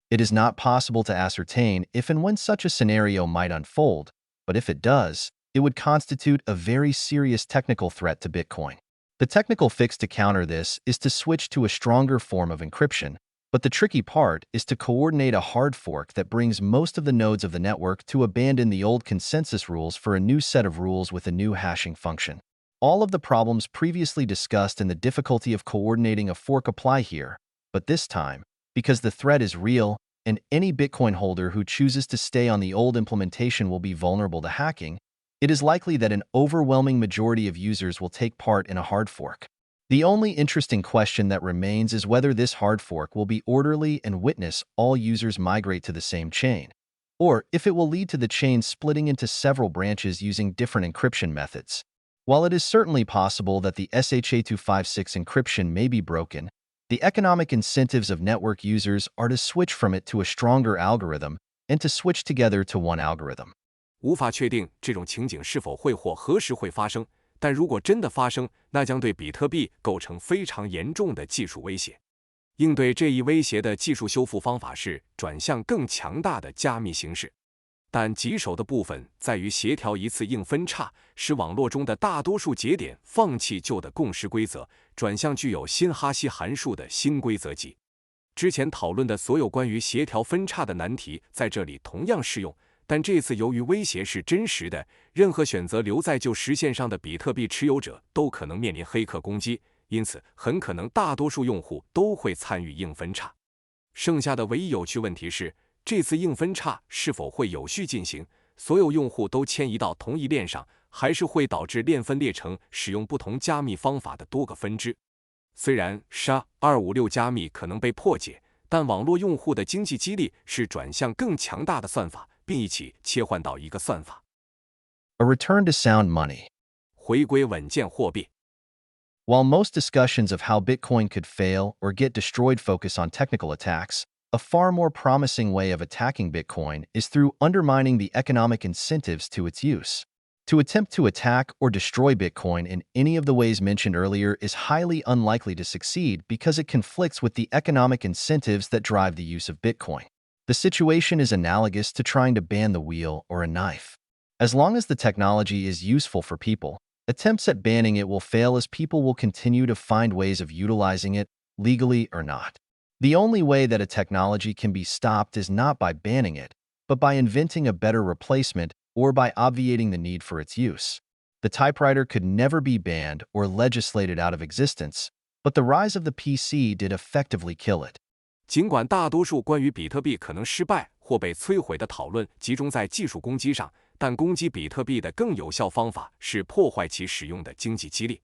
It is not possible to ascertain if and when such a scenario might unfold, but if it does, it would constitute a very serious technical threat to Bitcoin. The technical fix to counter this is to switch to a stronger form of encryption, but the tricky part is to coordinate a hard fork that brings most of the nodes of the network to abandon the old consensus rules for a new set of rules with a new hashing function. All of the problems previously discussed and the difficulty of coordinating a fork apply here, but this time, because the threat is real, and any Bitcoin holder who chooses to stay on the old implementation will be vulnerable to hacking, it is likely that an overwhelming majority of users will take part in a hard fork. The only interesting question that remains is whether this hard fork will be orderly and witness all users migrate to the same chain, or if it will lead to the chain splitting into several branches using different encryption methods. While it is certainly possible that the SHA-256 encryption may be broken, the economic incentives of network users are to switch from it to a stronger algorithm and to switch together to one algorithm. 无法确定这种情景是否会或何时会发生，但如果真的发生，那将对比特币构成非常严重的技术威胁。应对这一威胁的技术修复方法是转向更强大的加密形式。但棘手的部分在于协调一次硬分叉，使网络中的大多数节点放弃旧的共识规则，转向具有新哈希函数的新规则集。之前讨论的所有关于协调分叉的难题在这里同样适用，但这次由于威胁是真实的，任何选择留在旧实线上的比特币持有者都可能面临黑客攻击，因此很可能大多数用户都会参与硬分叉。剩下的唯一有趣问题是，这次硬分叉是否会有序进行，所有用户都迁移到同一链上，还是会导致链分裂成使用不同加密方法的多个分支。虽然 SHA-256 加密可能被破解，但网络用户的经济激励是转向更强大的算法，并一起切换到一个算法。A return to sound money. 回归稳健货币。While most discussions of how Bitcoin could fail or get destroyed focus on technical attacks, a far more promising way of attacking Bitcoin is through undermining the economic incentives to its use. To attempt to attack or destroy Bitcoin in any of the ways mentioned earlier is highly unlikely to succeed because it conflicts with the economic incentives that drive the use of Bitcoin. The situation is analogous to trying to ban the wheel or a knife. As long as the technology is useful for people, attempts at banning it will fail as people will continue to find ways of utilizing it, legally or not. The only way that a technology can be stopped is not by banning it, but by inventing a better replacement or by obviating the need for its use. The typewriter could never be banned or legislated out of existence, but the rise of the PC did effectively kill it. 尽管大多数关于比特币可能失败或被摧毁的讨论集中在技术攻击上，但攻击比特币的更有效方法是破坏其使用的经济激励。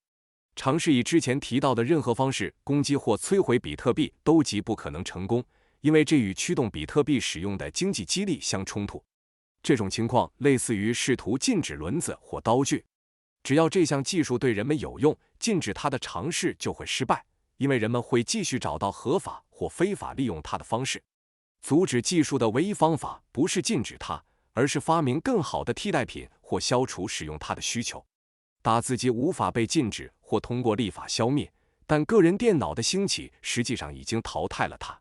尝试以之前提到的任何方式攻击或摧毁比特币都极不可能成功，因为这与驱动比特币使用的经济激励相冲突。这种情况类似于试图禁止轮子或刀具。只要这项技术对人们有用，禁止它的尝试就会失败，因为人们会继续找到合法或非法利用它的方式。阻止技术的唯一方法不是禁止它，而是发明更好的替代品或消除使用它的需求。打字机无法被禁止或通过立法消灭，但个人电脑的兴起实际上已经淘汰了它。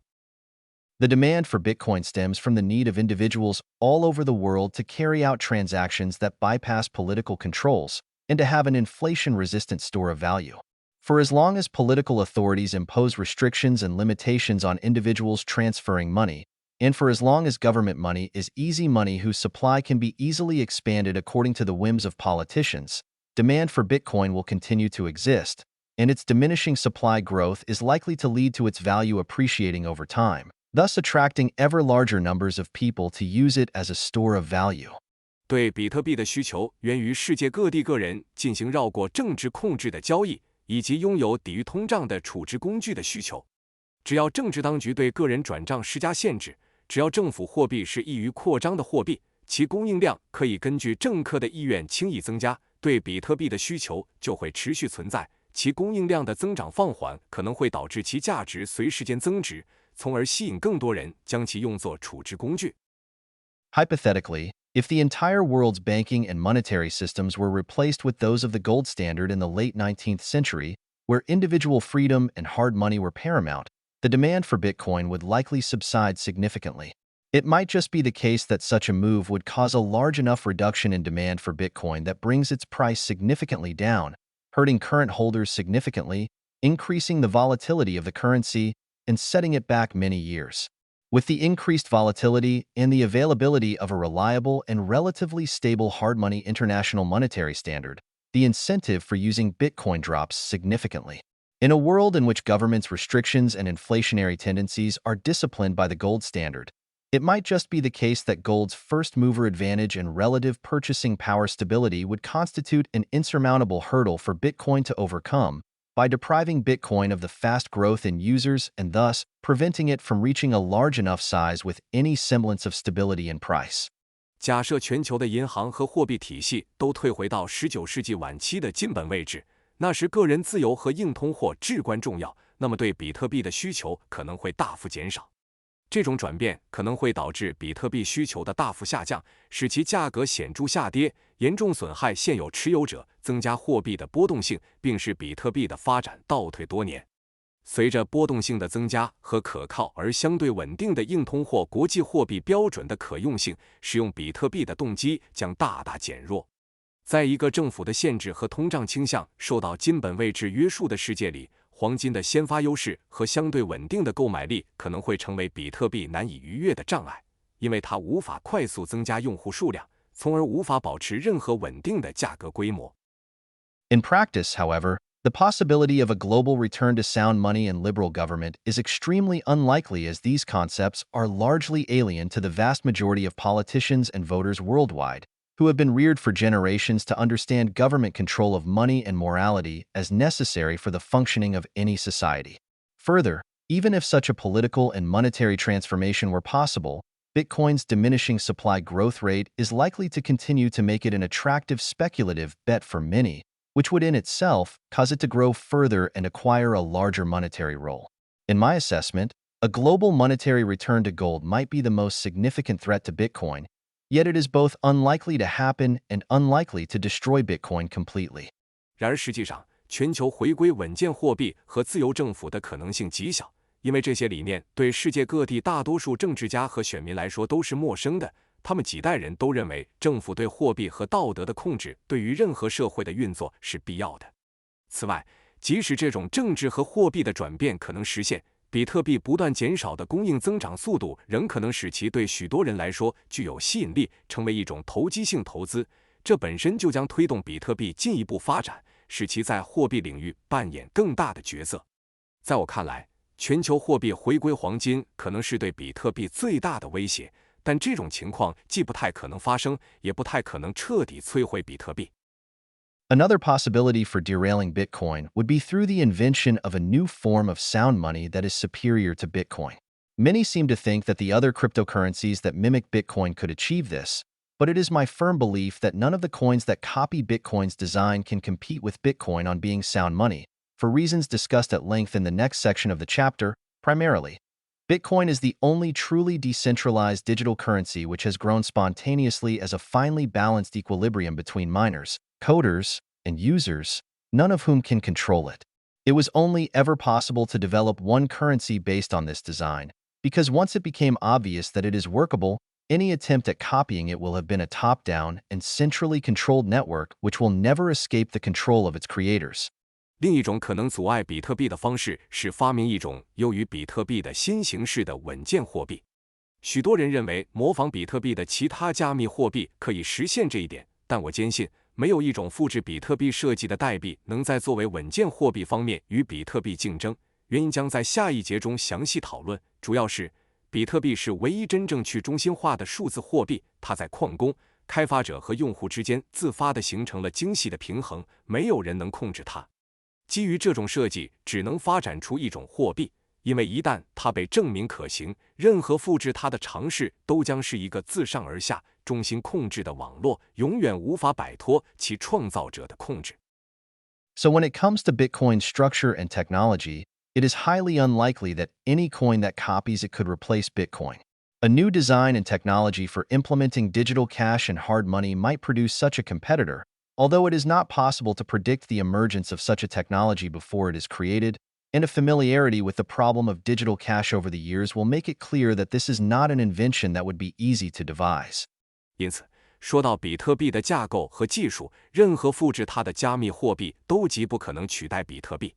The demand for Bitcoin stems from the need of individuals all over the world to carry out transactions that bypass political controls and to have an inflation-resistant store of value. For as long as political authorities impose restrictions and limitations on individuals transferring money, and for as long as government money is easy money whose supply can be easily expanded according to the whims of politicians, demand for Bitcoin will continue to exist, and its diminishing supply growth is likely to lead to its value appreciating over time, thus attracting ever larger numbers of people to use it as a store of value. 对比特币的需求源于世界各地个人进行绕过政治控制的交易，以及拥有抵御通胀的储值工具的需求。只要政治当局对个人转账施加限制，只要政府货币是易于扩张的货币，其供应量可以根据政客的意愿轻易增加，对比特币的需求就会持续存在。其供应量的增长放缓可能会导致其价值随时间增值，从而吸引更多人将其用作储值工具。Hypothetically, if the entire world's banking and monetary systems were replaced with those of the gold standard in the late 19th century, where individual freedom and hard money were paramount, the demand for Bitcoin would likely subside significantly. It might just be the case that such a move would cause a large enough reduction in demand for Bitcoin that brings its price significantly down, hurting current holders significantly, increasing the volatility of the currency, and setting it back many years. With the increased volatility and the availability of a reliable and relatively stable hard money international monetary standard, the incentive for using Bitcoin drops significantly. In a world in which governments' restrictions and inflationary tendencies are disciplined by the gold standard, it might just be the case that gold's first-mover advantage and relative purchasing power stability would constitute an insurmountable hurdle for Bitcoin to overcome, by depriving Bitcoin of the fast growth in users and thus preventing it from reaching a large enough size with any semblance of stability in price. 假设全球的银行和货币体系都退回到19世纪晚期的金本位置，那时个人自由和硬通货至关重要，那么对比特币的需求可能会大幅减少。这种转变可能会导致比特币需求的大幅下降，使其价格显著下跌，严重损害现有持有者，增加货币的波动性，并使比特币的发展倒退多年。随着波动性的增加和可靠而相对稳定的硬通货国际货币标准的可用性，使用比特币的动机将大大减弱。在一个政府的限制和通胀倾向受到金本位制约束的世界里，黄金的先发优势和相对稳定的购买力可能会成为比特币难以逾越的障碍，因为它无法快速增加用户数量，从而无法保持任何稳定的价格规模。In practice, however, The possibility of a global return to sound money and liberal government is extremely unlikely, as these concepts are largely alien to the vast majority of politicians and voters worldwide, who have been reared for generations to understand government control of money and morality as necessary for the functioning of any society. Further, even if such a political and monetary transformation were possible, Bitcoin's diminishing supply growth rate is likely to continue to make it an attractive speculative bet for many, which would in itself cause it to grow further and acquire a larger monetary role. In my assessment, a global monetary return to gold might be the most significant threat to Bitcoin, yet it is both unlikely to happen and unlikely to destroy Bitcoin completely. 然而实际上，全球回归稳健货币和自由政府的可能性极小，因为这些理念对世界各地大多数政治家和选民来说都是陌生的。他们几代人都认为政府对货币和道德的控制对于任何社会的运作是必要的。此外，即使这种政治和货币的转变可能实现，比特币不断减少的供应增长速度仍可能使其对许多人来说具有吸引力，成为一种投机性投资。这本身就将推动比特币进一步发展，使其在货币领域扮演更大的角色。在我看来，全球货币回归黄金可能是对比特币最大的威胁，但这种情况既不太可能发生，也不太可能彻底摧毁比特币。Another possibility for derailing Bitcoin would be through the invention of a new form of sound money that is superior to Bitcoin. Many seem to think that the other cryptocurrencies that mimic Bitcoin could achieve this, but it is my firm belief that none of the coins that copy Bitcoin's design can compete with Bitcoin on being sound money, for reasons discussed at length in the next section of the chapter. Primarily, Bitcoin is the only truly decentralized digital currency which has grown spontaneously as a finely balanced equilibrium between miners, coders, and users, none of whom can control it. It was only ever possible to develop one currency based on this design, because once it became obvious that it is workable, any attempt at copying it will have been a top-down and centrally controlled network which will never escape the control of its creators. 另一种可能阻碍比特币的方式是发明一种优于比特币的新形式的稳健货币。许多人认为模仿比特币的其他加密货币可以实现这一点，但我坚信没有一种复制比特币设计的代币能在作为稳健货币方面与比特币竞争。原因将在下一节中详细讨论，主要是比特币是唯一真正去中心化的数字货币，它在矿工、开发者和用户之间自发地形成了精细的平衡，没有人能控制它。基于这种设计，只能发展出一种货币，因为一旦它被证明可行，任何复制它的尝试都将是一个自上而下、中心控制的网络，永远无法摆脱其创造者的控制。So when it comes to Bitcoin's structure and technology, it is highly unlikely that any coin that copies it could replace Bitcoin. A new design and technology for implementing digital cash and hard money might produce such a competitor, although it is not possible to predict the emergence of such a technology before it is created, and a familiarity with the problem of digital cash over the years will make it clear that this is not an invention that would be easy to devise. 因此，说到比特币的架构和技术，任何复制它的加密货币都极不可能取代比特币。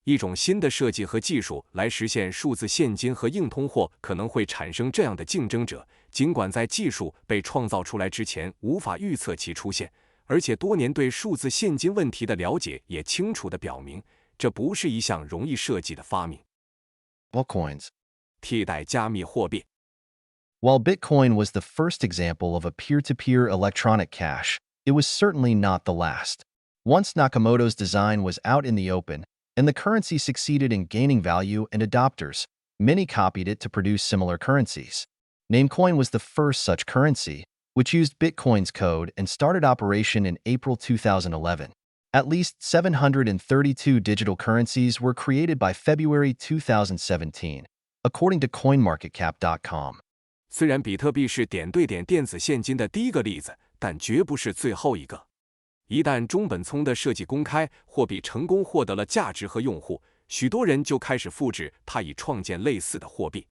一种新的设计和技术来实现数字现金和硬通货可能会产生这样的竞争者，尽管在技术被创造出来之前无法预测其出现，而且多年对数字现金问题的了解也清楚地表明，这不是一项容易设计的发明。Altcoins. 替代加密货币。While Bitcoin was the first example of a peer-to-peer electronic cash, it was certainly not the last. Once Nakamoto's design was out in the open, and the currency succeeded in gaining value and adopters, many copied it to produce similar currencies. Namecoin was the first such currency, which used Bitcoin's code and started operation in April 2011. At least 732 digital currencies were created by February 2017, according to CoinMarketCap.com. 虽然比特币是点对点电子现金的第一个例子，但绝不是最后一个。一旦中本聪的设计公开，货币成功获得了价值和用户，许多人就开始复制它，以创建类似的货币。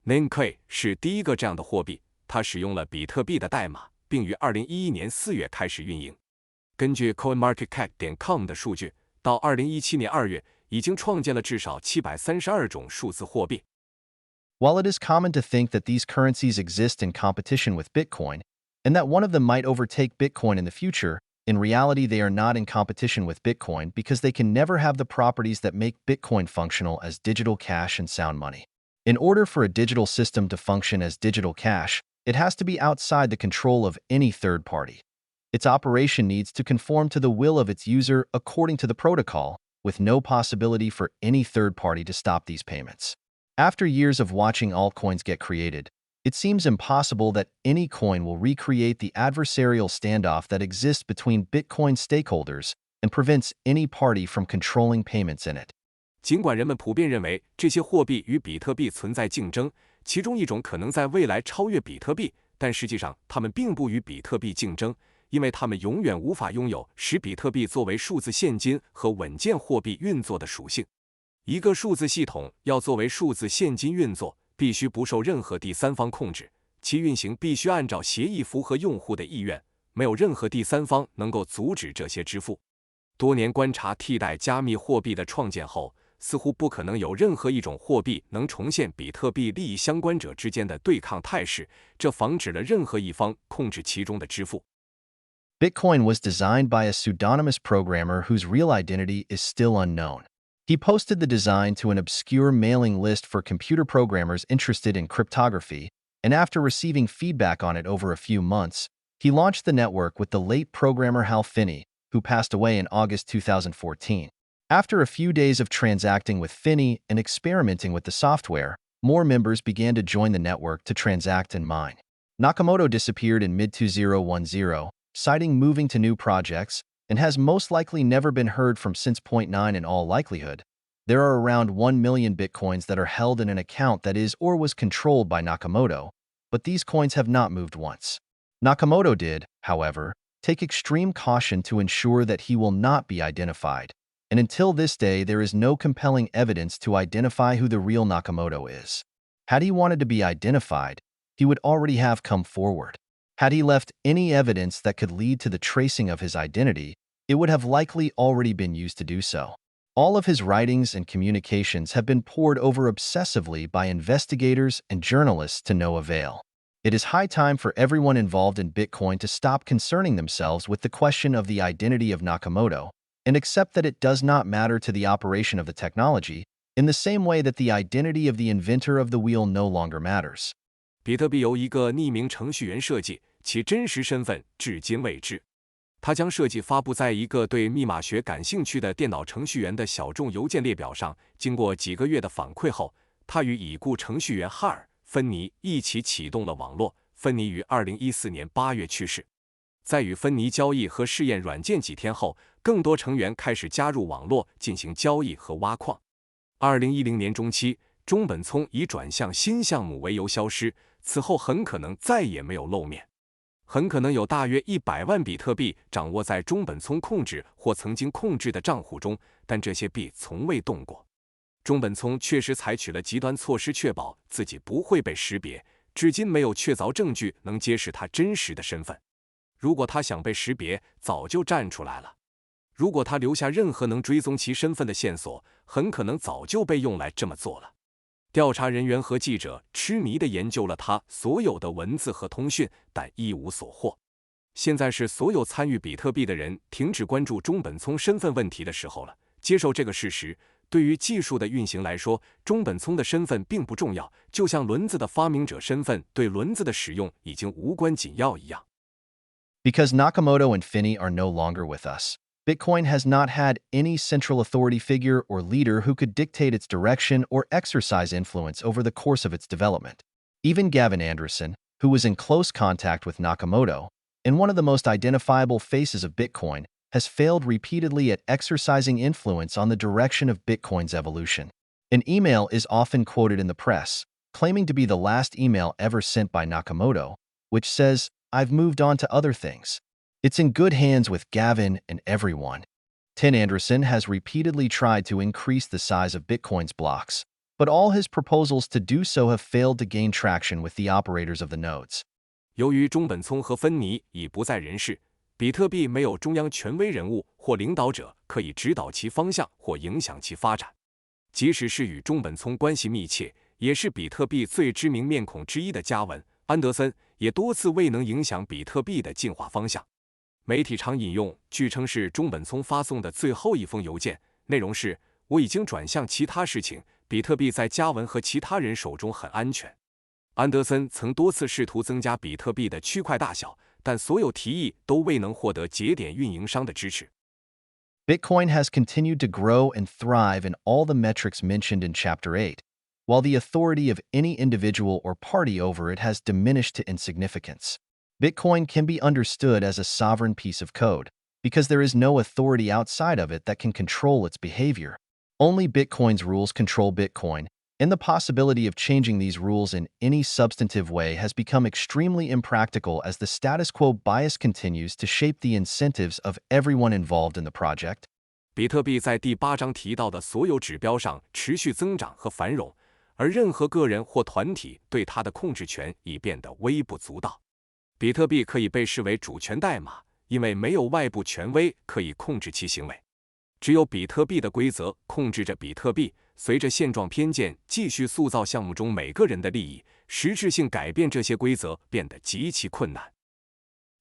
Namecoin 是第一个这样的货币，它使用了比特币的代码，并于2011年4月开始运营。根据 CoinMarketCap.com 的数据，到2017年2月，已经创建了至少732种数字货币。While it is common to think that these currencies exist in competition with Bitcoin, and that one of them might overtake Bitcoin in the future, In reality, they are not in competition with Bitcoin because they can never have the properties that make Bitcoin functional as digital cash and sound money. In order for a digital system to function as digital cash, it has to be outside the control of any third party. Its operation needs to conform to the will of its user according to the protocol, with no possibility for any third party to stop these payments. After years of watching altcoins get created, it seems impossible that any coin will recreate the adversarial standoff that exists between Bitcoin stakeholders and prevents any party from controlling payments in it. 尽管人们普遍认为这些货币与比特币存在竞争，其中一种可能在未来超越比特币，但实际上它们并不与比特币竞争，因为它们永远无法拥有使比特币作为数字现金和稳健货币运作的属性。一个数字系统要作为数字现金运作，必须不受任何第三方控制，其运行必须按照协议符合用户的意愿，没有任何第三方能够阻止这些支付。多年观察替代加密货币的创建后，似乎不可能有任何一种货币能重现比特币利益相关者之间的对抗态势，这防止了任何一方控制其中的支付。Bitcoin was designed by a pseudonymous programmer whose real identity is still unknown. He posted the design to an obscure mailing list for computer programmers interested in cryptography, and after receiving feedback on it over a few months, he launched the network with the late programmer Hal Finney, who passed away in August 2014. After a few days of transacting with Finney and experimenting with the software, more members began to join the network to transact and mine. Nakamoto disappeared in mid-2010, citing moving to new projects, and has most likely never been heard from since. 9 In all likelihood, there are around 1 million bitcoins that are held in an account that is or was controlled by Nakamoto, but these coins have not moved once. Nakamoto did, however, take extreme caution to ensure that he will not be identified, and until this day there is no compelling evidence to identify who the real Nakamoto is. Had he wanted to be identified, he would already have come forward. Had he left any evidence that could lead to the tracing of his identity, it would have likely already been used to do so. All of his writings and communications have been pored over obsessively by investigators and journalists to no avail. It is high time for everyone involved in Bitcoin to stop concerning themselves with the question of the identity of Nakamoto and accept that it does not matter to the operation of the technology, in the same way that the identity of the inventor of the wheel no longer matters. 比特币由一个匿名程序员设计，其真实身份至今未知。他将设计发布在一个对密码学感兴趣的电脑程序员的小众邮件列表上。经过几个月的反馈后，他与已故程序员哈尔·芬尼一起启动了网络。芬尼于2014年8月去世。在与芬尼交易和试验软件几天后，更多成员开始加入网络进行交易和挖矿。2010年中期，中本聪以转向新项目为由消失，此后很可能再也没有露面。很可能有大约100万比特币掌握在中本聪控制或曾经控制的账户中，但这些币从未动过。中本聪确实采取了极端措施确保自己不会被识别，至今没有确凿证据能揭示他真实的身份。如果他想被识别，早就站出来了。如果他留下任何能追踪其身份的线索，很可能早就被用来这么做了。调查人员和记者痴迷地研究了他所有的文字和通讯，但一无所获。现在是所有参与比特币的人停止关注中本聪身份问题的时候了。接受这个事实，对于技术的运行来说，中本聪的身份并不重要，就像轮子的发明者身份对轮子的使用已经无关紧要一样。Because Nakamoto and Finney are no longer with us, Bitcoin has not had any central authority figure or leader who could dictate its direction or exercise influence over the course of its development. Even Gavin Andresen, who was in close contact with Nakamoto, and one of the most identifiable faces of Bitcoin, has failed repeatedly at exercising influence on the direction of Bitcoin's evolution. An email is often quoted in the press, claiming to be the last email ever sent by Nakamoto, which says, "I've moved on to other things." It's in good hands with Gavin and everyone. Tim Andresen has repeatedly tried to increase the size of Bitcoin's blocks, but all his proposals to do so have failed to gain traction with the operators of the nodes. 由于中本聪和芬尼已不在人世，比特币没有中央权威人物或领导者可以指导其方向或影响其发展。即使是与中本聪关系密切，也是比特币最知名面孔之一的加文·安德森，也多次未能影响比特币的进化方向。媒体常引用，据称是中本聪发送的最后一封邮件，内容是：我已经转向其他事情，比特币在加文和其他人手中很安全。安德森曾多次试图增加比特币的区块大小，但所有提议都未能获得节点运营商的支持。Bitcoin has continued to grow and thrive in all the metrics mentioned in Chapter 8, while the authority of any individual or party over it has diminished to insignificance. Bitcoin can be understood as a sovereign piece of code, because there is no authority outside of it that can control its behavior. Only Bitcoin's rules control Bitcoin, and the possibility of changing these rules in any substantive way has become extremely impractical as the status quo bias continues to shape the incentives of everyone involved in the project. 比特币在第8章提到的所有指标上持续增长和繁荣，而任何个人或团体对它的控制权已变得微不足道。比特币可以被视为主权代码，因为没有外部权威可以控制其行为。只有比特币的规则控制着比特币，随着现状偏见继续塑造项目中每个人的利益，实质性改变这些规则变得极其困难。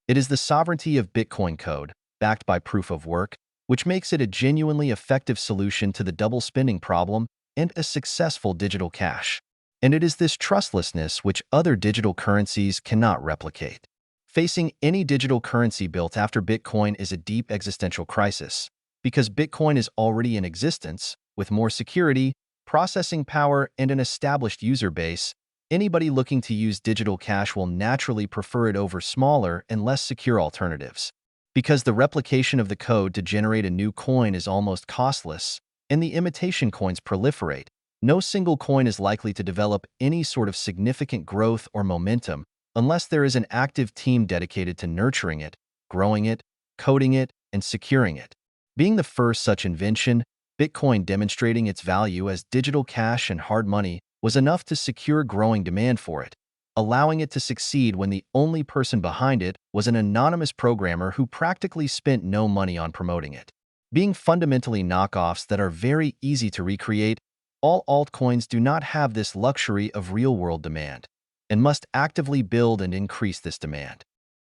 It is the sovereignty of Bitcoin code, backed by proof of work, which makes it a genuinely effective solution to the double spending problem and a successful digital cash. And it is this trustlessness which other digital currencies cannot replicate. Facing any digital currency built after Bitcoin is a deep existential crisis, because Bitcoin is already in existence, with more security, processing power, and an established user base. Anybody looking to use digital cash will naturally prefer it over smaller and less secure alternatives. Because the replication of the code to generate a new coin is almost costless, and the imitation coins proliferate, no single coin is likely to develop any sort of significant growth or momentum unless there is an active team dedicated to nurturing it, growing it, coding it, and securing it. Being the first such invention, Bitcoin demonstrating its value as digital cash and hard money was enough to secure growing demand for it, allowing it to succeed when the only person behind it was an anonymous programmer who practically spent no money on promoting it. Being fundamentally knockoffs that are very easy to recreate, all altcoins do not have this luxury of real-world demand, and must actively build and increase this demand.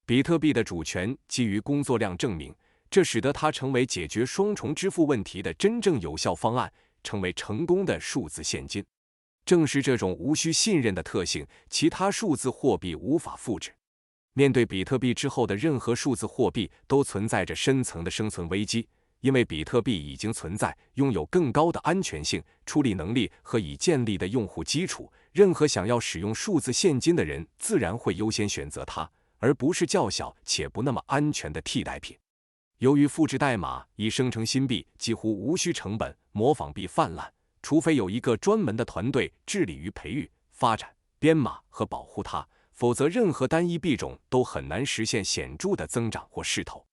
比特币的主权基于工作量证明，这使得它成为解决双重支付问题的真正有效方案，成为成功的数字现金。正是这种无需信任的特性，其他数字货币无法复制。面对比特币之后的任何数字货币都存在着深层的生存危机，因为比特币已经存在，拥有更高的安全性、处理能力和已建立的用户基础，任何想要使用数字现金的人自然会优先选择它，而不是较小且不那么安全的替代品。由于复制代码以生成新币几乎无需成本，模仿币泛滥，除非有一个专门的团队致力于培育、发展、编码和保护它，否则任何单一币种都很难实现显著的增长或势头。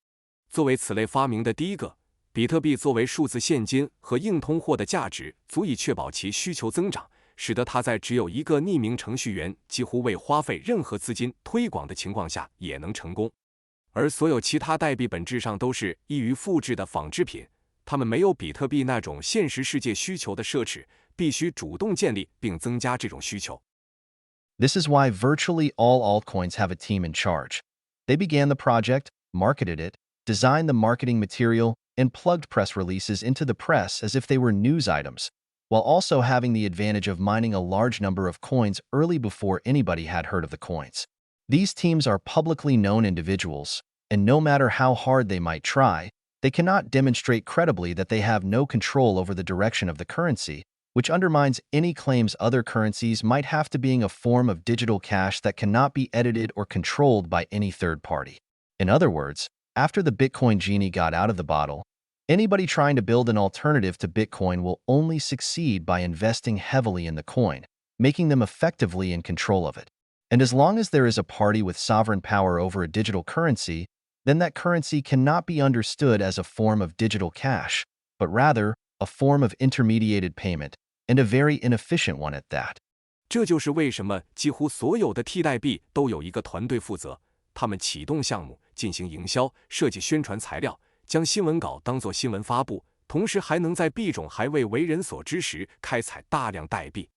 作为此类发明的第一个，比特币作为数字现金和硬通货的价值足以确保其需求增长，使得它在只有一个匿名程序员几乎未花费任何资金推广的情况下也能成功。而所有其他代币本质上都是易于复制的仿制品，它们没有比特币那种现实世界需求的奢侈，必须主动建立并增加这种需求。This is why virtually all altcoins have a team in charge. They began the project, marketed it, designed the marketing material, and plugged press releases into the press as if they were news items, while also having the advantage of mining a large number of coins early before anybody had heard of the coins. These teams are publicly known individuals, and no matter how hard they might try, they cannot demonstrate credibly that they have no control over the direction of the currency, which undermines any claims other currencies might have to being a form of digital cash that cannot be edited or controlled by any third party. In other words, after the Bitcoin genie got out of the bottle, anybody trying to build an alternative to Bitcoin will only succeed by investing heavily in the coin, making them effectively in control of it. And as long as there is a party with sovereign power over a digital currency, then that currency cannot be understood as a form of digital cash, but rather a form of intermediated payment, and a very inefficient one at that. 这就是为什么几乎所有的替代币都有一个团队负责，他们启动项目、进行营销、设计宣传材料、将新闻稿当作新闻发布，同时还能在币种还未为人所知时开采大量代币。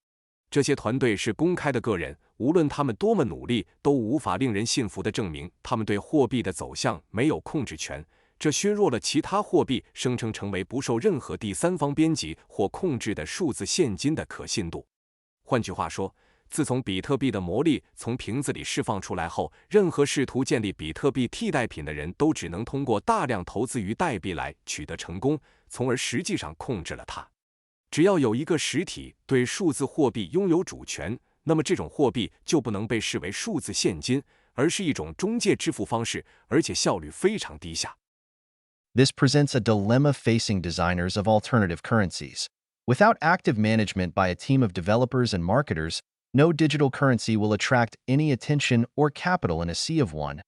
这些团队是公开的个人，无论他们多么努力，都无法令人信服地证明他们对货币的走向没有控制权，这削弱了其他货币生成成为不受任何第三方编辑或控制的数字现金的可信度。换句话说，自从比特币的魔力从瓶子里释放出来后，任何试图建立比特币替代品的人都只能通过大量投资于代币来取得成功，从而实际上控制了它。只要有一个实体对数字货币拥有主权，那么这种货币就不能被视为数字现金，而是一种中介支付方式，而且效率非常低下。This presents a dilemma facing designers of alternative currencies. Without active management by a team of developers and marketers, no digital currency will attract any attention or capital in a sea of 1,000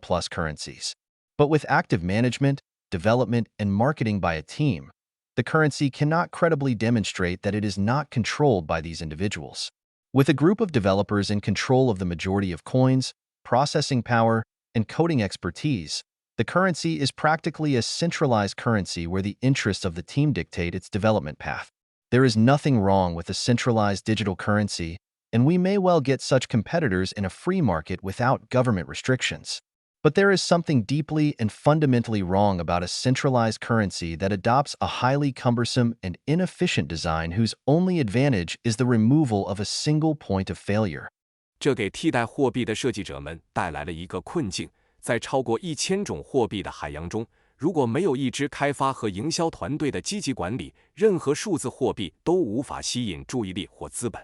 plus currencies. But with active management, development, and marketing by a team, the currency cannot credibly demonstrate that it is not controlled by these individuals. With a group of developers in control of the majority of coins, processing power, and coding expertise, the currency is practically a centralized currency where the interests of the team dictate its development path. There is nothing wrong with a centralized digital currency, and we may well get such competitors in a free market without government restrictions. But there is something deeply and fundamentally wrong about a centralized currency that adopts a highly cumbersome and inefficient design whose only advantage is the removal of a single point of failure. 这给替代货币的设计者们带来了一个困境，在超过1000种货币的海洋中，如果没有一支开发和营销团队的积极管理，任何数字货币都无法吸引注意力或资本。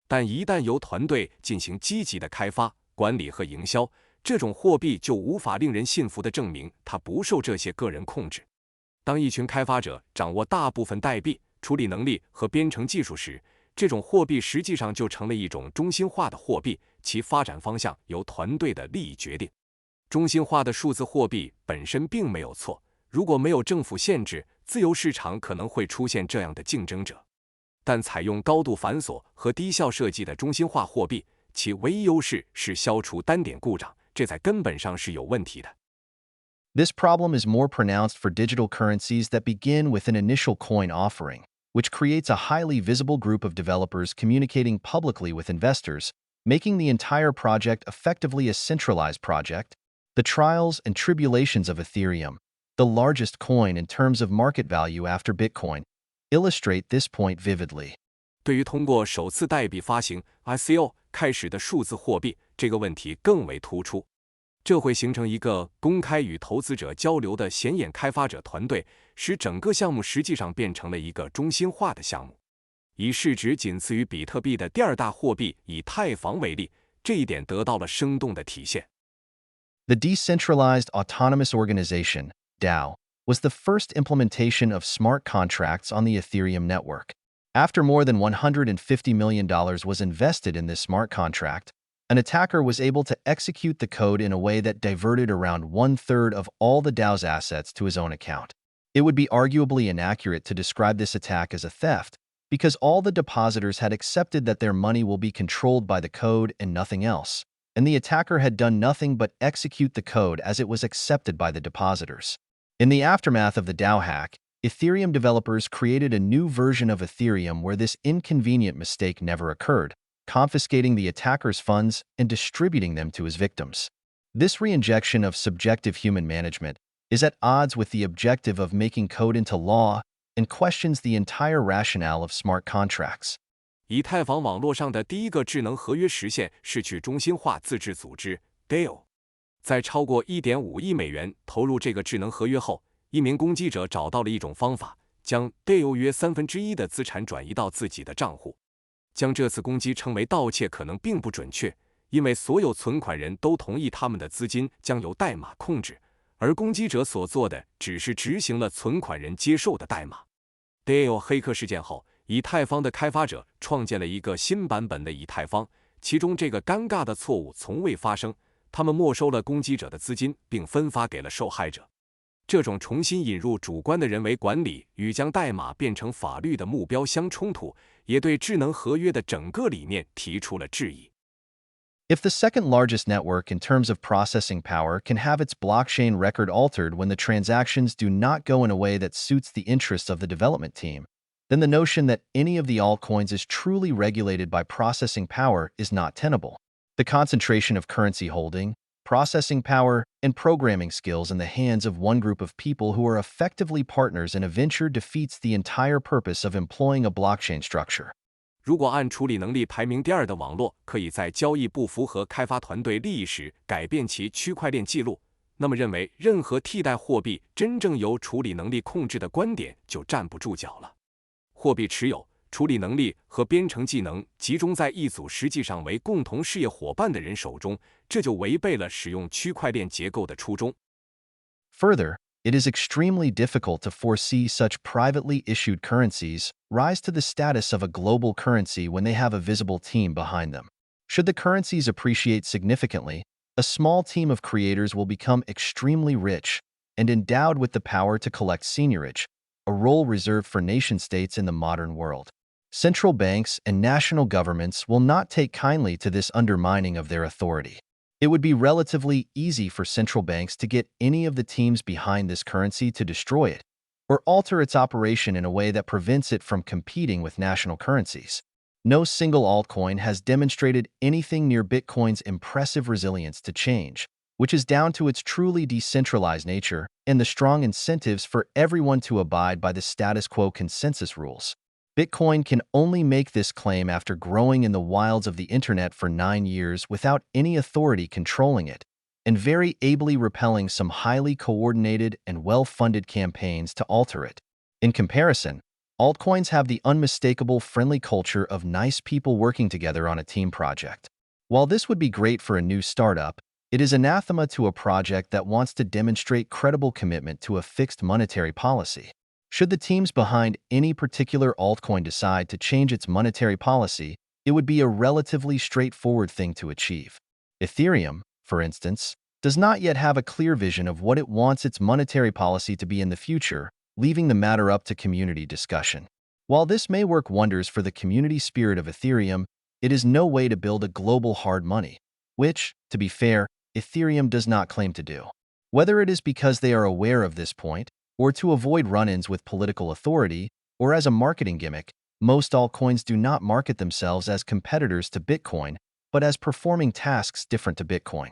但一旦由团队进行积极的开发、管理和营销，这种货币就无法令人信服地证明它不受这些个人控制。当一群开发者掌握大部分代币、处理能力和编程技术时，这种货币实际上就成了一种中心化的货币，其发展方向由团队的利益决定。中心化的数字货币本身并没有错，如果没有政府限制，自由市场可能会出现这样的竞争者。但采用高度繁琐和低效设计的中心化货币，其唯一优势是消除单点故障，这在根本上是有问题的。This problem is more pronounced for digital currencies that begin with an initial coin offering, which creates a highly visible group of developers communicating publicly with investors, making the entire project effectively a centralized project. The trials and tribulations of Ethereum, the largest coin in terms of market value after Bitcoin, illustrate this point vividly. 对于通过首次代币发行 ICO 开始的数字货币，这个问题更为突出。这会形成一个公开与投资者交流的显眼开发者团队，使整个项目实际上变成了一个中心化的项目。以市值仅次于比特币的第二大货币以太坊为例，这一点得到了生动的体现。The Decentralized Autonomous Organization, DAO, was the first implementation of smart contracts on the Ethereum network. After more than $150 million was invested in this smart contract, an attacker was able to execute the code in a way that diverted around 1/3 of all the DAO's assets to his own account. It would be arguably inaccurate to describe this attack as a theft, because all the depositors had accepted that their money will be controlled by the code and nothing else, and the attacker had done nothing but execute the code as it was accepted by the depositors. In the aftermath of the DAO hack, Ethereum developers created a new version of Ethereum where this inconvenient mistake never occurred, confiscating the attacker's funds and distributing them to his victims. This reinjection of subjective human management is at odds with the objective of making code into law and questions the entire rationale of smart contracts. 以太坊网络上的第一个智能合约实现是去中心化自治组织 DAO。在超过1.5亿美元投入这个智能合约后，一名攻击者找到了一种方法，将 DAO 约1/3的资产转移到自己的账户。将这次攻击称为盗窃可能并不准确，因为所有存款人都同意他们的资金将由代码控制，而攻击者所做的只是执行了存款人接受的代码。DAO 黑客事件后，以太坊的开发者创建了一个新版本的以太坊，其中这个尴尬的错误从未发生，他们没收了攻击者的资金并分发给了受害者。这种重新引入主观的人为管理与将代码变成法律的目标相冲突，也对智能合约的整个理念提出了质疑。If the second largest network in terms of processing power can have its blockchain record altered when the transactions do not go in a way that suits the interests of the development team, then the notion that any of the altcoins is truly regulated by processing power is not tenable. The concentration of currency holding, processing power, and programming skills in the hands of one group of people who are effectively partners in a venture defeats the entire purpose of employing a blockchain structure. 如果按处理能力排名第2的网络可以在交易不符合开发团队利益时改变其区块链记录，那么认为任何替代货币真正由处理能力控制的观点就站不住脚了。货币持有、处理能力和编程技能集中在一组实际上为共同事业伙伴的人手中，这就违背了使用区块链结构的初衷。Further, it is extremely difficult to foresee such privately issued currencies rise to the status of a global currency when they have a visible team behind them. Should the currencies appreciate significantly, a small team of creators will become extremely rich and endowed with the power to collect seigniorage, a role reserved for nation-states in the modern world. Central banks and national governments will not take kindly to this undermining of their authority. It would be relatively easy for central banks to get any of the teams behind this currency to destroy it, or alter its operation in a way that prevents it from competing with national currencies. No single altcoin has demonstrated anything near Bitcoin's impressive resilience to change, which is down to its truly decentralized nature and the strong incentives for everyone to abide by the status quo consensus rules. Bitcoin can only make this claim after growing in the wilds of the internet for 9 years without any authority controlling it, and very ably repelling some highly coordinated and well-funded campaigns to alter it. In comparison, altcoins have the unmistakable friendly culture of nice people working together on a team project. While this would be great for a new startup, it is anathema to a project that wants to demonstrate credible commitment to a fixed monetary policy. Should the teams behind any particular altcoin decide to change its monetary policy, it would be a relatively straightforward thing to achieve. Ethereum, for instance, does not yet have a clear vision of what it wants its monetary policy to be in the future, leaving the matter up to community discussion. While this may work wonders for the community spirit of Ethereum, it is no way to build a global hard money, which, to be fair, Ethereum does not claim to do. Whether it is because they are aware of this point, or to avoid run-ins with political authority, or as a marketing gimmick, most altcoins do not market themselves as competitors to Bitcoin, but as performing tasks different to Bitcoin.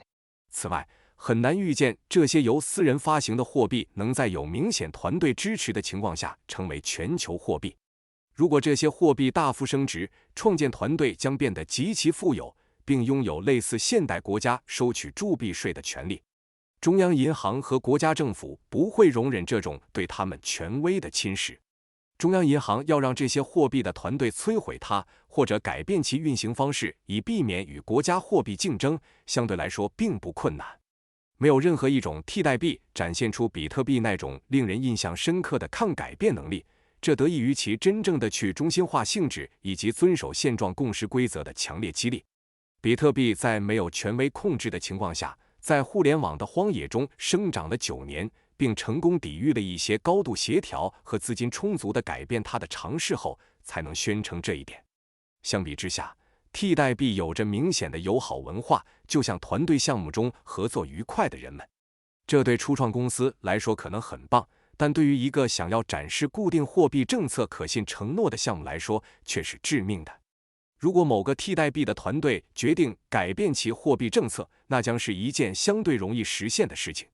此外，很难预见这些由私人发行的货币能在有明显团队支持的情况下成为全球货币。如果这些货币大幅升值，创建团队将变得极其富有，并拥有类似现代国家收取铸币税的权利。中央银行和国家政府不会容忍这种对他们权威的侵蚀。中央银行要让这些货币的团队摧毁它，或者改变其运行方式，以避免与国家货币竞争，相对来说并不困难。没有任何一种替代币展现出比特币那种令人印象深刻的抗改变能力，这得益于其真正的去中心化性质以及遵守现状共识规则的强烈激励。比特币在没有权威控制的情况下，在互联网的荒野中生长了9年，并成功抵御了一些高度协调和资金充足的改变它的尝试后，才能宣称这一点。相比之下，替代币有着明显的友好文化，就像团队项目中合作愉快的人们。这对初创公司来说可能很棒，但对于一个想要展示固定货币政策可信承诺的项目来说，却是致命的。如果某个替代币的团队决定改变其货币政策，那将是一件相对容易实现的事情。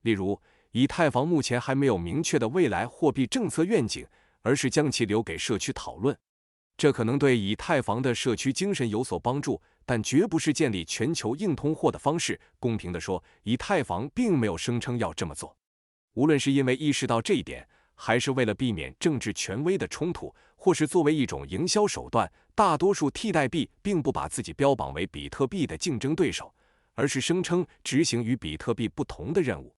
例如，以太坊目前还没有明确的未来货币政策愿景，而是将其留给社区讨论。这可能对以太坊的社区精神有所帮助，但绝不是建立全球硬通货的方式。公平地说，以太坊并没有声称要这么做。无论是因为意识到这一点，还是为了避免政治权威的冲突，或是作为一种营销手段，大多数替代币并不把自己标榜为比特币的竞争对手，而是声称执行与比特币不同的任务。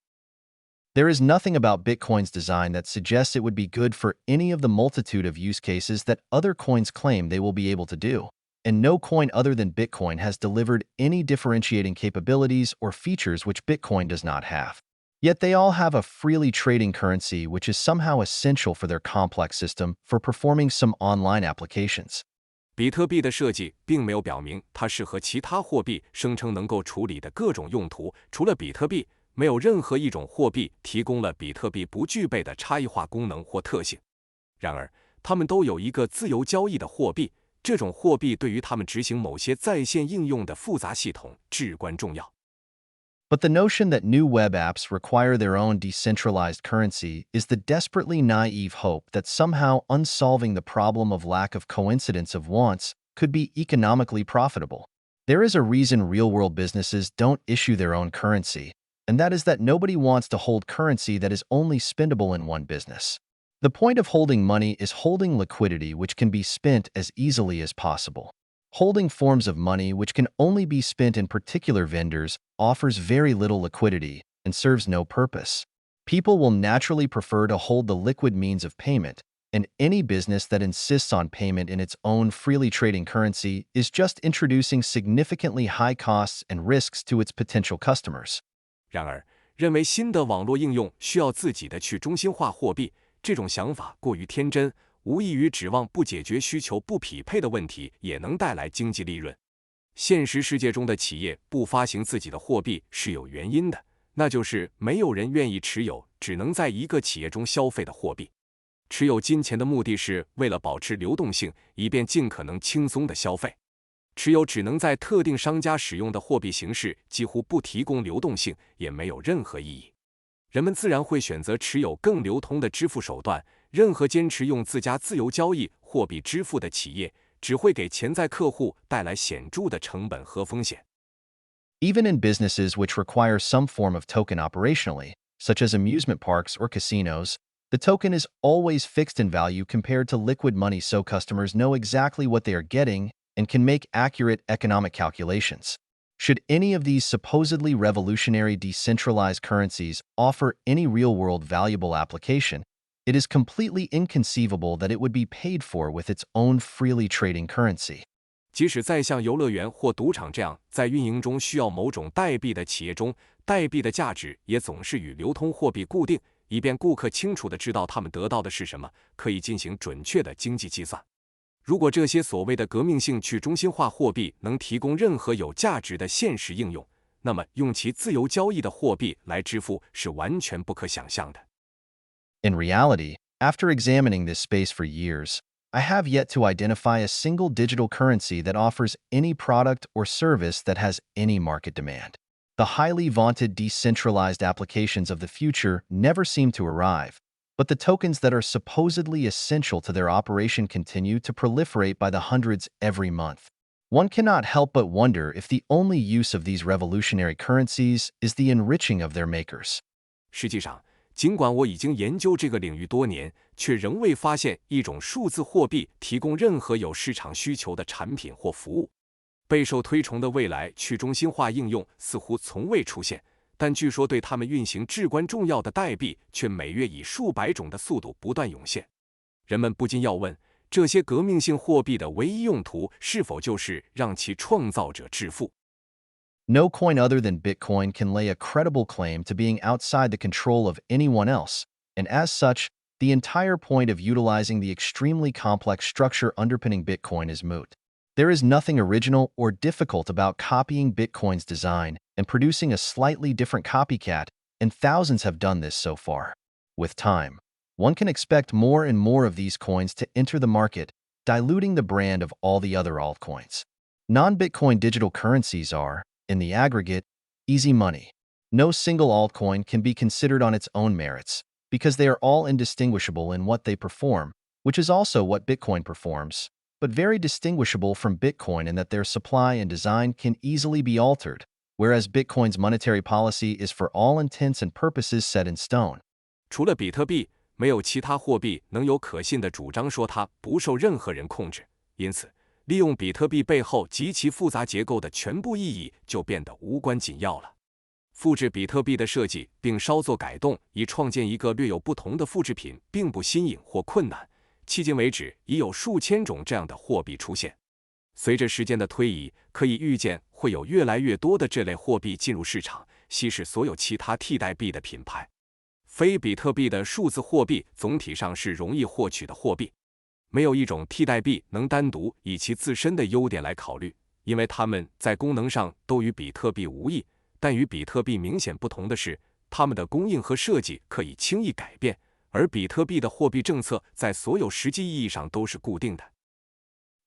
There is nothing about Bitcoin's design that suggests it would be good for any of the multitude of use cases that other coins claim they will be able to do, and no coin other than Bitcoin has delivered any differentiating capabilities or features which Bitcoin does not have. Yet they all have a freely trading currency which is somehow essential for their complex system for performing some online applications. 比特币的设计并没有表明它适合其他货币声称能够处理的各种用途，除了比特币，没有任何一种货币提供了比特币不具备的差异化功能或特性。然而，它们都有一个自由交易的货币，这种货币对于他们执行某些在线应用的复杂系统至关重要。But the notion that new web apps require their own decentralized currency is the desperately naive hope that somehow unsolving the problem of lack of coincidence of wants could be economically profitable. There is a reason real-world businesses don't issue their own currency, and that is that nobody wants to hold currency that is only spendable in one business. The point of holding money is holding liquidity which can be spent as easily as possible. Holding forms of money which can only be spent in particular vendors offers very little liquidity and serves no purpose. People will naturally prefer to hold the liquid means of payment, and any business that insists on payment in its own freely trading currency is just introducing significantly high costs and risks to its potential customers. 然而，认为新的网络应用需要自己的去中心化货币，这种想法过于天真，无异于指望不解决需求不匹配的问题也能带来经济利润。现实世界中的企业不发行自己的货币是有原因的，那就是没有人愿意持有只能在一个企业中消费的货币。持有金钱的目的是为了保持流动性，以便尽可能轻松的消费。持有只能在特定商家使用的货币形式几乎不提供流动性，也没有任何意义。人们自然会选择持有更流通的支付手段。任何坚持用自家自由交易货币支付的企业，只会给潜在客户带来显著的成本和风险。Even in businesses which require some form of token operationally, such as amusement parks or casinos, the token is always fixed in value compared to liquid money so customers know exactly what they are getting and can make accurate economic calculations. Should any of these supposedly revolutionary decentralized currencies offer any real-world valuable application, it is completely inconceivable that it would be paid for with its own freely trading currency. 即使在像游乐园或赌场这样在运营中需要某种代币的企业中，代币的价值也总是与流通货币固定，以便顾客清楚地知道他们得到的是什么，可以进行准确的经济计算。如果这些所谓的革命性去中心化货币能提供任何有价值的现实应用，那么用其自由交易的货币来支付是完全不可想象的。In reality, after examining this space for years, I have yet to identify a single digital currency that offers any product or service that has any market demand. The highly vaunted decentralized applications of the future never seem to arrive, but the tokens that are supposedly essential to their operation continue to proliferate by the hundreds every month. One cannot help but wonder if the only use of these revolutionary currencies is the enriching of their makers. 实际上，尽管我已经研究这个领域多年，却仍未发现一种数字货币提供任何有市场需求的产品或服务。备受推崇的未来去中心化应用似乎从未出现，但据说对它们运行至关重要的代币却每月以数百种的速度不断涌现。人们不禁要问，这些革命性货币的唯一用途是否就是让其创造者致富？ No coin other than Bitcoin can lay a credible claim to being outside the control of anyone else, and as such, the entire point of utilizing the extremely complex structure underpinning Bitcoin is moot. There is nothing original or difficult about copying Bitcoin's design and producing a slightly different copycat, and thousands have done this so far. With time, one can expect more and more of these coins to enter the market, diluting the brand of all the other altcoins. Non-Bitcoin digital currencies are, in the aggregate, easy money. No single altcoin can be considered on its own merits, because they are all indistinguishable in what they perform, which is also what Bitcoin performs, but very distinguishable from Bitcoin in that their supply and design can easily be altered, whereas Bitcoin's monetary policy is for all intents and purposes set in stone. 除了比特币，没有其他货币能有可信的主张说它不受任何人控制，因此，利用比特币背后极其复杂结构的全部意义就变得无关紧要了。复制比特币的设计并稍作改动，以创建一个略有不同的复制品，并不新颖或困难。迄今为止，已有数千种这样的货币出现。随着时间的推移，可以预见会有越来越多的这类货币进入市场，稀释所有其他替代币的品牌。非比特币的数字货币总体上是容易获取的货币。没有一种替代币能单独以其自身的优点来考虑，因为它们在功能上都与比特币无异，但与比特币明显不同的是，它们的供应和设计可以轻易改变，而比特币的货币政策在所有实际意义上都是固定的。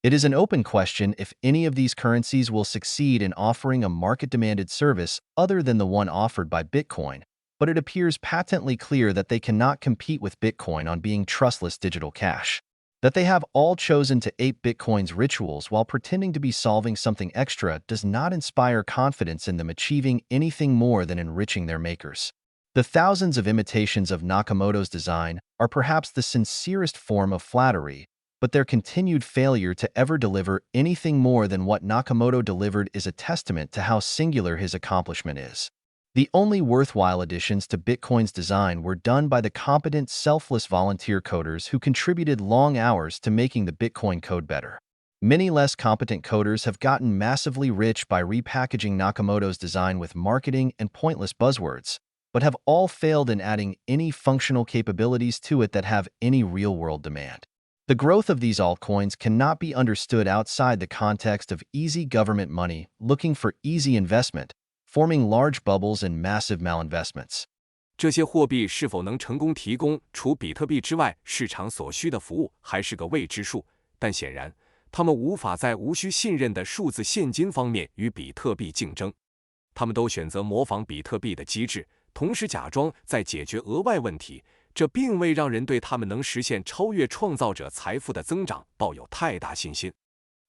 It is an open question if any of these currencies will succeed in offering a market-demanded service other than the one offered by Bitcoin, but it appears patently clear that they cannot compete with Bitcoin on being trustless digital cash. That they have all chosen to ape Bitcoin's rituals while pretending to be solving something extra does not inspire confidence in them achieving anything more than enriching their makers. The thousands of imitations of Nakamoto's design are perhaps the sincerest form of flattery, but their continued failure to ever deliver anything more than what Nakamoto delivered is a testament to how singular his accomplishment is. The only worthwhile additions to Bitcoin's design were done by the competent, selfless volunteer coders who contributed long hours to making the Bitcoin code better. Many less competent coders have gotten massively rich by repackaging Nakamoto's design with marketing and pointless buzzwords, but have all failed in adding any functional capabilities to it that have any real-world demand. The growth of these altcoins cannot be understood outside the context of easy government money looking for easy investment, forming large bubbles and massive malinvestments. 这些货币是否能成功提供除比特币之外市场所需的服务，还是个未知数。但显然，他们无法在无需信任的数字现金方面与比特币竞争。他们都选择模仿比特币的机制，同时假装在解决额外问题。这并未让人对他们能实现超越创造者财富的增长抱有太大信心。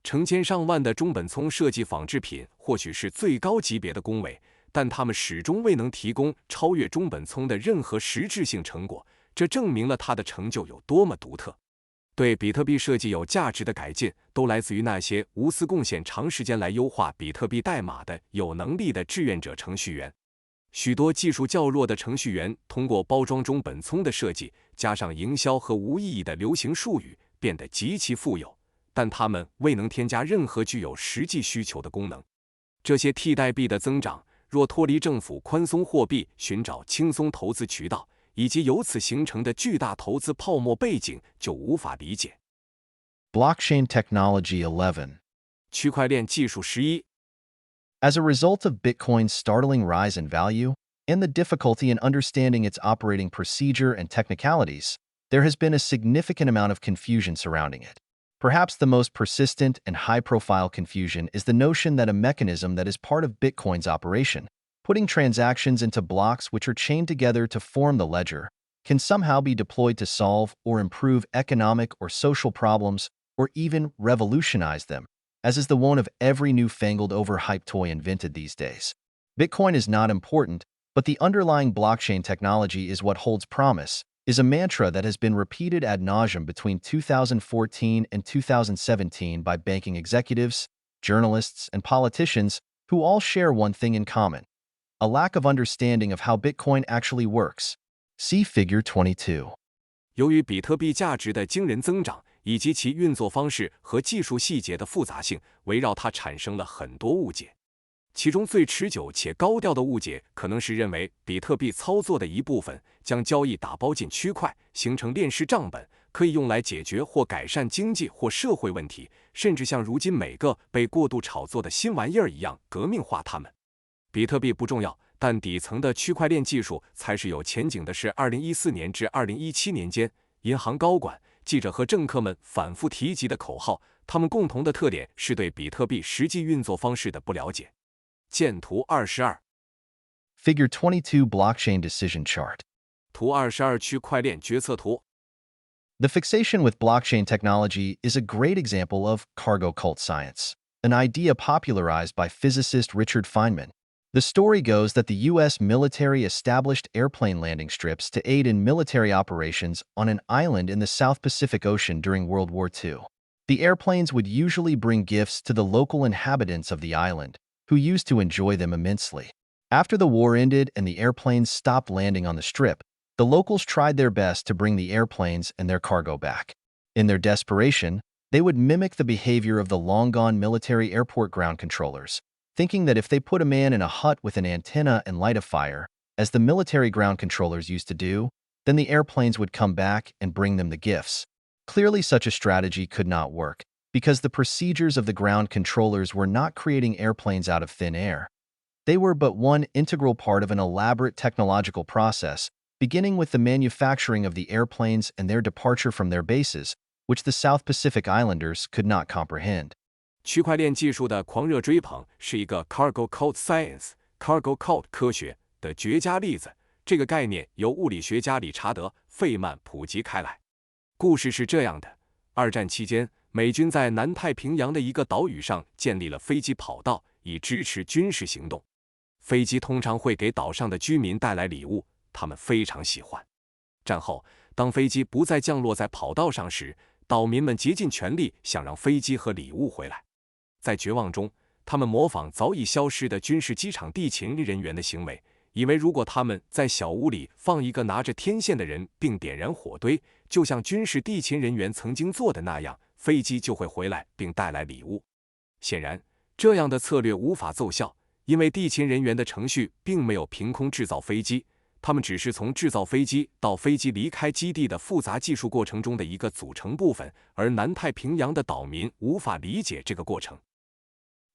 成千上万的中本聪设计仿制品或许是最高级别的工伟，但他们始终未能提供超越中本聪的任何实质性成果，这证明了他的成就有多么独特。对比特币设计有价值的改进，都来自于那些无私贡献长时间来优化比特币代码的有能力的志愿者程序员。许多技术较弱的程序员通过包装中本聪的设计，加上营销和无意义的流行术语，变得极其富有，但他们未能添加任何具有实际需求的功能。这些替代币的增长，若脱离政府宽松货币寻找轻松投资渠道，以及由此形成的巨大投资泡沫背景，就无法理解。Blockchain Technology 11. 区块链技术11。As a result of Bitcoin's startling rise in value and the difficulty in understanding its operating procedure and technicalities, there has been a significant amount of confusion surrounding it. Perhaps the most persistent and high-profile confusion is the notion that a mechanism that is part of Bitcoin's operation, putting transactions into blocks which are chained together to form the ledger, can somehow be deployed to solve or improve economic or social problems or even revolutionize them, as is the wont of every newfangled overhyped toy invented these days. Bitcoin is not important, but the underlying blockchain technology is what holds promise, is a mantra that has been repeated ad nauseum between 2014 and 2017 by banking executives, journalists, and politicians who all share one thing in common: a lack of understanding of how Bitcoin actually works. See Figure 22. 由于比特币价值的惊人增长，以及其运作方式和技术细节的复杂性，围绕它产生了很多误解。其中最持久且高调的误解，可能是认为比特币操作的一部分将交易打包进区块，形成链式账本，可以用来解决或改善经济或社会问题，甚至像如今每个被过度炒作的新玩意儿一样革命化它们。比特币不重要，但底层的区块链技术才是有前景的。是2014年至2017年间，银行高管、记者和政客们反复提及的口号。他们共同的特点是对比特币实际运作方式的不了解。见图22。Figure 22 Blockchain Decision Chart. 图22区块链决策图。The fixation with blockchain technology is a great example of cargo cult science, an idea popularized by physicist Richard Feynman. The story goes that the U.S. military established airplane landing strips to aid in military operations on an island in the South Pacific Ocean during World War II. The airplanes would usually bring gifts to the local inhabitants of the island, who used to enjoy them immensely. After the war ended and the airplanes stopped landing on the strip, the locals tried their best to bring the airplanes and their cargo back. In their desperation, they would mimic the behavior of the long-gone military airport ground controllers, thinking that if they put a man in a hut with an antenna and light a fire, as the military ground controllers used to do, then the airplanes would come back and bring them the gifts. Clearly, such a strategy could not work, because the procedures of the ground controllers were not creating airplanes out of thin air. They were but one integral part of an elaborate technological process beginning with the manufacturing of the airplanes and their departure from their bases, which the South Pacific Islanders could not comprehend. 区块链技术的狂热追捧是一个 cargo code science、cargo code 科学的绝佳例子。这个概念由物理学家理查德·费曼普及开来。故事是这样的：二战期间，美军在南太平洋的一个岛屿上建立了飞机跑道，以支持军事行动。飞机通常会给岛上的居民带来礼物，他们非常喜欢。战后，当飞机不再降落在跑道上时，岛民们竭尽全力想让飞机和礼物回来。在绝望中，他们模仿早已消失的军事机场地勤人员的行为，以为如果他们在小屋里放一个拿着天线的人并点燃火堆，就像军事地勤人员曾经做的那样，飞机就会回来并带来礼物。显然，这样的策略无法奏效，因为地勤人员的程序并没有凭空制造飞机，他们只是从制造飞机到飞机离开基地的复杂技术过程中的一个组成部分，而南太平洋的岛民无法理解这个过程。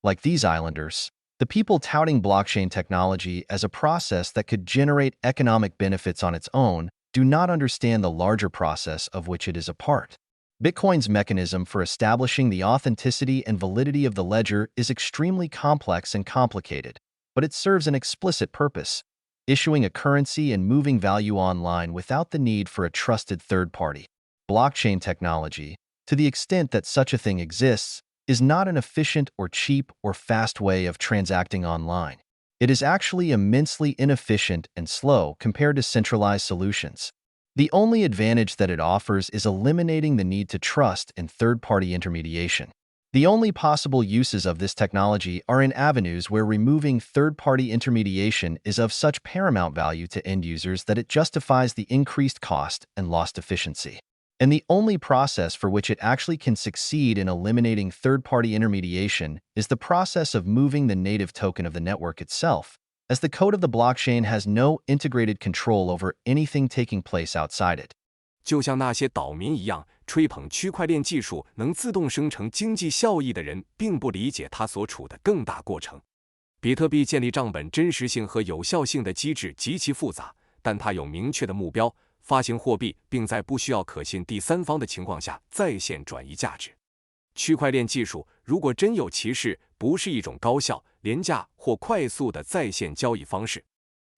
Like these islanders, the people touting blockchain technology as a process that could generate economic benefits on its own do not understand the larger process of which it is a part. Bitcoin's mechanism for establishing the authenticity and validity of the ledger is extremely complex and complicated, but it serves an explicit purpose: issuing a currency and moving value online without the need for a trusted third party. Blockchain technology, to the extent that such a thing exists, is not an efficient or cheap or fast way of transacting online. It is actually immensely inefficient and slow compared to centralized solutions. The only advantage that it offers is eliminating the need to trust in third-party intermediation. The only possible uses of this technology are in avenues where removing third-party intermediation is of such paramount value to end users that it justifies the increased cost and lost efficiency. And the only process for which it actually can succeed in eliminating third-party intermediation is the process of moving the native token of the network itself, as the code of the blockchain has no integrated control over anything taking place outside it. 就像那些岛民一样，吹捧区块链技术能自动生成经济效益的人，并不理解它所处的更大过程。比特币建立账本真实性和有效性的机制极其复杂，但它有明确的目标：发行货币，并在不需要可信第三方的情况下在线转移价值。区块链技术如果真有其事，不是一种高效、廉价或快速的在线交易方式。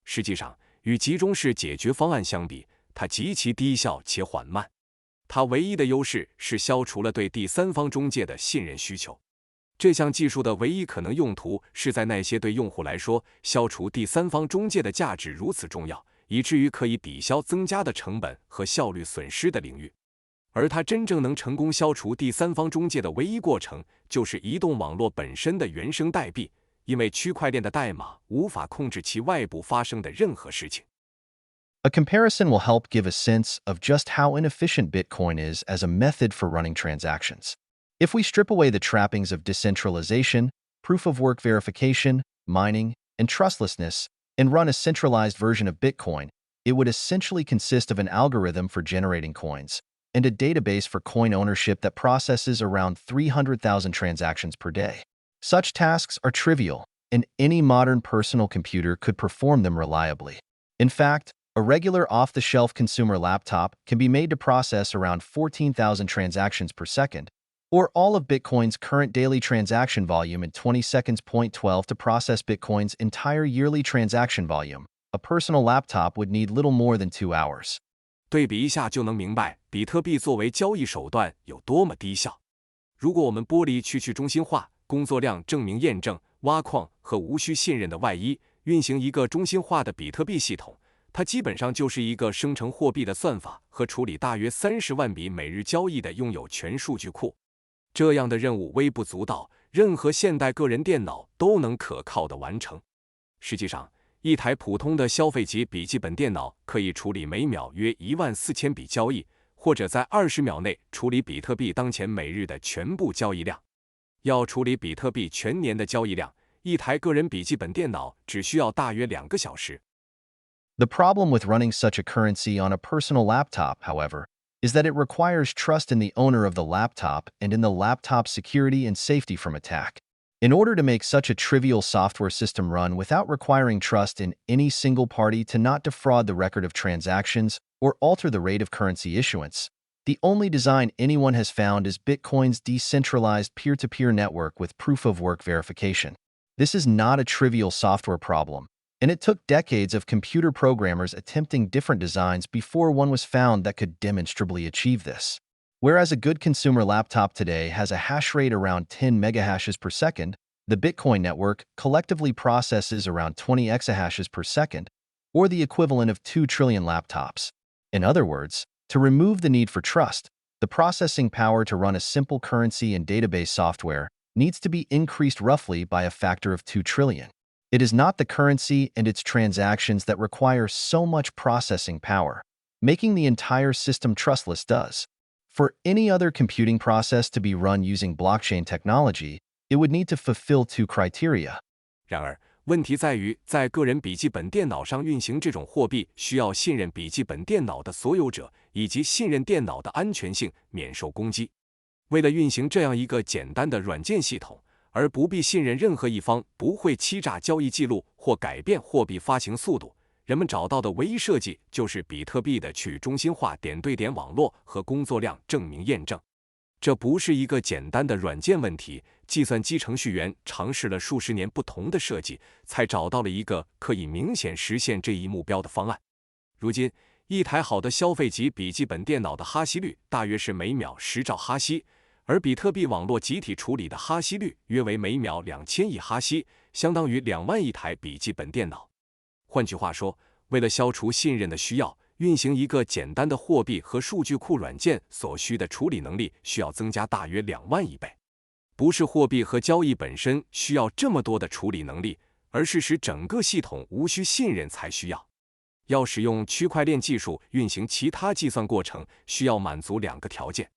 实际上，与集中式解决方案相比，它极其低效且缓慢。它唯一的优势是消除了对第三方中介的信任需求。这项技术的唯一可能用途是在那些对用户来说，消除第三方中介的价值如此重要，以至于可以抵消增加的成本和效率损失的领域。而它真正能成功消除第三方中介的唯一过程，就是移动网络本身的原生代币，因为区块链的代码无法控制其外部发生的任何事情。A comparison will help give a sense of just how inefficient Bitcoin is as a method for running transactions. If we strip away the trappings of decentralization, proof-of-work verification, mining, and trustlessness, and run a centralized version of Bitcoin, it would essentially consist of an algorithm for generating coins and a database for coin ownership that processes around 300,000 transactions per day. Such tasks are trivial, and any modern personal computer could perform them reliably. In fact, a regular off-the-shelf consumer laptop can be made to process around 14,000 transactions per second, or all of Bitcoin's current daily transaction volume in 20 seconds. 12 To process Bitcoin's entire yearly transaction volume, a personal laptop would need little more than 2 hours. 对比一下就能明白，比特币作为交易手段有多么低效。如果我们剥离去中心化、工作量证明验证、挖矿和无需信任的外衣，运行一个中心化的比特币系统，它基本上就是一个生成货币的算法和处理大约30万笔每日交易的拥有全数据库。这样的任务微不足道，任何现代个人电脑都能可靠地完成。实际上，一台普通的消费级笔记本电脑可以处理每秒约14000笔交易，或者在20秒内处理比特币当前每日的全部交易量。要处理比特币全年的交易量，一台个人笔记本电脑只需要大约2个小时。The problem with running such a currency on a personal laptop, however, is that it requires trust in the owner of the laptop and in the laptop's security and safety from attack. In order to make such a trivial software system run without requiring trust in any single party to not defraud the record of transactions or alter the rate of currency issuance, the only design anyone has found is Bitcoin's decentralized peer-to-peer network with proof-of-work verification. This is not a trivial software problem, and it took decades of computer programmers attempting different designs before one was found that could demonstrably achieve this. Whereas a good consumer laptop today has a hash rate around 10 megahashes per second, the Bitcoin network collectively processes around 20 exahashes per second, or the equivalent of 2 trillion laptops. In other words, to remove the need for trust, the processing power to run a simple currency and database software needs to be increased roughly by a factor of 2 trillion. It is not the currency and its transactions that require so much processing power. Making the entire system trustless does. For any other computing process to be run using blockchain technology, it would need to fulfill 2 criteria. 然而，问题在于，在个人笔记本电脑上运行这种货币，需要信任笔记本电脑的所有者，以及信任电脑的安全性免受攻击。为了运行这样一个简单的软件系统，而不必信任任何一方不会欺诈交易记录或改变货币发行速度，人们找到的唯一设计就是比特币的去中心化点对点网络和工作量证明验证。这不是一个简单的软件问题，计算机程序员尝试了数十年不同的设计，才找到了一个可以明显实现这一目标的方案。如今，一台好的消费级笔记本电脑的哈希率大约是每秒10兆哈希，而比特币网络集体处理的哈希率约为每秒2000亿哈希，相当于2万亿台笔记本电脑。换句话说，为了消除信任的需要，运行一个简单的货币和数据库软件所需的处理能力需要增加大约2万亿倍。不是货币和交易本身需要这么多的处理能力，而是使整个系统无需信任才需要。要使用区块链技术运行其他计算过程，需要满足2个条件。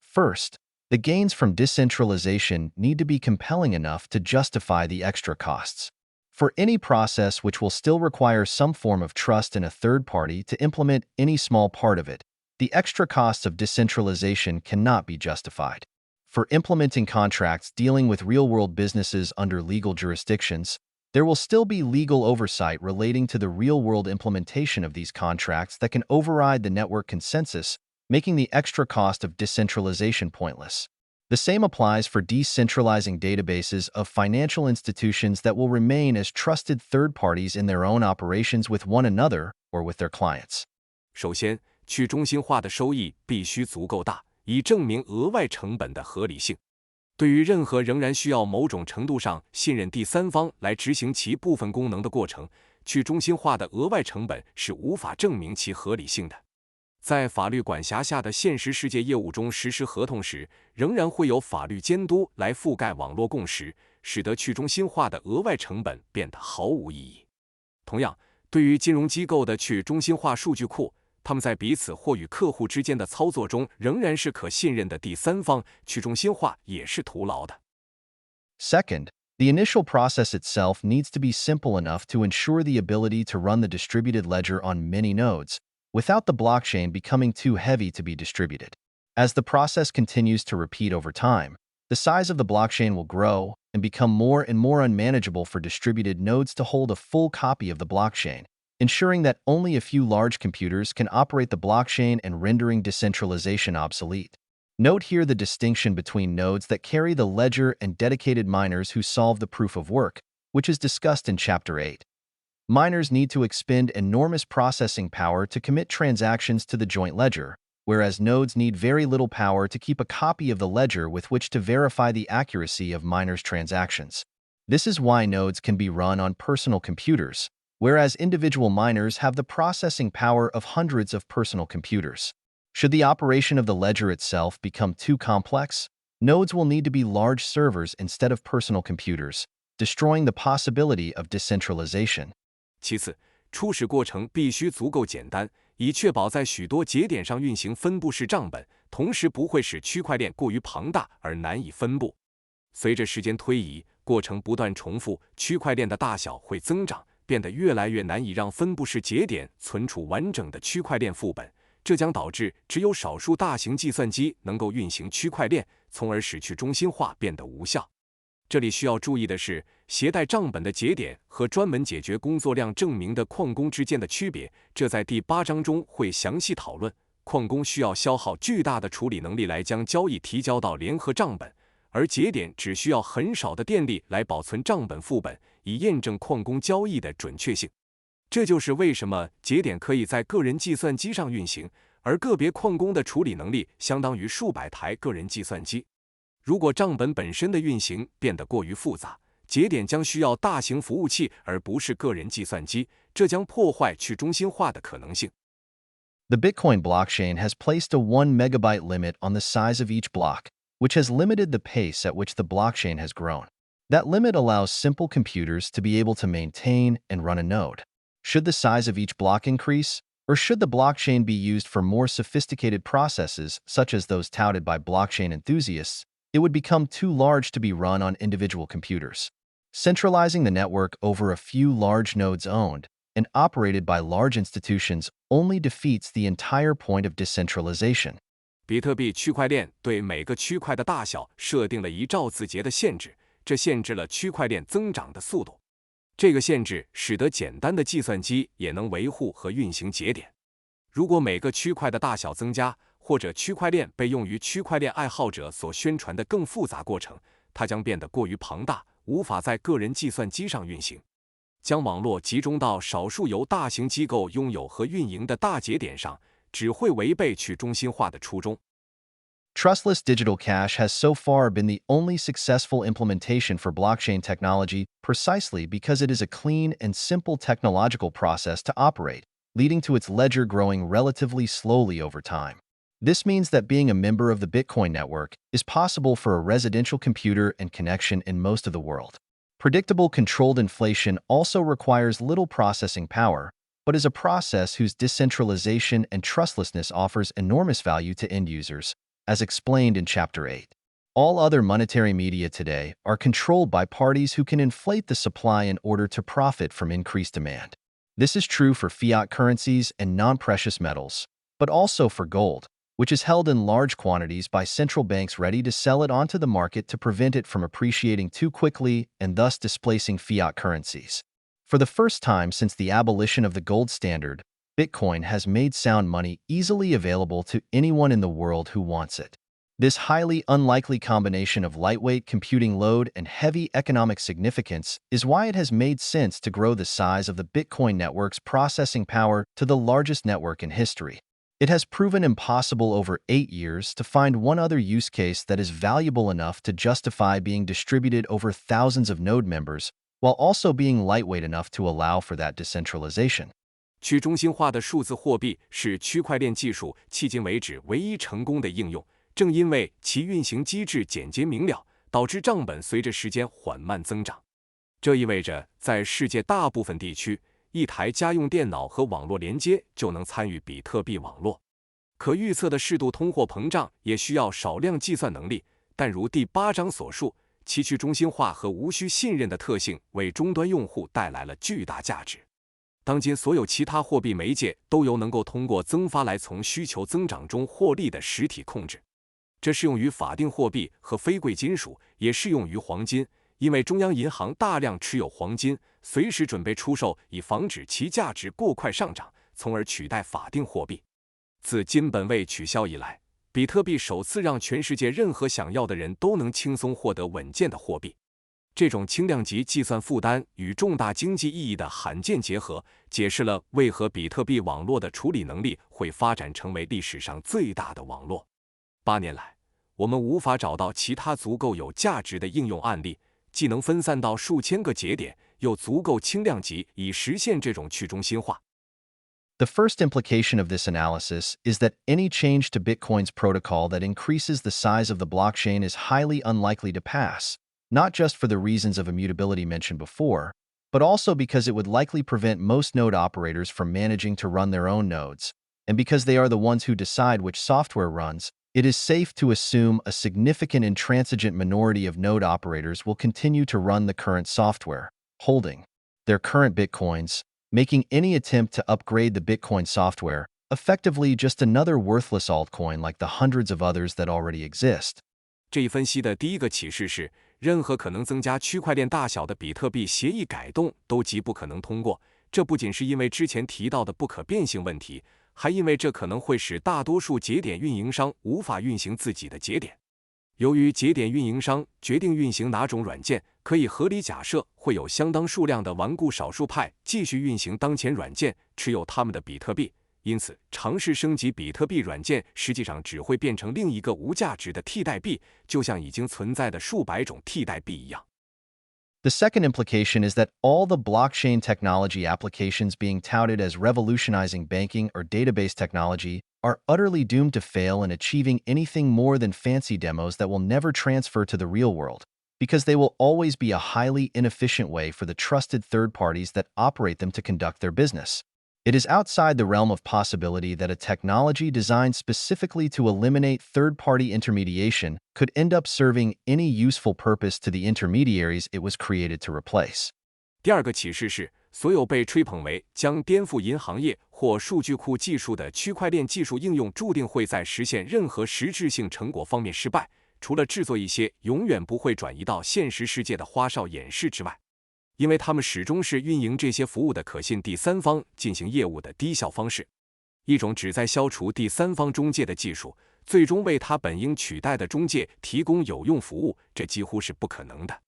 First, the gains from decentralization need to be compelling enough to justify the extra costs. For any process which will still require some form of trust in a third party to implement any small part of it, the extra costs of decentralization cannot be justified. For implementing contracts dealing with real-world businesses under legal jurisdictions, there will still be legal oversight relating to the real-world implementation of these contracts that can override the network consensus, making the extra cost of decentralization pointless. The same applies for decentralizing databases of financial institutions that will remain as trusted third parties in their own operations with one another or with their clients. 首先，去中心化的收益必须足够大，以证明额外成本的合理性。对于任何仍然需要某种程度上信任第三方来执行其部分功能的过程，去中心化的额外成本是无法证明其合理性的。在法律管辖下的现实世界业务中实施合同时，仍然会有法律监督来覆盖网络共识，使得去中心化的额外成本变得毫无意义。同样，对于金融机构的去中心化数据库，他们在彼此或与客户之间的操作中仍然是可信任的第三方，去中心化也是徒劳的。Second, the initial process itself needs to be simple enough to ensure the ability to run the distributed ledger on many nodes, without the blockchain becoming too heavy to be distributed. As the process continues to repeat over time, the size of the blockchain will grow and become more and more unmanageable for distributed nodes to hold a full copy of the blockchain, ensuring that only a few large computers can operate the blockchain and rendering decentralization obsolete. Note here the distinction between nodes that carry the ledger and dedicated miners who solve the proof of work, which is discussed in Chapter 8. Miners need to expend enormous processing power to commit transactions to the joint ledger, whereas nodes need very little power to keep a copy of the ledger with which to verify the accuracy of miners' transactions. This is why nodes can be run on personal computers, whereas individual miners have the processing power of hundreds of personal computers. Should the operation of the ledger itself become too complex, nodes will need to be large servers instead of personal computers, destroying the possibility of decentralization. 其次，初始过程必须足够简单，以确保在许多节点上运行分布式账本，同时不会使区块链过于庞大而难以分布。随着时间推移，过程不断重复，区块链的大小会增长，变得越来越难以让分布式节点存储完整的区块链副本。这将导致只有少数大型计算机能够运行区块链，从而使去中心化变得无效。这里需要注意的是，携带账本的节点和专门解决工作量证明的矿工之间的区别，这在第8章中会详细讨论。矿工需要消耗巨大的处理能力来将交易提交到联合账本，而节点只需要很少的电力来保存账本副本，以验证矿工交易的准确性。这就是为什么节点可以在个人计算机上运行，而个别矿工的处理能力相当于数百台个人计算机。如果账本本身的运行变得过于复杂，节点将需要大型服务器而不是个人计算机，这将破坏去中心化的可能性。The Bitcoin blockchain has placed a 1 megabyte limit on the size of each block, which has limited the pace at which the blockchain has grown. That limit allows simple computers to be able to maintain and run a node. Should the size of each block increase, or should the blockchain be used for more sophisticated processes such as those touted by blockchain enthusiasts, it would become too large to be run on individual computers. Centralizing the network over a few large nodes owned and operated by large institutions only defeats the entire point of decentralization. 比特币区块链对每个区块的大小设定了1兆字节的限制，这限制了区块链增长的速度。这个限制使得简单的计算机也能维护和运行节点。如果每个区块的大小增加，或者区块链被用于区块链爱好者所宣传的更复杂过程，它将变得过于庞大，无法在个人计算机上运行。将网络集中到少数由大型机构拥有和运营的大节点上，只会违背去中心化的初衷。Trustless digital cash has so far been the only successful implementation for blockchain technology precisely because it is a clean and simple technological process to operate, leading to its ledger growing relatively slowly over time. This means that being a member of the Bitcoin network is possible for a residential computer and connection in most of the world. Predictable controlled inflation also requires little processing power, but is a process whose decentralization and trustlessness offers enormous value to end users, as explained in Chapter 8. All other monetary media today are controlled by parties who can inflate the supply in order to profit from increased demand. This is true for fiat currencies and non-precious metals, but also for gold, which is held in large quantities by central banks ready to sell it onto the market to prevent it from appreciating too quickly and thus displacing fiat currencies. For the first time since the abolition of the gold standard, Bitcoin has made sound money easily available to anyone in the world who wants it. This highly unlikely combination of lightweight computing load and heavy economic significance is why it has made sense to grow the size of the Bitcoin network's processing power to the largest network in history. It has proven impossible over 8 years to find one other use case that is valuable enough to justify being distributed over thousands of node members, while also being lightweight enough to allow for that decentralization. 去中心化的数字货币是区块链技术迄今为止唯一成功的应用，正因为其运行机制简洁明了，导致账本随着时间缓慢增长。这意味着，在世界大部分地区，一台家用电脑和网络连接就能参与比特币网络。可预测的适度通货膨胀也需要少量计算能力，但如第8章所述，其去中心化和无需信任的特性为终端用户带来了巨大价值。当今所有其他货币媒介都由能够通过增发来从需求增长中获利的实体控制。这适用于法定货币和非贵金属，也适用于黄金，因为中央银行大量持有黄金，随时准备出售，以防止其价值过快上涨，从而取代法定货币。自金本位取消以来，比特币首次让全世界任何想要的人都能轻松获得稳健的货币。这种轻量级计算负担与重大经济意义的罕见结合，解释了为何比特币网络的处理能力会发展成为历史上最大的网络。8年来，我们无法找到其他足够有价值的应用案例，既能分散到数千个节点，又足够轻量级以实现这种去中心化。The first implication of this analysis is that any change to Bitcoin's protocol that increases the size of the blockchain is highly unlikely to pass, not just for the reasons of immutability mentioned before, but also because it would likely prevent most node operators from managing to run their own nodes, and because they are the ones who decide which software runs. It is safe to assume a significant intransigent minority of node operators will continue to run the current software, holding their current Bitcoins, making any attempt to upgrade the Bitcoin software effectively just another worthless altcoin like the hundreds of others that already exist. 这一分析的第一个启示是，任何可能增加区块链大小的比特币协议改动都极不可能通过。这不仅是因为之前提到的不可变性问题，还因为这可能会使大多数节点运营商无法运行自己的节点。由于节点运营商决定运行哪种软件，可以合理假设会有相当数量的顽固少数派继续运行当前软件，持有他们的比特币。因此，尝试升级比特币软件实际上只会变成另一个无价值的替代币，就像已经存在的数百种替代币一样。The second implication is that all the blockchain technology applications being touted as revolutionizing banking or database technology are utterly doomed to fail in achieving anything more than fancy demos that will never transfer to the real world, because they will always be a highly inefficient way for the trusted third parties that operate them to conduct their business. It is outside the realm of possibility that a technology designed specifically to eliminate third-party intermediation could end up serving any useful purpose to the intermediaries it was created to replace. 第二个启示是，所有被吹捧为将颠覆银行业或数据库技术的区块链技术应用，注定会在实现任何实质性成果方面失败，除了制作一些永远不会转移到现实世界的花哨演示之外。因为他们始终是运营这些服务的可信第三方进行业务的低效方式，一种旨在消除第三方中介的技术，最终为他本应取代的中介提供有用服务，这几乎是不可能的。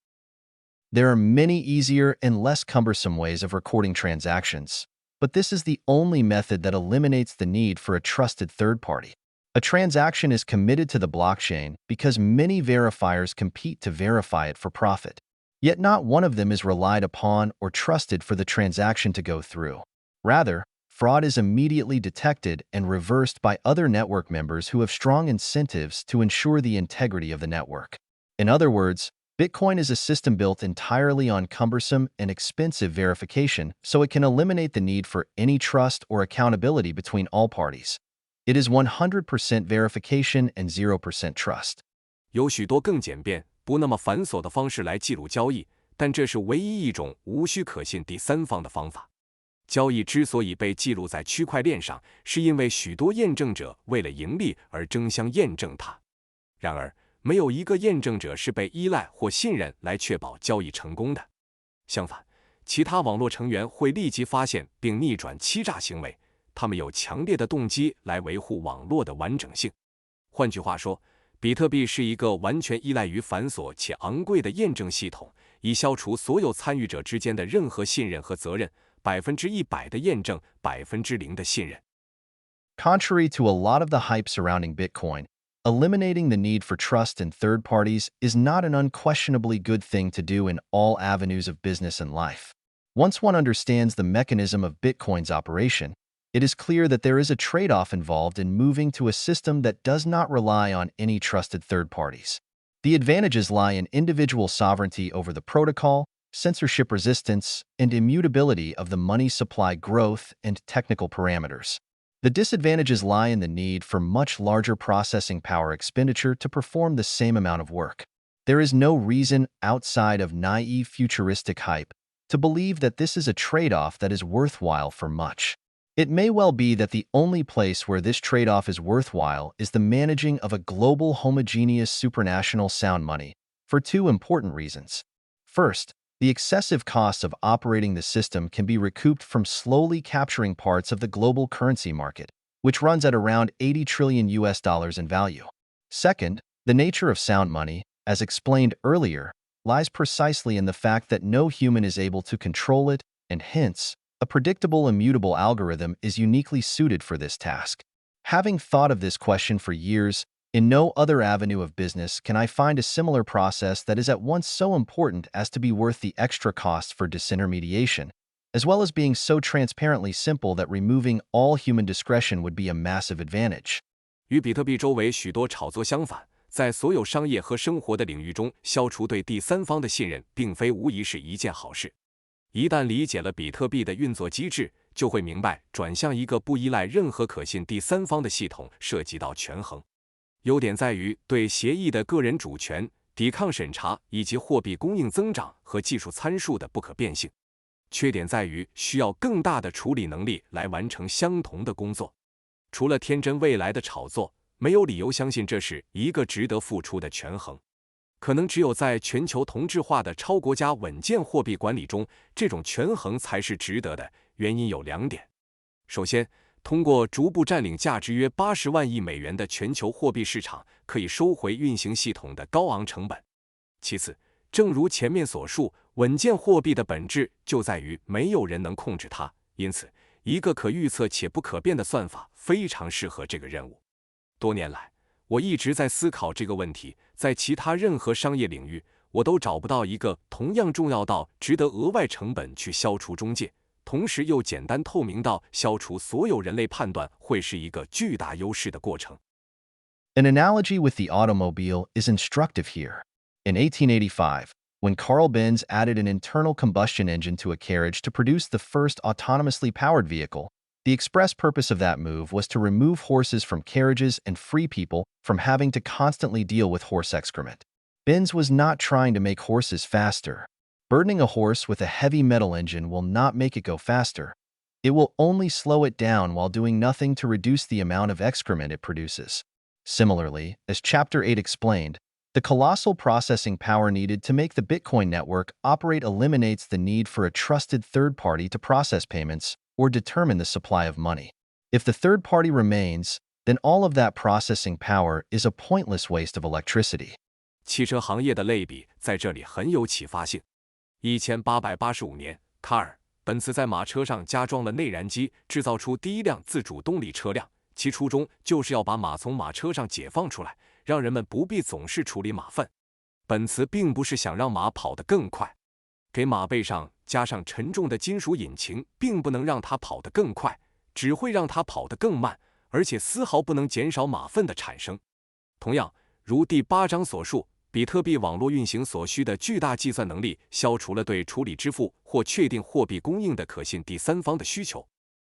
There are many easier and less cumbersome ways of recording transactions, but this is the only method that eliminates the need for a trusted third party. A transaction is committed to the blockchain because many verifiers compete to verify it for profit. Yet not one of them is relied upon or trusted for the transaction to go through. Rather, fraud is immediately detected and reversed by other network members who have strong incentives to ensure the integrity of the network. In other words, Bitcoin is a system built entirely on cumbersome and expensive verification, so it can eliminate the need for any trust or accountability between all parties. It is 100% verification and 0% trust. 有许多更简便不那么繁琐的方式来记录交易，但这是唯一一种无需可信第三方的方法。交易之所以被记录在区块链上，是因为许多验证者为了盈利而争相验证它。然而，没有一个验证者是被依赖或信任来确保交易成功的。相反，其他网络成员会立即发现并逆转欺诈行为，他们有强烈的动机来维护网络的完整性。换句话说，比特币是一个完全依赖于繁琐且昂贵的验证系统，以消除所有参与者之间的任何信任和责任，100%的验证，0%的信任。Contrary to a lot of the hype surrounding Bitcoin, eliminating the need for trust in third parties is not an unquestionably good thing to do in all avenues of business and life. Once one understands the mechanism of Bitcoin's operation, it is clear that there is a trade-off involved in moving to a system that does not rely on any trusted third parties. The advantages lie in individual sovereignty over the protocol, censorship resistance, and immutability of the money supply growth and technical parameters. The disadvantages lie in the need for much larger processing power expenditure to perform the same amount of work. There is no reason outside of naive futuristic hype to believe that this is a trade-off that is worthwhile for much. It may well be that the only place where this trade-off is worthwhile is the managing of a global homogeneous supranational sound money, for two important reasons. First, the excessive costs of operating the system can be recouped from slowly capturing parts of the global currency market, which runs at around $80 trillion in value. Second, the nature of sound money, as explained earlier, lies precisely in the fact that no human is able to control it, and hence, a predictable immutable algorithm is uniquely suited for this task. Having thought of this question for years, in no other avenue of business can I find a similar process that is at once so important as to be worth the extra costs for disintermediation, as well as being so transparently simple that removing all human discretion would be a massive advantage. 与比特币周围许多炒作相反，在所有商业和生活的领域中，消除对第三方的信任，并非无疑是一件好事。一旦理解了比特币的运作机制，就会明白转向一个不依赖任何可信第三方的系统涉及到权衡。优点在于对协议的个人主权、抵抗审查以及货币供应增长和技术参数的不可变性。缺点在于需要更大的处理能力来完成相同的工作。除了天真未来的炒作，没有理由相信这是一个值得付出的权衡。可能只有在全球同质化的超国家稳健货币管理中，这种权衡才是值得的。原因有2点：首先，通过逐步占领价值约80万亿美元的全球货币市场，可以收回运行系统的高昂成本；其次，正如前面所述，稳健货币的本质就在于没有人能控制它，因此，一个可预测且不可变的算法非常适合这个任务。多年来，我一直在思考这个问题，在其他任何商业领域，我都找不到一个同样重要到值得额外成本去消除中介，同时又简单透明到消除所有人类判断会是一个巨大优势的过程。An analogy with the automobile is instructive here. In 1885, when Carl Benz added an internal combustion engine to a carriage to produce the first autonomously powered vehicle, the express purpose of that move was to remove horses from carriages and free people from having to constantly deal with horse excrement. Benz was not trying to make horses faster. Burdening a horse with a heavy metal engine will not make it go faster. It will only slow it down while doing nothing to reduce the amount of excrement it produces. Similarly, as Chapter 8 explained, the colossal processing power needed to make the Bitcoin network operate eliminates the need for a trusted third party to process payments or determine the supply of money. If the third party remains, then all of that processing power is a pointless waste of electricity. 汽车行业的类比在这里很有启发性。1885年，卡尔·本茨在马车上加装了内燃机，制造出第一辆自主动力车辆，其初衷就是要把马从马车上解放出来，让人们不必总是处理马粪。本茨并不是想让马跑得更快，给马背上加上沉重的金属引擎，并不能让它跑得更快，只会让它跑得更慢，而且丝毫不能减少马粪的产生。同样，如第8章所述，比特币网络运行所需的巨大计算能力，消除了对处理支付或确定货币供应的可信第三方的需求。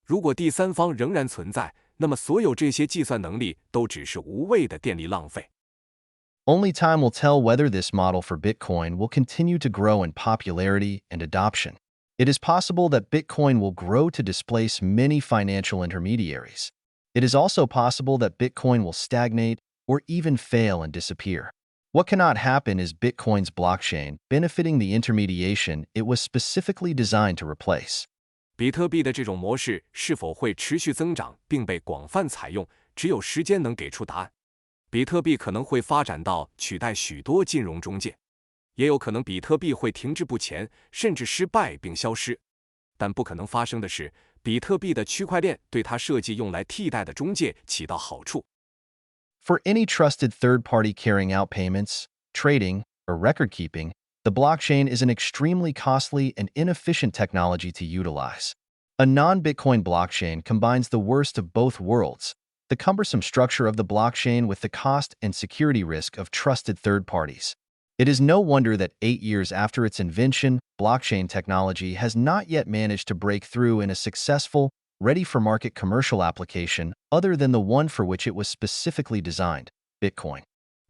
如果第三方仍然存在，那么所有这些计算能力都只是无谓的电力浪费。Only time will tell whether this model for Bitcoin will continue to grow in popularity and adoption. It is possible that Bitcoin will grow to displace many financial intermediaries. It is also possible that Bitcoin will stagnate or even fail and disappear. What cannot happen is Bitcoin's blockchain benefiting the intermediation it was specifically designed to replace. 比特币的这种模式是否会持续增长并被广泛采用，只有时间能给出答案。比特币可能会发展到取代许多金融中介，也有可能比特币会停滞不前，甚至失败并消失。但不可能发生的是，比特币的区块链对它设计用来替代的中介起到好处。For any trusted third party carrying out payments, trading, or record keeping, the blockchain is an extremely costly and inefficient technology to utilize. A non-Bitcoin blockchain combines the worst of both worlds, the cumbersome structure of the blockchain with the cost and security risk of trusted third parties. It is no wonder that 8 years after its invention, blockchain technology has not yet managed to break through in a successful, ready-for-market commercial application other than the one for which it was specifically designed, Bitcoin.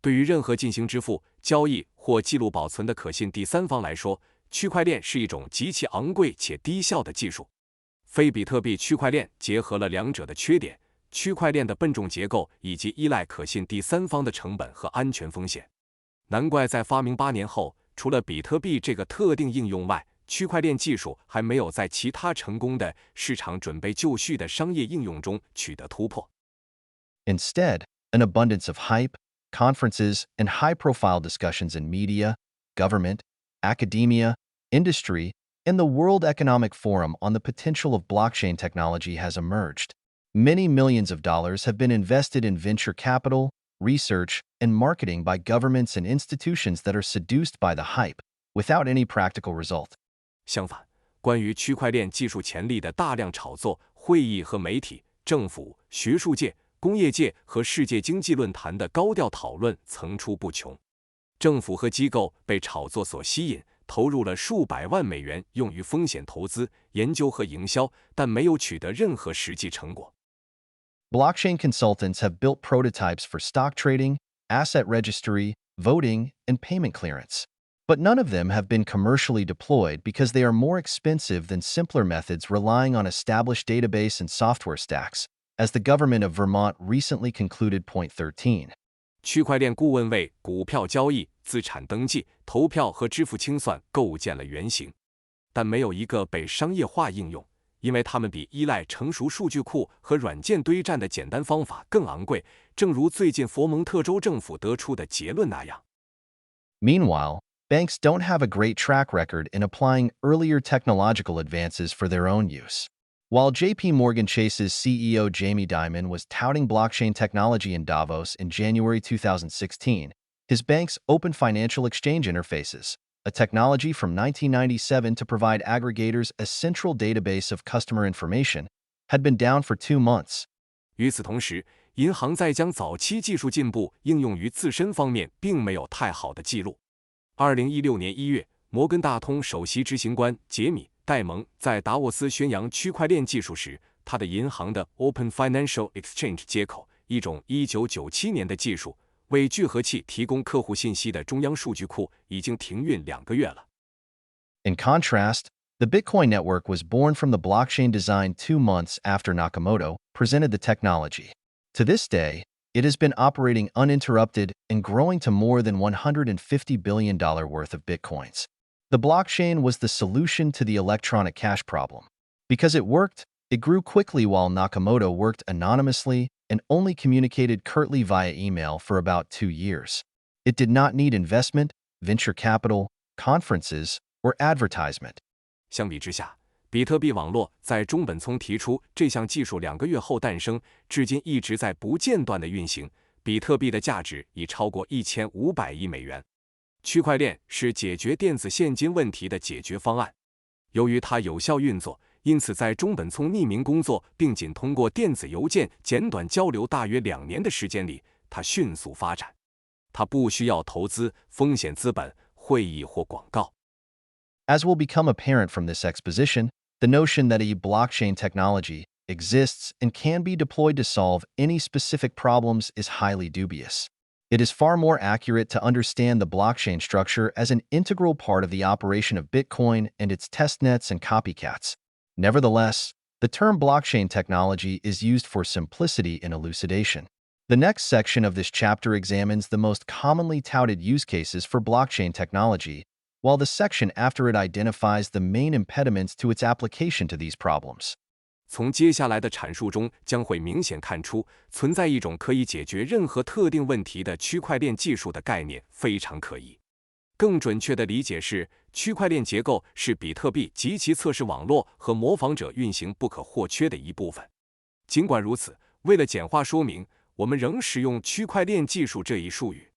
对于任何进行支付、交易或记录保存的可信第三方来说，区块链是一种极其昂贵且低效的技术。非比特币区块链结合了两者的缺点：区块链的笨重结构以及依赖可信第三方的成本和安全风险。难怪在发明8年后，除了比特币这个特定应用外，区块链技术还没有在其他成功的市场准备就绪的商业应用中取得突破。Instead, an abundance of hype, conferences, and high-profile discussions in media, government, academia, industry, and the World Economic Forum on the potential of blockchain technology has emerged. Many millions of dollars have been invested in venture capital, research, and marketing by governments and institutions that are seduced by the hype, without any practical result. 相反，关于区块链技术潜力的大量炒作、会议和媒体、政府、学术界、工业界和世界经济论坛的高调讨论层出不穷。政府和机构被炒作所吸引，投入了数百万美元用于风险投资、研究和营销，但没有取得任何实际成果。Blockchain consultants have built prototypes for stock trading, asset registry, voting, and payment clearance. But none of them have been commercially deployed because they are more expensive than simpler methods relying on established database and software stacks, as the government of Vermont recently concluded. Point 13. 区块链顾问为股票交易、资产登记、投票和支付清算构建了原型，但没有一个被商业化应用，因为它们比依赖成熟数据库和软件堆栈的简单方法更昂贵，正如最近佛蒙特州政府得出的结论那样。Meanwhile, banks don't have a great track record in applying earlier technological advances for their own use. While JP Morgan Chase's CEO Jamie Dimon was touting blockchain technology in Davos in January 2016, his bank's Open Financial Exchange Interfaces, a technology from 1997 to provide aggregators a central database of customer information, had been down for 2 months. 与此同时，银行在将早期技术进步应用于自身方面并没有太好的记录。2016年1月，摩根大通首席执行官杰米·戴蒙在达沃斯宣扬区块链技术时，他的银行的 Open Financial Exchange 接口，一种1997年的技术，为聚合器提供客户信息的中央数据库，已经停运2个月了。In contrast, the Bitcoin network was born from the blockchain design 2 months after Nakamoto presented the technology. To this day, it has been operating uninterrupted and growing to more than $150 billion worth of Bitcoins. The blockchain was the solution to the electronic cash problem. Because it worked, it grew quickly while Nakamoto worked anonymously and only communicated curtly via email for about 2 years. It did not need investment, venture capital, conferences, or advertisement. 相比之下，比特币网络在中本聪提出这项技术2个月后诞生，至今一直在不间断的运行。比特币的价值已超过1500亿美元。区块链是解决电子现金问题的解决方案。由于它有效运作，因此在中本聪匿名工作并仅通过电子邮件简短交流大约2年的时间里，它迅速发展。它不需要投资、风险资本、会议或广告。As will become apparent from this exposition, the notion that a blockchain technology exists and can be deployed to solve any specific problems is highly dubious. It is far more accurate to understand the blockchain structure as an integral part of the operation of Bitcoin and its testnets and copycats. Nevertheless, the term blockchain technology is used for simplicity in elucidation. The next section of this chapter examines the most commonly touted use cases for blockchain technology, while the section after it identifies the main impediments to its application to these problems. 从接下来的阐述中，将会明显看出，存在一种可以解决任何特定问题的区块链技术的概念非常可疑。更准确的理解是，区块链结构是比特币及其测试网络和模仿者运行不可或缺的一部分。尽管如此，为了简化说明，我们仍使用区块链技术这一术语。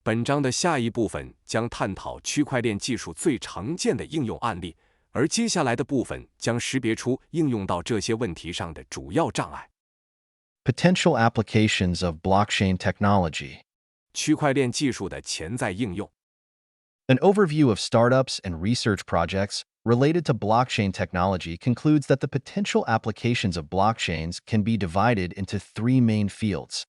本章的下一部分将探讨区块链技术最常见的应用案例，而接下来的部分将识别出应用到这些问题上的主要障碍。Potential applications of blockchain technology. 区块链技术的潜在应用。An overview of startups and research projects related to blockchain technology concludes that the potential applications of blockchains can be divided into 3 main fields.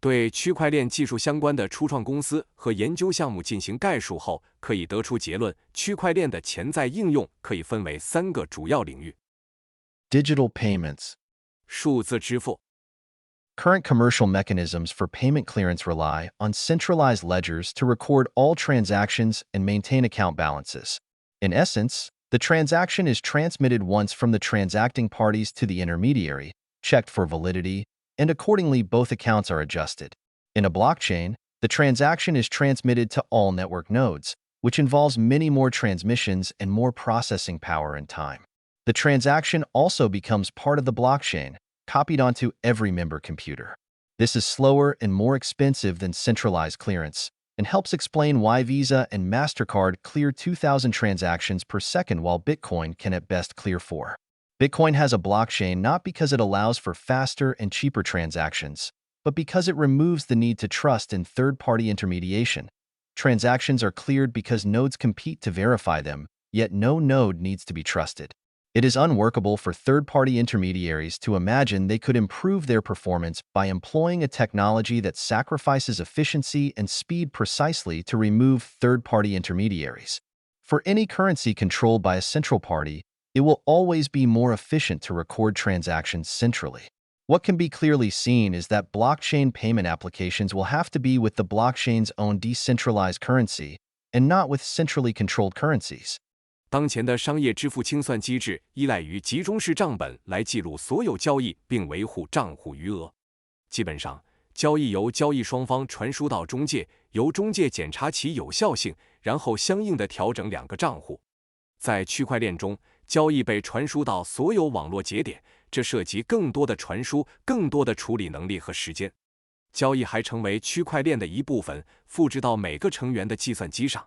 对区块链技术相关的初创公司和研究项目进行概述后，可以得出结论：区块链的潜在应用可以分为3个主要领域。Digital payments. 数字支付。Current commercial mechanisms for payment clearance rely on centralized ledgers to record all transactions and maintain account balances. In essence, the transaction is transmitted once from the transacting parties to the intermediary, checked for validity, and accordingly both accounts are adjusted. In a blockchain, the transaction is transmitted to all network nodes, which involves many more transmissions and more processing power and time. The transaction also becomes part of the blockchain, copied onto every member computer. This is slower and more expensive than centralized clearance, and helps explain why Visa and MasterCard clear 2,000 transactions per second while Bitcoin can at best clear 4. Bitcoin has a blockchain not because it allows for faster and cheaper transactions, but because it removes the need to trust in third-party intermediation. Transactions are cleared because nodes compete to verify them, yet no node needs to be trusted. It is unworkable for third-party intermediaries to imagine they could improve their performance by employing a technology that sacrifices efficiency and speed precisely to remove third-party intermediaries. For any currency controlled by a central party, it will always be more efficient to record transactions centrally. What can be clearly seen is that blockchain payment applications will have to be with the blockchain's own decentralized currency and not with centrally controlled currencies. 当前的商业支付清算机制依赖于集中式账本来记录所有交易并维护账户余额。基本上，交易由交易双方传输到中介，由中介检查其有效性，然后相应的调整两个账户。在区块链中，交易被传输到所有网络节点，这涉及更多的传输、更多的处理能力和时间。交易还成为区块链的一部分，复制到每个成员的计算机上。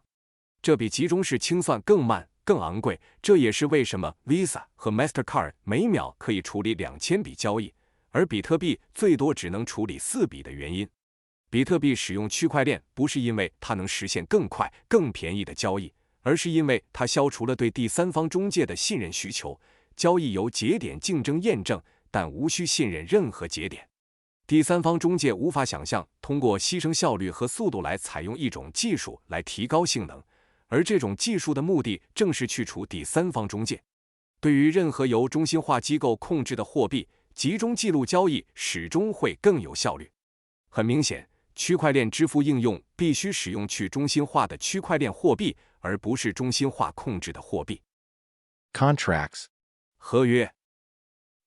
这比集中式清算更慢、更昂贵，这也是为什么 Visa 和 Mastercard 每秒可以处理2000笔交易，而比特币最多只能处理4笔的原因。比特币使用区块链不是因为它能实现更快、更便宜的交易，而是因为它消除了对第三方中介的信任需求。交易由节点竞争验证，但无需信任任何节点。第三方中介无法想象通过牺牲效率和速度来采用一种技术来提高性能，而这种技术的目的正是去除第三方中介。对于任何由中心化机构控制的货币，集中记录交易始终会更有效率。很明显，区块链支付应用必须使用去中心化的区块链货币，而不是中心化控制的货币。Contracts. 合约。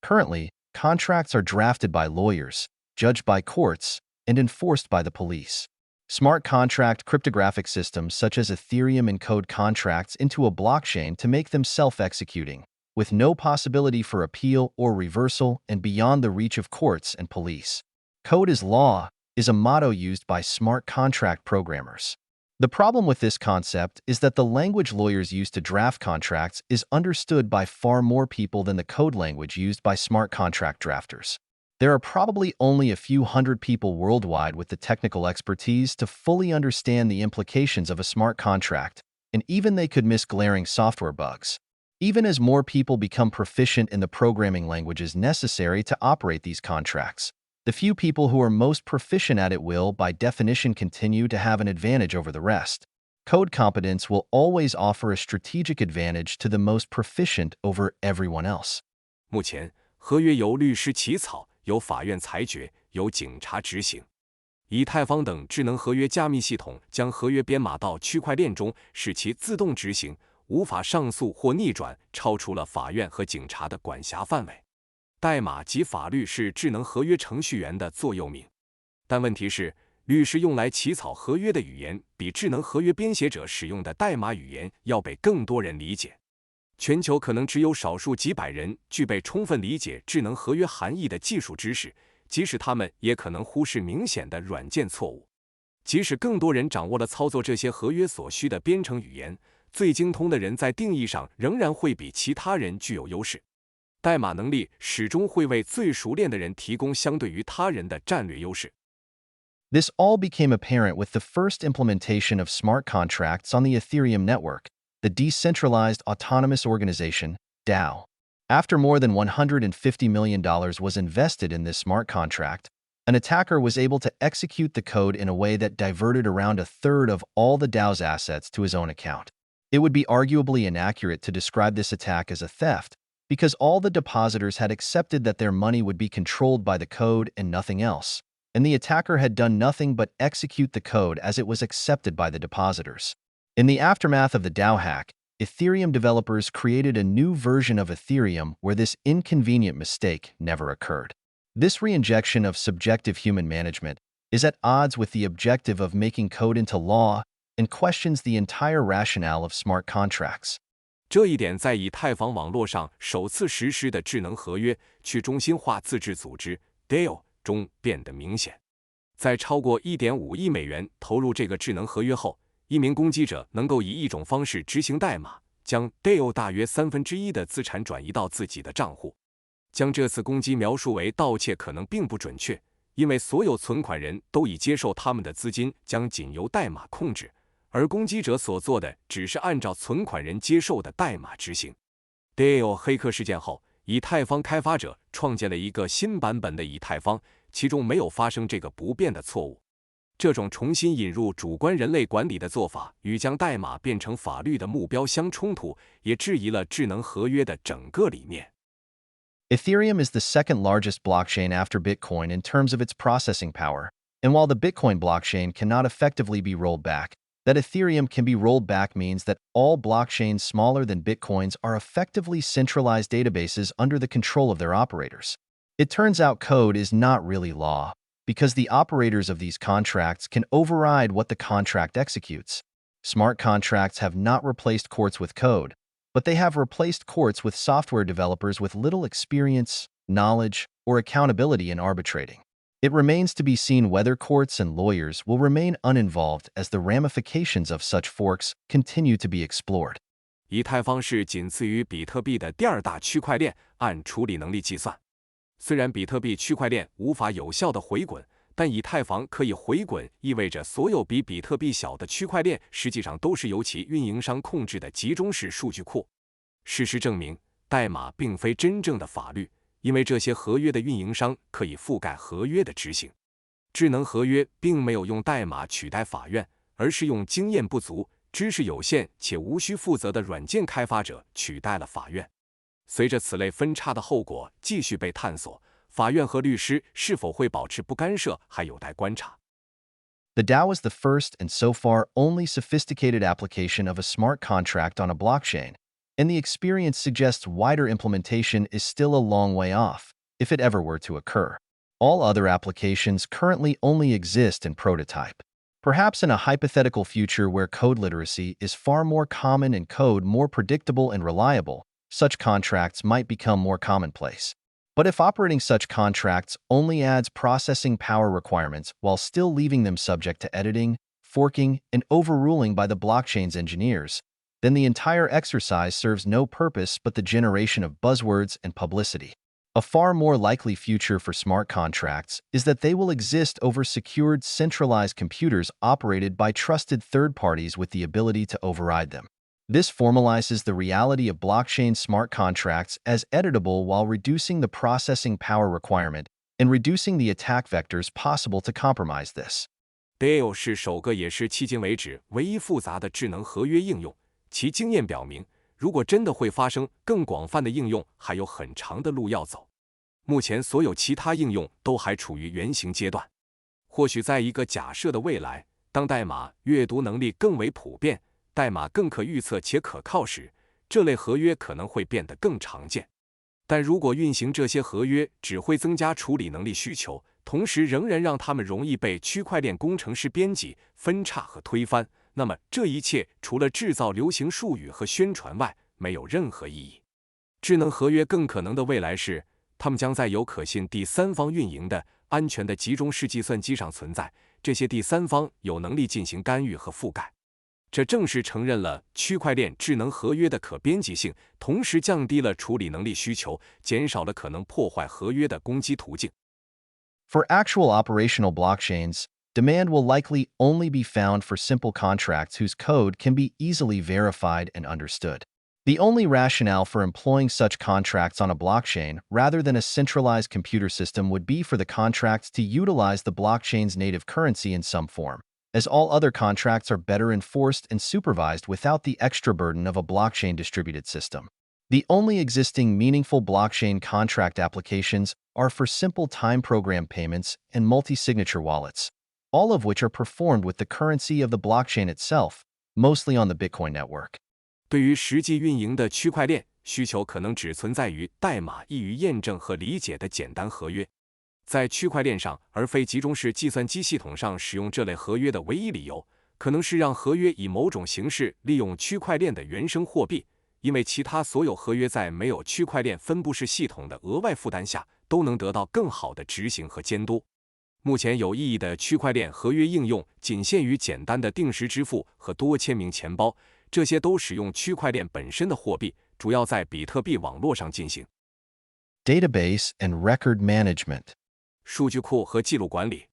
Currently, contracts are drafted by lawyers, judged by courts, and enforced by the police. Smart contract cryptographic systems such as Ethereum encode contracts into a blockchain to make them self-executing, with no possibility for appeal or reversal and beyond the reach of courts and police. Code is law is a motto used by smart contract programmers. The problem with this concept is that the language lawyers use to draft contracts is understood by far more people than the code language used by smart contract drafters. There are probably only a few hundred people worldwide with the technical expertise to fully understand the implications of a smart contract, and even they could miss glaring software bugs. Even as more people become proficient in the programming languages necessary to operate these contracts, the few people who are most proficient at it will, by definition, continue to have an advantage over the rest. Code competence will always offer a strategic advantage to the most proficient over everyone else. 目前，合约由律师起草，由法院裁决，由警察执行。以太坊等智能合约加密系统将合约编码到区块链中，使其自动执行，无法上诉或逆转，超出了法院和警察的管辖范围。代码及法律是智能合约程序员的座右铭，但问题是，律师用来起草合约的语言比智能合约编写者使用的代码语言要被更多人理解。全球可能只有少数几百人具备充分理解智能合约含义的技术知识，即使他们也可能忽视明显的软件错误。即使更多人掌握了操作这些合约所需的编程语言，最精通的人在定义上仍然会比其他人具有优势。代码能力始终会为最熟练的人提供相对于他人的战略优势。This all became apparent with the first implementation of smart contracts on the Ethereum network, the Decentralized Autonomous Organization, DAO. After more than $150 million was invested in this smart contract, an attacker was able to execute the code in a way that diverted around a third of all the DAO's assets to his own account. It would be arguably inaccurate to describe this attack as a theft, because all the depositors had accepted that their money would be controlled by the code and nothing else, and the attacker had done nothing but execute the code as it was accepted by the depositors. In the aftermath of the DAO hack, Ethereum developers created a new version of Ethereum where this inconvenient mistake never occurred. This reinjection of subjective human management is at odds with the objective of making code into law and questions the entire rationale of smart contracts. 这一点在以太坊网络上首次实施的智能合约去中心化自治组织 DAO 中变得明显。在超过 1.5 亿美元投入这个智能合约后，一名攻击者能够以一种方式执行代码，将 DAO 大约1/3的资产转移到自己的账户。将这次攻击描述为盗窃可能并不准确，因为所有存款人都已接受他们的资金将仅由代码控制，而攻击者所做的只是按照存款人接受的代码执行。DAO 黑客事件后，以太坊开发者创建了一个新版本的以太坊，其中没有发生这个不变的错误。这种重新引入主观人类管理的做法与将代码变成法律的目标相冲突，也质疑了智能合约的整个理念。Ethereum is the second largest blockchain after Bitcoin in terms of its processing power, and while the Bitcoin blockchain cannot effectively be rolled back, that Ethereum can be rolled back means that all blockchains smaller than Bitcoin's are effectively centralized databases under the control of their operators. It turns out code is not really law, because the operators of these contracts can override what the contract executes. Smart contracts have not replaced courts with code, but they have replaced courts with software developers with little experience, knowledge, or accountability in arbitrating. It remains to be seen whether courts and lawyers will remain uninvolved as the ramifications of such forks continue to be explored. 以太坊是仅次于比特币的第二大区块链，按处理能力计算。虽然比特币区块链无法有效的回滚，但以太坊可以回滚，意味着所有比比特币小的区块链实际上都是由其运营商控制的集中式数据库。事实证明，代码并非真正的法律，因为这些合约的运营商可以覆盖合约的执行。智能合约并没有用代码取代法院，而是用经验不足、知识有限且无需负责的软件开发者取代了法院。随着此类分叉的后果继续被探索，法院和律师是否会保持不干涉还有待观察。The DAO is the first and so far only sophisticated application of a smart contract on a blockchain, and the experience suggests wider implementation is still a long way off, if it ever were to occur. All other applications currently only exist in prototype. Perhaps in a hypothetical future where code literacy is far more common and code more predictable and reliable, such contracts might become more commonplace. But if operating such contracts only adds processing power requirements while still leaving them subject to editing, forking, and overruling by the blockchain's engineers, then the entire exercise serves no purpose but the generation of buzzwords and publicity. A far more likely future for smart contracts is that they will exist over secured, centralized computers operated by trusted third parties with the ability to override them. This formalizes the reality of blockchain smart contracts as editable while reducing the processing power requirement and reducing the attack vectors possible to compromise this. DAO 是首个也是迄今为止唯一复杂的智能合约应用，其经验表明，如果真的会发生更广泛的应用，还有很长的路要走。目前所有其他应用都还处于原型阶段。或许在一个假设的未来，当代码阅读能力更为普遍，代码更可预测且可靠时，这类合约可能会变得更常见。但如果运行这些合约只会增加处理能力需求，同时仍然让它们容易被区块链工程师编辑、分叉和推翻，那么这一切除了制造流行术语和宣传外，没有任何意义。智能合约更可能的未来是，它们将在有可信第三方运营的安全的集中式计算机上存在，这些第三方有能力进行干预和覆盖。这正是承认了区块链智能合约的可编辑性，同时降低了处理能力需求，减少了可能破坏合约的攻击途径。For actual operational blockchains, demand will likely only be found for simple contracts whose code can be easily verified and understood. The only rationale for employing such contracts on a blockchain rather than a centralized computer system would be for the contracts to utilize the blockchain's native currency in some form, as all other contracts are better enforced and supervised without the extra burden of a blockchain distributed system. The only existing meaningful blockchain contract applications are for simple time program payments and multi-signature wallets, all of which are performed with the currency of the blockchain itself, mostly on the Bitcoin network. 对于实际运营的区块链，需求可能只存在于代码易于验证和理解的简单合约。在区块链上而非集中式计算机系统上使用这类合约的唯一理由，可能是让合约以某种形式利用区块链的原生货币，因为其他所有合约在没有区块链分布式系统的额外负担下，都能得到更好的执行和监督。目前有意义的区块链合约应用仅限于简单的定时支付和多签名钱包，这些都使用区块链本身的货币，主要在比特币网络上进行。Database and record management. 数据库和记录管理。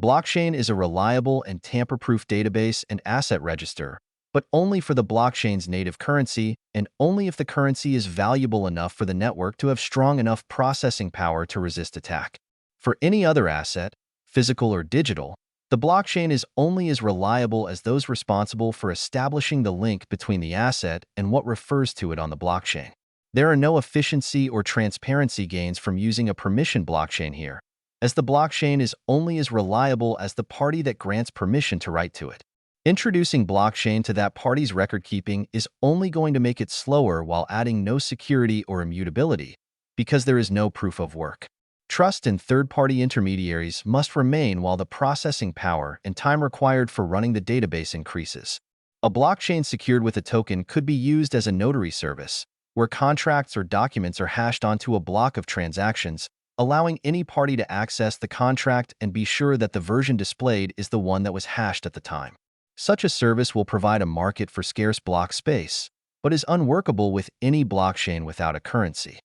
Blockchain is a reliable and tamper-proof database and asset register, but only for the blockchain's native currency and only if the currency is valuable enough for the network to have strong enough processing power to resist attack. For any other asset, physical or digital, the blockchain is only as reliable as those responsible for establishing the link between the asset and what refers to it on the blockchain. There are no efficiency or transparency gains from using a permission blockchain here, as the blockchain is only as reliable as the party that grants permission to write to it. Introducing blockchain to that party's record-keeping is only going to make it slower while adding no security or immutability, because there is no proof of work. Trust in third-party intermediaries must remain while the processing power and time required for running the database increases. A blockchain secured with a token could be used as a notary service, where contracts or documents are hashed onto a block of transactions, allowing any party to access the contract and be sure that the version displayed is the one that was hashed at the time. Such a service will provide a market for scarce block space, but is unworkable with any blockchain without a currency.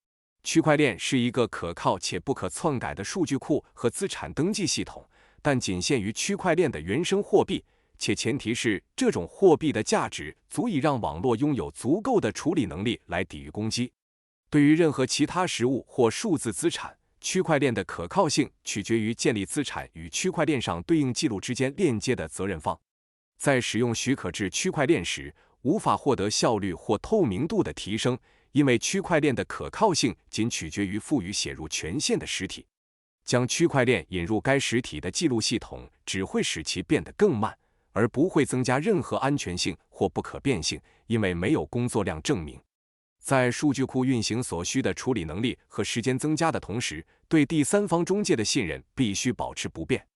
区块链是一个可靠且不可篡改的数据库和资产登记系统，但仅限于区块链的原生货币，且前提是这种货币的价值足以让网络拥有足够的处理能力来抵御攻击。对于任何其他实物或数字资产，区块链的可靠性取决于建立资产与区块链上对应记录之间链接的责任方。在使用许可制区块链时，无法获得效率或透明度的提升，因为区块链的可靠性仅取决于赋予写入权限的实体。将区块链引入该实体的记录系统只会使其变得更慢，而不会增加任何安全性或不可变性，因为没有工作量证明。在数据库运行所需的处理能力和时间增加的同时，对第三方中介的信任必须保持不变。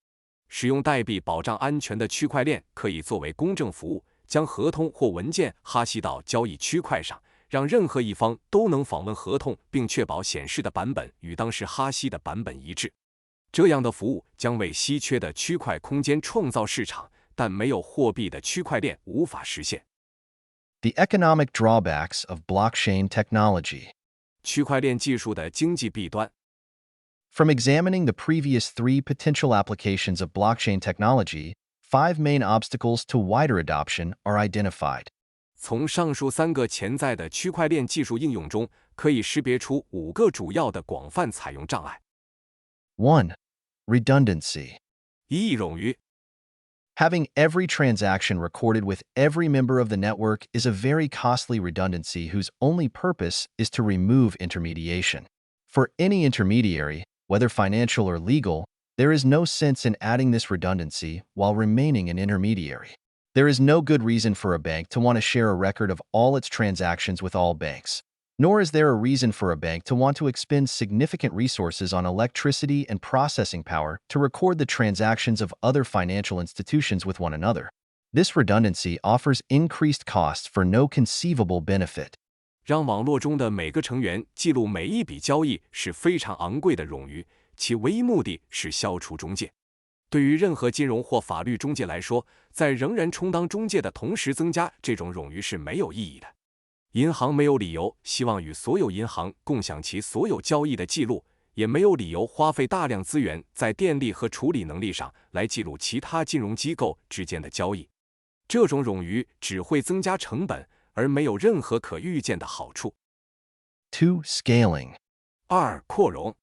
使用代币保障安全的区块链可以作为公证服务，将合同或文件哈希到交易区块上，让任何一方都能访问合同，并确保显示的版本与当时哈希的版本一致。这样的服务将为稀缺的区块空间创造市场，但没有货币的区块链无法实现。The economic drawbacks of blockchain technology. 区块链技术的经济弊端。From examining the previous 3 potential applications of blockchain technology, 5 main obstacles to wider adoption are identified. 从上述3个潜在的区块链技术应用中，可以识别出5个主要的广泛采用障碍。1. Redundancy. 一冗余。Having every transaction recorded with every member of the network is a very costly redundancy whose only purpose is to remove intermediation. For any intermediary, whether financial or legal, there is no sense in adding this redundancy while remaining an intermediary. There is no good reason for a bank to want to share a record of all its transactions with all banks, nor is there a reason for a bank to want to expend significant resources on electricity and processing power to record the transactions of other financial institutions with one another. This redundancy offers increased costs for no conceivable benefit. 让网络中的每个成员记录每一笔交易是非常昂贵的冗余，其唯一目的是消除中介。对于任何金融或法律中介来说，在仍然充当中介的同时增加这种冗余是没有意义的。银行没有理由希望与所有银行共享其所有交易的记录，也没有理由花费大量资源在电力和处理能力上来记录其他金融机构之间的交易。这种冗余只会增加成本，而没有任何可预见的好处。2. Scaling. 2. 扩容。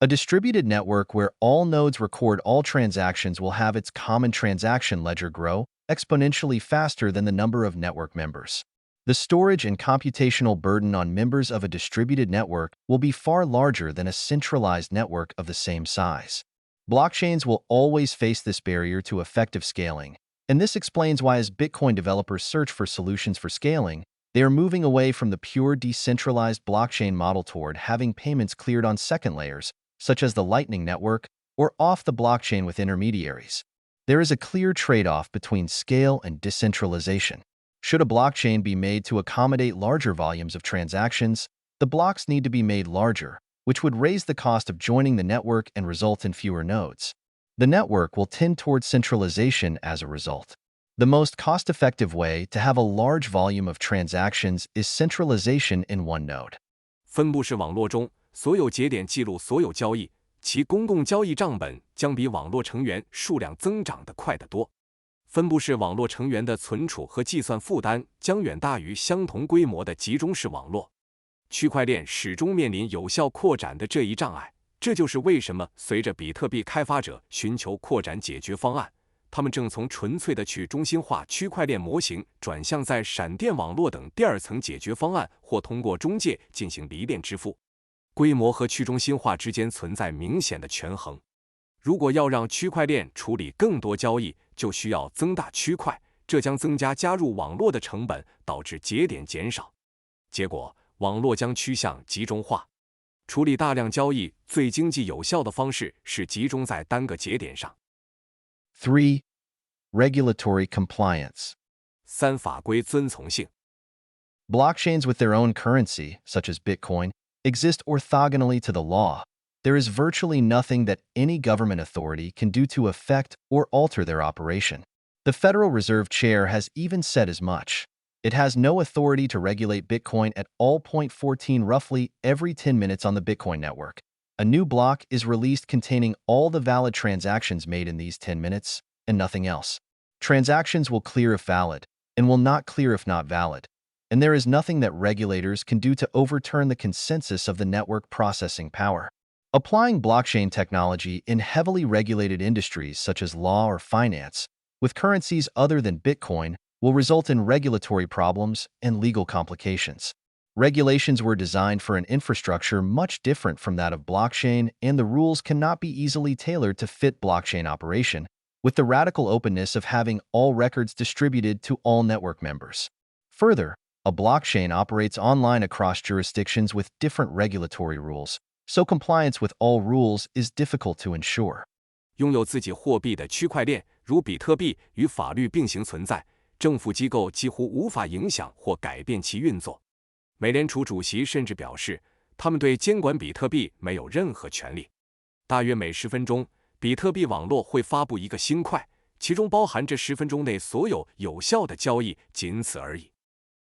A distributed network where all nodes record all transactions will have its common transaction ledger grow exponentially faster than the number of network members. The storage and computational burden on members of a distributed network will be far larger than a centralized network of the same size. Blockchains will always face this barrier to effective scaling, and this explains why as Bitcoin developers search for solutions for scaling, they are moving away from the pure decentralized blockchain model toward having payments cleared on second layers, such as the Lightning Network, or off the blockchain with intermediaries. There is a clear trade-off between scale and decentralization. Should a blockchain be made to accommodate larger volumes of transactions, the blocks need to be made larger, which would raise the cost of joining the network and result in fewer nodes. The network will tend towards centralization as a result. The most cost-effective way to have a large volume of transactions is centralization in one node. 分布式网络中，所有节点记录所有交易，其公共交易账本将比网络成员数量增长得快得多。分布式网络成员的存储和计算负担将远大于相同规模的集中式网络。区块链始终面临有效扩展的这一障碍，这就是为什么随着比特币开发者寻求扩展解决方案，他们正从纯粹的去中心化区块链模型转向在闪电网络等第二层解决方案或通过中介进行离链支付。规模和去中心化之间存在明显的权衡。如果要让区块链处理更多交易，就需要增大区块，这将增加加入网络的成本，导致节点减少。结果，网络将趋向集中化。处理大量交易最经济有效的方式是集中在单个节点上。3. Regulatory compliance. 3. 法规遵从性。Blockchains with their own currency, such as Bitcoin, exist orthogonally to the law. There is virtually nothing that any government authority can do to affect or alter their operation. The Federal Reserve Chair has even said as much. It has no authority to regulate Bitcoin at all. 14 Roughly every 10 minutes on the Bitcoin network, a new block is released containing all the valid transactions made in these 10 minutes, and nothing else. Transactions will clear if valid, and will not clear if not valid, and there is nothing that regulators can do to overturn the consensus of the network processing power. Applying blockchain technology in heavily regulated industries such as law or finance, with currencies other than Bitcoin, will result in regulatory problems and legal complications. Regulations were designed for an infrastructure much different from that of blockchain, and the rules cannot be easily tailored to fit blockchain operation, with the radical openness of having all records distributed to all network members. Further, a blockchain operates online across jurisdictions with different regulatory rules, so compliance with all rules is difficult to ensure. 拥有自己货币的区块链，如比特币，与法律并行存在，政府机构几乎无法影响或改变其运作。美联储主席甚至表示，他们对监管比特币没有任何权利。大约每10分钟，比特币网络会发布一个新块，其中包含这10分钟内所有有效的交易，仅此而已。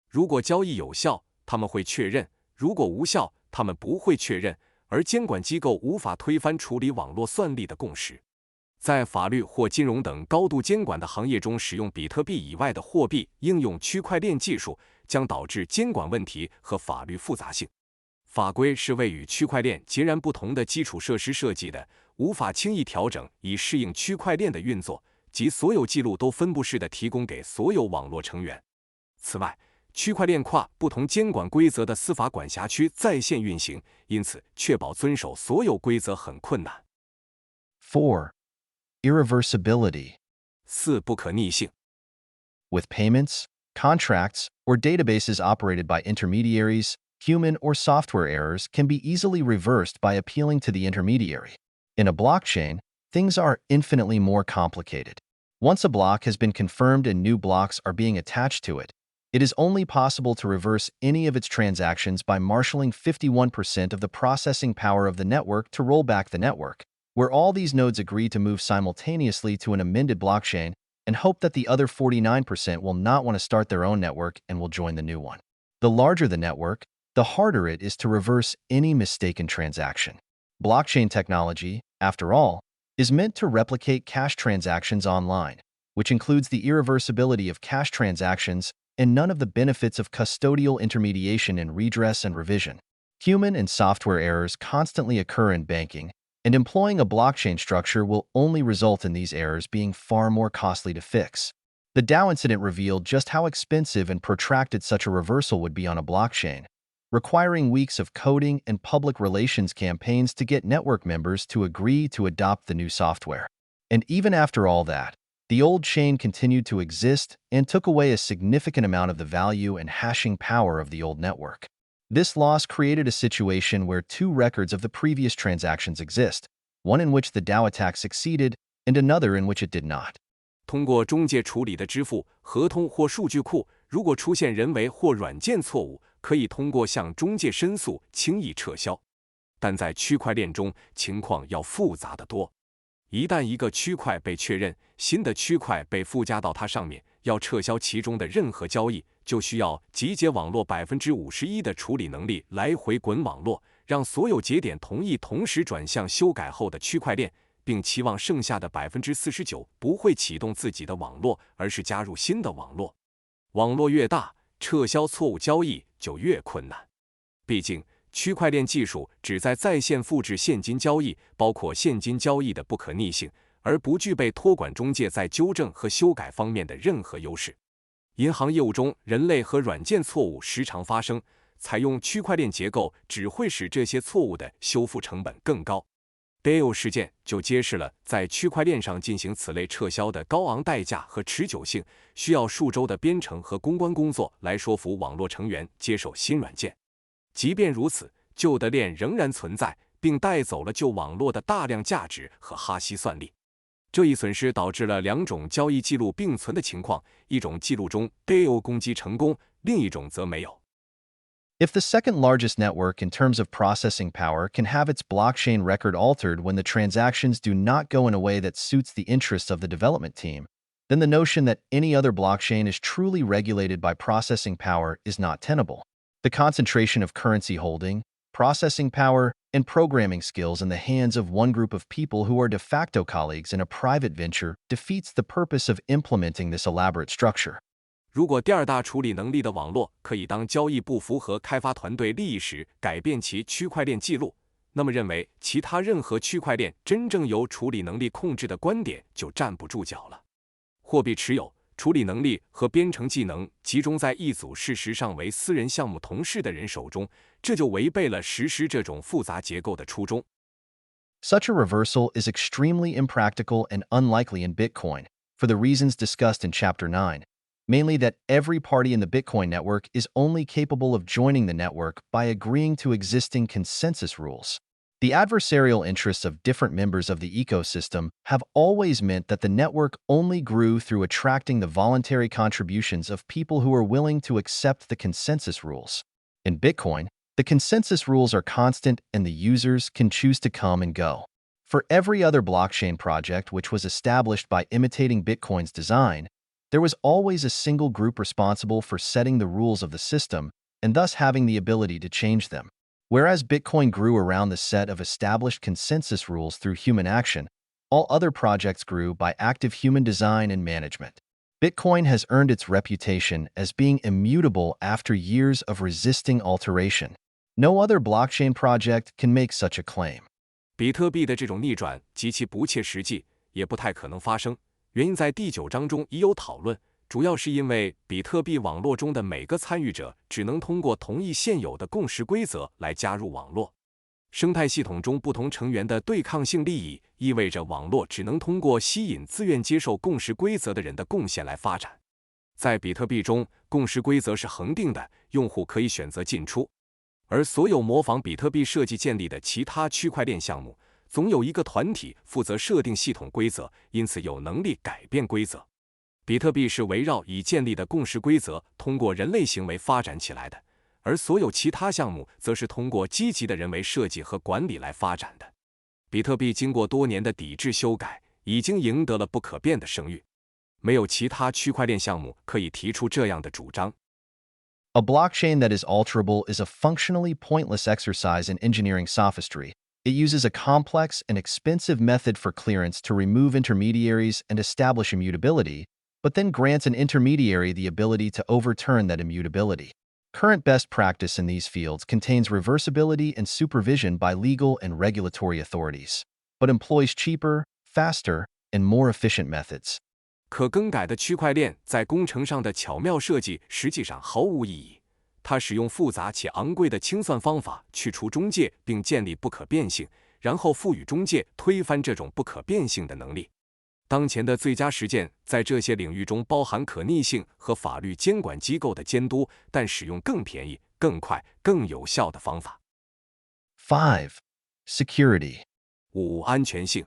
如果交易有效，他们会确认；如果无效，他们不会确认。而监管机构无法推翻处理网络算力的共识。在法律或金融等高度监管的行业中，使用比特币以外的货币应用区块链技术，将导致监管问题和法律复杂性。法规是为与区块链截然不同的基础设施设计的，无法轻易调整以适应区块链的运作，即所有记录都分布式地提供给所有网络成员。此外，区块链跨不同监管规则的司法管辖区在线运行，因此确保遵守所有规则很困难。4. Irreversibility. 4. 不可逆性。With payments, contracts, or databases operated by intermediaries, human or software errors can be easily reversed by appealing to the intermediary. In a blockchain, things are infinitely more complicated. Once a block has been confirmed and new blocks are being attached to it, it is only possible to reverse any of its transactions by marshalling 51% of the processing power of the network to roll back the network, where all these nodes agree to move simultaneously to an amended blockchain and hope that the other 49% will not want to start their own network and will join the new one. The larger the network, the harder it is to reverse any mistaken transaction. Blockchain technology, after all, is meant to replicate cash transactions online, which includes the irreversibility of cash transactions and none of the benefits of custodial intermediation in redress and revision. Human and software errors constantly occur in banking, and employing a blockchain structure will only result in these errors being far more costly to fix. The Dow incident revealed just how expensive and protracted such a reversal would be on a blockchain, requiring weeks of coding and public relations campaigns to get network members to agree to adopt the new software. And even after all that, the old chain continued to exist and took away a significant amount of the value and hashing power of the old network. This loss created a situation where two records of the previous transactions exist, one in which the DAO attack succeeded and another in which it did not. 通过中介处理的支付、合同或数据库，如果出现人为或软件错误，可以通过向中介申诉轻易撤销。但在区块链中，情况要复杂得多。一旦一个区块被确认，新的区块被附加到它上面，要撤销其中的任何交易，就需要集结网络 51% 的处理能力来回滚网络，让所有节点同意同时转向修改后的区块链，并期望剩下的 49% 不会启动自己的网络，而是加入新的网络。网络越大，撤销错误交易就越困难。毕竟，区块链技术旨在在线复制现金交易，包括现金交易的不可逆性，而不具备托管中介在纠正和修改方面的任何优势。银行业务中，人类和软件错误时常发生，采用区块链结构只会使这些错误的修复成本更高。DAO 事件就揭示了在区块链上进行此类撤销的高昂代价和持久性，需要数周的编程和公关工作来说服网络成员接受新软件。即便如此，旧的链仍然存在，并带走了旧网络的大量价值和哈希算力。这一损失导致了两种交易记录并存的情况，一种记录中 DAO 攻击成功，另一种则没有。If the second largest network in terms of processing power can have its blockchain record altered when the transactions do not go in a way that suits the interests of the development team, then the notion that any other blockchain is truly regulated by processing power is not tenable. The concentration of currency holding, processing power, and programming skills in the hands of one group of people who are de facto colleagues in a private venture defeats the purpose of implementing this elaborate structure. 如果第二大处理能力的网络可以当交易不符合开发团队利益时改变其区块链记录，那么认为其他任何区块链真正由处理能力控制的观点就站不住脚了。货币持有、处理能力和编程技能集中在一组事实上为私人项目同事的人手中，这就违背了实施这种复杂结构的初衷。Such a reversal is extremely impractical and unlikely in Bitcoin, for the reasons discussed in Chapter 9. Mainly that every party in the Bitcoin network is only capable of joining the network by agreeing to existing consensus rules. The adversarial interests of different members of the ecosystem have always meant that the network only grew through attracting the voluntary contributions of people who are willing to accept the consensus rules. In Bitcoin, the consensus rules are constant and the users can choose to come and go. For every other blockchain project which was established by imitating Bitcoin's design, there was always a single group responsible for setting the rules of the system and thus having the ability to change them. Whereas Bitcoin grew around the set of established consensus rules through human action, all other projects grew by active human design and management. Bitcoin has earned its reputation as being immutable after years of resisting alteration. No other blockchain project can make such a claim. 比特币的这种逆转极其不切实际，也不太可能发生。原因在第9章中已有讨论，主要是因为比特币网络中的每个参与者只能通过同意现有的共识规则来加入网络。生态系统中不同成员的对抗性利益意味着网络只能通过吸引自愿接受共识规则的人的贡献来发展。在比特币中，共识规则是恒定的，用户可以选择进出。而所有模仿比特币设计建立的其他区块链项目，总有一个团体负责设定系统规则，因此有能力改变规则。比特币是围绕已建立的共识规则通过人类行为发展起来的，而所有其他项目则是通过积极的人为设计和管理来发展的。比特币经过多年的抵制修改，已经赢得了不可变的声誉。没有其他区块链项目可以提出这样的主张。A blockchain that is alterable is a functionally pointless exercise in engineering sophistry. It uses a complex and expensive method for clearance to remove intermediaries and establish immutability, but then grants an intermediary the ability to overturn that immutability. Current best practice in these fields contains reversibility and supervision by legal and regulatory authorities, but employs cheaper, faster, and more efficient methods. 可更改的区块链在工程上的巧妙设计实际上毫无意义。它使用复杂且昂贵的清算方法去除中介并建立不可变性，然后赋予中介推翻这种不可变性的能力。当前的最佳实践在这些领域中包含可逆性和法律监管机构的监督，但使用更便宜、更快、更有效的方法。5. Security. 5. 安全性。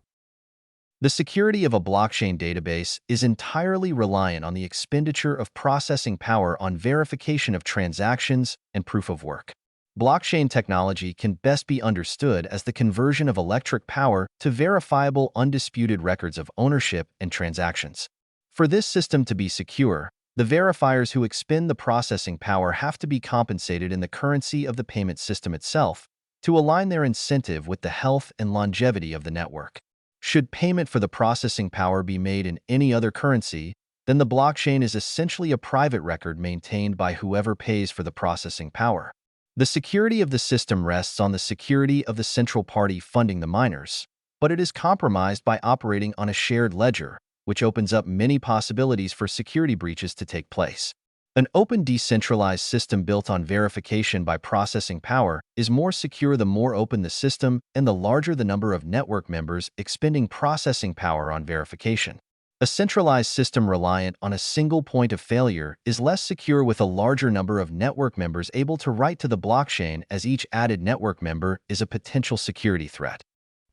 The security of a blockchain database is entirely reliant on the expenditure of processing power on verification of transactions and proof of work. Blockchain technology can best be understood as the conversion of electric power to verifiable undisputed records of ownership and transactions. For this system to be secure, the verifiers who expend the processing power have to be compensated in the currency of the payment system itself to align their incentive with the health and longevity of the network. Should payment for the processing power be made in any other currency, then the blockchain is essentially a private record maintained by whoever pays for the processing power. The security of the system rests on the security of the central party funding the miners. but it is compromised by operating on a shared ledger, which opens up many possibilities for security breaches to take place. An open decentralized system built on verification by processing power is more secure the more open the system and the larger the number of network members expending processing power on verification. A centralized system reliant on a single point of failure is less secure with a larger number of network members able to write to the blockchain, as each added network member is a potential security threat.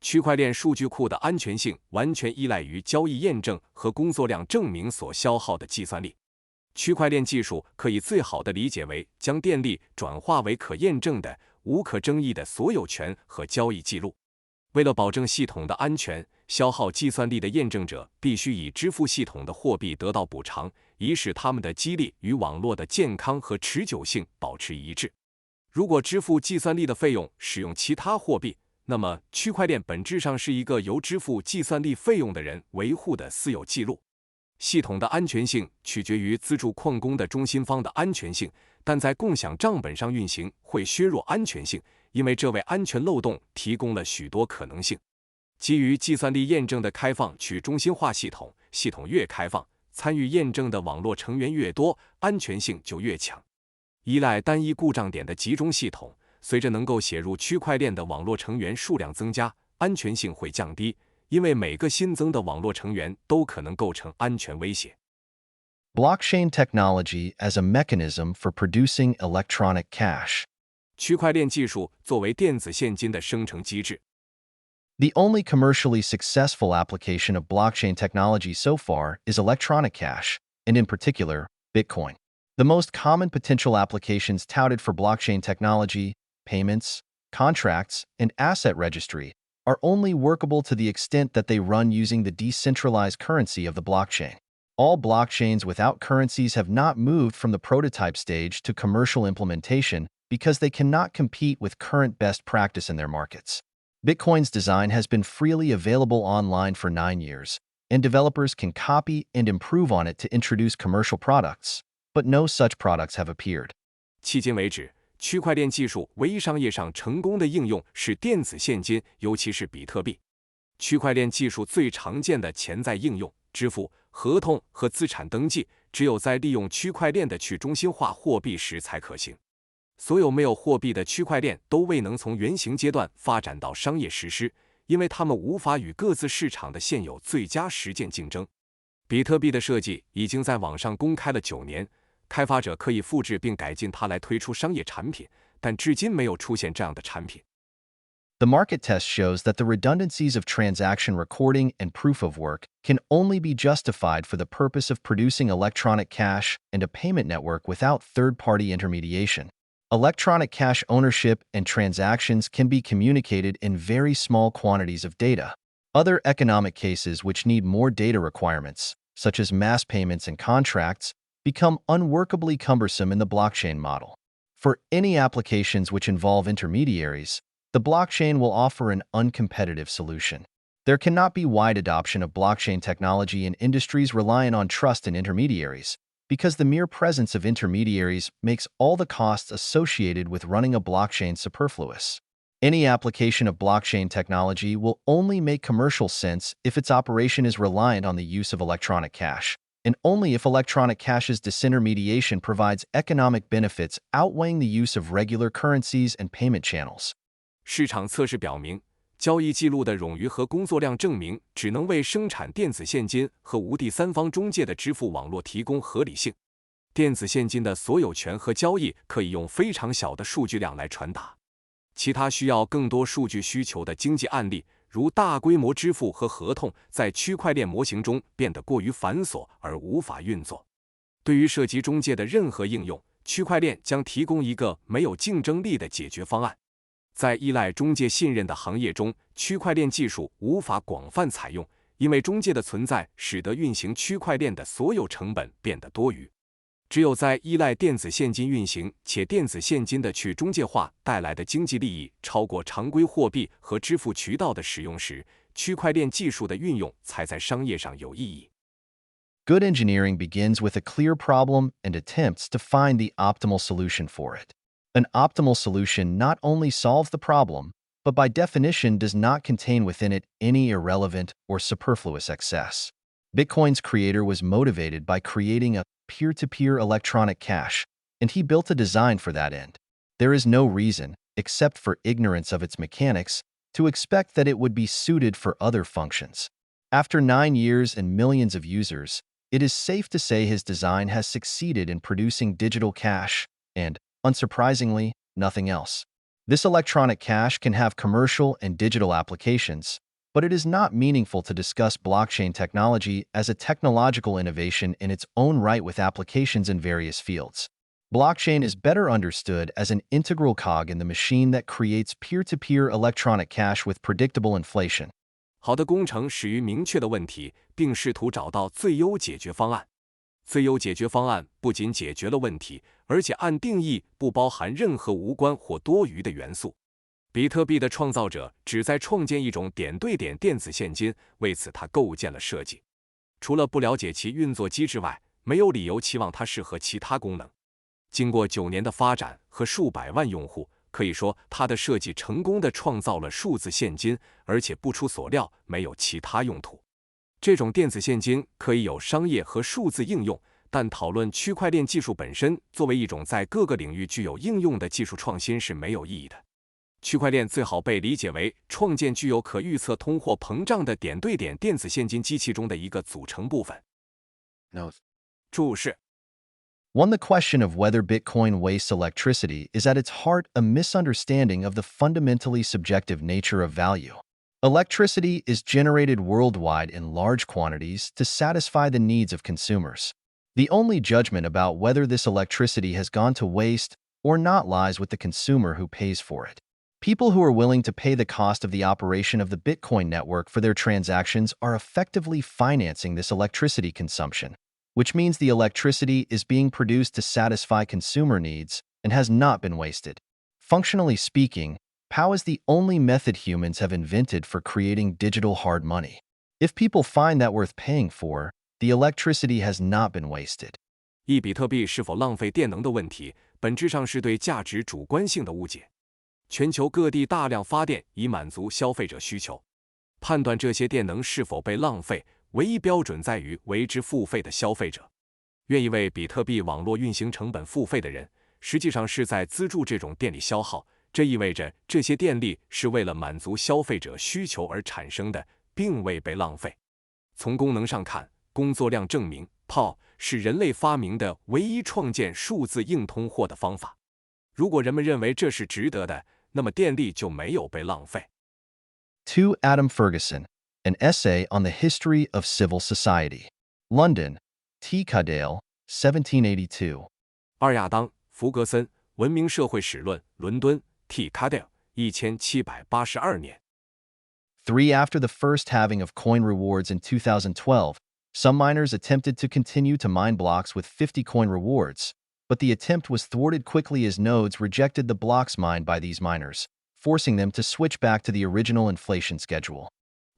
区块链数据库的安全性完全依赖于交易验证和工作量证明所消耗的计算力。区块链技术可以最好地理解为将电力转化为可验证的、无可争议的所有权和交易记录。为了保证系统的安全，消耗计算力的验证者必须以支付系统的货币得到补偿，以使他们的激励与网络的健康和持久性保持一致。如果支付计算力的费用使用其他货币，那么区块链本质上是一个由支付计算力费用的人维护的私有记录。系统的安全性取决于资助矿工的中心方的安全性，但在共享账本上运行会削弱安全性，因为这为安全漏洞提供了许多可能性。基于计算力验证的开放去中心化系统，系统越开放，参与验证的网络成员越多，安全性就越强。依赖单一故障点的集中系统，随着能够写入区块链的网络成员数量增加，安全性会降低，因为每个新增的网络成员都可能构成安全威胁。Blockchain technology as a mechanism for producing electronic cash. 区块链技术作为电子现金的生成机制。The only commercially successful application of blockchain technology so far is electronic cash, and in particular, Bitcoin. The most common potential applications touted for blockchain technology, payments, contracts, and asset registry, are only workable to the extent that they run using the decentralized currency of the blockchain. All blockchains without currencies have not moved from the prototype stage to commercial implementation because they cannot compete with current best practice in their markets. Bitcoin's design has been freely available online for 9 years, and developers can copy and improve on it to introduce commercial products, but no such products have appeared. 迄今为止，区块链技术唯一商业上成功的应用是电子现金，尤其是比特币。区块链技术最常见的潜在应用，支付、合同和资产登记，只有在利用区块链的去中心化货币时才可行。所有没有货币的区块链都未能从原型阶段发展到商业实施，因为它们无法与各自市场的现有最佳实践竞争。比特币的设计已经在网上公开了9年，开发者可以复制并改进它来推出商业产品，但至今没有出现这样的产品。The market test shows that the redundancies of transaction recording and proof of work can only be justified for the purpose of producing electronic cash and a payment network without third-party intermediation. Electronic cash ownership and transactions can be communicated in very small quantities of data. Other economic cases which need more data requirements, such as mass payments and contracts, become unworkably cumbersome in the blockchain model. For any applications which involve intermediaries, the blockchain will offer an uncompetitive solution. There cannot be wide adoption of blockchain technology in industries reliant on trust in intermediaries, because the mere presence of intermediaries makes all the costs associated with running a blockchain superfluous. Any application of blockchain technology will only make commercial sense if its operation is reliant on the use of electronic cash, and only if electronic cash's disintermediation provides economic benefits outweighing the use of regular currencies and payment channels. 市场测试表明，交易记录的冗余和工作量证明只能为生产电子现金和无第三方中介的支付网络提供合理性。电子现金的所有权和交易可以用非常小的数据量来传达。其他需要更多数据需求的经济案例，如大规模支付和合同，在区块链模型中变得过于繁琐而无法运作。对于涉及中介的任何应用，区块链将提供一个没有竞争力的解决方案。在依赖中介信任的行业中，区块链技术无法广泛采用，因为中介的存在使得运行区块链的所有成本变得多余。只有在依赖电子现金运行，且电子现金的去中介化带来的经济利益超过常规货币和支付渠道的使用时，区块链技术的运用才在商业上有意义。Good engineering begins with a clear problem and attempts to find the optimal solution for it. An optimal solution not only solves the problem, but by definition does not contain within it any irrelevant or superfluous excess. Bitcoin's creator was motivated by creating a peer-to-peer electronic cash, and he built a design for that end. There is no reason, except for ignorance of its mechanics, to expect that it would be suited for other functions. After 9 years and millions of users, it is safe to say his design has succeeded in producing digital cash and, unsurprisingly, nothing else. This electronic cash can have commercial and digital applications, but it is not meaningful to discuss blockchain technology as a technological innovation in its own right with applications in various fields. Blockchain is better understood as an integral cog in the machine that creates peer-to-peer electronic cash with predictable inflation. 好的工程始于明确的问题，并试图找到最优解决方案。最优解决方案不仅解决了问题，而且按定义不包含任何无关或多余的元素。比特币的创造者旨在创建一种点对点电子现金，为此他构建了设计。除了不了解其运作机制外，没有理由期望它适合其他功能。经过9年的发展和数百万用户，可以说它的设计成功地创造了数字现金，而且不出所料没有其他用途。这种电子现金可以有商业和数字应用，但讨论区块链技术本身作为一种在各个领域具有应用的技术创新是没有意义的。区块链最好被理解为创建具有可预测通货膨胀的点对点电子现金机器中的一个组成部分。注释 1. The question of whether Bitcoin wastes electricity is at its heart a misunderstanding of the fundamentally subjective nature of value. Electricity is generated worldwide in large quantities to satisfy the needs of consumers. The only judgment about whether this electricity has gone to waste or not lies with the consumer who pays for it. People who are willing to pay the cost of the operation of the Bitcoin network for their transactions are effectively financing this electricity consumption, which means the electricity is being produced to satisfy consumer needs and has not been wasted. Functionally speaking, POW is the only method humans have invented for creating digital hard money. If people find that worth paying for, the electricity has not been wasted. 一比特币是否浪费电能的问题，本质上是对价值主观性的误解。全球各地大量发电以满足消费者需求，判断这些电能是否被浪费，唯一标准在于为之付费的消费者。愿意为比特币网络运行成本付费的人，实际上是在资助这种电力消耗。这意味着这些电力是为了满足消费者需求而产生的，并未被浪费。从功能上看，工作量证明 POW 是人类发明的唯一创建数字硬通货的方法。如果人们认为这是值得的，那么电力就没有被浪费。2. Adam Ferguson, An Essay on the History of Civil Society. London, T. Cadell, 1782. 二亚当·福格森，《文明社会史论》，伦敦 T. Cadell 1782年。3. After the first halving of coin rewards in 2012, some miners attempted to continue to mine blocks with 50 coin rewards, but the attempt was thwarted quickly as nodes rejected the blocks mined by these miners, forcing them to switch back to the original inflation schedule.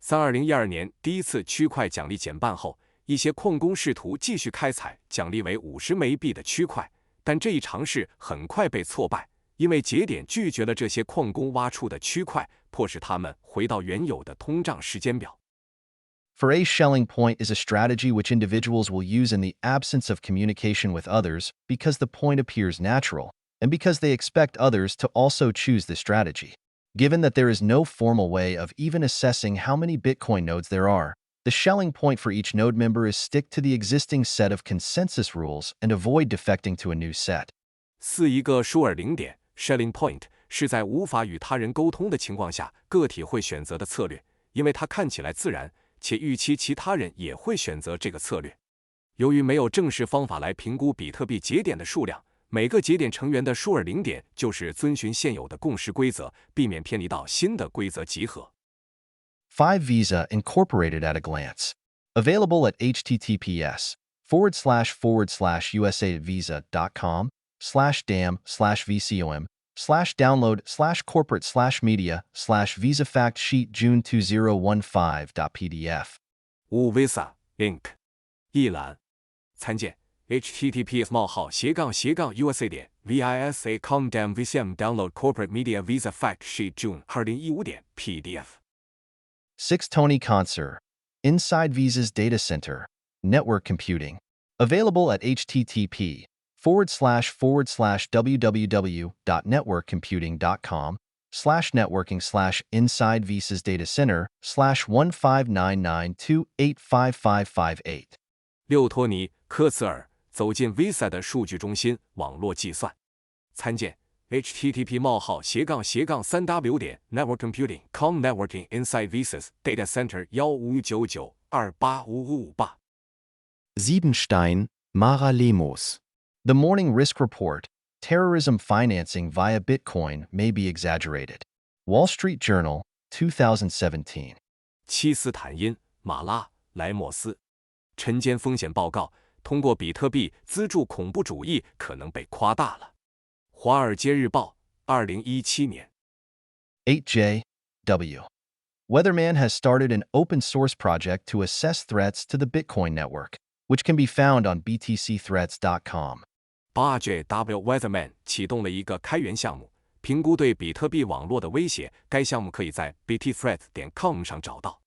2012年第一次区块奖励减半后，一些矿工试图继续开采奖励为50枚币的区块，但这一尝试很快被挫败，因为节点拒绝了这些矿工挖出的区块，迫使他们回到原有的通胀时间表。For a Schelling point is a strategy which individuals will use in the absence of communication with others because the point appears natural, and because they expect others to also choose the strategy. Given that there is no formal way of even assessing how many Bitcoin nodes there are, the Schelling point for each node member is stick to the existing set of consensus rules and avoid defecting to a new set. 4. 一个舒尔零点 Schelling point 是在无法与他人沟通的情况下，个体会选择的策略，因为它看起来自然，且预期其他人也会选择这个策略。由于没有正式方法来评估比特币节点的数量，每个节点成员的舒尔零点就是遵循现有的共识规则，避免偏离到新的规则集合。5. Visa Incorporated at a glance. Available at https://usadvisa.com/dam/vcom/download/corporate/media/visafactsheet June 2015.pdf. 5. Visa Inc. 一览参见 https://usa.visa.com/vcm download corporate media visa fact sheet June 2015 PDF 6 Tony Concert, Inside Visa's Data Center, Network Computing. Available at http://www.networkcomputing.com/networking/inside Visa's Data Center/15992855558. 六托尼·科茨尔走进 Visa 的数据中心网络计算。参见 http://3w.networkcomputing.com/networking inside Visa's Data Center 1599285558。 Siebenstein, Mara Lemos. The Morning Risk Report, Terrorism Financing via Bitcoin May Be Exaggerated. Wall Street Journal, 2017. 七斯坦因·马拉·莱莫斯，晨间风险报告：通过比特币资助恐怖主义可能被夸大了。华尔街日报，2017年。8J. W. Weatherman has started an open-source project to assess threats to the Bitcoin network, which can be found on btcthreats.com. 8JW Weatherman 启动了一个开源项目，评估对比特币网络的威胁。该项目可以在 btthreats.com 上找到。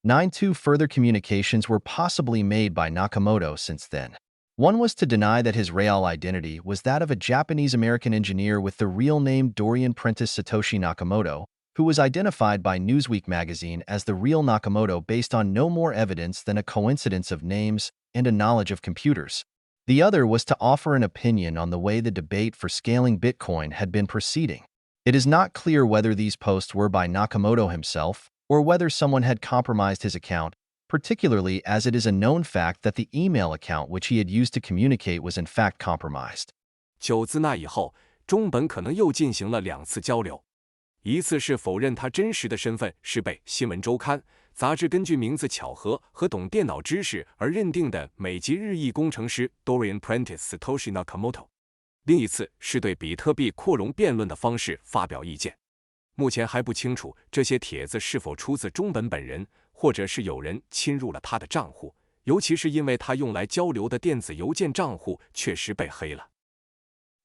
2 further communications were possibly made by Nakamoto since then. One was to deny that his real identity was that of a Japanese-American engineer with the real name Dorian Prentice Satoshi Nakamoto, who was identified by Newsweek magazine as the real Nakamoto based on no more evidence than a coincidence of names and a knowledge of computers. The other was to offer an opinion on the way the debate for scaling Bitcoin had been proceeding. It is not clear whether these posts were by Nakamoto himself or whether someone had compromised his account, particularly as it is a known fact that the email account which he had used to communicate was in fact compromised. 就自那以后，中本可能又进行了2次交流，一次是否认他真实的身份是被《新闻周刊》杂志根据名字巧合和懂电脑知识而认定的美籍日裔工程师 Dorian Prentice Satoshi Nakamoto，另一次是对比特币扩容辩论的方式发表意见。目前还不清楚这些帖子是否出自中本本人，或者是有人侵入了他的账户，尤其是因为他用来交流的电子邮件账户确实被黑了。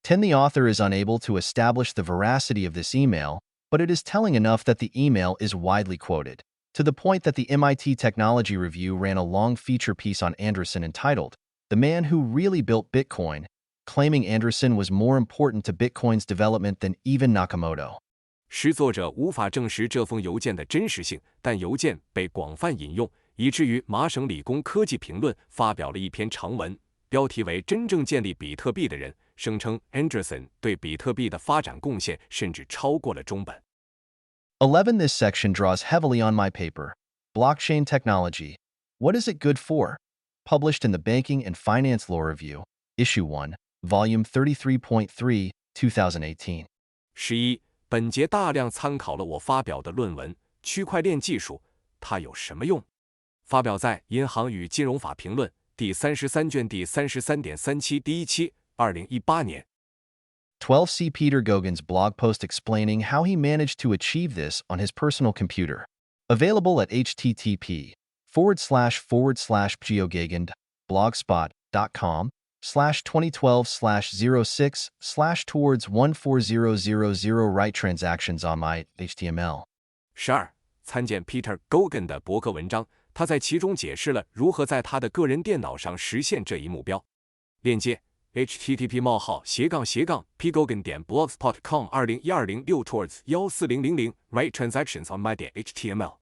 10 The author is unable to establish the veracity of this email, but it is telling enough that the email is widely quoted, to the point that the MIT Technology Review ran a long feature piece on Andreessen entitled, The Man Who Really Built Bitcoin, claiming Andreessen was more important to Bitcoin's development than even Nakamoto. 实作者无法证实这封邮件的真实性，但邮件被广泛引用，以至于麻省理工科技评论发表了一篇长文，标题为《真正建立比特币的人》，声称 Andreessen 对比特币的发展贡献甚至超过了中本。11 This section draws heavily on my paper, Blockchain Technology. What is it good for? Published in the Banking and Finance Law Review, Issue 1, Volume 33.3, 2018. 11. 本节大量参考了我发表的论文《区块链技术，它有什么用》，发表在《银行与金融法评论》第33卷第33.37第1期，2018年。12 See Peter Gogin's blog post explaining how he managed to achieve this on his personal computer. Available at http://geogagand.blogspot.com/2012/06/towards14000 write transactions on my HTML. 12. 参见 Peter Gogan 的博客文章，他在其中解释了如何在他的个人电脑上实现这一目标。链接http://pgogan.blogspot.com 2012/6 write transactions on my.html.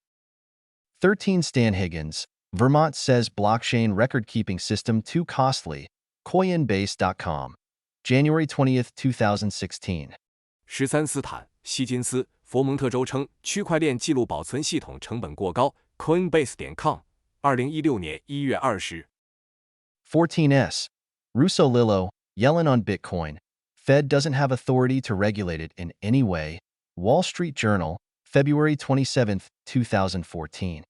13 Stan Higgins, Vermont says blockchain record-keeping system too costly, coinbase.com. January 20, 2016. 13斯坦·希金斯，佛蒙特州称区块链记录保存系统成本过高 coinbase.com 2016年1月20。 14S. Russo Lillo, Yellen on Bitcoin. Fed doesn't have authority to regulate it in any way. Wall Street Journal, February 27, 2014.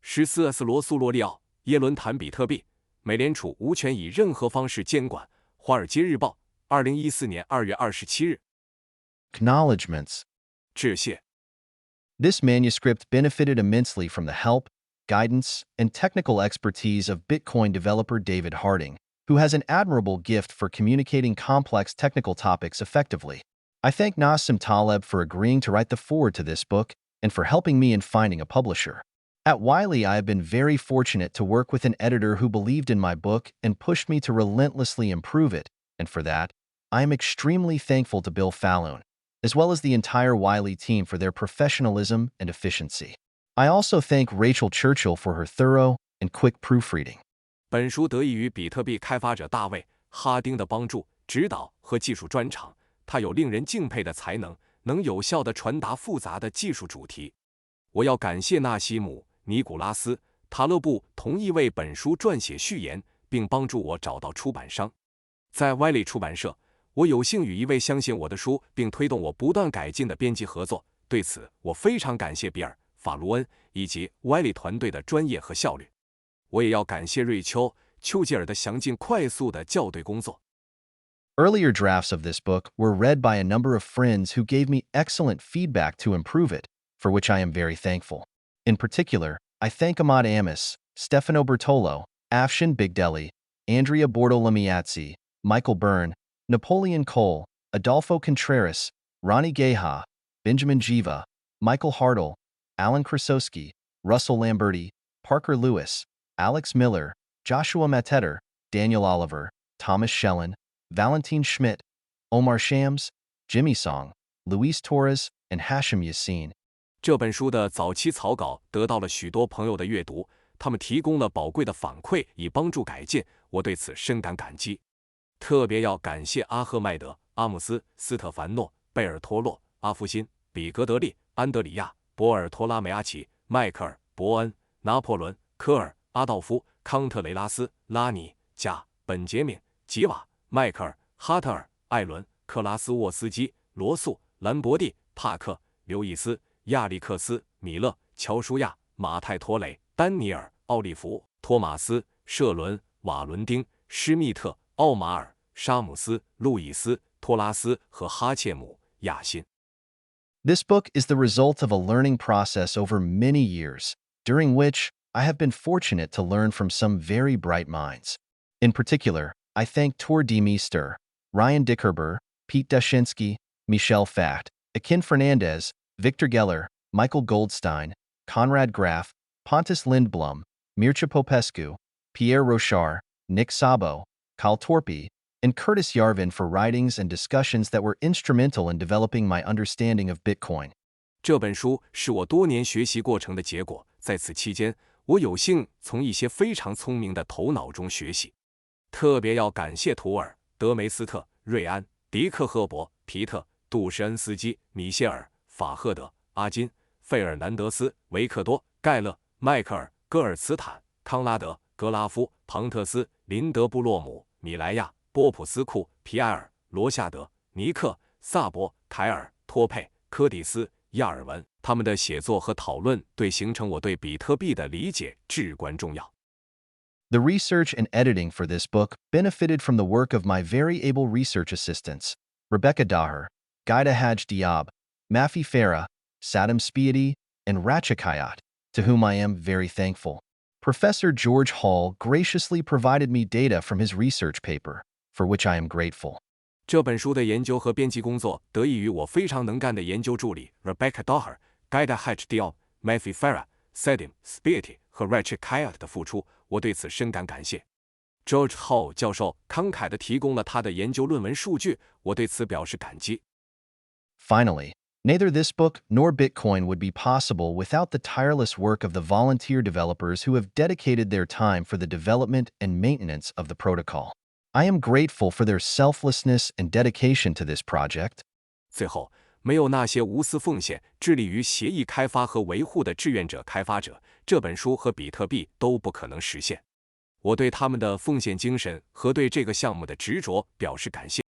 14S 罗素洛利奥，耶伦谈比特币，美联储无权以任何方式监管。华尔街日报，2014年2月27日。Acknowledgements. 致谢。This manuscript benefited immensely from the help, guidance, and technical expertise of Bitcoin developer David Harding, who has an admirable gift for communicating complex technical topics effectively. I thank Nassim Taleb for agreeing to write the foreword to this book and for helping me in finding a publisher. At Wiley, I have been very fortunate to work with an editor who believed in my book and pushed me to relentlessly improve it, and for that, I am extremely thankful to Bill Falloon, as well as the entire Wiley team for their professionalism and efficiency. I also thank Rachel Churchill for her thorough and quick proofreading. 本书得益于比特币开发者大卫·哈丁的帮助、指导和技术专长。他有令人敬佩的才能，能有效地传达复杂的技术主题。我要感谢纳西姆·尼古拉斯·塔勒布同意为本书撰写序言，并帮助我找到出版商。在Wiley出版社，我有幸与一位相信我的书并推动我不断改进的编辑合作，对此我非常感谢比尔·法卢恩以及Wiley团队的专业和效率。我也要感谢瑞秋·丘吉尔的详尽快速的校对工作。Earlier drafts of this book were read by a number of friends who gave me excellent feedback to improve it, for which I am very thankful. In particular, I thank Ahmad Ammous, Stefano Bertolo, Afshin Bigdeli, Andrea Bortolamiazzi, Michael Byrne, Napoleon Cole, Adolfo Contreras, Ronnie Geha, Benjamin Jiva, Michael Hartle, Alan Krasowski, Russell Lamberti, Parker Lewis, Alex Miller, Joshua Mateter, Daniel Oliver, Thomas Schellen, Valentine Schmidt, Omar Shams, Jimmy Song, Luis Torres, and Hashim Yassin. 这本书的早期草稿得到了许多朋友的阅读，他们提供了宝贵的反馈以帮助改进，我对此深感感激。特别要感谢阿赫迈德·阿姆斯、斯特凡诺·贝尔托洛、阿夫辛、比格德利、安德里亚·博尔托拉梅阿奇、迈克尔·伯恩、拿破仑·科尔、阿道夫·康特雷拉斯、拉尼、贾、本杰明、吉瓦、迈克尔·哈特尔、艾伦·克拉斯沃斯基、罗素、兰博蒂、帕克、刘易斯、亚历克斯·米勒、乔舒亚、马泰托雷、丹尼尔、奥利弗、托马斯、舍伦、瓦伦丁、施密特、奥马尔、沙姆斯、路易斯、托拉斯和哈切姆·亚辛。This book is the result of a learning process over many years, during which I have been fortunate to learn from some very bright minds. In particular, I thank Tor D. Meester, Ryan Dickerber, Pete Dashinsky, Michel Facht, Akin Fernandez, Victor Geller, Michael Goldstein, Conrad Graf, Pontus Lindblom, Mircea Popescu, Pierre Rochard, Nick Szabo, Kyle Torpy, and Curtis Yarvin for writings and discussions that were instrumental in developing my understanding of Bitcoin. 这本书是我多年学习过程的结果，在此期间，我有幸从一些非常聪明的头脑中学习。特别要感谢图尔、德梅斯特、瑞安、迪克赫伯、皮特、杜什恩斯基、米歇尔、法赫德、阿金、费尔南德斯、维克多、盖勒、迈克尔、戈尔茨坦、康拉德、格拉夫、庞特斯、林德布洛姆、米莱亚、波普斯库、皮埃尔、罗夏德、尼克、萨博、凯尔、托佩、柯蒂斯、亚尔文，他们的写作和讨论对形成我对比特币的理解至关重要。The research and editing for this book benefited from the work of my very able research assistants, Rebecca Daher, Gaida Haj Diab, Mafi Farah, Saddam Spiadi, and Ratchakayat, to whom I am very thankful. Professor George Hall graciously provided me data from his research paper, for which I am grateful. 这本书的研究和编辑工作得益于我非常能干的研究助理 Rebecca Daher、Gaida Haj Diab、Mafi Farah、Saddam Spiadi 和 Ratchakayat 的付出，我对此深感感谢。George Hall 教授慷慨地提供了他的研究论文数据，我对此表示感激。Finally, neither this book nor Bitcoin would be possible without the tireless work of the volunteer developers who have dedicated their time for the development and maintenance of the protocol. I am grateful for their selflessness and dedication to this project. 最后，没有那些无私奉献、致力于协议开发和维护的志愿者开发者，这本书和比特币都不可能实现。我对他们的奉献精神和对这个项目的执着表示感谢。